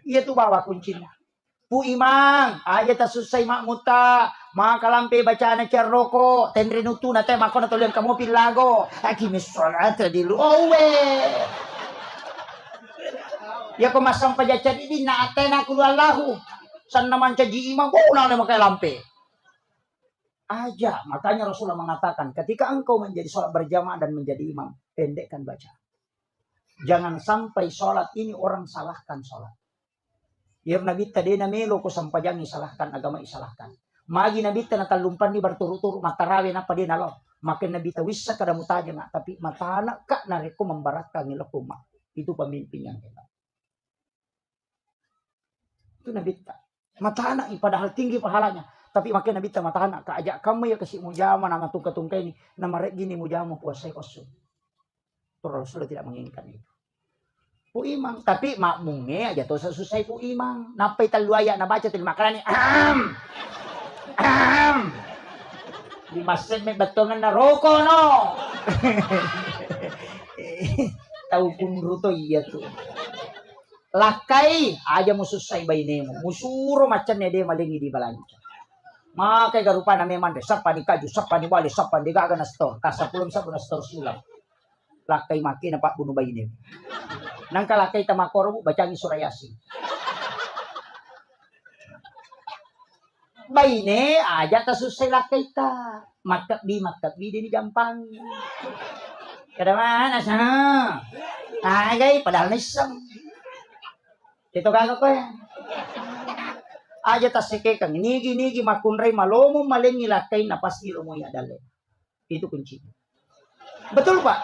Iya tu bawah kuncinya. Pu imang aja ta susai mak muta maka lampe bacaan cerroko tendre nutu na te makon atau liam kamu pilago aki misolat di lu ya ko masang pajacan ini na atena kulu Allahu san naman caji imam na makai lampe aja. Makanya Rasulullah mengatakan ketika engkau menjadi sholat berjamaah dan menjadi imam pendekkan baca. Jangan sampai sholat ini orang salahkan sholat. Ya Nabi tadi namelo ko sampajangi salahkan agama isalahkan. Magi Nabi tana talumpan ni berturut-turut matarawe na padi nalo. Makin Nabi tawisa kada mutaja na tapi mata anak kak nareko membarakkan ngilakuma. Itu pemimpin yang hebat. Itu Nabi tak. Mata anak padahal tinggi pahalanya. Tapi makin Nabi tak mata anak keajak kamu ya kasih mujama nama tungka-tungka ini. Nama rek gini mujama puasai kosong. Rasulullah tidak menginginkan itu. Pu imang. Tapi makmungnya aja tuh susah pu imang. Napai taluaya nabaca terima makalani. Di masjid may batongan na roko no. Tahu pun ruto iya tuh. Lakai aja musuh say bainemu. Musuro macam dia malingi di balanja. Makai garupa na memang deh. Sapa di kaju, sapa di bali, sapa di gaga na store. Kasapulong sa na store sulam. Lakai maki na pak bunuh bainemu. Nang kalakay tamakoro bacangi surayasi. Baine aja ta susay lakay ta. Makakbi din ni gampang. Kada man asa. Agay, padahal na isang. Ito kagak ko yan. Aja tas sike kang nigi makunray malomo malengilakay na pasilo mo ya dali. Itu kunci. Betul Pak?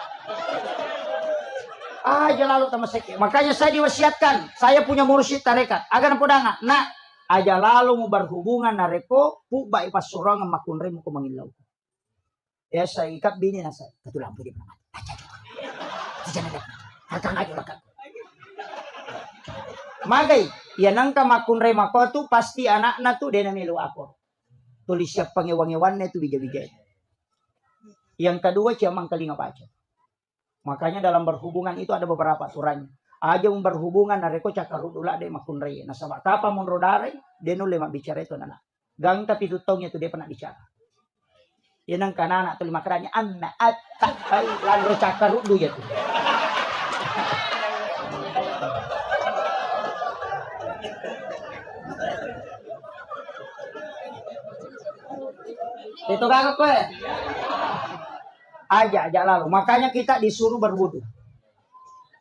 Aja lalu sama sike. Makanya saya diwasiatkan, saya punya mursyid tarekat. Agar podanga, nak aja lalu mau berhubungan nareko, pu ba ipas sorangan makunray mo kumangilaw. Ya saya ikat bini na saya. Betul lampu di mana? Jangan kakak aja lakak. Magay, yan ang kamakunray mako tu pasti anak na tu dia namilu ako. Tulis siya pangewan-ewan na itu bijay-bijay. Yang kedua siya mangkalinga baca. Makanya dalam berhubungan itu ada beberapa aturannya. Aja berhubungan nareko cakarudula de makunray. Nasaba kapa mon rodare dia no lema bicara itu nana. Gang tapi tutongnya itu dia pernah bicara. Yan ang kanana tu lima keranya anna atta ay lalu cakarudu ya tu. Itu kagak ko eh. Aja lalu. Makanya kita disuruh berwudu.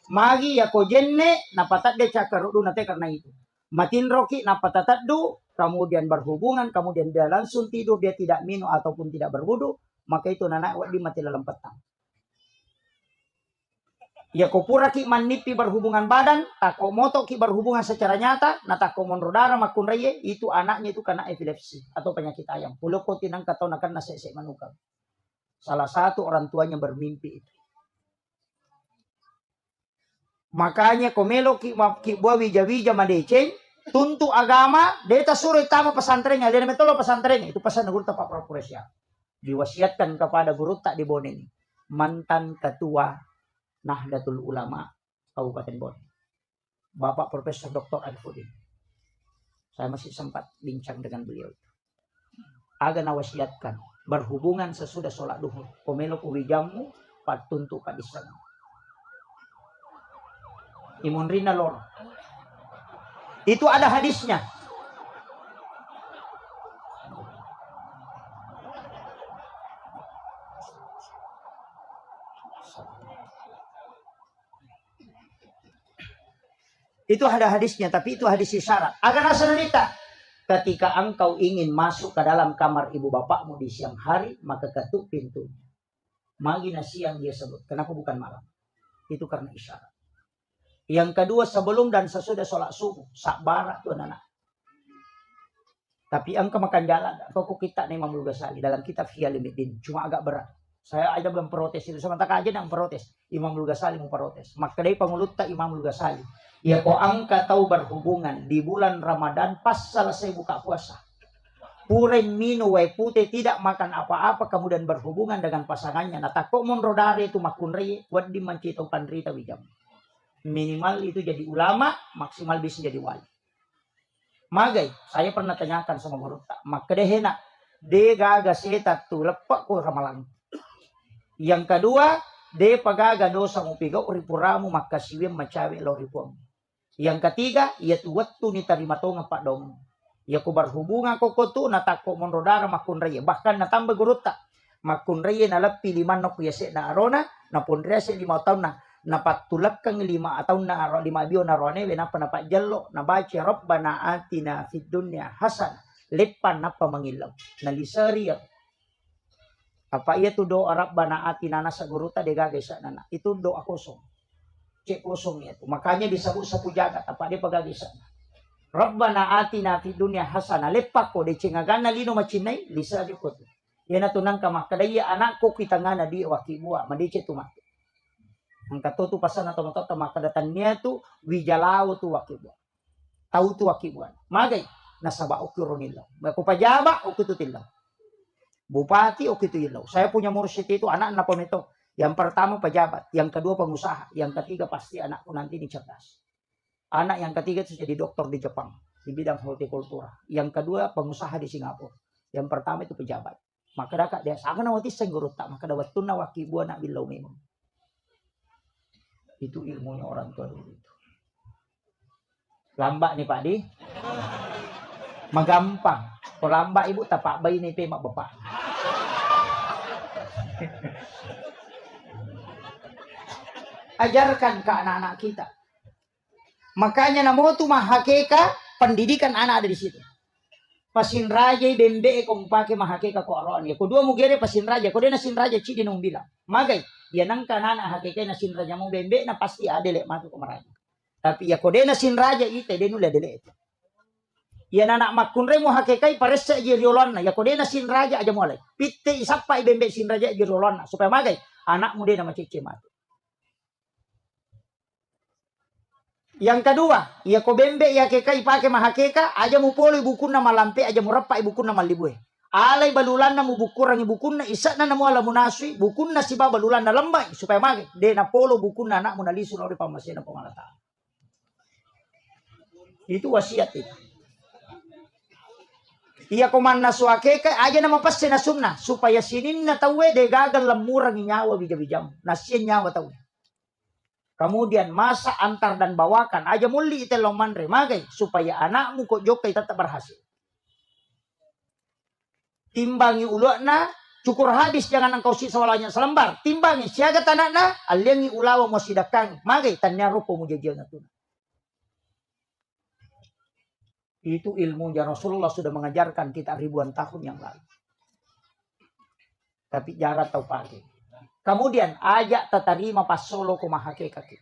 Magi ya ko jenne napatat de cakarudu nate karena itu. Matin roki napatat du, kemudian berhubungan, kemudian dia langsung tidur, dia tidak minum ataupun tidak berwudu, maka itu nanak di mati dalam petang. Ya ko pura ki manipi berhubungan badan, tako moto ki berhubungan secara nyata, na tako monrodara makunraye, itu anaknya itu kena epilepsi atau penyakit ayam. Pulau ko tinang katau nakan nase-se manukang. Salah satu orang tuanya bermimpi itu. Makanya komelo ki buah wija-wija madeceng, tuntu agama, deta suruh tama pesantrennya, dia metolo pesantrennya, itu pesan guru Pak Prokuresya. Diwasiatkan kepada guru tak di Bone ini, mantan ketua Nahdlatul Ulama Kabupaten Bone, Bapak Profesor Dr. Arifudin. Saya masih sempat bincang dengan beliau. Agar nawasiatkan berhubungan sesudah sholat duhur. Komelo kuwijamu patuntu kadisana. Imun rina lor. Itu ada hadisnya. Itu ada hadisnya, tapi itu hadis isyarat. Agar nasanalita. Ketika engkau ingin masuk ke dalam kamar ibu bapakmu di siang hari, maka ketuk pintu. Magina siang dia sebut. Kenapa bukan malam? Itu karena isyarat. Yang kedua, sebelum dan sesudah sholat subuh. Sakbarat tuan anak. Tapi engkau makan jalan. Kau kita nih Imam Al-Ghazali dalam kitab Ihya Ulumuddin. Cuma agak berat. Saya ada belum protes itu. Sementara aja yang protes. Imam Al-Ghazali mau protes. Maka dari pengulut tak Imam Al-Ghazali. Ya kau angka tahu berhubungan di bulan Ramadan pas selesai buka puasa. Puren minu wai putih tidak makan apa-apa kemudian berhubungan dengan pasangannya. Nah takut monrodare itu makunri wadi mancito pandrita wijam. Minimal itu jadi ulama, maksimal bisa jadi wali. Magai, saya pernah tanyakan sama guru tak. Maka dehena, de gaga setat tu lepak ko ramalan. Yang kedua, de pagaga dosa mupiga uripuramu maka siwem macawe loripuam. Yang ketiga, ia tuwatu ni tarima tonga pak dong. Ia ko berhubungan koko tu natako monrodara makun raya. Bahkan natambah guru tak. Makun raya na lepi liman no kuyase na arona, na pondrea se 5 tahun na. Napatulak kang 5 tahun na aro 5 bio na rone, wenapa napak jelo, na baca Rabbana atina fid dunya hasan. Lepan napa mangilaw. Nalisari ya. Apa iya tu doa Rabbana atina nasa guru ta dega gesa nana. Itu doa kosong. Cek kosong ya tu. Makanya disebut sapu jagat. Apa dia pagagisa. Rabbana atina fid dunya hasanah. Lepak ko de cengagana lino macinay lisari ko tu. Yan atunang kamakadaya anakku kita ngana di wakibua madice tu mak. Ang katutu pasan atau mata makadatannya tu wijalao tu wakibua. Tahu tu wakibua. Magay nasaba ukironilo. Ko pajaba ukitutillah. Bupati ukitutillah. Saya punya mursyid itu anak na pamito. Yang pertama pejabat, yang kedua pengusaha, yang ketiga pasti anakku nanti ini cerdas. Anak yang ketiga itu jadi dokter di Jepang di bidang hortikultura. Yang kedua pengusaha di Singapura. Yang pertama itu pejabat. Maka dah dia sangat nawati senggurut tak maka dapat tunna wakibu anak bilau memang. Itu ilmunya orang tua dulu itu. Lambak nih Pak Di. Magampang. Kalau lambak ibu tapak bayi nih pemak bapak. Ajarkan ke anak-anak kita. Makanya namo tu mahakeka, pendidikan anak ada di situ. Pasin raja bembe kong pakai mahakeka ko aron ya. Kedua mugere pasin raja, ko na sin raja ci dinong bilang. Magay, ya nang anak hakeka na sin raja mo bembe na pasti ada lek matu ko maraja. Tapi ya ko na sin raja ite denu le dele. Ya anak makunre mo hakekai paressa je riolon na ya ko na sin raja aja mulai. Pitte isapa bembe sin raja je riolon na supaya magay anak muda na macece matu. Yang kedua, ya ko bembe ya kekai pakai mahakeka aja mu polo ibukun na malampe aja mu rapa ibukun na malibue. Alay balulan na mu bukurang ibukun na isa na mo ala munasui bukun na siba balulan na lambay supaya magi de na polo bukun na anak mo nalisun ori pamasena pamalata. Itu wasiat itu. Iya ko man naswakeka aja na mapasse na sunna supaya sinin na tawe de gagal lamurang nyawa bijabijam. Nasien nyawa tawe. Kemudian masa antar dan bawakan aja muli ite lomandre magai supaya anakmu kok jokai tetap berhasil. Timbangi ulukna cukur habis jangan engkau sisa walanya selembar. Timbangi siaga tanakna aliangi ulawa mo sidakang magai tanya rupo mujajian itu. Itu ilmunya Rasulullah sudah mengajarkan kita ribuan tahun yang lalu. Tapi jarak tahu pakai. Kemudian ajak tatarima pas solo kumahake kaki.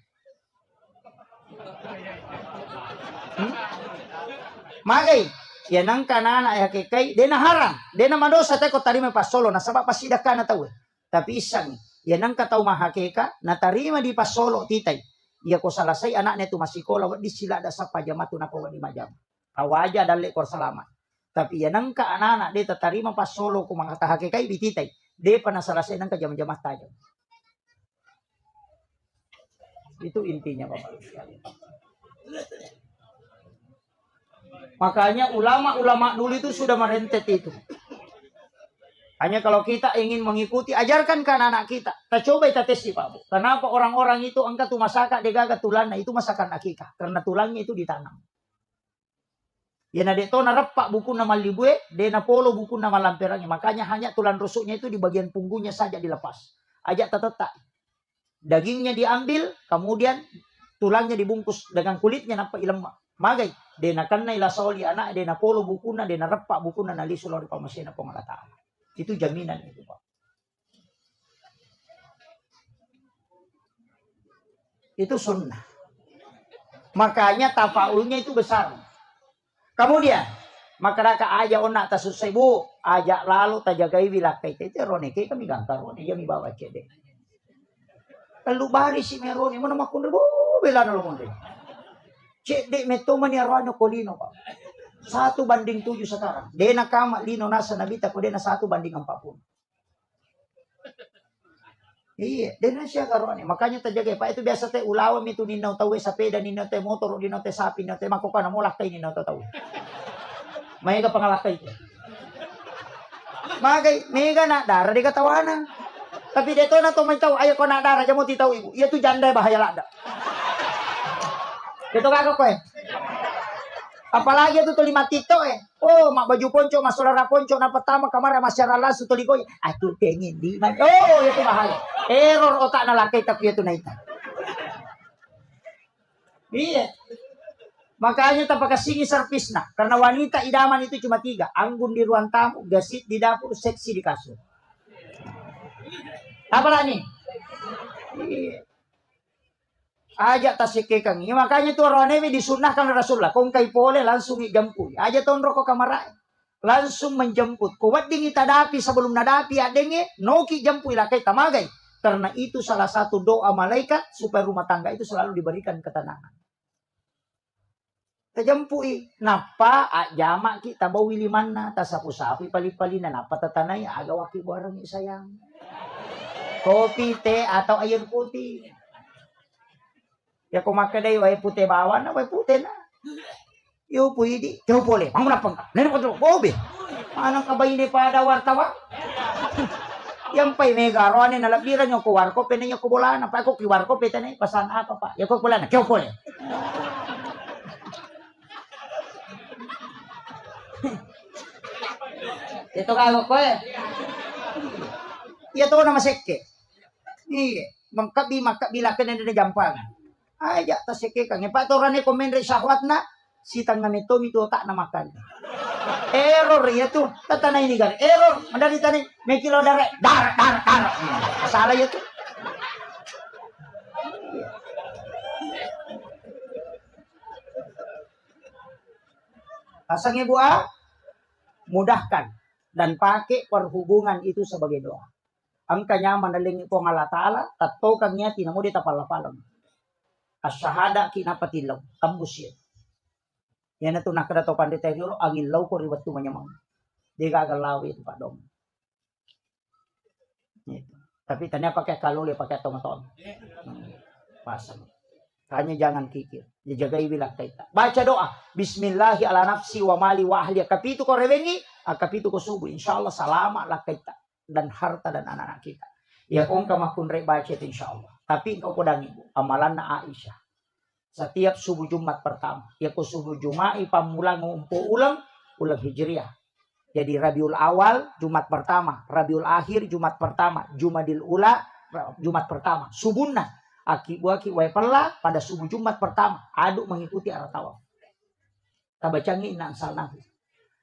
Magai, ya nang kanana ya kekai, dena haram, dena madosa teko tarima pas solo, na sabab pasida kana tahu. Tapi isang, ya nang katau mahakeka, na tarima di pas solo titai. Ya ko salasai anaknya tu masih kola, di sila ada sapa jamatu na ko di majam. Awaja dalek kor selamat. Tapi ya nang ka anak dia tatarima pas solo kumahake kai di titai. Dia pernah selesai nang jam-jam tajam. Itu intinya Bapak sekalian. Makanya ulama-ulama dulu itu sudah merentet itu. Hanya kalau kita ingin mengikuti, ajarkan ke anak-anak kita. Kita coba kita tes Pak Bu. Kenapa orang-orang itu angkat tu masakan degaga tulangnya itu masakan akikah? Karena tulangnya itu ditanam. Ya nadek to narepak buku nama libue, de na polo buku nama lamperangnya. Makanya hanya tulang rusuknya itu di bagian punggungnya saja dilepas. Ajak tetetak. Dagingnya diambil, kemudian tulangnya dibungkus dengan kulitnya nampak lemak. Magai, de na kanna ila sauli anak, de na polo buku na, de na repak buku na nalisulori pamasena pengalata. Itu jaminan itu Pak. Itu sunnah. Makanya tafaulnya itu besar. Kemudian masyarakat aja onak tak susah bu, ajak lalu tak jagai bilakai itu roneke kami gangkar rone ya mi bawa cede. Lalu bari si merone mana makun bu bela nalo monde. Cede metomani arwano kolino Pak. 1:7 sekarang. Dena kama lino nasa nabita ko dena 1:40. Iya, dena siya karone. Makanya terjaga Pak itu biasa teh ulawam itu ninaw tawe sepeda ninaw teh motor ninaw teh sapi ninaw teh makokana mo lakay ninaw tawe. May ka pangalakay ko. Magay, mega na dara di katawanan. Tapi dito na to may taw ayo ko na dara jamo ti taw ibu. Iya tu janda bahaya lada. Dito ka ko eh. Apalagi itu tuh 5 tito eh. Oh, mak baju ponco, mas saudara ponco na pertama kamar masyarakat su tuligoy. Aku pengen di. Oh, itu bahaya. Error otak na lakay tapi itu naita. Iya. Makanya tanpa kasingi servis nah. Karena wanita idaman itu cuma 3. Anggun di ruang tamu, gasit di dapur, seksi di kasur. Apalah nih? Iya. Ajak tasike kang. Ya, makanya tuh roneme disunahkan Rasulullah. Kung kay pole langsung ijampui. Aja ton roko kamarai. Langsung menjemput. Kuwat dingi tadapi sebelum nadapi adenge. Noki jampui lah kay tamagay. Karena itu salah satu doa malaikat. Supaya rumah tangga itu selalu diberikan ketenangan. Tajampui. Napa jamak kita bawi limana. Tasapu-sapi pali-palina. Napa tatanay agawaki barang sayang. Kopi, teh, atau air putih. Ya kung makaday way pute bawan na way pute na. Yo pwede. Yo pole. Ang napang. Nene ko to. Bobe. Anang kabay ni pada wartawa. Yang pay mega ron na labiran yung kuwarko pe ninyo kubulan na pa ko kiwarko pe tanay pasan apa pa. Ya ko bulan na. Yo pole. Ito ka ko eh. Iya to na masekke. Iya. makabilakan na jampang. Ay, ya, tas sike kang ipatorane komen re syahwat na, sitang na mito tak na makan. Error ya tuh, tatanay ni gan. Error, mandali tani, may kilo dar. Salah ya tuh. Pasang ibu mudahkan dan pakai perhubungan itu sebagai doa. Angkanya manaling ito ng Allah Ta'ala, tato kanya tinamo di tapalapalam. Asyahada kinapatilaw, tambus yan. Yan na ito nakadato panditayo, ang ilaw ko riwat tumanyamang. Di gagalawi ito pa dong. Tapi tanya pakai kaluli, pakai tomaton. Pasang. Kanya jangan kikir. Dijagai bilang kita. Baca doa. Bismillahi ala nafsi wa mali wa ahli. Kapitu ko rewengi, kapitu ko subuh. InsyaAllah salama lah kita. Dan harta dan anak-anak kita. Ya kung kamakun re baca itu insyaAllah. Tapi engkau pedang ibu. Amalan na Aisyah. Setiap subuh Jumat pertama. Ya ku subuh Jumat pamulang ngumpu ulang Hijriah. Jadi Rabiul Awal Jumat pertama. Rabiul Akhir Jumat pertama. Jumadil Ula Jumat pertama. Subuhna. Aki-aki pala pada subuh Jumat pertama aduk mengikuti arah tawaf. Tabacangi inang salnahu.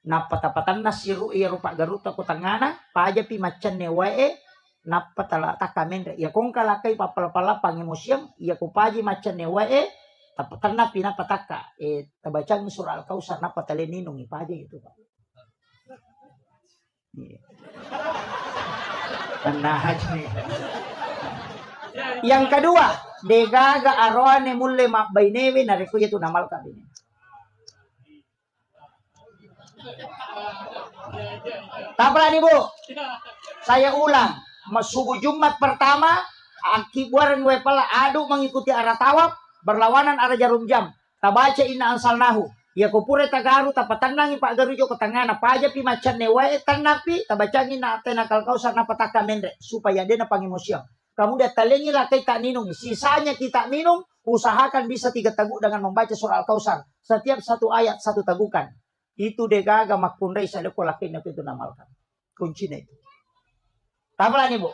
Napatapatan nasiru iya rupa garuta ko tangana paja pi macan ne wae napatala takamen ya kong kalakai papala-pala pangemusiam iya ko paji macan ne wae tapatan na pinapataka tabacangi surah al-kausar napatale ninong ipaja gitu Pak. Nah, yang kedua, degaga arwane mulle mabainewe nareko itu namal kabine. Tapra nih Bu, saya ulang, subuh Jumat pertama, akibuaran gue pala adu mengikuti arah tawaf, berlawanan arah jarum jam. Tabaca inna ansalnahu. Ya kupure tagaru tapatanangi Pak Garujo ke tangana paja pi macan newae tanapi tabacangi na tenakal kau sana pataka mendre supaya dia na pangimusiam. Kamu dah talengi lah kita minum. Sisanya kita minum. Usahakan bisa 3 teguk dengan membaca surah Al-Kausar. Setiap 1 ayat 1 tegukan. Itu degaga makunrei saya ko lakin itu namalkan. Kuncinya itu. Taplah nih Bu.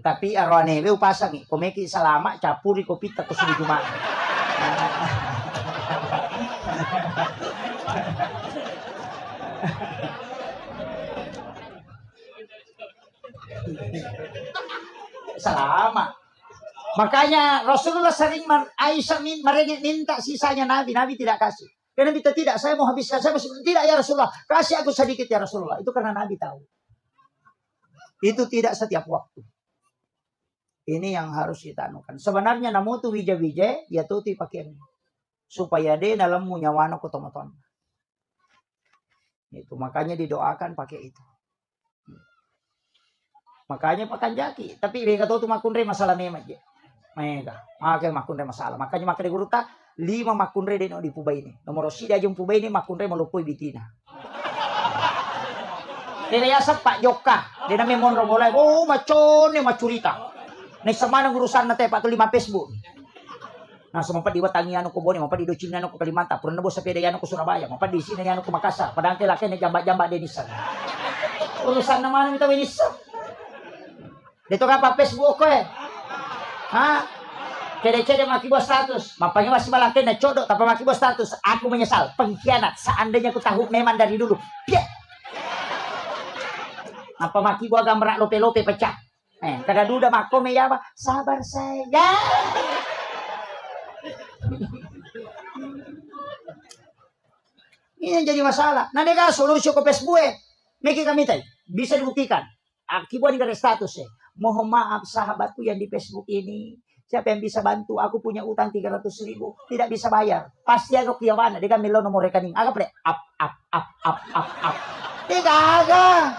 Tapi arwane we upasang komeki salama capuri kopi tak subuh Jumat. Selama. Makanya Rasulullah sering Aisyah minta sisanya Nabi tidak kasih. Karena Nabi tidak, saya mau habiskan, saya masih tidak ya Rasulullah, kasih aku sedikit ya Rasulullah. Itu karena Nabi tahu. Itu tidak setiap waktu. Ini yang harus kita anukan. Sebenarnya namutu wija-wija ya tuti pakai ini. Supaya dia dalam munyawana kotomoton. Itu makanya didoakan pakai itu. Makanya pakan jaki. Tapi mereka tahu tu makunre masalah nema je. Mereka. Makanya makunre masalah. Makanya makanya guru tak 5 makunre di pubai ini. Nomor sida jum pubai ini makunre melupui bitina. Dia yasa Pak Joka. Dia namanya monro mulai. Oh macon ni macurita. Nih sama nang urusan nate Pak tu 5 Facebook. Nah sempat diwatangi anu ko bone, mampa di docina anu ko Kalimantan, purna bo sa pede anu ko Surabaya, mampa di sini anu ko Makassar. Padahal ke laki ni jamba-jamba denisan. Urusan naman kita winisan. Dito ka pa Facebook ko Ha? Cede-cede makibo status. Mampanya masih malaki na codo tapi makibo status. Aku menyesal. Pengkhianat. Seandainya aku tahu memang dari dulu. Piat. Apa makibo agak merak lope-lope pecah. Kada duda mako ya apa? Sabar saja. Ini yang jadi masalah. Nah, nega solusi ke Facebook Meki kami tay. Bisa dibuktikan. Akibat dari status Mohon maaf sahabatku yang di Facebook ini. Siapa yang bisa bantu? Aku punya utang 300.000. Tidak bisa bayar. Pasti aku kiawana. Dia milo nomor rekening. Agak ple. Up. Tidak agak.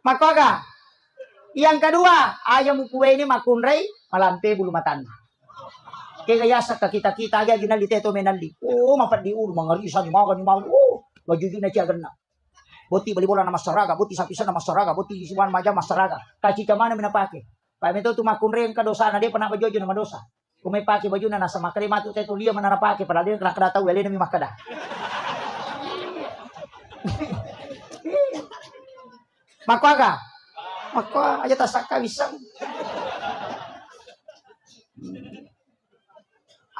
Maka agak. Yang kedua. Ayam kue ini makunrei. Malampe bulu matanda. Kaya yasak ka kita-kita. Agak ginali teto menali. Oh mapat di ulu. Mangarisan. Makan. Oh. Baju na siya ganna. Buti bali bola na masaraga, buti sapisan na masaraga, buti isiwan maja masaraga. Kaci kamana minapake. Pa mito tumakunre ang kadosa na di pa na bajojo na madosa. Kung may pake baju na nasa makari matu teto liya manarapake para di kada tahu ele na mi makada. Makwaga. Makwa aja tasaka wisang.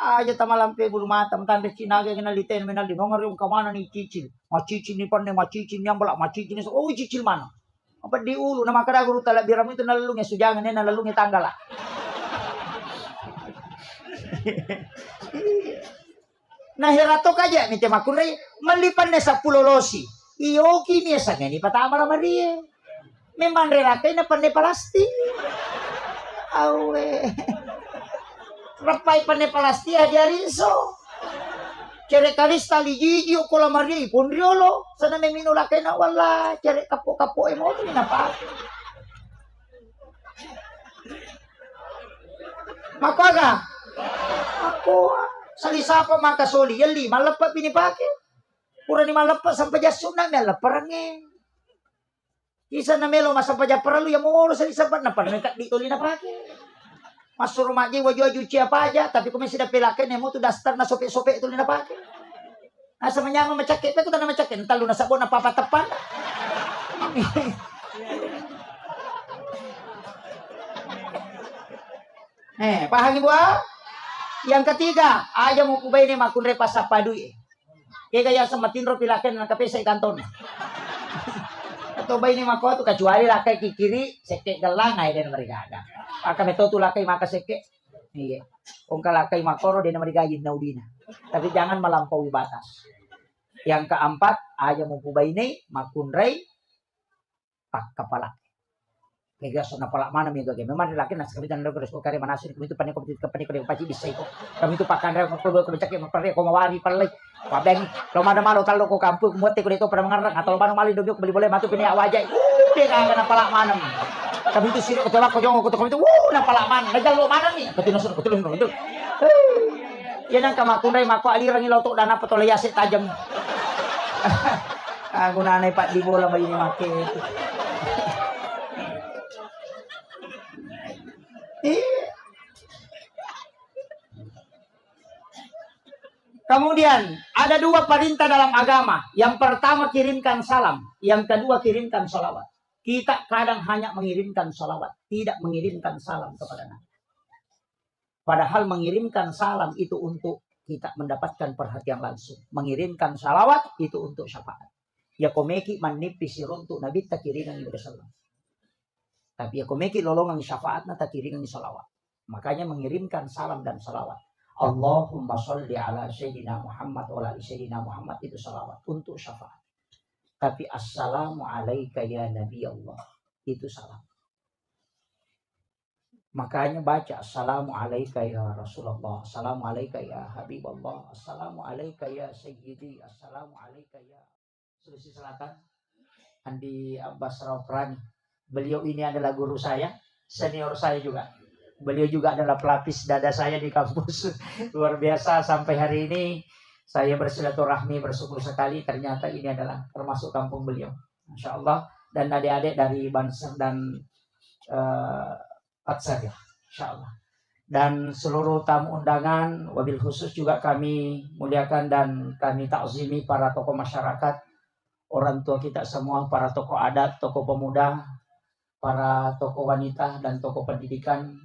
Aja tamalampe bulu mata tanda Cina ga kinaliten menal di nongar yung kamana ni cicil. Macicil ni pan macicil yang balak macicil ni oh cicil mana? Apa di ulu nama kada guru tala biram itu nalalungnya sujangan ni nalalungnya tanggal lah. Nah heratok aja nih tema kunai melipan sa pulolosi. Iyo kini sa ngani patama na Maria. Memang relakai na panne palasti. Awe. Rapai panne palasti aja rinso. Cere kalis tali gigi o kola Maria ipon riolo. Sana memino lakay na wala. Cere kapo-kapo mo ni na pa. Makaga. Ako salisapa makasoli yali malapa pinipake. Pura ni malapa sampai jasuna mela perangin. Isa na melo masampai japaralu ya mo salisapa na parang di tuli na pake. Masuk rumah aja wajah apa aja tapi kung may pelakin mo tu dastar na sope-sope tuli na pake. Asa manyang macakit pa ko na macakit talo na sabon na papatapan. Pahami buah? Yang ketiga, aja mo kubay ni makunre pasapadui. Kaya kaya sa matinro pilaken ng kape sa ikanton. Ito bay ni mako to kecuali lakay kikiri sekek gelang ay din mereka ada. Aka meto tu lakay makaseke. Iya. Kung kalakay makoro din mereka yin naudina. Tapi jangan melampaui batas. Yang keempat, aja mo kubay ni makunre pak kepala. Kaya so napala mana mi gagay. Memang laki nas kami tan logos ko kare manasin kami tu panik ko paci bisa ito. Kami tu pakan ra ko becak ko pare ko mawari palay. Pabeng lo mana malo talo ko kampu ko mote ko dito para mangarang atau mana mali dogyo ko beli boleh matu kini awajay. Di ka napala mana. Kami tu sino ko tawak ko jongo ko kami tu napala mana. Nagal lo mana ni. Katinusun ko tulun no. Yan ang kamakunay mako alirang iloto dana patoleyase tajam. Aku nanay Pak di bola may ini make. Kemudian ada dua perintah dalam agama. Yang pertama kirimkan salam. Yang kedua kirimkan salawat. Kita kadang hanya mengirimkan salawat. Tidak mengirimkan salam kepada Nabi. Padahal mengirimkan salam itu untuk kita mendapatkan perhatian langsung. Mengirimkan salawat itu untuk syafaat. Ya komeki manipisi untuk Nabi tak kiringan ibadah salam. Tapi ya komeki lolongan syafaat na tak kiringan salawat. Makanya mengirimkan salam dan salawat. Allahumma sholli ala Sayyidina Muhammad wa ala Sayyidina Muhammad itu salawat untuk syafaat. Tapi assalamu alaika ya Nabi Allah itu salam. Makanya baca assalamu alaika ya Rasulullah, assalamu alaika ya Habibullah, assalamu alaika ya Sayyidi, assalamu alaika ya Sulawesi Selatan Andi Abbas Rafrani. Beliau ini adalah guru saya, senior saya juga. Beliau juga adalah pelapis dada saya di kampus. Luar biasa sampai hari ini saya bersilaturahmi bersyukur sekali. Ternyata ini adalah termasuk kampung beliau. Masya Allah. Dan adik-adik dari Banser dan Patsar ya. Insya Allah. Dan seluruh tamu undangan, wabil khusus juga kami muliakan dan kami takzimi para tokoh masyarakat. Orang tua kita semua, para tokoh adat, tokoh pemuda, para tokoh wanita dan tokoh pendidikan.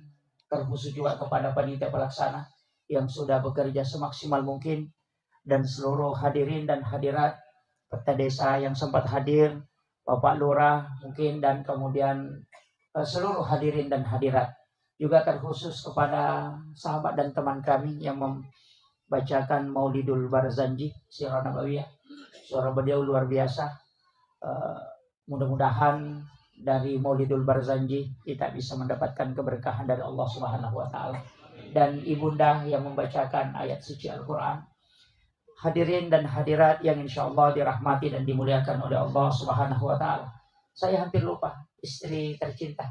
Terkhusus juga kepada panitia pelaksana yang sudah bekerja semaksimal mungkin dan seluruh hadirin dan hadirat peserta desa yang sempat hadir, Bapak Lurah mungkin dan kemudian seluruh hadirin dan hadirat juga terkhusus kepada sahabat dan teman kami yang membacakan Maulidul Barzanji Sirah Nabawiyah. Suara beliau luar biasa. Mudah-mudahan dari Maulidul Barzanji kita bisa mendapatkan keberkahan dari Allah Subhanahu wa taala dan ibunda yang membacakan ayat suci Al-Qur'an. Hadirin dan hadirat yang insyaallah dirahmati dan dimuliakan oleh Allah Subhanahu wa taala. Saya hampir lupa istri tercinta.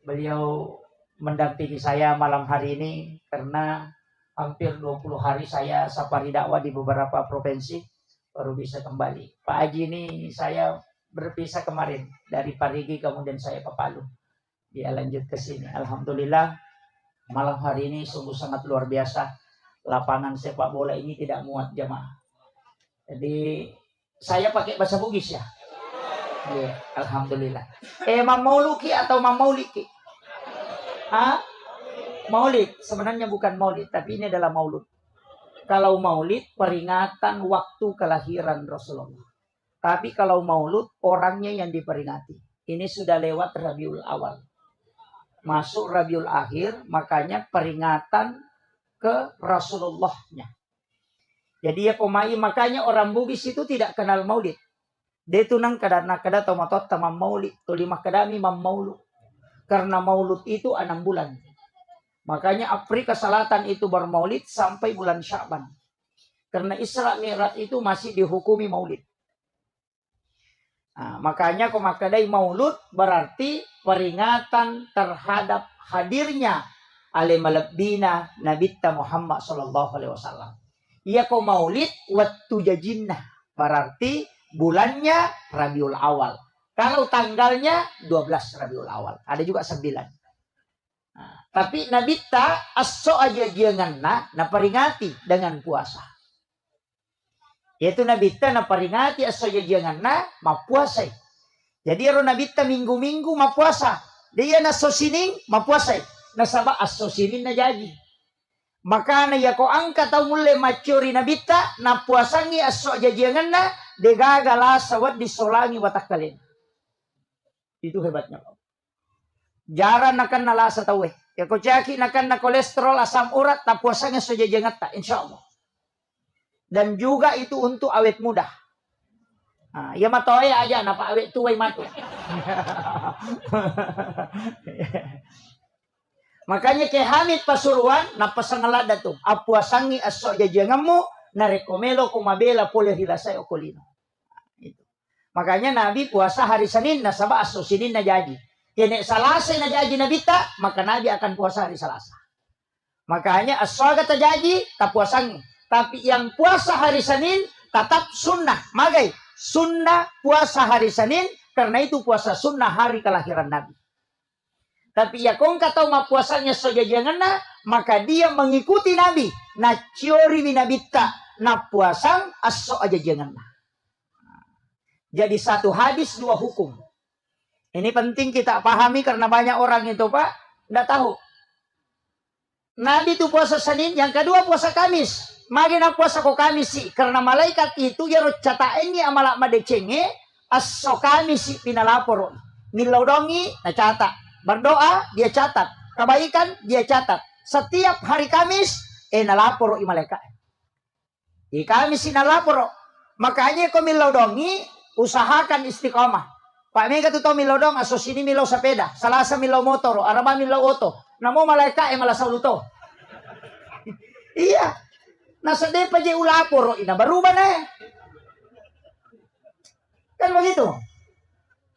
Beliau mendampingi saya malam hari ini karena hampir 20 hari saya safari dakwah di beberapa provinsi baru bisa kembali. Pak Haji ini saya berpisah kemarin dari Parigi kemudian saya ke Palu. Dia lanjut ke sini. Alhamdulillah malam hari ini sungguh sangat luar biasa. Lapangan sepak bola ini tidak muat jamaah. Jadi saya pakai bahasa Bugis ya. Iya, alhamdulillah. Imam Mauluki atau Imam Mauliki? Hah? Maulid. Sebenarnya bukan maulid, tapi ini adalah maulud. Kalau maulid, peringatan waktu kelahiran Rasulullah. Tapi kalau maulud, orangnya yang diperingati. Ini sudah lewat Rabiul Awal. Masuk Rabiul Akhir, makanya peringatan ke Rasulullahnya. Jadi ya pemai, makanya orang Bugis itu tidak kenal maulid. Dia tunang kada tomatot tamam maulid. Tulimah kadami mam maulud. Karena maulud itu 6 bulan. Makanya Afrika Selatan itu bermaulid sampai bulan Sya'ban. Karena Isra Mi'raj itu masih dihukumi maulid. Nah, makanya kemakadai maulud berarti peringatan terhadap hadirnya alimalabdina Nabitta Muhammad sallallahu alaihi wasallam. Ia ko maulid waktu jajinnah berarti bulannya Rabiul Awal. Kalau tanggalnya 12 Rabiul Awal. Ada juga 9. Nah, tapi Nabitta aso aja janganna na peringati dengan puasa. Yaitu Nabitta na peringati aso aja janganna mapuasai. Jadi ro Nabitta minggu-minggu mapuasa. Dia na sosining mapuasai. Nasaba aso sinin na jadi. Maka na yako angka tau mule macuri Nabitta na puasangi aso aja janganna degagala sawat disolangi watak kalian. Itu hebatnya. Jaran akan nalasa tawe. Ya ko caki akan na kolesterol asam urat tak puasanya saja jangat tak insyaallah. Dan juga itu untuk awet muda. Nah, ya matoy aja napa awet tua matu. Makanya ke Hamid Pasuruan na pasangalada tu. Apuasangi aso jajangamu na rekomelo kumabela pole hilasay okolino. Itu. Makanya Nabi puasa hari Senin nasaba aso Senin na jadi. Kene Salasa na jadi Nabita, maka Nabi akan puasa hari Selasa. Makanya aswaga terjadi tak puasangi. Tapi yang puasa hari Senin tetap sunnah. Magai sunnah puasa hari Senin karena itu puasa sunnah hari kelahiran Nabi. Tapi ya kong kata ma puasanya sojajanganna, maka dia mengikuti Nabi. Na ciori binabita na puasang aso aja janganna. Jadi satu hadis dua hukum. Ini penting kita pahami karena banyak orang itu Pak tidak tahu. Nabi itu puasa Senin, yang kedua puasa Kamis. Mari nak puasa ko Kamis sih, karena malaikat itu ya cata ini amalak madecenge aso Kamis sih pinalapor. Milaudongi na catat, berdoa dia catat, kebaikan dia catat. Setiap hari Kamis nalapor i malaikat. Di Kamis sih nalapor. Makanya ko milaudongi usahakan istiqomah. Pak Mega tu tahu milau dong, aso sini milau sepeda, Salasa milau motor, Araba milau oto. Namo malaikat malah sauluto. Iya. Nasa depa je ulapor, ina berubah na. Kan begitu.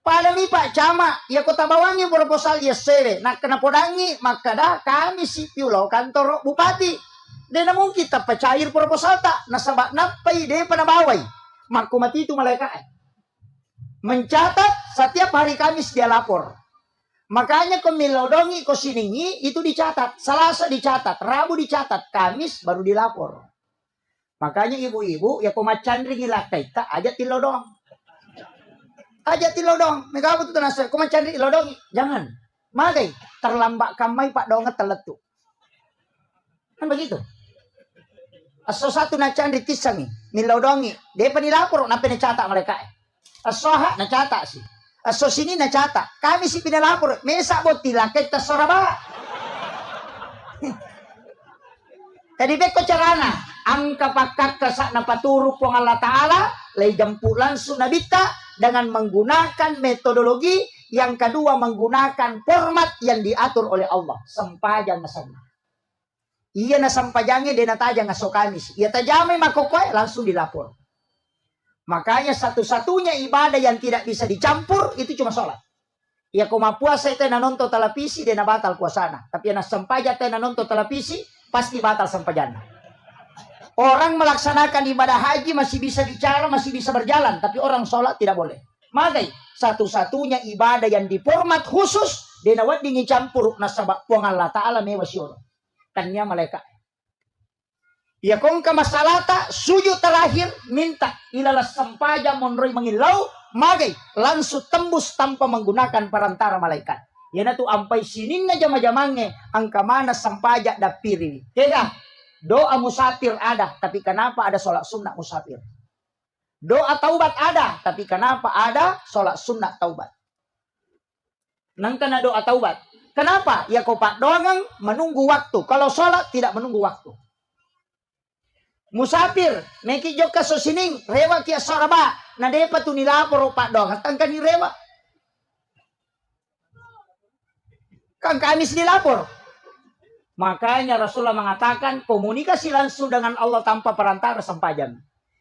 Pada mi Pak Cama, ya kota Bawangi proposal ya sere. Nak kena podangi, maka dah kami si piulau kantor bupati. Dan namun kita pecair proposal tak, nasabak napai dia pada bawai. Maku mati itu malaikat. Mencatat setiap hari Kamis dia lapor. Makanya ko milodongi ko siningi itu dicatat. Selasa dicatat, Rabu dicatat, Kamis baru dilapor. Makanya ibu-ibu ya ko macandri ngilakay ta ajat tilodong. Ajat tilodong. Mega betul nasa ko macandri ilodong. Jangan. Magay terlambat kamay Pak donget teletu. Kan begitu. Aso satu na candri tisangi, milodongi. Dia penilapor na pinicatat mereka. Asoha nacatat sih. Aso sini nacatat. Kami si pinalapor. Mesa bot tilakay ta soraba. Tadi beko carana. Ang kapakat kasak na paturo po ng Allah Ta'ala. Lay jampulan sunabita. Dengan menggunakan metodologi. Yang kedua menggunakan format yang diatur oleh Allah. Sampajang na sana. Iya na sampajangnya dia natajang aso Kamis. Iya tajamay makokoy langsung dilapor. Makanya satu-satunya ibadah yang tidak bisa dicampur itu cuma sholat. Ya kuma puasa itu na nonton televisi dia na batal puasana. Tapi na sampaja itu na nonton televisi pasti batal sampajana. Orang melaksanakan ibadah haji masih bisa bicara, masih bisa berjalan, tapi orang sholat tidak boleh. Makanya satu-satunya ibadah yang diformat khusus dia na wad dingin campur nasabak puang Allah Ta'ala mewasyur. Kanya malaikat. Ya kong ka masalata sujud terakhir minta ilalas sampaja monroy mangilaw magai langsung tembus tanpa menggunakan perantara malaikat. Yana tu ampai sinin na jama-jamange angka mana sampaja dapiri. Kega doa musafir ada, tapi kenapa ada sholat sunnah musafir? Doa taubat ada, tapi kenapa ada sholat sunnah taubat? Nang kena doa taubat. Kenapa? Ya kau pak doang menunggu waktu. Kalau sholat tidak menunggu waktu. Musafir, meki joka sosining, rewa kia soraba. Na depa tu nilapor pak doang, tangkan ni rewa. Kan Kamis dilapor. Makanya Rasulullah mengatakan komunikasi langsung dengan Allah tanpa perantara sampajang.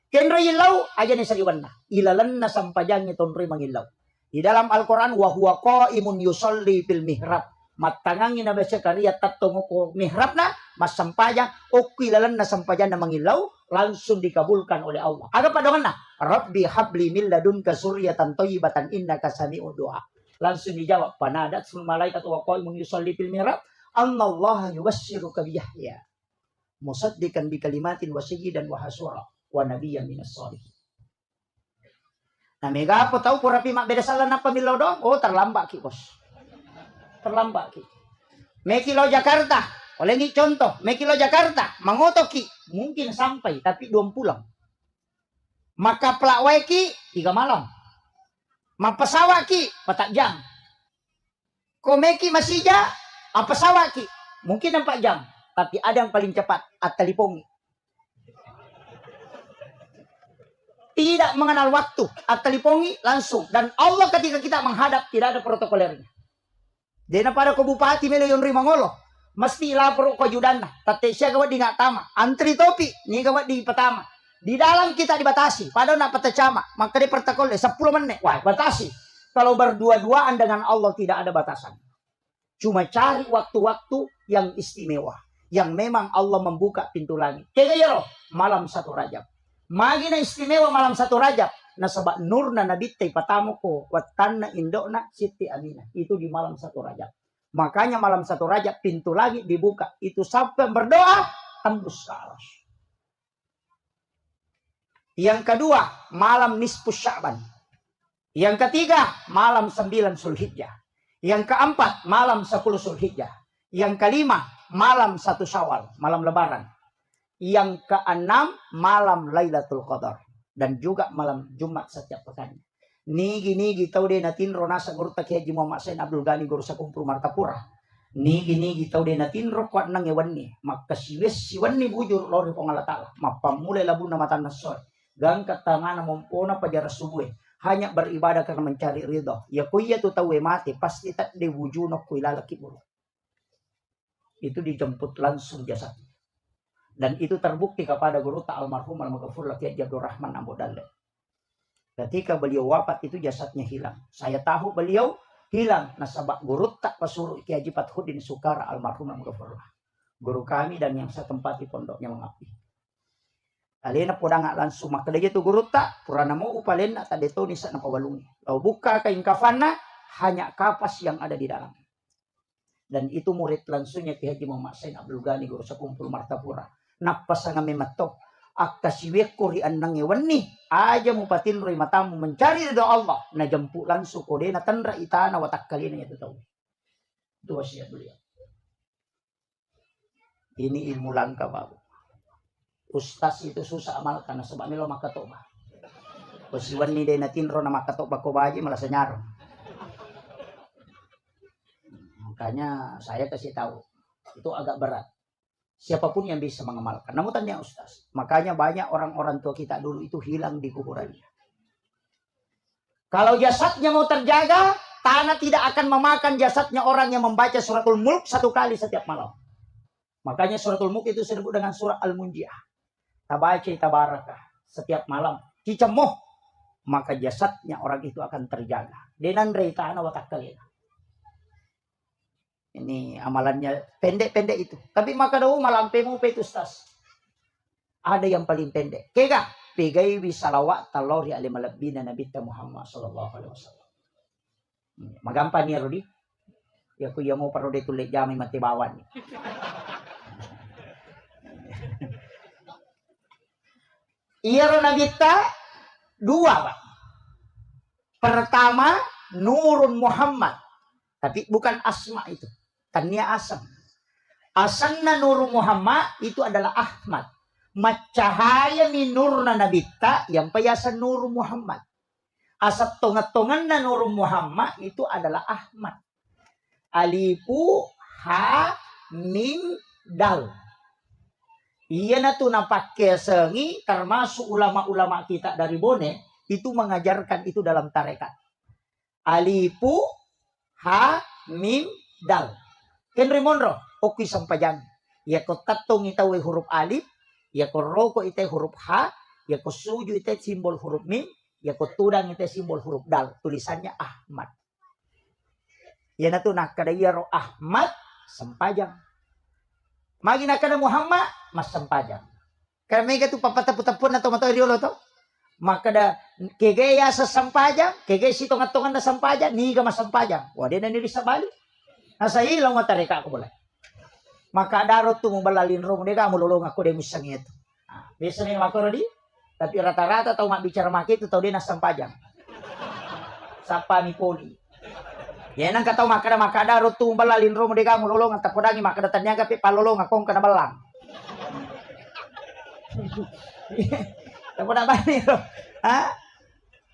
Kenro ilau aja ni sariwanna. Ilalanna sampajangnya tonri mangilau. Di dalam Al-Quran wa huwa qaimun yusolli fil mihrab. Matangangin na baca karya tatong ko mihrab na mas sampajang o ilalanna sampajang na mangilau langsung dikabulkan oleh Allah. Aga padongan na Rabbi habli min ladunka suryatan thayyibatan innaka sami'ud du'a. Langsung dijawab panadat sul malaikat wa qaimun yusolli fil mihrab annallaha yubassiruka bi Yahya musaddiqan bi kalimatin wa sayyidan wa hasura wa nabiyyan minas shalihin. Nah mega apa tahu pura mak beda salah napa milo dong? Oh terlambat ki bos. Terlambat ki. Mekilo Jakarta, oleh ngi contoh, Mekilo Jakarta, mangoto ki mungkin sampai tapi 2 pulang. Maka pelak ki 3 malam. Mapasawak ki 4 jam. Komeki masija pesawat ki mungkin 4 jam, tapi ada yang paling cepat At-Talipongi. Tidak mengenal waktu, At-Talipongi langsung. Dan Allah ketika kita menghadap tidak ada protokolernya. Jadi pada ke bupati Melayon Rimangolo mesti lapor ke judana. Tatesya kawat di tama, antri topi ni kawat di pertama. Di dalam kita dibatasi, padahal nak petacama, maka di protokol 10 menit. Wah, batasi. Kalau berdua-duaan dengan Allah tidak ada batasan. Cuma cari waktu-waktu yang istimewa. Yang memang Allah membuka pintu langit. Kayak malam 1 Rajab. Magina istimewa malam 1 Rajab. Nasabak nurna nabitte patamu ko. Watanna indokna Siti Aminah. Itu di malam 1 Rajab. Makanya malam 1 Rajab pintu langit dibuka. Itu sampai berdoa tembus ke aras. Yang kedua, malam nisfu Sya'ban. Yang ketiga, malam 9 Zulhijjah. Yang keempat, malam 10 Zulhijjah. Yang kelima, malam 1 Syawal, malam Lebaran. Yang keenam, malam Lailatul Qadar. Dan juga malam Jumat setiap pekan. Nigi tau de natin ronasa guru tak Haji Muhammad Sain Abdul Ghani guru sa kumpul Martapura. Nigi tau de natin ro kwat nang ewan ni. Maka siwan ni bujur lori pangalatala. Mapamulay labu na matan nasoy. Gangkat tangan mumpuna pajaras subuh. Hanya beribadah karena mencari ridho. Ya kuya tu tahu mati pasti tak diwujudno kuy lalaki buruk. Itu dijemput langsung jasad. Dan itu terbukti kepada guru ta almarhum al-maghfur laki Abdul Rahman Abu Dalle. Ketika beliau wafat itu jasadnya hilang. Saya tahu beliau hilang. Nasabak guru tak pasuruh Ki Haji Fathuddin Sukara almarhum al-maghfur. Guru kami dan yang saya tempati pondoknya mengabdi. Alena podang langsung maka dia tu guru tak purana mau upalen tak detoni sa na pawalungi. Lalu buka kain kafana hanya kapas yang ada di dalam. Dan itu murid langsungnya Ki Haji Muhammad Sain Abdul Ghani guru sa kumpul Martapura. Napasanga mematok akasiweko ri andang ewani aja mupatin ri matamu mencari ridho Allah na jemput langsung kode na tandra itana watak kalina itu tahu. Itu wasiat beliau. Ini ilmu langka babu. Ustaz itu susah amal karena sebab melo makatoba. Posiwan ni day natin ro na makatoba ko baji malah senyar. Makanya saya kasih tahu itu agak berat. Siapapun yang bisa mengamalkan. Namun tanya Ustaz. Makanya banyak orang-orang tua kita dulu itu hilang di kuburannya. Kalau jasadnya mau terjaga, tanah tidak akan memakan jasadnya orang yang membaca suratul Mulk 1 kali setiap malam. Makanya suratul Mulk itu disebut dengan surah Al-Munjiah. Tabaca tabarakah setiap malam cicemoh maka jasadnya orang itu akan terjaga. Denan reitana watak kalian. Ini amalannya pendek-pendek itu. Tapi maka daw malam pemu pe Ustaz. Ada yang paling pendek. Kega pegay wi salawat talori ali malabina Nabi Muhammad sallallahu alaihi wasallam. Magampan ni Rodi. Ya ku mo parode tulik jami mati bawan. Iya Nabi ta 2 Pak. Pertama, Nurun Muhammad. Tapi bukan asma itu. Tania asam. Asanna Nurun Muhammad itu adalah Ahmad. Macahaya minurna nabita yang payasan Nurun Muhammad. Asap tongat-tongan na Nurun Muhammad itu adalah Ahmad. Alifu ha mim dal. Iya na tuh napakai sengi termasuk ulama-ulama kita dari Bone itu mengajarkan itu dalam tarekat. Alifu ha mim dal. Kenri monro oki sampajang. Ya ko tatong itawe huruf alif, ya ko roko ite huruf ha, ya ko suju ite simbol huruf mim, ya ko tudang ite simbol huruf dal. Tulisannya Ahmad. Ya na tuh nakadaya ro Ahmad sampajang. Magi nakada Muhammad mas sampajang. Karena mereka tuh papataputapun na tomato riolo to. Maka da kegaya sa sampajang, kegaya si tongat-tongan na sampajang, niga mas sampajang. Wah dia nandiri sa bali. Nasa ilaw matareka ako boleh. Maka darot tuh membalalin rom dia kamu lolong aku dia musang itu. Nah, biasanya mako di, tapi rata-rata tahu mak bicara mak itu tahu dia nas sampajang. Sapa ni poli. Ya nang kataw maka darot tuh membalalin rom dia kamu lolong at tapodangi maka datanya kapi palolong akong kana balang. Tapoda bani ro. Ha?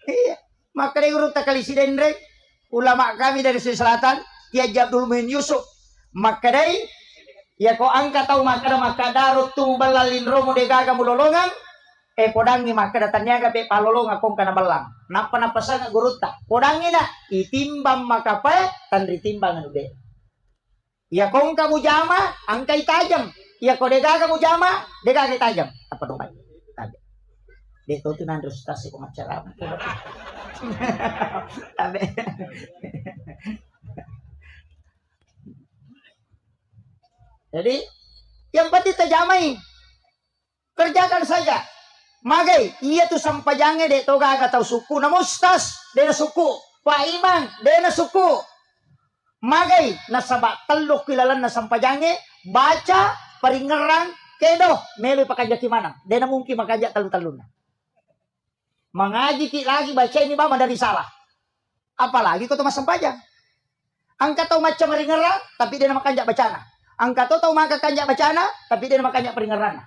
Iya. Maka dia urut takali sidendre ulama kami dari Sulawesi Selatan Kiai Abdul Muhyin Yusuf. Maka day ya ko angka tau maka darot tuh balalin romo de gaga mulolongan podangi maka datanya gabe palolong akong kana balang napa sana guruta podangi na itimbang maka pa tan ritimbang anu de ya kong kamu jama angkai tajam ya ko de gaga mu jama de gaga tajam apa dong tabe de to tunan rustasi ko macara tabe. Jadi yang penting terjamai kerjakan saja. Magai iya tuh sampajangnya de toga atau suku na mustas de na suku Pak Iman de na suku magai nasaba teluk kilalan na sampajangnya baca peringerang kedo melu pakajak mana de na mungkin makajak talu-taluna mengaji ki lagi baca ini bama dari salah apalagi kau tuh mas sampajang angkat tau macam peringerang tapi de na makajak bacana. Angka to tau maka kanjak bacana tapi dia makanya peringerana.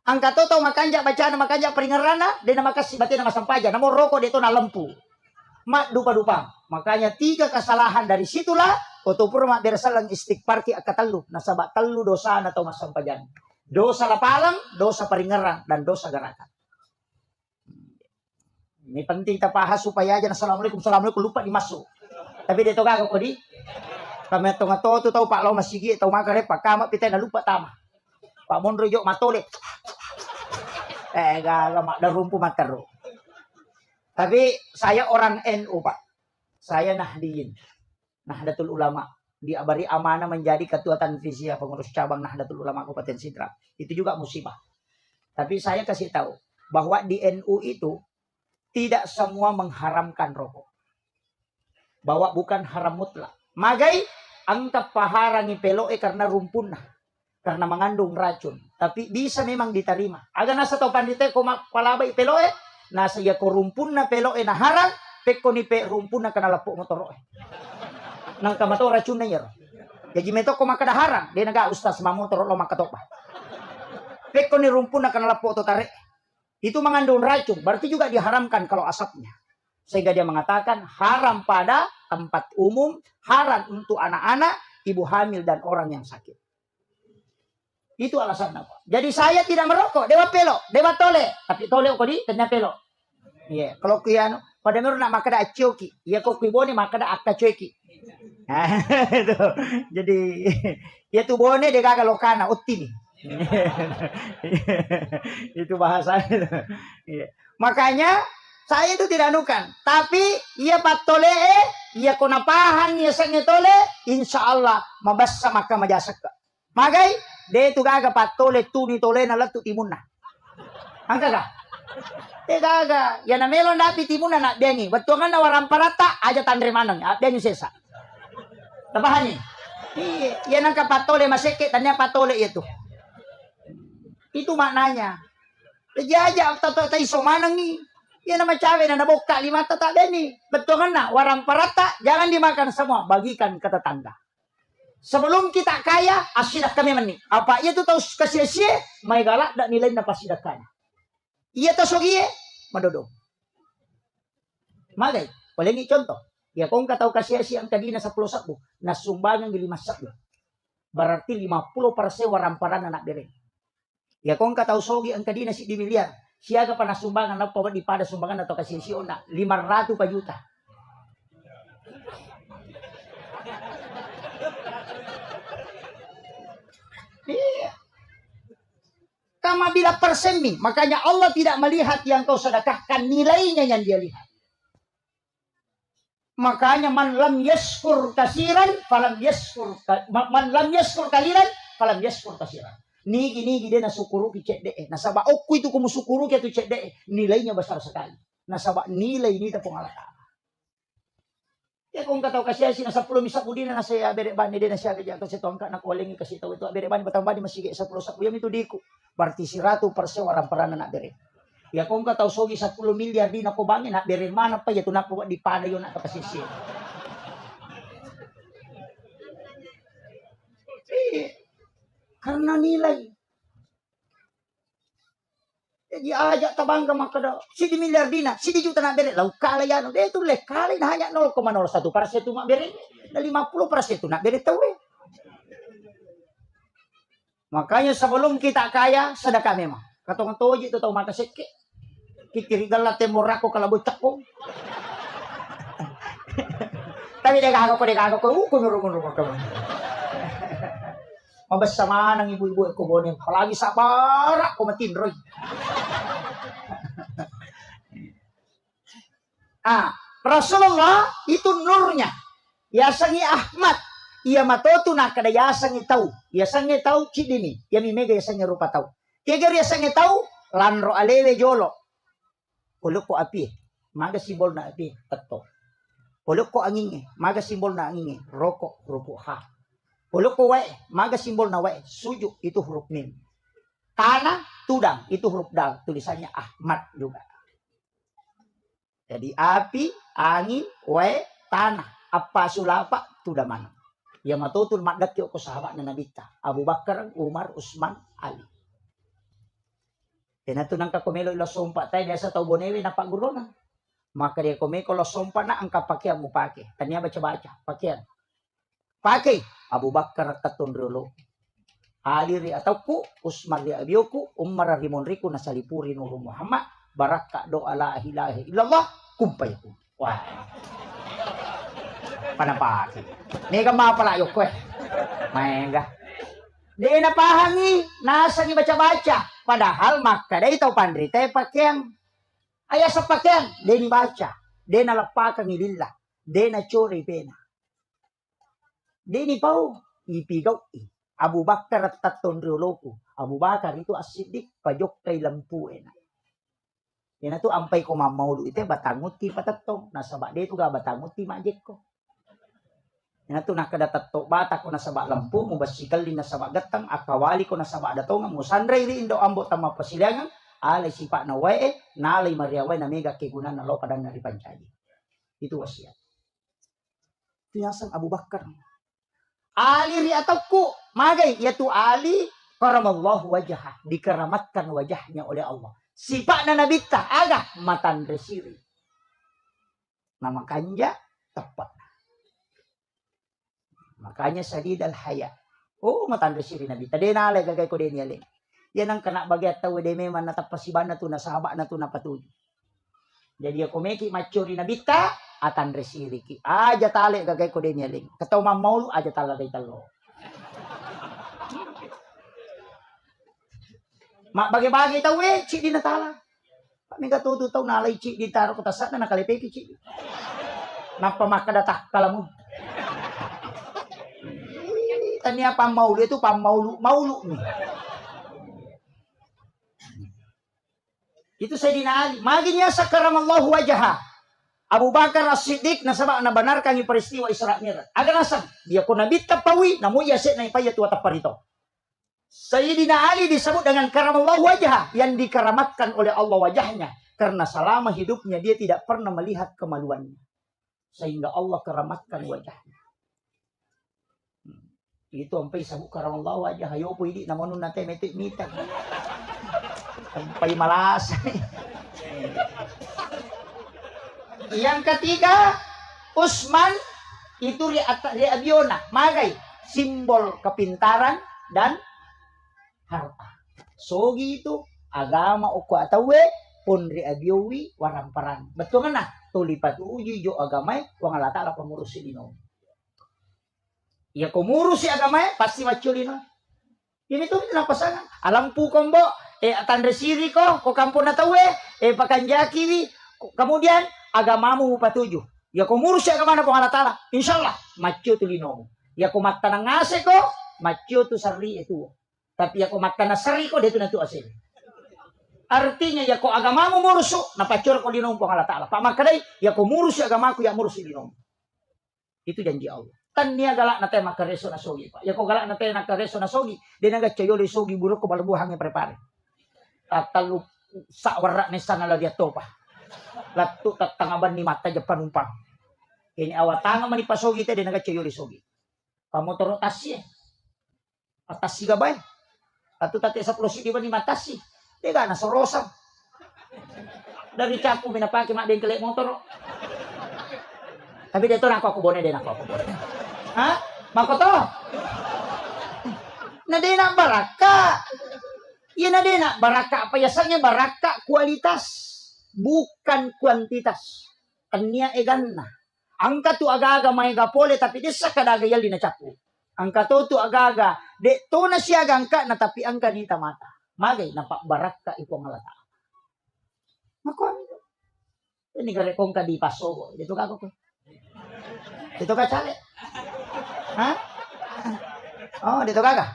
Angka to tau makanjak bacana makanya peringerana dia nama kasih batin nama sampaja namo rokok dia to na lempu. Mak dupa-dupa. Makanya 3 kesalahan dari situlah otopur mak bersalang istighfar ki akatalu nasaba talu dosa na tau mas sampajan. Dosa lapalang, dosa peringerang dan dosa gerakan. Ini penting kita bahas supaya aja assalamualaikum lupa dimasuk. Tapi dia to gagak ko di kami tengah tu tahu Pak Lau masih gigi tahu makan Pak Kamat kita dah lupa tama Pak Monro jok matole gak dah rumpu matero. Tapi saya orang NU Pak, saya Nahdlatul Ulama diabari amanah menjadi ketua tanfisia pengurus cabang Nahdlatul Ulama Kabupaten Sidrap. Itu juga musibah. Tapi saya kasih tahu bahwa di NU itu tidak semua mengharamkan rokok, bahwa bukan haram mutlak. Magai angkat paharangi peloe karena rumpun karena mengandung racun tapi bisa memang diterima aga nasa tau pandite ko palabai peloe nasa ya ko rumpun na peloe na harang pekko ni pe rumpun na kana lapo motoroe nang kamato racun na yero jadi meto ko makada harang dia naga ustaz mamotor lo makatopa pekko ni rumpun na kana lapo to tare itu mengandung racun berarti juga diharamkan kalau asapnya. Sehingga dia mengatakan haram pada tempat umum, haram untuk anak-anak, ibu hamil, dan orang yang sakit. Itu alasannya. Jadi saya tidak merokok. Dewa pelo, dewa tole. Tapi tole kok di, ternyata pelo. Iya. Kalau kiano, pada meru nak makada acioki. Iya kok kuibone makada akta cueki. Jadi, ya tu bone dia gagal lokana, utti nih. Itu bahasanya. Makanya, saya itu tidak anukan, tapi ia patole, ia konapahan, ia sengnya tole, insya Allah mabassa maka majasak. Magai, dia itu gaga patole tuni tole na latu timunna. Angka ga? Dia gaga, ya na melon dapi timunna na bengi. Betuangan na waram parata aja tandre manang, bengi sesa. Tapahani. Iya nangka patole maseke, tanya patole itu. Itu maknanya. Jaja atau iso manang nih. Yan nama cawe na nabuka 5 tak beni. Betul kan nak? Warang parata jangan dimakan semua, bagikan ke tetangga. Sebelum kita kaya, asidak kami meni. Apa itu tahu kasih-kasih, may galak dak nilai na pasidakanya. Iya tahu sogie, madodong. Magay, paling contoh. Ya kung kataw kasih-kasih ang kadina sa 10 sakbo, nasumbangan ng 5 sakbo. Berarti 50% warang parang anak dire. Ya kung kataw sogi ang kadina si di miliar. Siya ka pa nasumbangan na pa di pada sumbangan atau kasih na 500 pa juta. Iya. Kama bila persen nih. Makanya Allah tidak melihat yang kau sedekahkan, nilainya yang dia lihat. Makanya man lam yaskur kasiran falam yaskur man lam yaskur kaliran falam yaskur kasiran. Nigi dia nasukuru ki cek deh. Nasaba okku itu kumu sukuru ki tu cek deh. Nilainya besar sekali. Nasaba nilai ini tak pengalatan. Ya kung kataw kasi si nasa 10 misa pudi na nasa bere bani din na siya kaya kasi tongka na kuwalingi kasi taw ito bere bani batang bani masige sa 10 sa kuyam itu diku. Berarti 100% warang parana na bere. Ya kung kataw sogi 10 milyar di na ko bangin na bere mana pa ya tunak po di pada yon na kasisi. Karena nilai. Jadi ajak tabangga makada. Si di miliar dina, si di juta na bere. Lau kala yan. Dia itu leh kala na hanya 0,01% mak bere. Na 50% nak bere tahu. Makanya sebelum kita kaya, sedekah memang. Katong toji itu tahu mata seke. Kikirigal la temorako kalau bocak ko. Tapi dia kagak ko. Kunur ko. Mabas sama ng ibu-ibu ko boning. Palagi sabar ako matinroy. Rasulullah itu nurnya. Yasangi Ahmad. Ia matoto na kada yasangi tahu. Yasangi tahu cidini. Yami mega yasangi rupa tahu. Keger yasangi tahu. Lanro alele jolo. Puluk ko api. Maga simbol na api. Tato. Puluk ko angin. Maga simbol na angin. Rokok. Rupuk ha. Puluk ko wae, maga simbol na wae, sujuk itu huruf mim. Tanah, tudang, itu huruf dal, tulisannya Ahmad juga. Jadi api, angin, wae, tanah, apa sulapa, tudaman. Ya matutul magat yo ko sahabat na nabita. Abu Bakar, Umar, Usman, Ali. Kaya ito nang kakumelo ilo sumpa tayo, desa tau bonewi na pagurona. Maka dia kumeko lo sumpa na ang kapakyan mo pake. Tanya baca-baca, pakyan. Pakai Abu Bakar katun dulu. Ali ri atauku, Usman ri abiyoku, Umar rimon riku nasalipuri nuru Muhammad, baraka doa la ilaha illallah, kumpay ko. Wah. Panapaki. Nega mapalayo ko eh. Maenga. Di napahangi, nasa ni baca-baca. Padahal maka day tau pandri tayo pakyan. Ayah sa pakyan, di baca. Di nalapakang ilillah. Di na chori pena. Dini pau ipigaw Abu Bakar at taton rioloku. Abu Bakar itu asidik pajok kay lampu ena. Yan ito ampay ko mamaulo ite batangot ti patatong. Nasaba dito ga batangot ti majek ko. Yan ito nakadatatto bata ko nasaba lampu mo basikal din nasaba gatang akawali ko nasaba datongan mo sanray ri indo ambo tama pasilangan alay sipa na wae nalay mariaway na mega kigunan na lo kadang nari pancadi. Itu wasiat. Tinasang Abu Bakar. Ali ri atauku magay yaitu Ali karamallahu wajah dikeramatkan wajahnya oleh Allah. Sifat na nabita agak matan resiri. Nama kanja tepat. Makanya sadid al haya. Oh matan resiri nabita. Dena ale gagay ko din yale. Yan ang kana bagyat tawo de memang natapasiban na to na sahaba na to na patuloy. Jadi ako meki mature nabita atan resiri ki aja tale gagay ko din yaling kataw mamaulo aja tala day talo mak bagi-bagi taw ci di natala kami katuto taw nalay ci di taro kutasat na nakalipeki ci napamakadatak kalamun tanya pamaulo itu pamaulo nih itu Sayyidina Ali maginya sakaramallahu wajah Abu Bakar As-Siddiq nasaba na benarkan yung peristiwa Isra Mi'raj. Aga nasab, dia ko nabita pawi namu yase na ipayat wata parito. Sayyidina Ali disebut dengan karamallahu wajah yang dikeramatkan oleh Allah wajahnya. Karena selama hidupnya dia tidak pernah melihat kemaluannya. Sehingga Allah keramatkan wajahnya. Itu sampai sabuk karam Allah wajah. Hayo po hindi naman nun natin metik-mitak. Sampai malas. Yang ketiga, Usman itu Abiona, magay, simbol kepintaran dan harta. Sogi itu agama o kuatawe pun Abiowi waramparan. Betul kan nah? Tulipat uji jo agamay wang alata ala pengurus dino. Ya kumurus si agamay pasti maculino. Ini tuh na pasangan. Alam po kombo tanda siri ko kampun na tawe pakanjaki wi. Kemudian agamamu patuju. Ya kumurus si agama na pong alata. Insyaallah macu tulino. Ya kumatta na ngase ko macu tu sarli itu. Tapi ya kumatta na sari ko dito na tu asin. Artinya ya ko agamamu murusu napacur ko linom pong alata. Pamakaday ya ko murus si agamaku ya murus linom. Itu janji Allah. Tan niya galak na tayo makareso na sogi pa. Ya ko galak na tayo nakareso na sogi. Di naga chayo li sogi buruk ko balabuhang e prepare. Tatalu sa warra ni sana la dia topa. Latu tatangaban ni mata ja panumpang. Ini awatanga man ipasogi tayo di naga chayo li sogi. Pamotoro tasye. Atasi gabay. Latu tate sa plosi di ba ni matasi. Tega na sorosam. Dari capu pinapake mak din kelek motor. Tapi dito na ako bone din ako bone. Ha? Makoto. Na din ang baraka. Yan na din ang baraka. Payasannya baraka kualitas. Bukan kuantitas. Kanya egan na. Angka tu agaga may gapole tapi desa kadagayal din na capu. Angka tu agaga. De to na siya gangka na tapi angka ni tamata. Magay nampak baraka ito ang alata. Makuha nito. Ini gare kong ka di paso. Dito ka ko. Dito ka chale. Ha? Oh, dito ka ka.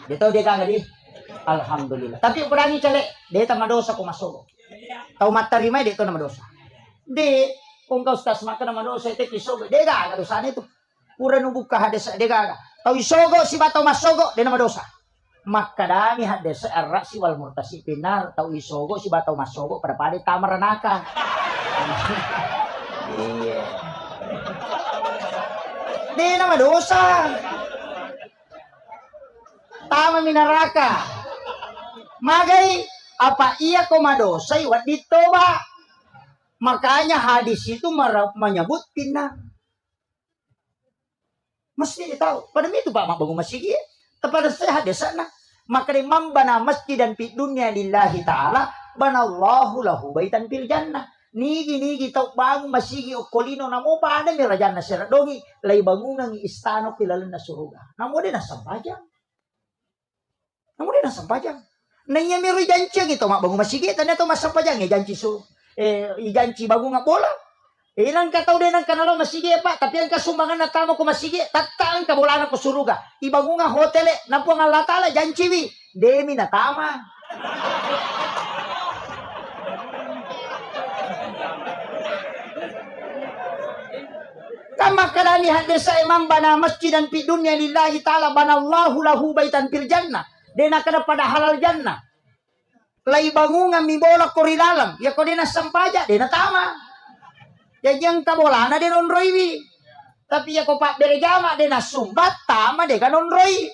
Dito di ka di. Alhamdulillah. Tapi ukurangi chale. Dito madosa kung masogo. Tau matarimay dito na madosa. Di. Kung ka ustas maka na madosa ito kisogo. Di ka. Kadosa nito. Pura nubuk ka hadesa. Di ka. Tau isogo si batau masogo. Di na madosa. Makadami hadesa arrasi wal murtasi pinar tau isogo si batau masogo pada pade tamaranaka. Iya. Di nama dosa. Tama minaraka. Magay apa iya ko madosa iwat dito ba? Makanya hadis itu menyebut pinar. Mesti tahu. Pada itu Pak Bangun Masigi. Kepada saya hadis sana. Maka imam bana masjid dan fi dunya lillahi ta'ala. Banallahu lahu baitan fil jannah. Nigi tau bangun masigi o kolino namo pa ada mi rajana sira dogi. Lay bangunan istana pilalan na suruga. Namo din na sampajang. Namo din na sampajang. Nanya mi janci gitu mak bangun masigi. Tanya to masampajang ya janci su. Janci bangun nga bola. Ilang ka tao din ang kanalo masigi pa, tapi ang kasumbangan na tamo ko masigi, tataan ka bola na ko suruga. Ibango nga hotel na po nga latala, dyan chiwi. Demi na tama. Kama kadani hadir sa imam bana masjidan fi dunya lillahi ta'ala banallahu lahu baitan fil jannah. Dena kada pada halal jannah. Lai bango nga mi bola ko rilalang, ya ko dina sampaja, dena tama. Ya yang kabolana de nonroiwi. Tapi ya ko pak berjama de nasumbat tama de kan nonroi.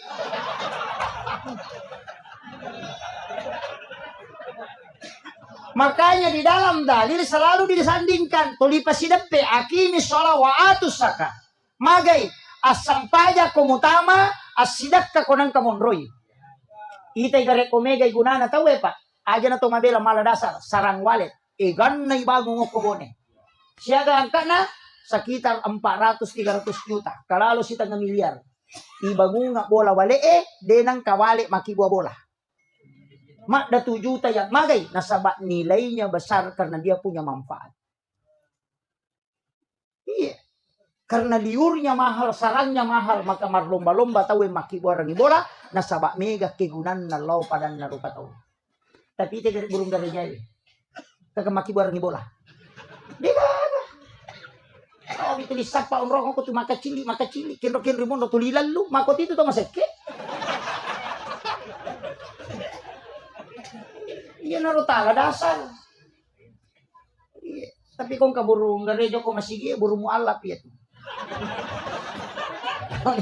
Makanya di dalam dalil selalu disandingkan tuli pasidepe akimi sholat wa atus zakat. Magai asam paja komutama asidak ka konang kamonroi. Ita igare komega igunana tahu pak. Aja na to mabela mala dasar sarang walet. Igan na ibago ngokobone. Siaga angka na sekitar 400-300 juta. Kalau si tengah miliar. Ibangun nga bola wale denang kawale makibuah bola. Mak da 7 juta yang magay. Nasabak nilainya besar karena dia punya manfaat. Iya. Karena liurnya mahal, sarangnya mahal. Maka marlomba-lomba tahu makibuah rangi bola. Nasabak mega kegunan na lau padan na rupa tahu. Tapi itu burung dari jari. Kagak makibuah rangi bola. Dia oh, itu disapa orang aku tuh maka cili. Kinro rimondo tulilan lu. Makot itu tuh masake. Iya naruh tala dasar. Tapi kung kaburu ngarejo ko masigi buru mo alap ya.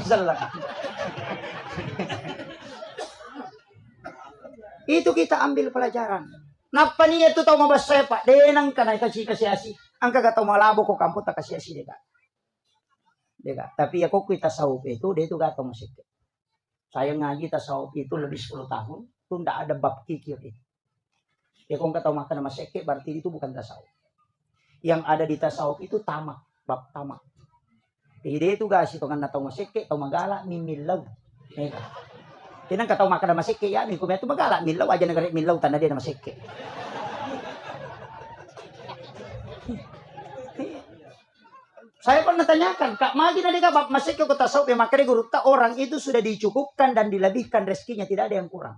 Salah. Itu kita ambil pelajaran. Napa niya ito tao mabasaya pa? Denang ka na kasi asi. Ang kagataw malabo ko kampo ta kasi asi deka. Deka. Tapi ako kita saup itu, dito gato masik. Sayang ngaji ta saup itu lebih 10 tahun. Itu ndak ada bab kikir itu. Ya kung kataw makan na masik, berarti itu bukan tasawuf. Yang ada di tasawuf itu tamak, bab tamak. Jadi itu guys, itu kan natong masik, tau magala mimilaw. Deka. Tinang kataw makan na masik ya, ni kumeto magala milaw aja nagari milaw tanah dia na masik. Saya pernah tanyakan, Kak Magi na dika bab masik ko tasawuf ya makanya guru ta orang itu sudah dicukupkan dan dilebihkan rezekinya, tidak ada yang kurang.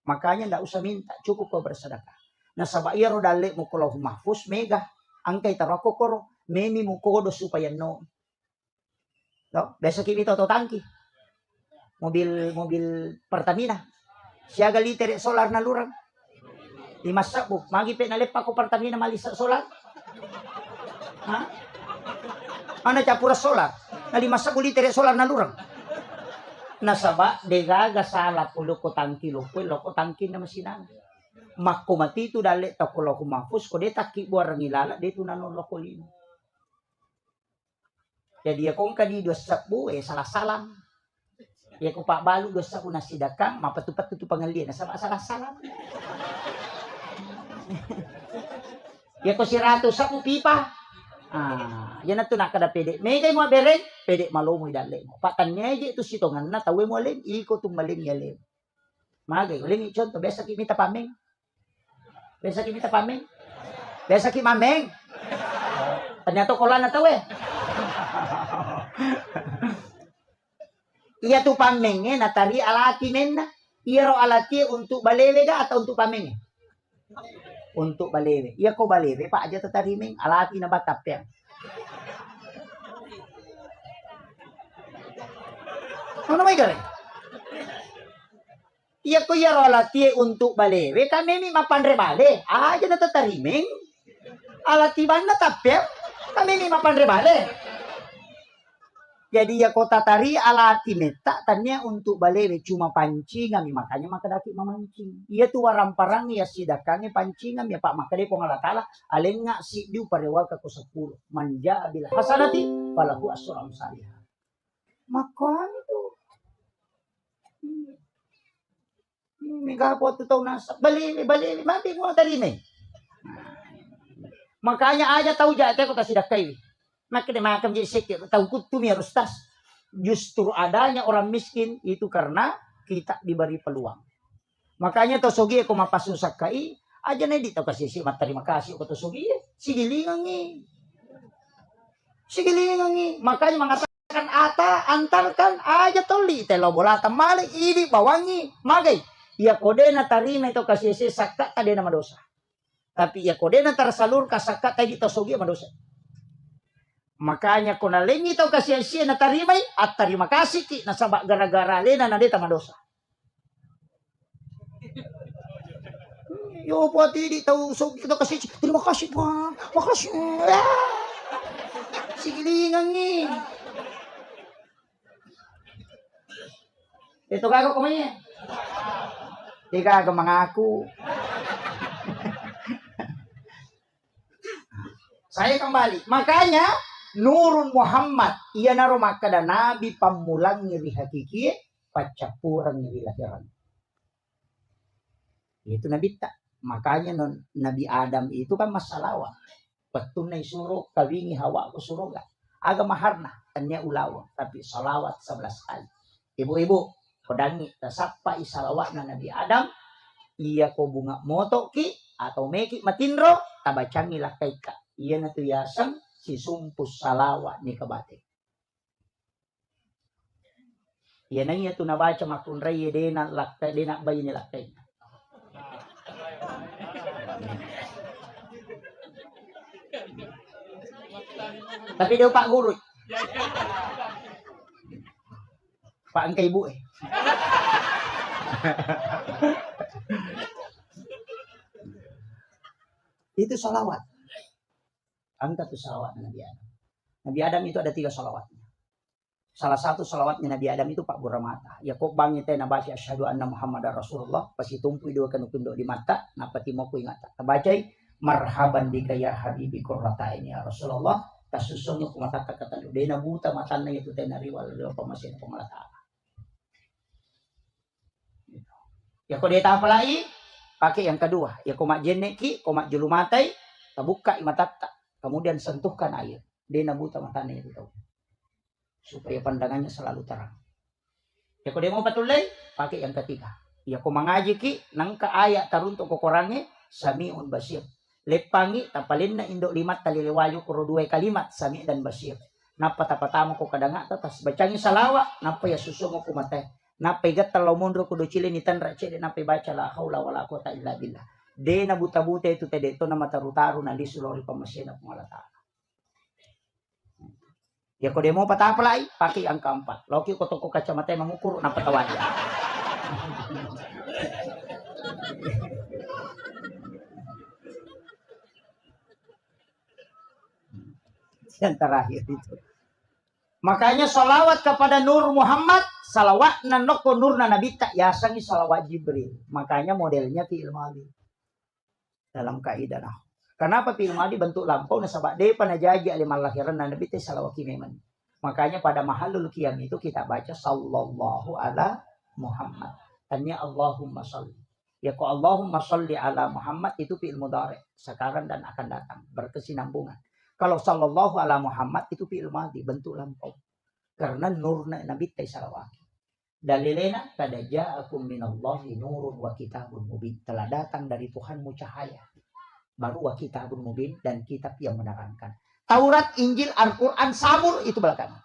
Makanya ndak usah minta, cukup kau bersedekah. Nah sabairo dale mo kulau mahfuz mega angkai tarako koro memi mo kodo supaya no. No, besok kita to tangki. Mobil Pertamina. Siaga liter solar na lurang. 5 sabuk, magi pe nalepa ko Pertamina malisa solar. Ha? Ana capura solar. Na 5 sabuk liter solar na lurang. Nasaba degaga sala pulo ko tangki loko tangki na masinan. Makumati tu dale takolo kumafus ko de takki buarang ilala de tu nanon lokolino. Jadi akong kadi 2 sabu salah salam. Ya ko pak balu 2 sabu nasidakang mapatupat tu pangalian nasaba salah salam. Ya ko si rato sabu pipa. Yan na ito nakada pede. May kayo mga bereng, pede malumoy dali mo. Pakannya itu sitongan na, tawe mo alin, iko itong maling yalim. Magay, uling ichon to, besa kimita pameng. Besa kimita pameng. Besa kimameng. Tanya to kola na tawe. Iya to pameng natari alati men na. Iya ro alati untuk balewe ga atau untuk pameng? Untuk balewe. Iya ko balewe, pa aja tatarimeng, alati na batap yan. Ano may galing? Iya ko iya alati untuk balewe, kami mi mapandre bale. Aja na tatarimeng. Alati ba na tapyan? Kami mi mapandre bale. Jadi ya kota tari alati meta tanya untuk balewe cuma pancingan makanya makadaki mamancing. Iya tuh warang parang ya sidakannya pancingan ya Pak makade ko ngalatala alen nga si diu parewa ka ko 10 manja bila hasanati falahu asram salih. Makanya itu. Mega po tutaw nasa balewe mati mo tari me. Makanya aja tahu jate ko ta sidakai. Makanya makam jadi sekir tahu kutu harus tas. Justru adanya orang miskin itu karena kita diberi peluang. Makanya tosogi ko mapasusak kai aja na di tahu kasih sih terima kasih ko tosogi sigilingangi. Sigilingangi. Makanya mengatakan antarkan aja toli telo bola tamale ini bawangi magai. Ya kode na tarima itu kasih sih sakka tadi nama dosa. Tapi ya kode na tersalur kasakka tadi tosogi madosa. Makanya kung nalingi ito kasi siya na tarimay at tarima kasih ki nasaba gara-gara lena na dita madosa. Yo po di tahu so kita kasi terima kasih Pak. Makasih. Sigilingan ni. Ito gago kumanya. Di gago mengaku. Saya kembali. Makanya Nurun Muhammad, iya naro makada nabi pamulang ngiri hakiki, pacapurang ngiri lahiran. Itu nabi tak. Makanya Nabi Adam itu kan masalawa. Patunay suruh kawingi hawa ko suruga. Aga maharna, tanya ulawa. Tapi salawat 11 kali. Ibu-ibu, kodangi, tasapa isalawat na Nabi Adam, iya ko bunga moto ki, atau meki matinro, tabacangi lakay ka. Iya na tuyasang, si sumpus salawa ni kabate. Yan ang ito nabaca makunray de na lakay de na bayi ni lakay. Tapi daw Pak Guru. Pak ang kay ibu eh. Itu salawat. Angkat tuh salawat Nabi Adam. Nabi Adam itu ada 3 salawatnya. Salah satu salawatnya Nabi Adam itu Pak Buramata. Ya kok bangi teh nabaca asyhadu anna Muhammadar Rasulullah pasti tumpu dua kan kundo di mata napati mau ku ingat. Tabacai marhaban bika ya habibi qurrata ini ya Rasulullah tasusungnya ku mata kata dena buta matana itu teh nari wal pamasin pemalata. Ya kok dia apa lagi? Pakai yang kedua. Ya komak jeneki, komak julumatai, tabuka imatata. Kemudian sentuhkan air. Dena buta matana itu tahu. Supaya pandangannya selalu terang. Ya kok dia mau patulay, pakai yang ketiga. Ya kok mengaji ki nangka ayat taruntuk kokorange samiun basir. Lepangi tapalin na indok limat taliliwayu kuro 2 kalimat sami dan basir. Napa tapatama ko kadanga tatas bacangi salawa napa ya susungo ko matay. Napa igat talo mondro ko do chile ni tanra chile napa baca la haula wala quwata illa billah. De na buta-buta itu tede to na mataru-taru na lisulori pamasina pumalata. Ya kok dia mau patah apa lagi? Pakai yang keempat. Loki kok toko kacamata mengukur napa tawan. Yang terakhir itu. Makanya salawat kepada Nur Muhammad, salawat nanoko nur na nabi tak yasangi salawat Jibril. Makanya modelnya fi'il madhi. Dalam kaidah nah. Kenapa fi'il madhi bentuk lampau nasabak de panajaji alimal lahiran na nabi teh salawat kimeman. Makanya pada mahalul qiyam itu kita baca sallallahu ala Muhammad. Tanya Allahumma sholli. Ya kok Allahumma sholli ala Muhammad itu fi'il mudhari sekarang dan akan datang berkesinambungan. Kalau sallallahu ala Muhammad itu fi'il madhi bentuk lampau. Karena nurna nabi teh salawat. Dalilena kada ja'akum minallahi nurun wa kitabun mubin. Telah datang dari Tuhanmu cahaya. Baru wa kitabun mubin dan kitab yang menerangkan. Taurat, Injil, Al-Quran, Sabur itu belakangan.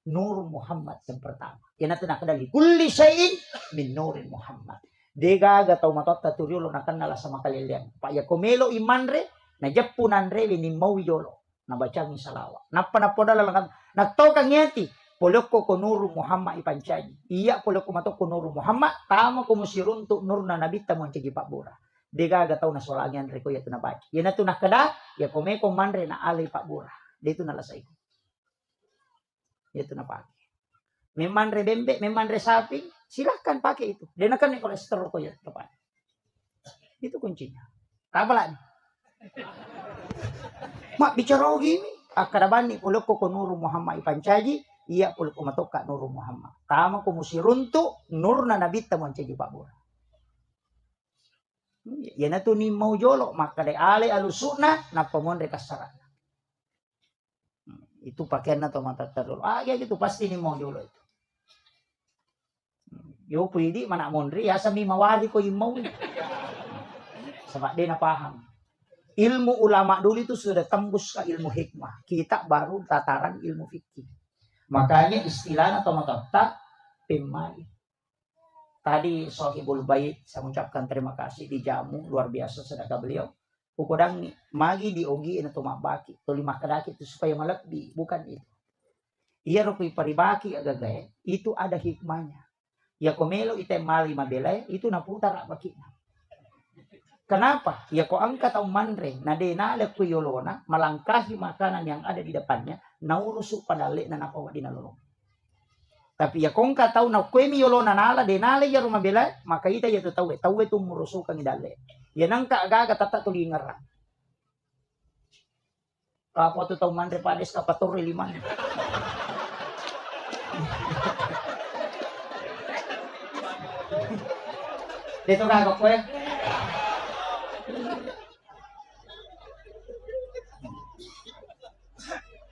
Nur Muhammad yang pertama. Yang nanti nak dari kulli syai'in min nurin Muhammad. Dega gatau matot taturiulo nakan nala sama kalian. Pak ya komelo imanre na japunan re ni mawiyolo na baca misalawa. Napa napoda lalang nakto kang yati. Poloko ko nur Muhammad ipancaji. Iya poloko mato ko nur Muhammad tama ko musirun tu nur na nabi tamo cigi Pak Bura. Dega gatau na solangan re ko ya tu na baca. Ya na tu nakada ya kome ko manre na alay Pak Bura. Dia itu nalasay ko. Ya tu na pakai. Memang re bembe, memang re sapi, silahkan pakai itu. Dia nak kolesterol ko ya tepat. Itu kuncinya. Apa lagi? Mak bicara gini, akadabani uluk ko nur Muhammad ipancaji. Iya puluk umatoka nur Muhammad. Tama ko musiruntu nur na nabi tamon cegi Pak Bura. Ya na tu ni mau jolo maka de ale alusuna na pamon de kasara. Itu pakaian atau mata terlalu. Ya gitu pasti ni mau jolo itu. Yo pwede mana mondri ya sami mawari ko imau. Sebab dia na paham. Ilmu ulama dulu itu sudah tembus ke ilmu hikmah. Kita baru tataran ilmu fikih. Makanya istilah atau makata pemai. Tadi Sohibul Bait saya mengucapkan terima kasih dijamu luar biasa sedekah beliau. Ukudang magi diogi atau mabaki, atau 5 kedaki itu supaya melebih, bukan itu. Iya rupi paribaki agak itu ada hikmahnya. Ya komelo item mali mabelai itu naputar bakina. Kenapa? Ya ko angkat au manre na de na le kuyolona melangkahi makanan yang ada di depannya naurusuk padale na napawa dinalolong. Tapi ya kong ka tahu na kwemi yolona nala de nale ya rumah bela maka ita ya tahu itu murusukan idale. Ya nangka aga tata tulingar. Kapo to tahu manre pades kapator liman. Dito kagak kue.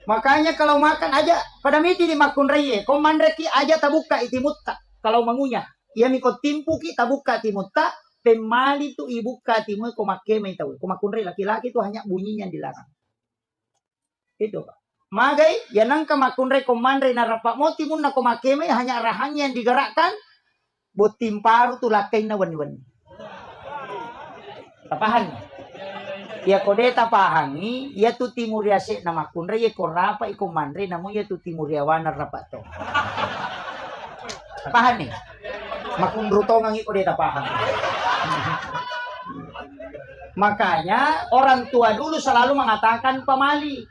Makanya kalau makan aja pada miti di makun reye, komandreki aja tabuka itimutta. Kalau mengunyah, ia mikot timpu ki tabuka timutta, pemali tu ibuka timu komake mai tahu. Komakun reye laki-laki itu hanya bunyinya dilarang. Itu Pak. Magai, ya nangka makun reye komandre narapak mo timun na komake mai hanya rahangnya yang digerakkan. Buat timparu tu lakai na wani-wani. Tapahan. Ya kode tapahangi, ya tu timur yase nama kunre ya korapa iko manre namu ya tu timur yawana rapato. Tapahan nih. Makun rutongang iko de tapahang. Makanya orang tua dulu selalu mengatakan pamali.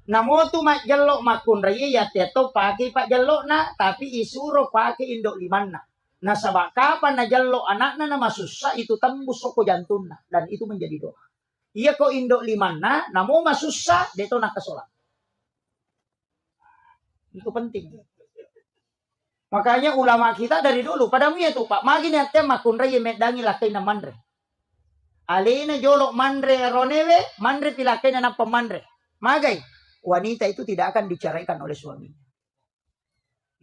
Namo tu mak jelok makun raya ya teto pakai pak jelok na, tapi isuro pakai indok limanna. Nah sabak kapan na jelok anakna na masusah itu tembus soko jantungna dan itu menjadi doa. Iya ko indok limanna, namo masusah deto nak kesolat. Itu penting. Makanya ulama kita dari dulu pada mia tuh pak magi nih tem makun raya medangi lakai na mandre. Alena jolok mandre ronewe mandre pilakai na pemandre. Magai wanita itu tidak akan diceraikan oleh suaminya.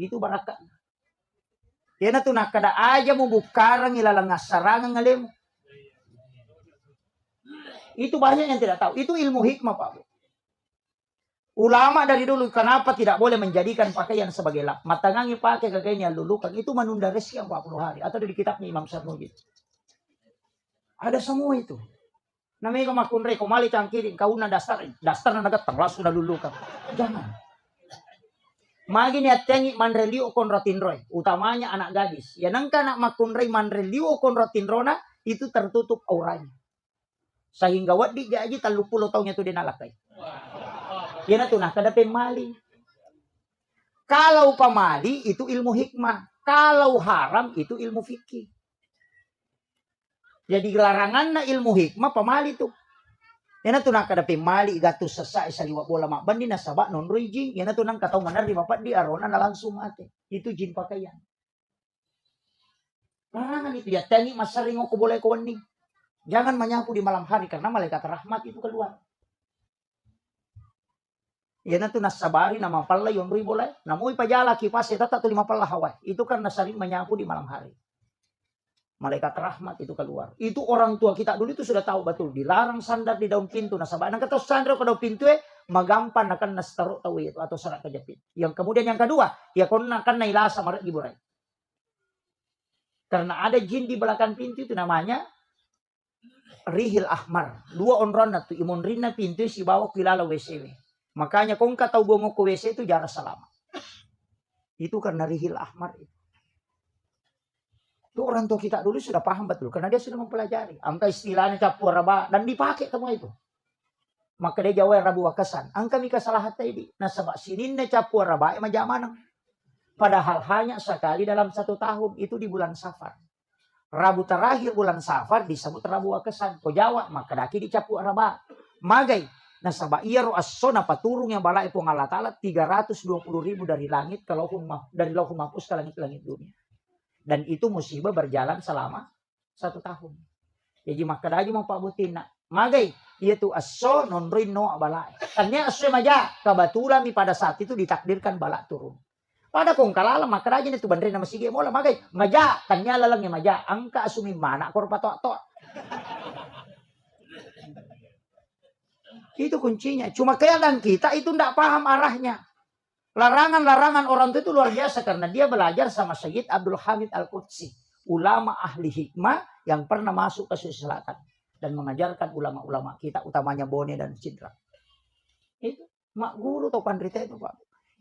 Itu barakat. Yan na nak kada aja mo bukarang ilalang sarangan ngalem. Itu banyak yang tidak tahu. Itu ilmu hikmah Pak. Ulama dari dulu kenapa tidak boleh menjadikan pakaian sebagai lap. Matangangi pakai kagaknya lulukan. Itu menunda rezeki 40 hari. Atau dari kitabnya Imam Sarmuji. Ada semua itu. Namanya makunre komali cangkiring. Kau na dasar na nagatang. Langsung na lulukan. Jangan. Magi niat tengi manreliu kon rotinroy. Utamanya anak gadis. Ya nangka nak makunre manreliu kon rotinrona. Itu tertutup auranya. Sehingga wadi gaji 30 tahunnya itu dinalakai. Yan na tunah kada pemali. Kalau pamali itu ilmu hikmah. Kalau haram itu ilmu fikih. Jadi larangan na ilmu hikmah pamali tuh. Yan na tunah kada pemali gatus sesa isaliwa bola mak bandi na sabak non jing. Yan na tunang katau manar di bapak di arona na langsung ate. Itu jin pakaian. Larangan itu ya tangi masaringo ko boleh ko wening. Jangan menyapu di malam hari karena malaikat rahmat itu keluar. Yan na tunah sabari nama pala yung boleh. Namoy pajala kipas eta tu 50 hawai. Itu karena sering menyapu di malam hari. Malaikat rahmat itu keluar. Itu orang tua kita dulu itu sudah tahu betul. Dilarang sandar di daun pintu. Nasabah. Nang kata sandar ke daun pintu magampan akan nastaru tahu itu. Atau serat kejepit. Yang kemudian yang kedua. Ya kon akan nailasa marat giburai. Karena ada jin di belakang pintu itu namanya. Rihil ahmar. 2 onron na tu. Imun rina pintu si bawa kilala WCW. Makanya kung kataw bungok ko WC itu jarak selama. Itu karena rihil ahmar itu. Itu orang tua kita dulu sudah paham betul. Karena dia sudah mempelajari. Angka istilahnya capu raba. Dan dipakai semua itu. Maka dia jawab rabu wakasan. Angka mika salah hati. Nah sebab sinin na capu raba. Majamanang. Padahal hanya sekali dalam 1 tahun. Itu di bulan Safar. Rabu terakhir bulan Safar disebut rabu wakasan. Kau jawab. Maka daki di capu raba. Magai. Nah sabab iya ro'assona paturung yang balai pun Allah Ta'ala 320.000 dari langit. Dari lauhul mahfuz ke langit-langit dunia. Dan itu musibah berjalan selama 1 tahun. Jadi maka daji mau Pak Butina. Magai. Ia tu asso non rino balai. Tanya asso maja. Kebetulan pada saat itu ditakdirkan balak turun. Pada kong kalala maka daji itu bandrin nama sige mola magai. Maja. Tanya lalang ya maja. Angka asumi mana kor patok-tok. Itu kuncinya. Cuma kadang kita itu tidak paham arahnya. Larangan-larangan orang itu luar biasa. Karena dia belajar sama Sayyid Abdul Hamid Al-Qudsi. Ulama ahli hikmah yang pernah masuk ke Sulawesi Selatan. Dan mengajarkan ulama-ulama kita. Utamanya Bone dan Cidra. Itu. Mak guru atau pandrita itu Pak.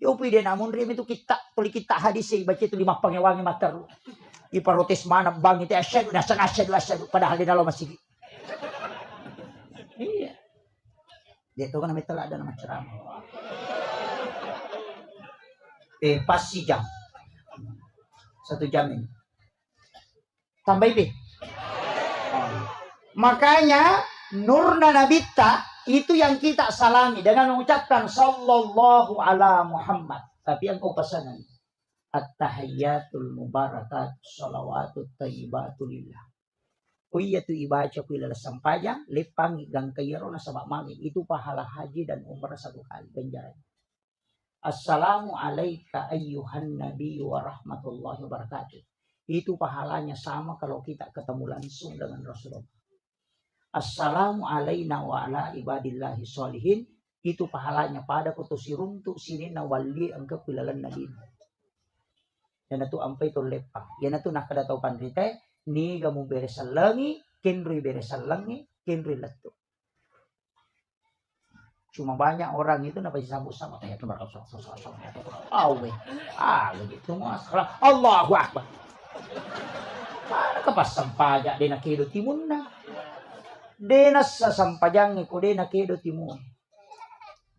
Yopi dia namun rim itu tuli kita hadis. Baca itu 5 pangewangi mater. Iparotis mana bang itu asyadu. Nasang asyadu. Padahal di dalam masih. Iya. Dia itu kan namanya telah ada nama ceramah. Pas si jam. 1 jam ini. Tambah ini. Makanya Nurna Nabita itu yang kita salami dengan mengucapkan Sallallahu ala Muhammad. Tapi yang kau pesanan At-tahiyyatul mubarakat salawatut tayyibatulillah. Kuya tu ibaca kuila sampajang lepang gang kayaro na sabak mangin. Itu pahala haji dan umrah 1 kali penjara. Assalamu alayka ayyuhan nabi wa rahmatullahi wabarakatuh. Itu pahalanya sama kalau kita ketemu langsung dengan Rasulullah. Assalamu alayna wa ala ibadillahi sholihin. Itu pahalanya pada kutusiruntuk sinin na wali ang kapilalan nabi. Yan itu ampai itu lepang. Yan itu nakadato pandrite. Ni gamu beresan langi. Kenrui beresan langi. Kenrui letu. Cuma banyak orang itu napa disambut sama kayak nomor awe. Begitu masalah. Allahu Akbar. Mana kepasang pajak dina kilo timunna. Denas sa sampajang ko de nakedo timu.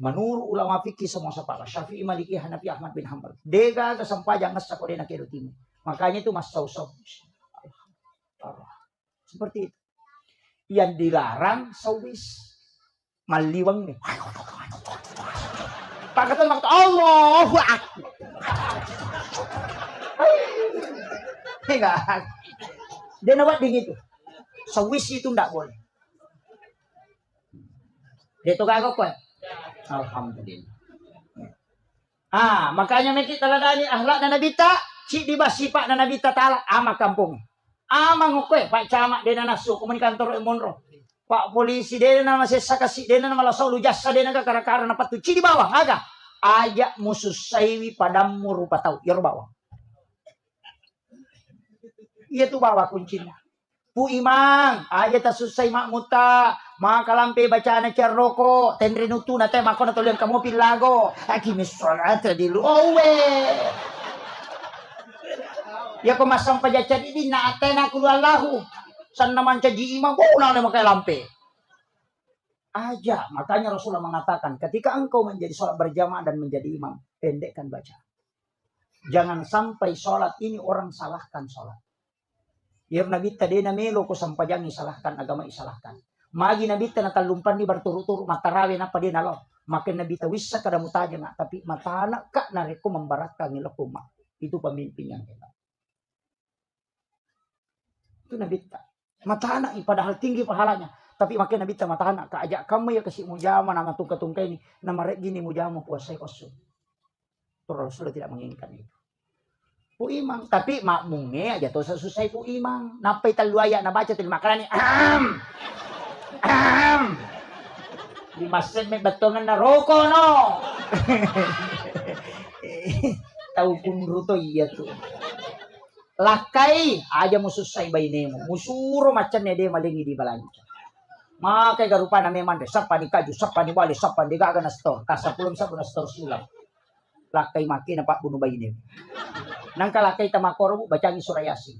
Menurut ulama fikih semua sepakat, Syafi'i, Maliki, Hanafi, Ahmad bin Hanbal. Dega ke sampajang nas ko de nakedo timu. Makanya itu mas sausau. Seperti itu. Yang dilarang sawis maliwang nih. Pakatan waktu Allahu Akbar. Enggak. Dia nawat ding itu. Sawis itu enggak boleh. Dia tuh kagak kok. Alhamdulillah. Makanya meki taladani akhlak na nabita, ci di basipa na nabita taala ama kampung. Ama ngokoy, Pak Camat dia na nasu komunik kantor Monro. Pak polisi dia na masesa kasih dia na malasau lu jasa dia na kara-kara na patu ci di bawah aga. Aja musuh saiwi padamu rupa tahu, ya bawah. Iya tuh bawa kuncinya. Pu imang, aja tak susah mak muta, maka lampe bacaan cerroko, tendre nutu na teh mako na tulian kamu pilago, aki misolat dilu, owe. Ya ko masang pajacan ini na atena kulallahu, san naman caji imang, na makai lampe. Aja, makanya Rasulullah mengatakan, ketika engkau menjadi sholat berjamaah dan menjadi imam, pendekkan baca. Jangan sampai sholat ini orang salahkan sholat. Ya Nabi tadi na melo ko sampajang isalahkan agama isalahkan. Magi Nabi ta natalumpan di berturut-turut matarawe na pa din alo. Makin Nabi ta wisa kada mutaja nga tapi matana ka na reko membaratkan ngilakuma. Itu pemimpin yang hebat. Itu Nabi ta. Matana padahal tinggi pahalanya. Tapi makin Nabi ta matana ka ajak kamu ya kasih mujama na tungka-tungka ini na marek gini mujama puasai kosong. Rasulullah tidak menginginkan itu. Pu imang, tapi makmungnya aja tuh susah pu imang. Napay taluaya na baca til makarani. Di masjid may batongan na roko no. Tahu pun ruto iya tuh. Lakai aja mususay bainemo. Musuro macan dia malingi di balanca. Makai garupa na memang deh. Sapa di kaju, sapa di bali, sapa di gaga na store. Kasapulong sapa na store sulam. Lakai maki na pak bunuh bainemo. Nang kalakay tamakoro mo, bacang Surayasi.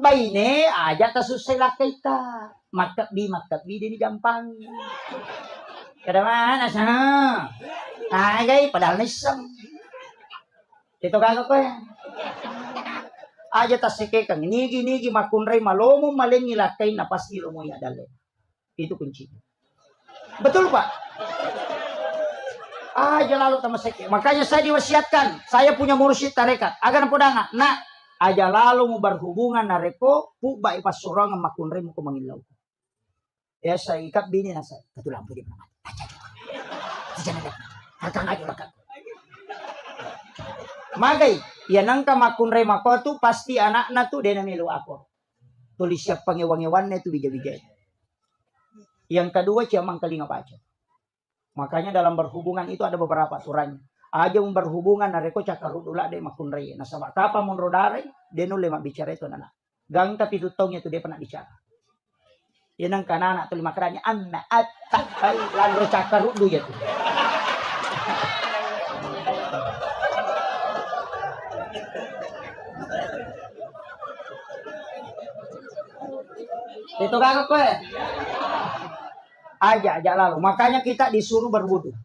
Baine, aja tasusay lakay ta. Magkakbi din gampang. Kadaman, asa? Agay, padahal na isang. Ito kaka ko yan. Aja tasike kang nigi makunray malomo malingi lakay na pasti umuya dali. Itu kunci. Betul Pak? Aja lalu tamaseke. Makanya saya diwasiatkan, saya punya mursyid tarekat. Agar podanga, nak aja lalu mau berhubungan nareko, pu bai pas surang makun remu ko mangilaw. Ya saya ikat bini nasa, ketulang pudi mana. Aja ada. Hakang aja bakat. Magay, ya nangka makun remu ko tu pasti anak-anak tu dia namilu ako. Tulis siap pangewan-ewannya tu bija-bija. Yang kedua ciamang kalinga baca. Makanya dalam berhubungan itu ada beberapa aturannya. Aja berhubungan nareko cakarudula de makunrei. Nah sama kapa mun rodare de no lema bicara itu nana. Gang tapi tutongnya itu dia pernah bicara. Ya nang kanana tu lima keranya anna atta lalu cakarudu ya tuh. Itu kagak kue. Aja lalu. Makanya kita disuruh berwudu.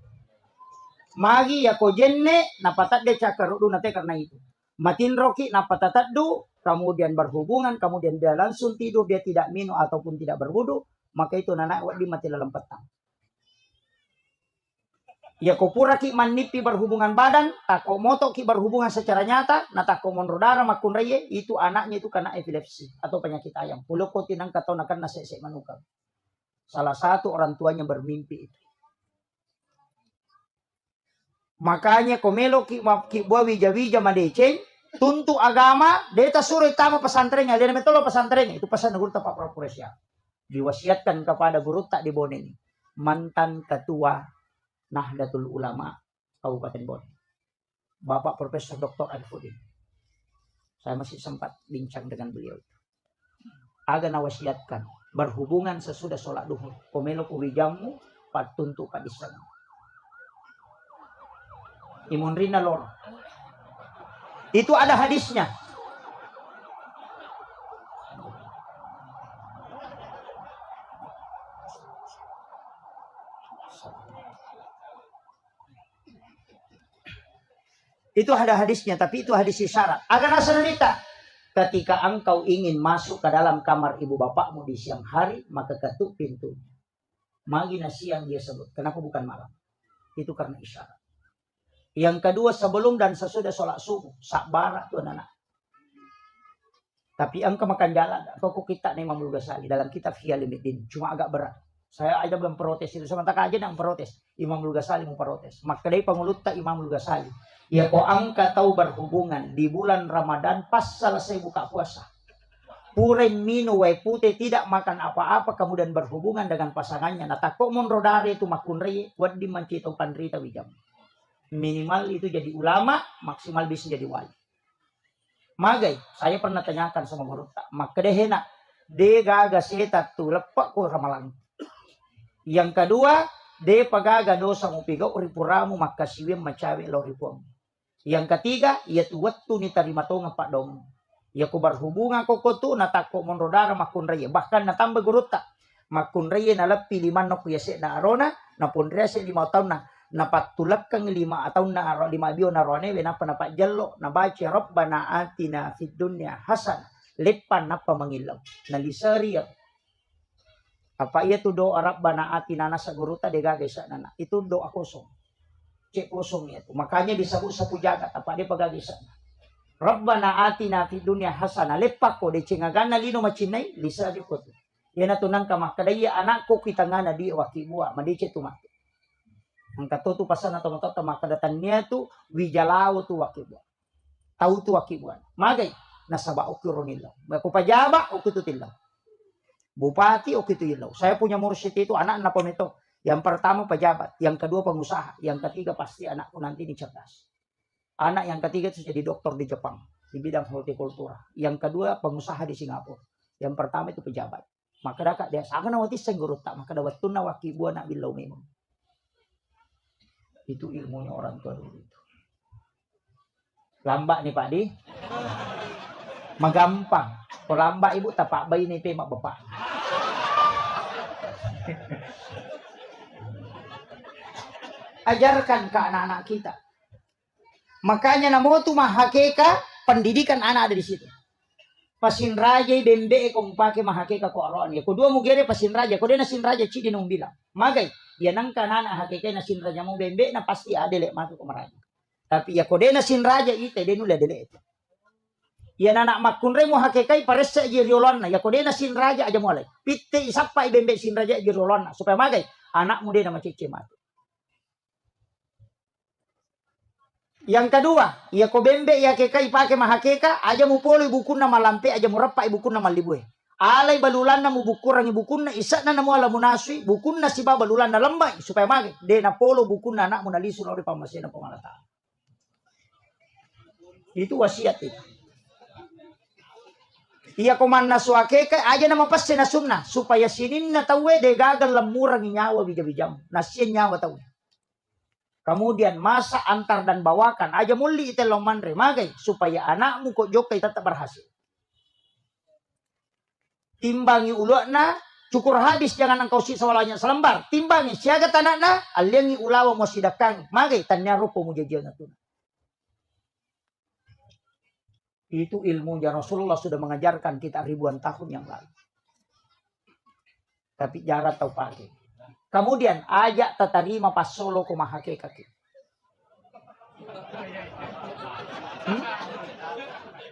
Magi ya ko jenne napatat de cakarudu nate karena itu. Matin roki napatat du, kemudian berhubungan, kemudian dia langsung tidur, dia tidak minum ataupun tidak berwudu, maka itu nanak di mati dalam petang. Ya ko pura ki manipi berhubungan badan, tako moto ki berhubungan secara nyata, natako monrodara makun reye, itu anaknya itu kena epilepsi atau penyakit ayam. Pulau ko tinang katonakan nasese manukang. Salah satu orang tuanya bermimpi itu. Makanya komelo ki buah wija-wija madeceng, tuntu agama, deta suruh tama pesantrennya, dia metolo pesantrennya, itu pesan guru Pak Prokuresya. Diwasiatkan kepada guru tak di Bone ini. Mantan ketua Nahdlatul Ulama Kabupaten Bone. Bapak Profesor Dr. Arifudin. Saya masih sempat bincang dengan beliau. Agak nawasiatkan. Berhubungan sesudah sholat duhur. Komelo kuwijamu patuntu kadisan. Imun rina lor. Itu ada hadisnya. Itu ada hadisnya, tapi itu hadis isyarat. Akan asalita, ketika engkau ingin masuk ke dalam kamar ibu bapakmu di siang hari, maka ketuk pintu. Magina siang dia sebut. Kenapa bukan malam? Itu karena isyarat. Yang kedua, sebelum dan sesudah sholat subuh. Sakbarat tuan anak. Tapi engkau makan jalan. Kok kita nih Imam Ghazali dalam kitab Hiyalimuddin. Cuma agak berat. Saya ada belum protes itu. Sementara aja yang protes. Imam Ghazali mau protes. Maka dari pengulut Imam Ghazali. Ya kok angka tahu berhubungan di bulan Ramadan pas selesai buka puasa. Puren minu wai putih tidak makan apa-apa kemudian berhubungan dengan pasangannya. Nah takut monrodare itu makun reye buat dimancito pandrita wijam. Minimal itu jadi ulama, maksimal bisa jadi wali. Magai, saya pernah tanyakan sama guru tak. Maka dehena, de gaga setat tu lepak ko ramalang. Yang kedua, de pagaga dosa mu piga uripuramu maka siwem macawe loripuam. Yang ketiga, ia tu waktu ni tarima tonga pak dong. Ia ku berhubungan koko tu natako monrodara makun raya. Bahkan natambah guru tak. Makun raya na lepi lima nok ya se na arona. Na pun raya se 5 tahun na. Napat tulak kang 5 tahun na aro 5 bio na rone. Wenapa napat jello. Na baca Rabbana atina fid dunya hasan. Lepan napa mengilau. Na lisari ya. Apa ia tu doa Rabbana atina nasa guru ta dega gesa nana. Itu doa kosong. Cek kosong itu. Makanya disebut sapu jagat. Apa dia pagagisan. Rabbana atina fid dunya hasana. Lepak ko de cingagana lino macinay. Lisa di ko. Yan atunang kamakadaya anakku kita ngana di wakibua. Madice tumak. Ang katutu pasan na tumatata makadatan niya tu. Wijalao tu wakibua. Tahu tu wakibua. Magay. Nasaba o kironilaw. Makupajaba o kitutilaw. Bupati o kituilaw. Saya punya mursyid itu anak na pamito. Yang pertama pejabat, yang kedua pengusaha, yang ketiga pasti anakku nanti ini cerdas. Anak yang ketiga itu jadi dokter di Jepang di bidang hortikultura. Yang kedua pengusaha di Singapura. Yang pertama itu pejabat. Maka dapat dia akan nawati senggurut tak maka dapat tunna wakibu anak bilau memang. Itu ilmunya orang tua dulu itu. Lambak nih Pak Di. Magampang. Kalau lambak ibu tapak bayi nih pemak bapak. Ajarkan ke anak-anak kita. Makanya namo tu mahakeka pendidikan anak ada di situ. Pasin raja bembe kong pakai mahakeka ko aroan ya. Kedua mugere pasin raja. Ko dia nasin raja cidi nung bilang. Magay dia nang anak hakeka nasin raja mo bembe na pasti ada lek matu ko maraja. Tapi ya ko dia nasin raja ite dia nula dele itu. Ya anak makunre mo hakekai pares sa jirolon na. Ya ko dia nasin raja aja mulai. Pitte isapa bembe sin raja jirolon na supaya magay anak mu dia na macece matu. Yang kedua, ya ko bembe ya kekai pakai mahakeka aja mu polo ibukun na malampe aja mu repa ibukun na malibue. Alay balulan na mu bukurang ibukun na isa na mu ala munaswi bukun na siba balulan na lambay supaya magi de na polo bukun na anak mu nalisun ori pamasin na pamalata. Itu wasiat itu. Iya ko man naswakeka aja na mapasse na sunna supaya sinin na tawe de gagal lemurang nyawa bijam-bijam. Nasien nyawa tawe. Kemudian masa antar dan bawakan aja muli itelong manre magai supaya anakmu kok jokai tetap berhasil. Timbangi ulukna cukur habis jangan engkau sisa walanya selembar. Timbangi siaga tanakna aliangi ulawa mo sidakang magai tanya rupo mo jajian natuna. Itu ilmunya Rasulullah sudah mengajarkan kita ribuan tahun yang lalu. Tapi jarak tahu pakai. Kemudian ajak tatarima pas solo kumahake kaki.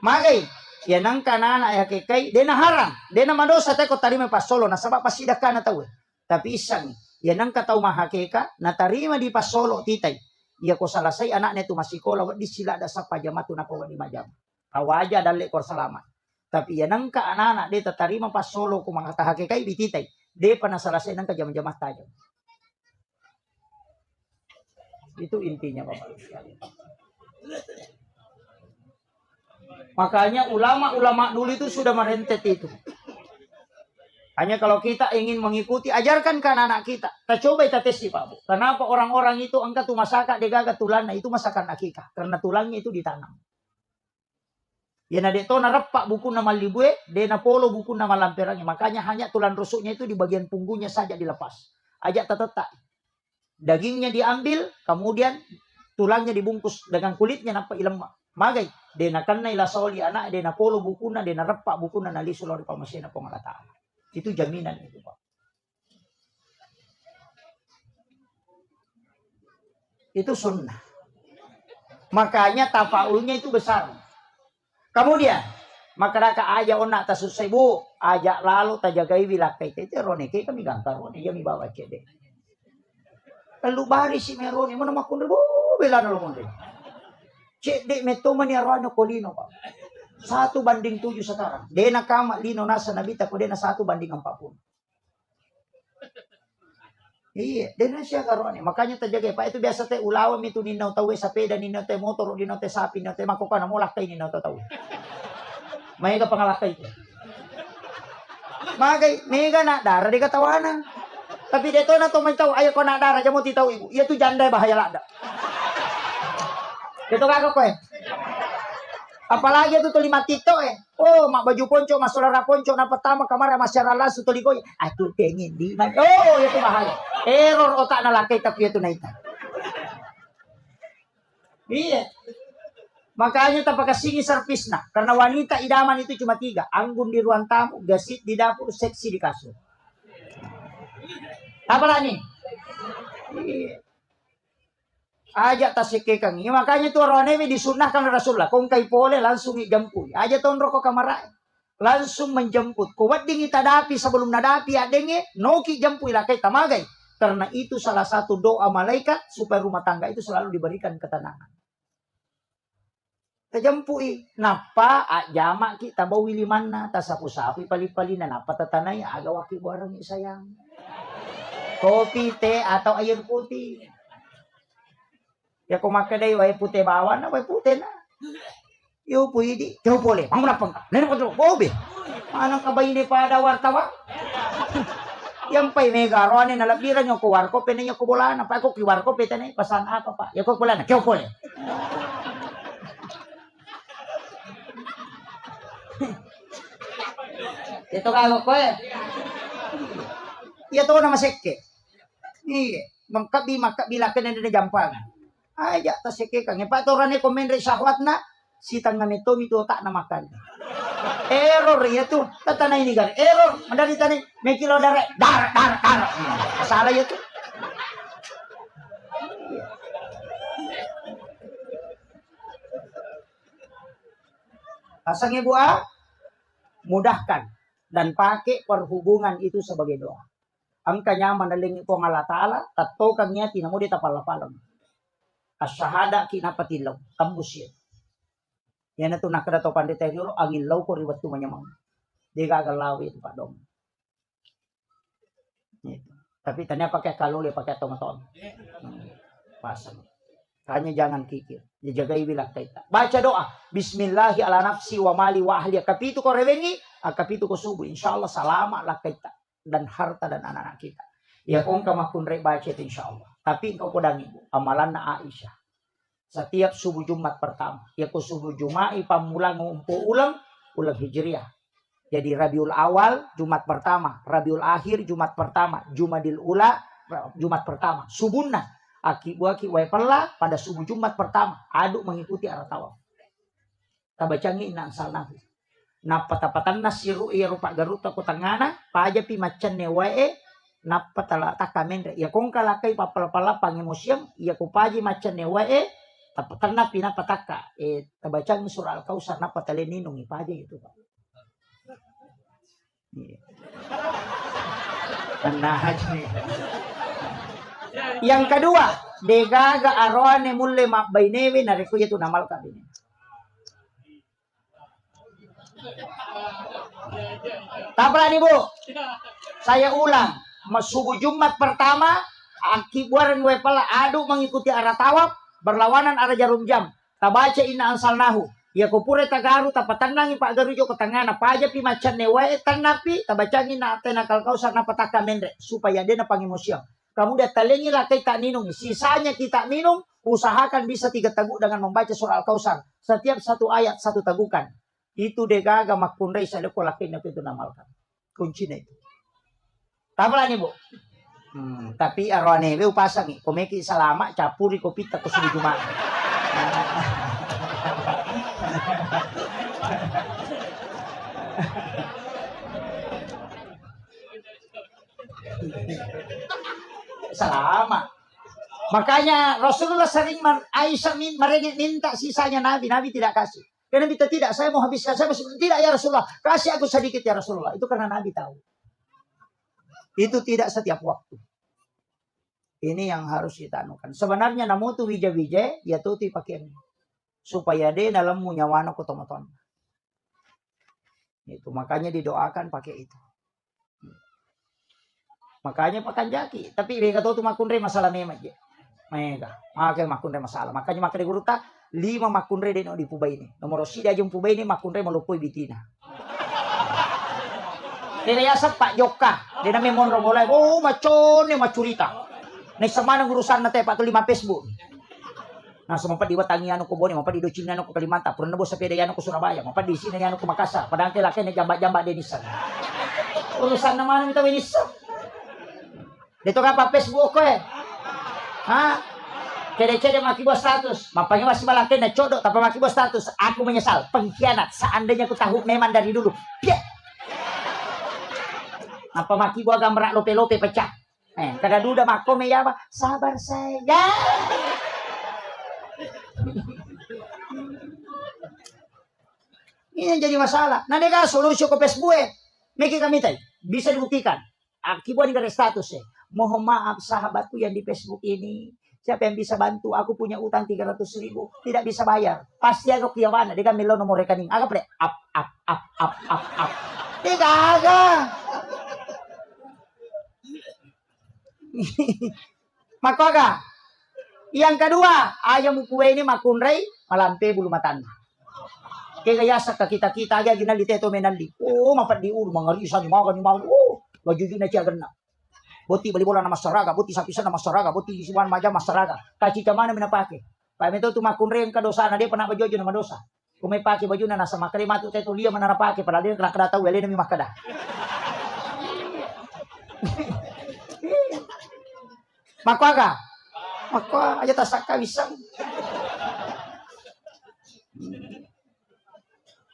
Magay, yan ang kanana ay hakikay, dena harang, dena madosa tayo ko tarima pas solo, nasabak pasida ka na tawe. Tapi isang, yan ang kataw mahakika, natarima di pas solo titay. Iya ko salasay anak neto masikola, di sila da sa pajamatu na ko di majam. Kawaja dali ko salamat. Tapi yan ang kaanana, di tatarima pas solo kumakatahakikay, di titay. Dia pernah selesai nang kejam-jamah tajam. Itu intinya Bapak sekalian. Makanya ulama-ulama dulu itu sudah merentet itu. Hanya kalau kita ingin mengikuti, ajarkan ke anak-anak kita. Kita coba kita tes Pak Bu. Kenapa orang-orang itu angkat tuh masakan degaga tulangnya itu masakan akikah? Karena tulangnya itu ditanam. Ya nadek to narepak buku nama libue, de na polo buku nama lamperangnya. Makanya hanya tulang rusuknya itu di bagian punggungnya saja dilepas. Ajak tetetak. Dagingnya diambil, kemudian tulangnya dibungkus dengan kulitnya nampak ilang magai. Dena kanna ila soli anak, dena polo bukuna, dena repak bukuna nali sulori pamasina po Allah Ta'ala. Itu jaminan itu, Pak. Itu sunnah. Makanya tafaulnya itu besar. Kemudian makaraka aja onak tasusay bu, aja lalu tajagai bilakai itu rone kay kami gangkar rone yami bawa cede. Lalu bari si merone mana makun bu bela na lumon deh. Cede meto mani arwano kolino Pak. 1:7 sekarang. Dena kama lino nasa nabita ko dena 1:40. Iya, dena siya karon. Makanya tajaga pa ito biasa te ulawam ito ninaw tawe sa peda ninaw te motor ninaw te sapi ninaw te makuka na mulak kay ninaw tawe. May ka pangalakay ko. Magay, mega na dara di katawanan. Tapi dito na to may taw ayo ko na dara jamo ti taw ibu. Iya tu janda bahaya lada. Dito ka ko eh. Apalagi itu 5 tito eh. Oh, mak baju ponco, mas saudara ponco na pertama kamar masyarakat lasu toligoy. Aku pengen di. Oh, itu bahaya. Error otak na laki tapi itu naita. Iya. Makanya tak pakai singi servis nah. Karena wanita idaman itu cuma 3. Anggun di ruang tamu, gasit di dapur, seksi di kasur. Apa lah nih? Iya. Aja tasike kang. Ya, makanya itu Ronewi disunahkan Rasulullah. Kung kay pole langsung ijemput. Aja tonro ko kamara. Langsung menjemput. Kuwat ding itadapi sebelum nadapi adenge. Noki jemput ilakai tamagay. Karena itu salah satu doa malaikat. Supaya rumah tangga itu selalu diberikan ketenangan. Tajempui. Napa jamak kita bawi limanna. Tasapu-sapu pali-palina. Napa tatanay agawaki barang sayang. Kopi, teh atau air putih. Ya kung makaday way pute bawa na way pute na. Yo pwede. Kau boleh. Ang napang. Nene ko bobe. Anong kabay ni pada wartawan? Yang pay mega ro ani nalabiran yung kuwar ko pene yung kubola na pa ko kiwar ko pete na pasan apa pa. Ya ko bola na. Kau boleh. Ito ka ko eh. Iya to na masekke. Iya. Mangkabila ka na jampang. Aja tasike kang ipaturan ni komendre syahwat na sitang na mito tak na makan. Error ya tuh. Tatanay ni gan. Error. Madali tani may kilo dar. Salah ya tuh. Pasang ibu mudahkan dan pakai perhubungan itu sebagai doa. Angkanya manaling ko ng Allah Ta'ala tato kang niya tinamo di tapalapalam. Asyahada kinapatilaw. Tambus yan. Yan na ito nakadato pandetero. Ang ilaw ko riwat tumanyamang. Di gagalawi ito pa dong. Tapi tanya pakai kaluli, pakai tomaton. Pasang. Hanya jangan kikir. Dijagai bilang kita. Baca doa. Bismillahi ala nafsi wa mali wa ahli. Kapitu ko rewengi. Kapitu ko subuh. InsyaAllah salamat lah kita. Dan harta dan anak-anak kita. Ya kung kamakunrek baca itu insyaAllah. Tapi engkau kodang ibu. Amalan na Aisyah. Setiap subuh Jumat pertama. Ya ku subuh Jumat. Pamulang ngumpu ulang Hijriah. Jadi Rabiul Awal Jumat pertama. Rabiul Akhir Jumat pertama. Jumadil Ula Jumat pertama. Subuhna. Aki-aki waiperlah pada subuh Jumat pertama. Aduk mengikuti arah tawaf. Tabacangi ina ansal nabi. Napatapatan nasiru iya rupa garuta kutangana. Pajapi macan newae. Napatala takamen ya kung kalakay papalapala pangimusyam ya kupaji macan newae tapatan na pinapataka tabacang surah Al-Kausar napatalininong ipaji itu Pak. Yang kedua degaga arwane mulle mabainewe nariku itu namal kabine. Tabra nih Bu. Saya ulang. Subuh Jumat pertama, akibuaran gue pala adu mengikuti arah tawaf, berlawanan arah jarum jam. Tabaca ina ansal nahu. Ya kupure tagaru tapatanangi Pak Garujo ke tengah na paja pi macan newae tanapi tabacangin na atena kalkausar na pataka mendre supaya dia na pangimusyam. Kamu dia talengi lakai tak minum. Sisanya kita minum, usahakan bisa 3 teguk dengan membaca surah Al-Kausar. Setiap 1 ayat 1 tegukan. Itu degaga makundai sadeko lakai na itu namalkan. Kuncinya itu. Apa lagi Bu? Tapi arwane we upasang komeki salama capuri kopi tak kusuli cuma. Selama. Makanya Rasulullah sering Aisyah minta sisanya Nabi tidak kasih. Karena minta tidak, saya mau habiskan, saya masih tidak ya Rasulullah, kasih aku sedikit ya Rasulullah. Itu karena Nabi tahu. Itu tidak setiap waktu. Ini yang harus kita anukan. Sebenarnya namu tu wija-wija ya tuh pakai ini. Supaya dia dalam munyawana kotomoton. Itu makanya didoakan pakai itu. Makanya pakan jaki. Tapi mereka tahu tu makunre masalah memang je. Mereka, makanya makunre masalah. Makanya makanya guru tak 5 makunre deno di pubai ini. Nomor sida jum pubai ini makunre melupui bitina. Dia yasa Pak Joka. Dia namanya Monro mulai. Oh macon ni macurita. Nih sama nang urusan nate Pak tu 5 Facebook. Nah sempat diwatangi anu ko Boni, mampat di Docina anu ko Kalimantan, purna nebos sa pede anu ko Surabaya, mampat di sini anu ko Makassar. Padahal laki ni jamba-jamba denisan. Urusan naman kita denisan. Dito ka pa Facebook ko eh. Ha? Cede-cede makibo status. Mampangnya masih malaki na codok tapi makibo status. Aku menyesal. Pengkhianat. Seandainya aku tahu memang dari dulu. Piak. Apa makibo agak merak lope-lope pecah. Kada duda mako meya apa? Sabar saya. Ini yang jadi masalah. Nah, nega solusi ke Facebook Meki kami tay. Bisa dibuktikan. Akibat dari status Mohon maaf sahabatku yang di Facebook ini. Siapa yang bisa bantu? Aku punya utang 300.000. Tidak bisa bayar. Pasti aku kiawana. Dia kan milo nomor rekening. Agak ple. Up. Tiga agak. Maka yang kedua, ayam kue ini makunrei malampe bulu matanda. Kaya sa kita aja ginali teto menali. Oh, mapat di ulu mangarisan ni makan ni makan. Oh, baju na siya ganna. Boti bali bola na masaraga, boti sapisan na masaraga, boti isiwan maja masaraga. Kaci mana minapake. Pa meto tu makunrei ang kadosa na dia pernah bajojo na madosa. Kung may pake baju na nasa makari matu teto liya manarapake para dia kena tahu ele na mi makada. Maka aja tasaka bisang.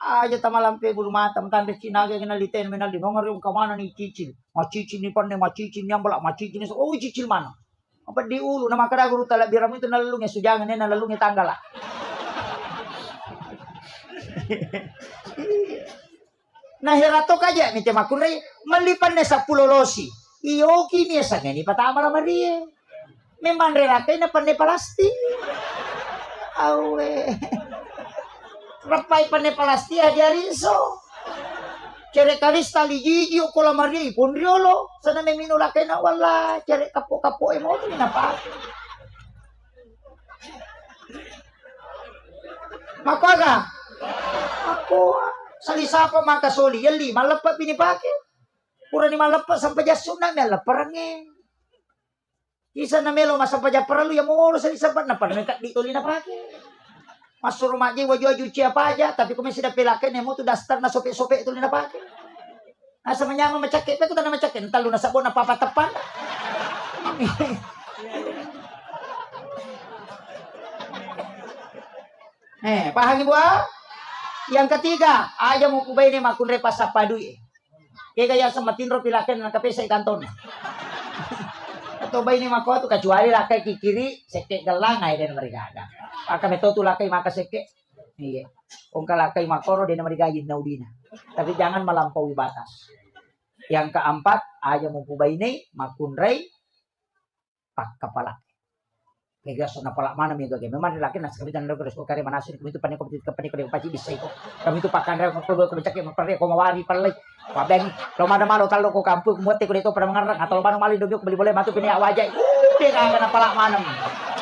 Aja tamalampe bulu mata tanda cinaga ginaliten menaldi nongar yung kamana ni cicil. Macicil ni panne macicil yang balak macicil ni oh cicil mana? Apa di ulu nama kada guru talak biram itu nalalungnya sujangan ni nalalungnya tanggal lah. Nah heratok aja ni tema kunai melipan ni 10 losi. Iyo kini sa ngani patama na Maria. Memang relate na panay palasti. Awe. Rapay panay palasti ajarin so. Cere kalis tali gigi o kola Maria ipon riolo. Sana may minulakay na wala. Cere kapo-kapo mo. Ito minapa. Makaga. Ako. Salisa pa makasoli. Yali, malapa pinipake. Pura ni malapa sampai jasun na malaparangin. Isa na melo masampai japaralu yang mau sa isapat na panamekat dito na pake. Masuk rumah aja waju-waju apa aja tapi kung may sinapilakin mo tu dastar na sope-sope ito na pake. Asa manyama macakit pa ito na macakit. Talo na sabon na papatapan. Pahami buah? Yang ketiga, aja mo kubay ni makunre pasapadui. Kaya sa matinro pilakin ng kape sa ikanton. Ito ba ini mako tu kecuali lakai kikiri seke gelang ay den mereka ada. Aka meto tu lakai maka seke. Iya. Kung kalakai makoro den mereka yin naudina. Tapi jangan melampaui batas. Yang keempat, aja mempubay ini makunrei pak kepala. Kaya so napala mana mi gage. Memang laki nas kami dan terus ko kare manasin kami tu panik ko paci bisa ito. Kami tu pakan re ko becak ko pare ko mawari palay. Pabeng lo mana malo talo ko kampu muti ko dito para mangarang atau mano mali dobi ko beli boleh matu pini awajay. Teka na pala mana.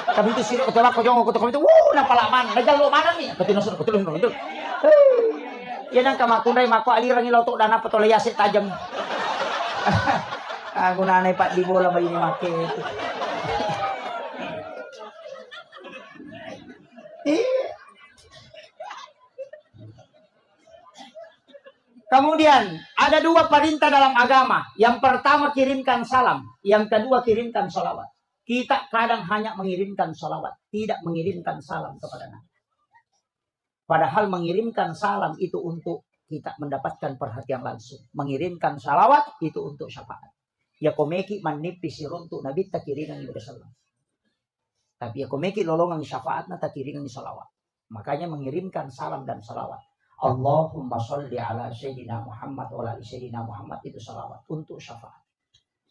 Kami tu sini ko tolak ko jong ko kami tu na pala man. Nagal lo mana ni? Ketinosun ko tulung itu. Yan ang kamakunay mako alirang ilaw to dana patolaya si tajam. Aku nanay Pak di bola bayi ni make. Kemudian ada dua perintah dalam agama. Yang pertama kirimkan salam. Yang kedua kirimkan salawat. Kita kadang hanya mengirimkan salawat. Tidak mengirimkan salam kepada Nabi. Padahal mengirimkan salam itu untuk kita mendapatkan perhatian langsung. Mengirimkan salawat itu untuk syafaat. Ya komeki manipis untuk Nabi tak kiringan ibadah salam. Tapi ya komeki lolongan syafaat na tak kiringan salawat. Makanya mengirimkan salam dan salawat. Allahumma sholli ala Sayyidina Muhammad wa ala Sayyidina Muhammad itu salawat untuk syafaat.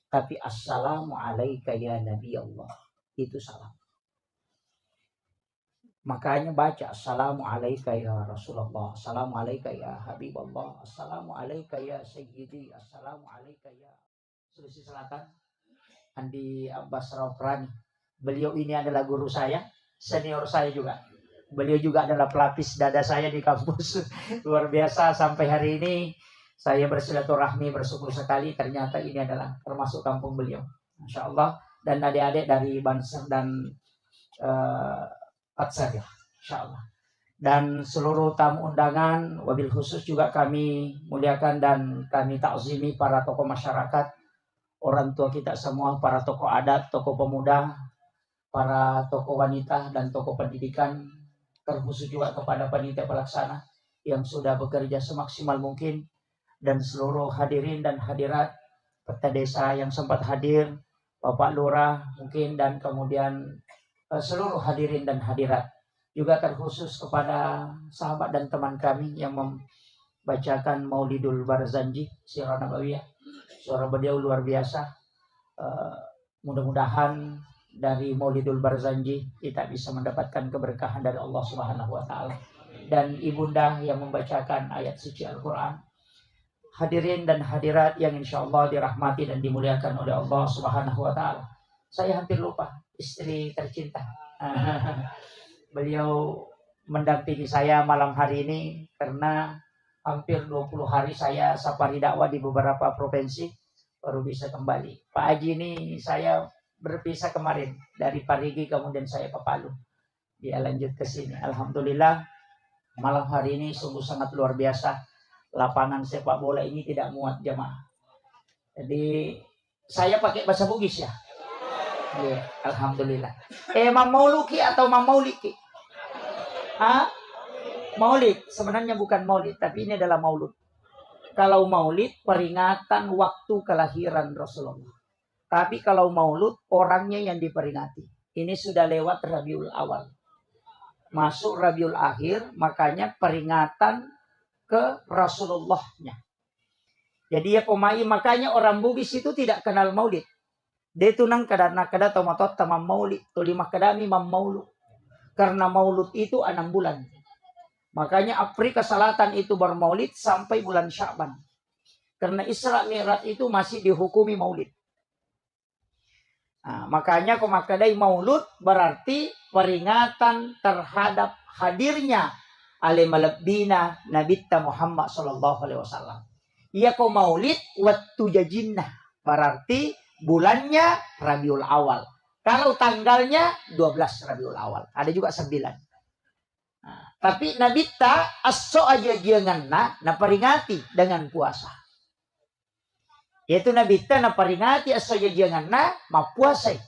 Tapi assalamu alaika ya Nabi Allah itu salam. Makanya baca assalamu alaika ya Rasulullah, assalamu alaika ya Habibullah, assalamu alaika ya Sayyidi, assalamu alaika ya Sulawesi Selatan. Andi Abbas Raufrani. Beliau ini adalah guru saya, senior saya juga. Beliau juga adalah pelapis dada saya di kampus. Luar biasa sampai hari ini saya bersilaturahmi bersyukur sekali. Ternyata ini adalah termasuk kampung beliau. Masya Allah. Dan adik-adik dari Banser dan Patsarya. Insya Allah. Dan seluruh tamu undangan, wabil khusus juga kami muliakan dan kami takzimi para tokoh masyarakat. Orang tua kita semua, para tokoh adat, tokoh pemuda, para tokoh wanita dan tokoh pendidikan. Terkhusus juga kepada panitia pelaksana yang sudah bekerja semaksimal mungkin dan seluruh hadirin dan hadirat peserta desa yang sempat hadir, Bapak Lurah mungkin dan kemudian seluruh hadirin dan hadirat. Juga terkhusus kepada sahabat dan teman kami yang membacakan Maulidul Barzanji, Sirah Nabawiyah. Suara beliau luar biasa. Mudah-mudahan dari Maulidul Barzanji kita bisa mendapatkan keberkahan dari Allah Subhanahu wa taala. Dan ibunda yang membacakan ayat suci Al-Qur'an. Hadirin dan hadirat yang insyaallah dirahmati dan dimuliakan oleh Allah Subhanahu wa taala. Saya hampir lupa istri tercinta. Beliau mendampingi saya malam hari ini karena hampir 20 hari saya safari dakwah di beberapa provinsi baru bisa kembali. Pak Haji ini saya berpisah kemarin dari Parigi, kemudian saya ke Palu. Dia lanjut ke sini. Alhamdulillah malam hari ini sungguh sangat luar biasa. Lapangan sepak bola ini tidak muat jamaah. Jadi saya pakai bahasa Bugis ya. Ya, alhamdulillah. Mauliki atau Mauliki? Maulid. Sebenarnya bukan maulid, tapi ini adalah maulud. Kalau maulid peringatan waktu kelahiran Rasulullah. Tapi kalau maulud, orangnya yang diperingati. Ini sudah lewat Rabiul Awal. Masuk Rabiul Akhir, makanya peringatan ke Rasulullahnya. Jadi ya komai, makanya orang Bugis itu tidak kenal maulid. Dia tunang kada tomatot tamam maulid. Tulimah kadami mam maulud. Karena maulud itu 6 bulan. Makanya Afrika Selatan itu bermaulid sampai bulan Sya'ban. Karena Isra Mi'raj itu masih dihukumi maulid. Nah, makanya komakadai maulud berarti peringatan terhadap hadirnya alimalabina Nabitta Muhammad sallallahu alaihi wasallam. Ia ko maulid waktu jajinnah berarti bulannya Rabiul Awal. Kalau tanggalnya 12 Rabiul Awal. Ada juga 9. Nah, tapi Nabitta aso aja janganna na peringati dengan puasa. Yaitu Nabitta na peringati aso aja janganna mapuasai.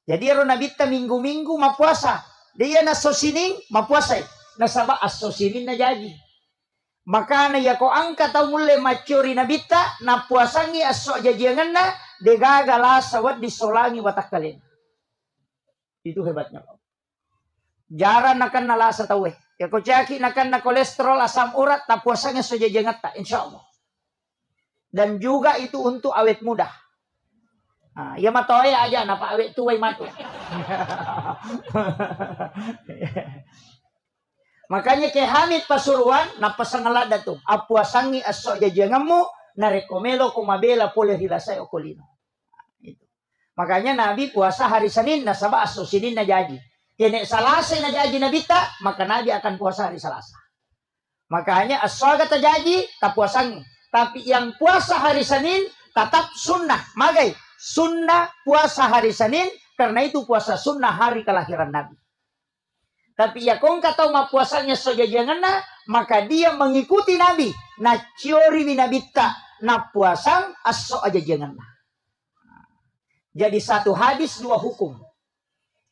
Jadi ro Nabitta minggu-minggu mapuasa. Dia na sosining mapuasai. Nasaba aso sinin na jadi. Maka na yako angka tau mule macuri Nabitta na puasangi aso aja janganna degagala sawat disolangi watakalin. Itu hebatnya. Jaran akan nalasa tawe. Ya kocaki akan na kolesterol asam urat tak puasanya saja jangat tak insyaallah. Dan juga itu untuk awet muda. Nah, ya matoe aja napa awet tuway matu. Makanya ke Hamid Pasuruan na pasangalada to. Apuasangi aso jajangamu na rekomelo kumabela pole hilasay okolino. Itu. Makanya Nabi puasa hari Senin nasaba aso Senin na jadi. Kene Salasa na jadi Nabita, maka Nabi akan puasa hari Selasa. Makanya aswaga terjadi tak puasangi. Tapi yang puasa hari Senin tetap sunnah. Magai sunnah puasa hari Senin karena itu puasa sunnah hari kelahiran Nabi. Tapi ya kong katau ma puasanya soja janganna maka dia mengikuti Nabi. Na ciori binabita, na puasang aso aja jangan. Jadi satu hadis dua hukum.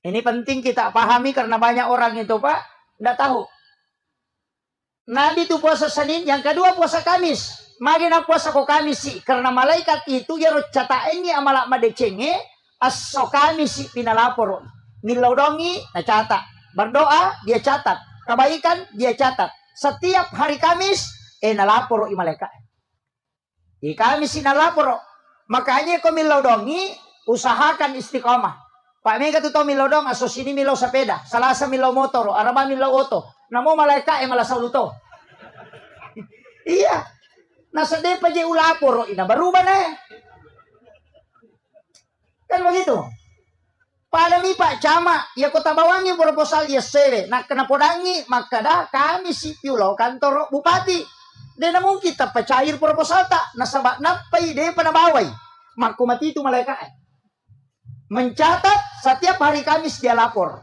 Ini penting kita pahami karena banyak orang itu Pak tidak tahu. Nabi itu puasa Senin, yang kedua puasa Kamis. Magina puasa ko Kamis sih, karena malaikat itu ya cata ini amalak madecenge aso Kamis sih pinalapor. Nilaudongi na catat, berdoa dia catat, kebaikan dia catat. Setiap hari Kamis nalapor i malaikat. Di Kamis sih nalapor. Makanya ko milaudongi usahakan istiqomah. Pak Mega tu tau milodong, aso sini milau sepeda, Salasa milau motor, Araba milau oto. Namo malaikat malah saluto. Iya. Nasa depa je ulapor, ina berubah na. Kan begitu. Pada mi Pak Cama, ya kota bawangi proposal ya sere. Nak kena podangi, maka dah kami si piulau kantor bupati. Dan namun kita pecair proposal tak, nasabak napai depa na bawai. Maku mati itu malaikat. Mencatat setiap hari Kamis dia lapor.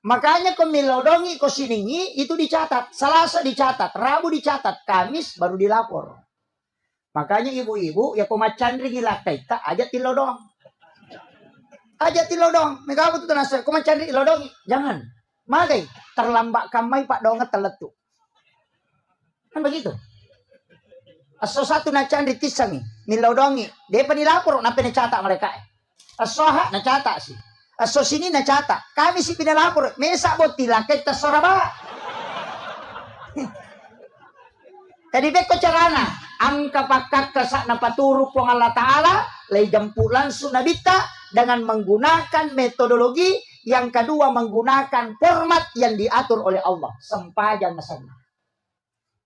Makanya ko milodongi ko siningi itu dicatat. Selasa dicatat, Rabu dicatat, Kamis baru dilapor. Makanya ibu-ibu ya ko macandri gilakai tak aja tilodong. Aja tilodong. Mega aku tuh nasa ko macandri ilodongi. Jangan. Magai terlambat kamai Pak donget teletu. Kan begitu. Aso satu na candri tisangi, milodongi. Dia penilapor na penecatak mereka. Asoha na catat sih. Aso sini na catat. Kami si pinalapor. Mesa botila kita soraba. Tadi beko carana. Ang kapakak kasak na paturu po Allah Ta'ala. Lay jampu langsung nabita. Dengan menggunakan metodologi. Yang kedua menggunakan format yang diatur oleh Allah. Sampajang na sana.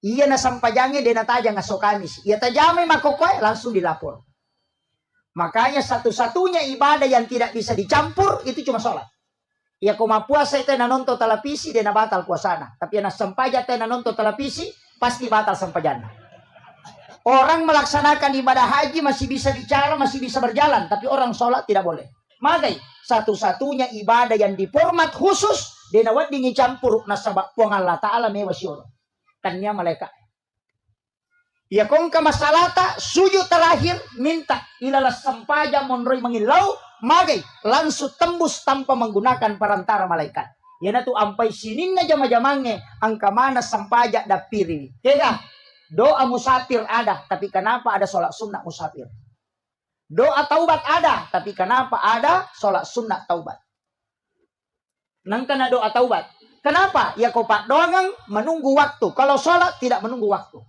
Iya na sampajangnya dia natajang aso Kamis. Iya tajamay makokoy langsung dilapor. Makanya satu-satunya ibadah yang tidak bisa dicampur itu cuma sholat. Ya kuma puasa itu na nonton televisi dia na batal puasana. Tapi na sampaja itu na nonton televisi pasti batal sampajana. Orang melaksanakan ibadah haji masih bisa bicara, masih bisa berjalan, tapi orang sholat tidak boleh. Makanya satu-satunya ibadah yang diformat khusus dia na wadi ngicampur na sabak puang Allah Ta'ala mewasyur. Kannya malaikat. Ya kong kamasalata sujud terakhir minta ilalas sampaja monroy mengilau magai langsung tembus tanpa menggunakan perantara malaikat. Ya tu ampai sinin na jama-jamange angka mana sampaja dapiri. Kaya doa musafir ada, tapi kenapa ada sholat sunnah musafir? Doa taubat ada, tapi kenapa ada sholat sunnah taubat? Nang kena doa taubat. Kenapa? Ya kau pak doang menunggu waktu. Kalau sholat tidak menunggu waktu.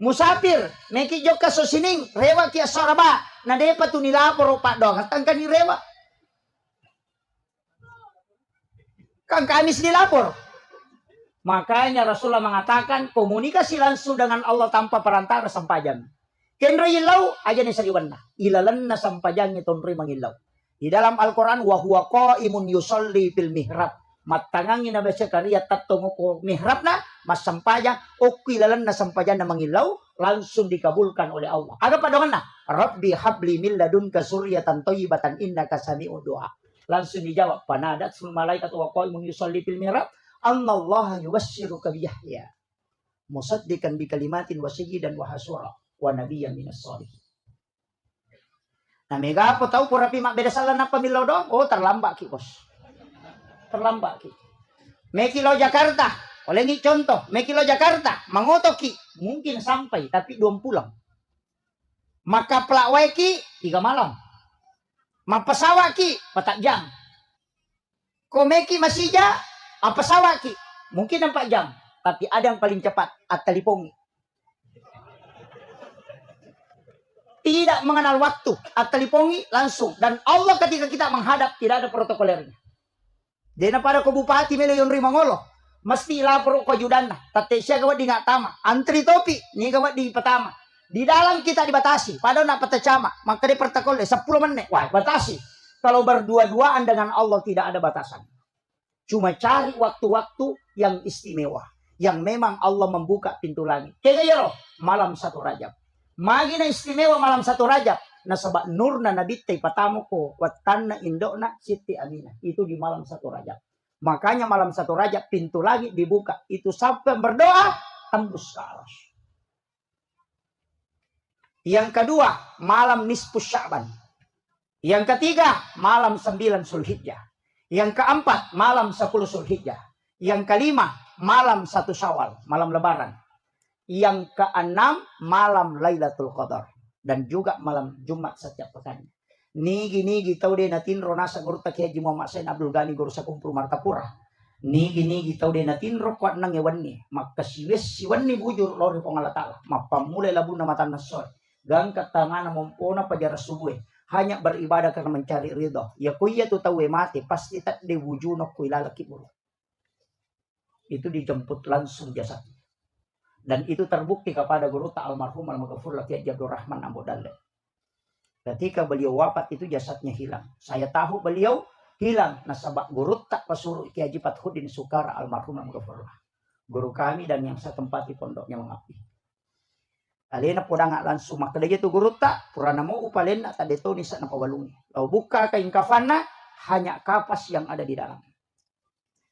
Musafir, meki joka sosining, rewa kia soraba, na depa tu nilapor pak dong, tangkan ni rewa. Kan Kamis dilapor. Makanya Rasulullah mengatakan komunikasi langsung dengan Allah tanpa perantara sampajan. Kenro ilau aja ni sariwanna, ilalanna sampajangnya tonri mangilau. Di dalam Al-Quran wa huwa qaimun yusolli fil mihrab. Matangangin na besa kariya tatong ko mihrab na mas sampaja o kilalan na sampaja na mangilaw langsung dikabulkan oleh Allah. Ada padongan na Rabbi habli min ladunka suryatan thayyibatan innaka sami'ud du'a. Langsung dijawab panadat sul malaikat wa qaimun yusolli fil mihrab annallaha yubassyiruka bi Yahya musaddiqan bi kalimatin wa sayyidan wa hasura wa nabiyyan minas shalihin. Nah mega apa tahu purapi mak beda salah na pamilaw dong? Oh terlambat ki bos. Terlambat ki. Mekilo Jakarta, oleh ngi contoh, Mekilo Jakarta, mangotoki mungkin sampai tapi 2 pulang. Maka pelawai ki 3 malam. Mapasawak ki 4 jam. Komeki masija, apasawak ki mungkin 4 jam, tapi ada yang paling cepat at-talipongi. Tidak mengenal waktu, at-talipongi langsung dan Allah ketika kita menghadap tidak ada protokolernya. Dena pada ko bupati melo yon rimangolo. Mesti lapor ko judan. Tate siya gawat di nga tama. Antri topi. Ni gawat di patama. Di dalam kita dibatasi. Padahal nak patacama. Maka di protokol 10 menit. Wah batasi. Kalau berdua-duaan dengan Allah tidak ada batasan. Cuma cari waktu-waktu yang istimewa. Yang memang Allah membuka pintu langit. Kaya yero. Malam 1 Rajab. Magi na istimewa malam 1 Rajab. Nasabak nur na nabitay patamo ko watan na indo na Siti Aminah. Itu di malam 1 Rajab. Makanya malam 1 Rajab pintu langit dibuka. Itu sampai berdoa tembus ke aras. Yang kedua, malam nisfus Sya'ban. Yang ketiga, malam 9 Zulhijjah. Yang keempat, malam 10 Zulhijjah. Yang kelima, malam 1 Syawal, malam lebaran. Yang keenam, malam Lailatul Qadar. Dan juga malam Jumat setiap pekan. Nigi tau de natinro nasa guru tak Haji Muhammad Sain Abdul Ghani guru sa kumpul Martapura. Nigi tau de natinro kuat nang ewanni. Maka siwanni bujur lori pengala ta'ala. Mapamulai labu na mata nasoy. Gangkat tangan mumpuna pajar subuh. Hanya beribadah karena mencari ridho. Ya kuya tu tahu mati pasti tak de wujunok kuilalaki buru. Itu dijemput langsung jasad. Dan itu terbukti kepada guru ta almarhum al-Maghfur Laki Abdul Rahman Abu Dalle. Ketika beliau wafat itu jasadnya hilang. Saya tahu beliau hilang. Nasabak guru tak pasuruh Ki Haji Fathudin Sukara almarhum al-Maghfur. Guru kami dan yang saya tempati pondoknya mengabdi. Alena podang langsung maka dia tu guru tak purana mau upalena tak detoni sa napawalungi. Lalu buka kain kafana hanya kapas yang ada di dalam.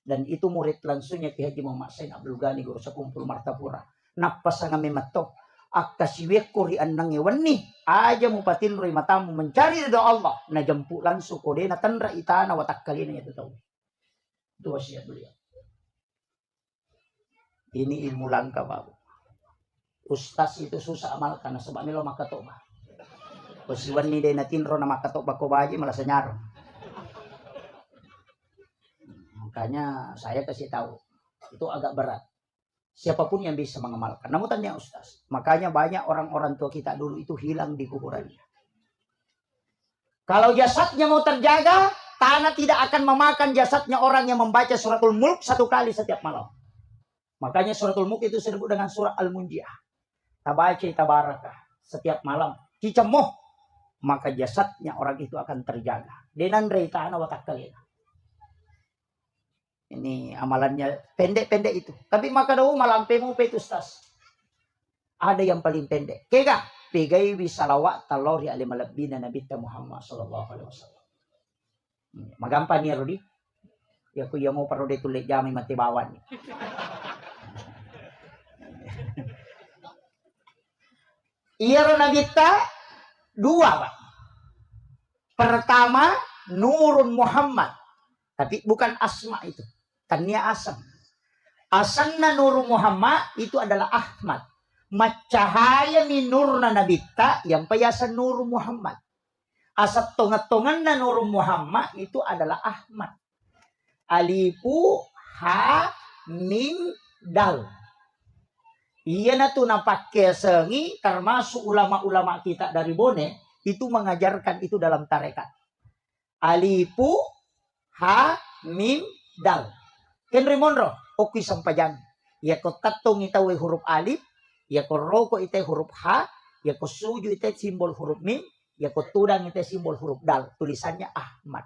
Dan itu murid langsungnya Ki Haji Muhammad Sain Abdul Ghani guru sakumpul Martapura. Napas nga mematok. Akasiwekuri anang ewanni aja mupatin roi matamu mencari ridho Allah na jempu langsung kode na tandra itana watak kalina itu tahu. Itu wasiat beliau. Ini ilmu langka babu. Ustaz itu susah amal karena sebab milo makatoba. Usiwan ni day natin ro na makatoba ko baji malah senyaro. Makanya saya kasih tahu itu agak berat. Siapapun yang bisa mengamalkan. Namun tanya Ustaz. Makanya banyak orang-orang tua kita dulu itu hilang di kuburannya. Kalau jasadnya mau terjaga, tanah tidak akan memakan jasadnya orang yang membaca suratul Mulk 1 kali setiap malam. Makanya suratul Mulk itu disebut dengan surah Al-Munjiah. Tabaca tabarakah setiap malam. Cicemoh. Maka jasadnya orang itu akan terjaga. Denandre tanah watak kalina. Ini amalannya pendek-pendek itu. Tapi maka daw malampe mo pe Ustaz. Ada yang paling pendek. Kega pegay bisalawat talori ali malabina Nabi Muhammad sallallahu alaihi wasallam. Magampan ni Rodi. Ya kuya mo parode tulik jamay matibawan. Iya ro nabita 2, Pak. Pertama Nurun Muhammad. Tapi bukan asma itu. Tania asam. Asanna Nur Muhammad itu adalah Ahmad. Macahaya minurna nabita yang payasan Nur Muhammad. Asap tongat-tongan na Nur Muhammad itu adalah Ahmad. Alifu ha mim dal. Iya na tu napakai sengi termasuk ulama-ulama kita dari Bone itu mengajarkan itu dalam tarekat. Alifu ha mim dal. Ken Rimonro, oki sampajan. Ya ko tatong itawe huruf alif, ya ko roko ite huruf ha, ya ko suju ite simbol huruf mim, ya ko tudang ite simbol huruf dal. Tulisannya Ahmad.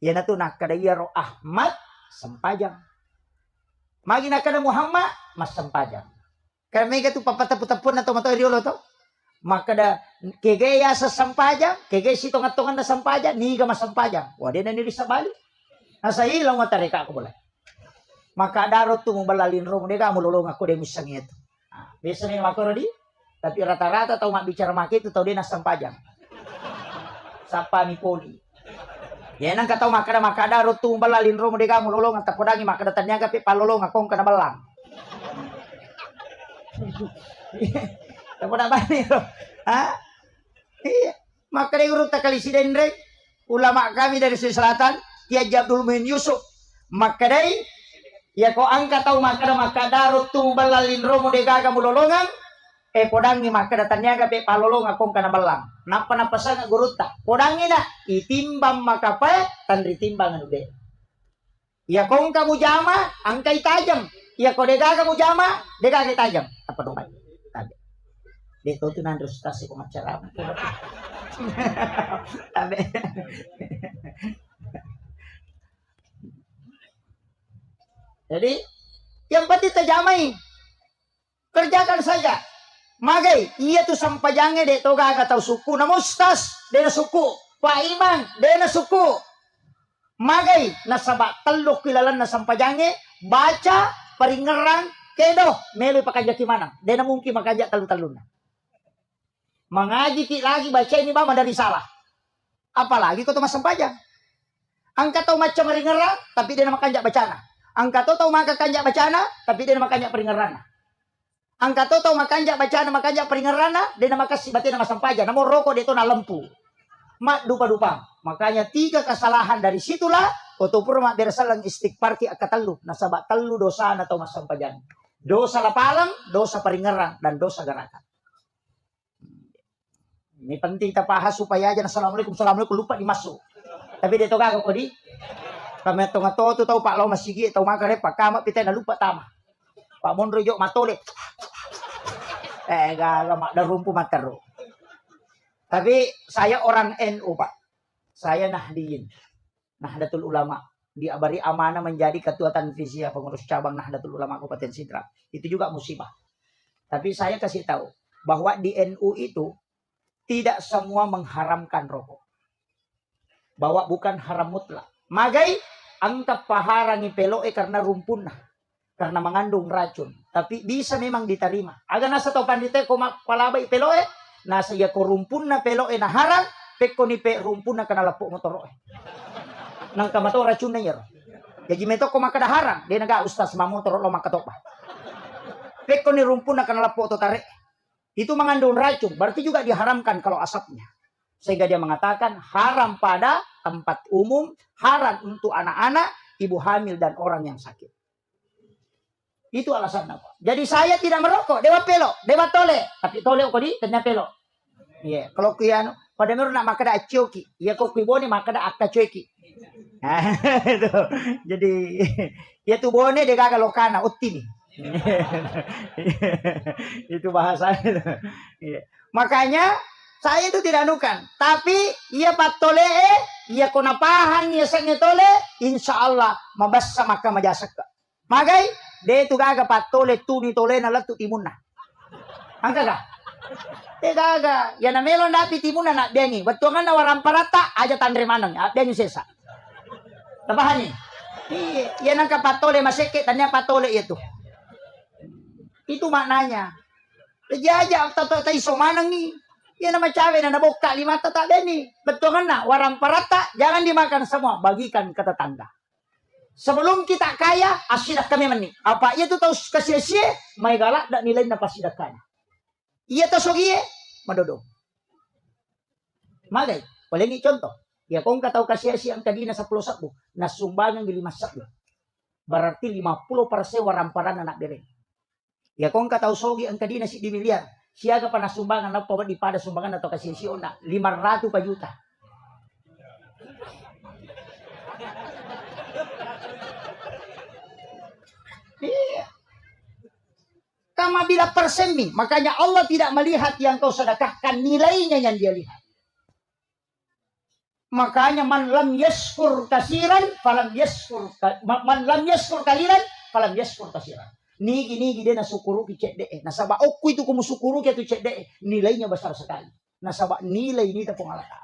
Ya na tu nakadaya ro Ahmad sampajang. Magi nakada Muhammad mas sampajang. Karena mereka tu papataputapun atau matau riolo to. Maka da kegaya sa sampajang, kegaya si tongat-tongan na sampajang, niga mas sampajang. Wade na nili sa bali. Nasa ilaw nga tarika ako boleh. Maka darot tu membalalin rom deka mululong ako demi sang itu. Biasa nih mako di. Tapi rata-rata tahu mak bicara mak itu tahu dia nas sampajang. Sapa ni poli. Ya nang kataw maka darot tu membalalin rom deka mululong at tapodangi maka datanya kapi palolong akong kana balang. Tapodan ba ni ro? Ha? Maka di urut takali si Dendrek ulama kami dari Sulawesi Selatan Kiai Abdul Muhyin Yusuf makadai ya ko angka tau maka darut tumbalalin romo de gaga mulolongan podangi maka datanya gabe palolong akong kana balang napa sanga guruta podangi na itimbang makape tan ritimbang anu de ya kong kamu jama angkai tajam ya ko de gaga mu jama de gaga tajam apa dong baik tabe de to tunan rustasi ko macara tabe Jadi yang penting terjamai kerjakan saja. Magai iya tu sampajange de toga atau suku na mustas de na suku. Pak Iman de na suku. Magay nasaba talo kilalan na sampajange baca paringerang kedo melo pakanja kimana. Dena mungkin makaja talu-talun. Mengaji ki lagi baca ini ba dari salah. Apalagi kau tuh sampajang. Angka tau macam ringerang tapi dia makanja bacana. Angka tau maka kanja bacana tapi dia makanja peringerana. Angka tau makanja bacana makanja peringerana dia makasih batin nama sampaja. Namun rokok dia itu na lempu. Mak dupa-dupa. Makanya 3 kesalahan dari situlah kotopur mak bersalang istighfar ki akatalu. Nasabak telu dosa atau mas sampajan. Dosa lapalang, dosa peringerang dan dosa gerakan. Ini penting kita bahas supaya aja assalamualaikum lupa dimasuk. Tapi dia tahu kagak kodi. Kami tengah tu tahu Pak Lau masih gitu tahu makan Pak Kamat kita na lupa tama. Pak Mondro jok matole. Gak mak darumpu matero. Tapi saya orang NU Pak. Saya Nahdiyin. Nahdlatul Ulama. Diabari amanah menjadi ketua tanfiziyah pengurus cabang Nahdlatul Ulama Kabupaten Sidrap. Itu juga musibah. Tapi saya kasih tahu bahwa di NU itu tidak semua mengharamkan rokok. Bahwa bukan haram mutlak. Magai angkat paharangi peloe karena rumpun karena mengandung racun. Tapi bisa memang diterima. Aga nasa tau pandite ko palabai peloe. Nasa iya ko rumpun na peloe na harang. Peko ni pe rumpun na kanalapo motoroe. Nang kamato racun na yer. Jadi meto ko makada harang. Dia naga ustaz mamotoro lo makatopa. Peko ni rumpun na kanalapo to tare. Itu mengandung racun. Berarti juga diharamkan kalau asapnya. Sehingga dia mengatakan haram pada tempat umum, haram untuk anak-anak, ibu hamil dan orang yang sakit. Itu alasan apa? Jadi saya tidak merokok, dewa pelo, dewa tole, tapi tole kok di tanya pelo. Iya, kalau kian pada meru nak makada acioki, ya kok kibone makada akta cueki. Itu. Jadi ya tu bone de gagal lokana utti nih. Itu bahasanya. Makanya saya itu tidak nukan, tapi ia patole, ia konapahan, ia sengetole, insya Allah mabassa maka majasaka. Magai, de tu gaga patole tuni tole na latu timuna. Angka ga? De gaga, ya na melon dapi timuna na dengi. Betuangan na waram parata aja tandre manang, dengi sesa. Tapahani. Iya nang patole maseke tanya patole itu. Itu maknanya. Jaja tato iso manang nih. Ya nama cawe na nabuka 5 tata deni. Betul kan nak? Warang parata jangan dimakan semua. Bagikan ke tetangga. Sebelum kita kaya, asidah kami meni. Apa ia tu tahu kesia-sia, may galak dak nilai na pasidakanya. Ia tahu sogie, madodong. Magay, paling contoh. Ya kung kataw kesia-sia ang kadina sa 10 sakbo, nasumbangan ng 5 sakbo. Berarti 50% warang parang anak dire. Ya kung kataw sogi ang kadina si di miliar. Siaga pa nasumbangan na pa di pada sumbangan atau kasisiyo na 500 pa juta. Iya. Kama bila persemi, makanya Allah tidak melihat yang kau sedekahkan, nilainya yang dia lihat. Makanya man lam yaskur kasiran falam yaskur man lam yaskur kaliran falam yaskur kasiran. Nigi dia nasukuru ki cek deh. Nasaba okku itu kumu sukuru ki tu cek deh. Nilainya besar sekali. Nasaba nilai ini tepung alata.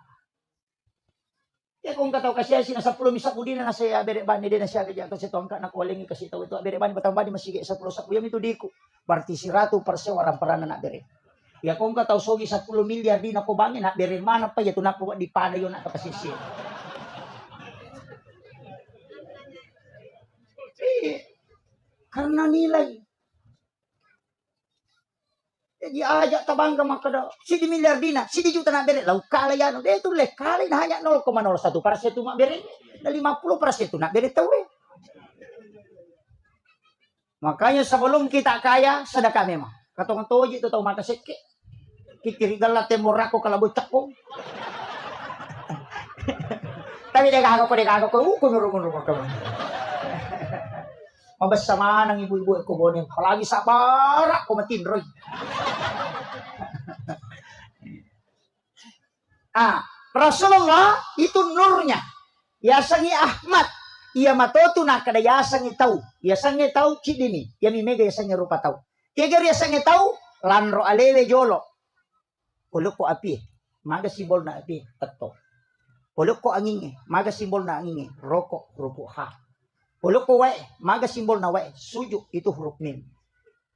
Ya kung kataw kasi si nasa 10 misa ko din na saya bere bani din na siya kaya kasi to angka na kuling kasi to ito bere bani batang bani masige sa 10 sa kuyam itu diku. Berarti 100% warang parana na bere. Ya kung kataw sogi 10 milyar din ako bangin na bere mana pa ya to na po di pada yon na kapasisi. Karena nilai. Jadi ajak tabangga makada. Sidi miliar dina, sidi juta na bere. Lau kala yan. Itu le kala na hanya 0,01% mak bere. Na 50% na bere tawe. Makanya sebelum kita kaya, sedekah memang. Katong toji itu tahu mata seke. Kikirigal na temorako kalabocak ko. Tapi dia kagak ko. Kunurungun ka. Mabasama ng ibu-ibu ko bonin. Palagi sa barak ko matinroy. Rasulullah itu nurnya. Yasangi Ahmad. Ia matoto na kada yasangi tahu. Yasangi tahu cidini. Yami mega yasangi rupa tahu. Kegar yasangi tahu. Lanro alewe jolo. Uluk ko api. Maga sibol na api. Tato. Pulok ko angin maga simbol na angin rokok huruf ha. Pulok ko wae maga simbol na wae suju itu huruf mim.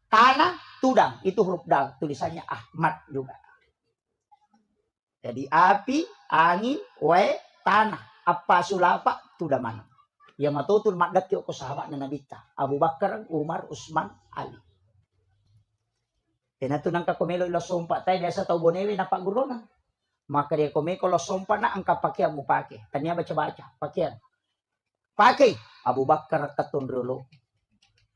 Tanah tudang itu huruf dal tulisannya Ahmad juga. Jadi api, angin, wae, tanah, apa sulapa tudaman. Ya matutul magdat ko sahabat na nabita. Abu Bakar, Umar, Usman, Ali. Tenato nang kakumelo ilo sumpa tayo desa tau bonewi na pagurona. Maka dia kumeko lo sumpa na ang kapakian mo pake. Tanya baca-baca, pakian. Pakai Abu Bakar katunrulo.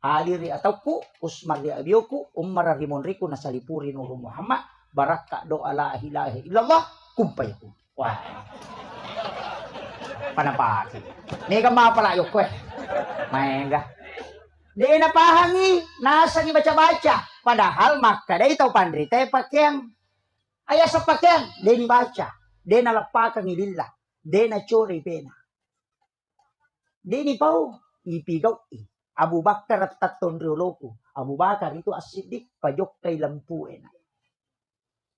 Ali ri atauku, Usman ri abiyoku, Umar rimon riku na salipuri nuru Muhammad. Baraka doa la ilaha illallah kumpay ko. Wah. Panapaki. Ni ka mapalayo ko eh. Maenga. Di napahangi. Nasa ni baca-baca. Padahal maka day ito pandri. Tayo pakyang. Aya sa pakyang. Di ni baca. Di nalapakang ilila. Di na chori pena. Di ni pao. Ipigaw. Abu Bakar at taton rioloko. Abu Bakar itu asidik. Pajok kay lampuin.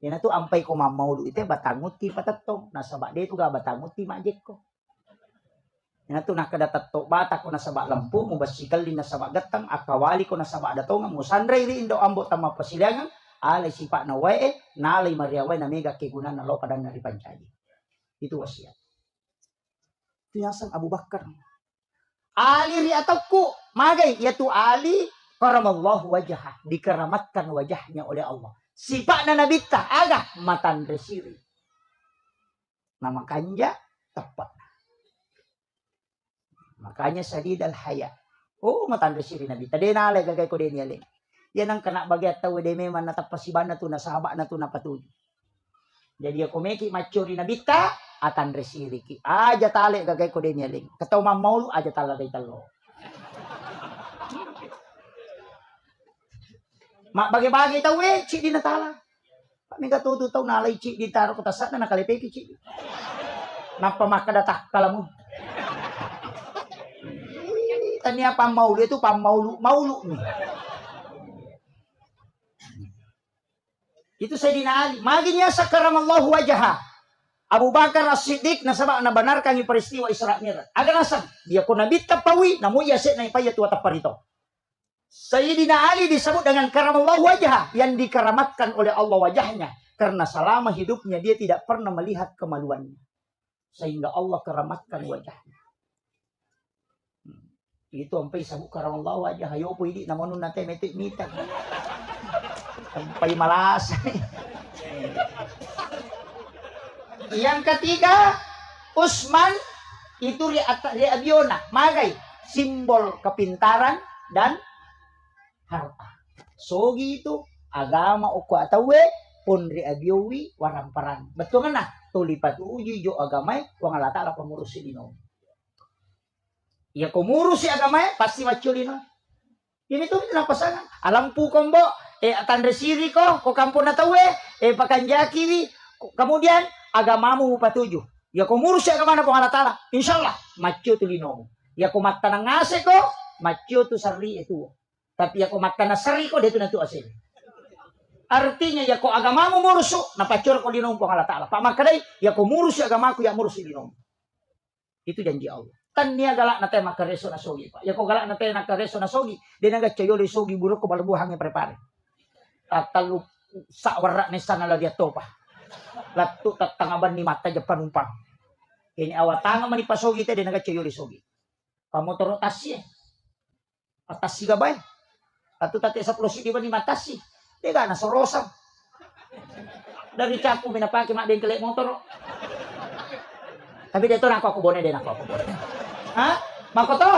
Yan na to ampay ko mamaulo. Ito batangot ti patatong. Nasa ba dito ka batangot ti majek ko. Yan na to nakadatato. Bata ko nasa ba lampu. Mubasikal din nasa ba gatang. Akawali ko nasa ba datongan. Musandray rin daw ambot ang mapasilangan. Alay sipa na wae. Nalay mariaway na mega kigunan na lo padang naripansyaji. Itu wasiat. Itu yasang Abu Bakar. Ali ri atau ku. Magay. Yaitu Ali. Karamallahu wajah. Dikeramatkan wajahnya oleh Allah. Sipak na nabita, agak matan resiri. Nama kanja, tepat. Makanya sadid al-haya. Oh, matan resiri nabita. Dia nalay gagay ko din yaling. Yan ang kanak bagyat tawo de meman natapasiban na to na sahaba na to na patuloy. Jadi ako meki mature nabita, atan resiri ki. Aja tali gagay ko din yaling. Kataw mamaul, aja tala day talo. Mak bagi-bagi tahu cik di natala. Kami katutu tahu nalai cik di taruh ke tasat na nakalipeki cik. Napa maka datang kalamu. Tanya pamaulu itu maulu nih. Itu Sayyidina Ali. Maginya sakaramallahu wajaha. Abu Bakar As-Siddiq nasabak na benarkan yung peristiwa Isra Mi'raj. Aga nasan dia ko nabit tapawi namu yase na ipayat wa taparito. Sayyidina Ali disebut dengan karamallahu wajah yang dikeramatkan oleh Allah wajahnya karena selama hidupnya dia tidak pernah melihat kemaluannya sehingga Allah keramatkan wajahnya. Itu sampai sabuk karamallahu wajah ayo po idi namun nate metik mita sampai malas. Yang ketiga Utsman itu di abiona magay simbol kepintaran dan harta. Sogi itu agama o atawe pun riabiowi waramparan. Betul kan nah? Tulipat uji jo agamay wang alata ala pengurusi dino. Ya pengurusi agamay pasti maculino. Ini tuh na pasangan. Alam po kombo atan resiri ko kampun atawe pakanjaki kemudian agamamu patuju. Ya pengurusi agama na pong alata. Insyaallah macu tulino. Ya kumata nang ngase ko macu tu sarli itu. Tapi ako matanasari ko dito na ito asin. Artinya ya ko agamamu muruso napacur ko dinom ko Allah Taala. Pamakaday ya ko muruso agamaku ya muruso dinom. Itu janji Allah. Tan niya galak na tayo makareso na sogi pa. Ya ko galak na tayo nakareso na sogi. Di naga chayoli sogi buruk ko balbuhang yang prepare. Tatalu sa warak ni sana la dia topa. Latu tatangaban ni mata Japan umpang. Ini awatanga man ipasogi tayo di naga chayoli sogi. Pamotoro tasye. Atasi gabay. Atau tati sa plosi di ba ni matasi. Di ka na sorosang. Dari capu minapaki mak din kelek motor. Tapi dito na ako bone din ako bone. Ha? Makoto.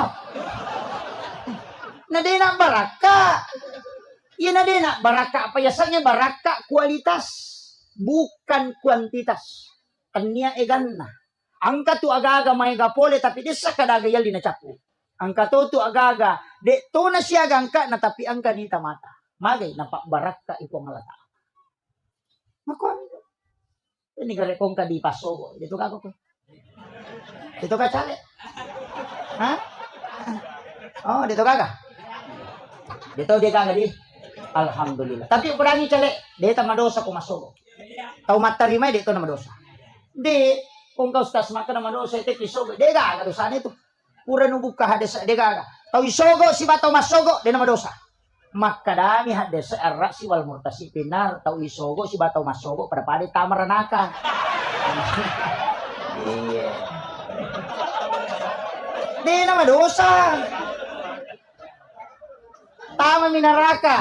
Na din na baraka. Yan na din na baraka. Payasannya baraka kualitas. Bukan kuantitas. Kanya egan na. Angka tu aga-aga may gapole tapi di sa kadagayal di na capu. Angka tu aga-aga. De to na siya gangka na tapi angka ni tamata. Magay na pakbarak ka iko malata. Makuha nito. Ini garekong ka di paso. Dito ka ko. Dito ka chale. Ha? Oh, dito ka ka. Dito di ka nga di. Alhamdulillah. Tapi ukurangi chale. Dito madosa ko maso. Tau matarimay dito na madosa. Di. Kung kau stas makan nama dosa itu isogo. Dega ka dosa itu. Pura nubuka hades dega ka. Tau isogo si batau masogo de nama dosa. Makadami hades arra si wal murtasi pinar tau isogo si batau masogo pada pade tamaranaka. Iya. Di nama dosa. Tama minaraka.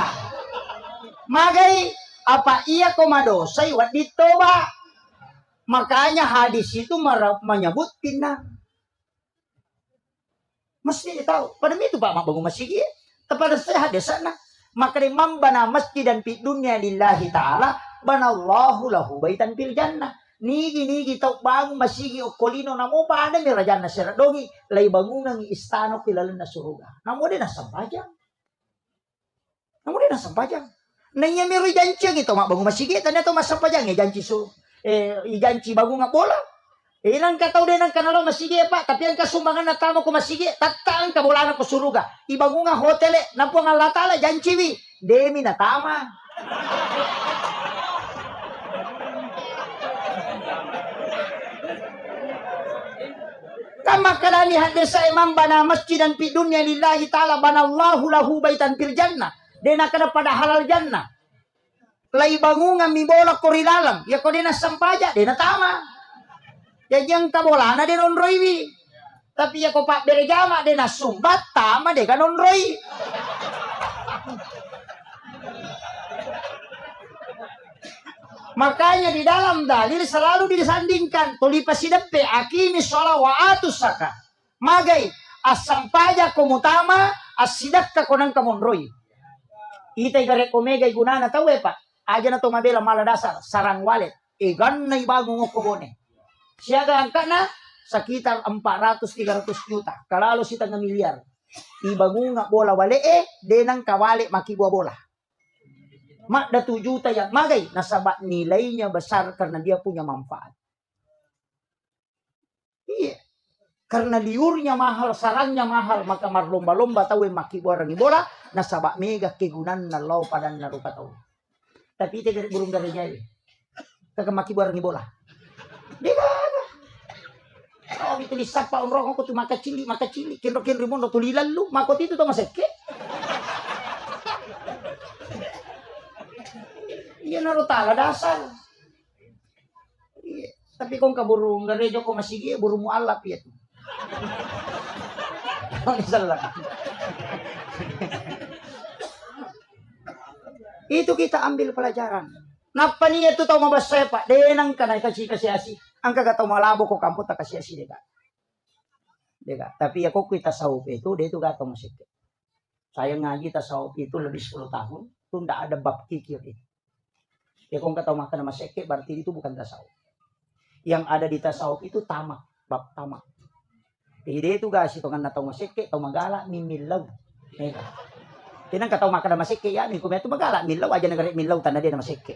Magay apa iya komadosa iwat dito ba? Makanya hadis itu menyebut pinang. Mesti tahu. Pada itu Pak Mabangun masjid. Kepada saya hadis sana. Maka imam bana masjid dan fi dunya lillahi ta'ala. Banallahu lahu baitan fil jannah. Nigi tau bangun masjid okolino namo pa ada ni raja na siradogi. Lay bangunan istana kilalan na suruga. Namo din na sampajang. Nanya miro janji gitu mak bangun masjid. Tanya to masampajang ya janji su. Janji bangun nga bola. Ilang kataw din ang kanalo masige pa, tapi ang kasumbangan na tamo ko masige, tataan ka bola na ko suruga. Ibango nga hotel nampo nga latala janchiwi, demi na tama. Kama kalani hadir sa imam bana masjidan fi dunya lillahi ta'ala banallahu lahu baitan fil jannah. Dena kada pada halal jannah. Lai bango nga mi bola ko rilalang, ya ko dina sampaja, dena tama. Jadi yang kabola na din onroiwi. Tapi ya ko pak berjama din na sumbat tama de kan onroi. Makanya di dalam dalil selalu disandingkan tulipas sidape akimi sholat wa atus zakat. Magai asam paja komutama asidak ka konang kamonroi. Ita igare komega igunana tahu pak. Aja na to mabela mala dasar sarang walet. Igan na ibago ngokobone. Siaga angka na sekitar 400-300 juta. Kalau si tengah miliar. Ibangun nga bola wale denang kawale makibuah bola. Mak da 2 juta yang magay. Nasabak nilainya besar karena dia punya manfaat. Iya. Karena liurnya mahal, sarangnya mahal. Maka marlomba-lomba tahu makibuah rangi bola. Nasabak mega kegunan na lau padan na rupa tahu. Tapi itu burung dari jari. Kaka makibuah rangi bola. Dia oh itu disapa orang aku tuh maka cili kinro rimondo tulilan lu makot itu tuh maseke iya naruh tala dasar iya tapi kong kaburung garejo ko masigi burung mualaf ya tuh itu kita ambil pelajaran. Napa niya itu tau mabasa pak denang kanay kasi asi. Ang kagataw malabo ko kampo ta kasi asi deka. Tapi ako kita saup itu dia itu gatong musik. Saya ngaji ta saup itu lebih 10 tahun, itu ndak ada bab kikir itu. Ya kung kataw makan masik berarti itu bukan tasawuf. Yang ada di tasawuf itu tamak, bab tamak. Jadi itu guys itu kan natong masik tau magala mimilaw. Tinang kataw makan masik ya ni kumeto magala milaw aja negara milaw tanda dia masik.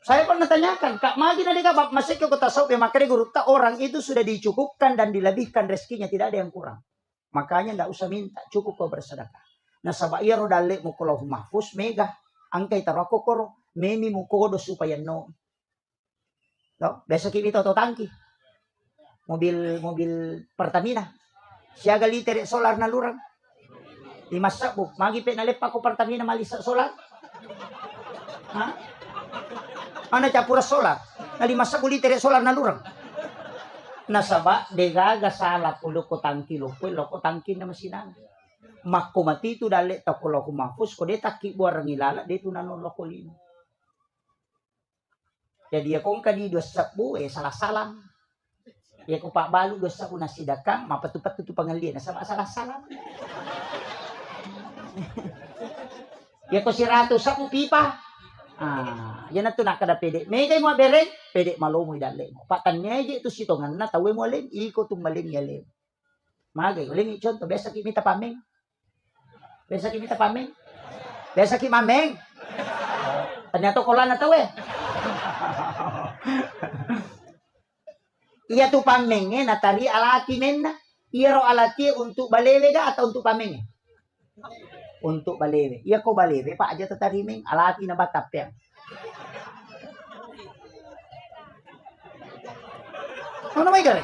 Saya pernah tanyakan, Kak Magi tadi Kak masih ke kota tasawuf ya makanya guru tak orang itu sudah dicukupkan dan dilebihkan rezekinya tidak ada yang kurang. Makanya tidak usah minta, cukup kau bersedekah. Nah sabaya rodale mo kulau mahfuz mega angkai taroko koro memi mo kodo supaya no. Besok ini toto tangki. Mobil Pertamina. Siaga liter solar na lurang. Dimasak bu, magi pe nalepa ko Pertamina malisa solar. Ha? Ana capura solar. Nali masa kuli tere solar na lurang. Nasaba degaga salah pulo ko tangki loko tangki na masinan. Makko mati tu dale ta ko loko mahfuz ko de takki buarang ilala de tu nanon loko lino. Jadi akong kadi dosa bu salah-salah. Ya ko pak balu dosa ko nasidakang mapatupat tu pangalien nasaba salah-salah. Ya ko si Ratu sa pipa. Yan na ito nakada pede. May kayo mga bereng, pede malumoy dali mo. Patannya itu sitongan na, tawe mo alin, iko tumaling yalim. Magay, uling ichon to, besa kimita pameng. Besa kimita pameng. Besa kimameng. Tanya to kola na tawe. Iya tu pameng natari alati men na. Iya ro alati untuk balele ga atau untuk pameng? Untuk balere. Iya ko balere pa aja tatariming alati na batap yan. Ano may gari?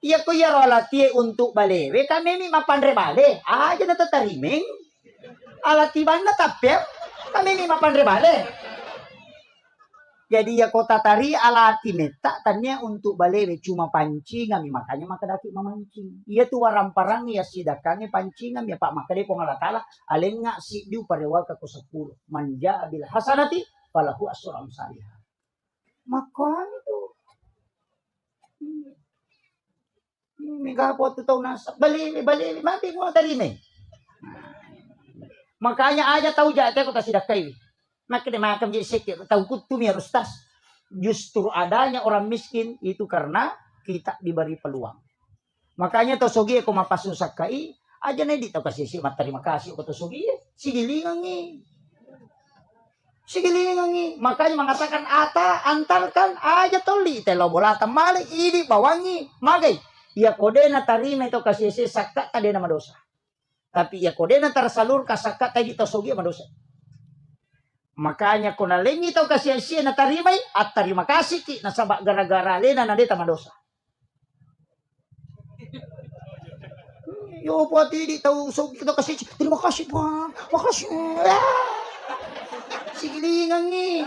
Iya ko iya rolati untuk balewe kami mi mapandre bale. Aja na tatariming. Alatiban na tapem. Kami mi mapandre bale. Jadi ya kota tari alati meta tanya untuk balewe cuma pancing kami makanya makadaki mamancing. Iya tu waramparang ya sidakange pancing ya pak makade ko ngalatala alenga si diu parewa ka ko 10. Manja bil hasanati falahu asyru amsalihah. Makanya tu. Mega po tutaw nasa bali mati mo tadi me. Makanya aja tahu jate ko ta sidakai. Makanya makam jadi sekir tahu kutu mi harus tas. Justru adanya orang miskin itu karena kita diberi peluang. Makanya tosogi ko mapasusak kai aja na di tahu kasih si terima kasih ko tosogi sigilingangi. Sigilingangi. Makanya mengatakan antarkan aja toli telo bola tamale ini bawangi magai. Ya kode na tarima itu kasih sakka tadi nama dosa. Tapi ya kode na tersalur kasakka tadi tosogi madosa. Makanya kuna lengi itu kasih na tarima at terima kasih ki nasabak gara-gara lena na deta madosa. Yo pati di tahu sogi kita kasih terima kasih Pak. Makasih. Sigilingan ni.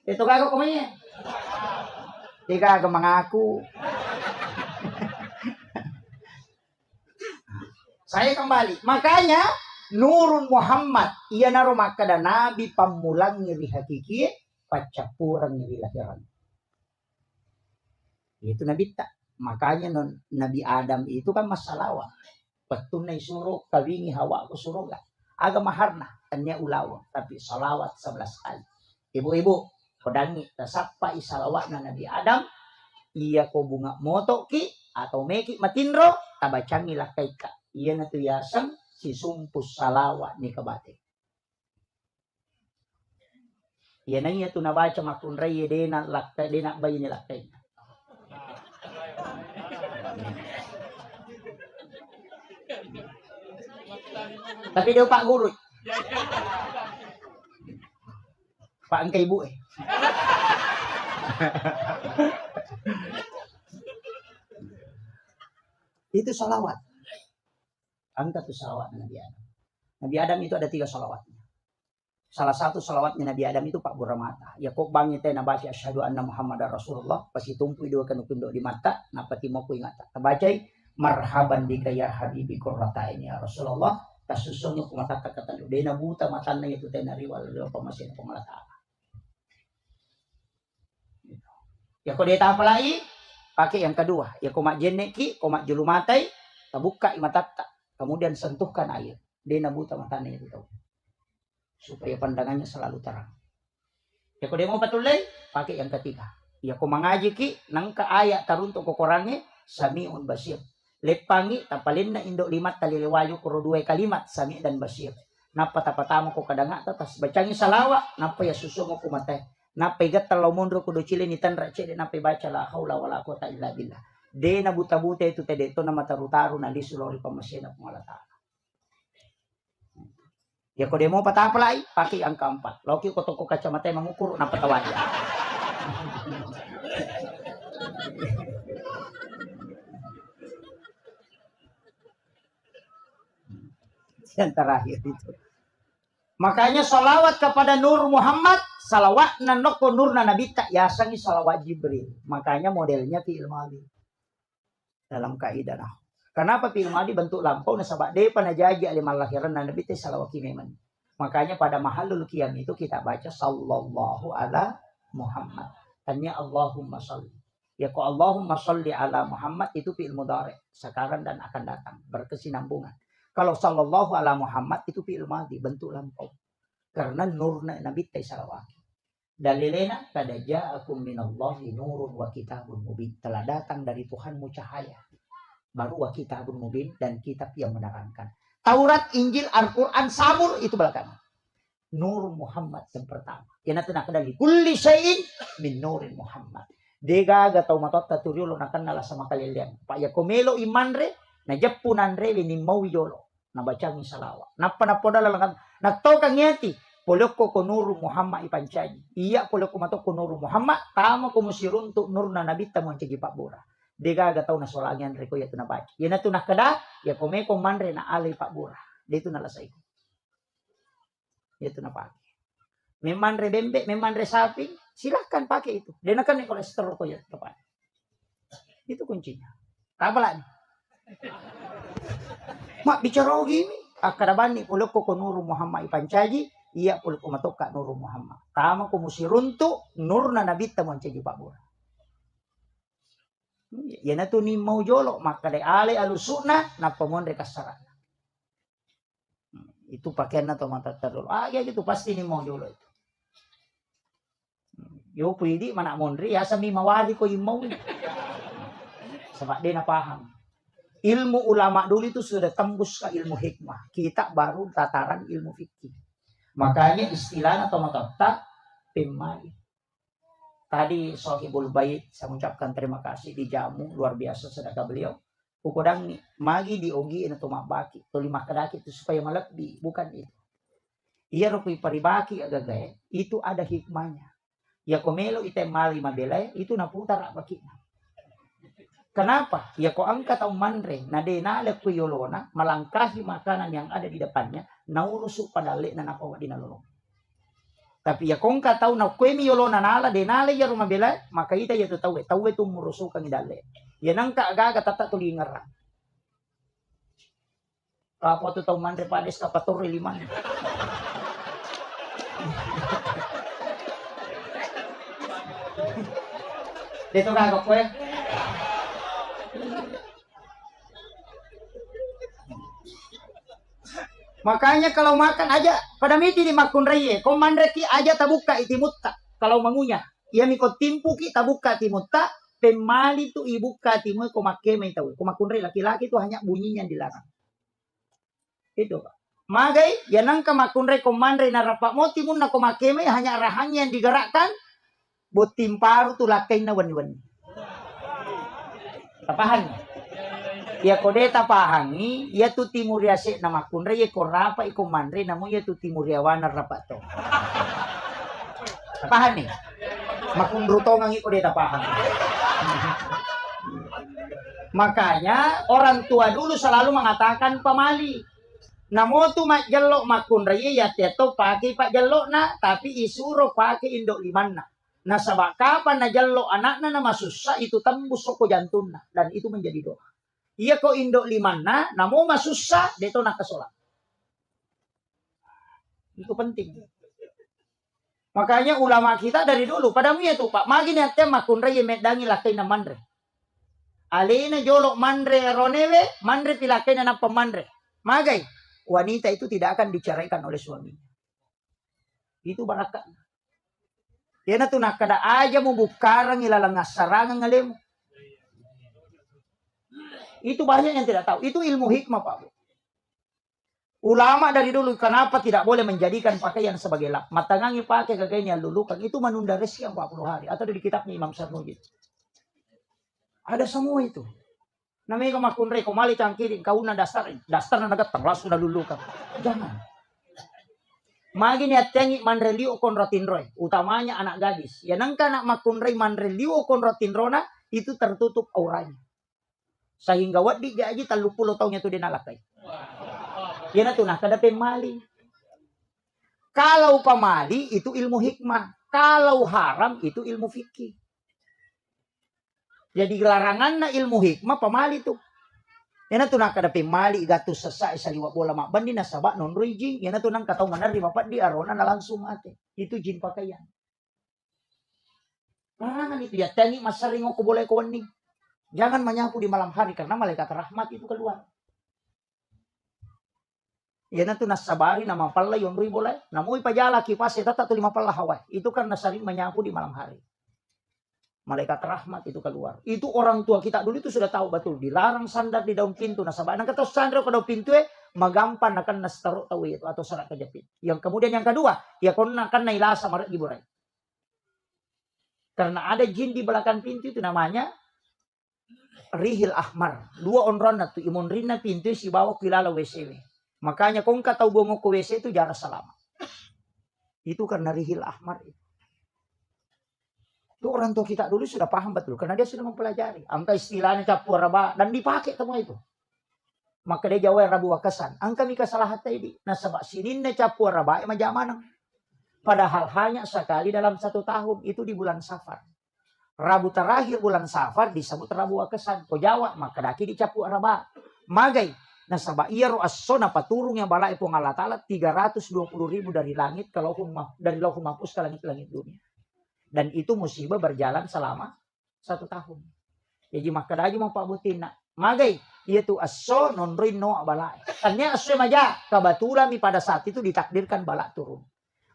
Ito kako kumanya. Tika mengaku. Saya kembali. Makanya Nurun Muhammad ia naro makada nabi pamulang ngiri hakiki pacapurang ngiri lahiran. Itu nabi tak. Makanya Nabi Adam itu kan masalawa. Petunai suruh kawingi hawa ku suruh gak. Agak maharna tanya ulawa tapi salawat 11 kali. Ibu-ibu kodangi tasapa isalawat na Nabi Adam iya ko bunga moto ki atau meki matinro tabacangi lakai ka iya na tuyasan si sumpus salawat ni kabate iya na iya tu nabaca makun ray dena lakai dena bayi ni lakai tapi dia pak guru pak angkai ibu itu salawat. Angkat tuh salawat Nabi Adam. Nabi Adam itu ada 3 salawatnya. Salah satu salawatnya Nabi Adam itu Pak Buramata. Ya kok bangi teh nabaca asyhadu anna Muhammadar Rasulullah pasti tumpu dua kan kundo di mata napati mau ku ingat. Tabacai marhaban bika ya habibi qurrata ini ya Rasulullah. Tasusungnya ku mata kata dena buta matana itu teh nari wal pamasin pemalata. Ya kok dia apa lagi? Pakai yang kedua. Ya komak jeneki, komak julumatai, tabuka imatatta. Kemudian sentuhkan air. Dia nabuta matanya itu tahu. Supaya pandangannya selalu terang. Ya kok dia mau patulay? Pakai yang ketiga. Ya kok mengaji ki, nangka ayat taruntuk kokorangnya, sami'un basir. Lepangi, tapalin na indok 5 taliliwayo kuro 2 kalimat, sami' dan basir. Napa tapatamo ko kadanga, tas bacangi salawa, napa ya susungo ko matay. Napay gatal mundur kudo chile ni tanra chile napay baca la haula wala quwata illa billah. De na buta-buta itu tede to na matarutaru na lisulori pamasena pangalata. Ya ko demo patapalay pakai ang keempat. Loki ko toko kacamata mengukur na patawan. Yang terakhir itu. Makanya salawat kepada Nur Muhammad, salawat nanoko nur na nabi tak yasangi salawat Jibril. Makanya modelnya fi'il madhi. Dalam kaidah nah. Kenapa fi'il madhi bentuk lampau na sabak de panajaji alimal lahiran na nabi teh salawat kimeman. Makanya pada mahalul qiyam itu kita baca sallallahu ala Muhammad. Tanya Allahumma sholli. Ya kok Allahumma sholli ala Muhammad itu fi'il mudhari, sekarang dan akan datang, berkesinambungan. Kalau sallallahu ala Muhammad itu fi'il madhi, bentuk lampau. Karena nurna nabi teh salawat. Dalilena kada ja'akum minallahi nurun wa kitabun mubin. Telah datang dari Tuhanmu cahaya. Baru wa kitabun mubin dan kitab yang menerangkan. Taurat, Injil, Al-Quran, Sabur itu belakangan. Nur Muhammad yang pertama. Yang nanti nak dari kulli syai'in min nurin Muhammad. Dega gatau matot taturiulo nakan nala sama kalian. Pak Yakomelo imanre na japunan re ni mau yolo. Na bacangi salawa. Napa na poda lalangan. Nakto kang yati. polok ko nuru Muhammad ipancaji. Iya polok ko matok ko nuru Muhammad. Tama ko musiruntuk nur na nabita mo cagi Pak Bura. Dega gatau na solangan reko ya tuna baca. Ya na tuna kada ya kome ko manre na alay Pak Bura. Dia itu nalasay ko. Ya tuna pakai. Memanre bembe, memanre sapi, silahkan pakai itu. Dia akan kolesterol ko ya tepat. Itu kuncinya. Apa lagi? Mak bicara gini. Akadabani polok ko nuru Muhammad ipancaji. Iya polok ko matoka nuru Muhammad. Tama ko musiruntuk nur na nabita mo cagi Pak Bura. Ya na tu ni mau jolok maka de ale alusuna na pamondre kasarana. Itu pakaian atau mata terlalu. Ya gitu pasti ni mau jolok itu. Yo pwede mana mondre ya sami mawali ko imau. Sebab dia na paham. Ilmu ulama dulu itu sudah tembus ke ilmu hikmah. Kita baru tataran ilmu fikih. Makanya istilah atau mata pemali. Tadi Sohibul Bait saya mengucapkan terima kasih dijamu luar biasa sedekah beliau. Ukudang magi diogi atau mabaki. Tuli makadaki itu supaya melebih. Bukan itu. Iya rupui paribaki agak gaya. Itu ada hikmahnya. Ya komelo ite mali mabelay. Itu naputar bakina. Kenapa? Ya ko angkat au manre. Nade nalek ku yolona. Melangkahi makanan yang ada di depannya. Naurusuk padalik na napawa di nalolong. Tapi ya kong ka tahu na kuemi yolona nala de nala ya rumah bela maka ita ya tahu itu murusuk kang idale. Ya nang ka aga tata tulingar. Apa tu tahu manre pades ka pator liman. Dito ka ko eh. Makanya kalau makan aja pada miti di makun reye, komandreki aja tabuka itimutta. Kalau mangunya, ia miko timpuki tabuka timutta, pemali tu ibuka timu komakeme tahu. Komakun reye laki-laki itu hanya bunyinya dilarang. Itu Pak. Magai, ya nangka makun reye komandre narapak mo timun na komakeme hanya rahangnya yang digerakkan, buat timparu tu lakai na wani-wani. Tapahan. Ya kode tapahangi, ya tu timuria se nama kunre ya korapa iko mandre namu ya tu timuria wana rapato. Tapahan nih, makun rutong kode tapahan. Makanya orang tua dulu selalu mengatakan pamali. Namo tu mak jelok makun raya ya teto pakai pak jelok na, tapi isuro pakai indok limanna. Nah sabak kapan na jelok anakna na masusah itu tembus soko jantungna dan itu menjadi doa. Iya ko indok limanna, namo masusah deto nak kesolat. Itu penting. Makanya ulama kita dari dulu pada ya tuh Pak, magi niatnya makun raya medangi lakai na mandre. Alina jolok mandre ronewe, mandre pilakai na pemandre. Magai, wanita itu tidak akan diceraikan oleh suaminya. Itu barakat. Dia na tuh nak kada aja mau bukarang ilalang sarangan ngalemu. Itu banyak yang tidak tahu. Itu ilmu hikmah Pak. Ulama dari dulu kenapa tidak boleh menjadikan pakaian sebagai lap. Matangangi pakai kagaknya lulukan. Itu menunda rezeki 40 hari. Atau di kitabnya Imam Sarmuji. Ada semua itu. Namanya kemakunre, kumali cangkirin. Kau na dasar na nagatang. Langsung na lulukan. Jangan. Magi niat tengi manreliu kon rotinroy. Utamanya anak gadis. Ya nangka anak makunre manreliu kon rotinrona. Itu tertutup auranya. Sehingga wadi jaji 30 tahunnya itu dinalakai. Yan na tunah kada pemali. Kalau pamali itu ilmu hikmah. Kalau haram itu ilmu fikih. Jadi larangan na ilmu hikmah pamali itu. Yan na tunah kada pemali gatus sesa isaliwa bola makban di nasabak non jing. Yan na tunang katau manar di mapat di arona na langsung ate. Itu jin pakaian. Larangan itu ya tangi masaring ko boleh ko wening. Jangan menyapu di malam hari karena malaikat rahmat itu keluar. Ya nanti nasabari nama pala yon boleh. Namun pajala kipas itu tak 50 hawai. Itu kan nasarin menyapu di malam hari. Malaikat rahmat itu keluar. Itu orang tua kita dulu itu sudah tahu betul. Dilarang sandar di daun pintu nasabari. Nah kata sandar ke daun pintu magampan akan nastaru tahu itu atau serat kejepit. Yang kemudian yang kedua, ya kon akan nailasa maret giburai. Karena ada jin di belakang pintu itu namanya Rihil Ahmar. 2 onron na tu imun rin na pintu si bawa kilala WCW. Makanya kung kataw bungok ko WC itu jarak selama. Itu karena rihil ahmar. Itu orang tua kita dulu sudah paham betul. Karena dia sudah mempelajari. Angka istilahnya capur raba. Dan dipakai semua itu. Maka dia jawab rabu wakasan. Angka mika salah hati. Nah sebab sininnya capur raba. Emang mana? Padahal hanya sekali dalam 1 tahun. Itu di bulan Safar. Rabu terakhir bulan Safar disebut rabu wakasan. Kau jawab. Maka daki dicapur raba. Magai. Nah sabab iya ro'assona paturung yang balai pun Allah Ta'ala 320.000 dari langit kalau dari lauhul mahfuz ke langit-langit dunia. Dan itu musibah berjalan selama 1 tahun. Jadi maka daji mau Pak Butina. Magai, yaitu asso non rino balai. Tanya asso maja, kebetulan pada saat itu ditakdirkan balak turun.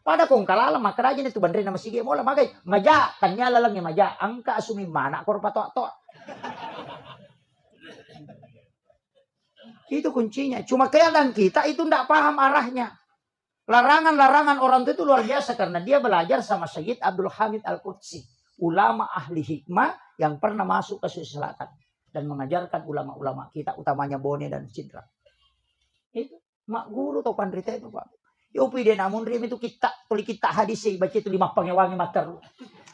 Pada kong kalala maka daji itu bandri nama sige mola magai. Maja, tanya lalangnya maja. Angka asumi mana kor patok-tok. Itu kuncinya. Cuma kadang kita itu tidak paham arahnya. Larangan-larangan orang itu luar biasa. Karena dia belajar sama Sayyid Abdul Hamid Al-Qudsi. Ulama ahli hikmah yang pernah masuk ke Sulawesi Selatan. Dan mengajarkan ulama-ulama kita. Utamanya Bone dan Cindra. Itu. Mak guru atau pandrita itu Pak. Yopi dia namun rim itu kita. Tuli kita hadis. Baca itu 5 pangewangi mater.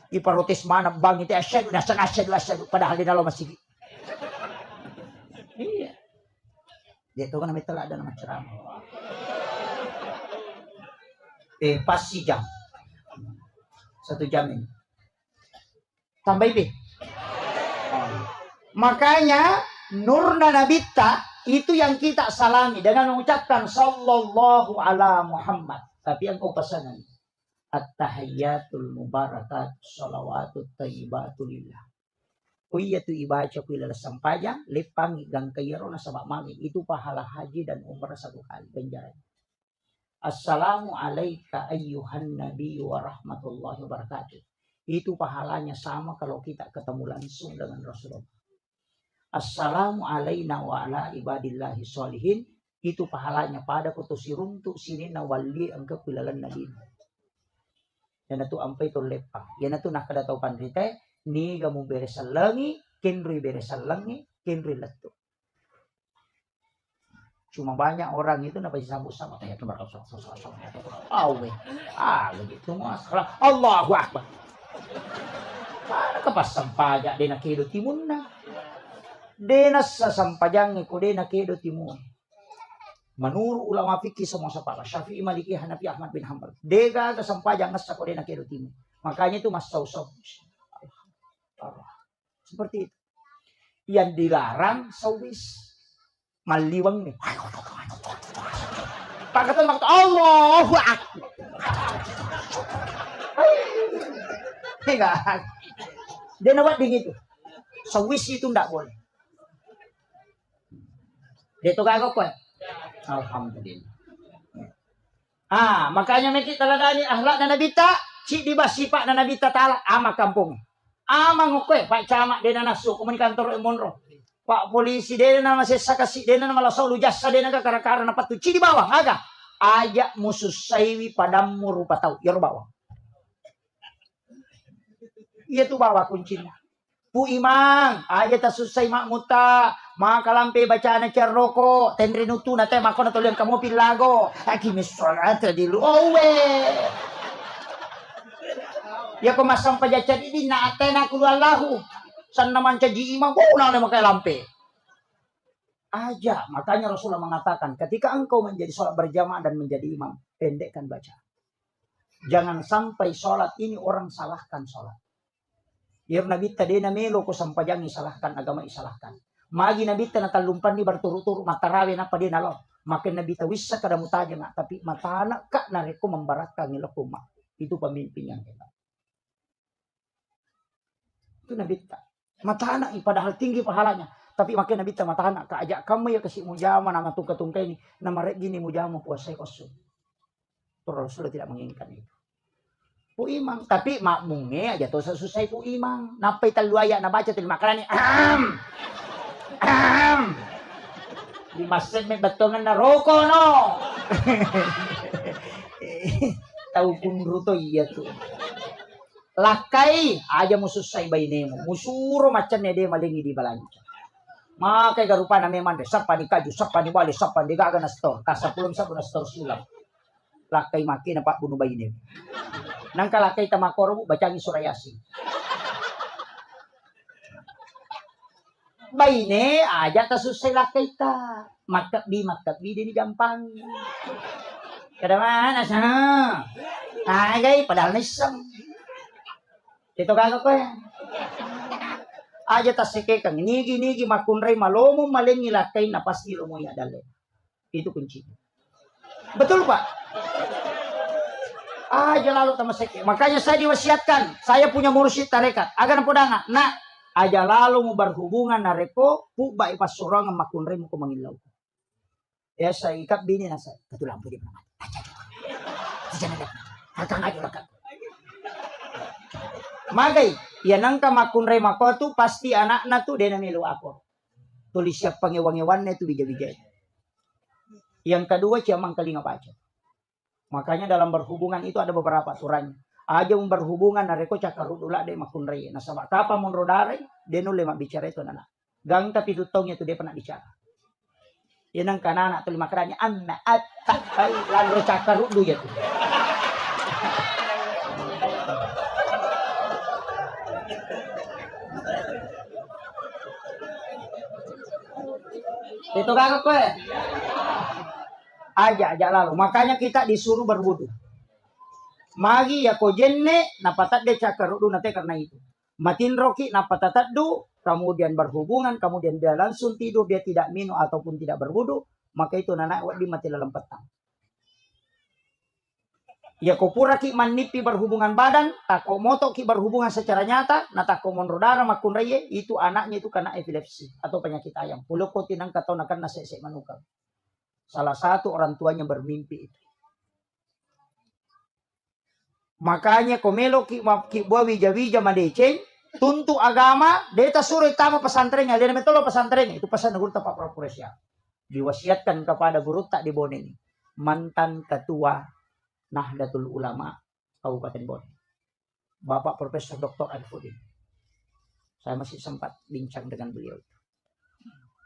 Di parotis mana bang itu asyadu. Asyadu. Padahal di dalam masih. Iya. Dia itu kan namanya telah ada nama ceramah. Pas si jam. 1 jam ini. Tambah ini. Makanya Nurna Nabita itu yang kita salami dengan mengucapkan Sallallahu ala Muhammad. Tapi yang kau pesanan. At-tahiyyatul mubarakat salawatut tayyibatulillah. Kuya tu ibaca kuila sampajang lepang gang kayaro na sabak mangin itu pahala haji dan umrah 1 kali ganjaran. Assalamu alayka ayyuhan nabi wa rahmatullahi wa barakatuh. Itu pahalanya sama kalau kita ketemu langsung dengan Rasulullah. Assalamu alayna wa ala ibadillahi sholihin. Itu pahalanya pada kutusirun tu sini na wali angka pilalan nabi. Yan itu ampai to lepang. Yan itu nakadataw pandrite. Ni gamu beresan langi, kenrui beresan langi, kenrui letu. Cuma banyak orang itu napa disambut-sambut kayak itu mereka begitu masalah. Allahu Akbar. Para kepas sampajak dena kedo timunna. Dena sasampajang ko dena kedo timun. Menurut ulama fikih semua separa. Syafi'i, Maliki, Hanafi, Ahmad bin Hanbal. Dega sasampajang ngasa ko dena kedo timun. Makanya itu mas sausau. Seperti itu. Yang dilarang sawis maliwang nih. Pakatan waktu Allahu Akbar. Enggak. Dia nawat ding itu. Sawis itu enggak boleh. Dia tuh kagak kok. Alhamdulillah. Makanya kita teladani akhlak dan nabita, si dibas sifat dan nabita taala ama kampung. Amang oke, Pak Camat dia nasu komunikantor Monro. Pak polisi dia nama sesakasi dia nama lasau lu jasa dia naga kara-kara napa tu di bawah aga. Ajak musuh saiwi padamu rupa tahu ya bawah. Iya tu bawah kuncinya. Pu imang, aja ta susai mak muta, maka lampe bacaan cerroko, tendre nutu na te makona tolian kamu pilago. Aki misolat dilu. Owe. Ya kau masang pajacan ini na atena kulallahu. San naman caji imam, na makai lampe. Aja, makanya Rasulullah mengatakan, ketika engkau menjadi sholat berjamaah dan menjadi imam, pendekkan baca. Jangan sampai sholat ini orang salahkan sholat. Biar Nabi tadi namelo ko sampajangi salahkan agama isalahkan. Magi Nabi natalumpan ni berturut-turut matarawe na pa din alo. Makin Nabi tawisa kada mutaja nga tapi mata anak ka nareko membaratkan nila kuma. Itu pemimpin yang hebat. Itu Nabi ta. Mata anak padahal tinggi pahalanya. Tapi makin Nabi ta mata anak ka ajak kamu ya kasih mujama nama tungka-tungka ini nama rek gini mujama puasa kosong. Rasulullah tidak menginginkan itu. Pu imang tapi makmunge aja to susah pu imang. Napay taluaya na baca til makarani. Di masjid may batongan na roko no. Tahu kunruto iya tuh. Lakai aja mususay bainemo. Musuro macam ne de malingi di balanca. Maka garupa na memang de sapa di kaju, sapa di bali, sapa di gaga na store. Kasapulong sa na store sulam. lakay maki na pak bunuh bayi nang kalakay tamakor mo bacangi surah yasin bayi aja ta susay lakay ta makap bi din gampang kada mana sana agay padahal nisam ito kagak ko yan aja ta sike kang nigi makunray malomo maling ilakay na pasti lumoy adale itu kunci betul pak aja lalu sama sike makanya saya diwasiatkan saya punya mursyid tarekat agar podanga nak aja lalu mau berhubungan nareko puba ipas sorong makunray mo kumangilaw ya saya ikat bini na saya ketulang pwede pa magay yan ang kamakunray mako tu pasti anak na tu dia namilu ako tulis siya pangiwangiwan na itu bija-bija yang kedua siya mangkalinga baca makanya dalam berhubungan itu ada beberapa aturannya aja mau berhubungan nareko cakarudula de makunray na sama kapa mon rodare dia nule bicara itu anak gang tapi tutongnya tu dia pernah bicara yan ang kanana tu lima keranya anna atta lalu cakarudu ya tu itu kakak kue aja lalu makanya kita disuruh berwudu magi ya ko jenne napatat de cakarudu nate karena itu matin roki napatat du kemudian berhubungan kemudian dia langsung tidur dia tidak minum ataupun tidak berwudu maka itu nanak wadi mati dalam petang ya ko pura ki manipi berhubungan badan tako moto ki berhubungan secara nyata na tako monrodara makunraye itu anaknya itu karena epilepsi atau penyakit ayam pulau ko tinang katonakan na sesek manukam salah satu orang tuanya bermimpi itu makanya komelo ki buah wija madeceng tuntu agama deta suruh tama pesantrennya dia metolo pesantrennya itu pesan guru Pak Profesor diwasiatkan kepada guru tak di Bone ini mantan ketua Nahdlatul Ulama Kabupaten Bone Bapak Profesor Dr. Arifudin saya masih sempat bincang dengan beliau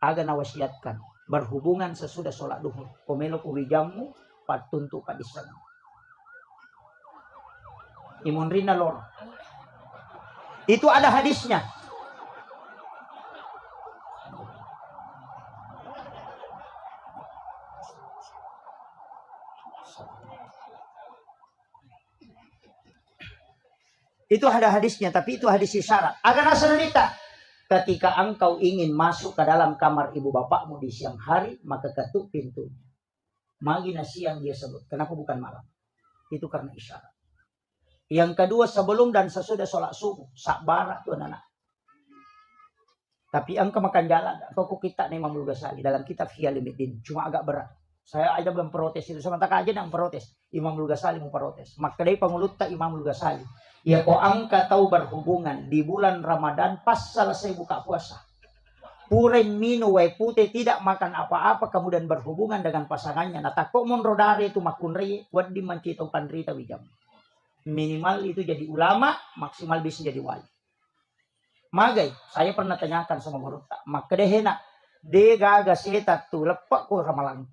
agar nawasiatkan berhubungan sesudah sholat duhur komelo kuwijamu patuntu padisan imun rina lor itu ada hadisnya itu ada hadisnya tapi itu hadis isyarat agar nasanita ketika engkau ingin masuk ke dalam kamar ibu bapakmu di siang hari maka ketuk pintu magina siang dia sebut kenapa bukan malam itu karena isyarat yang kedua sebelum dan sesudah sholat subuh sabar tuan anak tapi engkau makan jalan kok kita nih Imam Ghazali dalam kitab Ihya Ulumuddin cuma agak berat saya aja belum protes itu sementara aja yang protes Imam Ghazali mau protes maka dari pengulutta Imam Ghazali ya kok angka tahu berhubungan di bulan Ramadan pas selesai buka puasa puren minu wai putih tidak makan apa-apa kemudian berhubungan dengan pasangannya nah takut monrodare itu makunri buat dimancito pandrita wijam minimal itu jadi ulama maksimal bisa jadi wali magai saya pernah tanyakan sama guru maka dehena de gaga seta tu lepak ko ramalang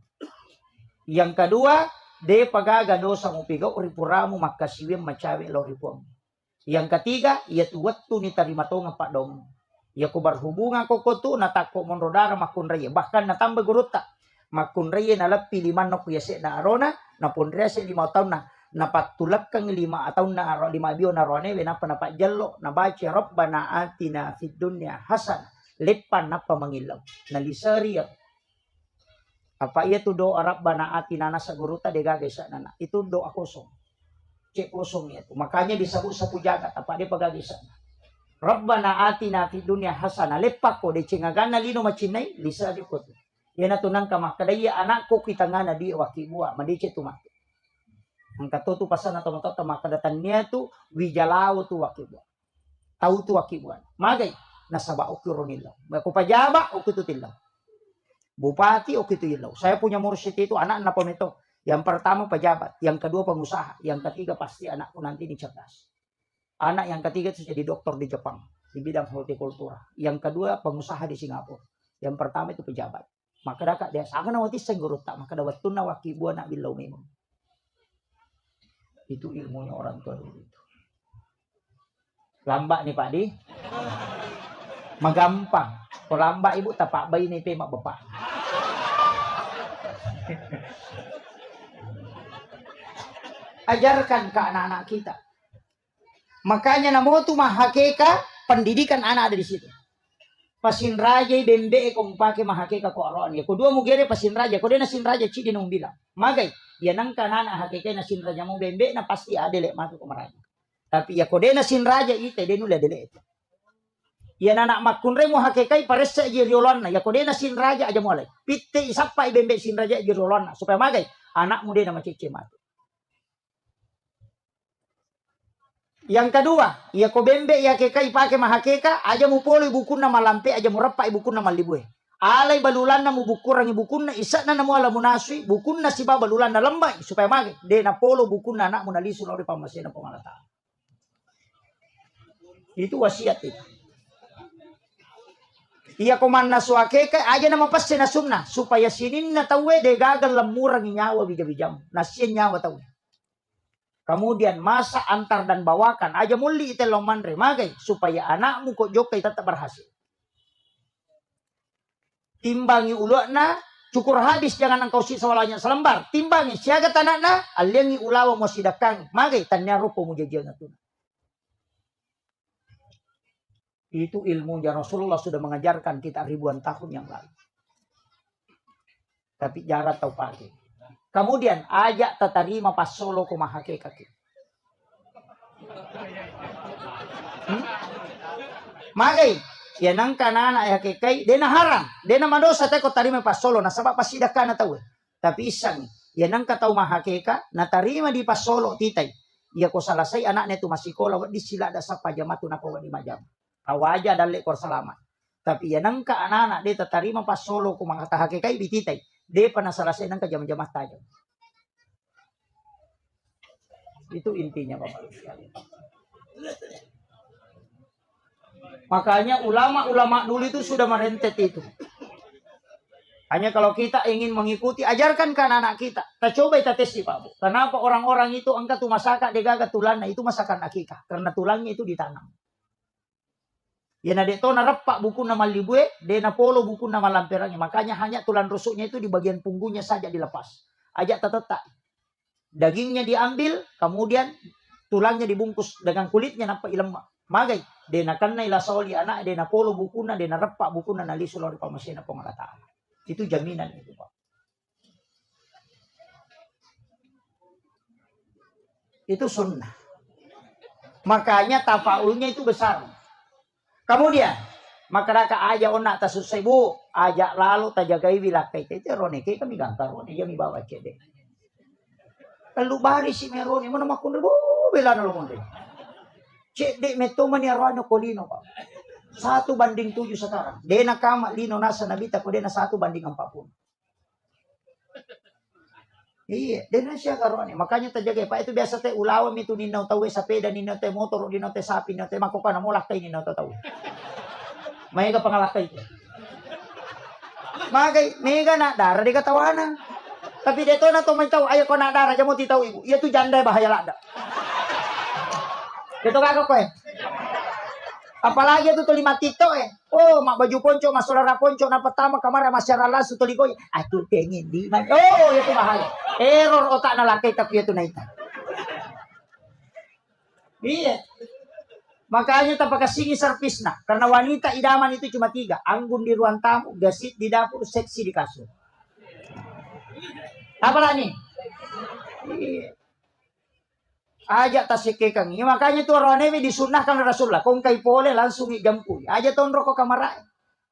yang kedua de pagaga dosa mo piga uripuramu maka siwem macawe loripuam yang ketiga ia tu waktu ni tarima tonga pak dong ya ko berhubungan ko tu natako monrodara makun raya bahkan natamba guru tak makun raya na lepi liman no kuyase na arona na pondrea se 5 tahun na patulak kang 5 atau na 5 bio na rone wena panapak jello na baca rabbana atina fid dunya hasan lepan na pamangilaw na lisari apa iya tu doa rabbana atina nasa guruta dega gesa nana itu doa kosong cek kosong itu makanya disebut sapu jagat apa dia pagagisa rabbana atina fid dunya hasan lepak ko de cingagana lino macinai lisari ko yana tunang ka makadaya anakku kita ngana di wakibua madice tu mak ang katutu pasan atau motor makadatannya tu wijalao tu wakibua tahu tu wakibua magay nasaba ukironilo ko pajaba ukitutillah bupati ukitutillah saya punya mursyid itu anak pemito yang pertama pejabat yang kedua pengusaha yang ketiga pasti anakku nanti ini cerdas anak yang ketiga itu jadi dokter di Jepang di bidang hortikultura yang kedua pengusaha di Singapura yang pertama itu pejabat maka dak dia sangat nawati senggurut tak maka dawat tunna wakibua nak bilau memang Itu ilmunya orang tua dulu itu. Lambak nih Pak Di. Magampang. Kalau lambak ibu tapak bayi nih mak bapak. Ajarkan ke anak-anak kita. Makanya namo tu mahakeka, pendidikan anak ada di situ. Pasin raja bembe kong pake mahakeka ko aron ya. Kedua mugere pasin raja, ko nasin raja ci dinong bilang. Magay, ya nang kanana hakeka nasin raja mo bembe na pasti ada lek matu ko maraja. Tapi ya ko nasin raja ite denula dele itu. Ya anak makunre mo hakekai paressa jirolon na ya ko nasin raja aja mulai. Pitte isapa bembe sin raja jirolon na supaya magay anak muda na macece matu. Yang kedua, ya ko bembe ya kekai pake mahakeka aja mu polo ibukun na malampe aja mu repa ibukun na malibue. Alay balulan na mu bukurang ibukun na isa na namu ala munaswi bukun na siba balulan na lambay supaya mage de na polo bukun na anak mu nalisu lauri pamasena pamalata. Itu wasiat itu. Iya ko man na suakeka aja na mapasse na sunnah supaya sinin na tawe de gagal lemurang nyawa bijabijam. Nasien nyawa tawe. Kemudian masa antar dan bawakan aja muli ite loman remagai supaya anakmu kok jokai tetap berhasil. Timbangi ulukna cukur habis jangan engkau sisa walanya selembar. Timbangi siaga tanakna aliangi ulawa mo sidakang magai tanya rupo mujajil natuna. Itu ilmunya Rasulullah sudah mengajarkan kita ribuan tahun yang lalu. Tapi jarak tahu pakai. Kemudian ajak tatarima pas solo kumahake kaki. Magai, ya nang kanana ya kekai, dena haram, dena madosa teko tarima pas solo, na sabab pasida kana tahu. Tapi isang, ya nang katau mahakeka, na tarima di pas solo titai. Ya ko salasai anaknya tu masih kola, di sila ada sapa jamatu na ko di majam. Awaja dan lekor selamat. Tapi ya nang ka anak dia tatarima pas solo kumahake kai bititai. Dia pernah selesai nang jam-jamah tajam. Itu intinya Bapak sekalian. Makanya ulama-ulama dulu itu sudah merentet itu. Hanya kalau kita ingin mengikuti, ajarkan ke anak kita. Kita coba kita tes Pak Bu. Kenapa orang-orang itu angkat tu masakan degaga tulangnya itu masakan akikah? Karena tulangnya itu ditanam. Ya nade to narepak buku nama libue, de na polo buku nama lamperangnya. Makanya hanya tulang rusuknya itu di bagian punggungnya saja dilepas. Ajak tetetak. Dagingnya diambil, kemudian tulangnya dibungkus dengan kulitnya nampak lemak. Magai, de na kanna ila sauli anak, de na polo buku na, de na repak buku na nalisul ori pamasena pengalataan. Itu jaminan itu Pak. Itu sunnah. Makanya tafaulnya itu besar. Kemudian makaraka aja onak tasusai bu, ajak lalu tajagai bilakai itu roneke kami gantar rone ya mi bawa cede. Lalu bari si merone mana makun bu bela lalu monde. Cede metoma ni arwano kolino Pak. 1 banding 7 sekarang. Dena kama lino nasa nabita ko dena 1 banding 40. Iya, dena siya karone. Makanya tajagai Pak itu biasa teh ulawam itu ninaw tawe sapeda ninaw teh motor ninaw teh sapi ninaw teh makuka na mo lakay ninaw tawe. May ka pangalakay ko. Magay, mega na dara di katawanan. Tapi dito na to may taw ayo ko na dara jamo titaw ibu. Iya tu janda bahaya lada. Dito ka ko eh. Apalagi itu 5 tito eh. Oh, mak baju ponco, mas saudara ponco na pertama kamar masyarakat su tuligoy. Atuh tengin di. Oh, itu bahaya. Error otak na lakay tapi itu naita. Iya. Makanya tak pakai singi servis nah. Karena wanita idaman itu cuma 3. Anggun di ruang tamu, gasit di dapur, seksi di kasur. Apa lagi? Iya. Ajak tasike kang. Ya, makanya itu Ronewi disunahkan Rasulullah. Kung kay pole langsung ijampui. Aja tonro ko kamarai.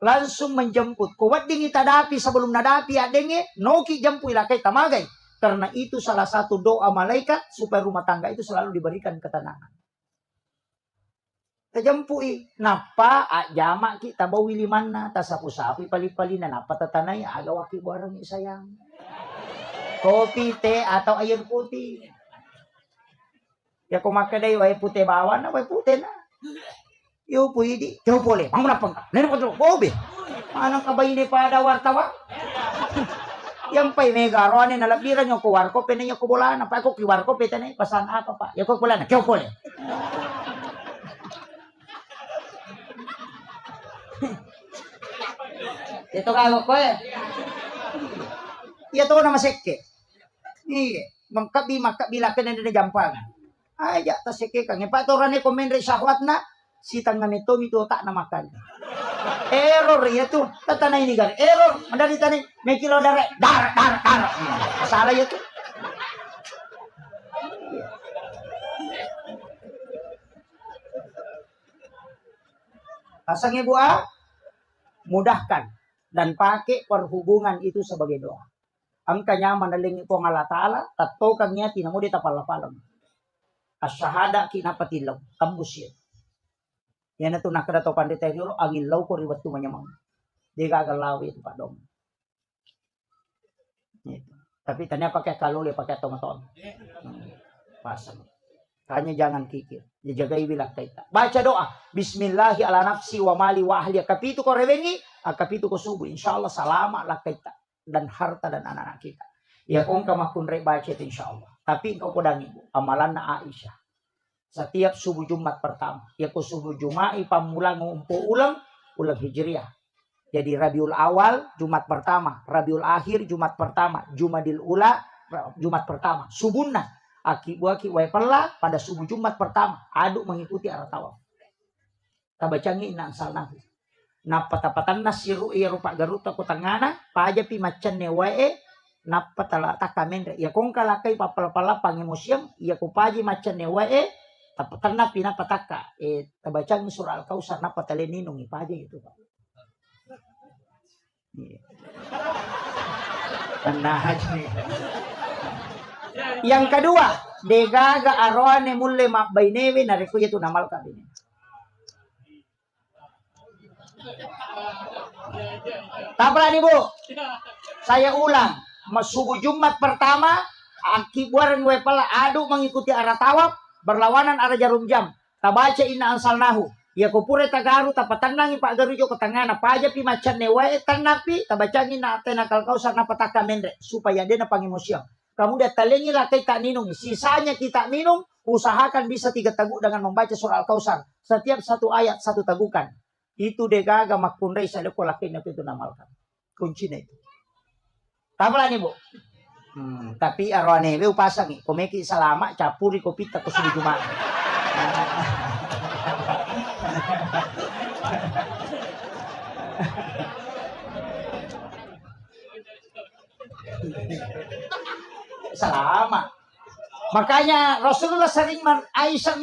Langsung menjemput. Kuwat dingi tadapi sebelum nadapi adenge. Noki jampui lah kay tamagay. Karena itu salah satu doa malaikat. Supaya rumah tangga itu selalu diberikan ketenangan. Tajampui. Napa jamak kita bawi limana. Tasapu-sapu pali-palina. Napa tatanay agawaki barang sayang. Kopi, teh atau air putih. Ya kung makaday way pute bawan na way pute na. Yo pwede. Yo pole. Mangunapang ka. Nene ko to. Bobe. Anong kabay ni pada wartawan? Yang pay mega arone na labiran yung kuwar ko, pinay ko bola na pa ako kiwar ko, pitanay, pasan apa pa. Yung ko bola na, kyo pole. Ito kago ko eh. Ito na masike. Iya, makabila ka na gampang. Ay, ya, tasike kang ipaturan ni komendre sa huwat na, sitang na mito tak na makan. Error ya tuh, tatanay ni gar. Error, madali tani, may kilo dare, dar. Salah ya tuh. Pasang ibu mudahkan dan pakai perhubungan itu sebagai doa. Ang kanya manaling ito ng Allah Ta'ala, tato kang niya, tinamo di tapalapalam. Asyahada kinapatilaw, tambus yan. Yan na ito nakadato panditayro, ang ilaw ko riwat tumanyamang. Di gagalawi ito pa dong. Tapi tanya pakai kaluli, pakai tomaton. Pasang. Kanya jangan kikir. Dijagai bilang kita. Baca doa. Bismillahi ala nafsi wa mali wa ahli. Kapitu ko rewengi, kapitu ko subuh. InsyaAllah salama lah kita. Dan harta dan anak-anak kita. Ya kung kamakunre baca itu insyaallah. Tapi engkau pedang ibu. Amalan na Aisyah. Setiap subuh Jumat pertama. Ya ku subuh Jumat pamulang ngumpu ulang Hijriah. Jadi Rabiul Awal Jumat pertama. Rabiul Akhir Jumat pertama. Jumadil Ula Jumat pertama. Subuhna. Aki-aki pala pada subuh Jumat pertama. Aduk mengikuti arah tawaf. Tabacangi na salnahu. Napatapatan nasiru rupa garuta ko tangana paja pi macan ne wae napatala takamen ya kung kalakai papala pangemusiam ya ko paji macan ne wae tapatan na pinapataka tabacang surah al-kausar napatale ninong ipaja gitu Pak. Yang kedua, degaga arwane mulle mabainewe na reku itu namal kabine. Tabrakan ibu, saya ulang. Subuh Jumat pertama, akibuaran gue pala adu mengikuti arah tawaf, berlawanan arah jarum jam. Tabaca inna ansalnahu. Ya kupure tagaru tapatanangi Pak Garujo ke tengah na paja pi macan ne wae tanapi tabacangin na atena kalkausar na pataka mendre supaya dia na pangimusiam. Kamu dah talengi lah kita minum. Sisanya kita minum, usahakan bisa 3 teguk dengan membaca surah Al-Kausar. Setiap 1 ayat 1 tegukan. Itu degaga makundai saya ko lakin itu namalkan. Kuncinya itu. Tapalan ibu. Tapi arwane be upasang komeki salama capuri kopi tak subuh Jumat. Selama. Makanya Rasulullah sering Aisyah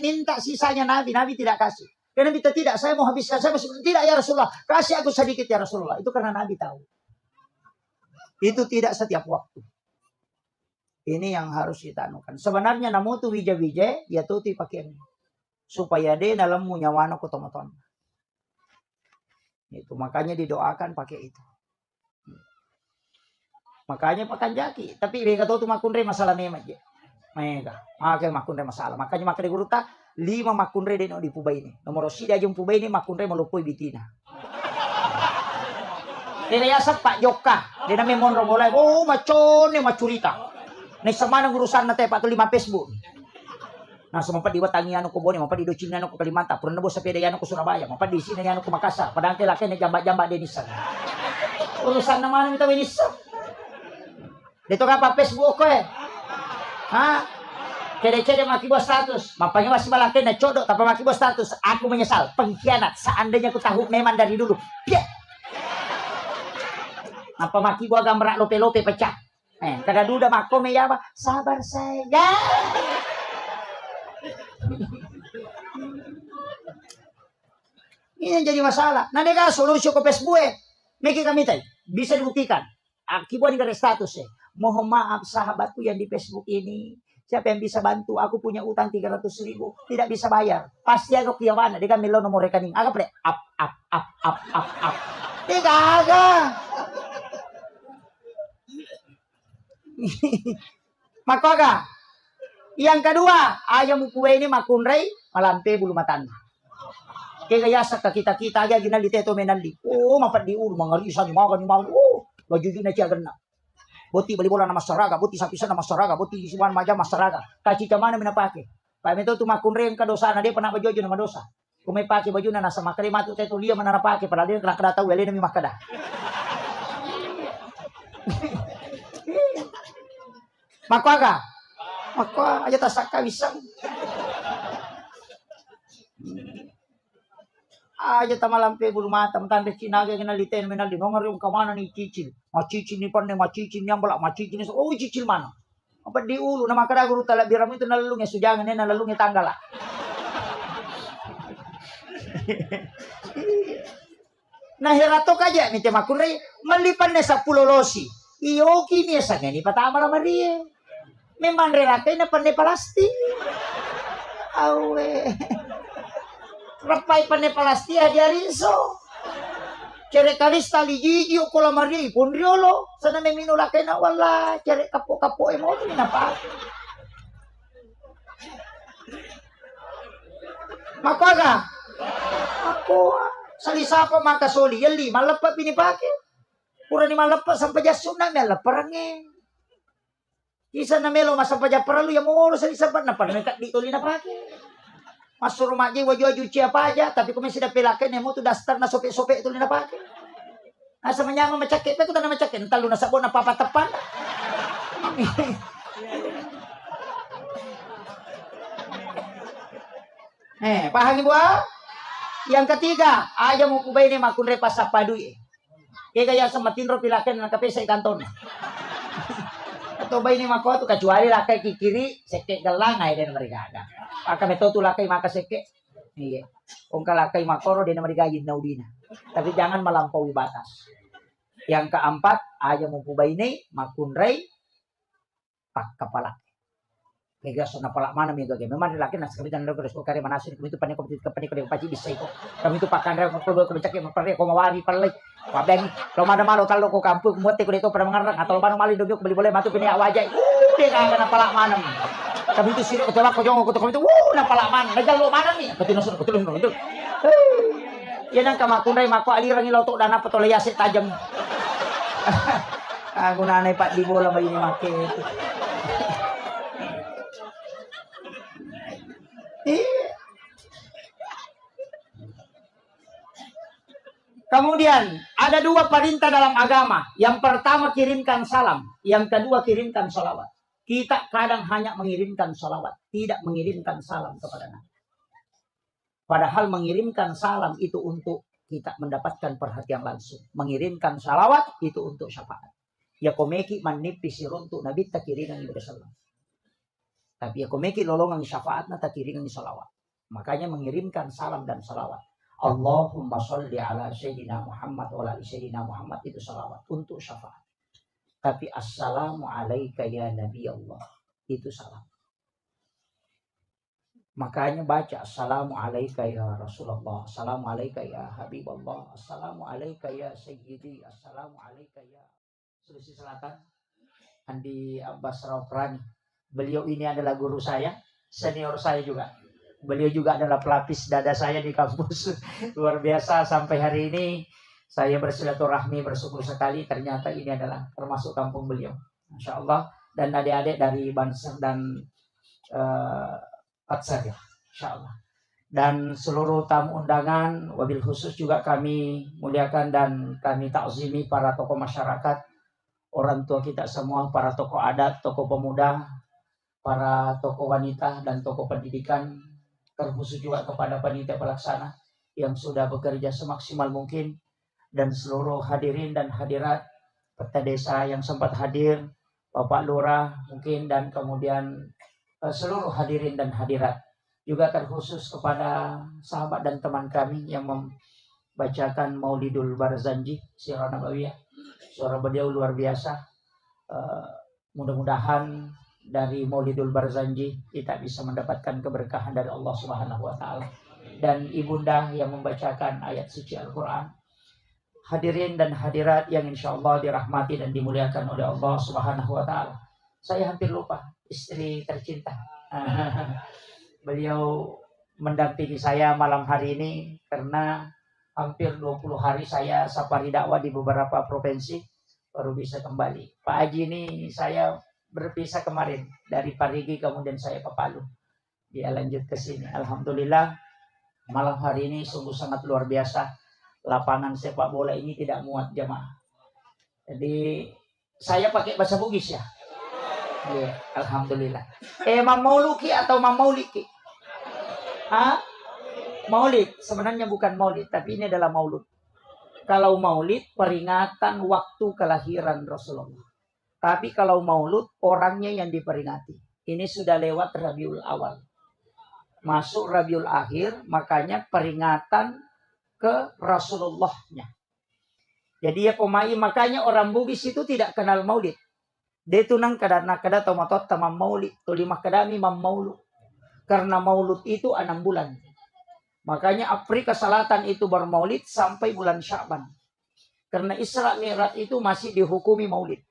minta sisanya Nabi tidak kasih. Karena Nabi tidak, saya mau habiskan, saya masih tidak ya Rasulullah, kasih aku sedikit ya Rasulullah. Itu karena Nabi tahu. Itu tidak setiap waktu. Ini yang harus kita anukan. Sebenarnya namu tu wija-wija ya tuti pakai ini. Supaya dia dalam munyawana ko tomaton. Itu makanya didoakan pakai itu. Makanya pakan jaki. Tapi mereka tahu tu makunre masalah nema je. Mereka. Makanya makunre masalah. Makanya makanya guru ta 5 makunre deno di pubai ini. Nomor sida jum pubai ini makunre melupui bitina. Dia yasap Pak Joka. Dia namanya Monro Bolai. Oh macon ni macurita. Ni sama nang urusan na tayo 5 Facebook. Nah sempat diwatangi anu ko Boni, mampa di docing anu ko Kalimantan, purna bo sa pede anu ko Surabaya, mampa di sini anu ko Makassar. Padahal laki ni jamba-jamba denisan. Urusan naman kita winisan. Dito ka pa Facebook ko eh. Ha? Cede-cede maki bos status. Mampanya masih malaki na codok tapi maki bos status. Aku menyesal. Pengkhianat. Seandainya aku tahu memang dari dulu. Piak. Apa maki gua gambar lope-lope pecah. Kada duda mako me ya sabar saya. Ini yang jadi masalah. Nah, nega solusi ke Facebook Meki kami tay bisa dibuktikan. Akibat di status mohon maaf sahabatku yang di Facebook ini. Siapa yang bisa bantu? Aku punya utang 300.000. Tidak bisa bayar. Pasti aku kiawana. Dia kan melo nomor rekening. Agak pre. Up. Dia kagak. Maka yang kedua, ayam kue ini makunrei malampe bulu matanda. Kaya sa kita aja ginal di teto menali. Oh, mapat di ulu mangarisan ni makan ni makan. Oh, baju na siya ganna. Boti bali bola na masaraga, boti sapisan na masaraga, boti isiwan maja masaraga. Kaci kamana minapake. Pa mito tumakun rin kadosa na di pa nabajojo na madosa. Kung may pake baju na nasa makari matu tayo tuliya manarapake para di kada tahu wali na mi makada. Makwaga. Makwa aja tasaka wisang. Aja tamalampe bulu mata tanda cinaga kena liten menal di nongor yung kamana ni cicil. Macicil ni pandai macicil ni ambala macicil ni oh cicil mana? Apa di ulu nama kada guru tala biram itu nalalungnya sujangan ni nalalungnya tanggal lah. Nah heratok aja ni tema kunai melipan nesa pulolosi. Iyo kini esa ni patama la Maria. Memang relakai na pandai palasti. Awe. Rapai pane palastia diarinso. Cere kalis tali jijiu kola Maria pundriolo. Sana memino lakay na wala. Cere kapo-kapo mo ito minapa. Makaga. Ako. Salisapa makasoli. Yali malapa pinipake. Pura ni malapa sampai jasuna malaparang eh. Isa na melo masapa japaralu ya mo salisapa na parang dito linapake. Masuk rumah aja wajah siapa aja tapi kau masih dapat lakukan nemu tu dasar na sope-sope itu lina pakai. Asa menyama macakit tu na macakit entar lu nasabon apa tepan. Paham ibu? Yang ketiga, aja mau kubai ni makun repas apa duit. Kaya kaya sama tinro pilakan na kape sa kanton. Atau bayi ni mako tu kecuali lakai kiri sekek gelang ay den mereka ada. Aka meto tu lakai maka sekek. Iya. Ongka lakai makoro den mereka yin naudina. Tapi jangan melampaui batas. Yang keempat, aja mau kubai ni makun rei pak kepala. Kaya sona pala mana mi gage. Memang laki nas kami dan lo terus kare manasin kami tu panik ko paci bisa iko. Kami tu pakan rei ko cakek mapare ko mawari palai. Wabeng lo mana malo talo ko kampung muat ko dito para mangarang atau bano mali dogo beli boleh matu pini awajay. Dia kagak na pala manam. Kami tu sirok ko tawak ko jong ko kami tu na pala man. Nagal lo mana ni? Betul. Yan ang kamakunay mako alirang ilaw to dana patoleyase tajam. Ako nanay pa di bola ba yun make. Kemudian ada dua perintah dalam agama. Yang pertama kirimkan salam. Yang kedua kirimkan sholawat. Kita kadang hanya mengirimkan sholawat. Tidak mengirimkan salam kepada Nabi. Padahal mengirimkan salam itu untuk kita mendapatkan perhatian langsung. Mengirimkan sholawat itu untuk syafaat. Ya komeki manipisi untuk Nabi tak kiringan ibadah salam. Tapi ya komeki lolongan syafaat na tak kiringan sholawat. Makanya mengirimkan salam dan sholawat. Allahumma sholli ala Sayyidina Muhammad wa ala Sayyidina Muhammad itu salawat untuk syafaat. Tapi assalamu alaika ya Nabi Allah itu salam. Makanya baca assalamu alaika ya Rasulullah, assalamu alaika ya Habibullah, assalamu alaika ya Sayyidi, assalamu alaika ya Sulawesi Selatan Andi Abbas Rauprani. Beliau ini adalah guru saya, senior saya juga. Beliau juga adalah pelapis dada saya di kampus. Luar biasa sampai hari ini saya bersilaturahmi bersyukur sekali. Ternyata ini adalah termasuk kampung beliau. Masya Allah. Dan adik-adik dari Banser dan Patsar ya. Insya Allah. Dan seluruh tamu undangan wabil khusus juga kami muliakan dan kami takzimi para tokoh masyarakat. Orang tua kita semua, para tokoh adat, tokoh pemuda, para tokoh wanita dan tokoh pendidikan. Terkhusus juga kepada panitia pelaksana yang sudah bekerja semaksimal mungkin dan seluruh hadirin dan hadirat peserta desa yang sempat hadir, Bapak Lurah mungkin dan kemudian seluruh hadirin dan hadirat juga terkhusus kepada sahabat dan teman kami yang membacakan Maulidul Barzanji Sirah Nabawiyah. Suara beliau luar biasa. Mudah-mudahan dari Maulidul Barzanji kita bisa mendapatkan keberkahan dari Allah Subhanahu wa taala dan ibunda yang membacakan ayat suci Al-Qur'an. Hadirin dan hadirat yang insyaallah dirahmati dan dimuliakan oleh Allah Subhanahu wa taala. Saya hampir lupa istri tercinta. Beliau mendampingi saya malam hari ini karena hampir 20 hari saya safari dakwah di beberapa provinsi. baru bisa kembali. Pak Haji ini saya berpisah kemarin dari Parigi, kemudian saya ke Palu. Dia lanjut ke sini. Alhamdulillah malam hari ini sungguh sangat luar biasa. Lapangan sepak bola ini tidak muat jamaah. Jadi saya pakai bahasa Bugis ya. Ya, alhamdulillah. Mam Mauluki atau Mam Mauliki? Maulid. Sebenarnya bukan maulid, tapi ini adalah maulud. Kalau maulid, peringatan waktu kelahiran Rasulullah. Tapi kalau maulud, orangnya yang diperingati. Ini sudah lewat Rabiul Awal. Masuk Rabiul Akhir, makanya peringatan ke Rasulullahnya. Jadi ya pemai, makanya orang Bugis itu tidak kenal maulid. Dia tunang kada tomatot tamam maulid. Tulimah kadami mam maulud. Karena maulud itu 6 bulan. Makanya Afrika Selatan itu bermaulid sampai bulan Sya'ban. Karena Isra Mi'raj itu masih dihukumi maulid.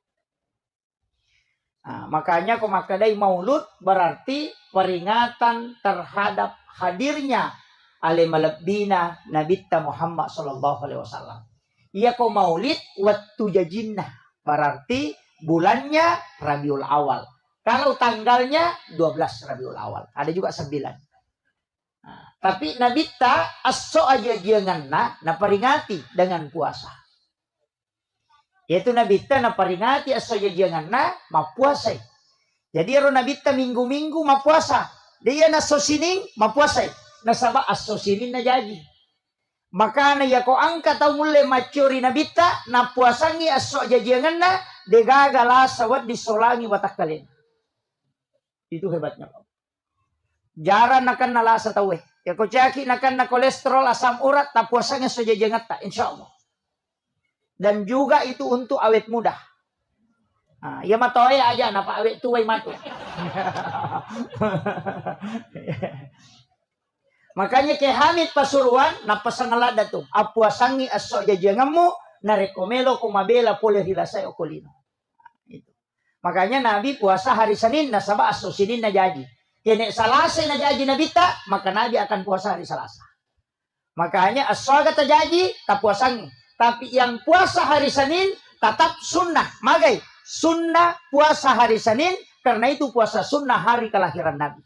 Nah, makanya kemakadai maulud berarti peringatan terhadap hadirnya alimalabdina Nabitta Muhammad SAW. Ia kau maulid waktu jajinnah. Berarti bulannya Rabiul Awal. Kalau tanggalnya 12 Rabiul Awal. Ada juga 9. Nah, tapi Nabitta aso aja janganna na peringati dengan puasa. Yaitu Nabitta na peringati aso aja janganna ma puasa. Jadi ro Nabitta minggu-minggu ma puasa. Dia na sosining ma puasa. Nasaba aso sinin na jadi. Maka na ya ko angka tau mulai macuri Nabitta na puasangi aso aja janganna degagala sawat disolangi watak kalian. Itu hebatnya. Jaran akan nalasa tawe. Ya ko caki akan na kolesterol asam urat tak puasanya saja jangat tak insyaallah. Dan juga itu untuk awet muda. Nah, ya matoy aja napa awet tuway matu. Makanya ke Hamid Pasuruan na pasangalada to. Apuasangi aso jajangamu na rekomelo kumabela pole hilasay okolino. Itu. Makanya Nabi puasa hari Senin na saba aso Senin na jadi. Kene Salasa na jadi Nabita, maka Nabi akan puasa hari Selasa. Makanya asoga terjadi tak puasangi. Tapi yang puasa hari Senin tetap sunnah. Magai sunnah puasa hari Senin karena itu puasa sunnah hari kelahiran Nabi.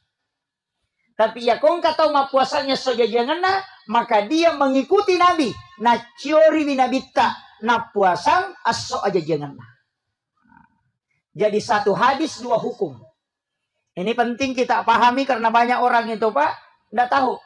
Tapi ya kong kata ma puasanya saja janganlah, maka dia mengikuti Nabi. Na ciori binabita na puasang aso aja janganlah. Jadi satu hadis dua hukum. Ini penting kita pahami karena banyak orang itu Pak tidak tahu.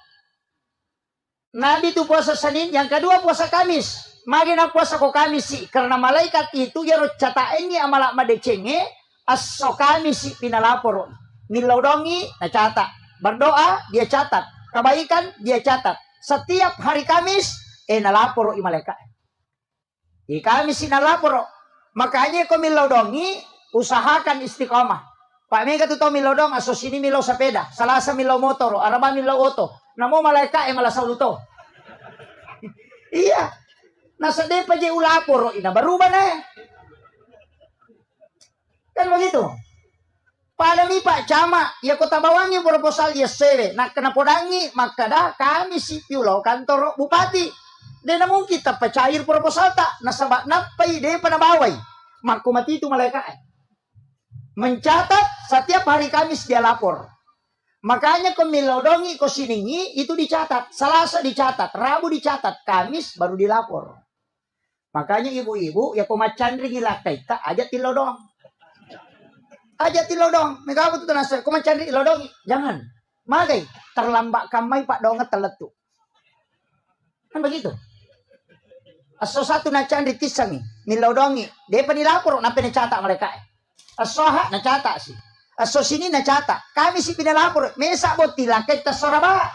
Nabi itu puasa Senin, yang kedua puasa Kamis. Magina puasa ko Kamis sih karena malaikat itu ya cataennya amalak madecenge aso Kamis sih pinalapor. Nilaudongi na catat. Berdoa, dia catat. Kebaikan, dia catat. Setiap hari Kamis, nalaporo i malaikat. Di Kamis nalaporo. Makanya kau milodongi, usahakan istiqomah. Pak Mega tu tau milodong, aso sini milau sepeda. Salasa milau motor, araba milau oto. Namo malaikat malah sauluto. Iya. Nasa depa je ulaporo, ina berubah na. Kan begitu. Pada mi Pak Cama, ya kota bawangi proposal ya sewe. Nak kena podangi, maka dah kami si piulau kantor bupati. Dan namun kita pecair proposal tak. Nasabak napai dia pada bawai. Maka mati itu malaikat. Mencatat setiap hari Kamis dia lapor. Makanya ko milodongi ko siningi itu dicatat. Selasa dicatat, Rabu dicatat, Kamis baru dilapor. Makanya ibu-ibu ya ko macandri ngilakay ta aja tilodong. Aja tilodong, megawat itu nasa, kau mencari tilodong, jangan, magai, terlambat kamai Pak Donget teletu, kan begitu. Aso satu na candri tisangi, nilodongi, dia penilapor, nampak catat mereka. Aso hak na catat sih, aso sini na catat, kami si pinilapor, mesa botila kita soraba.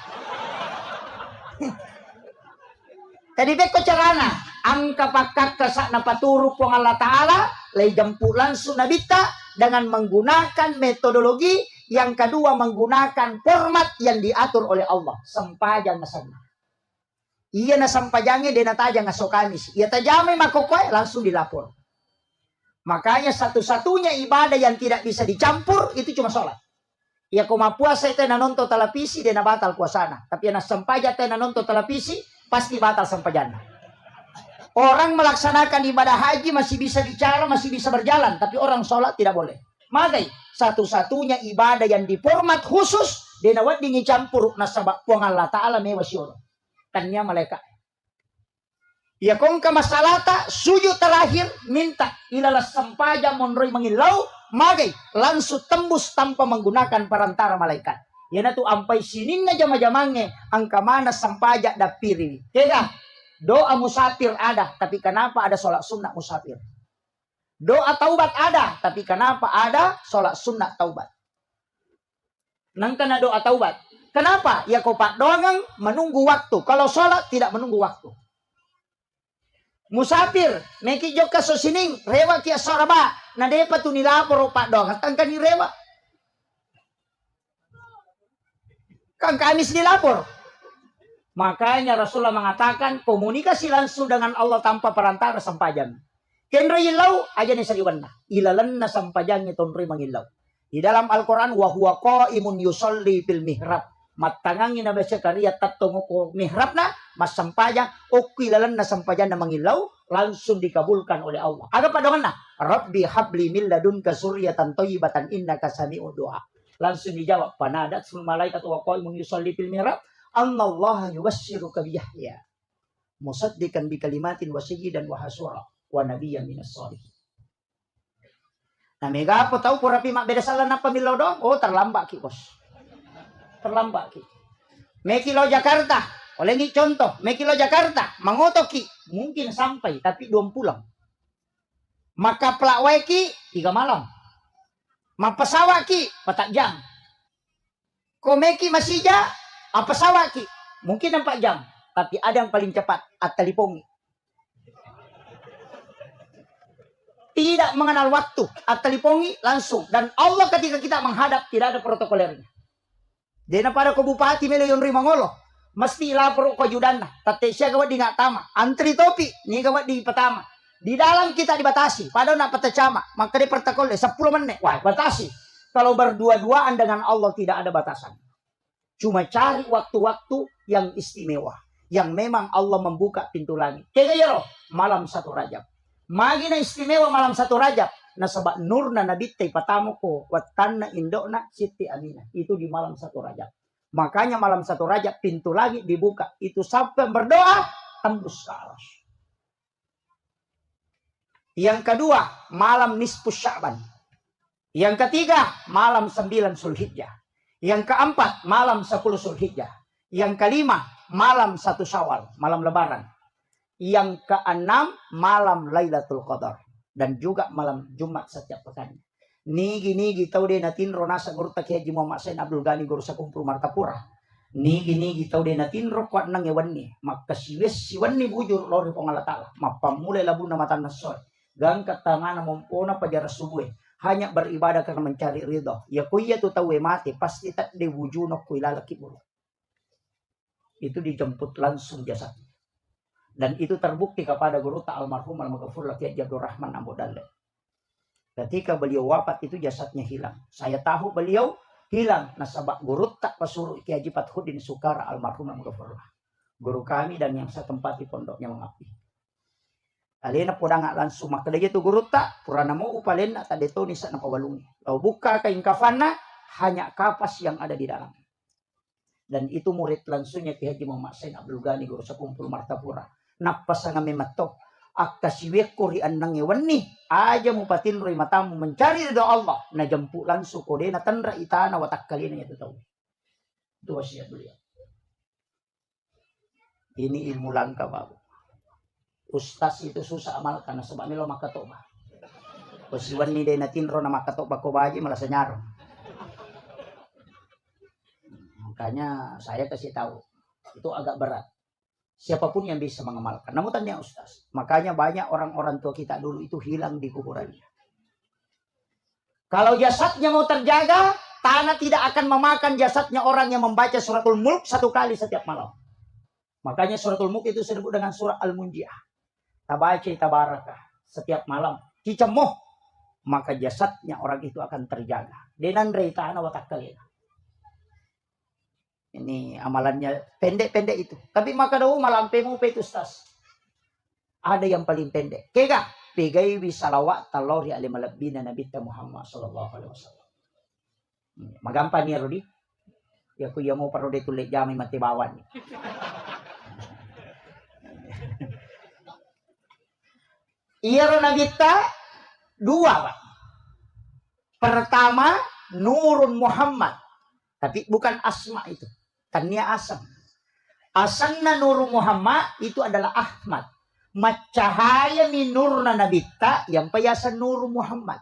Tadi beko carana, angka pakak kesak na paturuk pong Allah Ta'ala, lay jampu langsung nabita, dengan menggunakan metodologi, yang kedua menggunakan format yang diatur oleh Allah. Sempajang nasana. Iya na sampajangnya dia natajang aso Kamis. Iya tajame makokoy langsung dilapor. Makanya satu-satunya ibadah yang tidak bisa dicampur itu cuma sholat. Iya koma puasa itu na nonton televisi dia na batal puasana. Tapi na sampaja itu na nonton televisi pasti batal sampajana. Orang melaksanakan ibadah haji masih bisa bicara, masih bisa berjalan. Tapi orang sholat tidak boleh. Magai, satu-satunya ibadah yang diformat khusus, dinawat dingin campur nasabak puang Allah Ta'ala mewasyono. Tanya malaikat. Ya kong ke masalata, sujud terakhir, minta ilalas sampaja monroy mengilau, magai, langsung tembus tanpa menggunakan perantara malaikat. Ya na tu ampai sinin na jama-jamange, angka mana sampaja dapiri. Kega, doa musafir ada, tapi kenapa ada sholat sunnah musafir? Doa taubat ada, tapi kenapa ada sholat sunnah taubat? Nang kena doa taubat. Kenapa? Ya kau pak doang menunggu waktu. Kalau sholat tidak menunggu waktu. Musafir, meki joka sosining, rewa kia soraba, na depa tu nilapor pak doang, tangka ni rewa. Kan kamis nilapor. Makanya Rasulullah mengatakan komunikasi langsung dengan Allah tanpa perantara sampajan. Kenro ilau aja ni sariwanna. Ilalanna sampajangnya tonri mangilau. Di dalam Al-Quran wa huwa qaimun yusalli fil mihrab. Matangangin na baca karya tatongo ko mihrab na mas sampajang o ilalanna sampajang na mangilau langsung dikabulkan oleh Allah. Aga padongan na Rabbi habli min ladunka suryatan thayyibatan innaka sami'ud du'a. Langsung dijawab panadat sul malaikat wa qaimun yusalli fil mihrab. Annallaha yubassiruka bi Yahya musaddiqan bi kalimatin wa sayyidan wa hasura wa nabiyyan minas shalihin. Nah mega po tahu purapi mak beda salah na pamilaw dong. Oh terlambat ki bos. Terlambat ki. Mekilo Jakarta. Oleh ni contoh, Mekilo Jakarta mangoto ki mungkin sampai tapi belum pulang. Maka pelawai ki 3 malam. Mapasawa ki 4 jam. Komeki masija pesawat ki mungkin 4 jam, tapi ada yang paling cepat at-talipongi. Tidak mengenal waktu, at-talipongi langsung. Dan Allah ketika kita menghadap tidak ada protokolernya. Dena pada ko bupati melo yon rimangolo, mesti lapor ko judana. Tate siya gawat di tama, antri topi ni gawat di pertama. Di dalam kita dibatasi, padahal nak patacama, maka di protokol 10 menit. Wah, batasi. Kalau berdua-duaan dengan Allah tidak ada batasan. Cuma cari waktu-waktu yang istimewa. Yang memang Allah membuka pintu langit. Kaya malam 1 Rajab. Magi na istimewa malam 1 Rajab. Na sabak nur na nabitay patamo ko. Watan na indok na Siti Aminah. Itu di malam 1 Rajab. Makanya malam 1 Rajab pintu langit dibuka. Itu sampai berdoa tembus ke aras. Yang kedua malam nisfus Sya'ban. Yang ketiga malam 9 Zulhijjah. Yang keempat, malam 10 Zulhijjah. Yang kelima, malam 1 Syawal, malam Lebaran. Yang keenam, malam Lailatul Qadar. Dan juga malam Jumat setiap pekan. Nigi tahu deh natin ronasa guru tak Haji Muhammad Sain Abdul Ghani guru sa kumpul Martapura. Nigi tahu deh natin ro kwat nang ewan ni. Maka siwan ni bujur lori pong Allah Ta'ala. Mapamulay labu na matan nasoy. Gangkat tangan na mumpuna pajaras subuh. Hanya beribadah karena mencari ridho. Ya kuya tu tahu mati pasti tak diwujudno kuy lalaki buruk. Itu dijemput langsung jasadnya. Dan itu terbukti kepada guru ta almarhum al-maghfur Laki Abdul Rahman Ambo Dalle. Ketika beliau wafat itu jasadnya hilang. Saya tahu beliau hilang. Nasabak guru tak pasuruh Ki Haji Fathudin Sukara almarhum al-maghfur. Guru kami dan yang saya tempati pondoknya mengabdi. Alena podang langsung maka dia tu guru tak purana mo upalen tak deto ni sa nakawalungi. Lalu buka kain kafana hanya kapas yang ada di dalam. Dan itu murid langsungnya Ki Haji Muhammad Sain Abdul Ghani guru sa kumpul Martapura. Napas nga memato akasiwek ko rian nang ewan ni aja mo patin roy matamu mencari ridho Allah na jampu langsung ko de na tanra itana watak kali na ito tahu. Itu wasiat beliau. Ini ilmu langka babu. Ustaz itu susah amal karena sebab milo makatoba. Posiwan ni day natin ro na makatoba ko baji malah senyaro. Makanya saya kasih tahu itu agak berat. Siapapun yang bisa mengamalkan. Namun tanya Ustaz. Makanya banyak orang-orang tua kita dulu itu hilang di kuburannya. Kalau jasadnya mau terjaga, tanah tidak akan memakan jasadnya orang yang membaca suratul Mulk 1 kali setiap malam. Makanya suratul Mulk itu disebut dengan surah Al-Munjiah. Tabaca tabarakah setiap malam dicemoh maka jasadnya orang itu akan terjaga. Denandre ta'ana watak kalian. Ini amalannya pendek-pendek itu. Tapi maka daw malampe mo pe Ustaz. Ada yang paling pendek. Kega, pegay salawat talori alim malabina Nabi Muhammad sallallahu alaihi wasallam. Magampan niya Rodi. Ya kuya mo paro de tulik jami matibawan. Iya ro Nabi dua, Pak. Pertama Nurun Muhammad. Tapi bukan asma itu. Tania asam. Asanna Nurun Muhammad itu adalah Ahmad. Macahaya minurna nabita yang payasan Nurun Muhammad.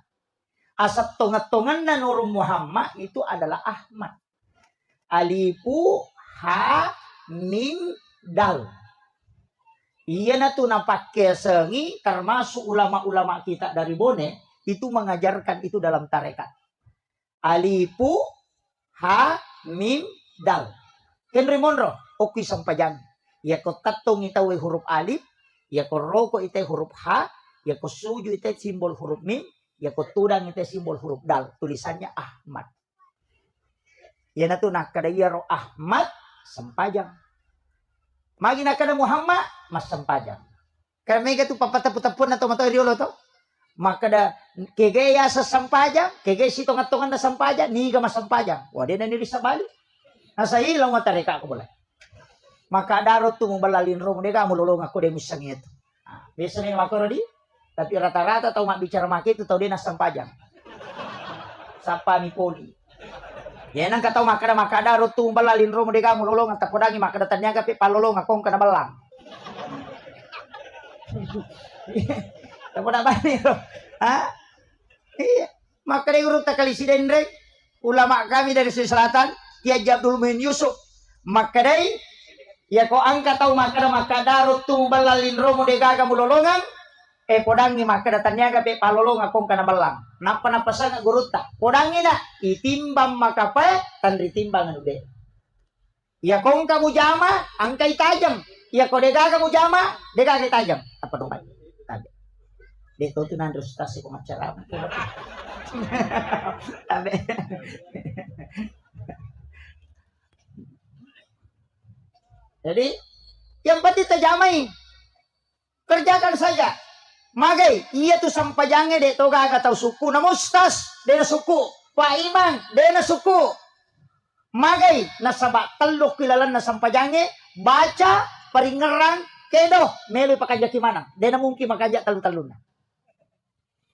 Asap tongat-tongan na Nurun Muhammad itu adalah Ahmad. Alifu ha mim dal. Iya na tu napakai sengi termasuk ulama-ulama kita dari Bone itu mengajarkan itu dalam tarekat. Alifu ha mim dal. Henry Monroe oki sampajang. Ya ko tatong itaw huruf alif, ya ko roko ite huruf ha, ya ko suju ite simbol huruf mim, ya ko tudang ite simbol huruf dal. Tulisannya Ahmad. Ya na tu nakadaya ro Ahmad sampajang. Magi nakada Muhammad mas sampajang. Kaya mega tu papataputapun na tomato riolo to. Makada kegaya sa sampajang, kegaya si tongat-tongan na sampajang, ni ka mas sampajang. Wadi na nili sa bali. Nasa ilaw matarika ako boleh. Maka darot tu membalalin rom dia kamu lolong aku dia misang itu. Biasa ni makro di, tapi rata-rata tahu mak bicara mak itu tahu dia nas sampajang. Sapa mi poli. Ya nang kata maka darot tu membalalin rom dia kamu lolong tak podangi maka datanya kape palolong akong kana balang. Tak podang bani ro. Iya. Maka dia urut tak kali sidendre ulama kami dari Sulawesi Selatan Kiai Abdul Muin Yusuf. Maka dia ya ko angka tau maka darot tu balalin romo de gaga mulolongan podangi maka datanya gabe palolong akong kana balang napa sana guruta podangi na itimbang maka pa tan ritimbang anu de ya kong kamu jama angkai tajam ya ko de gaga mu jama de gaga tajam apa dong bay tabe de to tunan rustasi ko macara tabe jadi yang penting terjamai kerjakan saja. Magai iya tu sampajange de toga atau suku na mustas de na suku pa iman de na suku. Magai na sabak teluk kilalan na sampajange baca peringeran kedo melu pakajak mana de na mungkin makajak talun-talun.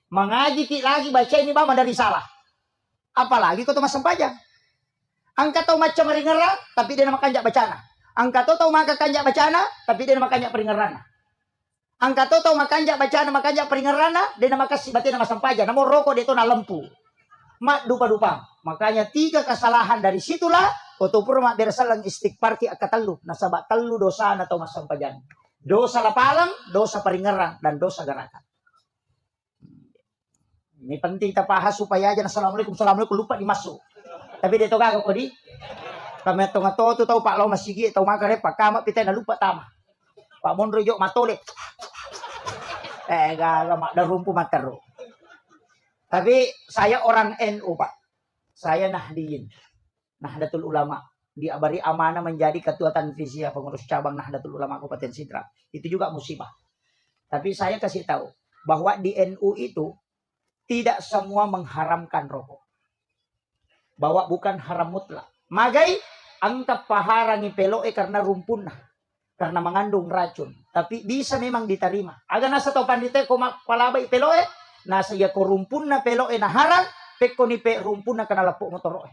Mengaji ki lagi baca ini mama dari salah. Apalagi kau tu mas sampajang. Angkat tau macam peringeran tapi de na makajak bacana. Angka to tau maka kanjak bacana tapi dia nama kanjak peringerana. Angka to tau maka kanjak bacana maka kanjak peringerana dia nama kasih batin nama sampaja. Namun rokok dia itu na lempu. Mak dupa-dupa. Makanya 3 kesalahan dari situlah koto purma bersalang istighfar ki akatalu nasabak telu dosa atau mas sampajan. Dosa lapalang, dosa peringeran dan dosa garakan. Ini penting kita pahas supaya aja assalamualaikum lupa dimasuk. Tapi dia toga kok di kami tong-tong tu tahu Pak Lau masigi tahu makare Pak Kama pita na lupa tama. Pak Monro jok matole. Gala mak dah rumpu matero. Tapi saya orang NU Pak. Saya Nahdiyin. Nahdlatul Ulama. Diabari amanah menjadi ketua tanfisia pengurus cabang Nahdlatul Ulama Kabupaten Sidrap. Itu juga musibah. Tapi saya kasih tahu bahwa di NU itu tidak semua mengharamkan rokok. Bahwa bukan haram mutlak. Magai angkap paharangi peloe karena rumpun karena mengandung racun tapi bisa memang diterima aga nasa to pandite ko palabai peloe nasa ya ko rumpun na peloe na harang pekko ni pe rumpun na kana lapo motoroe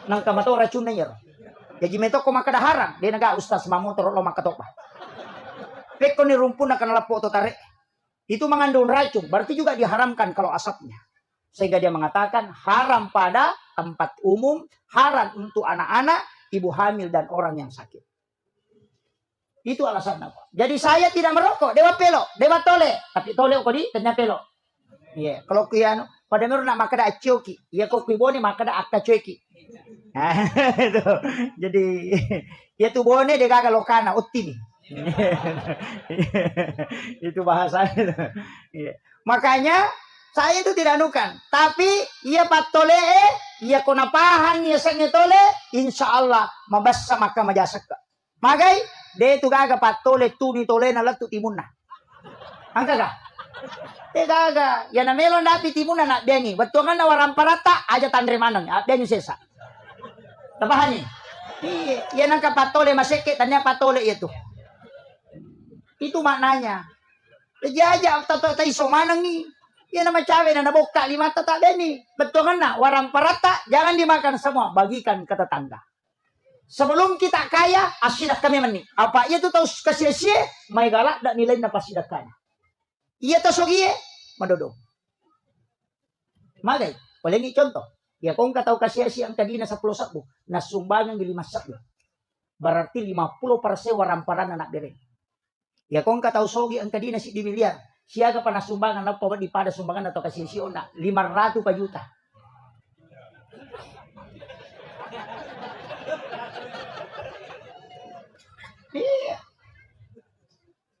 nang kamato racun na yer jadi meto ko makada harang dia naga ustaz mamotor lo makatopa pekko ni rumpun na kana lapo to tare itu mengandung racun berarti juga diharamkan kalau asapnya sehingga dia mengatakan haram pada tempat umum, haram untuk anak-anak, ibu hamil dan orang yang sakit. Itu alasan apa? Jadi saya tidak merokok, dewa pelo, dewa tole, tapi tole kok di ternyata pelo. Iya, kalau kian pada meru nak makada acioki, ya kok bone makada akta cueki. Itu. Jadi ya tu bone de gaga lokana utti nih. Itu bahasanya. Iya. Makanya saya itu tidak nukan, tapi ia patole, ia konapahan, ia sange tole, insya Allah mabassa maka majasak. Magai, de tu gaga patole tu ni tole na latu timunna. Angka ka? Tega. Yan na melon dapit mo na bengi. Betul nga na warang parata, aja tandre manang. Bengi sesa. Tabahan ni. Yan ang kapatole masakit. Tanya patole ito. Itu maknanya. Jadi aja tayo sumanang ni. Yan naman cawe na nabuka 5 tata bengi. Betul nga na warang parata, jangan dimakan semua. Bagikan ke tetangga. Sebelum kita kaya, asidak kami mani. Apa itu tahu kasih-kasih, may galak dak nilai na pasidakan. Iya tasogie, madodo. Magay, palingi contoh. Ya kung kataw kasih-kasih ang kadina sa 10 sakbo, nasumbangan ng 5 sakbo. Berarti 50% waramparan na nakdere. Ya kung kataw sogi ang kadina si di miliar, siya ka pa nasumbangan na pa di pada sumbangan atau kasih-kasih na 500 pa juta. Iya.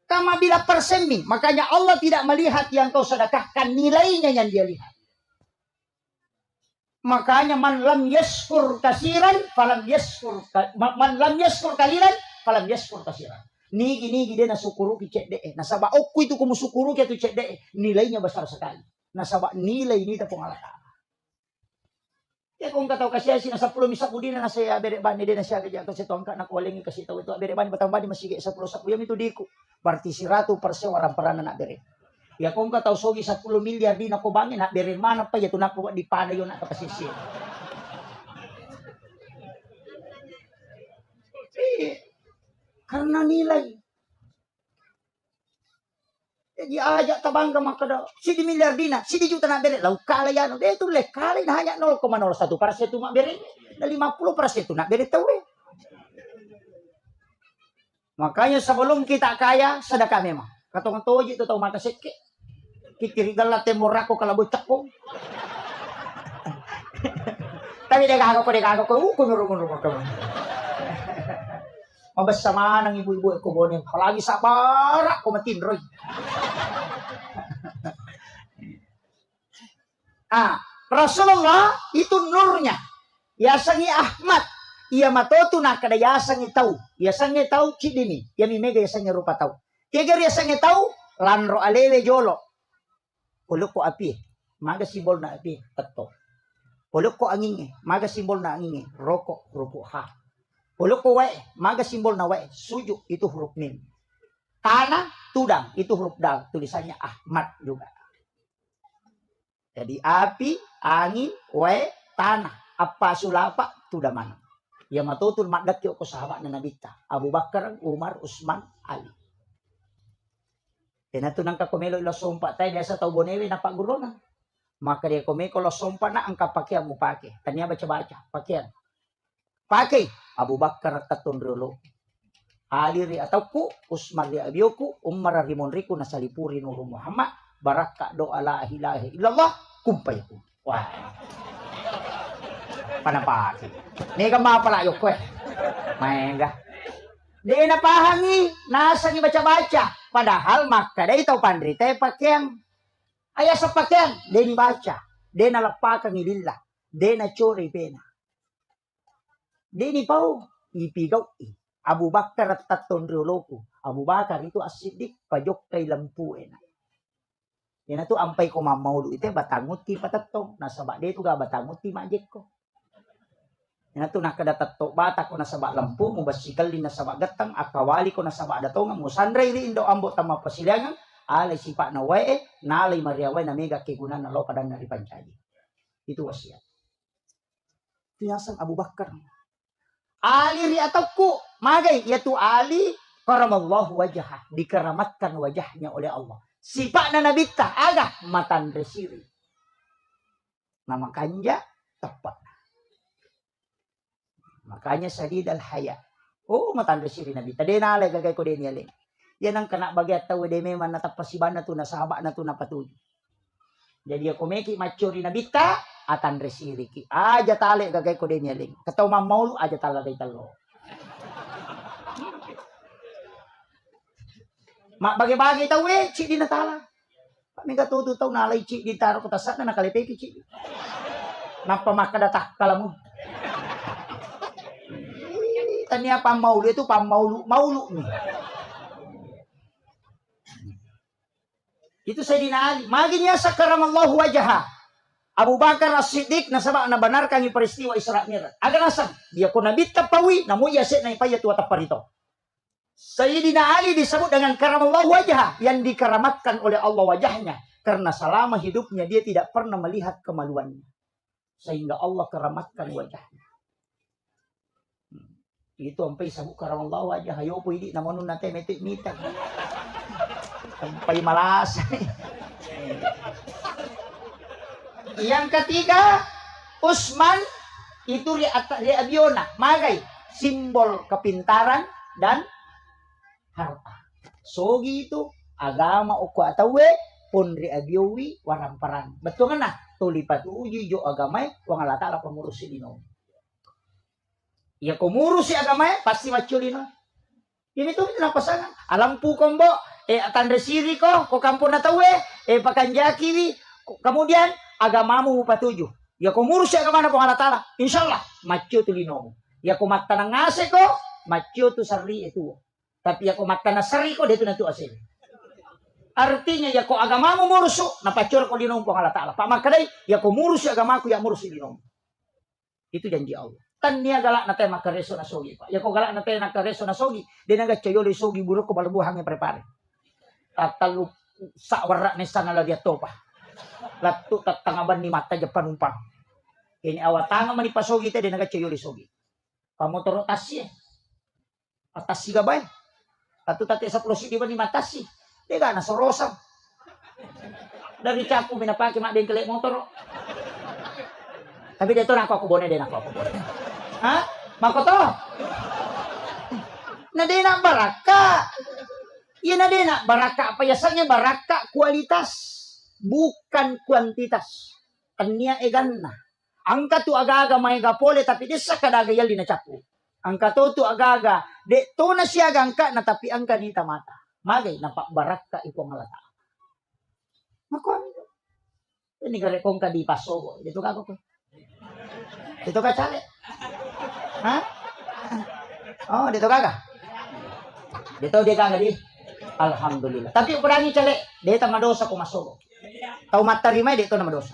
Kama bila persen nih. Makanya Allah tidak melihat yang kau sedekahkan. Nilainya yang dia lihat. Makanya man lam yaskur kasiran. Falam yaskur. Man lam yaskur kaliran. Falam yaskur kasiran. Nigi dia nasukuru ki cek dee. Nasaba okku itu kumusukuru ki itu cek dee. Nilainya besar sekali. Nasaba nilai ini tepung alata. Ya kung kataw kasi si nasa 10 misak budi na nasa abere bani din na siya kaya kasi tongka na kuling kasi taw ito abere bani batang bani masige sa 10 sakuyam itu diko. Berarti 100% orang perana na bere. Ya kung kataw sogi 10 milyar di na ko bangin na bere mana pa ya tunak ko di pada yon na kapasisi. Karena nilai. Jadi ajak tabangga makada. Sidi miliar dina, sidi juta na bere. Lau kala yan. Itu le kala na hanya 0,01% mak bere. Na 50% na bere tawe. Makanya sebelum kita kaya, sedekah memang. Katong toji itu tahu mata seke. Kikirigal la temorako kalau bocak ko. Tapi dia kagak ko. Kunurung ko. Mabas sama ng ibu-ibu ko bonin. Palagi sabar ako matinroy. Rasulullah itu nurnya. Yasangi Ahmad. Ia matoto na kada yasangi tau. Yasangi tau cidini. Yami mega yasangi rupa tau. Tiga yasangi tau. Lanro alele jolo. Puluk ko api. Maga simbol na api. Tato. Puluk ko angingi. Maga simbol na angingi. Rokok. Rupo ha. Puluk ko wae, maga simbol na wae, sujuk itu huruf mim. Tanah, tudang, itu huruf dal, tulisannya Ahmad juga. Jadi api, angin, wae, tanah, apa sulapa, tudaman. Ya matutul madak yo ko sahabat na nabita, Abu Bakar, Umar, Usman, Ali. Kaya nang kakumelo ilo sumpa tayo, desa tau bonewe na pagurona. Maka dia kumeko lo sumpa na ang kapakyan mo pake. Tanya baca-baca, pakyan. Pakai Abu Bakar tatun dulu. Ali ri atauku, Usman ri abiyoku, Umar rimon riku nasalipuri nuru Muhammad, baraka doa la ilaha illallah, kumpayaku. Wah. Panapaki. Ni ka mapalayo ko eh. Maenga. Di napahangi, nasa ni baca-baca. Padahal maka day tau pandri tayo pakyang. Aya sa pakyang, di baca. Di nalapakan nilila. Di na chori pena. Dini pau ipigaw Abu Bakar at taton rioloku. Abu Bakar itu asidik pajok kay lampuin. Yan to ampay ko mamaulo ite batangot ti patatong nasaba dito ga batangot ti majek ko. Yan to nakadatatto bata ko nasaba lampu mo basikal din nasaba gatang akawali ko nasaba datong mo sanray ri indo ambo tama pasilangan alay sipa na wae nalay mariaway na mega kigunan na lo kadang nari pancaji. Itu wasiat. Tiyasang Abu Bakar. Ali ri atauku magay yaitu Ali karamallahu wajhah dikeramatkan wajahnya oleh Allah. Sifat na nabita agak matan resiri. Nama kanja tepat. Makanya sadid al haya. Oh matan resiri nabita. Dia nalay gagay ko din yaling. Yan ang kena bagyat tawo de memang natapasiban na to na sahaba na to napatuyo. Jadi ako meki mature nabita atan resiri ki aja tale gagay ko din yaling kataw mamaul aja tala day talo mak bagi-bagi taw ci di natala kami katuto taw nalay ci di taro ko tasat na nakalipeki ci napamakadatak kalamu tanya pamaul itu pamaulu maulu ni Itu Sayyidina Ali. Maginya sakaramallahu wajah. Abu Bakar As-Siddiq nasaba na benarkan yung peristiwa Isra Mi'raj. Aga nasab, dia ko nabit tapawi, namu yasik na ipayat wa taparito. Sayyidina Ali disebut dengan karamallahu wajah, yang dikeramatkan oleh Allah wajahnya. Karena selama hidupnya dia tidak pernah melihat kemaluannya. Sehingga Allah keramatkan wajahnya. Itu sampai sabuk karamallahu wajah. Ayo po hindi naman nun natin metik-mitak. Sampai malas. Yang ketiga, Utsman itu Abiona, magai simbol kepintaran dan harta. Sogi itu agama o atawe pun Abiwi warang parang. Betul kan? Tulipat uji jo agama wang Allah Ta'ala pengurusi dino. Ya pengurusi agama pasti maculino. Ini tuh pasangan. Alam po kombo tanda siri ko kampun na tawe pakanjaki kemudian agamamu patuju. Ya kumurus agama na po Allah Ta'ala. Insyaallah macu tulino. Ya kumatta na ngase ko macu tu sari itu. Tapi ya kumatta na sari ko dito na tu asil. Artinya ya ko agamamu murusu napacur ko linom po Allah Ta'ala. Pamakalay ya kumurus agamaku ya murus linom. Itu janji Allah. Tan niya galak na tayo makareso na sogi. Ya ko galak na tayo nakareso na sogi. Di naga chayoli sogi buruk ko balbuhang ya prepare. Tatalu sa warak ni sana lagi topa. Latu tatangaban ni mata Jepang umpang. Ini awat tangan manipasogi tadi naga cayoli sogi. Kamu toro tasi. Atasi gabay. Latu tati sa plosi di ba ni matasi. Dega na sorosam. Dari capu minapaki mak din kelek motor. Tapi dito na ako bone din ako bone. Ha? Makoto. Na din ang baraka. Yan na din baraka. Payasannya baraka kualitas. Bukan kuantitas. Kanya eganna. Angka tu aga-aga may gapole tapi di sa kadagayal di na chapu. Angka tu aga-aga de to na siya angka na tapi angka ni tamata. Magay na baraka iko ngalata. Makon. Ini gare kong ka di pasogo. Dito ka ko. Dito ka chale. Ha? Oh, dito ka. Dito di ka di. Alhamdulillah. Tapi ukurangi chale, dito madosa ko masogo. Tau matarima dito na madosa.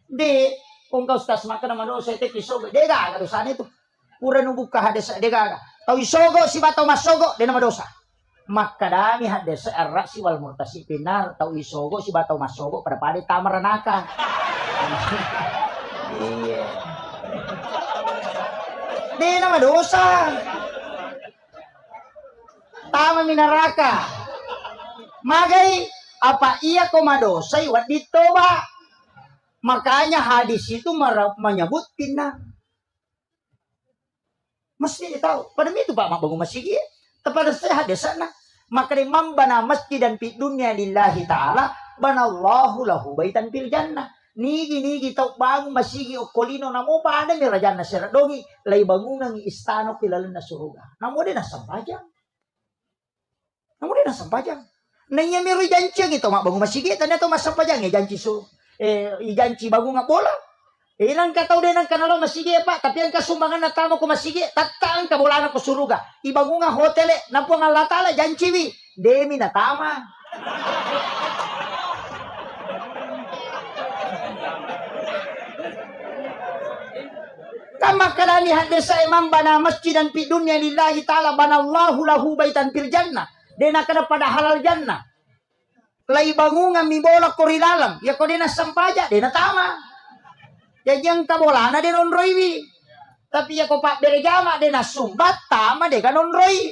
Di, kung kau stas maka na madosa ito kisogo. Dega, kadosa nito. Pura nubuka hadesa, dega. Tau isogo si batau masogo, di na madosa. Makadami hadesa arra si wal murtasi pinar. Tau isogo si batau masogo, pada pada tamaranaka. Iya. Di na madosa. Tama minaraka. Magay, apa iya komadosa iwat dito ba? Makanya hadis itu menyebut pinar. Mesti tahu. Pada itu Pak Mabangun Masjid. Kepada saya hadis sana. Maka imam bana masjid dan fi dunya lillahi ta'ala. Banallahu lahu baitan fil jannah. Nigi tau bangun masjid okolino namo pa ada ni rajana seradogi. Lay bangunan istano pilalan na suruga. Namo din nasampajang. Namo din nasampajang. Nanya miro janji gitu mak bangun masjid. Tanya to masampajang ya janji su. Janji bangun nga bola. Ilang kataw din ang kanalo masige pa, tapi ang kasumbangan na tamo ko masige, tataan ka bola na ko suruga. Ibango nga hotel nampo nga latala janchiwi, demi na tama. Kama kadani hadis sa imam bana masjidan fi dunya lillahi ta'ala banallahu lahu baitan fil jannah. Dena kada pada halal jannah. Lai bango nga mi bola ko rilalam, ya ko dina sampaja, dina tama. Ya yang kabolana de non roiwi. Tapi ya ko pak beregama de nasumbat tama de kanon roi.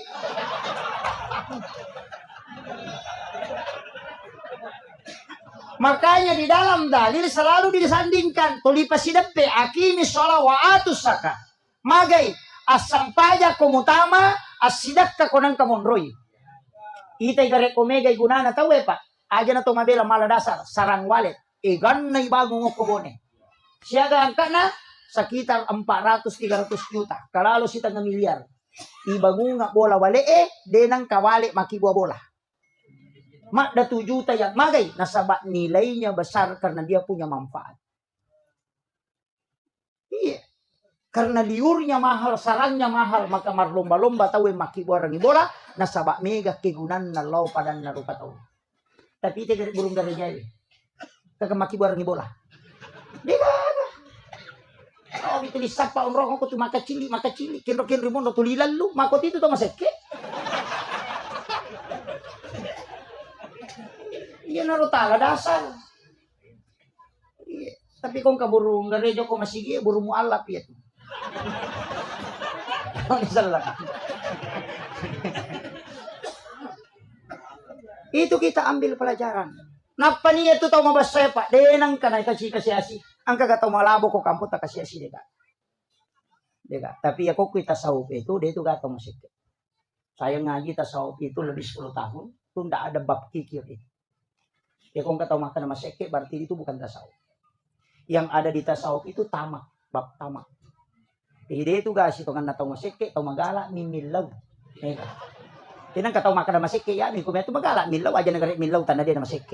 Makanya di dalam dalil selalu disandingkan tulipas sidepe akimi sholat wa atus zakat. Magai asam pajak komutama asidak ka konang kamon roi. Itay gare komega gunana tahu pak. Aja na to mabela mala dasar sarang walet. Igan na ibago ngokobone. Siaga angka na sekitar 400-300 juta. Kalau si tengah miliar. Ibangu nga bola wale denang kawale maki buah bola. Mak da 7 juta yang magay. Nasabak nilainya besar karena dia punya manfaat. Iya. Karena liurnya mahal, sarangnya mahal. Maka marlomba-lomba tahu maki buah rangi bola. Nasabak mega kegunan na law padan na rupa tahu. Tapi itu burung dari jaya. Kagamaki barang bola. Di gaga. Oh, itu disapa orang ko tu makacili. Kinro mo no tulilan lu. Makot itu to maseke. Iya naro tala dasar. Iya. Tapi kung kaburung garejo ko masigi burung mo alap ya tu. Salah. Itu kita ambil pelajaran. Napa niya ito tao mabasaya pa? Denang ka na kasi. Ang kagataw malabo ko kampo ta kasi deka. Deka. Tapi ako kita saup itu, dito gataw masik. Sayang ngaji ta saup itu lebih 10 tahun. Itu ndak ada bab kikir itu. Ya kung kataw makan masik, berarti itu bukan tasawuf. Yang ada di tasawuf itu tamak, bab tamak. Jadi itu guys, itu kan natong masik, tao magala mimilaw. Deka. Tinang kataw makan masik ya, ni kumeto magala milaw aja nagari milaw tanda dia na masik.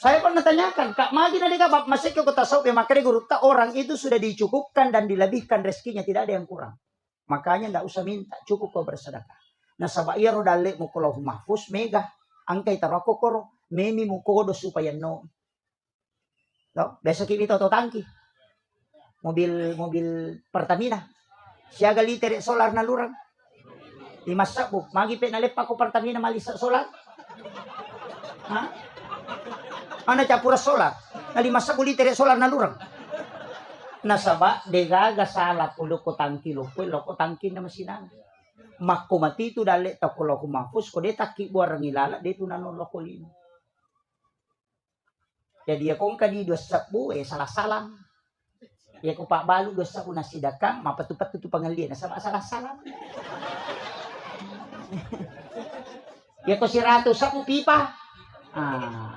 Saya pernah tanyakan, Kak Magi na ka bab masik ko tasawuf ya makanya guru ta orang itu sudah dicukupkan dan dilebihkan rezekinya, tidak ada yang kurang. Makanya enggak usah minta, cukup kau bersedekah. Nah sabairo dale mo ko mahfuz mega angkay tarako koro memi mo kodo supaya no. No, besok kita to tangki. Mobil Pertamina. Siaga liter solar na lurang. Dimasak bu, magi pe nalepa ko Pertamina malisa solar. Ha? Ana capura solar. Na limasak ko liter solar na lurang. Nasaba degaga sala pulo ko tangki loko tangki na masinan. Makko mati tu dale ta ko loko mafus ko de takki buarang ilala de tu nanon loko lino. Jadi ya kong kadi dua sabu salah-salah. Ya ko Pak Balu dosa ko nasidakang mapatupat tu pangalian sama salah-salah. Ya ko si Ratu sa pipa.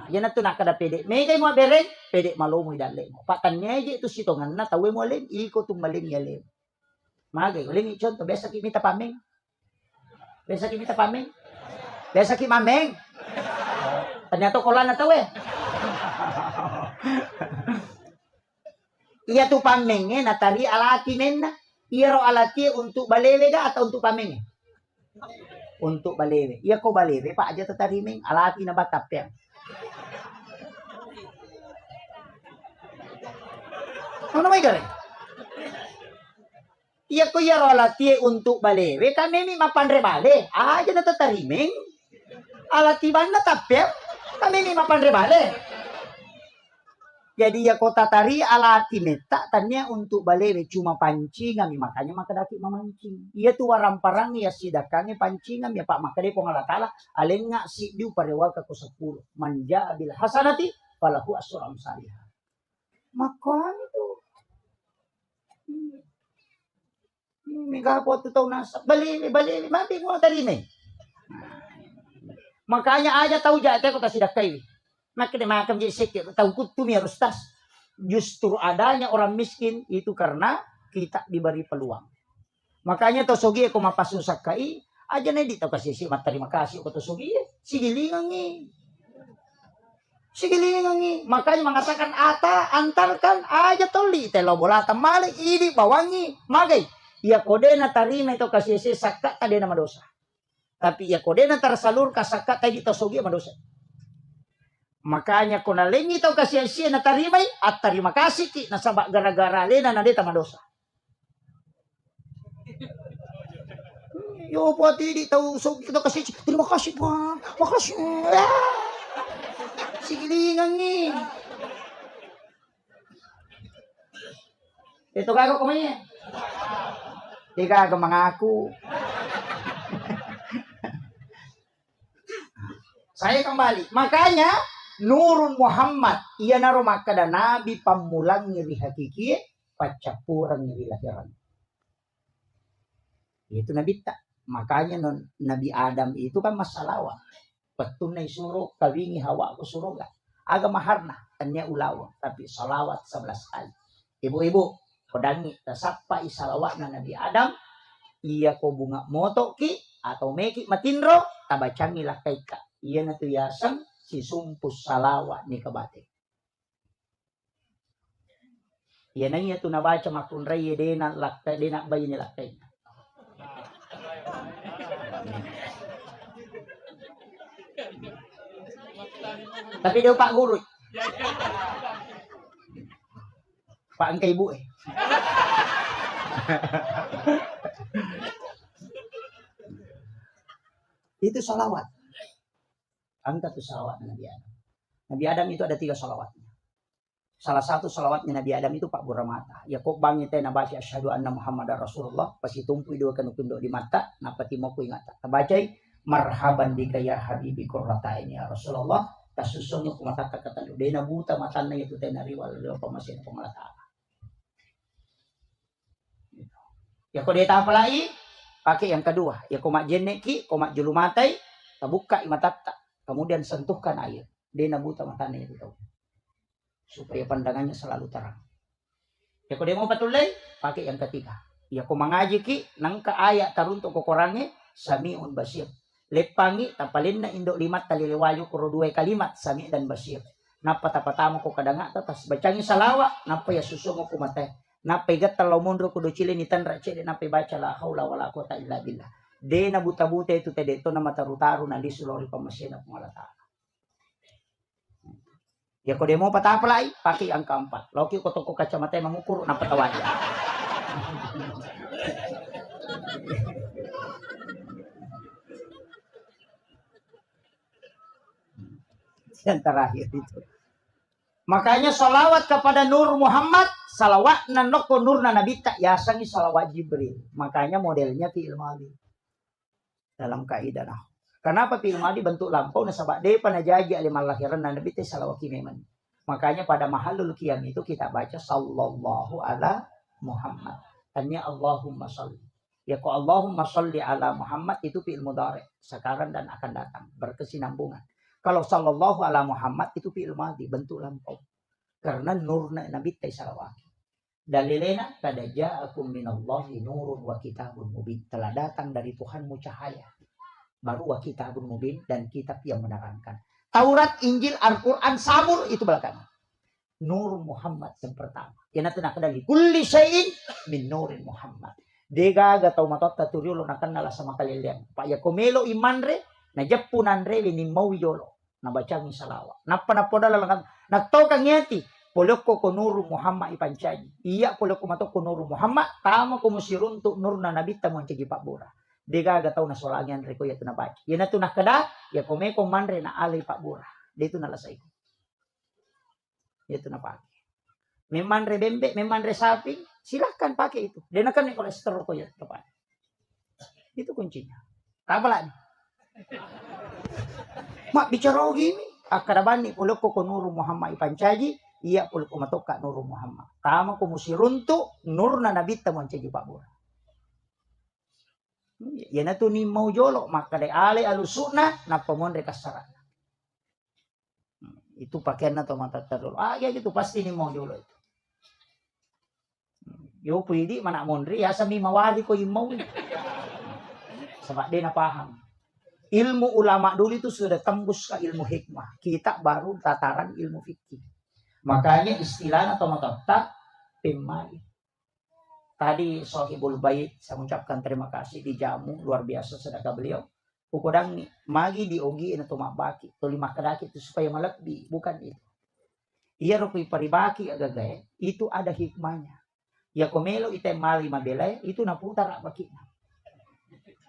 Yan na to nakada pede. May kay mo bereng, pede malumoy dali mo. Patannya aja itu sitongan na tawe mo alin, iko tumalin yalim. Magay, uling ichon to besa kimita pameng. Besa kimita pameng. Besa ki mameng. Ternyata kola na tawe. Iya tu pamenge natari alati nenna. Iya ro alati untuk balewe ga atau untuk pamenge? Untuk balewe. Iya ko balewe pa aja tatarimeng alati na batap ya. Ano may gari? Iya ko iya ro alati untuk balewe kami mi mapandre bale. Aja na tatarimeng. Alati ban na tapya. Kami mi mapandre bale. Jadi ya kota tari ala timeta tanya untuk balewe cuma pancingan makanya maka daki memancing. Iya tu warang parang ya sidakannya pancingan ya Pak makanya ko ngalatala alenga si diu parewa ka ko 10 manja bil hasanati falahu asyru amsalihah. Makanya itu. Mega po tu tau nasa balewe mati mo tari me. Makanya aja tahu jate ko ta sidakai. Makanya makam jadi sekir. Tahu kutu harus tas. Justru adanya orang miskin itu karena kita diberi peluang. Makanya tosogi aku mapasun sakai. Aja nih di tahu kasih sih. Terima kasih aku tosogi. Sigilingangi. Makanya mengatakan antarkan aja toli. Telo bola tamale ini bawangi. Magai. Ya kode na tarima itu kasih sih sakka tadi nama dosa. Tapi ya kode na tersalur kasakka tadi tosogi sama dosa. Makanya kung nalingi tau kasi siya na tarimay at tarima kasih ki nasaba gara-gara lena na dita madosa. Yo po di tau so kita kasi terima kasih Pak. Makasih. Sigilingan ni. Ito gago kumanya. Di gago mengaku. Saya kembali. Makanya Nurun Muhammad, iya naro makada nabi pamulang ngiri hakiki, pacapurang ngiri lahiran. Itu nabi tak. Makanya Nabi Adam itu kan masalawa. Petunay suruh kawingi hawa ko suruga. Aga maharna tanya ulawa, tapi salawat 11 kali. Ibu-ibu, kodangi tasapa isalawat na Nabi Adam, iya ko bunga moto ki atau meki matinro tabacangi lakay ka. Iya na tuyasang si sumpus salawa ni kabate. Yan ang iya ito nabaca makunray dena lakay dena bayi ni lakay. Tapi dia Pak Guru. Pak engke ibu Itu salawat. Angkat tuh salawat Nabi Adam. Nabi Adam itu ada 3 salawatnya. Salah satu salawatnya Nabi Adam itu Pak Buramata. Ya kok bangi teh nabaci asyhadu anna Muhammadar Rasulullah. Pasti tumpu dua kenukundo di mata. Napati mau ku ingat. Tabacai marhaban bika ya habibi qurrata ini ya Rasulullah. Kasusungnya ku mata kata dena buta matana itu teh nari wal pamasin pemalata. Ya kok dia apa lagi? Pakai yang kedua. Ya kok mak jeneki, kok mak julumatai, tabuka imatakta. Kemudian sentuhkan air. Dena buta matana itu tahu. Supaya pandangannya selalu terang. Ya kok dia mau patulay, pakai yang ketiga. Ya kok mengaji ki nangka ayat taruntuk kokorannya samiun basir. Lepangi tapalin na indok limat taliliwayo kuro 2 kalimat sami dan basir. Napa tapatamo ko kadanga tatas bacangi salawa napa ya susungo ko mate. Napa igat talaw munro kudo chile ni tanra chile napa baca la haula wala quwata illa billah. De na buta-buta itu tede to na matarutaru na disulori pamasina pumalata. Ya kok dia mau patah pelai, pakai yang keempat. Loki kok toko kacamata mengukur napa tawaja. Yang terakhir itu. Makanya salawat kepada Nur Muhammad, salawat nanoko Nur Nabi tak yasangi salawat Jibril. Makanya modelnya fi'il madhi. Dalam kaidah nah. Kenapa fi'il madhi bentuk lampau nasabak de panajaji alimal lahiran Nabi teh salawat kimeman. Makanya pada mahalul qiyam itu kita baca sallallahu ala Muhammad. Hanya Allahumma sholli. Ya kok Allahumma sholli ala Muhammad itu fi'il mudhari, sekarang dan akan datang, berkesinambungan. Kalau sallallahu ala Muhammad itu fi'il madhi, bentuk lampau. Karena nurna Nabi teh salawat. Dalilena kada ja'akum minallahi nurun wa kitabun mubin. Telah datang dari Tuhanmu cahaya. Baru wa kitabun mubin dan kitab yang menerangkan. Taurat, Injil, Al-Quran, Sabur itu belakangan. Nur Muhammad yang pertama. Yang nanti nak dari kulli syai'in min nurin Muhammad. Dega gatau matot taturiulo nakan nala sama kalian. Pak ya komelo imanre na japunanre lini mawiyolo na bacang salawa. Napa na poda lalang nakto kang yati. Poloko ko nur Muhammad ipancaji. Iya poloko mato ko nur Muhammad tama ko musirun tu nur na nabi tamo cegi Pak Bura. Dega gatau na solangan reko ya tu na baca. Ya na tu na kada ya kome ko manre na alay Pak Bura. Dia tu na lasay ko. Ya tu na pakai. Memang rebembe, memang resapi, silahkan pakai itu. Dia akan kolesterol ko ya tepat. Itu kuncinya. Apa lagi? Mak bicara gini, akarabani uluk ko nur Muhammad ipancaji, iya uluk ko matoka nur Muhammad. Tama ko musiruntu nur na nabi tamon cegi Pak Bura. Ya na tu ni mau jolo maka de ale alusuna na pamon rekasara. Itu pakaian atau mata terlalu. Ya gitu pasti ni mau jolo itu. Yo pwede mana mondri ya sami mawali ko yung mau. Sebab dia na paham. Ilmu ulama dulu itu sudah tembus ke ilmu hikmah. Kita baru tataran ilmu fikih. Makanya istilah atau mata pemai. Tadi Sohibul Bait saya mengucapkan terima kasih dijamu luar biasa sedekah beliau. Ukudang magi diogi na tumabaki. Tulima kadaki itu supaya melebih. Bukan itu. Iya rupui paribaki agagay. Itu ada hikmahnya. Ya komelo itemali mabelay. Itu naputar bakina.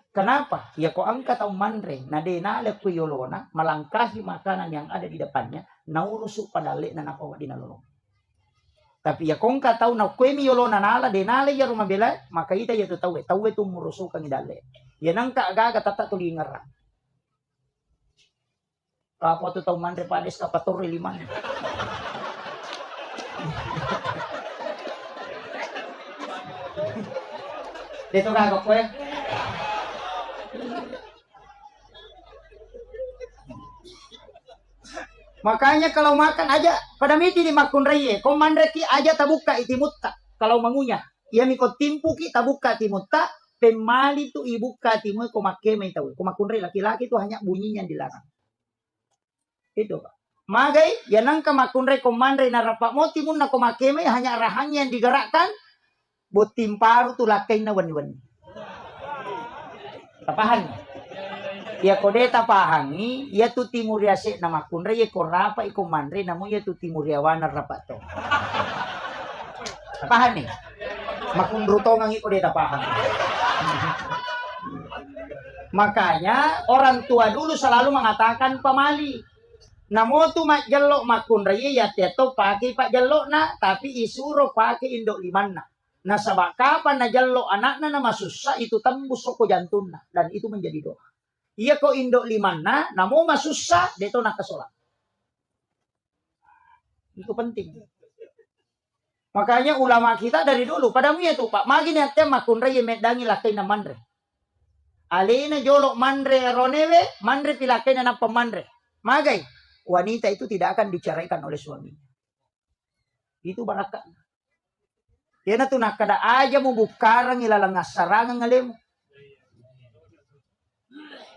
Kenapa? Ya ko angkat ang manre. Na denale kuyolona. Malangkahi makanan yang ada di depannya. Naurusuk padali na napawa dinalolong. Tapi ya kung ka tahu na kwemi yolona nala denale ya rumabelay. Maka ita ya tu tawe. Tawe tu murusukan idale. Yan ang kaagaga tatatulingaran. Kapwa to taw manre pades kapaturi liman. Dito kagok ko eh. Makanya kalau makan aja pada miti di makun reye. Kau manreki aja tabuka itimutta. Kalau mangunya. Ia mikot timpu ki tabuka timutta. Pemali tu ibu katimu komakeme tahu. Komakunre laki-laki itu hanya bunyinya dilarang. Itu Pak. Magai yanang kamakunre komandre narapak mo timun na komakeme hanya rahangnya yang digerakkan. Buat timparu tu lakai na wani-wani. Tapahan. Ya kodeta pahangi, ya tu timur ya se nama kunre ya korapa iko manre namu ya tu timur ya wana rapato. Paham nih? Makundruto ngangi kodeta pahang. Makanya orang tua dulu selalu mengatakan pamali. Namo tu mak jelok makunre ya teto pakai pak jelok na, tapi isuro pakai indok limanna. Nah sabak kapan na jelok anakna nama susah itu tembus soko jantuna dan itu menjadi doa. Iya ko indok limana, namo masusah, deto nakasolat. Itu penting. Makanya ulama kita dari dulu, padamu ya tuh Pak, magin ya tem makunre ye medangi lakai na mandre. Alina jolok mandre ronewe, mandre pilakai na pemandre. Magai, wanita itu tidak akan diceraikan oleh suaminya. Itu barakat. Ya na tuh nakada aja mau bukarang ilalang sarangan ngalemu.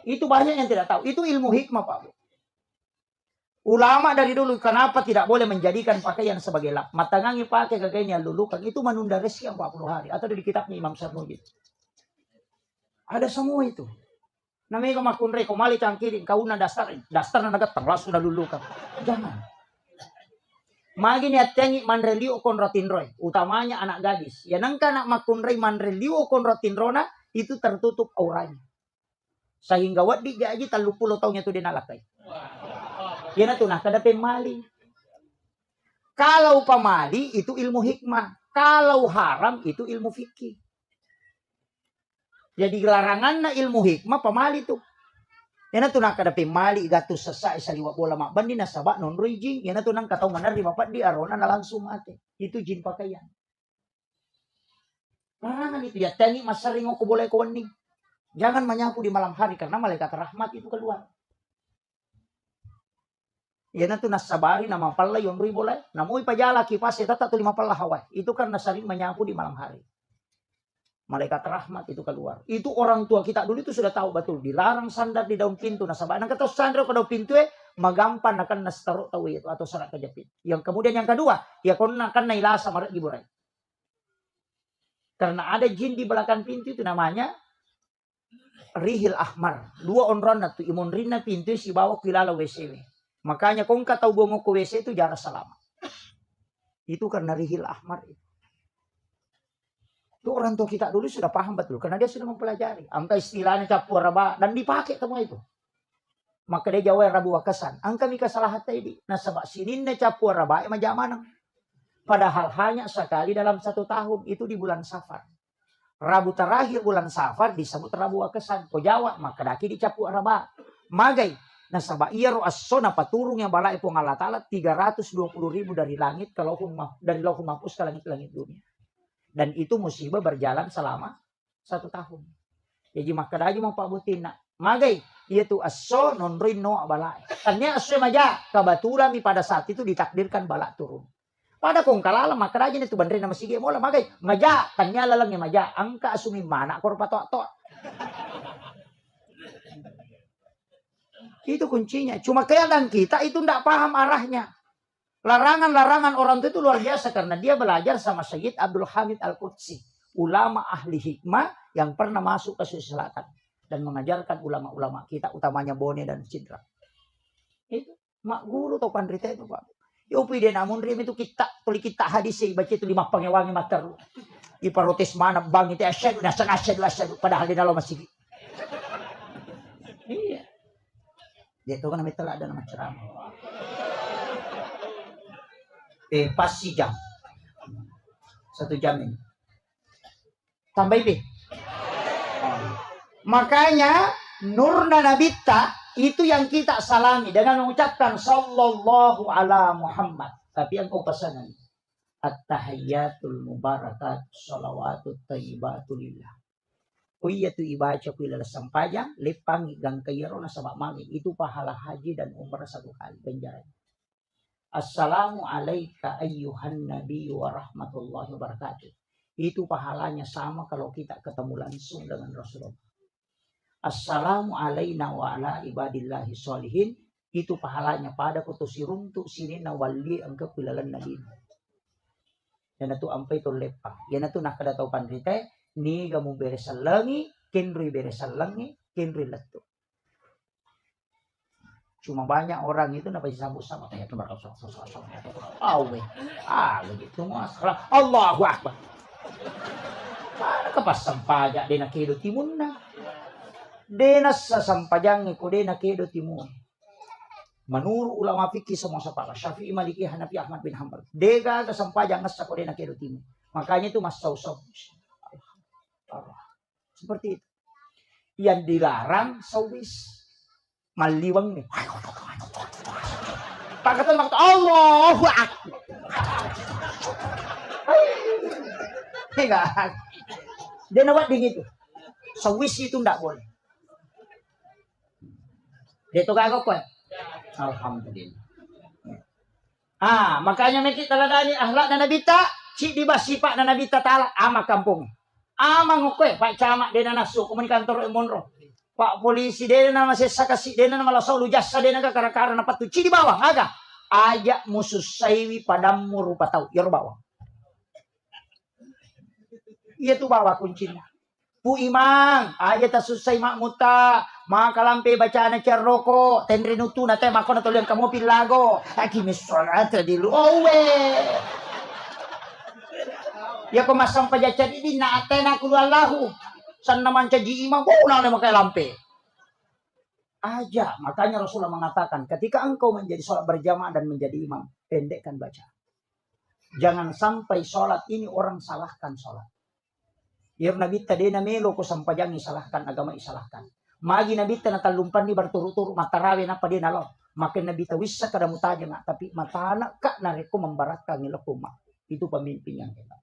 Itu banyak yang tidak tahu. Itu ilmu hikmah Pak. Ulama dari dulu kenapa tidak boleh menjadikan pakaian sebagai lap. Matangangi pakai kagaknya lulukan. Itu menunda rezeki 40 hari. Atau di kitabnya Imam Sarmujid. Ada semua itu. Namanya kemakunre, komali cangkiring. Kau na dasar na nagatang. Langsung na lulukan. Jangan. Magin ya tengi manreliu kon rotinroy. Utamanya anak gadis. Ya nangka anak makunre manreliu kon rotinrona. Itu tertutup auranya. Sehingga wadi jaji 30 tahunnya itu dinalakai. Yan na tunah kada pemali. Kalau pamali itu ilmu hikmah. Kalau haram itu ilmu fikih. Jadi larangan na ilmu hikmah pamali itu. Yan na tunah kada pemali gatus sesa saliwa bola makban di nasabak non jing. Yan na tunang katau manar di mapat di arona na langsung ate. Itu jin pakaian. Larangan itu ya. Tangi masaring ko boleh kuwening. Jangan menyapu di malam hari karena malaikat rahmat itu keluar. Ya nanti nasabari nama pala yung boleh. Namu ipajala kipas itu tak 50 hawai. Itu karena sering menyapu di malam hari. Malaikat rahmat itu keluar. Itu orang tua kita dulu itu sudah tahu betul. Dilarang sandar di daun pintu nasabari. Nang kata sandar ke daun pintu magampan akan nastarok tahu itu atau serat kejepit. Yang kemudian yang kedua, ya kon akan nailasa marak giburai. Karena ada jin di belakang pintu itu namanya Rihil Ahmar. 2 onron na tu imun rin na pintu si bawa kilala WC. Makanya kung kataw bongo ko WC itu jarak selama. Itu karena Rihil Ahmar itu. Itu orang tua kita dulu sudah paham betul karena dia sudah mempelajari. Angka istilahnya capu raba dan dipakai semua itu. Maka dia jawab rabu wakasan. Angka mika salah tadi. Nah sebab sinin na capu raba majamanang. Padahal hanya sekali dalam 1 tahun itu di bulan Safar. Rabu terakhir bulan Safar disebut Rabu Wakasan. Ko Jawa maka daki dicapu araba. Magay nasaba iyaro asona paturung yang balai po Allah Ta'ala 320.000 dari langit ke lauhul dari lauhul mahfuz ke langit-langit dunia. Dan itu musibah berjalan selama 1 tahun. Jadi maka dagi mau pabutin na. Magay itu aso non rino balai. Tanya aso maja kebetulan pada saat itu ditakdirkan balak turun. Pada kong kalala makaraja itu bandre nama sige mola magay maja tanya lalang ya maja angka asumi mana kor pato. Itu kuncinya. Cuma kadang kita itu tidak paham arahnya. Larangan-larangan orang itu luar biasa karena dia belajar sama Sayyid Abdul Hamid Al-Qudsi, ulama ahli hikmah yang pernah masuk ke Sulawesi Selatan dan mengajarkan ulama-ulama kita utamanya Bone dan Cidra. Itu mak guru atau pandrita itu Pak. Yopi dia namun rim itu tuli kita hadis baca itu 5 pangewangi mater. Iparotes mana bang itu asyad asyad padahal di dalam masih. Iya. Dia itu kan metal ada nama ceramah. Pas si jam. 1 jam ini. Tambah ini. Makanya Nurna Nabita itu yang kita salami dengan mengucapkan sallallahu ala Muhammad. Tapi yang kau pesanan at-tahiyyatul mubarakat shalawatut thayyibatul lillah. Kuya tu ibaca kuila sampajang lepang gang kayaro na sabak mangin. Itu pahala haji dan umrah 1 kali penjara. Assalamu alayka ayyuhan nabiyyu wa rahmatullahi wabarakatuh. Itu pahalanya sama kalau kita ketemu langsung dengan Rasulullah. Assalamu alayna wa ala ibadillahi sholihin. Itu pahalanya pada kutusiruntuk sini na wali angka pilalan nabi. Yan itu ampai itu lepang. Yan itu nakada tau pandrite. Ni gamu beresalangi. Kenri beresalangi. Kenri letu. Cuma banyak orang itu napa disambut sama teh itu mereka begitu masalah Allahu Akbar. Mana kepas sampaja dena kedo timunna. Dena sasampajang ko dena kedo timun. Menurut ulama fikih semua sepakat Syafi'i, Maliki, Hanafi, Ahmad bin Hanbal. Dega sampajang nasa ko dena kedo timun. Makanya itu mas sausau. Seperti itu. Yang dilarang sawis maliwang nih. Pakatan waktu Allahu Akbar. Enggak. Dia nawat dingin itu. Sawis itu enggak boleh. Dia tuh kagak kok. Alhamdulillah. Makanya meki taladani akhlak dan nabita, ci di sifat dan nabita taala ama kampung. Ama ngokoy, Pak Camat dia nasu komunikasi kantor Monro. Pak polisi dia nama sesa kasih dia nama lasau lu jasa dia naga kara-kara na patu ci di bawah aga. Ajak musuh saiwi padamu rupa tahu ya bawah. Iya tuh bawa kuncinya. Pu imang, aja ta susai mak muta, maka lampe bacaan cerroko, tendre nutu na te mako na tulian kamu pilago. Aki misolat di lu. Ya ko masang pajacan ini na atena kulu Allahu. San naman caji imang ko na makai lampe. Aja, makanya Rasulullah mengatakan ketika engkau menjadi sholat berjamaah dan menjadi imam, pendekkan baca. Jangan sampai sholat ini orang salahkan sholat. Ya Nabi tadi namelo ko sampajang isalahkan agama isalahkan. Magi Nabi tana talumpan di berturut-turut matarawe na padi nalo. Makin Nabi tawisa kada mutaja na tapi mata anak kak nareko membaratkan nilakuma. Itu pemimpin yang hebat.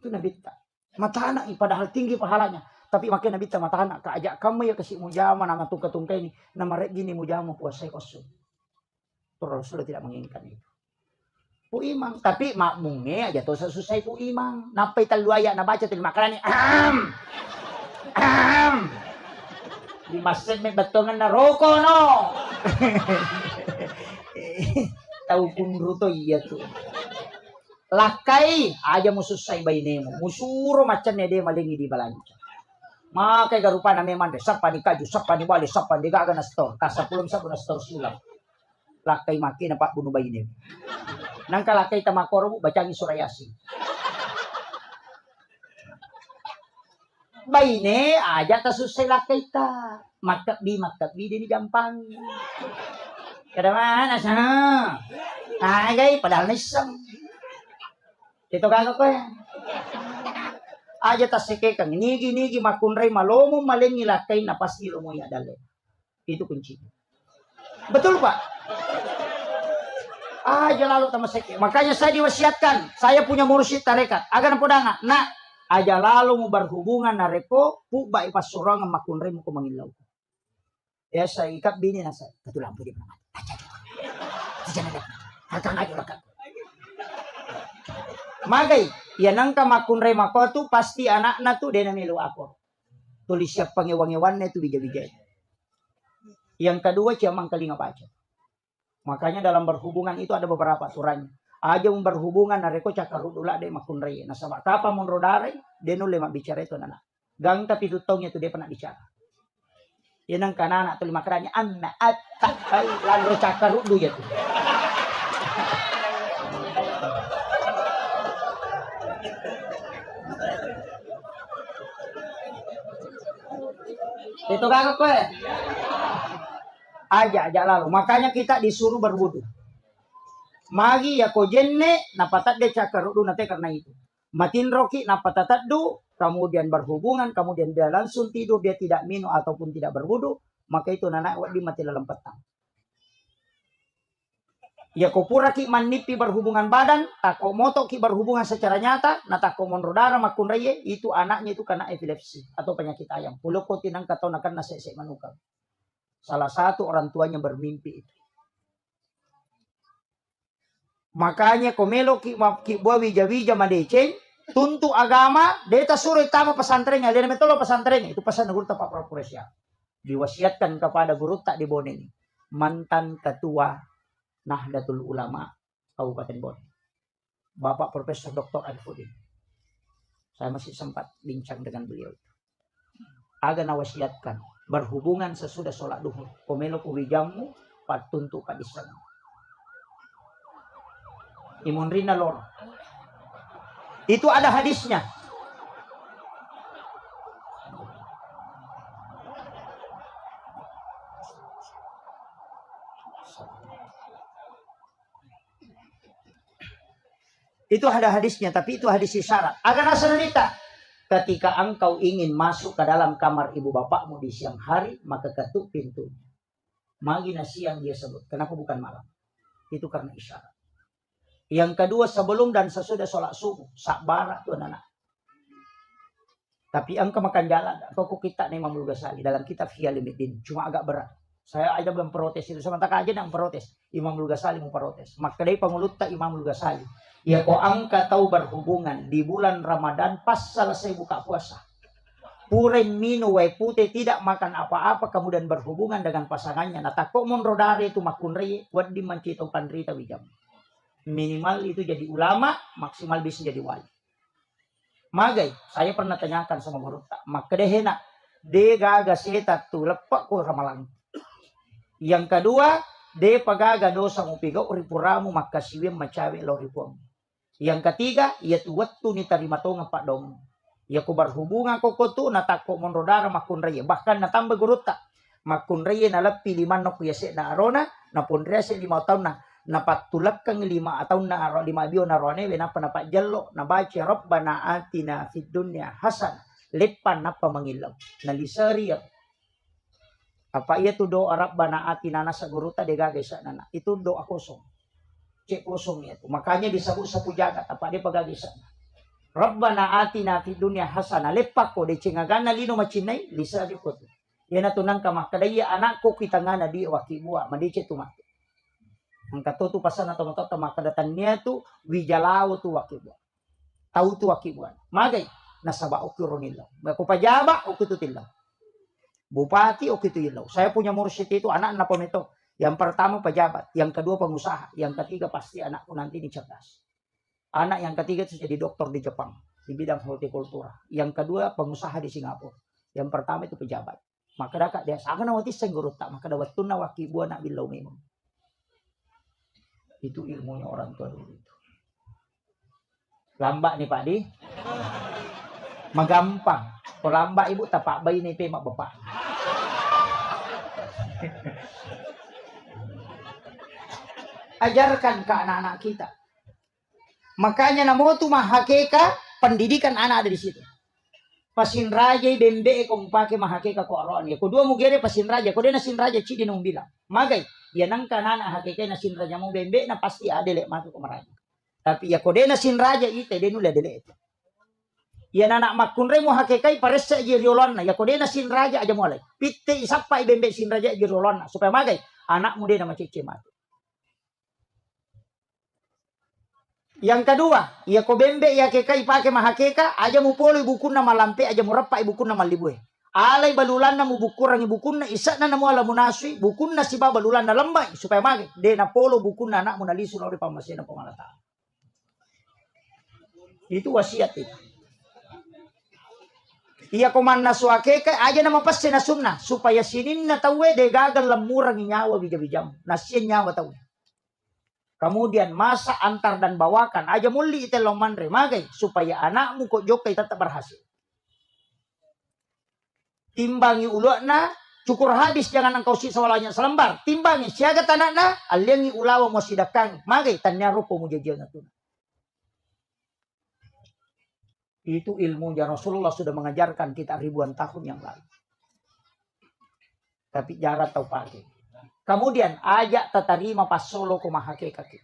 Itu Nabi ta. Mata anak padahal tinggi pahalanya. Tapi makin Nabi ta mata anak ajak kamu ya kasih mujama nama tungka-tungka ini. Nama rek gini mujama puasa kosong. Rasulullah tidak menginginkan itu. Pu imang, tapi makmungnya aja tuh susah pu imang. Napai taluaya na baca til makarani. Di masjid may batongan na roko no. Tahu pun ruto iya tuh. Lakai aja mususay bainemo. Musuro macan dia malingi di balanca. Makai garupa na memang de sapa di kaju, sapa di bali, sapa di gaga na store. Kasapulong sa na store sulam. Lakai maki na pak bunuh bainemo. Nang kalakay tamakoro mo, bacang Surayasi. Baine, aja ta susay lakay ta. Magkakbi din ni Jampang. Kadaman, asa na. Agay, padahal na isang. Dito gago ko yan. Aja ta sike kang nigi makunray malomo maling ilakay na paskilo mo yadali. Itu kunci. Betul Pak? Aja lalu sama seke. Makanya saya diwasiatkan. Saya punya mursyid tarekat. Agar podanga. Nak. Aja lalu mau berhubungan nareko. Pu baik pas surang makunray mo ko mangilaw. Ya saya ikat bini na saya. Ketulang po di mga. Magay. Yan ang kamakunray mako tu pasti anak na tu dia namilu ako. Tulis siya pangiwang-iwan na itu bijay-bijay. Yang kedua ciamang kalinga baca. Makanya dalam berhubungan itu ada beberapa aturannya. Aja berhubungan nareko cakarudula de makunray. Nasaba kapa mon rodare deno lema bicara itu nana. Gang tapi tutongnya itu dia pernah bicara. Yan ang kanana tu lima keranya anna atta ay lalu cakarudu ya tu. Itu kagak kue. Aja lalu. Makanya kita disuruh berwudu. Magi ya ko jenne napatat de cakarudu nate karena itu. Matin roki napatat du kemudian berhubungan kemudian dia langsung tidur dia tidak minum ataupun tidak berwudu maka itu nanak di mati dalam petang. Ya ko pura ki manipi berhubungan badan, tako moto ki berhubungan secara nyata, na tako monrodara makunraye itu anaknya itu karena epilepsi atau penyakit ayam. Pulau ko tinang katau nakan nasesek manukang. Salah satu orang tuanya bermimpi itu. Makanya komelo ki buah wija-wija madeceng, tuntu agama, deta suruh tama pesantrennya, dia metolo pesantrennya, itu pesan guru Pak Profesor. Diwasiatkan kepada guru tak di Bone ini. Mantan ketua Nahdlatul Ulama Kabupaten Bone. Bapak Profesor Dr. Arifudin. Saya masih sempat bincang dengan beliau. Agak nawasiatkan. berhubungan sesudah sholat duhur. Komelo kuwijammu patuntu kadisan. Imun rina lor. Itu ada hadisnya. Itu ada hadisnya, tapi itu hadis isyarat. Agar asalita, ketika engkau ingin masuk ke dalam kamar ibu bapakmu di siang hari, maka ketuk pintu. Magina siang dia sebut. Kenapa bukan malam? Itu karena isyarat. Yang kedua, sebelum dan sesudah sholat subuh. Sakbara tuan anak. Tapi engkau makan jalan. Kau kita nih Imam Al-Ghazali dalam kitab Ihya Ulumuddin. Cuma agak berat. Saya aja belum protes itu. Sementara aja yang protes. Imam Al-Ghazali mau protes. Maka dari pengulut tak Imam Al-Ghazali. Ya kau angka tahu berhubungan di bulan Ramadan pas selesai buka puasa. Puren minu wai putih tidak makan apa-apa kemudian berhubungan dengan pasangannya. Nah takut monrodare itu makun reye buat dimancitokan rita wijam. Minimal itu jadi ulama, maksimal bisa jadi wali. Magai, saya pernah tanyakan sama Muruta. Maka deh enak. De gaga seta tu lepak ko ramalang. Yang kedua, de pagaga dosa mupiga uripuramu maka siwem macawe loripuam. Yang ketiga, ia tuwattu ni tarima tonga pak dong. Ia ku berhubungan koko tu natako monrodara makun raya. Bahkan natambah guruta. Makun raya na lepi lima nok yase na arona. Na pun rese 5 tahun na. Napatulak kang 5 tahun na aro 5 bio na rone. Wenapa napak jelo. Nabaca Rabbana atina fid dunya hasan. Lepan napa mangilaw. Nalisari ya. Apa iya tu doa Rabbana atina nasa guruta degaga isa nana. Itu doa kosong. Cek kosongnya itu. Makanya disebut sapu jagat. Apa dia pagagisan. Rabbana atina fid dunya hasanah. Lepak ko. De cingagana lino macinay. Lisa di ko. Yan natunang kamakadaya anakku kita nga na di wakibua. Mandice tumati. Ang katutu pasan na tumatota makadatan niya tu. Wijalaw tu wakibua. Tahu tu wakibua. Magay. Nasaba o kiro nila. Kupajaba o kitutilaw. Bupati o kituilaw. Saya punya mursyid itu anak na pamito. Yang pertama pejabat, yang kedua pengusaha, yang ketiga pasti anakku nanti ini cerdas. Anak yang ketiga itu jadi dokter di Jepang di bidang hortikultura. Yang kedua pengusaha di Singapura. Yang pertama itu pejabat. Maka dak dia akan nawati senggurut tak maka dawat tunna wakibu anak bilau memang. Itu ilmunya orang tua dulu itu. Lambak nih Pak Di. Magampang. Kalau lambak ibu tapak bayi nih pemak bapak. Ajarkan ke anak-anak kita. Makanya namo tu mahakeka pendidikan anak ada di situ. Pasin raja bembe kong pake mahakeka ko aron ya. Kedua mugere pasin raja, ko nasin raja ci dinong bilang. Magay, ya nang kanana hakeka nasin raja mo bembe na pasti adele matu ko maraja. Tapi ya ko nasin raja ite denula dele itu. Ya anak makunre mo hakekai paresa je riolon na ya ko nasin raja aja mulai. Pitte isapa bembe sin raja je riolon na supaya magay anak muda na macece matu. Yang kedua, ya ko bembe ya kekai pake mahakeka aja mu polo ibukun na malampe aja mu repa ibukun na malibue. Alay balulan na mu bukurang ibukun na isa na namu ala munaswi bukun na si balulan na lambay supaya magi de na polo bukun na anak mu nalisun ori pamasin na pamalata. Itu wasiat itu. Iya ko man naswakeka aja na mapasse na sunna supaya sinin na tawe de gagal lamurang nyawa bijabijam. Nasien nyawa tawe. Kemudian masa antar dan bawakan aja muli ite lomanre magai supaya anakmu kok jokai tetap berhasil. Timbangi ulukna cukur habis jangan engkau sisa walanya selembar. Timbangi siaga tanakna aliangi ulawa mo sidakang magai tanya rupo mo jajil na tuna. Itu ilmunya Rasulullah sudah mengajarkan kita ribuan tahun yang lalu. Tapi jarak tahu pakai. Kemudian ajak tatarima pas solo ko mahakeka ki.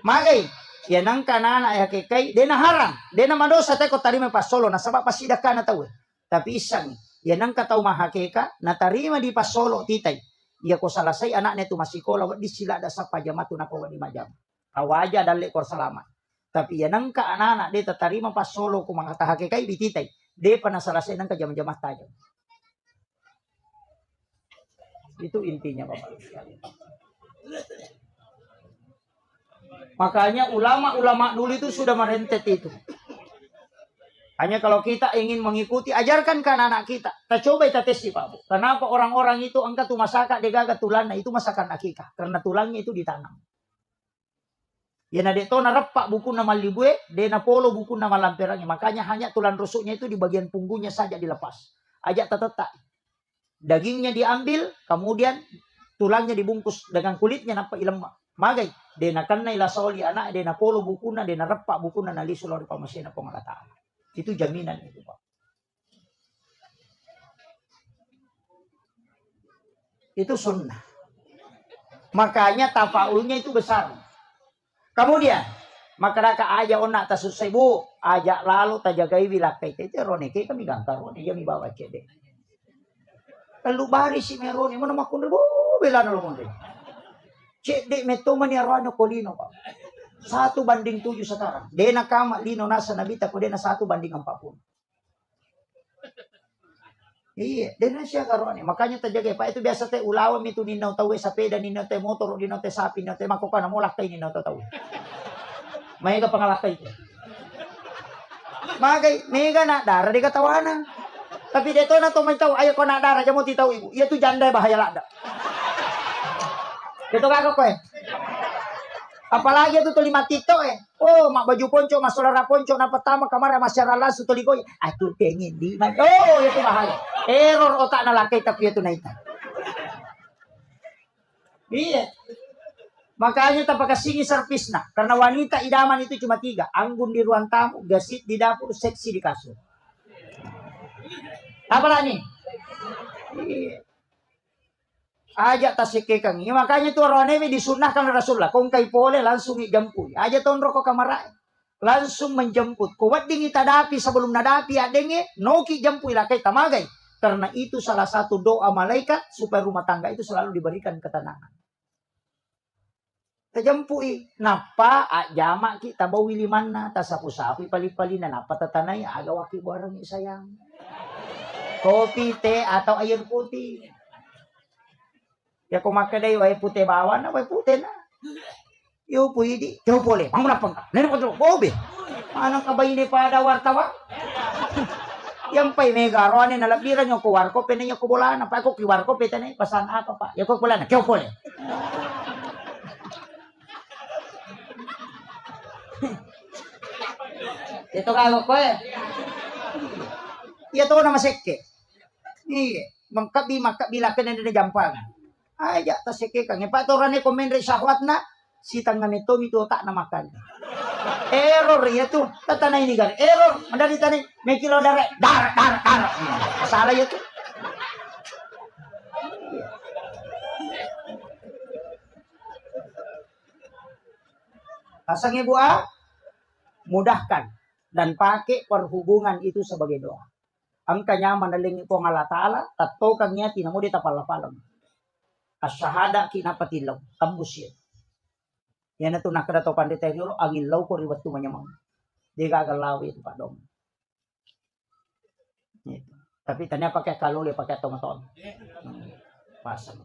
Magay, yan ang kanana ay hakekai, dena harang, dena madosa tayo ko tarima pas solo, nasaba pasida ka na tawe. Tapi isang, yan ang kataw mahakeka, natarima di pas solo titay. Iya ko salasay anak neto masikola, di sila da sa pajamatu na ko di majam. Awaja dali ko salamat. Tapi yan ang kaanana, di tatarima pas solo ko mga hakekai bititay. Dia pernah selesai nang kejam-jamah tajam. Itu intinya Bapak sekalian. Makanya ulama-ulama dulu itu sudah merentet itu. Hanya kalau kita ingin mengikuti, ajarkan ke anak-anak kita. Kita coba kita tes Pak Bu. Kenapa orang-orang itu angkat tu masaka, dia gagal tulangnya, itu masakan akikah. Karena tulangnya itu ditanam. Ya na deto na repak buku nama libue, de na polo buku nama lamperangnya. Makanya hanya tulang rusuknya itu di bagian punggungnya saja dilepas. Ajak tetetak. Dagingnya diambil, kemudian tulangnya dibungkus dengan kulitnya nampak ilemak. Magai, de na kanna ila soli anak, de na polo buku na, de na repak buku na nalisulori pamasina pengalataan. Itu jaminan itu Pak. Itu sunnah. Makanya tafaulnya itu besar. Kemudian makaraka aja onak tasusai bu, ajak lalu tajagai wilakai itu roneke kami gangkar rone ya mi bawa cede. Lalu bari si merone mana makun bu bela nalo monde. Cede meto mani arwano kolino Pak. 1:7 sekarang. Dena kama lino nasa nabita ko dena 1:40. Iya, dena siya karon. Makanya tajaga Pak itu biasa teh ulawam itu ninaw tawe sapeda ninaw teh motor ninaw teh sapi ninaw teh makoka na molak kay ninaw tawe. May ka pangalakay ko. Magay, mega na dara di katawanan. Tapi dito na to may taw ayo ko na dara jamo ti taw ibu. Iya tu janda bahaya lada. Dito ka ko eh. Apalagi itu tuh 5 tito eh. Oh, mak baju ponco, mas saudara ponco, na pertama kamar masyarakat su tuligoy. Aku pengen di. Oh, itu bahaya. Error otak na laki tapi itu naita. Iya. Makanya tanpa kasingi servis nah. Karena wanita idaman itu cuma 3. Anggun di ruang tamu, gasit di dapur, seksi di kasur. Apalah nih? Iya. Aja tasike kang. Ya, makanya tuh roneme disunahkan Rasulullah. Kung kay pole langsung ijampuy. Aja ton roko kamara. Langsung menjemput. Kuwat dingi tadapi sebelum nadapi adenge noki jampuy lah kay tamagay. Karena itu salah satu doa malaikat supaya rumah tangga itu selalu diberikan ketenangan. Tajampuy. Napa jama kita bawi limanna tasapu-sapu pali-palina napa tatanay aga waki bareng sayang. Kopi, teh atau air putih. Ya kung makaday way pute bawan na way pute na. Yo pwede. Yo pole. Ang napang ka. Nene ko to. Bobe. Anong kabay ni pada wartawa? Yang pay mega ron na labiran yung kuwar ko pene yung kubulan na pa ko kiwar ko pete na pasan apa pa. Ya ko pula na. Yo pole. Ito ka ko eh. Iya to na masekke. Iya. Makabilakan na na jampang. Aja tasike kang ipatoran ni komen re syahwat na sitang na mito tak na makan. Error ya tuh tatanay ni gan. Error mandali tani may kilo dar. Salah ya tuh. Pasang ibu mudahkan dan pakai perhubungan itu sebagai doa. Angkanya manaling ko ng Allah Ta'ala tato kang niya tinamo di tapalapalam. Asyahada kinapatilaw. Tambus yan. Yan na ito nakadato pandetero. Ang ilaw ko riwat tumanyamang. Di gagalawi ito pa dong. Tapi tanya pakai kaluli pakai tomaton. Pasang.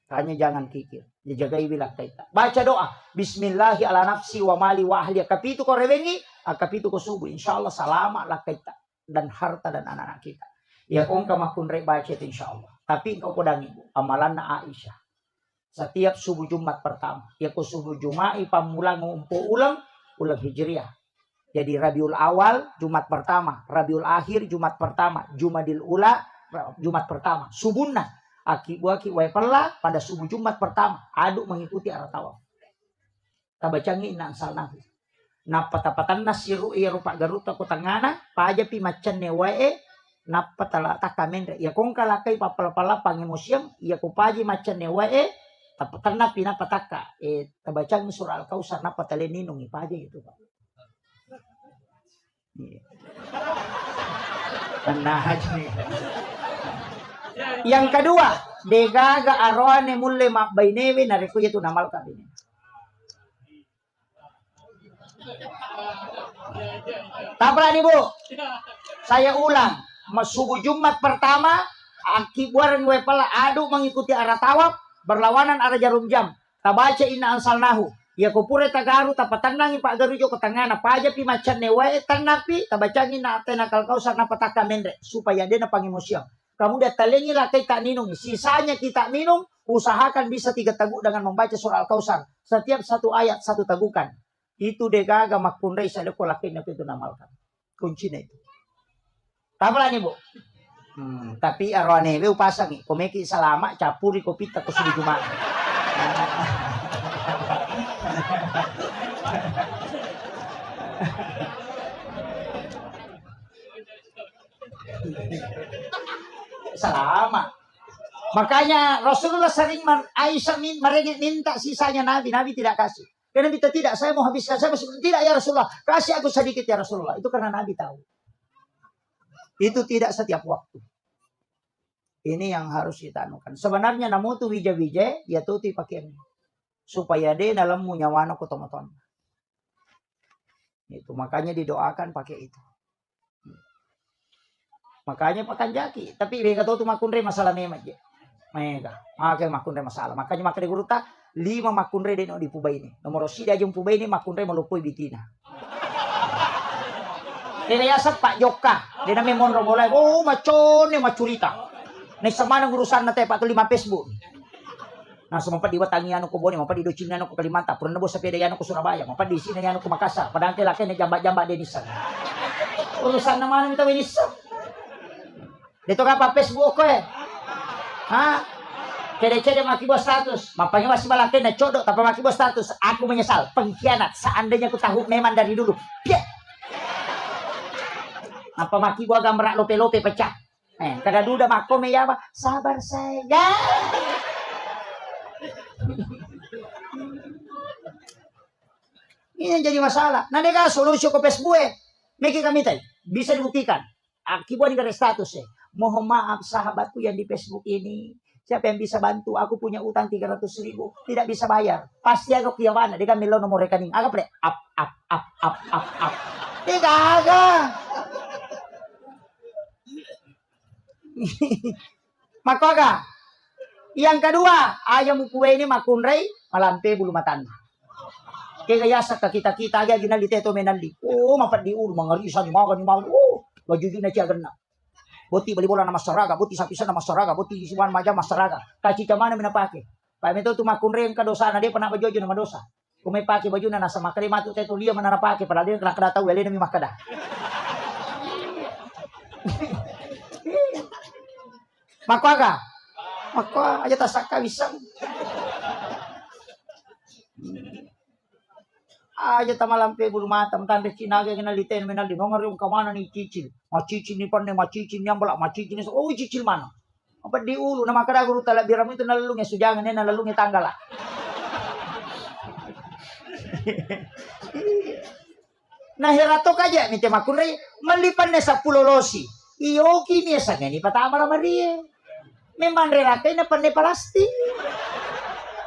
Kanya jangan kikir. Dijagai bilang kita. Baca doa. Bismillahi ala nafsi wa mali wa ahli. Kapitu ko rewengi. Kapitu ko subuh. InsyaAllah salama lah kita. Dan harta dan anak-anak kita. Ya kung kamakun re baca itu insyaAllah. Tapi engkau pedang ibu. Amalan na Aisyah. Setiap subuh Jumat pertama. Ya ku subuh Jumat pamulang ngumpu ulang Hijriah. Jadi Rabiul Awal Jumat pertama. Rabiul Akhir Jumat pertama. Jumadil Ula Jumat pertama. Subuhna. Aki-waki waiperlah pada subuh Jumat pertama. Aduk mengikuti arah tawaf. Tabacangi inang salnahu. Napatapatan nasiru iya rupa garuta kutangana. Pajapi macan newae. Napatala takamen. Ya kung kalakay papalapala pangemosiyang. Ya kupaji macan newae. Tapatan na pinapataka. Tabacang surah Al-Kausar napatalininong ipaja gitu Pak. Yang kedua, degaga arwane mulle makbainewe narikuya tu namal kabine. Tapra nih Bu, saya ulang. Subuh Jumat pertama, akibuaran gue pala adu mengikuti arah tawaf, berlawanan arah jarum jam. Tabaca inna ansalnahu. Ya ko pure tagaru tapatanangi Pak Garujo ko tangana pa aja pi macan ne wae tanapi tabacangin na tena kalkau sana pataka mendre supaya dia na pangimosya. Kamu dia talengi lah kita minum. Sisanya kita minum, usahakan bisa 3 teguk dengan membaca surah Al-Kausar. Setiap 1 ayat 1 tegukan. Itu degaga makunrei sada ko lakin itu namalkan. Kuncinya itu. Tabla nih, Bu. Tapi arwane we upasang komeki salama capuri kopi tak kusudi cuma. Selama. Makanya Rasulullah sering Aisyah minta sisanya Nabi tidak kasih. Karena Nabi tidak, saya mau habiskan, saya masih tidak ya Rasulullah, kasih aku sedikit ya Rasulullah. Itu karena Nabi tahu. Itu tidak setiap waktu. Ini yang harus kita anukan. Sebenarnya namu tu wija-wija ya tuh pakai ini. Supaya dia dalam munyawana kotomoton. Itu makanya didoakan pakai itu. Makanya pakan jaki. Tapi mereka tahu tu makunre masalah memang je. Mereka. Makanya makunre masalah. Makanya makanya guru tak 5 makunre dia di pubai ini. Nomor sida aja pubai ini makunre melupui bitina. Dia Pak Joka. Dia namanya Monro mulai. Oh macon ni macurita. Nih sama nang urusan nate Pak 5 Facebook. Nah sempat diwatangi anu ko Bone, mampa di Docina anu ko Kalimantan, purna bo sa pede anu ko Surabaya, mampa di sini anu ko Makassar. Padahal teh laki ni jamba-jamba Denisan. Urusan naman minta Denisan. Dito ka pa Facebook ko eh. Ha? Cede-cede makibo status. Mampanya masih malaki na codok tapi makibo status. Aku menyesal, pengkhianat. Seandainya aku tahu memang dari dulu. Piat. Apa makibo agak merak lope-lope pecah. Kada duda mako me ya sabar saya. Ini yang jadi masalah. Nah deka solusi ke Facebook Meki kami tay bisa dibuktikan. Akibat negara status mohon maaf sahabatku yang di Facebook ini. Siapa yang bisa bantu? Aku punya utang 300.000. Tidak bisa bayar. Pasti aku kiawana. Dia melo nomor rekening. Agak play. Up. Tidak agak. Maka yang kedua, ayam kue ini makunrei malampe bulu matan. Kaya yasak ka kita aja ginali teto menali. Oh, mapat di ulu mangarisan makan ni makan. Oh, baju na siya ganna. Boti bali bola na masaraga, boti sapisa na masaraga, boti isiwan maja masaraga. Kaci kamana minapake. Pa meto tu makunrei ang kadosa na dia pernah bajojo na madosa. Kung may pake baju na nasa makari matu teto liya manarapake para dia kada tahu ele na mi makada. Maka aja tasaka wisang. Aja tamalampe bulu mata tanda Cina ga ginaliten menaldi nongar yung kamana ni cicil. Macicil ni panne macicil ni ambala macicil ni oh cicil mana. Apa di ulu na makada guru tala biram itu nalalungnya sujangan ni nalalungnya tanggala. Nah heratok aja mite makunrei malipan na sa pulolosi. Iyo kini sa ngani patama na Maria. Memang relakai na panne palasti.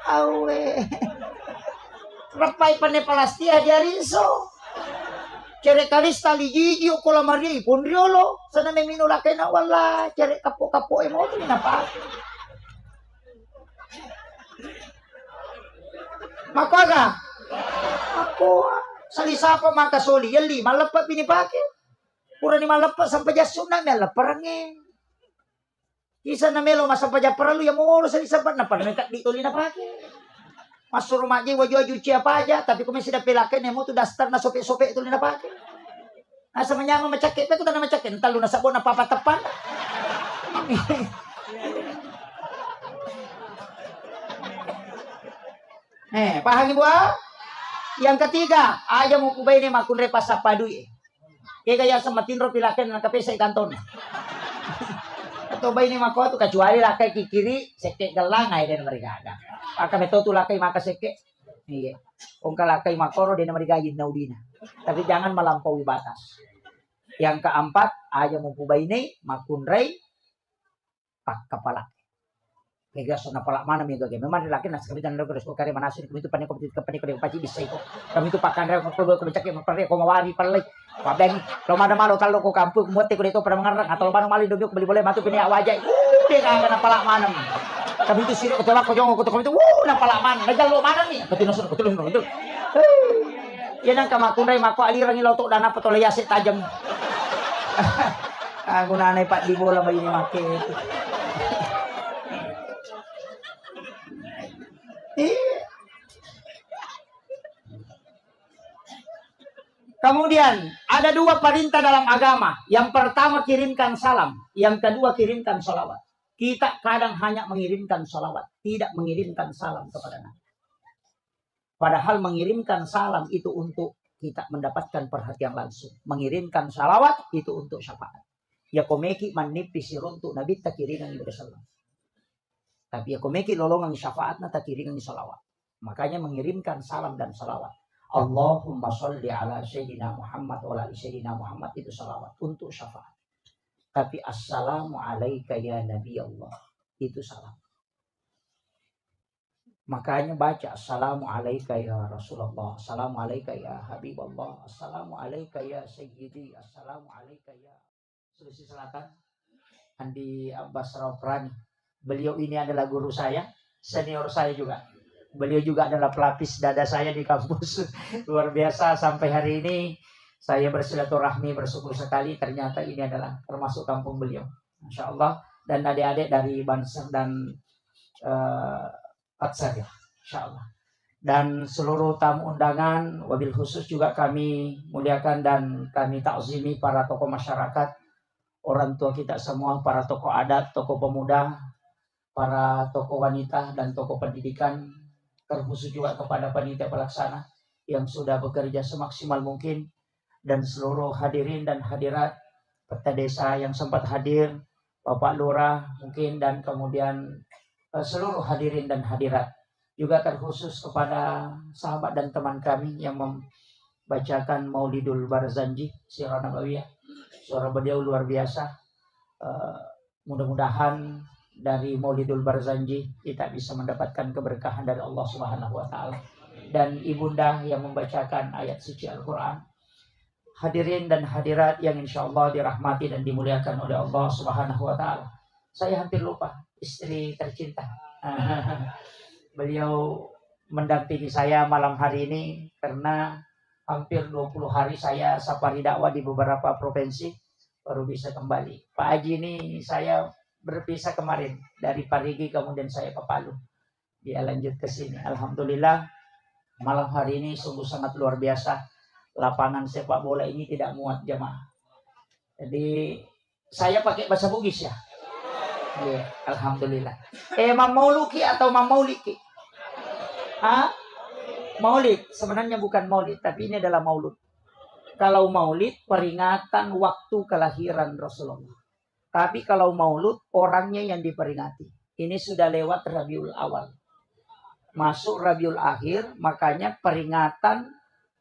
Awe. Rapai panne palasti aja rinso. Cere kalis tali gigi o kola Maria ipon riolo. Sana may minulakay na wala. Cere kapo-kapo mo ito minapa. Makaga. Ako. Salisapa makasoli. Yali malapat pinipake. Pura ni malapat sampai jasun na malaparangin. Isa na melo masampa ja paralu ya mo sa isapan na parang di uli na pake. Masuro maji waju-waju apa aja tapi kung may sinapilake nemo tu dastar na sope-sope ito na pake. Asa manyama macakit pa ko na macakit talo na sabon na papatapan. Pahami buah? Yang ketiga, aja mo kubay ni makunre pasapadui. Kaya sa matinro pilaken ng kape sa ikanton. Atau bay ni mako tu kecuali lakai kiri sekek gelang ay den mereka ada. Aka meto tu lakai maka sekek. Iya. Kung kalakai makoro den mereka yin naudina. Tapi jangan melampaui batas. Yang keempat, aja mempubay ni makunrei pak kepala. Kaya so napala mana mi gagay. Memang laki nas kami tan logos ko kare manasin kami tu panik ko paci bisa ito. Kami tu pakan ra ko ko cake mapare ko mawari palay. Pabeng lo mana malo talo ko kampu muti ko dito para mangarang atau banu mali dogyo ko beli boleh matu pini awajay. Di ka na pala manam. Kami itu sini ketolak kojong kami itu napalaman. Najalo mana nih? Ketinosun. Yan ang kamakunay mako alirang iloto dana patoleyase tajam. Aku nanay Pak di bola may ini make. Kemudian ada dua perintah dalam agama. Yang pertama kirimkan salam. Yang kedua kirimkan sholawat. Kita kadang hanya mengirimkan sholawat. Tidak mengirimkan salam kepada Nabi. Padahal mengirimkan salam itu untuk kita mendapatkan perhatian langsung. Mengirimkan sholawat itu untuk syafaat. Ya komeki manipi siruntuk Nabi tak kiringan ibadah salam. Tapi ya komeki lolongan syafaat na tak kiringan sholawat. Makanya mengirimkan salam dan sholawat. Allahumma sholli ala Sayyidina Muhammad wa ala Sayyidina Muhammad itu salawat untuk syafaat. Tapi assalamu alaika ya Nabi Allah itu salam. Makanya baca assalamu alaika ya Rasulullah, assalamu alaika ya Habibullah, assalamu alaika ya Sayyidi, assalamu alaika ya Sulawesi Selatan. Andi Abbas Raufrani. Beliau ini adalah guru saya, senior saya juga. Beliau juga adalah pelapis dada saya di kampus. Luar biasa sampai hari ini saya bersilaturahmi bersyukur sekali. Ternyata ini adalah termasuk kampung beliau. Masya Allah. Dan adik-adik dari Banser dan Patsar ya. Insya Allah. Dan seluruh tamu undangan. Wabil khusus juga kami muliakan dan kami takzimi para tokoh masyarakat. Orang tua kita semua. Para tokoh adat, tokoh pemuda. Para tokoh wanita dan tokoh pendidikan. Terkhusus juga kepada panitia pelaksana yang sudah bekerja semaksimal mungkin dan seluruh hadirin dan hadirat peserta desa yang sempat hadir, Bapak Lurah mungkin dan kemudian seluruh hadirin dan hadirat juga terkhusus kepada sahabat dan teman kami yang membacakan Maulidul Barzanji Sirah Nabawiyah. Suara beliau luar biasa. Mudah-mudahan dari Maulidul Barzanji kita bisa mendapatkan keberkahan dari Allah Subhanahu wa taala dan ibunda yang membacakan ayat suci Al-Qur'an. Hadirin dan hadirat yang insyaallah dirahmati dan dimuliakan oleh Allah Subhanahu wa taala. Saya hampir lupa istri tercinta. Beliau mendampingi saya malam hari ini karena hampir 20 hari saya safari dakwah di beberapa provinsi baru bisa kembali. Pak Haji ini saya berpisah kemarin dari Parigi kemudian saya ke Palu. Dia lanjut ke sini. Alhamdulillah malam hari ini sungguh sangat luar biasa. Lapangan sepak bola ini tidak muat jamaah. Jadi saya pakai bahasa Bugis ya. Yeah, alhamdulillah. Mamauluki atau mamauliki? Maulid. Sebenarnya bukan maulid, tapi ini adalah maulud. Kalau maulid peringatan waktu kelahiran Rasulullah. Tapi kalau maulud, orangnya yang diperingati. Ini sudah lewat Rabiul Awal. Masuk Rabiul Akhir, makanya peringatan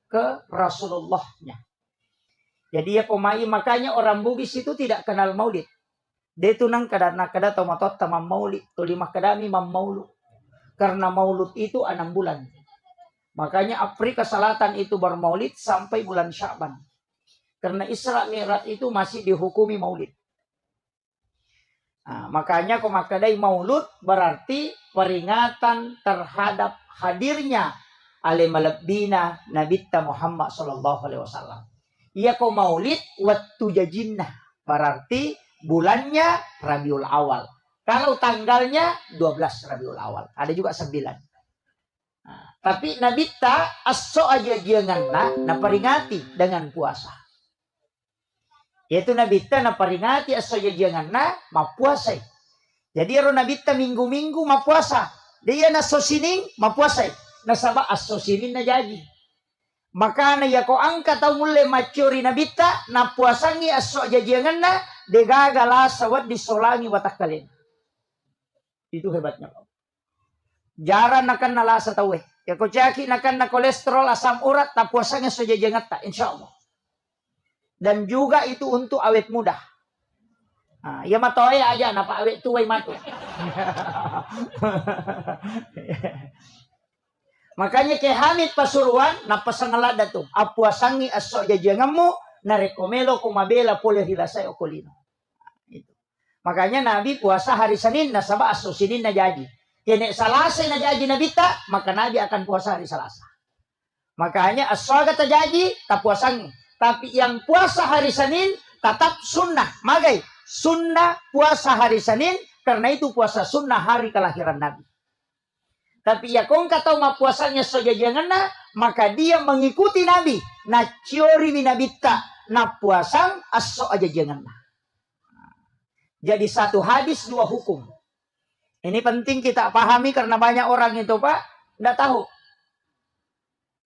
ke Rasulullahnya. Jadi ya pemai, makanya orang Bugis itu tidak kenal maulid. Dia tunang kada tomatot tamam maulid. Tulimah kadami mam maulud. Karena maulud itu 6 bulan. Makanya Afrika Selatan itu bermaulid sampai bulan Sya'ban. Karena Isra Mi'raj itu masih dihukumi maulid. Nah, makanya kemakadai maulud berarti peringatan terhadap hadirnya alimalabdina Nabitta Muhammad sallallahu alaihi wasallam. Ia ko maulid waktu jajinnah berarti bulannya Rabiul Awal. Kalau tanggalnya 12 Rabiul Awal. Ada juga 9. Nah, tapi Nabitta aso aja janganlah naperingati dengan puasa. Yaitu Nabitta naperingati aso aja janganlah mapuasai. Jadi ro Nabitta minggu-minggu mapuasa. Dia naso sining mapuasai. Nasaba aso sining na jadi. Maka na yako angka tau mulai macuri Nabitta napuasangi aso aja janganlah degagala sawat disolangi watak kalian. Itu hebatnya. Jaran akan nalasa tawe. Ya ko caki akan na kolesterol asam urat tak puasanya saja jangat tak insyaallah. Dan juga itu untuk awet muda. Nah, ya matoy aja napa awet tuway mato. Makanya ke Hamid Pasuruan napasangalada to. Apuasangi aso jajangamu na rekomelo kumabela pole hilasay okolino. Itu. Makanya Nabi puasa hari Senin, nasabah aso Senin na jadi. Kene Salasa na jadi nabita, maka Nabi akan puasa hari Selasa. Makanya asoga terjadi, tak puasang. Tapi yang puasa hari Senin tetap sunnah. Magai, sunnah puasa hari Senin, karena itu puasa sunnah hari kelahiran Nabi. Tapi ya kong kata ma puasanya soja jangan na, maka dia mengikuti Nabi. Na ciori binabita, na puasang aso aja jangan na. Jadi satu hadis dua hukum. Ini penting kita pahami karena banyak orang itu Pak, tidak tahu.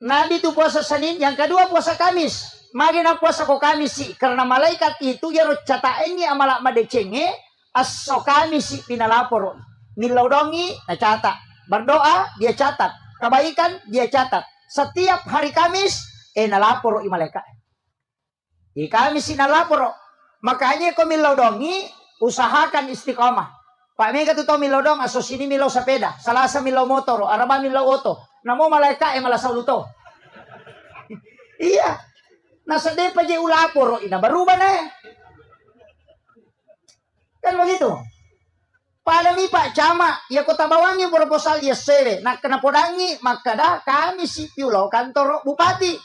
Nabi itu puasa Senin, yang kedua puasa Kamis. Mari na puasa ko Kamis sih, karena malaikat itu ya cataennya amalak madecenge, aso Kamis sih pinalapor. Nilaudongi, na catat. Berdoa, dia catat. Kebaikan, dia catat. Setiap hari Kamis, nalapor i malaikat. Di Kamis nalapor. Makanya kau milaudongi, usahakan istiqomah. Pak Mega tu tahu milaudong, aso sini milau sepeda. Salasa milau motor, Araba milau oto. Namo malaikat malah sauluto. Iya. Nasa depa je ulapor, ina berubah na. Kan begitu. Palami Pak Cama, ya kota bawangi proposal ya sele. Nak kena podangi, maka dah kami si piulau kantor bupati.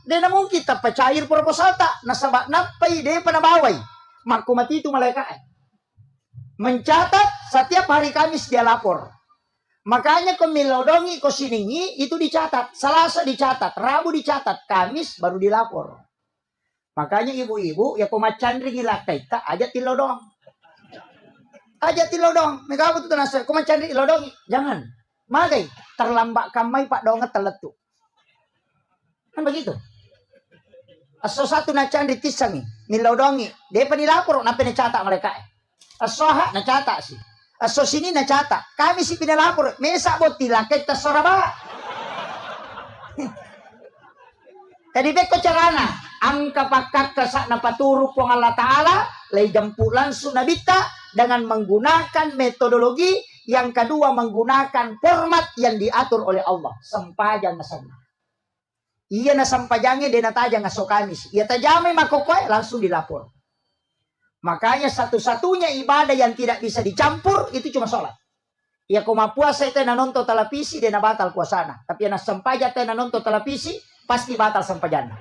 Dia namun kita pecair proposal tak. Nasabak napai dia panabawai. Maku mati itu malaikat. Mencatat setiap hari Kamis dia lapor. Makanya kemilodongi kosiningi itu dicatat. Selasa dicatat, Rabu dicatat, Kamis baru dilapor. Makanya ibu-ibu ya kumacandri ngilakay ta aja tilodong. Aja tilodong. Mereka apa tuh nasa? Kumacandri ilodong. Jangan. Magay terlambat kamay Pak donget teletu. Kan begitu. Aso satu na candri tisangi, nilodongi. Dia penilapor nape dicatat mereka. Asoha na catat sih. Aso sini na catat. Kami si pinalapor. Mesa botilang kay tasoraba. Tadi beko carana. Ang kapakak kasak na paturo po ng Allah Ta'ala. Lay jampulan sunabita. Dengan menggunakan metodologi. Yang kedua menggunakan format yang diatur oleh Allah. Sampajang na sana. Iya na sampajangnya dia natajang aso Kamis. Iya tajamay makokoy langsung dilapor. Makanya satu-satunya ibadah yang tidak bisa dicampur itu cuma sholat. Ya kuma puasa itu na nonton televisi dia na batal puasana. Tapi na sampaja itu na nonton televisi pasti batal sampajana.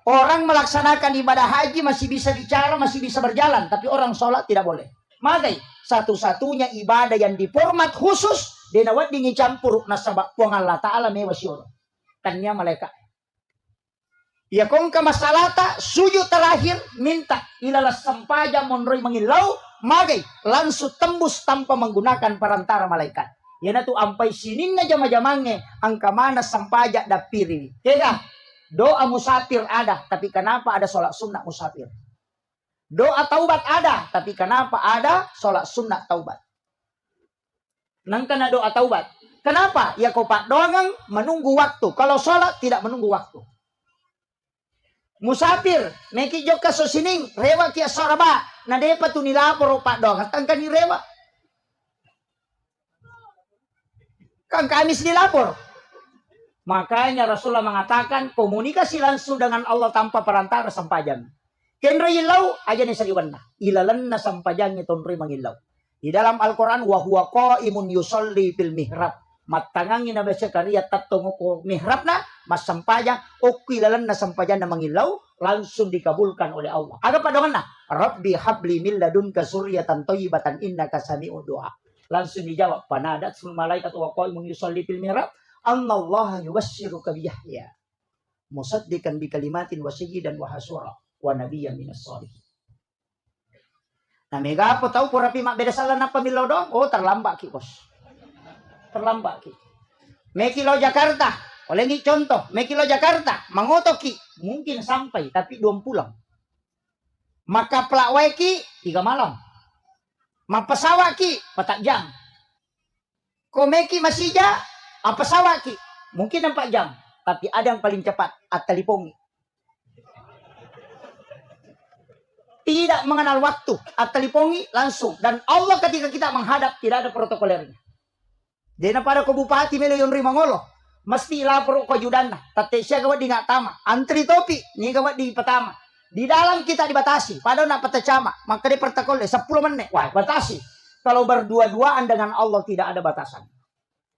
Orang melaksanakan ibadah haji masih bisa bicara, masih bisa berjalan, tapi orang sholat tidak boleh. Makanya satu-satunya ibadah yang diformat khusus dia na wad dingi campur nasabak puang Allah Ta'ala mewasyur. Kanya malaikat. Ya kong ka masalata sujud terakhir minta ilalas sampaja monroy mengilau magay langsung tembus tanpa menggunakan perantara malaikat. Ya na tu ampai sinin na jama-jamange ang kamana sampaja dapiri. Kaya doa musafir ada, tapi kenapa ada sholat sunnah musafir? Doa taubat ada, tapi kenapa ada sholat sunnah taubat? Nang kana doa taubat. Kenapa? Ya kau pak doang menunggu waktu. Kalau sholat tidak menunggu waktu. Musafir, meki joka sosining, rewa kia soraba, na depa tu nilapor pak dong, tangkan ni rewa. Kan Kamis dilapor. Makanya Rasulullah mengatakan komunikasi langsung dengan Allah tanpa perantara sampajan. Kenro ilau aja ni sariwanna, ilalan na sampajannya tonri mangilau. Di dalam Al-Quran wa huwa qaimun yusolli fil mihrab. Matangangin na basa kariya tatong ko mihrab na mas sampajang o kilalan na sampajan na mangilaw langsung dikabulkan oleh Allah. Aga pa doon na Rabbi habli min ladunka suryatan thayyibatan innaka sami'ud du'a. Langsung dijawab panadat sul malaikat wa qaimun yusolli fil mihrab annallaha yubassyiruka bi Yahya musaddiqan bi kalimatin wa sayyidan wa hasura wa nabiyyan minas shalihin. Nah mega po tahu pura pi beda salah na pamilaw dong. Oh terlambat ki bos. Terlambat ki. Mekilo Jakarta, oleh ni contoh, Mekilo Jakarta, mangotoki mungkin sampai tapi 2 pulang. Maka pelawai ki 3 malam. Mapasawak ki 4 jam. Komeki masija, pesawat ki mungkin 4 jam, tapi ada yang paling cepat At-Talipongi. Tidak mengenal waktu, At-Talipongi langsung dan Allah ketika kita menghadap tidak ada protokolernya. Dia na pada ko bupati melo yon rimangolo. Mesti lapor ko judana. Tate siya gawad di nga tama. Antri topi. Ni gawad di patama. Di dalam kita dibatasi. Padahal nak patacama. Maka di pertakol 10 menit. Wah, batasi. Kalau berdua-duaan dengan Allah tidak ada batasan.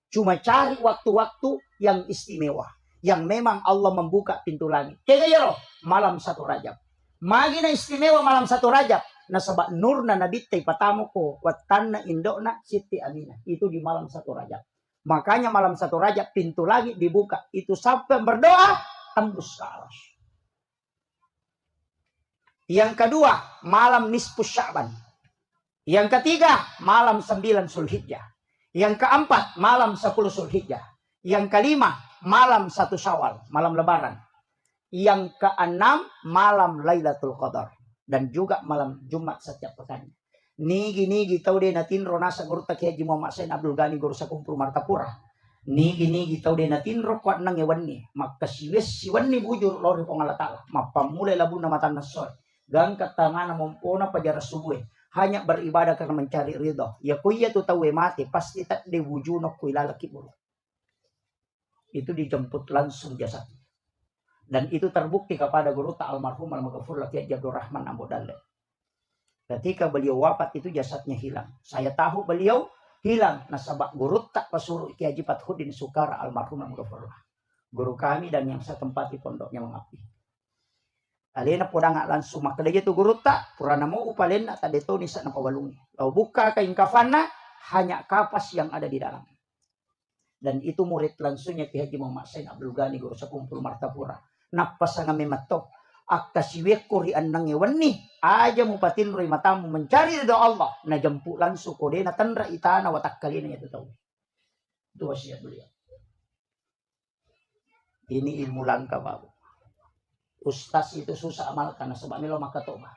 Cuma cari waktu-waktu yang istimewa. Yang memang Allah membuka pintu langit. Kaya malam 1 Rajab. Magi na istimewa malam 1 Rajab. Nasaba nur na nabitay patamu ko. Watan na indok na Siti Aminah. Itu di malam 1 Rajab. Makanya malam 1 Rajab pintu langit dibuka. Itu sampai berdoa tembus ke aras. Yang kedua, malam nisfus Sya'ban. Yang ketiga, malam 9 Zulhijjah. Yang keempat, malam 10 Zulhijjah. Yang kelima, malam 1 Syawal, malam Lebaran. Yang keenam, malam Lailatul Qadar. Dan juga malam Jumat setiap pekan. Nigi tau de natin ronasa guru takia Haji Muhammad Sain Abdul Ghani guru sa kumpul Martapura. Nigi tau de natin ro kwat nang ewan ni. Maka siwan ni bujur lori pengalatala. Mapamulai labu na matan nasoy. Gang katangan mumpuna pajar subuh. Hanya beribadah karena mencari ridho. Ya kuya tu tahu mati pasti tak diwujunok kuy lalaki buruk. Itu dijemput langsung jasad. Dan itu terbukti kepada guru ta almarhum al-maghfur laki Abdul Rahman Abu Dalle. Ketika beliau wafat itu jasadnya hilang. Saya tahu beliau hilang. Nasabak guru tak pasuruh Ki Haji Fathuddin Sukara almarhum al-maghfur. Guru kami dan yang saya tempati pondoknya mengabdi. Alena podang langsung maka dia tu guru tak purana mau upalen nak tadi tu ni sana pawalungi. Lalu buka kain kafana hanya kapas yang ada di dalam. Dan itu murid langsungnya Ki Haji Muhammad Sain Abdul Ghani guru sakumpul Martapura. Napasa nga mematok. Akasiwek ko rian nang ewan ni. Aja mo patin roy matamu mencari ridho Allah. Na jampu lansu ko de na tandra itana watak kali na ito tahu. Itu wasiat beliau. Ini ilmu langka babu. Ustaz itu susah amalkan. Sebab nilo makatoba.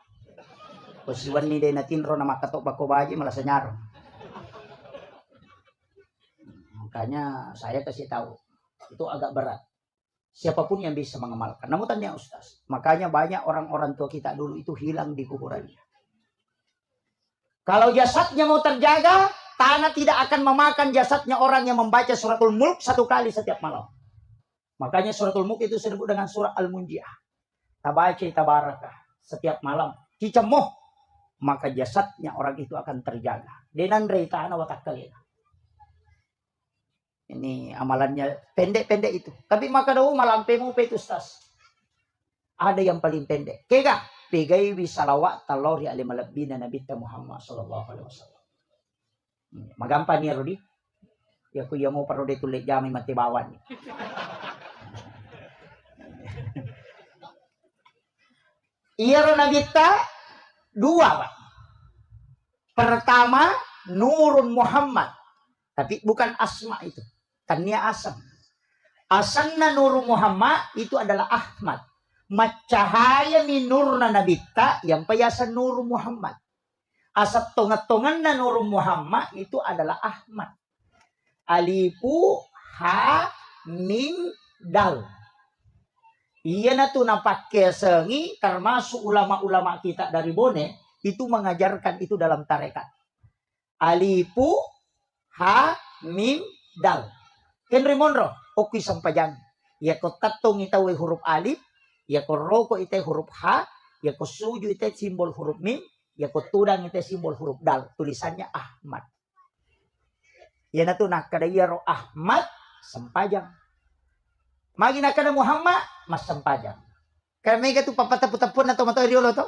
Pasiwan ni de na tinro na makatoba ko baji malah senyarong. Makanya saya kasih tahu. Itu agak berat. Siapapun yang bisa mengamalkan. Namun tanya Ustaz. Makanya banyak orang-orang tua kita dulu itu hilang di kuburannya. Kalau jasadnya mau terjaga, tanah tidak akan memakan jasadnya orang yang membaca suratul Mulk 1 kali setiap malam. Makanya suratul Mulk itu disebut dengan surah Al-Munjiah. Tabaca tabarakah setiap malam. Cicemoh. Maka jasadnya orang itu akan terjaga. Denan rei tanah watak kalian. Ini amalannya pendek-pendek itu. Tapi maka daw malampemu pe itu Ustaz. Ada yang paling pendek. Kega pegay bisalawat talori ali malabbina Nabi Muhammad sallallahu alaihi wasallam. Magampan ni Rodi. Ya kuya mo paro de tulik jami matibawan. Iya Nabi ta 2, Pak. Pertama Nurun Muhammad. Tapi bukan asma itu. Tania asam. Asanna Nur Muhammad itu adalah Ahmad. Macahaya minurna nabita yang payasan Nur Muhammad. Asap tongat-tongan na Nur Muhammad itu adalah Ahmad. Alifu ha mim dal. Iya na tu napakai sengi termasuk ulama-ulama kita dari Bone itu mengajarkan itu dalam tarekat. Alifu ha mim dal. Henry Monroe, oki sampajang. Ya ko tatong itaw huruf alif, ya ko roko ite huruf ha, ya ko suju ite simbol huruf mim, ya ko tudang ite simbol huruf dal. Tulisannya Ahmad. Ya na to nakadayaro Ahmad sampajang. Magi nakada Muhammad mas sampajang. Kaya may gatu papataputapun na tomato riolo to.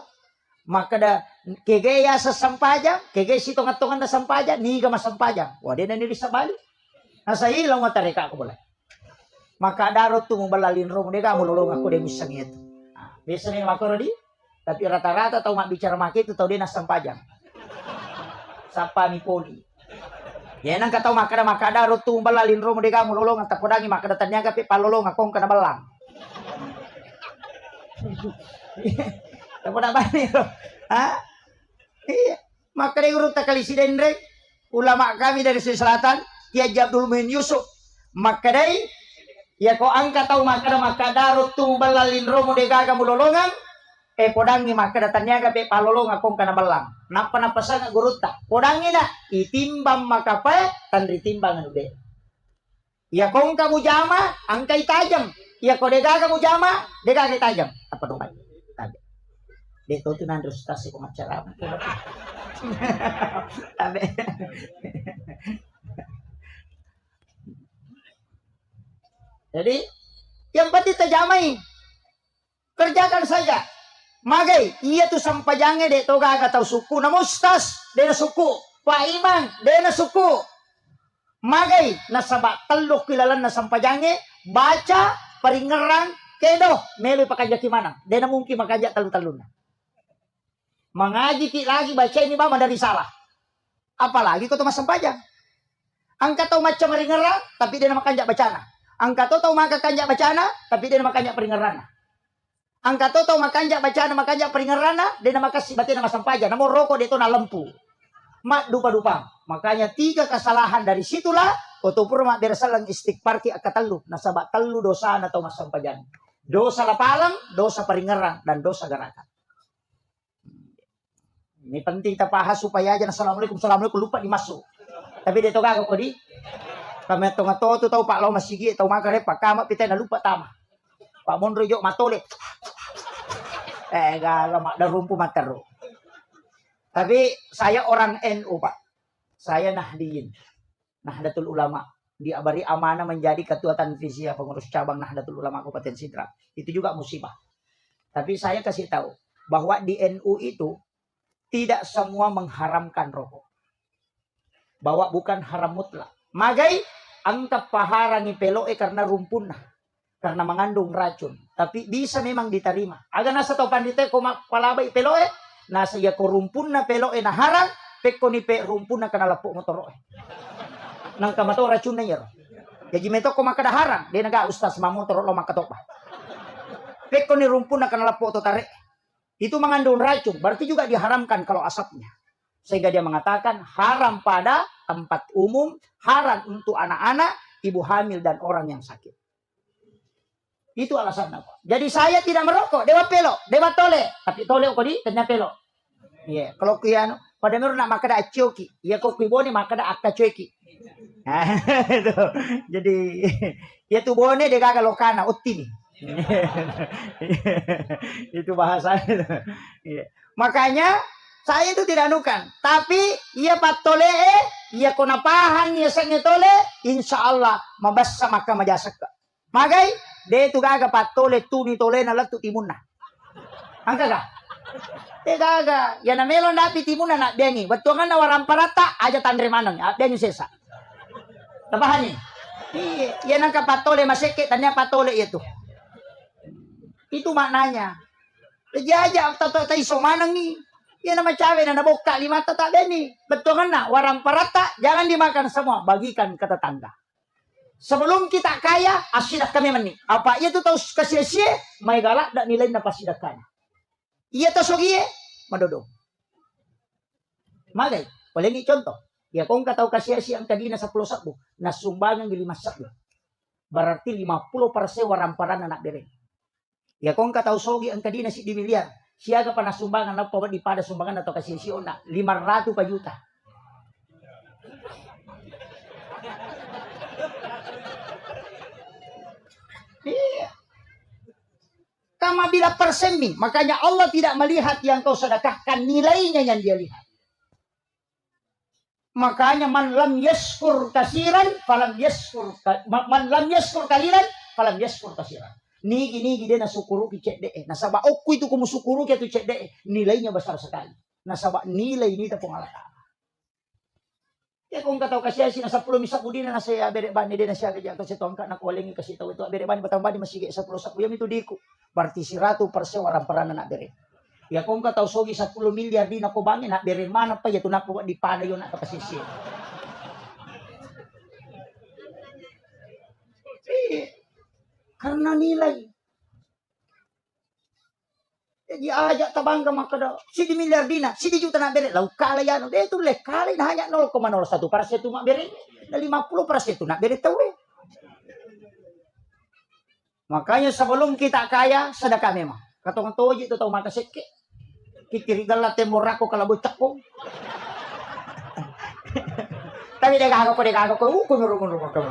Makada kegaya sa sampajang, kegay si tongat-tongan na sampajang, niga mas sampajang. Wade na nili sa bali. Nasa ilaw matareka ako boleh. Maka darot tu membalalin rom deka mululong ako de misang itu. Biasa ni mako di. Tapi rata-rata tau mak bicara mak itu tau dia nasang pajang. Sapa ni poli. Ya nang katau maka darot tu membalalin rom deka mululong at tapodangi maka datanya gapi palolong akong kana balang. Tapos ba ni ro? Ha? Iya. Maka de urut takali si Dendre ulama kami dari Sulawesi Selatan Ki Haji Abdul Muhyin Yusuf. Makadai ya ko angka tau maka darot tu balalin romo de gaga mulolongan podangi maka datanya gabe palolong akong kana balang. Napa pasang guru ta. Podangi na itimbang maka pa tan ritimbang anu de. Ya kong kamu jama angkai tajam. Ya ko de gaga mu jama de gaga tajam. Apa dong? Tajam. Dito tu nandro stasi ko macara. Tabi. Jadi yang penting tajamai. Kerjakan saja. Magai, iya tu sampajange de to gaga tau suku na mustas de na suku. Pak Iman de na suku. Magai nasaba teluk kilalan na sampajange baca paringerang kedo melu pakajak mana. De na mungkin makajak talu-taluna. Mengaji ki lagi baca ini mama dari salah. Apalagi kau tu mas sampajang. Angkat tau macam paringerang tapi de na makajak bacana. Angkat tau maka kanjak bacana tapi de na makajak paringerana. Angkat tau makanjak bacaan makanjak peringarana dia nama kasih batin nama sampaja namo rokok dia itu na lempu mak dupa-dupa. Makanya 3 kesalahan dari situlah otopur mak bersalang istighfar ki akatalu nasaba talu dosa atau mas sampajan. Dosa lapalang, dosa peringaran dan dosa gerakan. Ini penting kita bahas supaya aja assalamualaikum lupa dimasuk. Tapi dia tu kagak kodi. Kami tengah tu tahu Pak Lau masih gigi tahu makan Pak Kamak kita na lupa tama. Pak Monro jok matole. Gala mak dah rumpu matero. Tapi saya orang NU, Pak. Saya Nahdiyin. Nahdlatul Ulama. Diabari amanah menjadi ketua Tanfiziyah pengurus cabang Nahdlatul Ulama Kabupaten Sidrap. Itu juga musibah. Tapi saya kasih tahu bahwa di NU itu tidak semua mengharamkan rokok. Bahwa bukan haram mutlak. Magai angkat paharangi peloe karena rumpunah. Karena mengandung racun. Tapi bisa memang diterima. Aga nasa tau pandite ko palabay peloe. Nasa iya ko rumpun na peloe na harang. Pekko ni pe rumpun na kanalapo motoroe. Nang kamato racun na yero. Jadi meto ko makadaharang. Dia naga ustas mamotoro lo makatopa. Pekko ni rumpun na kanalapo totare. Itu mengandung racun. Berarti juga diharamkan kalau asapnya. Sehingga dia mengatakan haram pada tempat umum. Haram untuk anak-anak, ibu hamil dan orang yang sakit. Itu alasan apa? Jadi saya tidak merokok. Dewa pelo, dewa tole. Tapi tole kok di tanya pelo. Iya, kalau kiano pada meru nak makada acioki. Iya kok kuibone makada akta cueki. Itu. Jadi ya tu bone de gaga lokana utti nih. Itu bahasanya. Iya. Makanya saya itu tidak anukan. Tapi ia patole ia konapahan ia sange tole insyaallah mabassa maka majasaka. Magai de tu gaga patole tu ni tole na latu timunna. Angka ga? De gaga. Ya na melon dapi timunna na bengi. Betuangan na waram parata aja tandre manang. Bengi sesa. Tabahani. Iya, ya nangka patole maseke tanya patole itu. Itu maknanya. Jaja tato iso manang ni. Ya nama cawe na naboka 5 tata beni. Betuangan na waram parata jangan dimakan semua, bagikan ke tetangga. Sebelum kita kaya, asidak kami meni. Apa itu tahu kasih-kasih, may galak dak nilai na pasidakanya. Iya tahu sogie, madodong. Malay, paling contoh. Ya kung kataw kasih-kasih ang kadina sa 10 sakbo, nasumbangan ng 5 sakbo. Berarti 50% waramparan anak bere. Ya kung kataw sogi ang kadina si di miliar, siya ka pa nasumbangan na pa di pada sumbangan atau kasih-kasih na 500 pa juta. Iya. Kama bila persemi, makanya Allah tidak melihat yang kau sedekahkan, nilainya yang dia lihat. Makanya man lam yaskur kasiran, falam yaskur man lam yaskur kaliran, falam yaskur kasiran. Nigi dia nasukuru ki cek de. Nasaba okku itu kumusukuru ki tu cek de. Nilainya besar sekali. Nasaba nilai ini ta pengalatan. Ya kung kataw kasi si nasa 10 misa pudi na nasa bere bani din na siya kaya kasi tongka na kuwalingi kasi taw ito bere bani batang bani masige sa 10 sa kuyam itu diko. Berarti 100% waram parana na bere. Ya kung kataw sogi 10 miliar di na ko bangin na bere mana pa ya tunak ko di pada yon na kapasisi. Karena nilai. Jadi ajak tabangga makada. Si di miliar dina, si di juta na bere. Lau kala yan. Dia itu leh kala na hanya 0,01% mak bere. Na 50% na bere tawe. Makanya sebelum kita kaya, sedekah memang. Katong toji itu tahu mata seke. Kikirigal na temorako kalabocak ko. Tapi dia kagak ko. Kunurungun ko.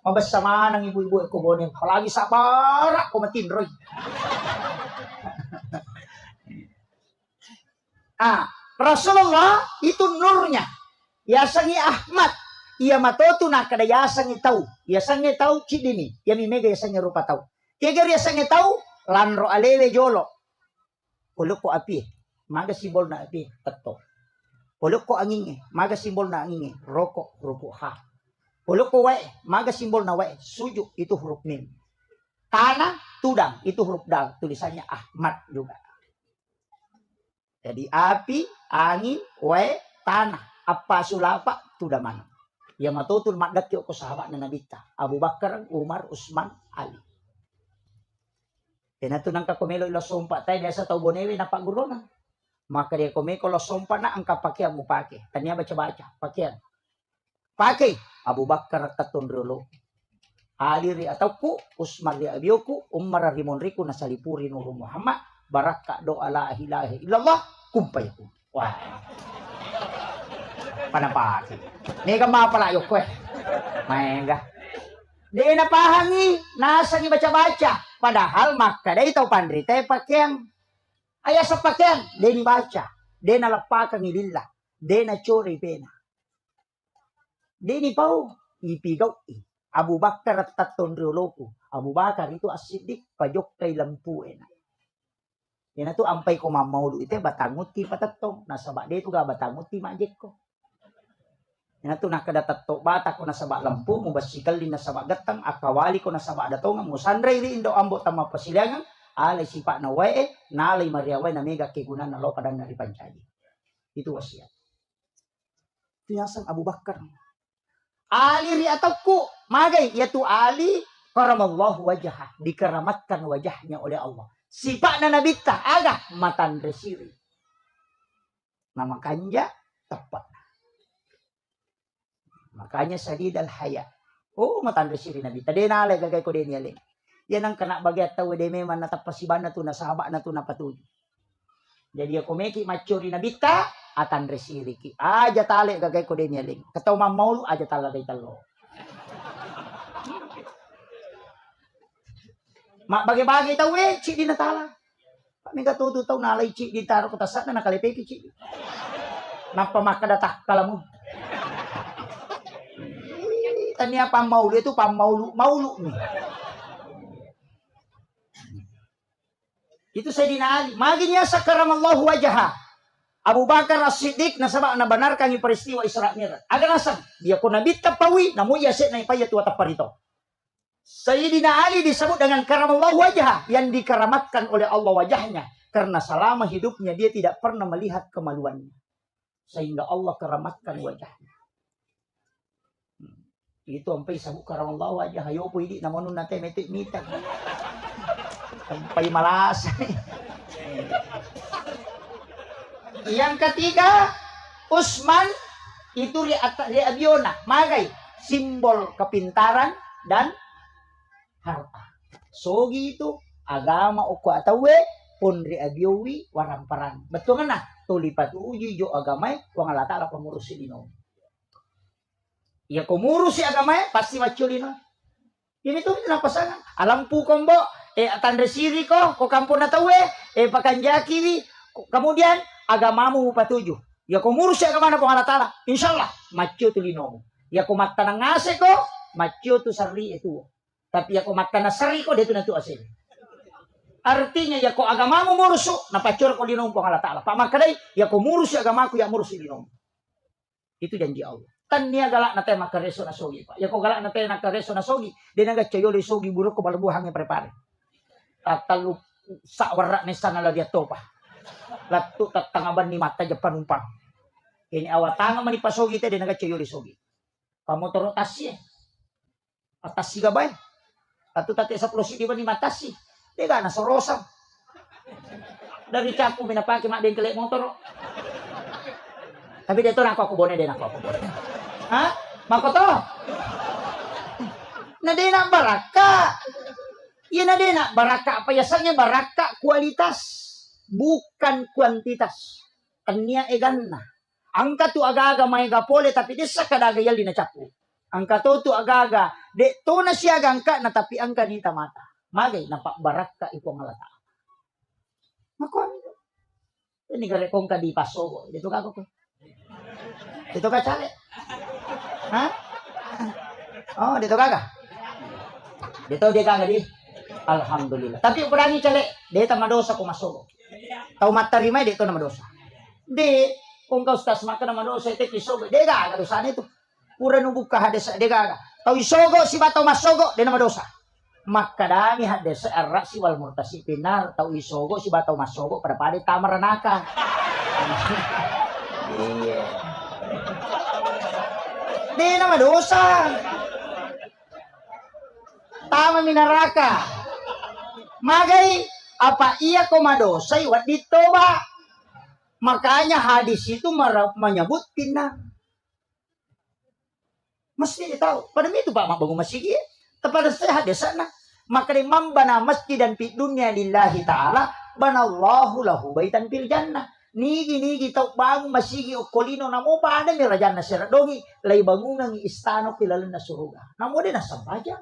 Mabas sama ng ibu-ibu ko boning. Palagi sa barak ko matinroy. Rasulullah itu nurnya. Yasangi Ahmad. Ia matotu na kada yasangi tahu. Yasangi tahu cidini. Yami mega yasangi rupa tahu. Keger yasangi tahu. Lanro alele jolo. Puluk ko api. Maga simbol na api. Tato. Puluk ko angin. Maga simbol na angin. Rokok. Rupuk ha. Puluk ko wae. Maga simbol na wae. Sujuk. Itu huruf mim. Tanah. Tudang. Itu huruf dal. Tulisannya Ahmad juga. Jadi api, angin, wae, tanah. Apa sulapa, tudaman. Yang matutul madat ko sahabat na nabita. Abu Bakar, Umar, Usman, Ali. Kaya nato nang kakumelo ilo sumpa tayo. Desa tau bonewi na pagurona. Maka dia kumiko lo sumpa na ang kapakyan mo pake. Tanya baca-baca. Pakyan. Pakai. Abu Bakar tatun rolo. Ali ri atauku. Usman ri abiyoku. Umar rimon riku na salipuri nuru Muhammad. Baraka doa la ilaha illallah kumpay ko. Wah. Panapaki. Ni ka mapalayo ko eh. Maenga. Di na pahangi. Nasa ni baca-baca. Padahal maka day tau pandri tayo pakyang. Aya sa pakyang. Di ni baca. Di na lapakang ilila. Di na chori pena. Di ni pau. Ipigaw. Abu Bakar at taton rioloko. Abu Bakar itu asidik. Pajok kay lampuin. Yan na to, ampay ko mamaulo ito, batangot ti patatong. Nasa ba dito ka, batangot ti majik ko. Yan na to, nakadatatong bata ko nasa ba lampu, mubasikal din nasa ba gatang, akawali ko nasa ba datong, musandray rin daw ambo tama pasilangan, alay sipa na wae, nalay mariaway na mega kigunan na lo padang naripansyadi. Itu wasiat. Itu yasang Abu Bakar. Ali ri atau ku, magay, yaitu Ali, karamallahu wajah, dikeramatkan wajahnya oleh Allah. Sifat na nabita agak matan resiri. Nama kanja tepat. Makanya sadid al haya. Oh matan resiri nabita. Dia nalay gagay ko din yaling. Yan ang kena bagyat tawo de memang natapasiban na to nasahaba na to napatuloy. Jadi ako meki mature nabita atan resiri ki. Aja tali gagay ko din yaling. Kataw mamaulo aja talaga talo. Mak bagi-bagi tahu cik di natala. Kami katutu tahu nalai cik di taruh ketasat na nakalipeki cik. Napa maka datang kalamu. Tanya pamaulu itu pamaulu nih. Itu Sayyidina Ali. Maginya sakaramallahu wajah. Abu Bakar As-Siddiq nasabak na benarkan yung peristiwa Isra Mi'raj. Aga nasab dia ko nabit tapawi namu yase na ipayat wa taparito. Sayyidina Ali disebut dengan karamallahu wajah, yang dikeramatkan oleh Allah wajahnya karena selama hidupnya dia tidak pernah melihat kemaluannya sehingga Allah keramatkan wajahnya. Itu sampai sabuk karamallahu wajah ayo po hindi naman nate metik mitag sampai malas. Yang ketiga Utsman itu di abiona magay simbol kepintaran dan harta. Sogi itu agama o kuatawe ponri abiwi waramparan. Betul kan nah? Tulipat uji jo agamay kung alata ala pamurus si dino. Ya kumurus si agamay pasti maculino. Ini tuh na pasangan. Alam po kombo atandre siri ko kampun na tawe pakanjaki wi kemudian agamamu patuju. Ya kumurus si agama na kung alata ala. Insyaallah macu tulino. Ya kumatta nang ngase ko macu tu sarli itu. Tapi ako matanasari ko dito na ito asin. Artinya ya ko agamamu murusu napacur ko linom ko Allah Ta'ala. Pamakaday ya ko murusu agamaku ya murusu linom. Itu janji Allah. Tan niya galak na tayo makareso na sogi pa. Ya ko galak na tayo nakareso na sogi. Di naga chayo li sogi buruk ko balabuhang yung prepare. Tatalu sa warak ni sana la dia topa. Latu tatangaban ni mata Japan umpang. Kini awatanga manipasogi tayo di naga chayo li sogi. Pamotoro tasye. Atas siga bay. Atau tati sa plosi di ba ni matasi. Di ka nasorosam. Dari capu minapaki mak din kelek motor. Tapi dito na ako bone din ako bone. Ha? Makoto. Na din na baraka. Yan na din na baraka. Payasannya baraka kualitas. Bukan kuantitas. Kanya eganna. Angka tu aga-aga may gapole tapi desa kadagayal di na capu. Angka tu aga-aga. De to na siya angka na tapi angka ni tamata. Magay napak baraka ipong alata. Makuha nito. Ini gare kong ka di pasogo. Dito ka ko. Dito ka chale. Ha? Oh, dito ka ka. Dito di ka di. Alhamdulillah. Tapi ukurangi chale, dito madosa ko masogo. Tau matarimay dito na madosa. Di kung ka ustas maka na madosa ite kisogo. Di ka dosa nito. Pura nubuk ka hades di ka. Tau isogo si bato masogo di na madosa. Makadami hades arra si wal murtasi pinar tau isogo si bato masogo pada pade tamaranaka. Iya. Di na madosa. Tama minaraka. Magay apa iya ko madosa iwat dito ba? Makanya hadis itu menyebutkan na. Mesti tahu. Pada itu Pak Mabangun Masigi. Kepada saya hadis sana. Maka imam bana masjid dan fi dunya lillahi ta'ala. Banallahu lahu baitan fil jannah. Nigi tau bangun masigi o kolino namo pa ada ni rajana seradongi. Lai bangunan istana pilalan na suruga. Namo din nasampajang.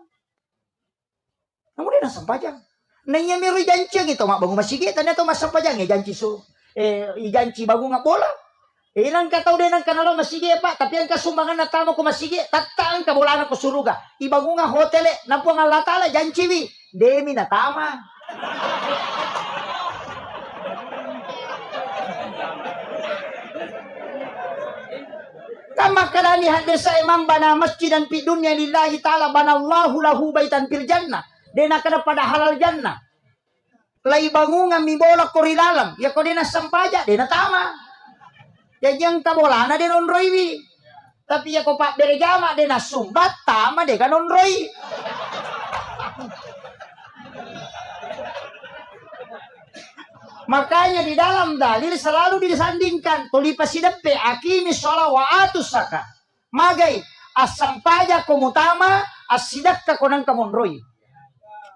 Namo din nasampajang. Nanya miro janji gitu mak bangun masigi. Tanya to masampajang ya janji su. Janji bangun nga bola. Ilang ka tao din ang kanalo masigi pa. Tapi ang kasumbangan na tamo ko masigi. Tataan ka bola na ko suruga. Ibangun nga hotel na po nga latala janji wi. Demi na tama. Kama kadani hadis sa imam bana masjidan fi dunya lillahi ta'ala banallahu lahu baitan fil jannah. Dena kada pada halal jannah. Lai bangungan mi bola korilalang. Ya ko dena sampaja dena tama. Ya yang kabola na den onroiwi. Tapi ya ko pak berjama dena sumbat tama de kan onroi. Makanya di dalam dalil selalu disandingkan tulipa sidape akimi sholat wa atus zakat. Magai asampaja komutama asidakka konang kamonroi.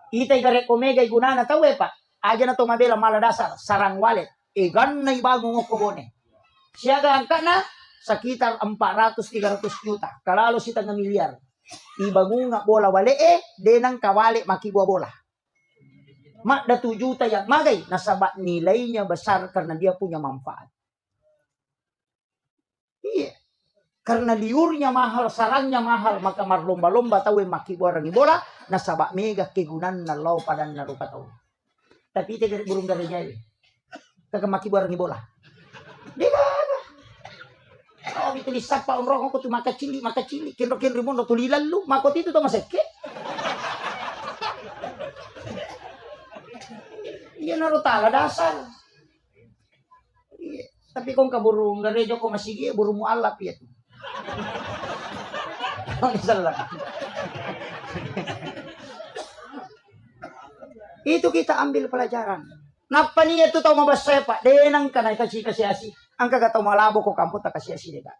Ita igare komega igunana tahu pak. Aja na to mabela mala dasar sarang walet. Igan na ibago ngokobone. Siaga angka na sekitar 400-300 juta. Kalau sita ng miliar. Ibago nga bola wale denang kawale makibuah bola. Mak da 7 juta yang magay, nasaba nilainya besar karena dia punya manfaat. Iya. Karena liurnya mahal, sarangnya mahal, maka marlomba-lomba tahu maki orang bola, nasaba mega kegunan na law padan na rupa tahu. Tapi itu dari burung dari jari. Kagak maki orang bola. Dia oh, itu disapa orang aku tuh maka cili. Kinro mondo tulilan lu, makot itu tuh masake. Iya naruh tala dasar. Iya. Tapi kung kaburung garejo ko masigi burung mualaf ya. Salah. Itu kita ambil pelajaran. Napa niya itu tau mabasa pak? Denang ka na kasi asi. Ang kagataw malabo ko kampo ta kasi asi deka.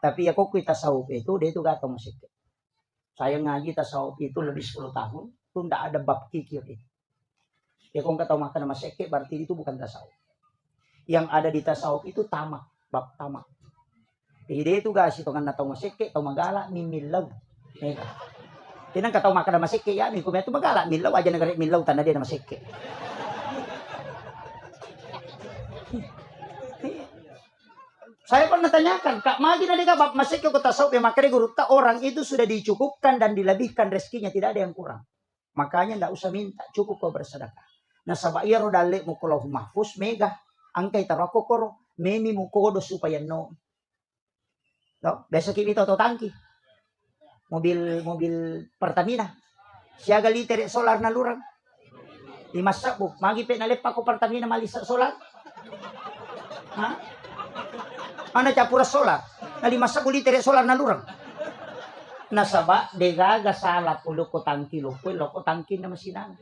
Tapi ako kita saup itu dia itu gato masigi. Saya ngaji ta saup itu lebih 10 tahun. Itu ndak ada bab kikir itu. Ya kung kataw makan sama seke berarti itu bukan tasawuf. Yang ada di tasawuf itu tamak, bab tamak. Jadi itu guys itu kan natong seke, tau magala mimilaw. Tinang kataw makan sama seke ya, mi kumeto magala milaw aja negara milaw tanda dia sama seke. Saya pernah tanyakan, Kak Magi nadi ka bab maseke ko tasawuf ya makanya guru ta orang itu sudah dicukupkan dan dilebihkan rezekinya tidak ada yang kurang. Makanya ndak usah minta, cukup kau bersedekah. Nasaba iya rodale mo kulau mahfuz mega angkay tarako koro memi mo kodo supaya no. Besok kita to tangki. Mobil Pertamina. Siaga liter solar na lurang. Limasak bu, magi pe nalepa ko Pertamina malisa solar. Ha? Ana capura solar. Na limasak ko liter solar na lurang. Nasaba degaga salah pulo ko tangki loko tangki na masinan.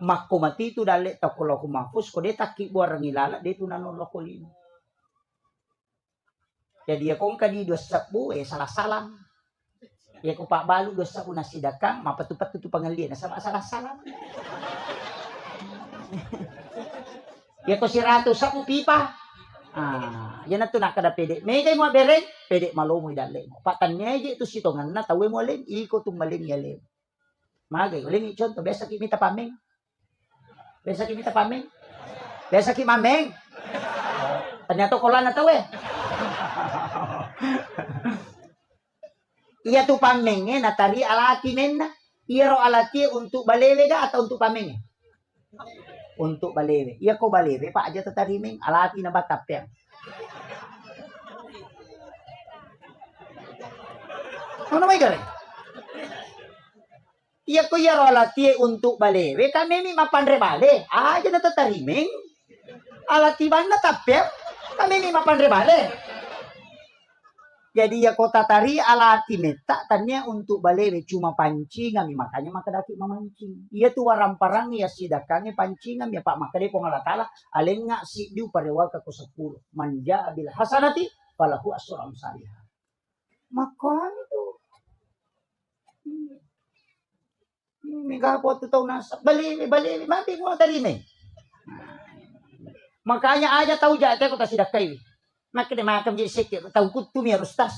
Makko mati tu dale takolo ko mafus ko de takki buarang ilala de tu nanon loko lino. Jadi akong kadi dos sabu salah salam. Ya ko pak balu dos sabu nasidakang mapatupat tu pangalien sama salah salam. Ya ko si ratu sabu pipa. Yan na to nakada pede. May kay mo bereng, pede malomoy dali mo. Patannya aja itu sitongan na tawe mo alin, iko tung maling yalim. Magay, uling ichon to besa kimita paming. Besa kimita paming. Biasa ki mameng. Ternyata kola na tahu Iya tu pamenge natari alati menna. Iya ro alati untuk balewe ga atau untuk pamenge? Untuk balewe. Iya ko balewe pak aja tatarimeng alati na batap yang. Ano may galing? Iya ko iya ro alati untuk balewe kami mi mapandre bale. Aja na tatarimeng. Alati ban na tapya. Kami mi mapandre bale. Jadi ya kota tari alati meta tanya untuk balewe cuma pancingan makanya maka daki memancing. Iya tu warang parang ya sidakannya pancingan ya Pak maka dia ko ngalatala alenga si diu parewa ka ko 10 manja bil hasanati falahu asyru amsalih. Maka itu mega po tu tau nasa balewe mati mo tari me. Makanya aja tahu jate ko ta sidakai. Makanya makam jadi sekir tahu kutu harus tas.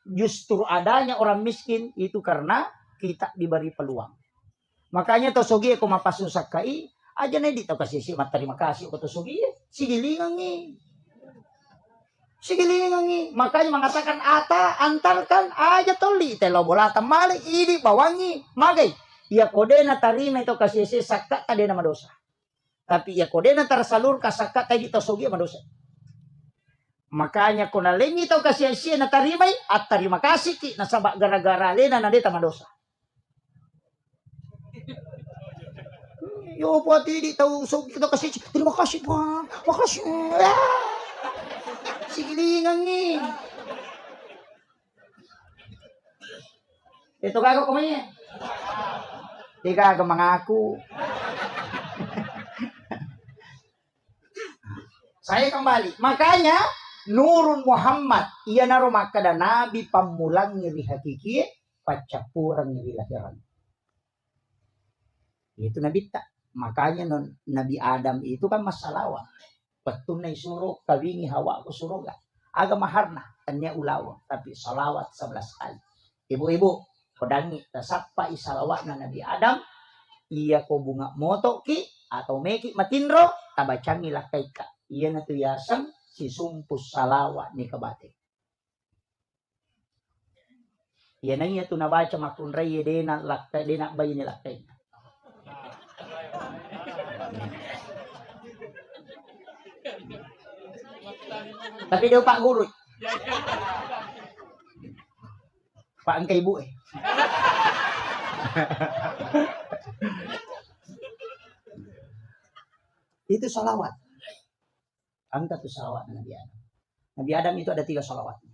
Justru adanya orang miskin itu karena kita diberi peluang. Makanya tosogi aku mapasun sakai aja nih ditahu kasih sih terima kasih aku tosogi sigilingangi. Makanya mengatakan antarkan aja toli telo bola tamale ini bawangi magai. Ya kode na tarima itu kasih sih sakka tadi nama dosa. Tapi ya kode na tersalur kasakka tadi tosogi nama dosa. Makanya kung nalingi ito kasi siya na tarimay at tarima kasih ki nasaba gara-gara lena na dita madosa. Yo po di tahu so kita kasi terima kasih Pak. Makasih. Sigilingan ni. Ito ka ko kumanya. Di ka mengaku. Saya kembali. Makanya Nurun Muhammad, iya naro makada nabi pamulang ngiri hakiki, pacapurang ngiri lahiran. Itu nabi tak. Makanya Nabi Adam itu kan masalawa. Patunay suruh kawingi hawa ko suruga. Aga maharna, tanya ulawa. Tapi salawat 11 kali. Ibu-ibu, kodangi, tasakpa isalawat na Nabi Adam, iya ko bunga moto ki, atau meki matinro, tabacangi lakay ka. Iya na tuyasang, si sumpus salawa ni kabate. Yan ang iya tunabaca makunray de na lakay de na bayi ni lakay. Tapi dia Pak Guru. Pak ang kay ibu eh. Itu salawat. Angkat tuh salawat Nabi Adam. Nabi Adam itu ada 3 salawatnya.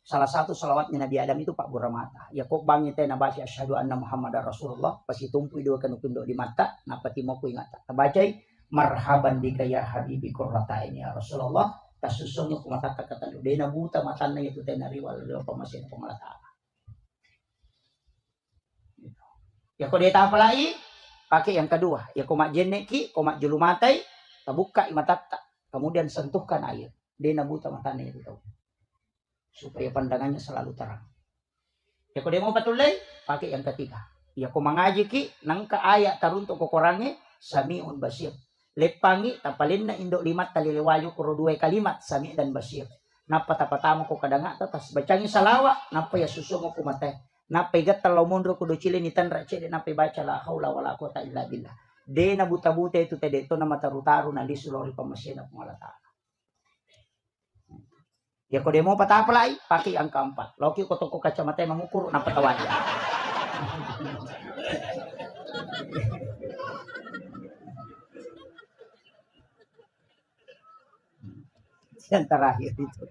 Salah satu salawatnya Nabi Adam itu Pak Buramata. Ya kok bangi teh nabasi asyhadu anna Muhammadar Rasulullah pasti tumpu dua kan kundo di mata napati mo ku ingata. Tabacai marhaban bika ya habibi qurrata ini ya Rasulullah tasusungnya ku mata kata dena buta matana itu teh nariwal do pamasin pemalata. Ya kok dia apa lagi? Pakai yang kedua. Ya kok mak jeneki, kok mak julumatai, tabuka imatata. Kemudian sentuhkan air. Dia nabuta matanya itu tahu. Supaya pandangannya selalu terang. Ya kalau dia mau patulay, pakai yang ketiga. Ya kau mengaji ki, nangka ayat taruntuk kokorannya, sami'un basir. Lepangi, tapalin na indok limat taliliwayo kuro 2 kalimat, sami' dan basir. Napa tapatamo ko kadanga, tatas bacangi salawa, napa ya susungo ko matay. Napa igat talomondro ko do chile ni tanra chile, napa baca la haula wala quwata illa billah. De na buta-buta itu tede itu na mataru-taru na disulori pamasina pumalata. Ya kau dia mau patah apa lagi? Pakai yang keempat. Loki kau toko kacamata yang mengukur napa tawannya. Yang terakhir itu.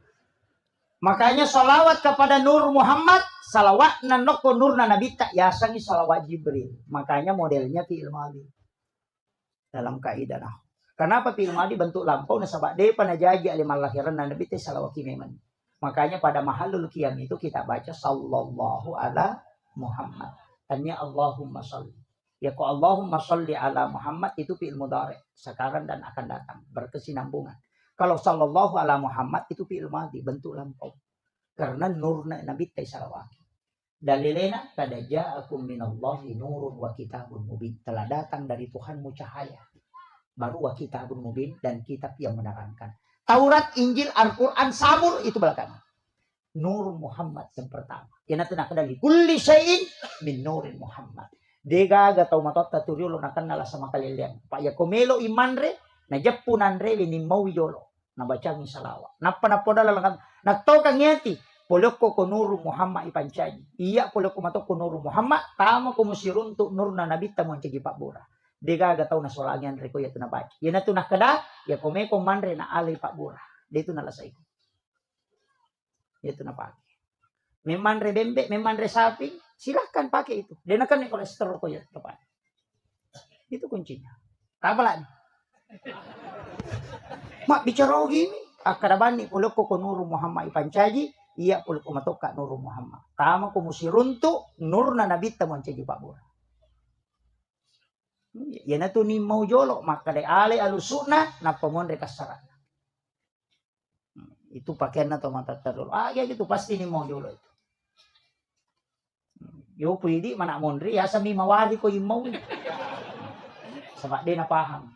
Makanya salawat kepada Nur Muhammad, salawat nanoko nur na nabi tak yasangi salawat Jibril. Makanya modelnya fi'il madhi. Dalam kaidah nah. Kenapa fi'il madhi bentuk lampau nasabak de panajaji alim lahiran na nabi teh salawat kimeman. Makanya pada mahalul qiyam itu kita baca sallallahu ala Muhammad. Tanya Allahumma sholli. Ya kok Allahumma sholli ala Muhammad itu fi'il mudhari sekarang dan akan datang berkesinambungan. Kalau sallallahu ala Muhammad itu fi'il madhi bentuk lampau. Karena nurna nabi teh salawat. Dalilena kada ja'akum minallahi nurun wa kitabun mubin. Telah datang dari Tuhanmu cahaya baru wa kitabun mubin, dan kitab yang menerangkan. Taurat, Injil, Al-Quran, Sabur itu belakangan. Nur Muhammad yang pertama. Yan natin nakadali. Kulli syai'in min nurin Muhammad. Dega gatau matot taturiulo nakanala sa makalilian. Pa ya komelo imanre na japunanre linimaw yolo. Nabaca misalawa. Napanapodala lang nagtaw kang yati. Polok ko nuru Muhammad ipancaji. Iya polok ko matok ko nuru Muhammad. Tama ko musirun to nur na nabita mo ang cigi pakbura. Dega gatau na solagyan re ko yato nabaca. Yan nato nakada. Ya kome manre na alay pakbura. Dito nalasay ko. Itu na pakai. Memang rebembe, memang sapi, silahkan pakai itu. Dia akan kolesterol kok ya tepat. Itu kuncinya. Apa lagi? Mak bicara gini, akadabani uluk ko nuru Muhammad ipancaji, iya uluk ko matoka nuru Muhammad. Tama ko musiruntu nur na nabita mo ancaji pakbura. Yan na to ni mau jolo, maka de ale alusuna na pamonde kasara. Itu pakaian atau mata terlalu ya gitu pasti ini mau dulu itu yo pwede mana mondri ya sami mawari ko yung mau sama dia na paham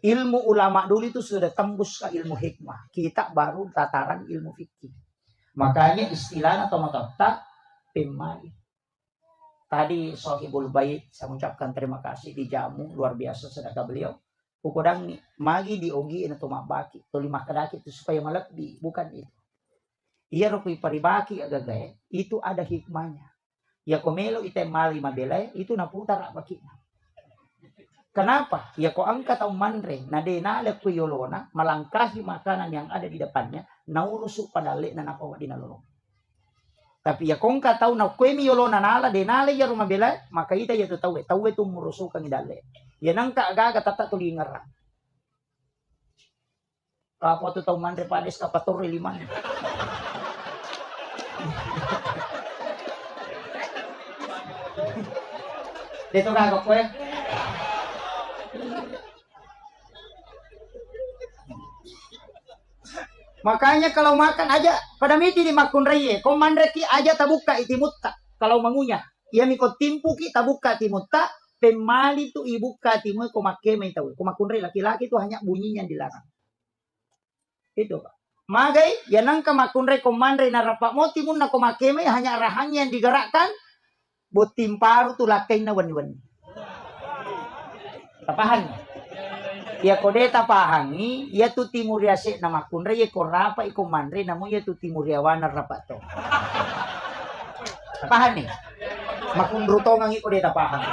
ilmu ulama dulu itu sudah tembus ke ilmu hikmah, kita baru tataran ilmu fikih. Makanya istilah atau mata pemali tadi Sohibul Bait, saya mengucapkan terima kasih dijamu luar biasa sedekah beliau. Ukudang magi diogi na tumabaki. Tulima kadaki itu supaya malakbi. Bukan itu. Iya rupui paribaki agagay. Itu ada hikmahnya. Ya komelo ite mali mabelay. Itu naputar bakina. Kenapa? Ya ko angkat ang manre. Na denalek ko yolona. Malangkahi makanan yang ada di depannya. Naurusuk padali na napawa dinalulong. Tapi ya kung kataw na kwemi yolona nala. Denale ya rumabelay. Maka ita ya tutawe. Tawe tumurusukang idali. Yan ang kaagaga tata tulingaran. Kapwa to taw manre pades kapatore liman. Dito kagok ko eh. Makanya kalau makan aja pada miti di makun reye, komandre ki aja tabuka itimutta. Kalau mangunya, ia mikot timpu ki tabuka timutta. Pemali itu ibu katimu komakeme tahu. Komakunre laki-laki itu hanya bunyinya yang dilarang. Itu Pak. Magai yanang kamakunre komandre narapak mo timun na komakeme hanya rahangnya yang digerakkan. Buat timparu tu lakai na wani-wani. Tapahan. Ya kode tapahangi ya tu timur yase na makunre ya korapa ikomandre namu ya tu timur yawana rapat to. Tapahan nih. Makunruto ngangi kode tapahan.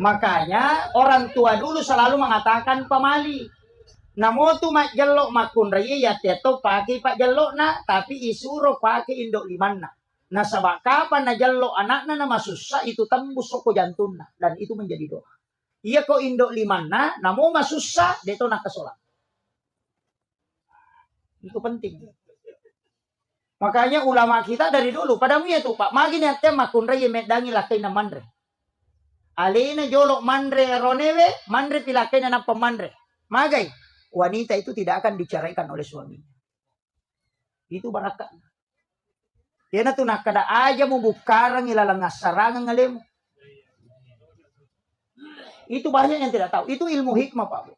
Makanya orang tua dulu selalu mengatakan pamali. Namo tu mak jelok makun raya ya teto pakai pak jelok na tapi isuro pakai indok liman na. Nah sabak kapan na jelok anaknya na masusah itu tembus soko jantung na dan itu menjadi doa. Iya ko indok liman na namo masusah deto na kesolat. Itu penting. Makanya ulama kita dari dulu pada mia tuh Pak magi nya teh makun raya medangi lakai na mandre. Alina jolok mandre ronewe, mandre pilakainya na pemandre. Magai, wanita itu tidak akan diceraikan oleh suaminya. Itu barakat. Yan na to nakada aja mo bukarang ilalang sarangan ngalem. Itu banyak yang tidak tahu. Itu ilmu hikmah Pak.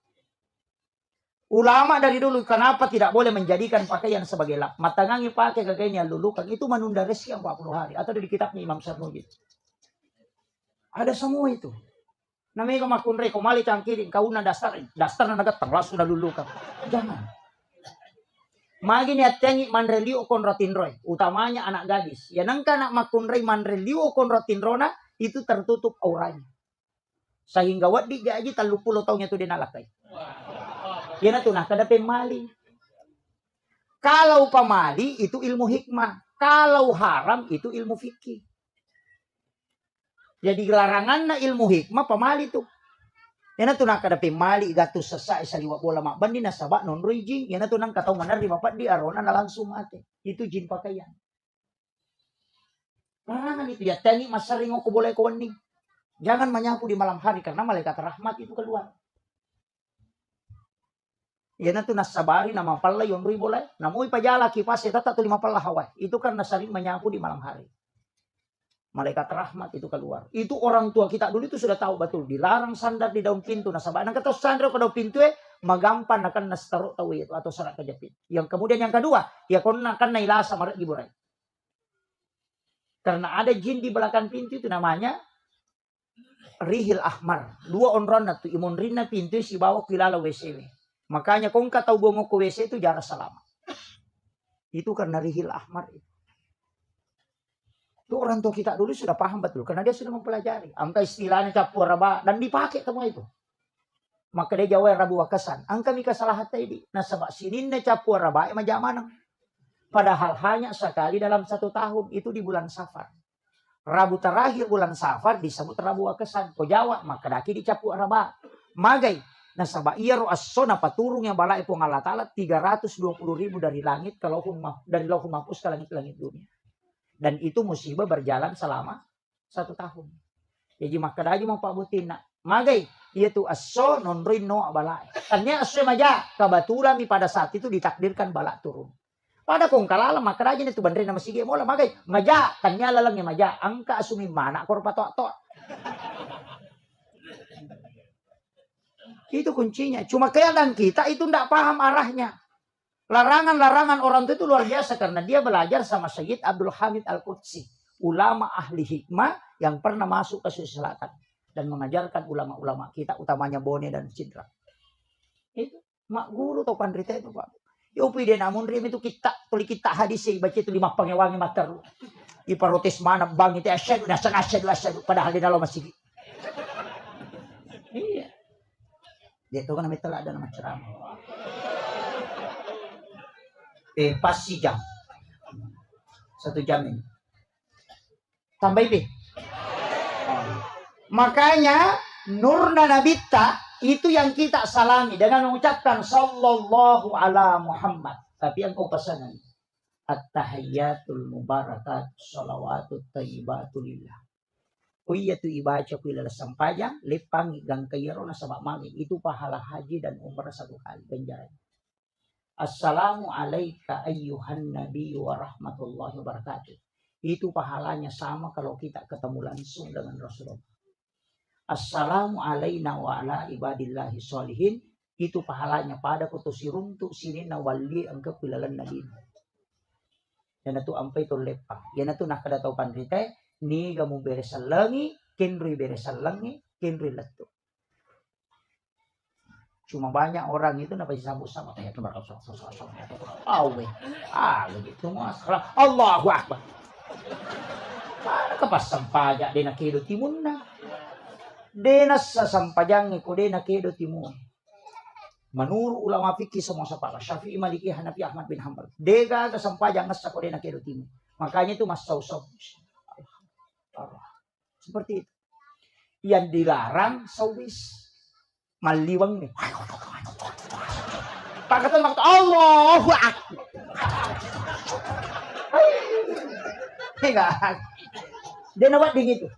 Ulama dari dulu kenapa tidak boleh menjadikan pakaian sebagai lap. Matangangi pakai kagaknya lulukan. Itu menunda rezeki 40 hari. Atau dari kitabnya Imam Sarnuji. Ada semua itu. Namanya makunre komali cangkiring kau na dasar na nagatang langsung na lulukan. Jangan. Magi ni atengi manreliu kon rotinroy. Utamanya anak gadis. Ya nangka nak makunre manreliu kon rotinrona itu tertutup auranya. Sehingga wadi gaji 30 tahunnya itu dinalakai. Yan na to na kada pemali. Kalau pamali itu ilmu hikmah. Kalau haram itu ilmu fikih. Jadi larangan na ilmu hikmah pamali tu. Yan na to na kada pemali gatus sasa isa liwa bola mak bandi na sabak non jing. Yan na to nang kataw manar di bapak di arona na langsung ate. Itu jin pakaian. Larangan itu ya tani masaring ko boleh ko wening. Jangan menyapu di malam hari karena malaikat rahmat itu keluar. Yan na to nasabari na mapalay yung boleh. Namoy pajala kipas eta ta to 50 hawai. Itu kan nasaring menyapu di malam hari. Malaikat rahmat itu keluar. Itu orang tua kita dulu itu sudah tahu betul. Dilarang sandar di daun pintu. Nasabah. Nah kata sandar ke daun pintu magampan akan nastaruh tahu itu. Atau sarak kejepit. Yang kemudian yang kedua. Ya kau akan nailasa marak giburai. Karena ada jin di belakang pintu itu namanya. Rihil ahmar. Dua onrona tu. Imun rina pintu si bawa kilala WCW. Makanya kau nggak tahu bongok ke WC itu jarak selama. Itu karena rihil ahmar itu. Itu orang tua kita dulu sudah paham betul. Karena dia sudah mempelajari. Angka istilahnya capu raba. Dan dipakai semua itu. Maka dia jawab rabu wakasan. Angka mika salah hati ini. Nah sebab sininnya capu raba. Emang jamanang. Padahal hanya sekali dalam 1 tahun. Itu di bulan Safar. Rabu terakhir bulan Safar disebut rabu wakasan. Kau jawab. Maka daki di capu raba. Magai. Nah sebab iya ro'assona paturung yang balai pun Allah Ta'ala 320.000 dari langit. Dari lauhul mahfuz ke langit-langit dunia. Dan itu musibah berjalan selama 1 tahun. Jadi maka aja mau Pak Butina. Magai, itu aso nonrin no balai. Tanya aso maja kebetulan pada saat itu ditakdirkan balak turun. Pada kong kalala maka aja itu bandre nama sige mola magai. Maja, tanya lalang ya maja. Angka asumi mana kor patok. Itu kuncinya. Cuma kadang kita itu tidak paham arahnya. Larangan-larangan orang itu luar biasa karena dia belajar sama Sayyid Abdul Hamid Al-Qudsi, ulama ahli hikmah yang pernah masuk ke Sulawesi Selatan dan mengajarkan ulama-ulama kita utamanya Bone dan Cidra. Itu mak guru atau pandrita itu Pak. Yopi dia namun rim itu kita hadis baca itu 5 pangewangi mater. Iparotis mana bang itu asyhadu asyhadu padahal di dalam masih. Iya. Dia itu kan namanya ada nama ceramah. Pas si jam 1 jam ini tambah ini. Makanya nurna nabita itu yang kita salami dengan mengucapkan sallallahu ala Muhammad. Tapi yang kau pesanan at-tahiyyatul mubarakat salawatut thayyibatulillah. Kuya tu ibaca kuila sampajang lepang gang kayaro na sabak magi itu pahala haji dan umrah 1 kali penjara. Assalamu alayka ayyuhan nabi wa rahmatullahi wabarakatuh. Itu pahalanya sama kalau kita ketemu langsung dengan Rasulullah. Assalamu alayna wa ala ibadillahi sholihin. Itu pahalanya pada kutusiruntuk sinina wali angka pilalan nabi. Yan itu ampai itu lepang. Yan itu nakada tau pandrita. Ni gamu beresan langi. Kenri beresan langi. Kenri letu. Cuma banyak orang itu napa disambut sama kayak begitu masalah Allahu Akbar. Para kapas sampajak dena kedo timunna. Dena sasampajang ko dena kedo timun. Menurut ulama fikih semua separa Syafi'i, Maliki, Hanafi, Ahmad bin Hanbal. Dega sasampajang nasa ko dena kedo timun. Makanya itu mas sausau. Seperti itu. Yang dilarang sawis. Maliwang nih. Pakatan waktu Allahu Akbar. Enggak. Dia nawat ding itu.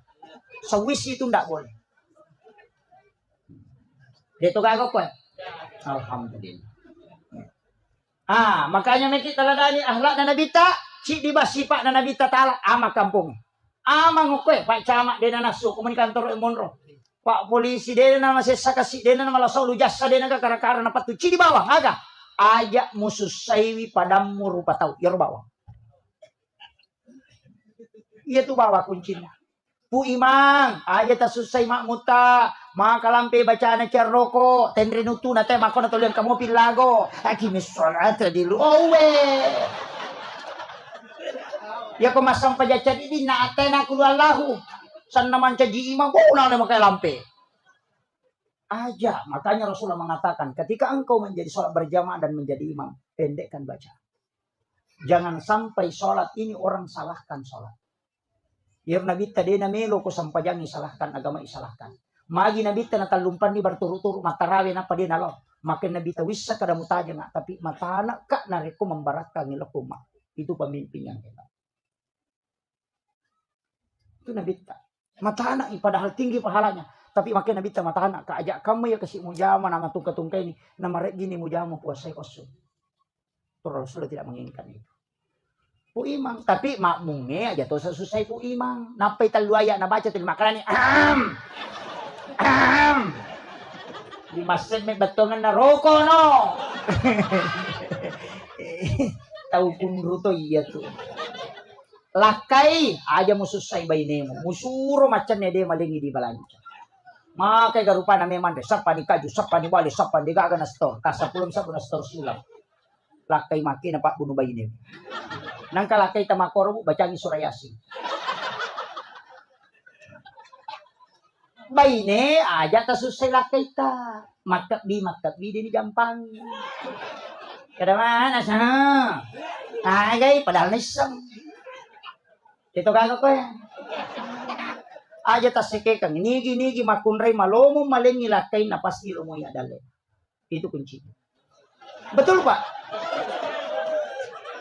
Sawis itu enggak boleh. Dia tuh kagak kok. Alhamdulillah. Makanya kita ladani akhlak dan nabita, ci di basipak dan nabita taala ama kampung. Ama ngokwe Pak Camat dia nasu komunikasi kantor Monro. Pak polisi dia nama sesakasi dia nama lasau lu jasa dia naga kara-kara napa tu ci di bawah aga ajak musuh saiwi padamu rupa tahu ya bawah. Iya tu bawah kuncinya. Pu imang aja ta susai mak muta maka lampe bacaan cerroko tendre nutu na te makon atau liang kamu pilago aki misolat di lu owe. Ya ko masang pajacan ini na atena kulallahu. San naman caji imam, na makai lampe. Aja, makanya Rasulullah mengatakan, ketika engkau menjadi sholat berjamaah dan menjadi imam, pendekkan baca. Jangan sampai sholat ini orang salahkan sholat. Ir Nabi tadi namelo ko sampajangi salahkan agama isalahkan. Magi Nabi tana lumpan di berturut-turut matarawe na pa din alo. Makin Nabi tawisa kada mutaja nga, tapi mata anak ka nareko membaratkan ngilakuma. Itu pemimpin yang hebat. Itu Nabi tak. Mata anak padahal tinggi pahalanya. Tapi makin Nabi mata anak keajak kamu ya kasih mujama nama tungka-tungka ini. Nama rek gini mujama puasai kosong. Rasulullah tidak menginginkan itu. Pu imang. Tapi makmunge aja to susay pu imang. Napay taluaya na baca til makarani. Di masjid may batongan na roko no. Tahu pun ruto iya tuh. Lakai aja mususay bainemo. Musuro macan ne de malingi di balanca. Makai garupa na memang desa pani kaju, sapani wali, sapani gaga na store. Kasapulong sa na store sulam. Lakai maki na pak bunuh bainemo. Nang kalakai tamakoro bacangi surayasin. Baine aja tasusay lakai ta. Maktabi din gampang. Kada mana sa. Agay padahal na isang. Ito gaga ko yan. Aja tasike kang nigi makunray malomo malingi lakay na pasti umuya dali. Itu kunci. Betul Pak?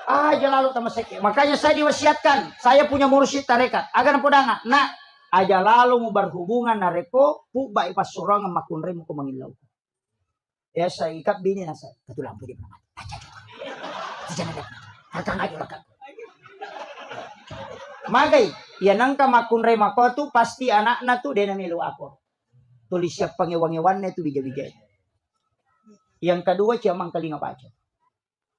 Aja lalu tamasike. Makanya saya diwasiatkan, saya punya mursyid tarekat. Agar podanga, nak aja lalu mau berhubungan nareko pu bai pasurangan makunray mo kumangilaw. Ya saya ikat bini na saya. Ketulang po di mana. Harkang aja lakat. Magay, yan ang kamakunray mako tu pasti anak na tu dia namilu ako. Tulis siya pangewan-ewan na itu bija-bija. Yang kedua ciamang kalinga baca.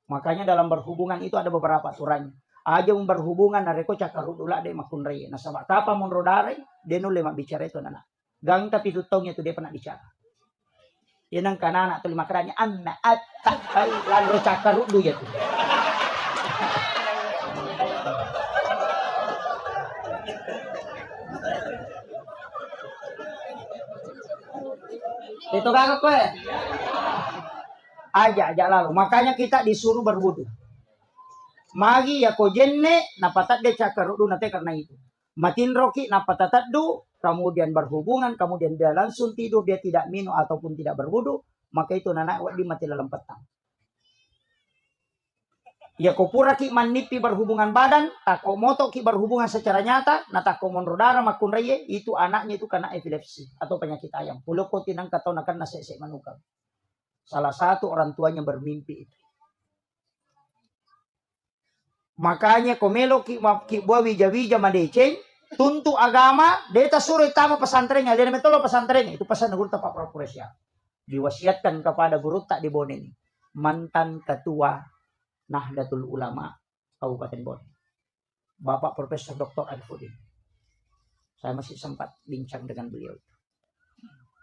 Makanya dalam berhubungan itu ada beberapa aturannya. Aja berhubungan nareko cakarudula de makunray. Nah sama kapa mon rodare dia nule bicara itu nana. Gang tapi tutongnya tu dia pernah bicara. Yan ang kanana tu lima keranya anna atta lalu cakarudu ya tu. Itu kakak kue. Aja lalu. Makanya kita disuruh berwudu. Magi ya ko jenne napatat de cakarudu nate karena itu. Matin roki napatat du, kemudian berhubungan, kemudian dia langsung tidur, dia tidak minum ataupun tidak berwudu, maka itu nanak di mati dalam petang. Ya ko pura ki manipi berhubungan badan, tako moto ki berhubungan secara nyata, na tako monrodara makunraye, itu anaknya itu kena epilepsi atau penyakit ayam. Pulau ko tinang katonakan na sese manukang. Salah satu orang tuanya bermimpi itu. Makanya komelo ki buah wija-wija madeceng, tuntu agama, deta suruh itama pesantrennya, dia metolo pesantrennya, itu pesan guru Pak Profesor. Diwasiatkan kepada guru tak di Bonen, mantan ketua Nahdlatul Ulama Kabupaten Bonen, Bapak Profesor Dr. Arifudin. Saya masih sempat bincang dengan beliau.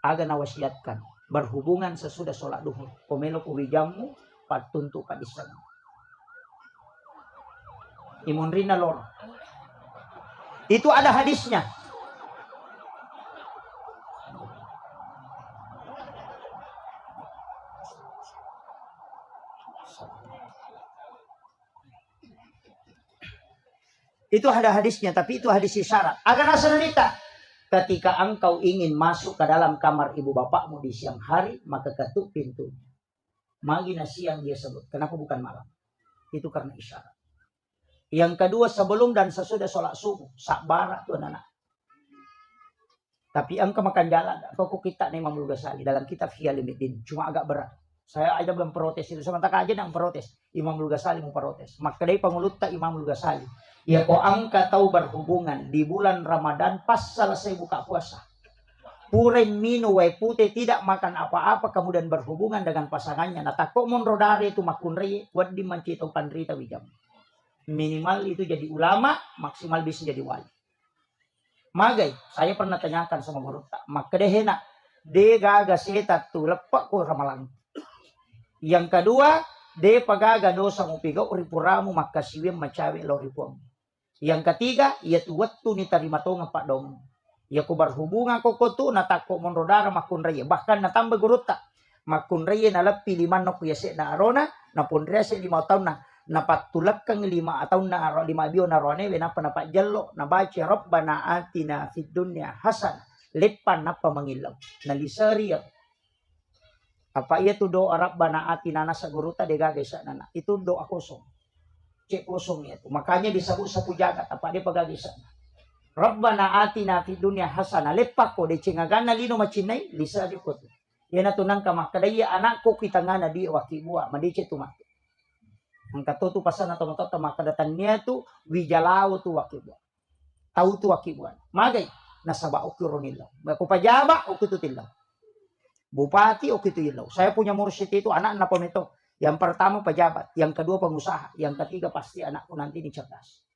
Agar nawasiatkan berhubungan sesudah sholat duhur, komelo kuwijamu patuntu kadisan. Imun rina lor. Itu ada hadisnya. Itu ada hadisnya, tapi itu hadis isyarat. Agar nasanalita. Ketika engkau ingin masuk ke dalam kamar ibu bapakmu di siang hari, maka ketuk pintu. Magina siang dia sebut. Kenapa bukan malam? Itu karena isyarat. Yang kedua, sebelum dan sesudah sholat subuh. Sakbarat tuan anak. Tapi engkau makan jalan. Kok kita nih Imam Ghazali dalam kitab Ihya Ulumuddin. Cuma agak berat. Saya aja belum protes itu. Sementara aja yang protes. Imam Ghazali mau protes. Maka dari pengulut tak Imam Ghazali. Ya kok angka tahu berhubungan di bulan Ramadan pas selesai buka puasa. Puren minu wai putih tidak makan apa-apa kemudian berhubungan dengan pasangannya. Nah takut monrodare itu makunri wadi mancito pandrita wijam. Minimal itu jadi ulama, maksimal bisa jadi wali. Magai, saya pernah tanyakan sama guru tak. Maka deh nak, de gaga setat tu lepak ko ramalang. Yang kedua, de pagaga dosa mo pigaw ripuramu maka siwem macawe lo ripuam. Yang ketiga, ia tu waktu ni tarima tonga pak dong. Ia ko berhubungan ko tu natako monrodara makun raya. Bahkan natambah guru tak. Makun raya na lepi lima nok ya se na arona, na pun raya se 5 tahun na. Napatulak kang 5 atau na 5 bio na rone wena panapak jello na baca Rabbana atina fid dunya hasanah lepan napa mangilaw na lisari apa iya tu doa Rabbana atina nasa guruta dega gesa nana itu doa kosong cek kosong itu makanya disebut sapu jagat apa dia pagagisa Rabbana atina fid dunya hasanah lepak ko de cingagana lino macinai lisari ko yana tunang kamakadaya anakku kita ngana di wakibua madice tu mak. Ang katutu pasan atau matata makadatannya tu wijalao tu wakibuan. Tahu tu wakibuan. Magay nasaba ukironilo. Ako pajaba ukitutilao. Bupati ukitutilao. Saya punya mursyid itu anak na pamito. Yang pertama pejabat, yang kedua pengusaha, yang ketiga pasti anakku nanti ini cerdas.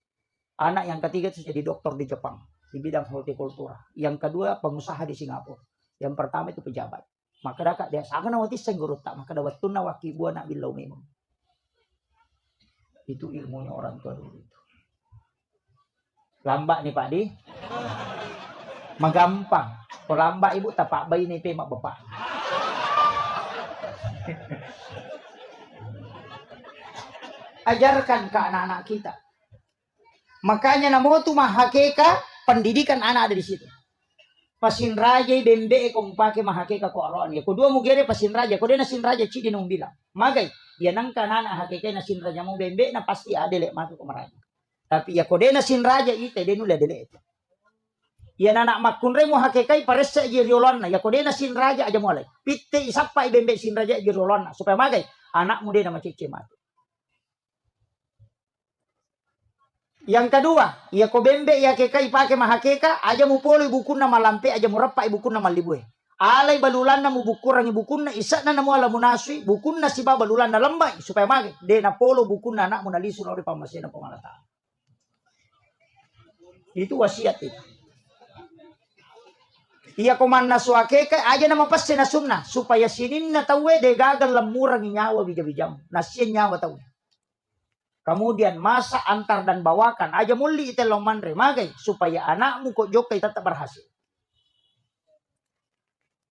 Anak yang ketiga itu jadi dokter di Jepang di bidang hortikultura. Yang kedua pengusaha di Singapura. Yang pertama itu pejabat. Maka dapat dia akan nawati senggurut tak maka dapat tunna wakibuan nak bilau memang. Itu ilmunya orang tua dulu itu. Lambak nih Pak Di. Magampang. Kalau lambak ibu tapak bayi nih pe mak bapak. Ajarkan ke anak-anak kita. Makanya namo tu mahakeka pendidikan anak ada di situ. Pasin raja bembe kong pakai mahakeka ko aroan ya. Kedua mugere pasin raja. Ko dia nasin raja cidi nung bilang. Magay dia nangka anak hakeka nasin raja mo bembe na pasti ada lek matu ko maraja. Tapi ya ko dia nasin raja ite dia nula dele itu. Ya anak makunre mo hakekai pares sa jirolon na. Ya ko dia nasin raja aja mo alay. Pitte isapa bembe sin raja jirolon na supaya magay anak mo dia na macici matu. Yang kedua, ya ko bembe ya kekai pakai mahakeka aja mu polo ibukun na malampe aja mu repa ibukun na malibue. Alay balulan na mu bukurang ibukun na isa na mo ala munaswi bukun na siba balulan na lambay supaya magi de na polo bukun na anak mo na lisu ori pamasin na pangalata. Itu wasiat itu. Iya ko man na suakeka aja na mapasti na sumna supaya sinin na tawe de gagal lamurang nyawa bijam-bijam. Nasien nyawa tawe. Kemudian masa antar dan bawakan aja muli itelong manre magay supaya anakmu kok jokai tetap berhasil.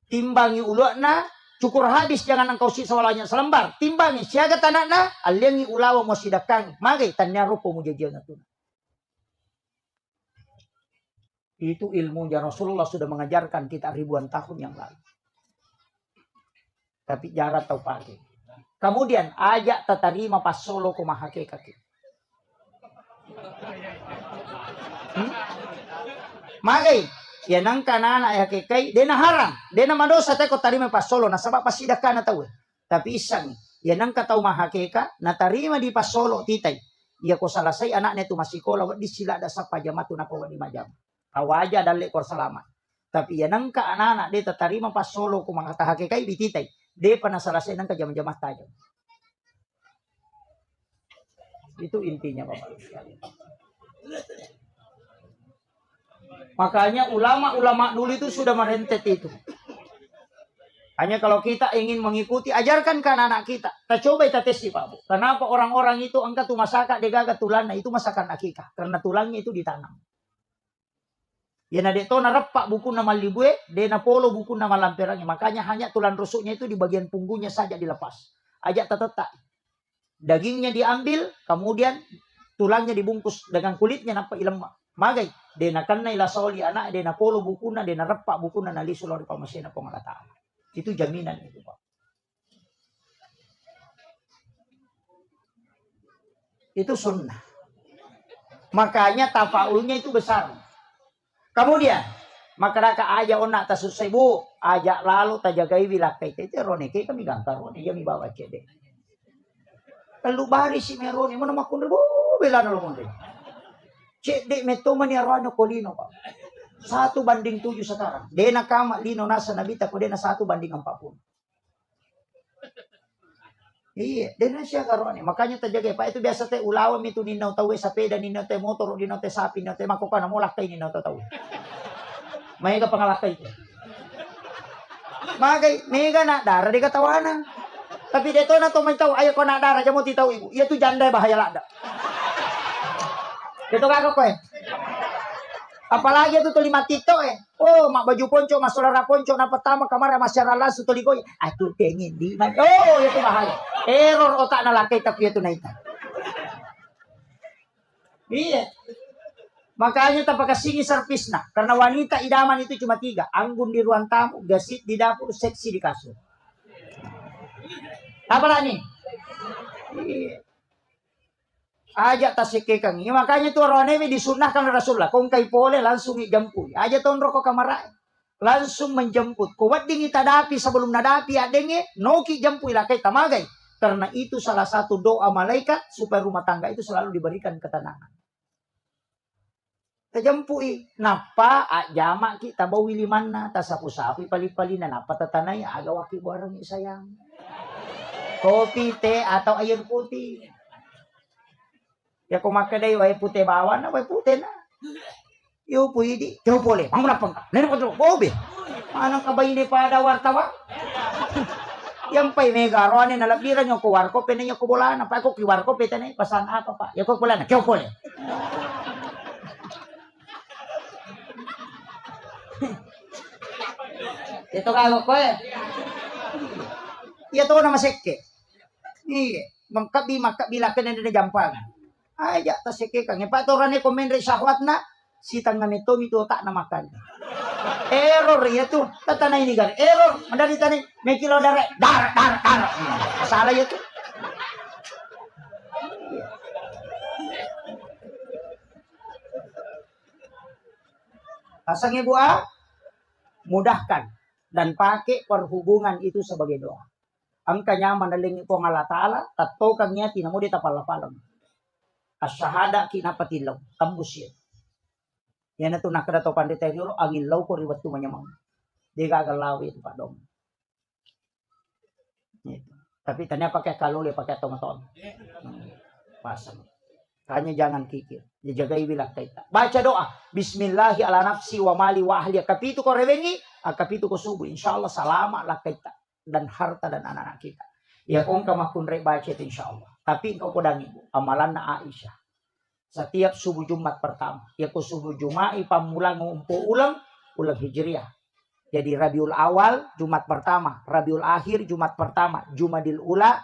Timbangi ulokna cukur habis jangan engkau sisa walanya selembar. Timbangi siaga tanakna aliangi ulawa mo sidakang magay tanya rupo mo jajian natuna. Itu ilmunya Rasulullah sudah mengajarkan kita ribuan tahun yang lalu. Tapi jarak tahu pakai. Kemudian ajak tatarima pas solo ko mahakeka kita. Magay, yan ang kanana ay hakikay, di na harang, di na madosa tayo ko tarima pas solo, nasaba pasida ka na tawe. Tapi isang, yan ang kataw mahakeka, natarima di pas solo titay. Iya ko salasay anak neto masikola, di sila da sa pajamatu na ko di majam. Kawaja dali ko salamat. Tapi yan ang kaanana, di tatarima pas solo ko mga tahakikay, di titay. Di pa nasalasay ng kajam-jamah tayo. Itu intinya Bapak sekalian. Makanya ulama-ulama dulu itu sudah merentet itu. Hanya kalau kita ingin mengikuti, ajarkan ke anak-anak kita. Kita coba kita tes Pak Bu. Kenapa orang-orang itu angkat tuh masakan degaga tulangnya itu masakan akikah. Karena tulangnya itu ditanam. Ya nadek to narepak buku nama libue, de na polo buku nama lamperangnya. Makanya hanya tulang rusuknya itu di bagian punggungnya saja dilepas. Ajak tetetak. Dagingnya diambil, kemudian tulangnya dibungkus dengan kulitnya nampak lemak. Magay, de na kanay lasoli anak, de na polo buku na, de na repak buku na nalisulori pamasina pangalataan. Itu jaminan itu Pak. Itu sunnah. Makanya tafaulnya itu besar. Kemudian makaraka aja onak tasusay bu aja lalu tajagai bilakai itu rone kay kami gangkar rone yami bawa cede. Lalu bari si merone mana makun bu bela na lumon. Cede meto mani arwano kolino Pak. 1:7 sekarang. Dena kama lino nasa nabita ko dena 1:40. Iya, dena siya karone. Makanya tajagai Pak itu biasa teh ulawan itu ninaw tawe sapeda ninaw teh motor ninaw teh sapi ninaw teh makuka na mulak kay ninaw tawe. May ka pangalakay ito. Magay, mega na, dara di katawanan. Tapi dito na to may tao, ayaw ko na dara, dyan mo titaw ibu. Iya to janda, bahaya lada. Dito kakak ko eh. Apalagi itu 5 tito eh. Oh, mak baju ponco, mas saudara ponco, na pertama kamar masyarakat su tulikoy. Aku pengen di. Oh, itu bahaya. Error otak na lakay tapi itu na ita. Iya. Makanya tapakasingi servis na. Karena wanita idaman itu cuma 3. Anggun di ruang tamu, gasit di dapur, seksi di kasur. Apa lah nih? Iya. Ajak tasikekang. Ya, makanya itu Ronewi disunahkan Rasulullah. Kung kay pole langsung ijampu. Aja tonro ko kamarai. Langsung menjemput. Kuwat ding itadapi sebelum nadapi adenge. Noki jampu ilakay tamagay. Karena itu salah satu doa malaikat supaya rumah tangga itu selalu diberikan ketenangan. Tajampui napa jamak kita bawi limanna tasapu-sapu pali-palina napa tatanay agawaki barang sayang. Kopi, teh atau air putih. Ya kung makaday way putih bawa na way putih na. Yo pwede. Yo pole. Mangunapang ka. Nene ko bobe. Anong kabay ni pada wartawan? Yang pay mega roane nalabiran yung kuwar ko penanya ko bola na pa ko kiwar ko petane pasan apa pa. Ya ko bola na kyo pole. Ito kago ko eh. Iya to na masekke. Iya, makabila ka na jampang. Ay, ya tasike kang ipaturan ni komendre syahwat na sitang na mito tak na makan. Error ya tuh. Tatanay ni gan. Error. Madali tani may kilo dar. Salah ya tuh. Pasang ibu mudahkan dan pakai perhubungan itu sebagai doa. Angkanya manaling ko ng Allah Ta'ala, tato kang niya, tinamo di tapalapalam. Asyahada kinapatilaw, tambus yan. Yan na ito nakadato pandetero, ang ilaw ko riwat tumanyamang. Di gagalawin pa dong. Tapi tanya pakai kaluli, pakai tomaton. Pasang. Kanya jangan kikir. Dijagai bilang kita. Baca doa. Bismillahi ala nafsi wa mali wa ahli. Kapitu ko rewengi, kapitu ko subuh. InsyaAllah salamat lah kita. Dan harta dan anak-anak kita. Ya kung kamakunrek baca itu insyaallah. Tapi engkau kodang ibu. Amalan na Aisyah. Setiap subuh Jumat pertama. Ya ku subuh Jumat pamulang ngumpu ulang Hijriah. Jadi Rabiul Awal Jumat pertama. Rabiul Akhir Jumat pertama. Jumadil Ula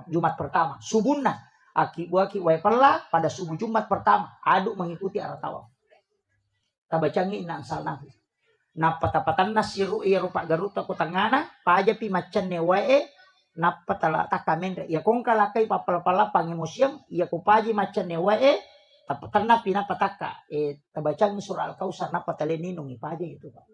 Jumat pertama. Subuhna. Aki-aki pala pada subuh Jumat pertama. Aduk mengikuti arah tawaf. Tabacangi na ansal nabi. Napatapatan na siru iya rupa garuta ko tangana paja pi macan ne wae napatala takamen ya kung kalakay papalapala pangemosyam iya ko paji macan ne wae tapatan na pinapataka tabacang surah al-kausar napataleninong ipaja itu Pak.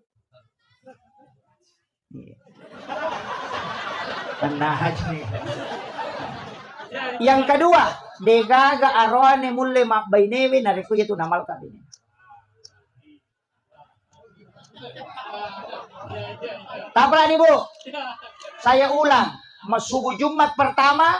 Yang kedua, degaga arwane mulle makbainewe nariku itu namal kabine. Tabra nih Bu, saya ulang. Subuh Jumat pertama,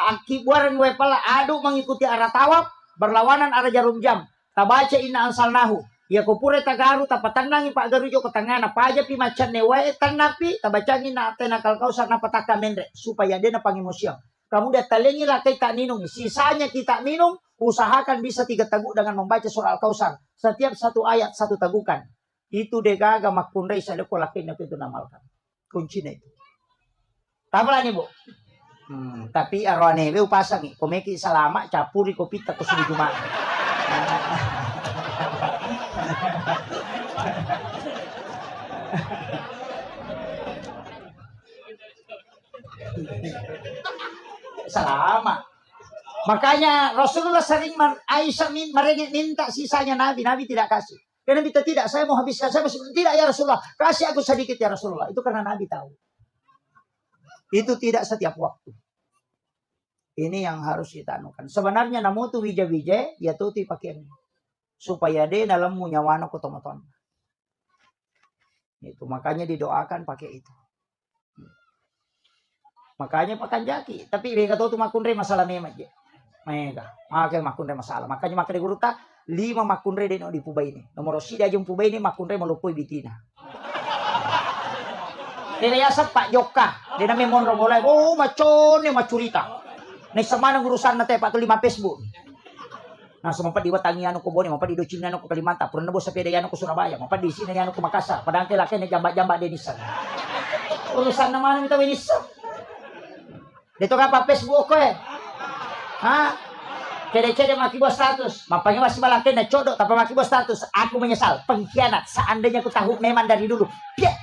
akibuaran gue pala adu mengikuti arah tawaf, berlawanan arah jarum jam. Tabaca inna ansalnahu. Ya kupure tagaru tapatanangi Pak Garujo ke tangana paja pi macan newae tanapi tabacangin na atena kalkausar na pataka mendre supaya dia na pangemosyam. Kamu dia talengi lakai tak minum. Sisanya kita minum, usahakan bisa 3 teguk dengan membaca surah Al-Kausar. Setiap 1 ayat 1 tegukan. Itu degaga makunrei sadeko lakin itu namalkan. Kuncinya itu. Tapala nih Bu. Tapi arwane we pasangi. Komeki salama capuri kopi tak subuh Jumat. Selama. Makanya Rasulullah sering Aisyah minta sisanya Nabi tidak kasih. Karena minta tidak, saya mau habiskan, saya masih tidak ya Rasulullah, kasih aku sedikit ya Rasulullah. Itu karena Nabi tahu. Itu tidak setiap waktu. Ini yang harus kita anukan. Sebenarnya namu tu wija-wija ya tuh pakai supaya dia dalam munyawana kotomaton. Itu makanya didoakan pakai itu. Makanya pakan jaki. Tapi mereka tahu tu makunre masalah memang je. Mereka, makanya makunre masalah. Makanya makanya guru tak 5 makunre deno di pubai ini. Nomor sida jeng pubai ini makunre melupui bitina. Dia yasa Pak Joka. Dia namanya Monro mulai. Oh macon ni macurita. Nih sama nang urusan nate Pak 5 Facebook. Nah sempat diwatangi anu ko Bone, mampat di Cina anu ko Kalimantan, purna nabo sa pedayano ko Surabaya, mampat di sini anu ko Makassar. Padang laki ni jamba-jamba denisan. Urusan naman ito winisan. Dito ka pa Facebook ko eh. Ha? Cede-cede makibo status. Mampangnya masih malaki na codok tapi makibo status. Aku menyesal. Pengkhianat. Seandainya aku tahu memang dari dulu. Piat.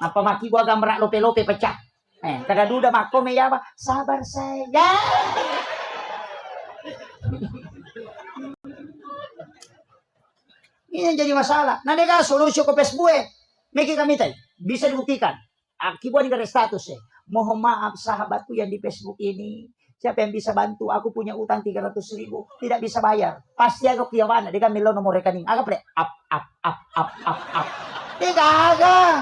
Apa makibo agak merak lope-lope pecah. Kada duda mako meyawa. Sabar saya. Ini yang jadi masalah. Nah, nega solusi ke Facebook Meki kami tadi bisa dibuktikan. Akibat negara status mohon maaf sahabatku yang di Facebook ini. Siapa yang bisa bantu? Aku punya utang 300.000. Tidak bisa bayar. Pasti aku kiawana. Dia kan milo nomor rekening. Agak ple. Up. Dia kagak.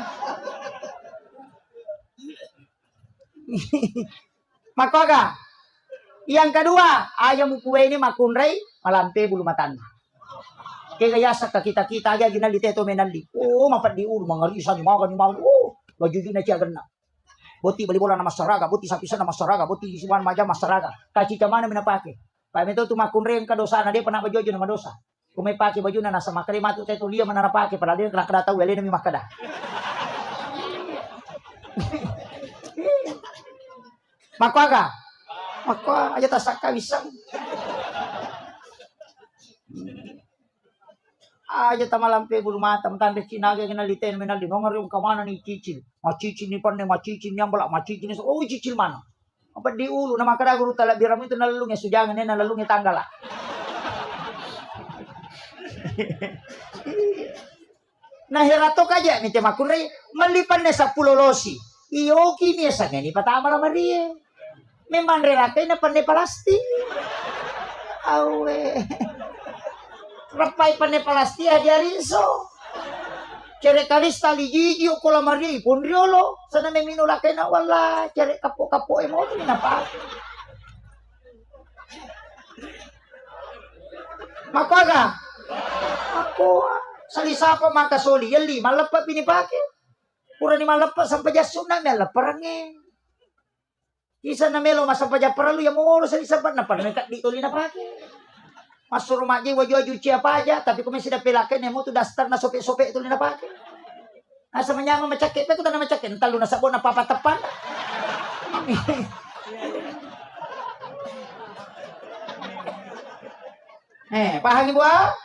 Maka yang kedua, ayam kue ini makunray malampe bulu matan. Kaya sa kita aja ginali teto menali. Oh, mapat di ulu mangarisa ni makan ni makan. Oh, baju na siya ganna. Boti bali bola na masaraga, boti sapisa na masaraga, boti isiwan maja masaraga. Kaci mana minapake. Pa meto tu makunray ang kadosa na dia pernah bajojo na madosa. Kung may pake baju na nasa makari matu teto liya manarapake para dia kena kada tahu wali na mi makada. Maka aja tasaka bisa. Aja tamalampe bulu mata tanda cinaga ginaliten menaldi nongar yung kamana ni cicil. Macicil ni panne macicil yang balak macicil ni oh cicil mana? Apa di ulu nama kada guru tala biram itu nalalungnya sujangan ni nalalungnya tanggal lah. Nah heratok aja ni tema kunray malipan na sa pulolosi. Iyo kini sa ngani patama na Maria. Memang relate na panne palasti. Awe. Rapai panne palasti ajarin so. Cere kalis tali jiji o kola Maria ipon riolo. Sana may minulakay na wala. Cere kapo mo ni napa. Makaga. Ako salisa pa makasoli yali malapa pinipake. Pura ni malapa sampai jasun na malaparangin. Isa na melo masapa japaralu yang molo sa isapat na panamekat dito li na pake. Masuk rumah je waju-waju apa aja tapi kung may sinapilakin mo tu dastar na sope-sope ito li na pake. Asa manyama macakit pa ito na macakit. Talo na sabon na papatapan. Pahami buah?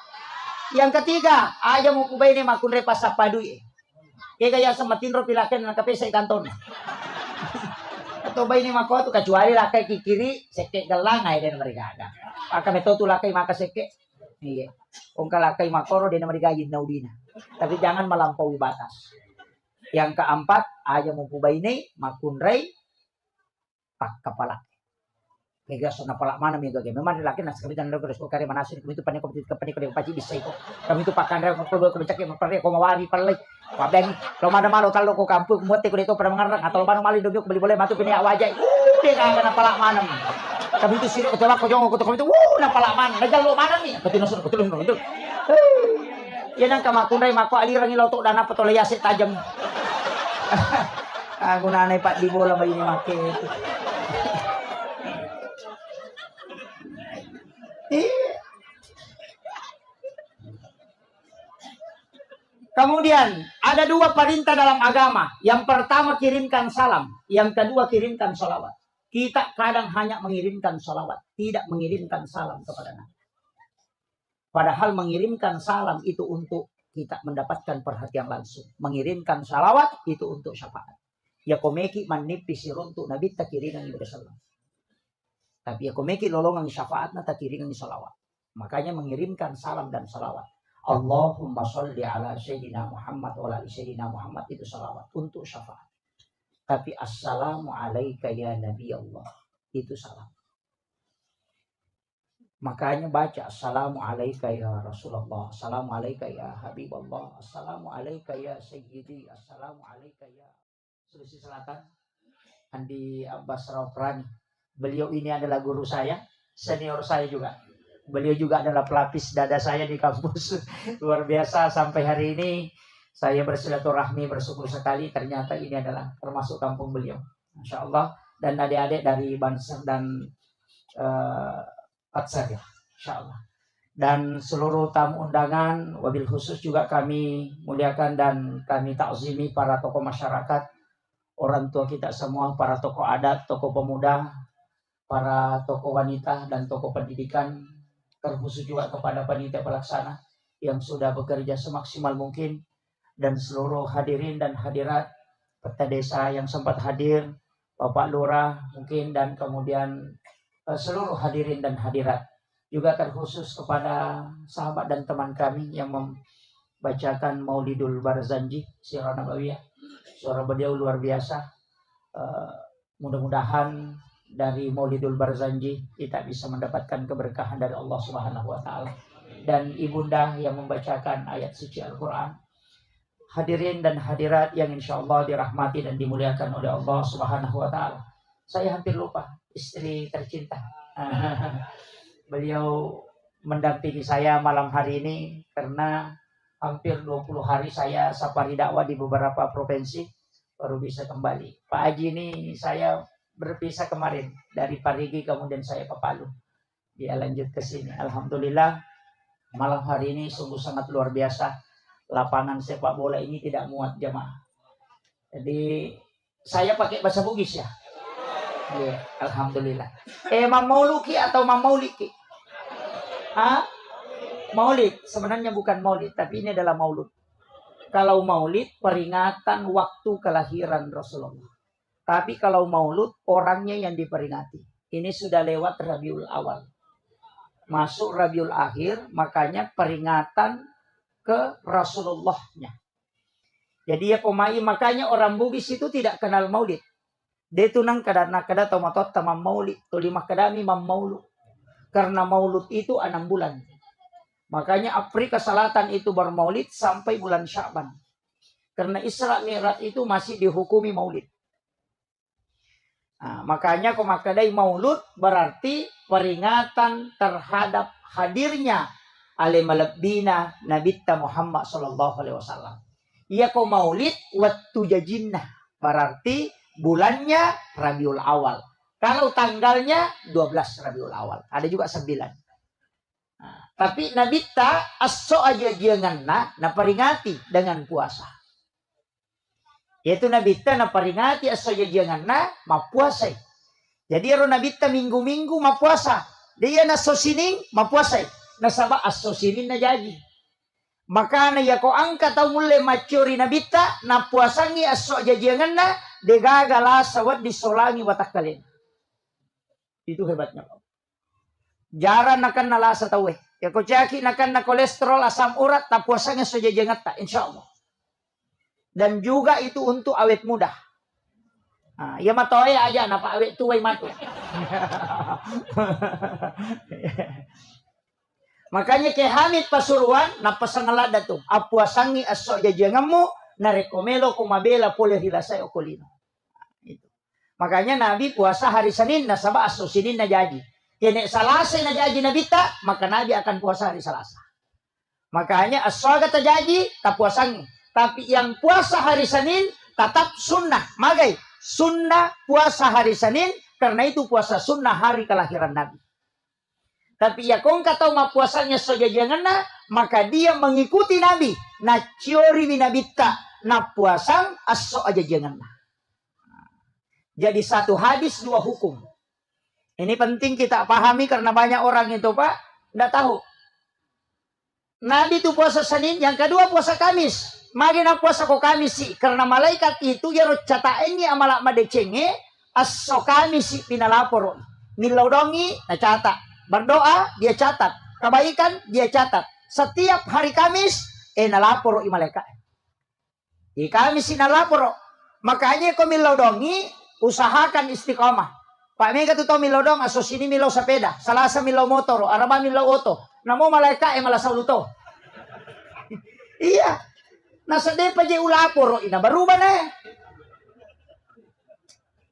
Yang ketiga, aja mo kubay ni makunre pasapadui. Kaya kaya sa matinro pilakin na kape sa ikanton. Atau bay ni mako tu kecuali lakai kikiri seke gelang ay den mereka ada. Aka meto tu lakai maka seke. Iya. Kung kalakai makoro den mereka yin naudina. Tapi jangan melampaui batas. Yang keempat, aja mo kubay ni makunre pak kepala. Kaya so napala mana mi gagay. Memang laki nas kami dan lo ko kare manasin kami tu panik ko paci bisa ito. Kami tu pakan re ko ko becak ko pare ko mawari palay. Pabeng lo mana malo talo ko kampu muat ko dito para mangarang atau mano mali dobi ko beli boleh matu pini awajay. Di ka napala mana. Kami tu siro ko tawak ko jong ko kami tu napala mana. Nagal lo mana mi. Betinosun ko tulung no. Yan ang kamakunay mako alirang ilaw to dana patolaya si tajam. Ako nanay pat di bola may make. Kemudian ada dua perintah dalam agama. Yang pertama kirimkan salam. Yang kedua kirimkan salawat. Kita kadang hanya mengirimkan salawat. Tidak mengirimkan salam kepada Nabi. Padahal mengirimkan salam itu untuk kita mendapatkan perhatian langsung. Mengirimkan salawat itu untuk syafaat. Ya komeki manipis untuk Nabi tak kiringan ibadah salam. Tapi ya komeki lolongan syafaat na tak kiringan salawat. Makanya mengirimkan salam dan salawat. Allahumma sholli ala Sayyidina Muhammad wa ala Sayyidina Muhammad itu salawat untuk syafaat. Tapi assalamu alaika ya Nabi Allah itu salam. Makanya baca assalamu alaika ya Rasulullah, assalamu alaika ya Habibullah, assalamu alaika ya Sayyidi, assalamu alaika ya Sulawesi Selatan. Andi Abbas Raufrani. Beliau ini adalah guru saya, senior saya juga. Beliau juga adalah pelapis dada saya di kampus. Luar biasa sampai hari ini saya bersilaturahmi bersyukur sekali. Ternyata ini adalah termasuk kampung beliau. Masya Allah. Dan adik-adik dari Bansar dan Patsar ya. Insya Allah. Dan seluruh tamu undangan wabil khusus juga kami muliakan dan kami takzimi para tokoh masyarakat. Orang tua kita semua, para tokoh adat, tokoh pemuda, para tokoh wanita dan tokoh pendidikan. Terkhusus juga kepada panitia pelaksana yang sudah bekerja semaksimal mungkin dan seluruh hadirin dan hadirat peserta desa yang sempat hadir, Bapak Lurah mungkin dan kemudian seluruh hadirin dan hadirat. Juga terkhusus kepada sahabat dan teman kami yang membacakan Maulidul Barzanji, Sirah Nabawiyah. Suara beliau luar biasa. Mudah-mudahan dari Maulidul Barzanji kita bisa mendapatkan keberkahan dari Allah Subhanahu wa taala. Dan ibunda yang membacakan ayat suci Al-Quran. Hadirin dan hadirat yang insya Allah dirahmati dan dimuliakan oleh Allah Subhanahu wa taala. Saya hampir lupa istri tercinta. Beliau mendampingi saya malam hari ini karena hampir 20 hari saya safari dakwah di beberapa provinsi baru bisa kembali. Pak Haji ini saya berpisah kemarin dari Parigi, kemudian saya ke Palu. Dia lanjut ke sini. Alhamdulillah malam hari ini sungguh sangat luar biasa. Lapangan sepak bola ini tidak muat jamaah. Jadi saya pakai bahasa Bugis ya. Ya, alhamdulillah. Mauliki atau Mauliki? Maulid. Sebenarnya bukan maulid, tapi ini adalah maulud. Kalau maulid peringatan waktu kelahiran Rasulullah. Tapi kalau maulud orangnya yang diperingati. Ini sudah lewat Rabiul Awal. Masuk Rabiul Akhir, makanya peringatan ke Rasulullahnya. Jadi ya pemai, makanya orang Bugis itu tidak kenal maulid. Dia tunang kada tomatot tamam maulid, tulimah kadami mam maulud. Karena maulud itu 6 bulan. Makanya Afrika Selatan itu bermaulid sampai bulan Sya'ban. Karena Isra Mi'raj itu masih dihukumi maulid. Nah, makanya komakadai maulud berarti peringatan terhadap hadirnya alimalabina Nabitta Muhammad sallallahu alaihi wasallam. Ia ko maulid waktu jajinnah berarti bulannya Rabiul Awal. Kalau tanggalnya 12 Rabiul Awal. Ada juga 9. Nah, tapi Nabitta aso aja janganna na peringati dengan puasa. Yaitu Nabitta na peringati aso aja janganna mapuasa. Jadi ro Nabitta minggu-minggu mapuasa. Dia na sosining mapuasa. Nasaba asosinin na jadi. Maka na yako angka tau mule macuri Nabitta na puasangi aso aja janganna degagala sawat disolangi watak kalian. Itu hebatnya. Jaran nakan nalasa tawe. Ya ko caki nakan na kolesterol asam urat tak puasanya saja jangat tak insyaallah. Dan juga itu untuk awet muda. Nah, ya matoe aja napa awet tuway matu. Makanya ke Hamid Pasuruan na pasangalada to. Apuasangi aso jajangamu na rekomelo kumabela pole hilasay okolino. Itu. Makanya Nabi puasa hari Senin na sabah aso Senin na jadi. Kene Salasa na jadi Nabita, maka Nabi akan puasa hari Selasa. Makanya aswaga terjadi tak puasangi. Tapi yang puasa hari Senin tetap sunnah. Magai sunnah puasa hari Senin karena itu puasa sunnah hari kelahiran Nabi. Tapi ya kong katau ma puasanya sojajanganna, maka dia mengikuti Nabi. Na ciori binabita na puasang aso aja janganna. Jadi satu hadis dua hukum. Ini penting kita pahami karena banyak orang itu Pak tidak tahu. Nabi itu puasa Senin, yang kedua puasa Kamis. Magina puasa ko Kamis sih karena malaikat itu ya cataenni amalak madecenge aso Kamis sih pinalapor. Nilaudongi na catat. Berdoa dia catat. Kebaikan dia catat. Setiap hari Kamis nalapor i malaikat. Di Kamis sih nalapor. Makanya ko milaudongi usahakan istiqomah. Pak Mega tu tau milodong aso sini milo sepeda, Salasa milo motor, Araba milo oto. Namo malaika malah sauluto. Iya. Nasa depa je ulapor ina berubah na.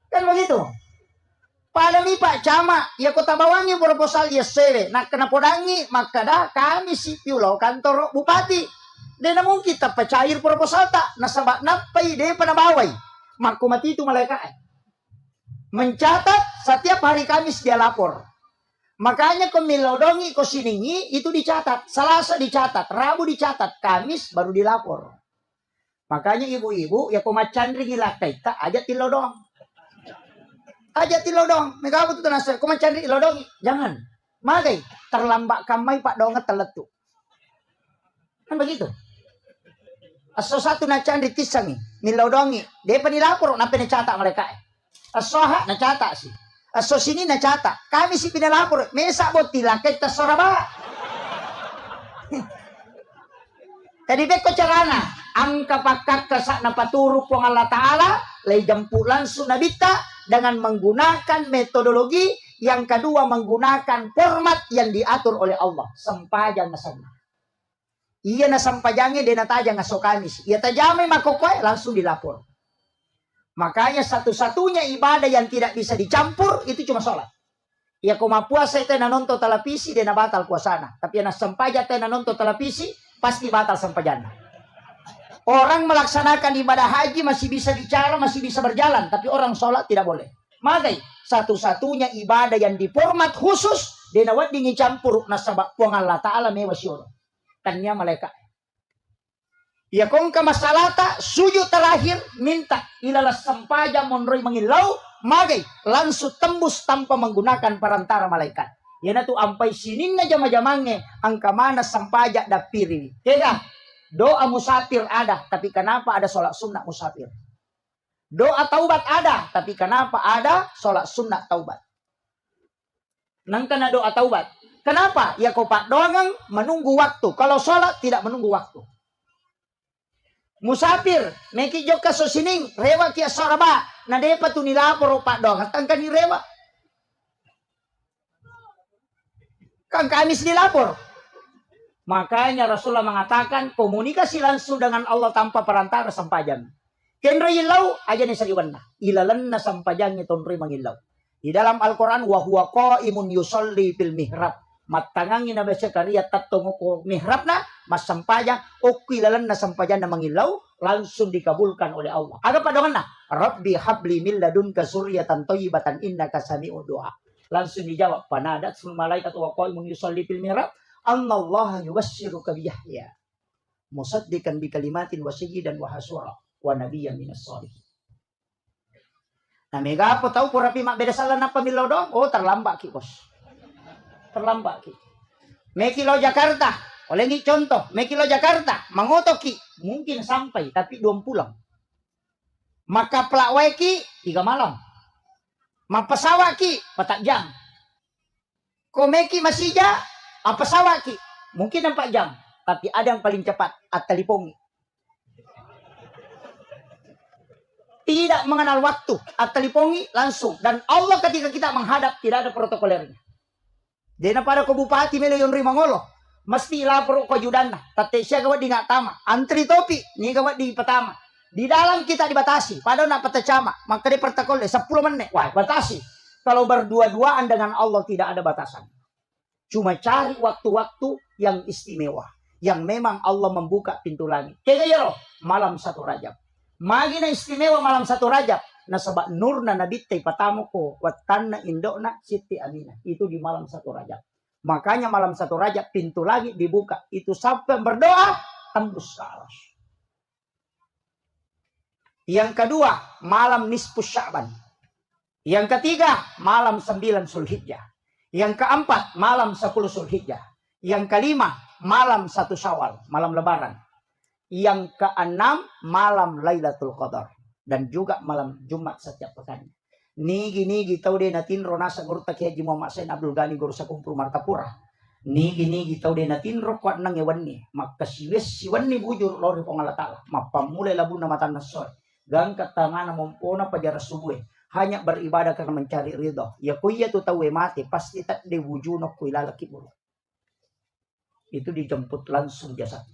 Kan begitu. Pada mi Pak Cama, ya kota bawangi proposal ya sele, nak kena podangi makada kami si piulo kantor bupati. Dan namun kita pecair proposal tak nasabak napai de panabawai. Maku mati itu malaikat. Mencatat setiap hari Kamis dia lapor. Makanya ko milodongi ko siningi itu dicatat. Selasa dicatat, Rabu dicatat, Kamis baru dilapor. Makanya ibu-ibu ya ko macandri gilakai tak aja tilodong. Aja tilodong. Mega aku tuh nasa ko macandri ilodongi. Jangan. Magai terlambat kamai Pak donget teletu. Kan begitu. Aso satu na candri tisangi, milodongi. Dia penilapor napa dicatat mereka. Asoha na catat sih. Aso sini na catat. Kami si pinalapor. Mesa botila kita soraba. Tadi beko carana. Ang kapakak kasak na paturo po ng Allah Ta'ala. Lay jampulan su nabita. dengan menggunakan metodologi. Yang kedua menggunakan format yang diatur oleh Allah. Sampajang na sana. Iya na sampajangnya dia natajang na sokamis. Iya tajamay makokoy langsung dilapor. Makanya satu-satunya ibadah yang tidak bisa dicampur itu cuma sholat. Ya kung puasa ito na nonton televisi dia na batal puasana. Tapi na sampaja ito na nonton televisi pasti batal sampajana. Orang melaksanakan ibadah haji masih bisa bicara, masih bisa berjalan. Tapi orang sholat tidak boleh. Makanya satu-satunya ibadah yang diformat khusus dia na wad dingin campur na sabak puang Allah Ta'ala mewasyuro. Kanya malaikat. Ya kung kamasalata sujud terakhir minta ilalas sampaja monroy mangilaw magay langsung tembus tanpa menggunakan perantara malaikat. Yan tu ampai sinin na jama-jamange ang kamana sampaja dapiri. Kaya doa musafir ada, tapi kenapa ada sholat sunnah musafir? Doa taubat ada, tapi kenapa ada sholat sunnah taubat? Nang kana doa taubat. Kenapa? Ya kau pak doang menunggu waktu. Kalau sholat tidak menunggu waktu. Musafir, meki joka sosining, rewa kia saraba. Na depa tu nilapor pak doang. Tangkan ni rewa. Kang kamis dilapor. Makanya Rasulullah mengatakan komunikasi langsung dengan Allah tanpa perantara sampajan. Kenro ilaw aja ni sariwan na. Ilalan na sampajan ni tonroy mangilaw. Di dalam Al-Quran wa huwa qaimun yusalli fil mihrab. Matangangin na besa kariya tatong ko mihrab na mas sampajan o kilalan na sampajan na mangilaw langsung dikabulkan oleh Allah. Aga pa doon na Rabbi habli min ladunka suryatan thayyibatan innaka sami'ud du'a. Langsung dijawab panadat sul malaikat wa qaimun yusalli fil mihrab. Annallaha yubassiruka biyahya musaddiqan bi kalimatin wa sayyidan wa hasura wa nabiyyan minas shalihin. Nah mega apa tahu purapi mak beda salah na pamilaw dong? Oh terlambat ki bos. Terlambat ki. Mekilo Jakarta, oleh ngi contoh, mekilo Jakarta, mangoto ki mungkin sampai tapi 2 pulang. Maka pelawai ki 3 malam. Mapasawa ki 4 jam. Komeki masija apa sawaki? Mungkin 4 jam. Tapi ada yang paling cepat. At-talipongi. Tidak mengenal waktu. At-talipongi langsung. Dan Allah ketika kita menghadap tidak ada protokolernya. Dena pada ko bupati melo yon rimangolo. Mesti lapor ko judana. Tate siya gawat di nga tama. Antri topi. Ni gawat di patama. Di dalam kita dibatasi. Padahal na patacama. Maka di protokol 10 menit. Wah batasi. Kalau berdua-duaan dengan Allah tidak ada batasan. Cuma cari waktu-waktu yang istimewa. Yang memang Allah membuka pintu langit. Kaya yero, malam 1 Rajab. Magi na istimewa malam 1 Rajab. Na sabak nur na nabitay patamo ko. Watan na indo na Siti Aminah. Itu di malam 1 Rajab. Makanya malam 1 Rajab pintu langit dibuka. Itu sampai berdoa tembus ke aras. Yang kedua, malam nisfu Sya'ban. Yang ketiga, malam 9 Zulhijjah. Yang keempat, malam 10 Zulhijjah. Yang kelima, malam 1 Syawal, malam Lebaran. Yang keenam, malam Lailatul Qadar. Dan juga malam Jumat setiap pekan. Nigi tau de natin ronasa guru tak Haji Muhammad Sain Abdul Ghani guru sa kumpul Martapura. Nigi tau de natin ro kwat nang ewan ni. Maka siwan ni bujur lori pangalatala. Mapamulay labu na matan nasoy. Gang katangan na mumpuna pajara subuh. Hanya beribadah karena mencari ridho. Ya kuya tu tahu mati pasti tak de wujunok kuilalaki bulu. Itu dijemput langsung jasad.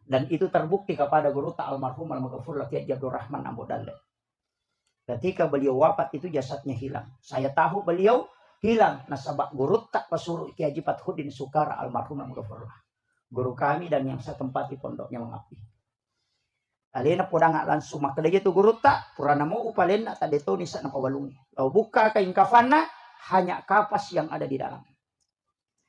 Dan itu terbukti kepada guru ta almarhum al-maghfur laki Abdul Rahman Abu Dalle. Ketika beliau wafat itu jasadnya hilang. Saya tahu beliau hilang. Nasabak guru tak pasuruh Ki Haji Fathuddin Sukara almarhum al-maghfur. Guru kami dan yang saya tempati pondoknya mengabdi. Alena podang langsung maka dia tu guru tak purana mau upalena tak detoni sa napawalungi. Lalu buka kain kafana hanya kapas yang ada di dalam.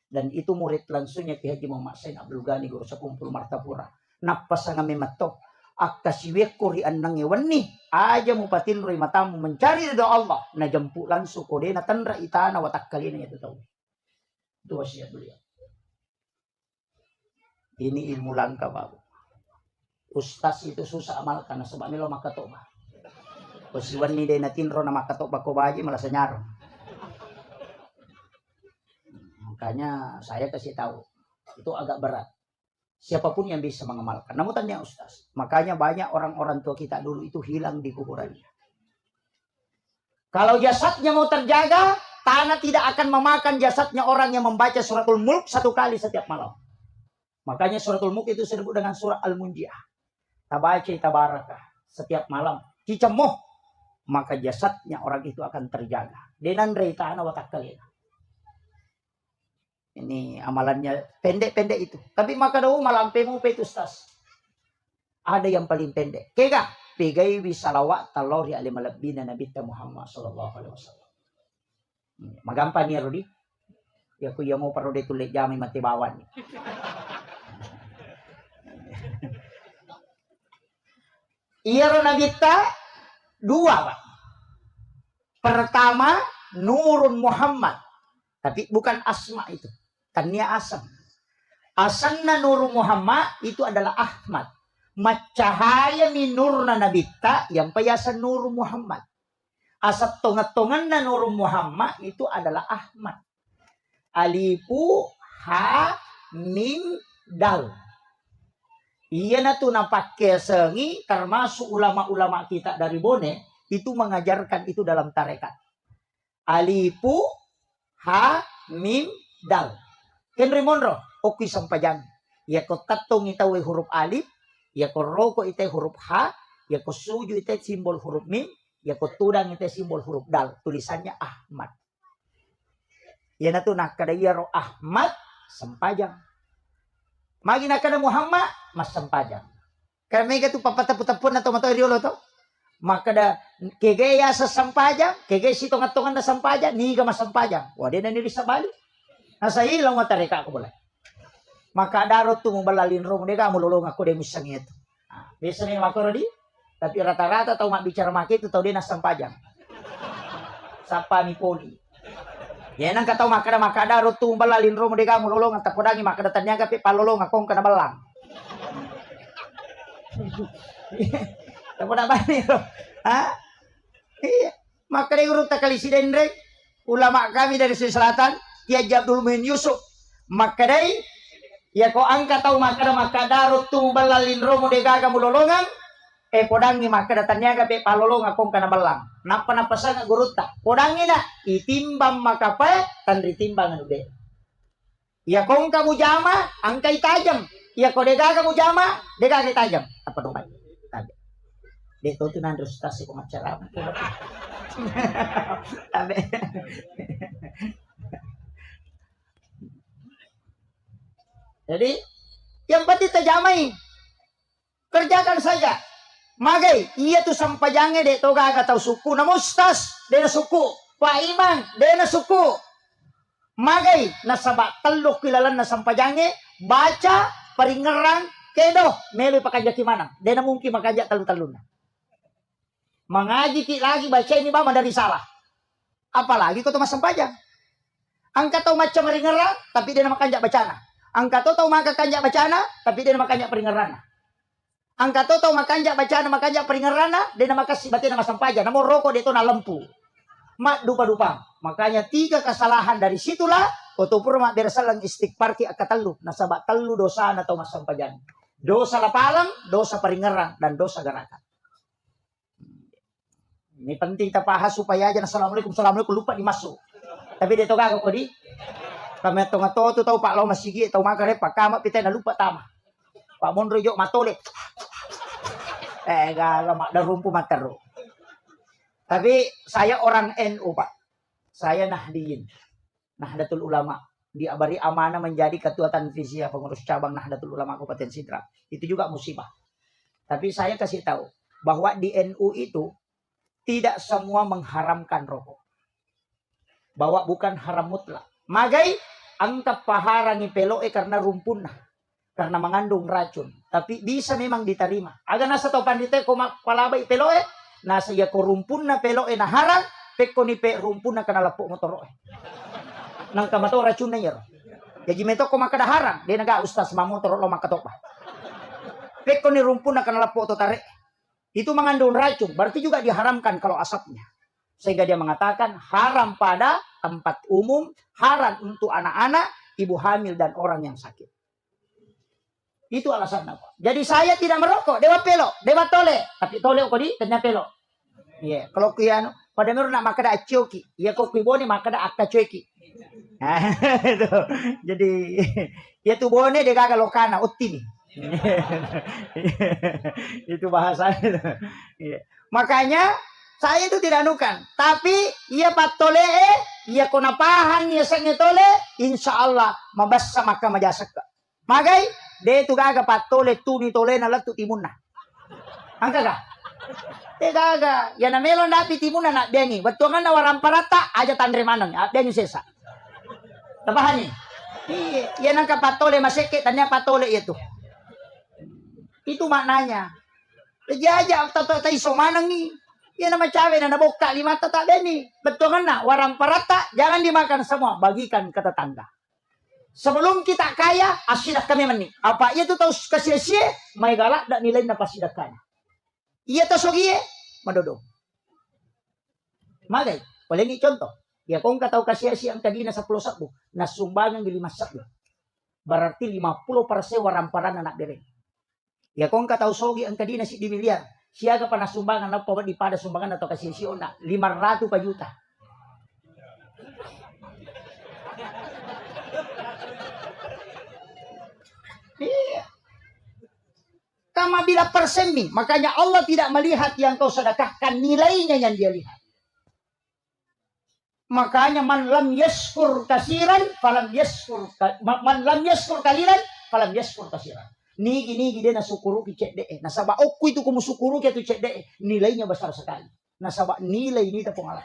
Dan itu murid langsungnya Ki Haji Muhammad Sain Abdul Ghani guru sa kumpul Martapura. Napas nga mematok akasiwek ko rian nang ewan ni aja mo patin roy matamu mencari ridho Allah na jampu lansu ko de na tanra itana watak kalina itu tahu. Itu wasiat beliau. Ini ilmu langka babu. Ustaz itu susah amal karena sebab nilo makatoba. Usiwan ni de natin ro na makatoba ko baji malah senyaro. Makanya saya kasih tahu itu agak berat. Siapapun yang bisa mengamalkan. Namun tanya Ustaz. Makanya banyak orang-orang tua kita dulu itu hilang di kuburannya. Kalau jasadnya mau terjaga, tanah tidak akan memakan jasadnya orang yang membaca suratul Mulk 1 kali setiap malam. Makanya suratul Mulk itu disebut dengan surah Al-Munjiah. Tabaca tabarakah setiap malam. Cicemoh, maka jasadnya orang itu akan terjaga. Denandre ta'ana watakalina. Ini amalannya pendek-pendek itu. Tapi maka daw malampe mo petustas. Ada yang paling pendek. Kega, pegay bisalawat talori alimalabina Nabi Muhammad sallallahu alaihi wasallam. Magampang niya Rodi. Ya kuya mo paro de tulik jami matibawan. Iya ro nabita dua, Pak. Pertama Nurun Muhammad. Tapi bukan asma itu. Tania asam. Asanna Nurun Muhammad itu adalah Ahmad. Macahaya minurna nabita yang payasan Nurun Muhammad. Asap tongat-tongan na Nurun Muhammad itu adalah Ahmad. Alifu ha mim dal. Iya na tu napakai sengi, termasuk ulama-ulama kita dari Bone itu mengajarkan itu dalam tarekat. Alifu ha mim dal. Henry Monroe, oki sampajang. Ya ko tatong itawe huruf alif, ya ko roko ite huruf ha, ya ko suju ite simbol huruf mim, ya ko tudang ite simbol huruf dal. Tulisannya Ahmad. Ya na tu nakadaya ro Ahmad sampajang. Magi nakada Muhammad mas sampajang. Karena mereka tu papataputapun atau matau riolo to. Maka da kegaya sa sampajang, kegaya si tongat-tongan na sampajang, niga mas sampajang. Wade na nili sa bali. Nasa ilaw matarika ako boleh. Maka darot tu membalalin rom deka mululong ako de misang itu. Biasa nih mako Rodi. Tapi rata-rata tahu mak bicara mak itu tahu dia nas sampajang. Sapa ni poli. Ya nang katau maka darot tu membalalin rom deka mululong at tapodangi maka datanya kapi palolong akong kana balang. Tapoda bani ro. Ha? Iya. Maka dia urut takali si Dendrek. Ulama kami dari Sulawesi Selatan. Kia Abdul Muhyin Yusuf. Maka day, ya ko angka tau maka darot tumbalalin romo de gaga mulolongan, podangi maka datanya gape palolong akong kana balang. Napa sana guruta. Podangi na itimbang makape tan ritimbang anu de. Ya kong kamu jama angkai tajam. Ya ko de gaga mu jama de gaga tajam. Apa dong baik? Tabe. De to tunan rustasi ko macara. Tabe. Jadi yang penting terjamai. Kerjakan saja. Magai, iya tu sampajange de toga atau suku na mustas de na suku. Pak Iman de na suku. Magai nasaba teluk kilalan na sampajange baca paringerang kedo melu pakajak mana. De na mungkin makajak talu-taluna. Mengaji ki lagi baca ini bama dari salah. Apalagi kau tu mas sampajang. Angka tau macam ringerang tapi dia na makajak bacana. Angka to tau maka kanjak bacana, tapi dia nama kanjak peringerana. Angka to tau maka kanjak bacana, maka kanjak peringerana, dia nama kasih batin nama sampaja. Nama rokok dia itu na lempu. Mak dupa-dupa. Makanya 3 kesalahan dari situlah, kotopur mak bersalang istighfar ki akatalu. Nasabak telu dosa na tau mas sampajan. Dosa lapalang, dosa peringeran, dan dosa gerakan. Ini penting kita pahas supaya aja assalamualaikum lupa dimasuk. Tapi dia toga kok di. Kami tong-tong tu tahu Pak Lau masih tahu makan Pak Kamat kita nak lupa tama. Pak Monro jok matole. Gala mak dah rumpu mataru. Tapi saya orang NU Pak. Saya Nahdiyin. Nahdlatul Ulama. Diabari amanah menjadi ketua tanfiziyah pengurus cabang Nahdlatul Ulama Kabupaten Sidrap. Itu juga musibah. Tapi saya kasih tahu bahwa di NU itu tidak semua mengharamkan rokok. Bahwa bukan haram mutlak. Magai angka paharangi peloe karena rumpun karena mengandung racun. Tapi bisa memang diterima. Aga nasa tau pandite ko palabay peloe nasa ya ko rumpun na peloe na harang pekko ni pe rumpun na kana lapo motoroe. Nang kamato racun na yer. Jadi meto ko makada harang de naga ustaz mamotoro lo makatopa. Pekko ni rumpun na kana lapo to tare. Itu mengandung racun, berarti juga diharamkan kalau asapnya. Sehingga dia mengatakan haram pada tempat umum, haram untuk anak-anak, ibu hamil dan orang yang sakit. Itu alasan apa? Jadi saya tidak merokok, dewa pelo, dewa tole, tapi tole kok di ternyata pelo. Iya, kalau kian pada meron na makada atyoki. Iya ko kuibone makada akta choki. Itu. Jadi ya tu bone de gagalokana utti nih. Itu bahasanya. Makanya saya itu tidak nukan, tapi ia patole, ia konapahan, ia sengetole, insya Allah mabassa maka majasaka. Magai, de tu gaga patole tu ni tole na latu timuna. Angka ga? De gaga, ya na melon dapi timuna na bengi. Betuangan na waram parata aja tandre manang, bengi sesa. Tapahani. Iya nang kapatole maseke, tanya patole itu. Itu maknanya. Jaja tato iso manang nih. Yan naman cawe na nabuka 5 tata beni. Betul kan na? Warang parata, jangan dimakan semua. Bagikan ke tetangga. Sebelum kita kaya, asidah kami meni. Apa ia tu tahu kasih-kasih, may galak dak nilai na pasidakanya. Ia tahu sogie, madodong. Magay, paling contoh. Ya kung kataw kasih-kasih ang kadina sa 10 sakbo, nasumbangan ng 5 sakbo. Berarti 50% warang parang anak dire. Ya kung kataw sogi ang kadina si di miliar. Siaga pa nasumbangan na pa di pada sumbangan atau kasih siyo na 500 pa juta. Iya. Kama bila persen nih, makanya Allah tidak melihat yang kau sedekahkan, nilainya yang dia lihat. Makanya man lam yaskur kasiran, falam yaskur man lam yaskur kaliran, falam yaskur kasiran. Nigi dia nasukuru ki cek deh. Nasaba okku itu kumu sukuru ki tu cek deh. Nilainya besar sekali. Nasaba nilai ini tepung alat.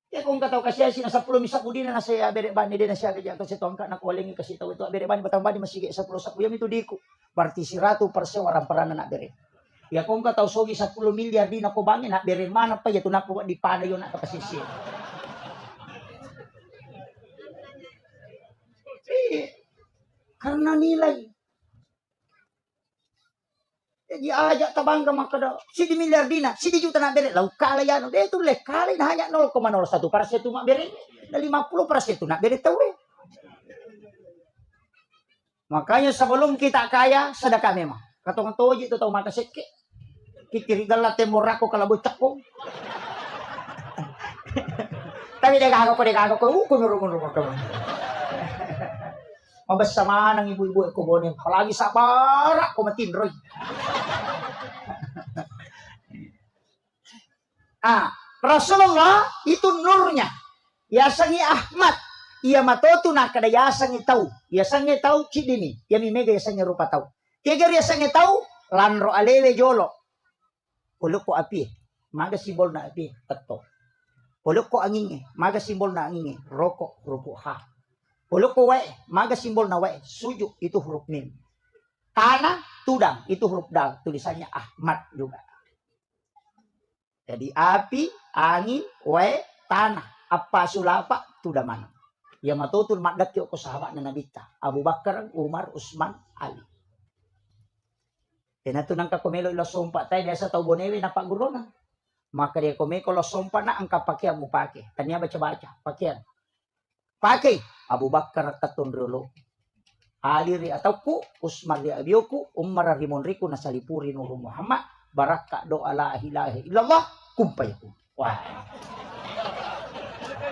Ya kung kataw kasi si nasa 10 misak budi na nasa bere bani din na siya kaya kasi tongka na kuling kasi taw itu bere bani batang bani masige sa 10 sak yam itu diku. Berarti 100% warang parana na bere. Ya kung kataw sogi 10 miliar di na ko bangin na bere mana pa ya tu na po di pada yo na kapasisi. Karena nilai. Jadi ajak tabangga makada. Sidi miliar dina, sidi juta nak beri. Lau kala yan. Dia itu leh kala na hanya 0,01% tu mak beri. Na 50% tu nak beri tahu. Makanya sebelum kita kaya, sedekah memang. Katong toji itu tahu mata seke. Kikirigal la temorako kalau bocak ko. Tapi dia kagak ko. Kunurung kamu. Mabasama ng ibu-ibu ko bonin. Palagi sa barak ko matinroy. Rasulullah itu nurnya. Yasangi Ahmad. Ia matoto na kada yasangi tahu. Yasangi tahu cidini. Yami mega yasangi rupa tahu. Tiga yasangi tahu. Lanro alewe jolo. Puluk ko api. Maga simbol na api. Tato. Puluk ko anginge. Maga simbol na anginge. Rokok. Rupo ha. Puluk ko wae, maga simbol na wae, suju itu huruf mim. Tanah, tudang, itu huruf dal, tulisannya Ahmad juga. Jadi api, angin, wae, tanah, apa sulapa, tudang mana. Ya matutul makdak ko sahabat na nabita, Abu Bakar, Umar, Usman, Ali. Tenato nang kakumelo ilo sumpa tayo, desa tau bonewe na pagurona. Maka dia kumeko lo sumpa na ang kapakian mo pake. Tanya baca-baca, pakian. Pakai Abu Bakar tatun dulu. Ali ri atauku, Usman ri abiyoku, Umar rimon riku nasalipuri nuru Muhammad, baraka doa la ilaha illallah, kumpayaku. Wah.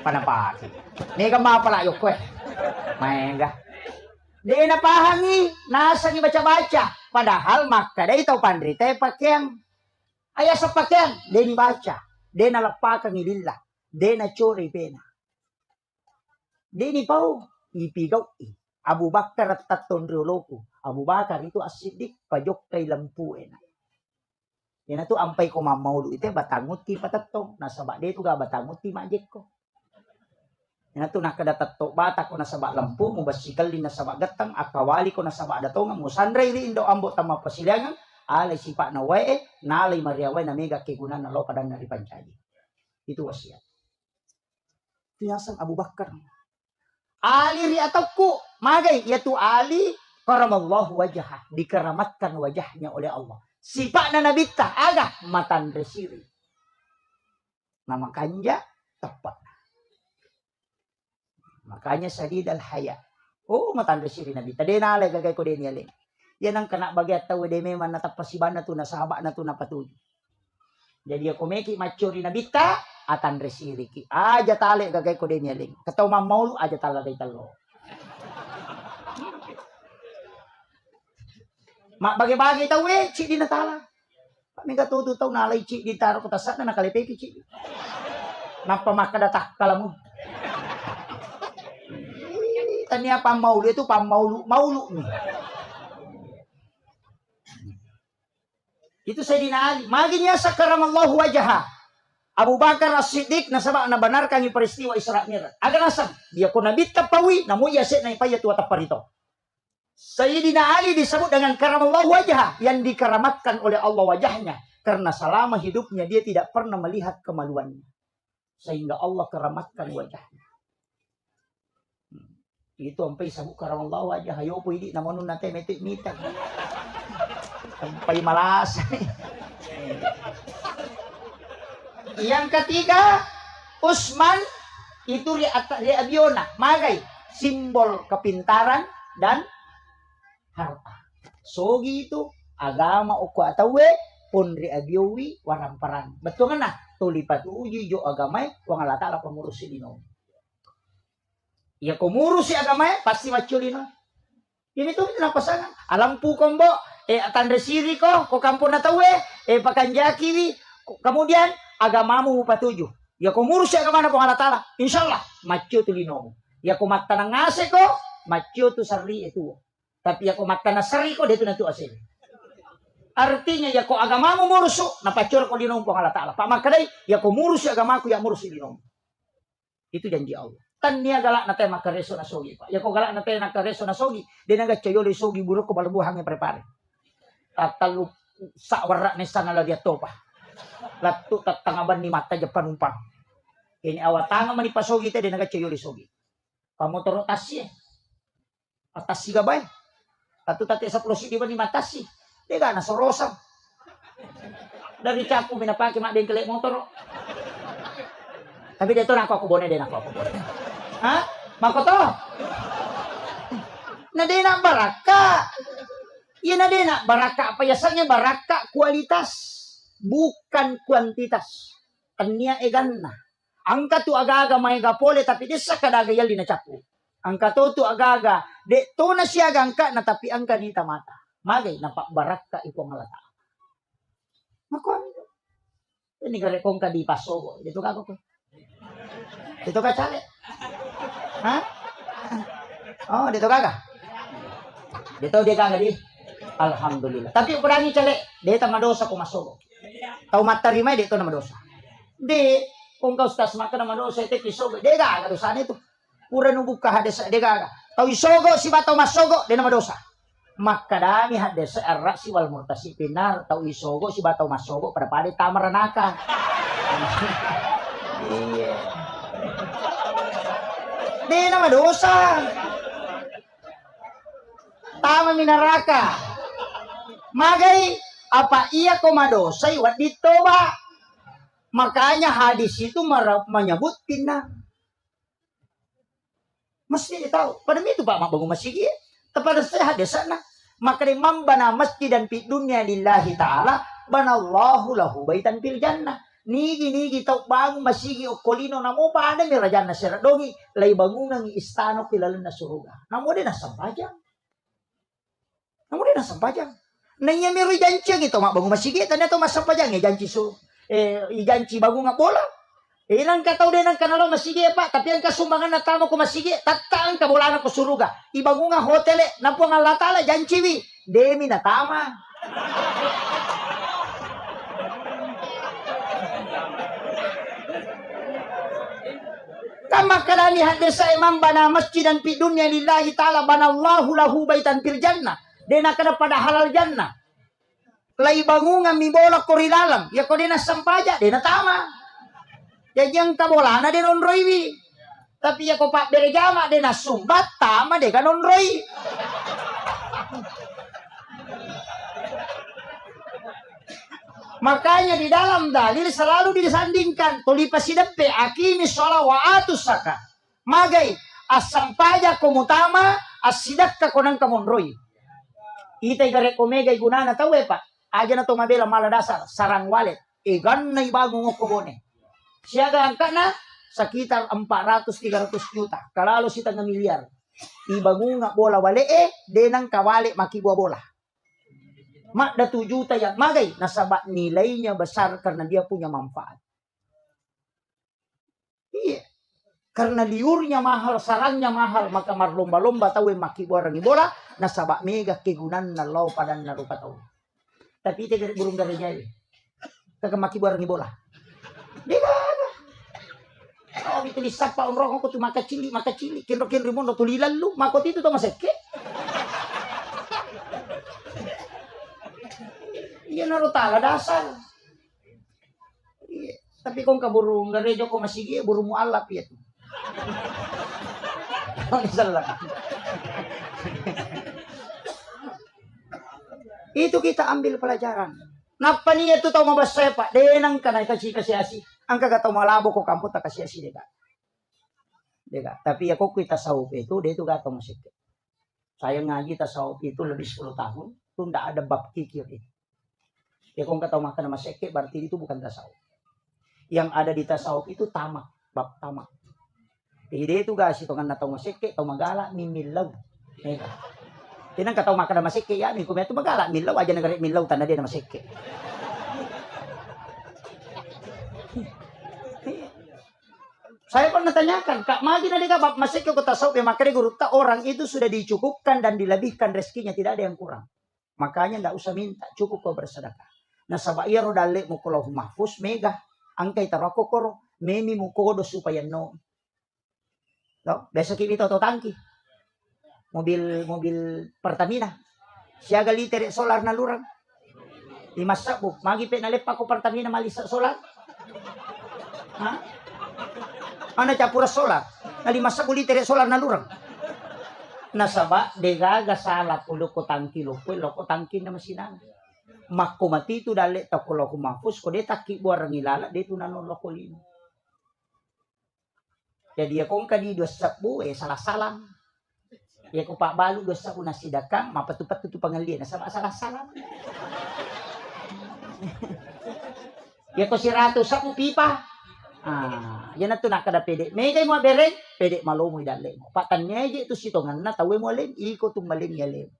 Panapaki. Ini ka mapalayo ko eh. Maenga. Di napahangi, nasa ni baca-baca. Padahal maka day ito pandri, tayo pakyang. Aya sa pakyang, di baca. Di nalapakang ilila. Di na chori pena. Dini pau ipigaw Abu Bakar at taton rioloku. Abu Bakar itu asidik pajok kay lampuin. Yan na to ampay ko mamaulo ite batangot ti patatong. Nasa ba dito ga batangot ti majek ko. Yan na to nakadatatto bata ko nasa ba lampu mo basikal din nasa ba gatang akawali ko nasa ba datong mo sandray ri indo ambo tama pasilangan alay sipa na wae nalay mariaway na mega kigunan na lo padang naripancadi. Itu wasiat. Itu yang Abu Bakar. Ali ri atauku magay yaitu Ali karamallahu wajah dikeramatkan wajahnya oleh Allah sifat na nabita agak matan resiri nama kanja tepat makanya sadid al haya matan resiri nabita de nalay gagay ko din yali yan ang kana bagyat tawo de man natapasiban na to na sahaba na to napatuloy Jadi ako meki macuri na bita atan resiriki. Aja tali gagay ko din yaling. Kataw mamaulo aja talaga talo. Bagi-bagi tahu cik di natala. Kami katuto tahu nalay cik di taro ko tasat na nakalipeki cik. Napa makadatak kalamu. Tanya pamaulu itu maulu nih. Itu Sayyidina Ali. Maginya sakaramallahu wajaha. Abu Bakar As-Siddiq nasaba nabenarkan yung peristiwa Isra Mi'raj. Aga nasab, dia ko nabit kapawi, namu yase na ipayat wa taparito. Sayyidina Ali disebut dengan karamallahu wajaha, yang dikeramatkan oleh Allah wajahnya karena selama hidupnya dia tidak pernah melihat kemaluannya. Sehingga Allah keramatkan wajahnya. Itu sampai sabuk karamallahu wajaha. Yo po hindi naman nun natin metik-mitak. Sampai malas. Yang ketiga, Utsman itu Abiona, magai simbol kepintaran dan harta. Sogi itu agama uko atawe pun Abiwi warang parang. Betul kan? Tulipat uji jo agamay wang Allah Ta'ala pengurusi dino. Ya pengurusi agamay pasti maculino. Ini tuh pasangan. Alam po kombo atan resiri ko kampun na tawe pakanjaki kemudian agamamu patuju ya kumurus agama na po Allah Ta'ala insyaallah macio tulino ya kumatta na ngase ko macio tu sarli itu tapi ya kumatta na sari ko dito na tu asin artinya ya ko agamamu murusu na pacur ko linom po Allah Ta'ala pamakadai ya kumurus agamaku ya murus linom itu janji Allah tan niya galak na tayo makareso na sogi pa ya ko galak na tayo nakareso na sogi di naga chayoli sogi buruk ko balbuhang prepare tatalu sawara ni sana la dia topa latu tatangaban ni mata Japan umpang ini awatanga mani pasogi te denaga ceyoli sogi pamotoro tasi atasi gabay latu tate sa plosi di ba ni matasi dega na sorosam dari capu minapaki mak den kelek motor tapi dito na ako bone den ako bone ha makoto na din ang baraka. Yan na din, baraka. Payasannya baraka kualitas, bukan kuantitas. Kanya eganna. Angka tu agaga may gapole, tapi di sa kadaga yal dinacapu. Angka tu agaga, de to na siya gangka na tapi angka ni tamata. Magay, napak baraka iko malata. Makuha nito. Ini gare kong ka di pasogo. Dito ka ko. Dito ka chale. Ha? Oh, dito ka. Dito di ka di. Alhamdulillah. Tapi ukurannya cale, dia tak madosa ko masogo. Tau matarimay dito na madosa. Di, kung kau stas makan na madosa ite kisogo, dia ga dosa itu. Pura nubuk ka hades, dia ga. Tau isogo si batau masogo, dia na madosa. Makadami hades erra si wal murtasi pinar, tau isogo si batau masogo pada pade tamaranaka. Iya. Dia na madosa. Tama minaraka. Magay, apa iya komadosa iwat dito ba? Makanya hadis itu menyebut pinang. Mesti tahu. Pada itu Pak Mabangun masjid. Kepada saya hadis sana. Maka imam bana masjid dan fi dunya lillahi ta'ala. Banallahu lahu baitan fil jannah. Nigi tau bangun masjid okolino namo pa ada mirajana siradogi. Lay bangunan istano kilalan na suruga. Namo din nasampajang. Namo din nasampajang. Nanya meru janji gitu mak bangun masjid tanya to masampajang ya janji janji bangun nga bola. Ilang kataw din ang kanalo masjid Pak, tapi ang kasumbangan na tamo ko masjid tataan ka bola na ko suruga. Ibangun nga hotel nampo nga latala janji wi. Demi na tama. Kama kadani hadis sa imam bana masjidan fi dunya lillahi ta'ala banallahu lahu baitan fil jannah. Dena kada pada halal jannah. Lai bangungan mi bola korilalang. Ya ko dena sampaja, dena tama. Ya yang kabolana dena onroiwi. Tapi ya ko pak berjama dena sumbat tama de kan onroi. Makanya di dalam dalil selalu disandingkan tulipas sidape akimi sholat wa atus zakat. Magai asampaja komutama asidak ka konang kamonroi. Itay garek omega gunana tahu Pak. Aja na tumabela mala dasar sarang walet. Igan na ibagong okobone. Siya angka na sekitar 400-300 juta. Kalalo sita ng milyar. Ibango nga bola wali denang kawali makibuah bola. Mak da 7 juta yang magay. Nasaba nilainya besar karena dia punya manfaat. Iya. Karena liurnya mahal, sarangnya mahal, maka marlomba-lomba tahu makibuah rangi bola. Nasaba mega kegunan na lau padan na rupa tahu. Tapi itu burung dari jaya. Kagak makibuah rangi bola. Dia oh, itu disapa orang aku tuh maka cili. Kinro rimondo tulilan lu. Makot itu tuh masake. Iya naruh tala dasar. Iya. Tapi kung kaburung garejo ko masigi, burung mualaf ya tuh. Itu kita ambil pelajaran. Napa niya itu tahu mabasa pak? Denang ka na kasi asi. Ang kagatau malabo ko kampo ta kasi asi deka. Tapi ako kita saup itu dia itu gatau musik. Saya ngaji tasawuf itu lebih 10 tahun, itu tidak ada bab kikir itu. Ya kung katau makan sama seke berarti itu bukan tasawuf. Yang ada di tasawuf itu tamak, bab tamak. Jadi itu guys itu kan natau maseke, tau magala mimilaw. Tinang katau makan sama seke ya, minggu itu magala milaw aja negara milaw tanda dia nama seke. Saya pernah tanyakan, Kak Magi nadi ka bab maseke ko tasawuf ya makanya guru ta orang itu sudah dicukupkan dan dilebihkan rezekinya, tidak ada yang kurang. Makanya enggak usah minta, cukup kau bersedekah. Nah sabaya rodale mo ko mahfuz mega angkay tarako koro memi mo kodo supaya no. No, besok ini toto tangki. Mobil Pertamina. Siaga liter solar na lurang. Imasak bu, magi pe nalepa ko Pertamina malisa solar. Ha? Ana capura solar. Nalimasak ko liter solar na lurang. Nasaba degaga salat ulo ko tangki loko tangki na masinan. Makko mati tu dale takolo ko mahfuz ko de takki buarang ilala de tu nanon loko lino. Jadi akong kadi 2 sabu salah-salam. Ya ko pak balu 2 sabu nasidakang mapatupat tu pangalien nasaba salah-salam. Ya ko si 100 sabu pipa. Yan na to nakada pede. May kay mo bereng, pede malumoy dali mo. Patannya aja itu sitongan na tawe mo alin, iko tumaling yalim.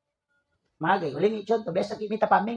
Magay, uling ichon to besa kimita pameng.